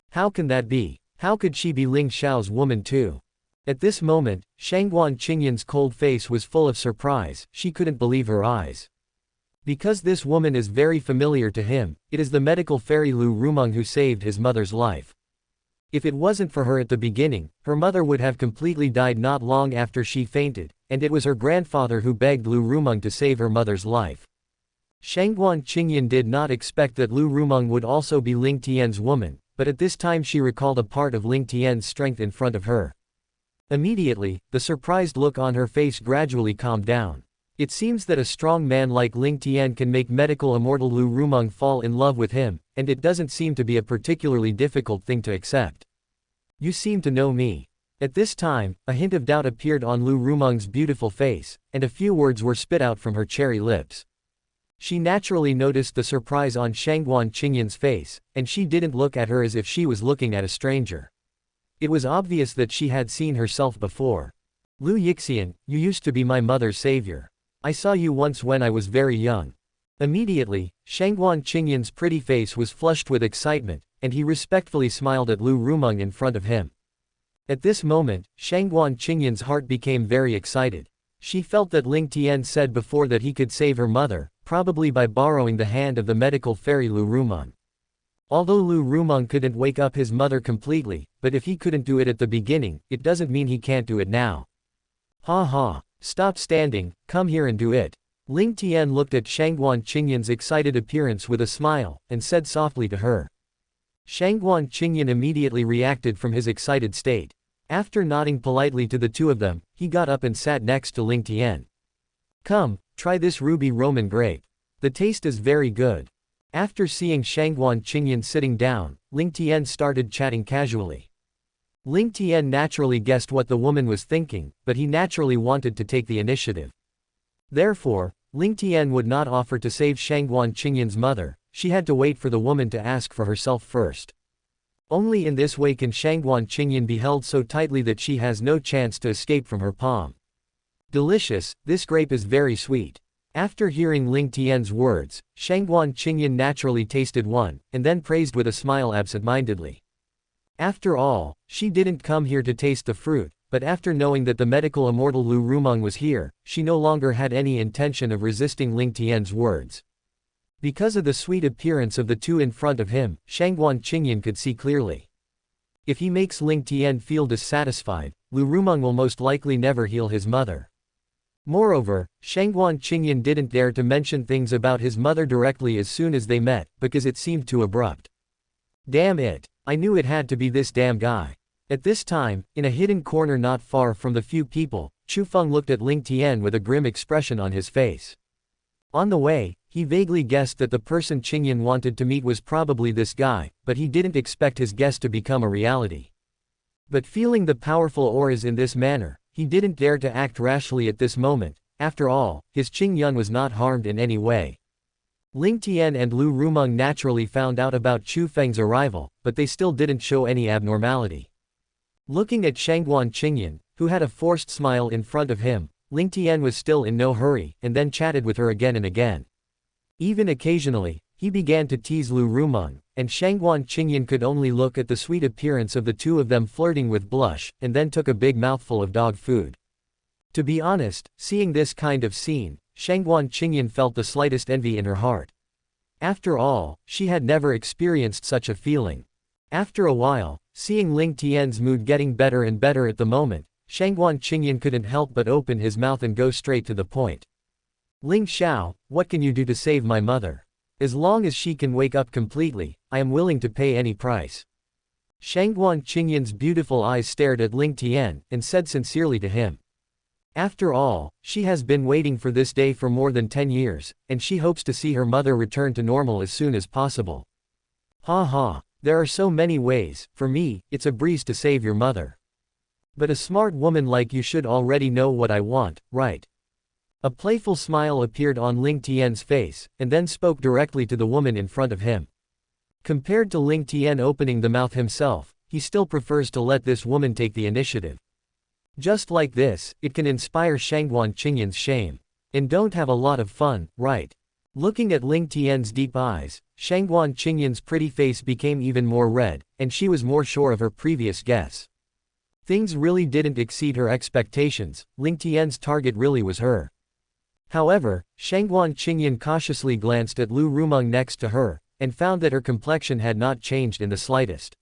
How can that be? How could she be Ling Xiao's woman too? At this moment, Shangguan Qingyan's cold face was full of surprise, she couldn't believe her eyes. Because this woman is very familiar to him, it is the medical fairy Lu Rumeng who saved his mother's life. If it wasn't for her at the beginning, her mother would have completely died not long after she fainted, and it was her grandfather who begged Lu Rumeng to save her mother's life. Shangguan Qingyan did not expect that Lu Rumeng would also be Ling Tian's woman, but at this time she recalled a part of Ling Tian's strength in front of her. Immediately, the surprised look on her face gradually calmed down. It seems that a strong man like Ling Tian can make medical immortal Lu Rumeng fall in love with him, and it doesn't seem to be a particularly difficult thing to accept. "You seem to know me." At this time, a hint of doubt appeared on Lu Rumeng's beautiful face, and a few words were spit out from her cherry lips. She naturally noticed the surprise on Shangguan Qingyan's face, and she didn't look at her as if she was looking at a stranger. It was obvious that she had seen herself before. "Lu Yixian, you used to be my mother's savior. I saw you once when I was very young." Immediately, Shangguan Qingyan's pretty face was flushed with excitement, and he respectfully smiled at Lu Rumeng in front of him. At this moment, Shangguan Qingyan's heart became very excited. She felt that Ling Tian said before that he could save her mother, probably by borrowing the hand of the medical fairy Lu Rumeng. Although Lu Rumeng couldn't wake up his mother completely, but if he couldn't do it at the beginning, it doesn't mean he can't do it now. "Ha ha, stop standing, come here and do it." Ling Tian looked at Shangguan Qingyan's excited appearance with a smile, and said softly to her. Shangguan Qingyan immediately reacted from his excited state. After nodding politely to the two of them, he got up and sat next to Ling Tian. "Come, try this ruby Roman grape. The taste is very good." After seeing Shangguan Qingyan sitting down, Ling Tian started chatting casually. Ling Tian naturally guessed what the woman was thinking, but he naturally wanted to take the initiative. Therefore, Ling Tian would not offer to save Shangguan Qingyan's mother. She had to wait for the woman to ask for herself first. Only in this way can Shangguan Qingyan be held so tightly that she has no chance to escape from her palm. Delicious, this grape is very sweet. After hearing Ling Tian's words, Shangguan Qingyan naturally tasted one, and then praised with a smile absent-mindedly. After all, she didn't come here to taste the fruit, but after knowing that the medical immortal Lu Rumeng was here, she no longer had any intention of resisting Ling Tian's words. Because of the sweet appearance of the two in front of him, Shangguan Qingyan could see clearly. If he makes Ling Tian feel dissatisfied, Lu Rumeng will most likely never heal his mother. Moreover, Shangguan Qingyan didn't dare to mention things about his mother directly as soon as they met, because it seemed too abrupt. Damn it! I knew it had to be this damn guy. At this time, in a hidden corner not far from the few people, Chu Feng looked at Ling Tian with a grim expression on his face. On the way, he vaguely guessed that the person Qingyan wanted to meet was probably this guy, but he didn't expect his guess to become a reality. But feeling the powerful auras in this manner, he didn't dare to act rashly at this moment. After all, his Qingyun was not harmed in any way. Ling Tian and Lu Rumeng naturally found out about Chu Feng's arrival, but they still didn't show any abnormality. Looking at Shangguan Qingyan, who had a forced smile in front of him, Ling Tian was still in no hurry, and then chatted with her again and again. Even occasionally, he began to tease Lu Rumeng, and Shangguan Qingyan could only look at the sweet appearance of the two of them flirting with blush, and then took a big mouthful of dog food. To be honest, seeing this kind of scene, Shangguan Qingyan felt the slightest envy in her heart. After all, she had never experienced such a feeling. After a while, seeing Ling Tian's mood getting better and better at the moment, Shangguan Qingyan couldn't help but open his mouth and go straight to the point. Ling Xiao, what can you do to save my mother? As long as she can wake up completely, I am willing to pay any price. Shangguan Qingyan's beautiful eyes stared at Ling Tian, and said sincerely to him. After all, she has been waiting for this day for more than 10 years, and she hopes to see her mother return to normal as soon as possible. Ha ha, there are so many ways. For me, it's a breeze to save your mother. But a smart woman like you should already know what I want, right? A playful smile appeared on Ling Tian's face, and then spoke directly to the woman in front of him. Compared to Ling Tian opening the mouth himself, he still prefers to let this woman take the initiative. Just like this, it can inspire Shangguan Qingyan's shame. And don't have a lot of fun, right? Looking at Ling Tian's deep eyes, Shangguan Qingyan's pretty face became even more red, and she was more sure of her previous guess. Things really didn't exceed her expectations. Ling Tian's target really was her. However, Shangguan Qingyan cautiously glanced at Lu Rumeng next to her, and found that her complexion had not changed in the slightest.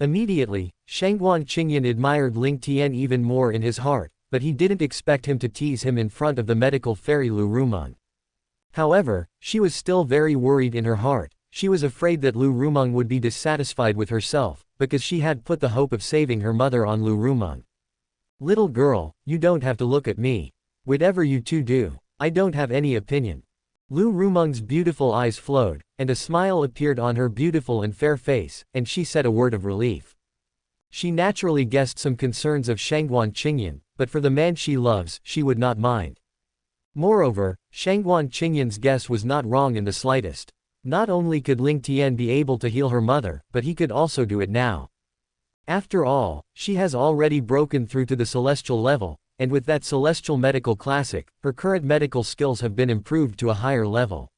Immediately, Shangguan Qingyan admired Ling Tian even more in his heart, but he didn't expect him to tease him in front of the medical fairy Lu Rumeng. However, she was still very worried in her heart. She was afraid that Lu Rumeng would be dissatisfied with herself, because she had put the hope of saving her mother on Lu Rumeng. Little girl, you don't have to look at me. Whatever you two do, I don't have any opinion. Lu Rumeng's beautiful eyes flowed, and a smile appeared on her beautiful and fair face, and she said a word of relief. She naturally guessed some concerns of Shangguan Qingyan, but for the man she loves, she would not mind. Moreover, Shangguan Qingyan's guess was not wrong in the slightest. Not only could Ling Tian be able to heal her mother, but he could also do it now. After all, she has already broken through to the celestial level, and with that celestial medical classic, her current medical skills have been improved to a higher level.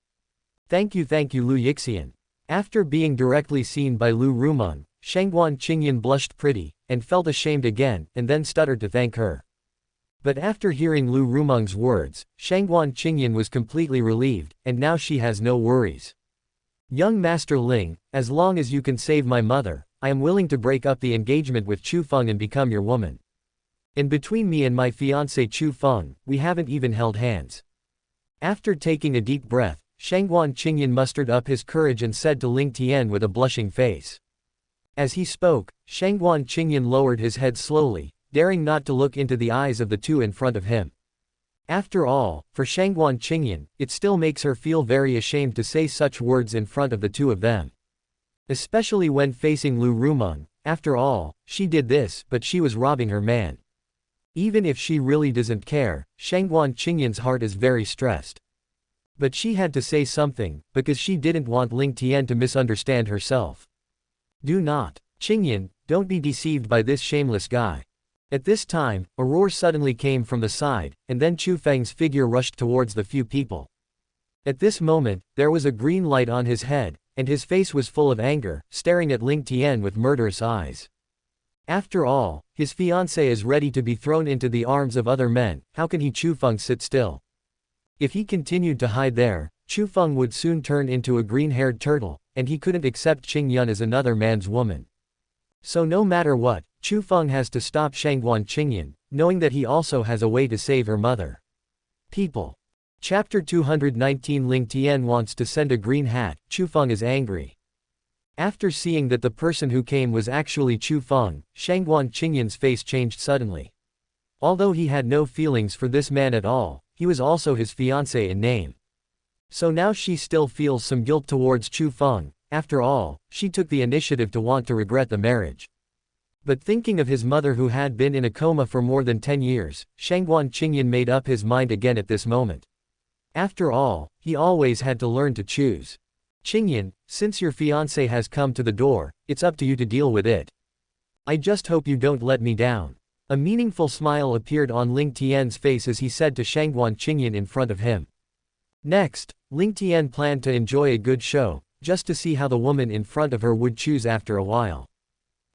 Thank you Lu Yixian. After being directly seen by Lu Rumeng, Shangguan Qingyan blushed pretty, and felt ashamed again, and then stuttered to thank her. But after hearing Lu Rumeng's words, Shangguan Qingyan was completely relieved, and now she has no worries. Young Master Ling, as long as you can save my mother, I am willing to break up the engagement with Chu Feng and become your woman. And between me and my fiancé Chu Feng, we haven't even held hands. After taking a deep breath, Shangguan Qingyan mustered up his courage and said to Ling Tian with a blushing face. As he spoke, Shangguan Qingyan lowered his head slowly, daring not to look into the eyes of the two in front of him. After all, for Shangguan Qingyan, it still makes her feel very ashamed to say such words in front of the two of them. Especially when facing Lu Rumeng, After all, she did this, but she was robbing her man. Even if she really doesn't care, Shangguan Qingyan's heart is very stressed. But she had to say something, because she didn't want Ling Tian to misunderstand herself. Do not. Qingyan, don't be deceived by this shameless guy. At this time, a roar suddenly came from the side, and then Chu Feng's figure rushed towards the few people. At this moment, there was a green light on his head, and his face was full of anger, staring at Ling Tian with murderous eyes. After all, his fiancée is ready to be thrown into the arms of other men, how can he Chu Feng sit still? If he continued to hide there, Chu Feng would soon turn into a green-haired turtle, and he couldn't accept Qing Yun as another man's woman. So no matter what, Chu Feng has to stop Shangguan Qingyan, knowing that he also has a way to save her mother. People. Chapter 219 Ling Tian wants to send a green hat, Chu Feng is angry. After seeing that the person who came was actually Chu Feng, Shangguan Qingyan's face changed suddenly. Although he had no feelings for this man at all, he was also his fiancé in name. So now she still feels some guilt towards Chu Feng. After all, she took the initiative to want to regret the marriage. But thinking of his mother who had been in a coma for more than 10 years, Shangguan Qingyan made up his mind again at this moment. After all, he always had to learn to choose. Qingyan, since your fiancé has come to the door, it's up to you to deal with it. I just hope you don't let me down. A meaningful smile appeared on Ling Tian's face as he said to Shangguan Qingyan in front of him. Next, Ling Tian planned to enjoy a good show, just to see how the woman in front of her would choose after a while.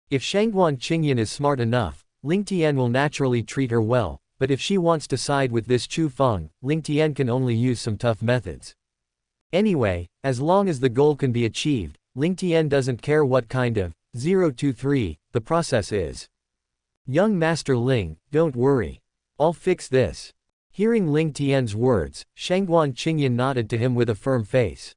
If Shangguan Qingyan is smart enough, Ling Tian will naturally treat her well, but if she wants to side with this Chu Feng, Ling Tian can only use some tough methods. Anyway, as long as the goal can be achieved, Ling Tian doesn't care what kind of 023 the process is. Young Master Ling, don't worry. I'll fix this. Hearing Ling Tian's words, Shangguan Qingyan nodded to him with a firm face.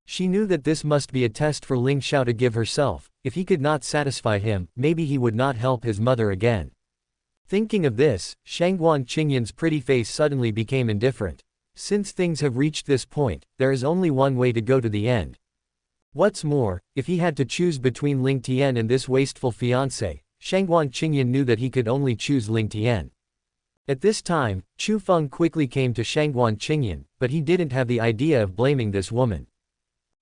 She knew that this must be a test for Ling Xiao to give herself. If he could not satisfy him, maybe he would not help his mother again. Thinking of this, Shangguan Qingyan's pretty face suddenly became indifferent. Since things have reached this point, there is only one way to go to the end. What's more, if he had to choose between Ling Tian and this wasteful fiancé, Shangguan Qingyan knew that he could only choose Ling Tian. At this time, Chu Feng quickly came to Shangguan Qingyan, but he didn't have the idea of blaming this woman.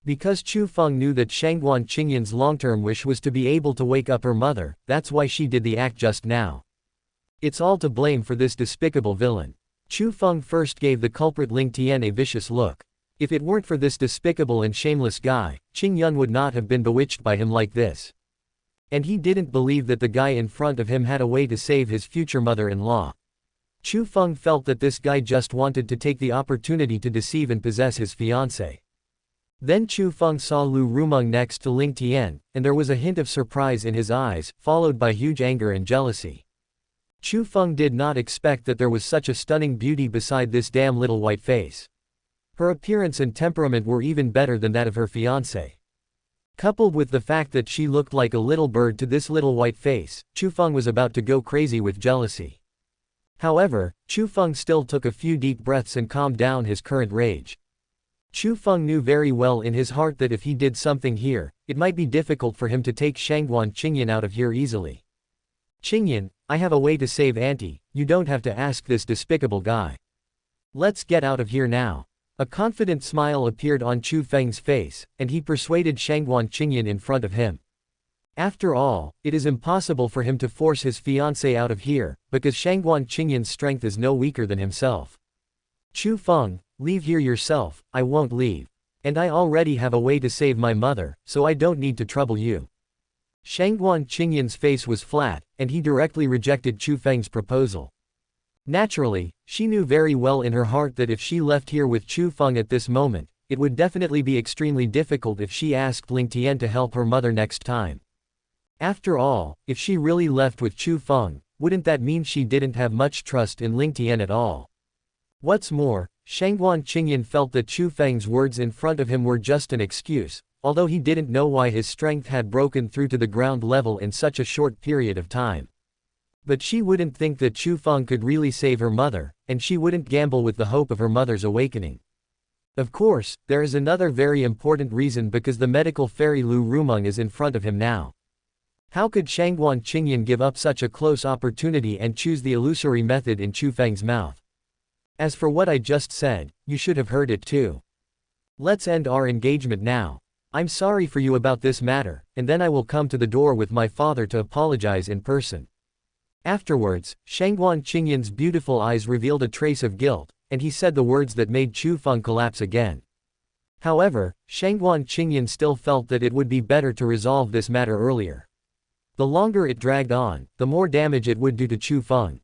Because Chu Feng knew that Shangguan Qingyan's long-term wish was to be able to wake up her mother, that's why she did the act just now. It's all to blame for this despicable villain. Chu Feng first gave the culprit Ling Tian a vicious look. If it weren't for this despicable and shameless guy, Qing Yun would not have been bewitched by him like this. And he didn't believe that the guy in front of him had a way to save his future mother-in-law. Chu Feng felt that this guy just wanted to take the opportunity to deceive and possess his fiancée. Then Chu Feng saw Lu Rumeng next to Ling Tian, and there was a hint of surprise in his eyes, followed by huge anger and jealousy. Chu Feng did not expect that there was such a stunning beauty beside this damn little white face. Her appearance and temperament were even better than that of her fiancé. Coupled with the fact that she looked like a little bird to this little white face, Chu Feng was about to go crazy with jealousy. However, Chu Feng still took a few deep breaths and calmed down his current rage. Chu Feng knew very well in his heart that if he did something here, it might be difficult for him to take Shangguan Qingyan out of here easily. Qingyan, I have a way to save Auntie, you don't have to ask this despicable guy. Let's get out of here now. A confident smile appeared on Chu Feng's face, and he persuaded Shangguan Qingyan in front of him. After all, it is impossible for him to force his fiancée out of here, because Shangguan Qingyan's strength is no weaker than himself. Chu Feng, leave here yourself, I won't leave. And I already have a way to save my mother, so I don't need to trouble you. Shangguan Qingyan's face was flat, and he directly rejected Chu Feng's proposal. Naturally, she knew very well in her heart that if she left here with Chu Feng at this moment, it would definitely be extremely difficult if she asked Ling Tian to help her mother next time. After all, if she really left with Chu Feng, wouldn't that mean she didn't have much trust in Ling Tian at all? What's more, Shangguan Qingyan felt that Chu Feng's words in front of him were just an excuse, although he didn't know why his strength had broken through to the ground level in such a short period of time. But she wouldn't think that Chu Feng could really save her mother, and she wouldn't gamble with the hope of her mother's awakening. Of course, there is another very important reason because the medical fairy Lu Rumeng is in front of him now. How could Shangguan Qingyan give up such a close opportunity and choose the illusory method in Chu Feng's mouth? As for what I just said, you should have heard it too. Let's end our engagement now. I'm sorry for you about this matter, and then I will come to the door with my father to apologize in person. Afterwards, Shangguan Qingyan's beautiful eyes revealed a trace of guilt, and he said the words that made Chu Feng collapse again. However, Shangguan Qingyan still felt that it would be better to resolve this matter earlier. The longer it dragged on, the more damage it would do to Chu Feng.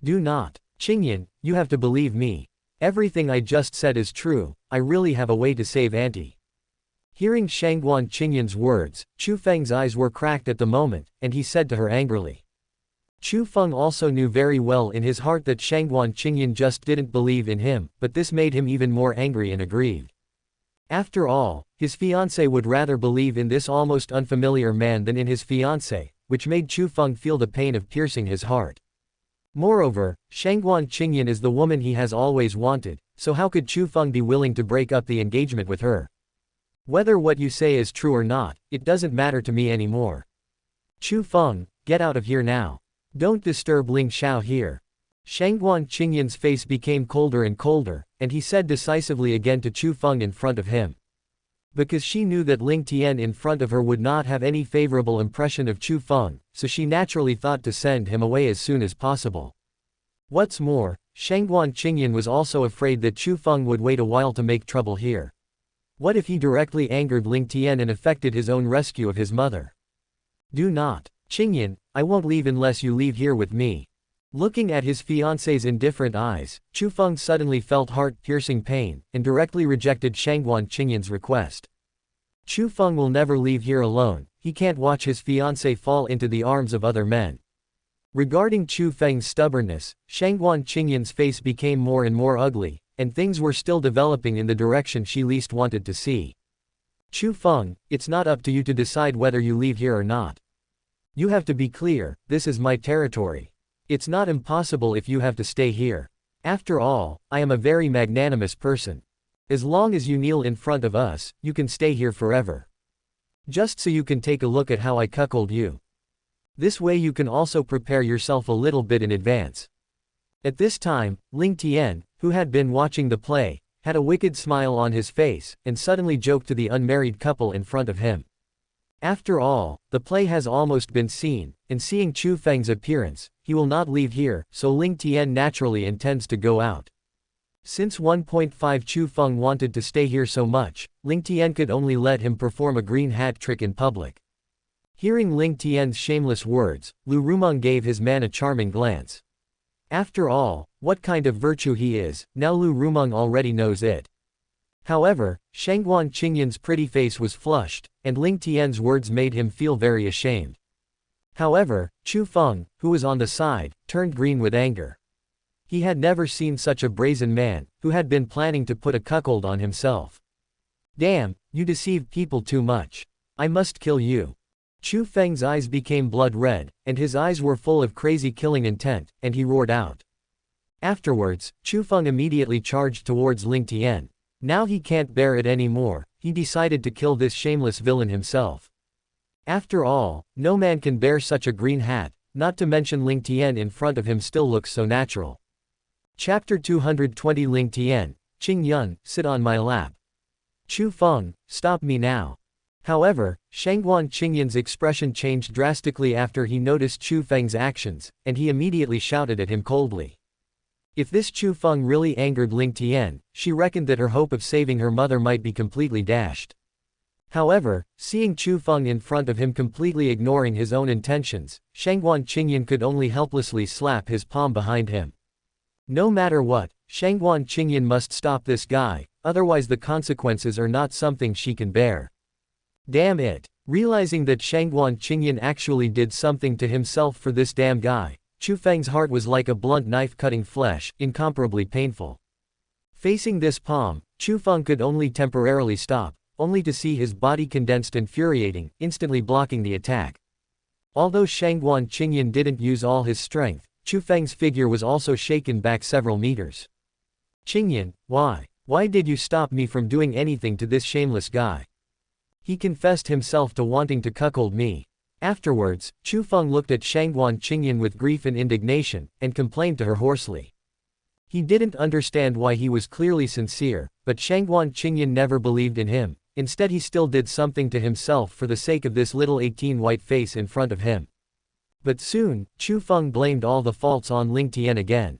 Do not. Qingyan, you have to believe me. Everything I just said is true, I really have a way to save Auntie. Hearing Shangguan Qingyan's words, Chu Feng's eyes were cracked at the moment, and he said to her angrily. Chu Feng also knew very well in his heart that Shangguan Qingyan just didn't believe in him, but this made him even more angry and aggrieved. After all, his fiancé would rather believe in this almost unfamiliar man than in his fiancé, which made Chu Feng feel the pain of piercing his heart. Moreover, Shangguan Qingyan is the woman he has always wanted, so how could Chu Feng be willing to break up the engagement with her? Whether what you say is true or not, it doesn't matter to me anymore. Chu Feng, get out of here now. Don't disturb Ling Xiao here. Shangguan Qingyan's face became colder and colder, and he said decisively again to Chu Feng in front of him. Because she knew that Ling Tian in front of her would not have any favorable impression of Chu Feng, so she naturally thought to send him away as soon as possible. What's more, Shangguan Qingyan was also afraid that Chu Feng would wait a while to make trouble here. What if he directly angered Ling Tian and affected his own rescue of his mother? Do not. Qingyan, I won't leave unless you leave here with me. Looking at his fiancé's indifferent eyes, Chu Feng suddenly felt heart-piercing pain, and directly rejected Shangguan Qingyan's request. Chu Feng will never leave here alone, he can't watch his fiancé fall into the arms of other men. Regarding Chu Feng's stubbornness, Shangguan Qingyan's face became more and more ugly, and things were still developing in the direction she least wanted to see. Chu Feng, it's not up to you to decide whether you leave here or not. You have to be clear, this is my territory. It's not impossible if you have to stay here. After all, I am a very magnanimous person. As long as you kneel in front of us, you can stay here forever. Just so you can take a look at how I cuckold you. This way you can also prepare yourself a little bit in advance. At this time, Ling Tian, who had been watching the play, had a wicked smile on his face, and suddenly joked to the unmarried couple in front of him. After all, the play has almost been seen, and seeing Chu Feng's appearance, he will not leave here, so Ling Tian naturally intends to go out. Since 1.5 Chu Feng wanted to stay here so much, Ling Tian could only let him perform a green hat trick in public. Hearing Ling Tian's shameless words, Lu Rumeng gave his man a charming glance. After all, what kind of virtue he is, now Lu Rumeng already knows it. However, Shangguan Qingyan's pretty face was flushed, and Ling Tian's words made him feel very ashamed. However, Chu Feng, who was on the side, turned green with anger. He had never seen such a brazen man, who had been planning to put a cuckold on himself. Damn, you deceive people too much. I must kill you. Chu Feng's eyes became blood red, and his eyes were full of crazy killing intent, and he roared out. Afterwards, Chu Feng immediately charged towards Ling Tian. Now he can't bear it anymore, he decided to kill this shameless villain himself. After all, no man can bear such a green hat, not to mention Ling Tian in front of him still looks so natural. Chapter 220 Ling Tian, Qing Yun, sit on my lap. Chu Feng, stop me now. However, Shangguan Qingyan's expression changed drastically after he noticed Chu Feng's actions, and he immediately shouted at him coldly. If this Chu Feng really angered Ling Tian, she reckoned that her hope of saving her mother might be completely dashed. However, seeing Chu Feng in front of him completely ignoring his own intentions, Shangguan Qingyan could only helplessly slap his palm behind him. No matter what, Shangguan Qingyan must stop this guy, otherwise the consequences are not something she can bear. Damn it. Realizing that Shangguan Qingyan actually did something to himself for this damn guy, Chu Feng's heart was like a blunt knife cutting flesh, incomparably painful. Facing this palm, Chu Feng could only temporarily stop, only to see his body condensed infuriating, instantly blocking the attack. Although Shangguan Qingyan didn't use all his strength, Chu Feng's figure was also shaken back several meters. Qingyan, why? Why did you stop me from doing anything to this shameless guy? He confessed himself to wanting to cuckold me. Afterwards, Chu Feng looked at Shangguan Qingyan with grief and indignation, and complained to her hoarsely. He didn't understand why he was clearly sincere, but Shangguan Qingyan never believed in him. Instead he still did something to himself for the sake of this little 18 white face in front of him. But soon, Chu Feng blamed all the faults on Ling Tian again.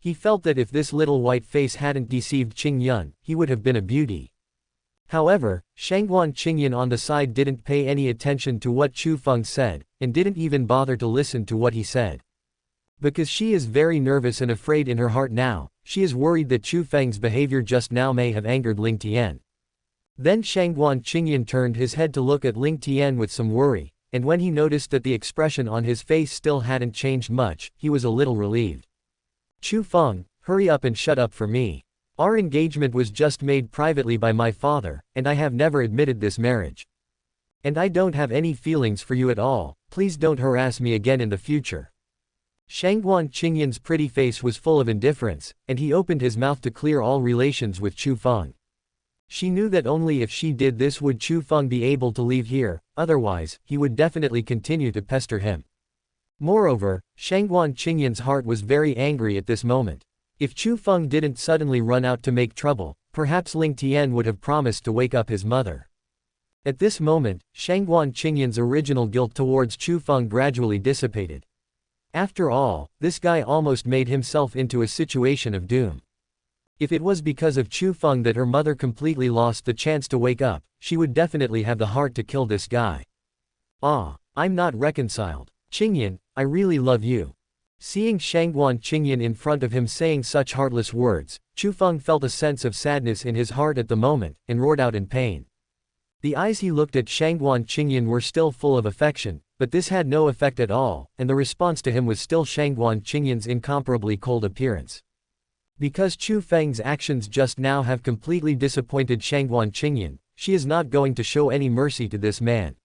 He felt that if this little white face hadn't deceived Qing Yun, he would have been a beauty. However, Shangguan Qingyan on the side didn't pay any attention to what Chu Feng said, and didn't even bother to listen to what he said. Because she is very nervous and afraid in her heart now, she is worried that Chu Feng's behavior just now may have angered Ling Tian. Then Shangguan Qingyan turned his head to look at Ling Tian with some worry, and when he noticed that the expression on his face still hadn't changed much, he was a little relieved. Chu Feng, hurry up and shut up for me. Our engagement was just made privately by my father, and I have never admitted this marriage. And I don't have any feelings for you at all, please don't harass me again in the future. Shangguan Qingyan's pretty face was full of indifference, and he opened his mouth to clear all relations with Chu Feng. She knew that only if she did this would Chu Feng be able to leave here, otherwise, he would definitely continue to pester him. Moreover, Shangguan Qingyan's heart was very angry at this moment. If Chu Feng didn't suddenly run out to make trouble, perhaps Ling Tian would have promised to wake up his mother. At this moment, Shangguan Qingyan's original guilt towards Chu Feng gradually dissipated. After all, this guy almost made himself into a situation of doom. If it was because of Chu Feng that her mother completely lost the chance to wake up, she would definitely have the heart to kill this guy. I'm not reconciled. Qingyan, I really love you. Seeing Shangguan Qingyan in front of him saying such heartless words, Chu Feng felt a sense of sadness in his heart at the moment, and roared out in pain. The eyes he looked at Shangguan Qingyan were still full of affection, but this had no effect at all, and the response to him was still Shangguan Qingyan's incomparably cold appearance. Because Chu Feng's actions just now have completely disappointed Shangguan Qingyan, she is not going to show any mercy to this man.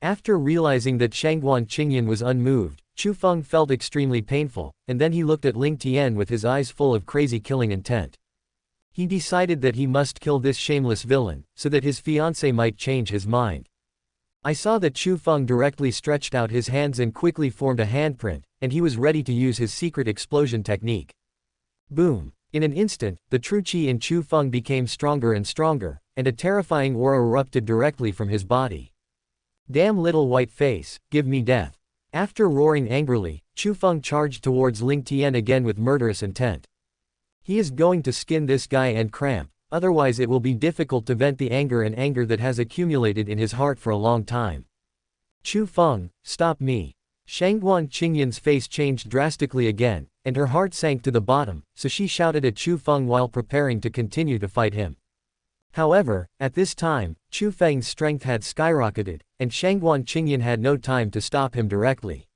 After realizing that Shangguan Qingyan was unmoved, Chu Feng felt extremely painful, and then he looked at Ling Tian with his eyes full of crazy killing intent. He decided that he must kill this shameless villain, so that his fiancé might change his mind. I saw that Chu Feng directly stretched out his hands and quickly formed a handprint, and he was ready to use his secret explosion technique. Boom! In an instant, the true qi in Chu Feng became stronger and stronger, and a terrifying aura erupted directly from his body. Damn little white face, give me death. After roaring angrily, Chu Feng charged towards Ling Tian again with murderous intent. He is going to skin this guy and cramp, otherwise it will be difficult to vent the anger that has accumulated in his heart for a long time. Chu Feng, stop me. Shangguan Qingyan's face changed drastically again, and her heart sank to the bottom, so she shouted at Chu Feng while preparing to continue to fight him. However, at this time, Chu Feng's strength had skyrocketed, and Shangguan Qingyan had no time to stop him directly.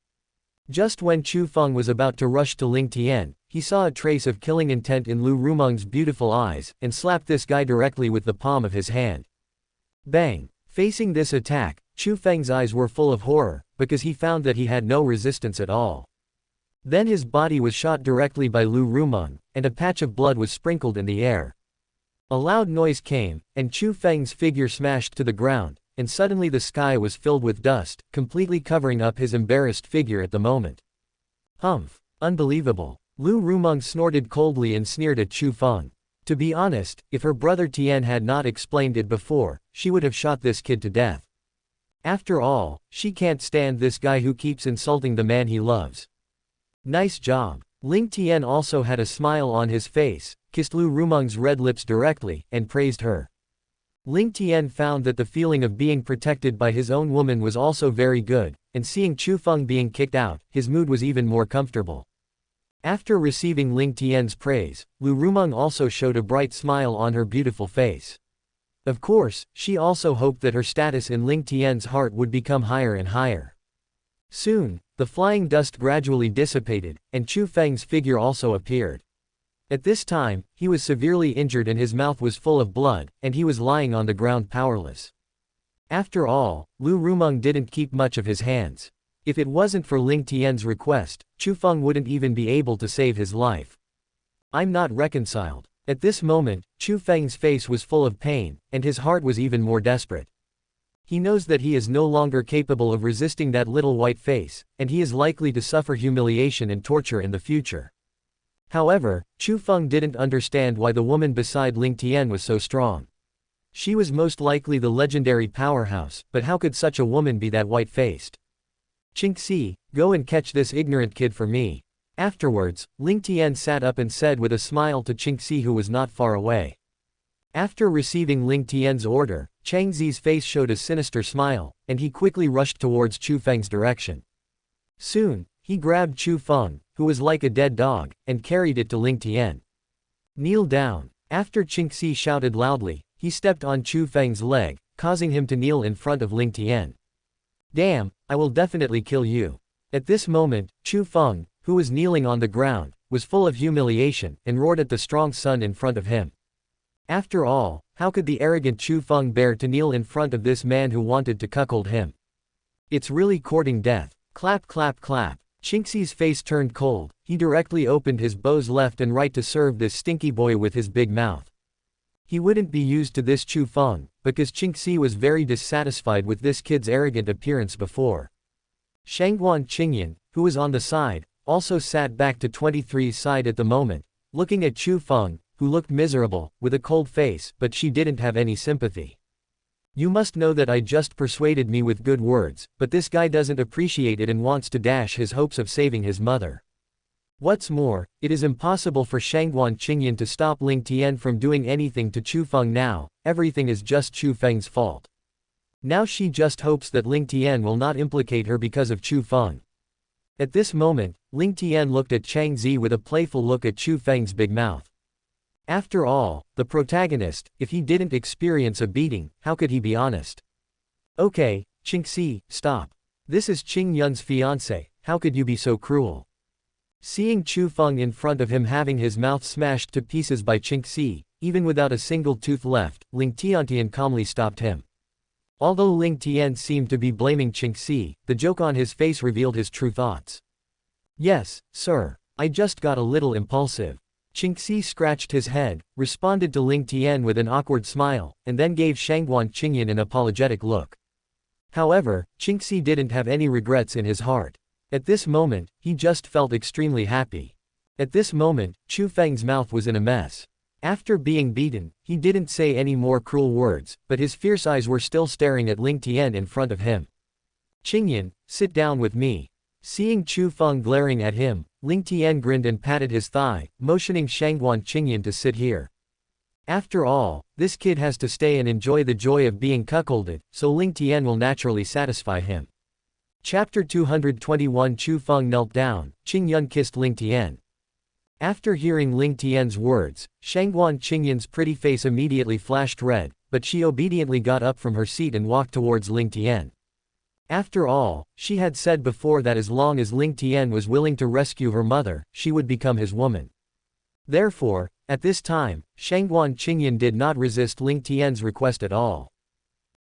Just when Chu Feng was about to rush to Ling Tian, he saw a trace of killing intent in Lu Rumeng's beautiful eyes, and slapped this guy directly with the palm of his hand. Bang! Facing this attack, Chu Feng's eyes were full of horror, because he found that he had no resistance at all. Then his body was shot directly by Lu Rumeng, and a patch of blood was sprinkled in the air. A loud noise came, and Chu Feng's figure smashed to the ground, and suddenly the sky was filled with dust, completely covering up his embarrassed figure at the moment. Humph! Unbelievable! Lu Rumeng snorted coldly and sneered at Chu Feng. To be honest, if her brother Tian had not explained it before, she would have shot this kid to death. After all, she can't stand this guy who keeps insulting the man he loves. Nice job. Ling Tian also had a smile on his face, kissed Lu Rumeng's red lips directly, and praised her. Ling Tian found that the feeling of being protected by his own woman was also very good, and seeing Chu Feng being kicked out, his mood was even more comfortable. After receiving Ling Tian's praise, Lu Rumeng also showed a bright smile on her beautiful face. Of course, she also hoped that her status in Ling Tian's heart would become higher and higher. Soon, the flying dust gradually dissipated, and Chu Feng's figure also appeared. At this time, he was severely injured and his mouth was full of blood, and he was lying on the ground powerless. After all, Lu Rumeng didn't keep much of his hands. If it wasn't for Ling Tian's request, Chu Feng wouldn't even be able to save his life. I'm not reconciled. At this moment, Chu Feng's face was full of pain, and his heart was even more desperate. He knows that he is no longer capable of resisting that little white face, and he is likely to suffer humiliation and torture in the future. However, Chu Feng didn't understand why the woman beside Ling Tian was so strong. She was most likely the legendary powerhouse, but how could such a woman be that white-faced? Qingxi, go and catch this ignorant kid for me. Afterwards, Ling Tian sat up and said with a smile to Qingxi, who was not far away. After receiving Ling Tian's order, Chang Zi's face showed a sinister smile, and he quickly rushed towards Chu Feng's direction. Soon, he grabbed Chu Feng, who was like a dead dog, and carried it to Ling Tian. Kneel down. After Qingxi shouted loudly, he stepped on Chu Feng's leg, causing him to kneel in front of Ling Tian. Damn, I will definitely kill you. At this moment, Chu Feng, who was kneeling on the ground, was full of humiliation, and roared at the strong son in front of him. After all, how could the arrogant Chu Feng bear to kneel in front of this man who wanted to cuckold him? It's really courting death. Clap clap clap. Qingxi's face turned cold. He directly opened his bows left and right to serve this stinky boy with his big mouth. He wouldn't be used to this Chu Feng, because Qingxi was very dissatisfied with this kid's arrogant appearance before. Shangguan Qingyan, who was on the side, also sat back to 23's side at the moment, looking at Chu Feng, who looked miserable, with a cold face, but she didn't have any sympathy. You must know that I just persuaded me with good words, but this guy doesn't appreciate it and wants to dash his hopes of saving his mother. What's more, it is impossible for Shangguan Qingyan to stop Ling Tian from doing anything to Chu Feng now. Everything is just Chu Feng's fault. Now she just hopes that Ling Tian will not implicate her because of Chu Feng. At this moment, Ling Tian looked at Chang Zi with a playful look at Chu Feng's big mouth. After all, the protagonist, if he didn't experience a beating, how could he be honest? Okay, Qingxi, stop. This is Qing Yun's fiancé, how could you be so cruel? Seeing Chu Feng in front of him having his mouth smashed to pieces by Qingxi, even without a single tooth left, Ling Tian calmly stopped him. Although Ling Tian seemed to be blaming Qingxi, the joke on his face revealed his true thoughts. Yes, sir. I just got a little impulsive. Qingxi scratched his head, responded to Ling Tian with an awkward smile, and then gave Shangguan Qingyan an apologetic look. However, Qingxi didn't have any regrets in his heart. At this moment, he just felt extremely happy. At this moment, Chu Feng's mouth was in a mess. After being beaten, he didn't say any more cruel words, but his fierce eyes were still staring at Ling Tian in front of him. Qingyan, sit down with me. Seeing Chu Feng glaring at him, Ling Tian grinned and patted his thigh, motioning Shangguan Qingyan to sit here. After all, this kid has to stay and enjoy the joy of being cuckolded, so Ling Tian will naturally satisfy him. Chapter 221 Chu Feng knelt down, Qing Yun kissed Ling Tian. After hearing Ling Tian's words, Shangguan Qingyan's pretty face immediately flashed red, but she obediently got up from her seat and walked towards Ling Tian. After all, she had said before that as long as Ling Tian was willing to rescue her mother, she would become his woman. Therefore, at this time, Shangguan Qingyan did not resist Ling Tian's request at all.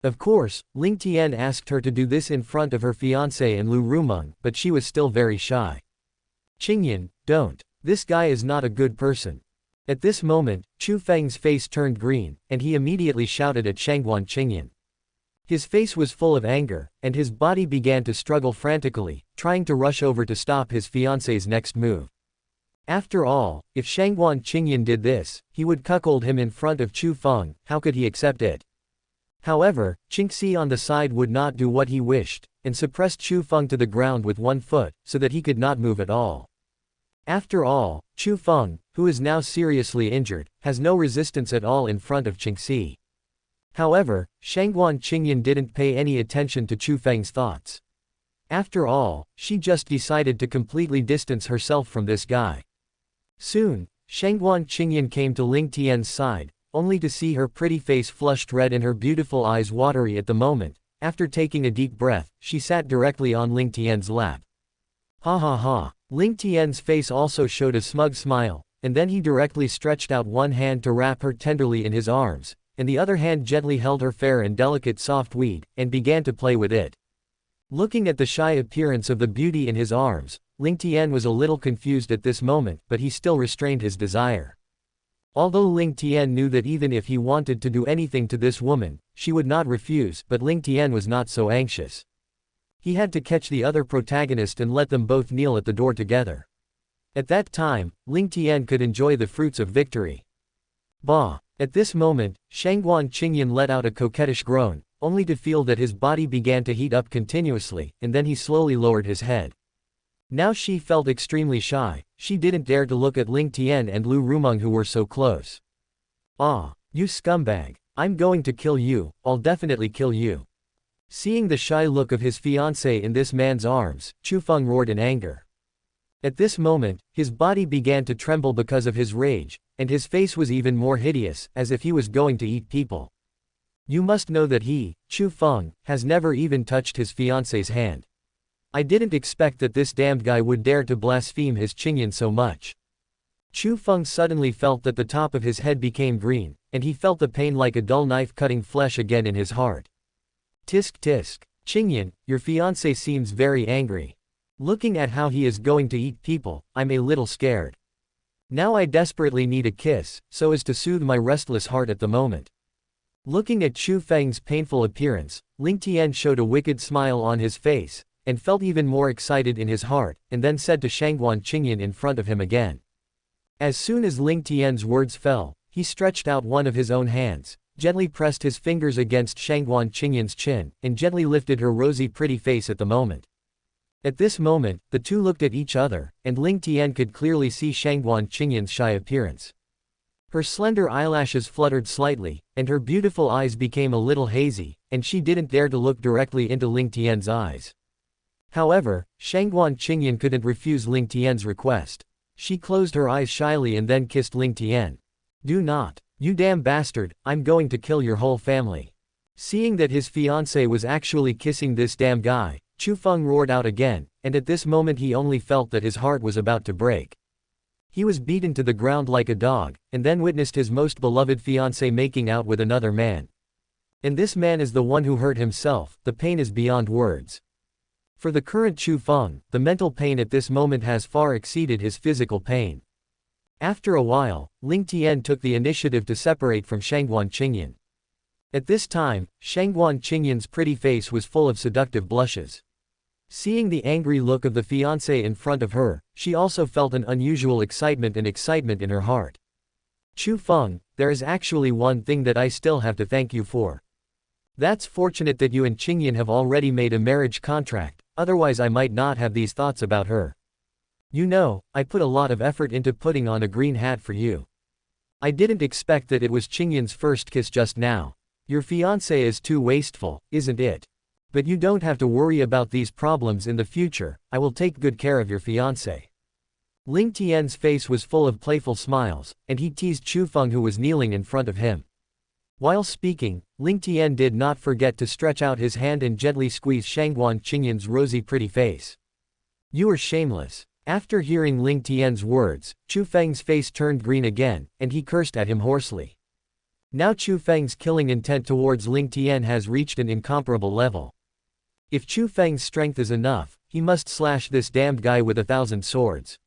Of course, Ling Tian asked her to do this in front of her fiancé and Lu Rumeng, but she was still very shy. Qingyan, don't. This guy is not a good person. At this moment, Chu Feng's face turned green, and he immediately shouted at Shangguan Qingyan. His face was full of anger, and his body began to struggle frantically, trying to rush over to stop his fiancé's next move. After all, if Shangguan Qingyan did this, he would cuckold him in front of Chu Feng. How could he accept it? However, Qingxi on the side would not do what he wished, and suppressed Chu Feng to the ground with one foot, so that he could not move at all. After all, Chu Feng, who is now seriously injured, has no resistance at all in front of Qingxi. However, Shangguan Qingyan didn't pay any attention to Chu Feng's thoughts. After all, she just decided to completely distance herself from this guy. Soon, Shangguan Qingyan came to Ling Tian's side, only to see her pretty face flushed red and her beautiful eyes watery at the moment. After taking a deep breath, she sat directly on Ling Tian's lap. Ha ha ha. Ling Tian's face also showed a smug smile, and then he directly stretched out one hand to wrap her tenderly in his arms, and the other hand gently held her fair and delicate soft weed, and began to play with it. Looking at the shy appearance of the beauty in his arms, Ling Tian was a little confused at this moment, but he still restrained his desire. Although Ling Tian knew that even if he wanted to do anything to this woman, she would not refuse, but Ling Tian was not so anxious. He had to catch the other protagonist and let them both kneel at the door together. At that time, Ling Tian could enjoy the fruits of victory. Bah! At this moment, Shangguan Qingyan let out a coquettish groan, only to feel that his body began to heat up continuously, and then he slowly lowered his head. Now she felt extremely shy, she didn't dare to look at Ling Tian and Lu Rumeng who were so close. Ah! You scumbag! I'm going to kill you, I'll definitely kill you. Seeing the shy look of his fiancée in this man's arms, Chu Feng roared in anger. At this moment, his body began to tremble because of his rage, and his face was even more hideous, as if he was going to eat people. You must know that he, Chu Feng, has never even touched his fiancée's hand. I didn't expect that this damned guy would dare to blaspheme his Qingyan so much. Chu Feng suddenly felt that the top of his head became green, and he felt the pain like a dull knife cutting flesh again in his heart. Tisk tisk. Qingyan, your fiancé seems very angry. Looking at how he is going to eat people, I'm a little scared. Now I desperately need a kiss, so as to soothe my restless heart at the moment. Looking at Chu Feng's painful appearance, Ling Tian showed a wicked smile on his face, and felt even more excited in his heart, and then said to Shangguan Qingyan in front of him again. As soon as Ling Tian's words fell, he stretched out one of his own hands, gently pressed his fingers against Shangguan Qingyan's chin, and gently lifted her rosy pretty face at the moment. At this moment, the two looked at each other, and Ling Tian could clearly see Shangguan Qingyan's shy appearance. Her slender eyelashes fluttered slightly, and her beautiful eyes became a little hazy, and she didn't dare to look directly into Ling Tian's eyes. However, Shangguan Qingyan couldn't refuse Ling Tian's request. She closed her eyes shyly and then kissed Ling Tian. Do not. You damn bastard, I'm going to kill your whole family. Seeing that his fiancée was actually kissing this damn guy, Chu Feng roared out again, and at this moment he only felt that his heart was about to break. He was beaten to the ground like a dog, and then witnessed his most beloved fiancée making out with another man. And this man is the one who hurt himself, the pain is beyond words. For the current Chu Feng, the mental pain at this moment has far exceeded his physical pain. After a while, Ling Tian took the initiative to separate from Shangguan Qingyan. At this time, Shangguan Qingyan's pretty face was full of seductive blushes. Seeing the angry look of the fiancé in front of her, she also felt an unusual excitement in her heart. Chu Feng, there is actually one thing that I still have to thank you for. That's fortunate that you and Qingyan have already made a marriage contract, otherwise I might not have these thoughts about her. You know, I put a lot of effort into putting on a green hat for you. I didn't expect that it was Qingyan's first kiss just now. Your fiancé is too wasteful, isn't it? But you don't have to worry about these problems in the future, I will take good care of your fiancé. Ling Tian's face was full of playful smiles, and he teased Chu Feng who was kneeling in front of him. While speaking, Ling Tian did not forget to stretch out his hand and gently squeeze Shangguan Qingyan's rosy pretty face. You are shameless. After hearing Ling Tian's words, Chu Feng's face turned green again, and he cursed at him hoarsely. Now Chu Feng's killing intent towards Ling Tian has reached an incomparable level. If Chu Feng's strength is enough, he must slash this damned guy with 1,000 swords.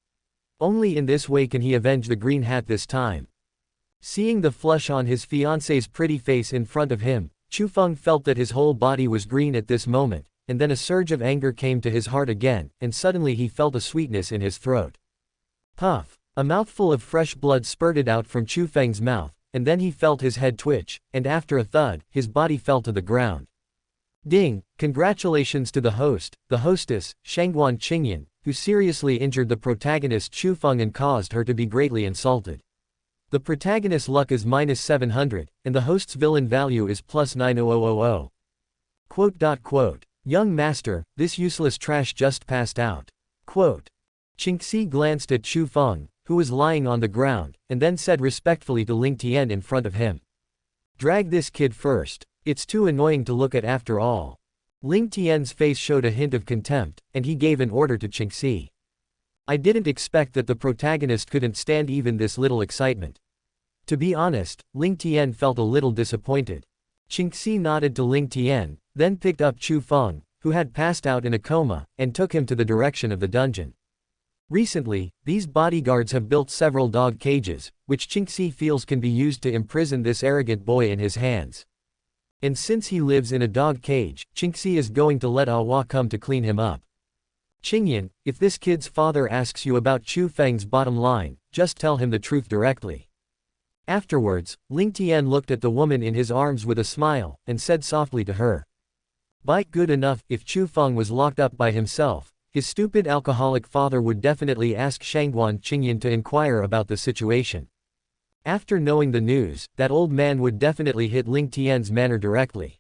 Only in this way can he avenge the green hat this time. Seeing the flush on his fiancée's pretty face in front of him, Chu Feng felt that his whole body was green at this moment, and then a surge of anger came to his heart again, and suddenly he felt a sweetness in his throat. Puff! A mouthful of fresh blood spurted out from Chu Feng's mouth, and then he felt his head twitch, and after a thud, his body fell to the ground. Ding! Congratulations to the host, the hostess, Shangguan Qingyan, who seriously injured the protagonist Chu Feng and caused her to be greatly insulted. The protagonist's luck is -700, and the host's villain value is +90000. Quote. Young master, this useless trash just passed out. Quote. Qingxi glanced at Chu Feng, who was lying on the ground, and then said respectfully to Ling Tian in front of him. Drag this kid first. It's too annoying to look at after all. Ling Tian's face showed a hint of contempt, and he gave an order to Qingxi. I didn't expect that the protagonist couldn't stand even this little excitement. To be honest, Ling Tian felt a little disappointed. Qingxi nodded to Ling Tian, then picked up Chu Feng, who had passed out in a coma, and took him to the direction of the dungeon. Recently, these bodyguards have built several dog cages, which Qingxi feels can be used to imprison this arrogant boy in his hands. And since he lives in a dog cage, Qingxi is going to let Awa come to clean him up. Qingyan, if this kid's father asks you about Chu Feng's bottom line, just tell him the truth directly. Afterwards, Ling Tian looked at the woman in his arms with a smile, and said softly to her. By good enough, if Chu Feng was locked up by himself, his stupid alcoholic father would definitely ask Shangguan Qingyan to inquire about the situation. After knowing the news, that old man would definitely hit Ling Tian's manor directly.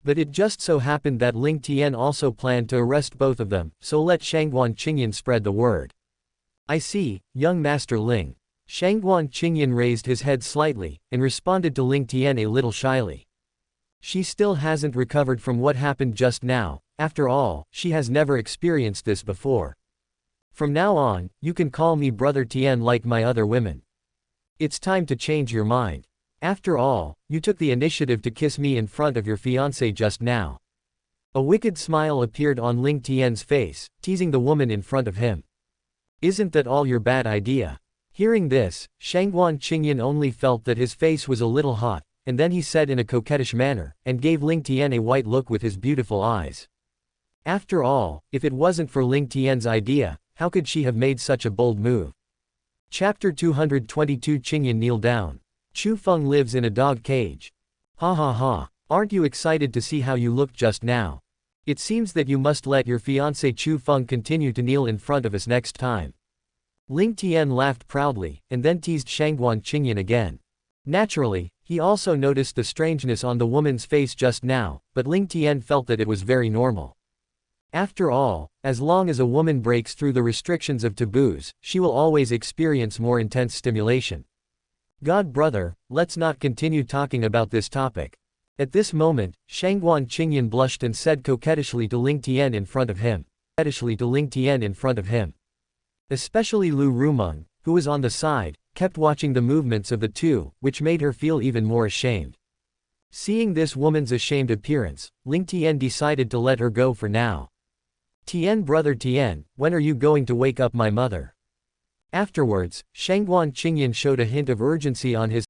But it just so happened that Ling Tian also planned to arrest both of them, so let Shangguan Qingyan spread the word. I see, young Master Ling. Shangguan Qingyan raised his head slightly, and responded to Ling Tian a little shyly. She still hasn't recovered from what happened just now, after all, she has never experienced this before. From now on, you can call me Brother Tian like my other women. It's time to change your mind. After all, you took the initiative to kiss me in front of your fiancé just now. A wicked smile appeared on Ling Tian's face, teasing the woman in front of him. Isn't that all your bad idea? Hearing this, Shangguan Qingyan only felt that his face was a little hot, and then he said in a coquettish manner, and gave Ling Tian a white look with his beautiful eyes. After all, if it wasn't for Ling Tian's idea, how could she have made such a bold move? Chapter 222 Qingyan kneel down. Chu Feng lives in a dog cage. Ha ha ha. Aren't you excited to see how you looked just now? It seems that you must let your fiancé Chu Feng continue to kneel in front of us next time. Ling Tian laughed proudly, and then teased Shangguan Qingyan again. Naturally, he also noticed the strangeness on the woman's face just now, but Ling Tian felt that it was very normal. After all, as long as a woman breaks through the restrictions of taboos, she will always experience more intense stimulation. God brother, let's not continue talking about this topic. At this moment, Shangguan Qingyan blushed and said coquettishly to Ling Tian in front of him. Especially Lu Rumeng, who was on the side, kept watching the movements of the two, which made her feel even more ashamed. Seeing this woman's ashamed appearance, Ling Tian decided to let her go for now. Tian brother Tian, when are you going to wake up my mother? Afterwards, Shangguan Qingyan showed a hint of urgency on his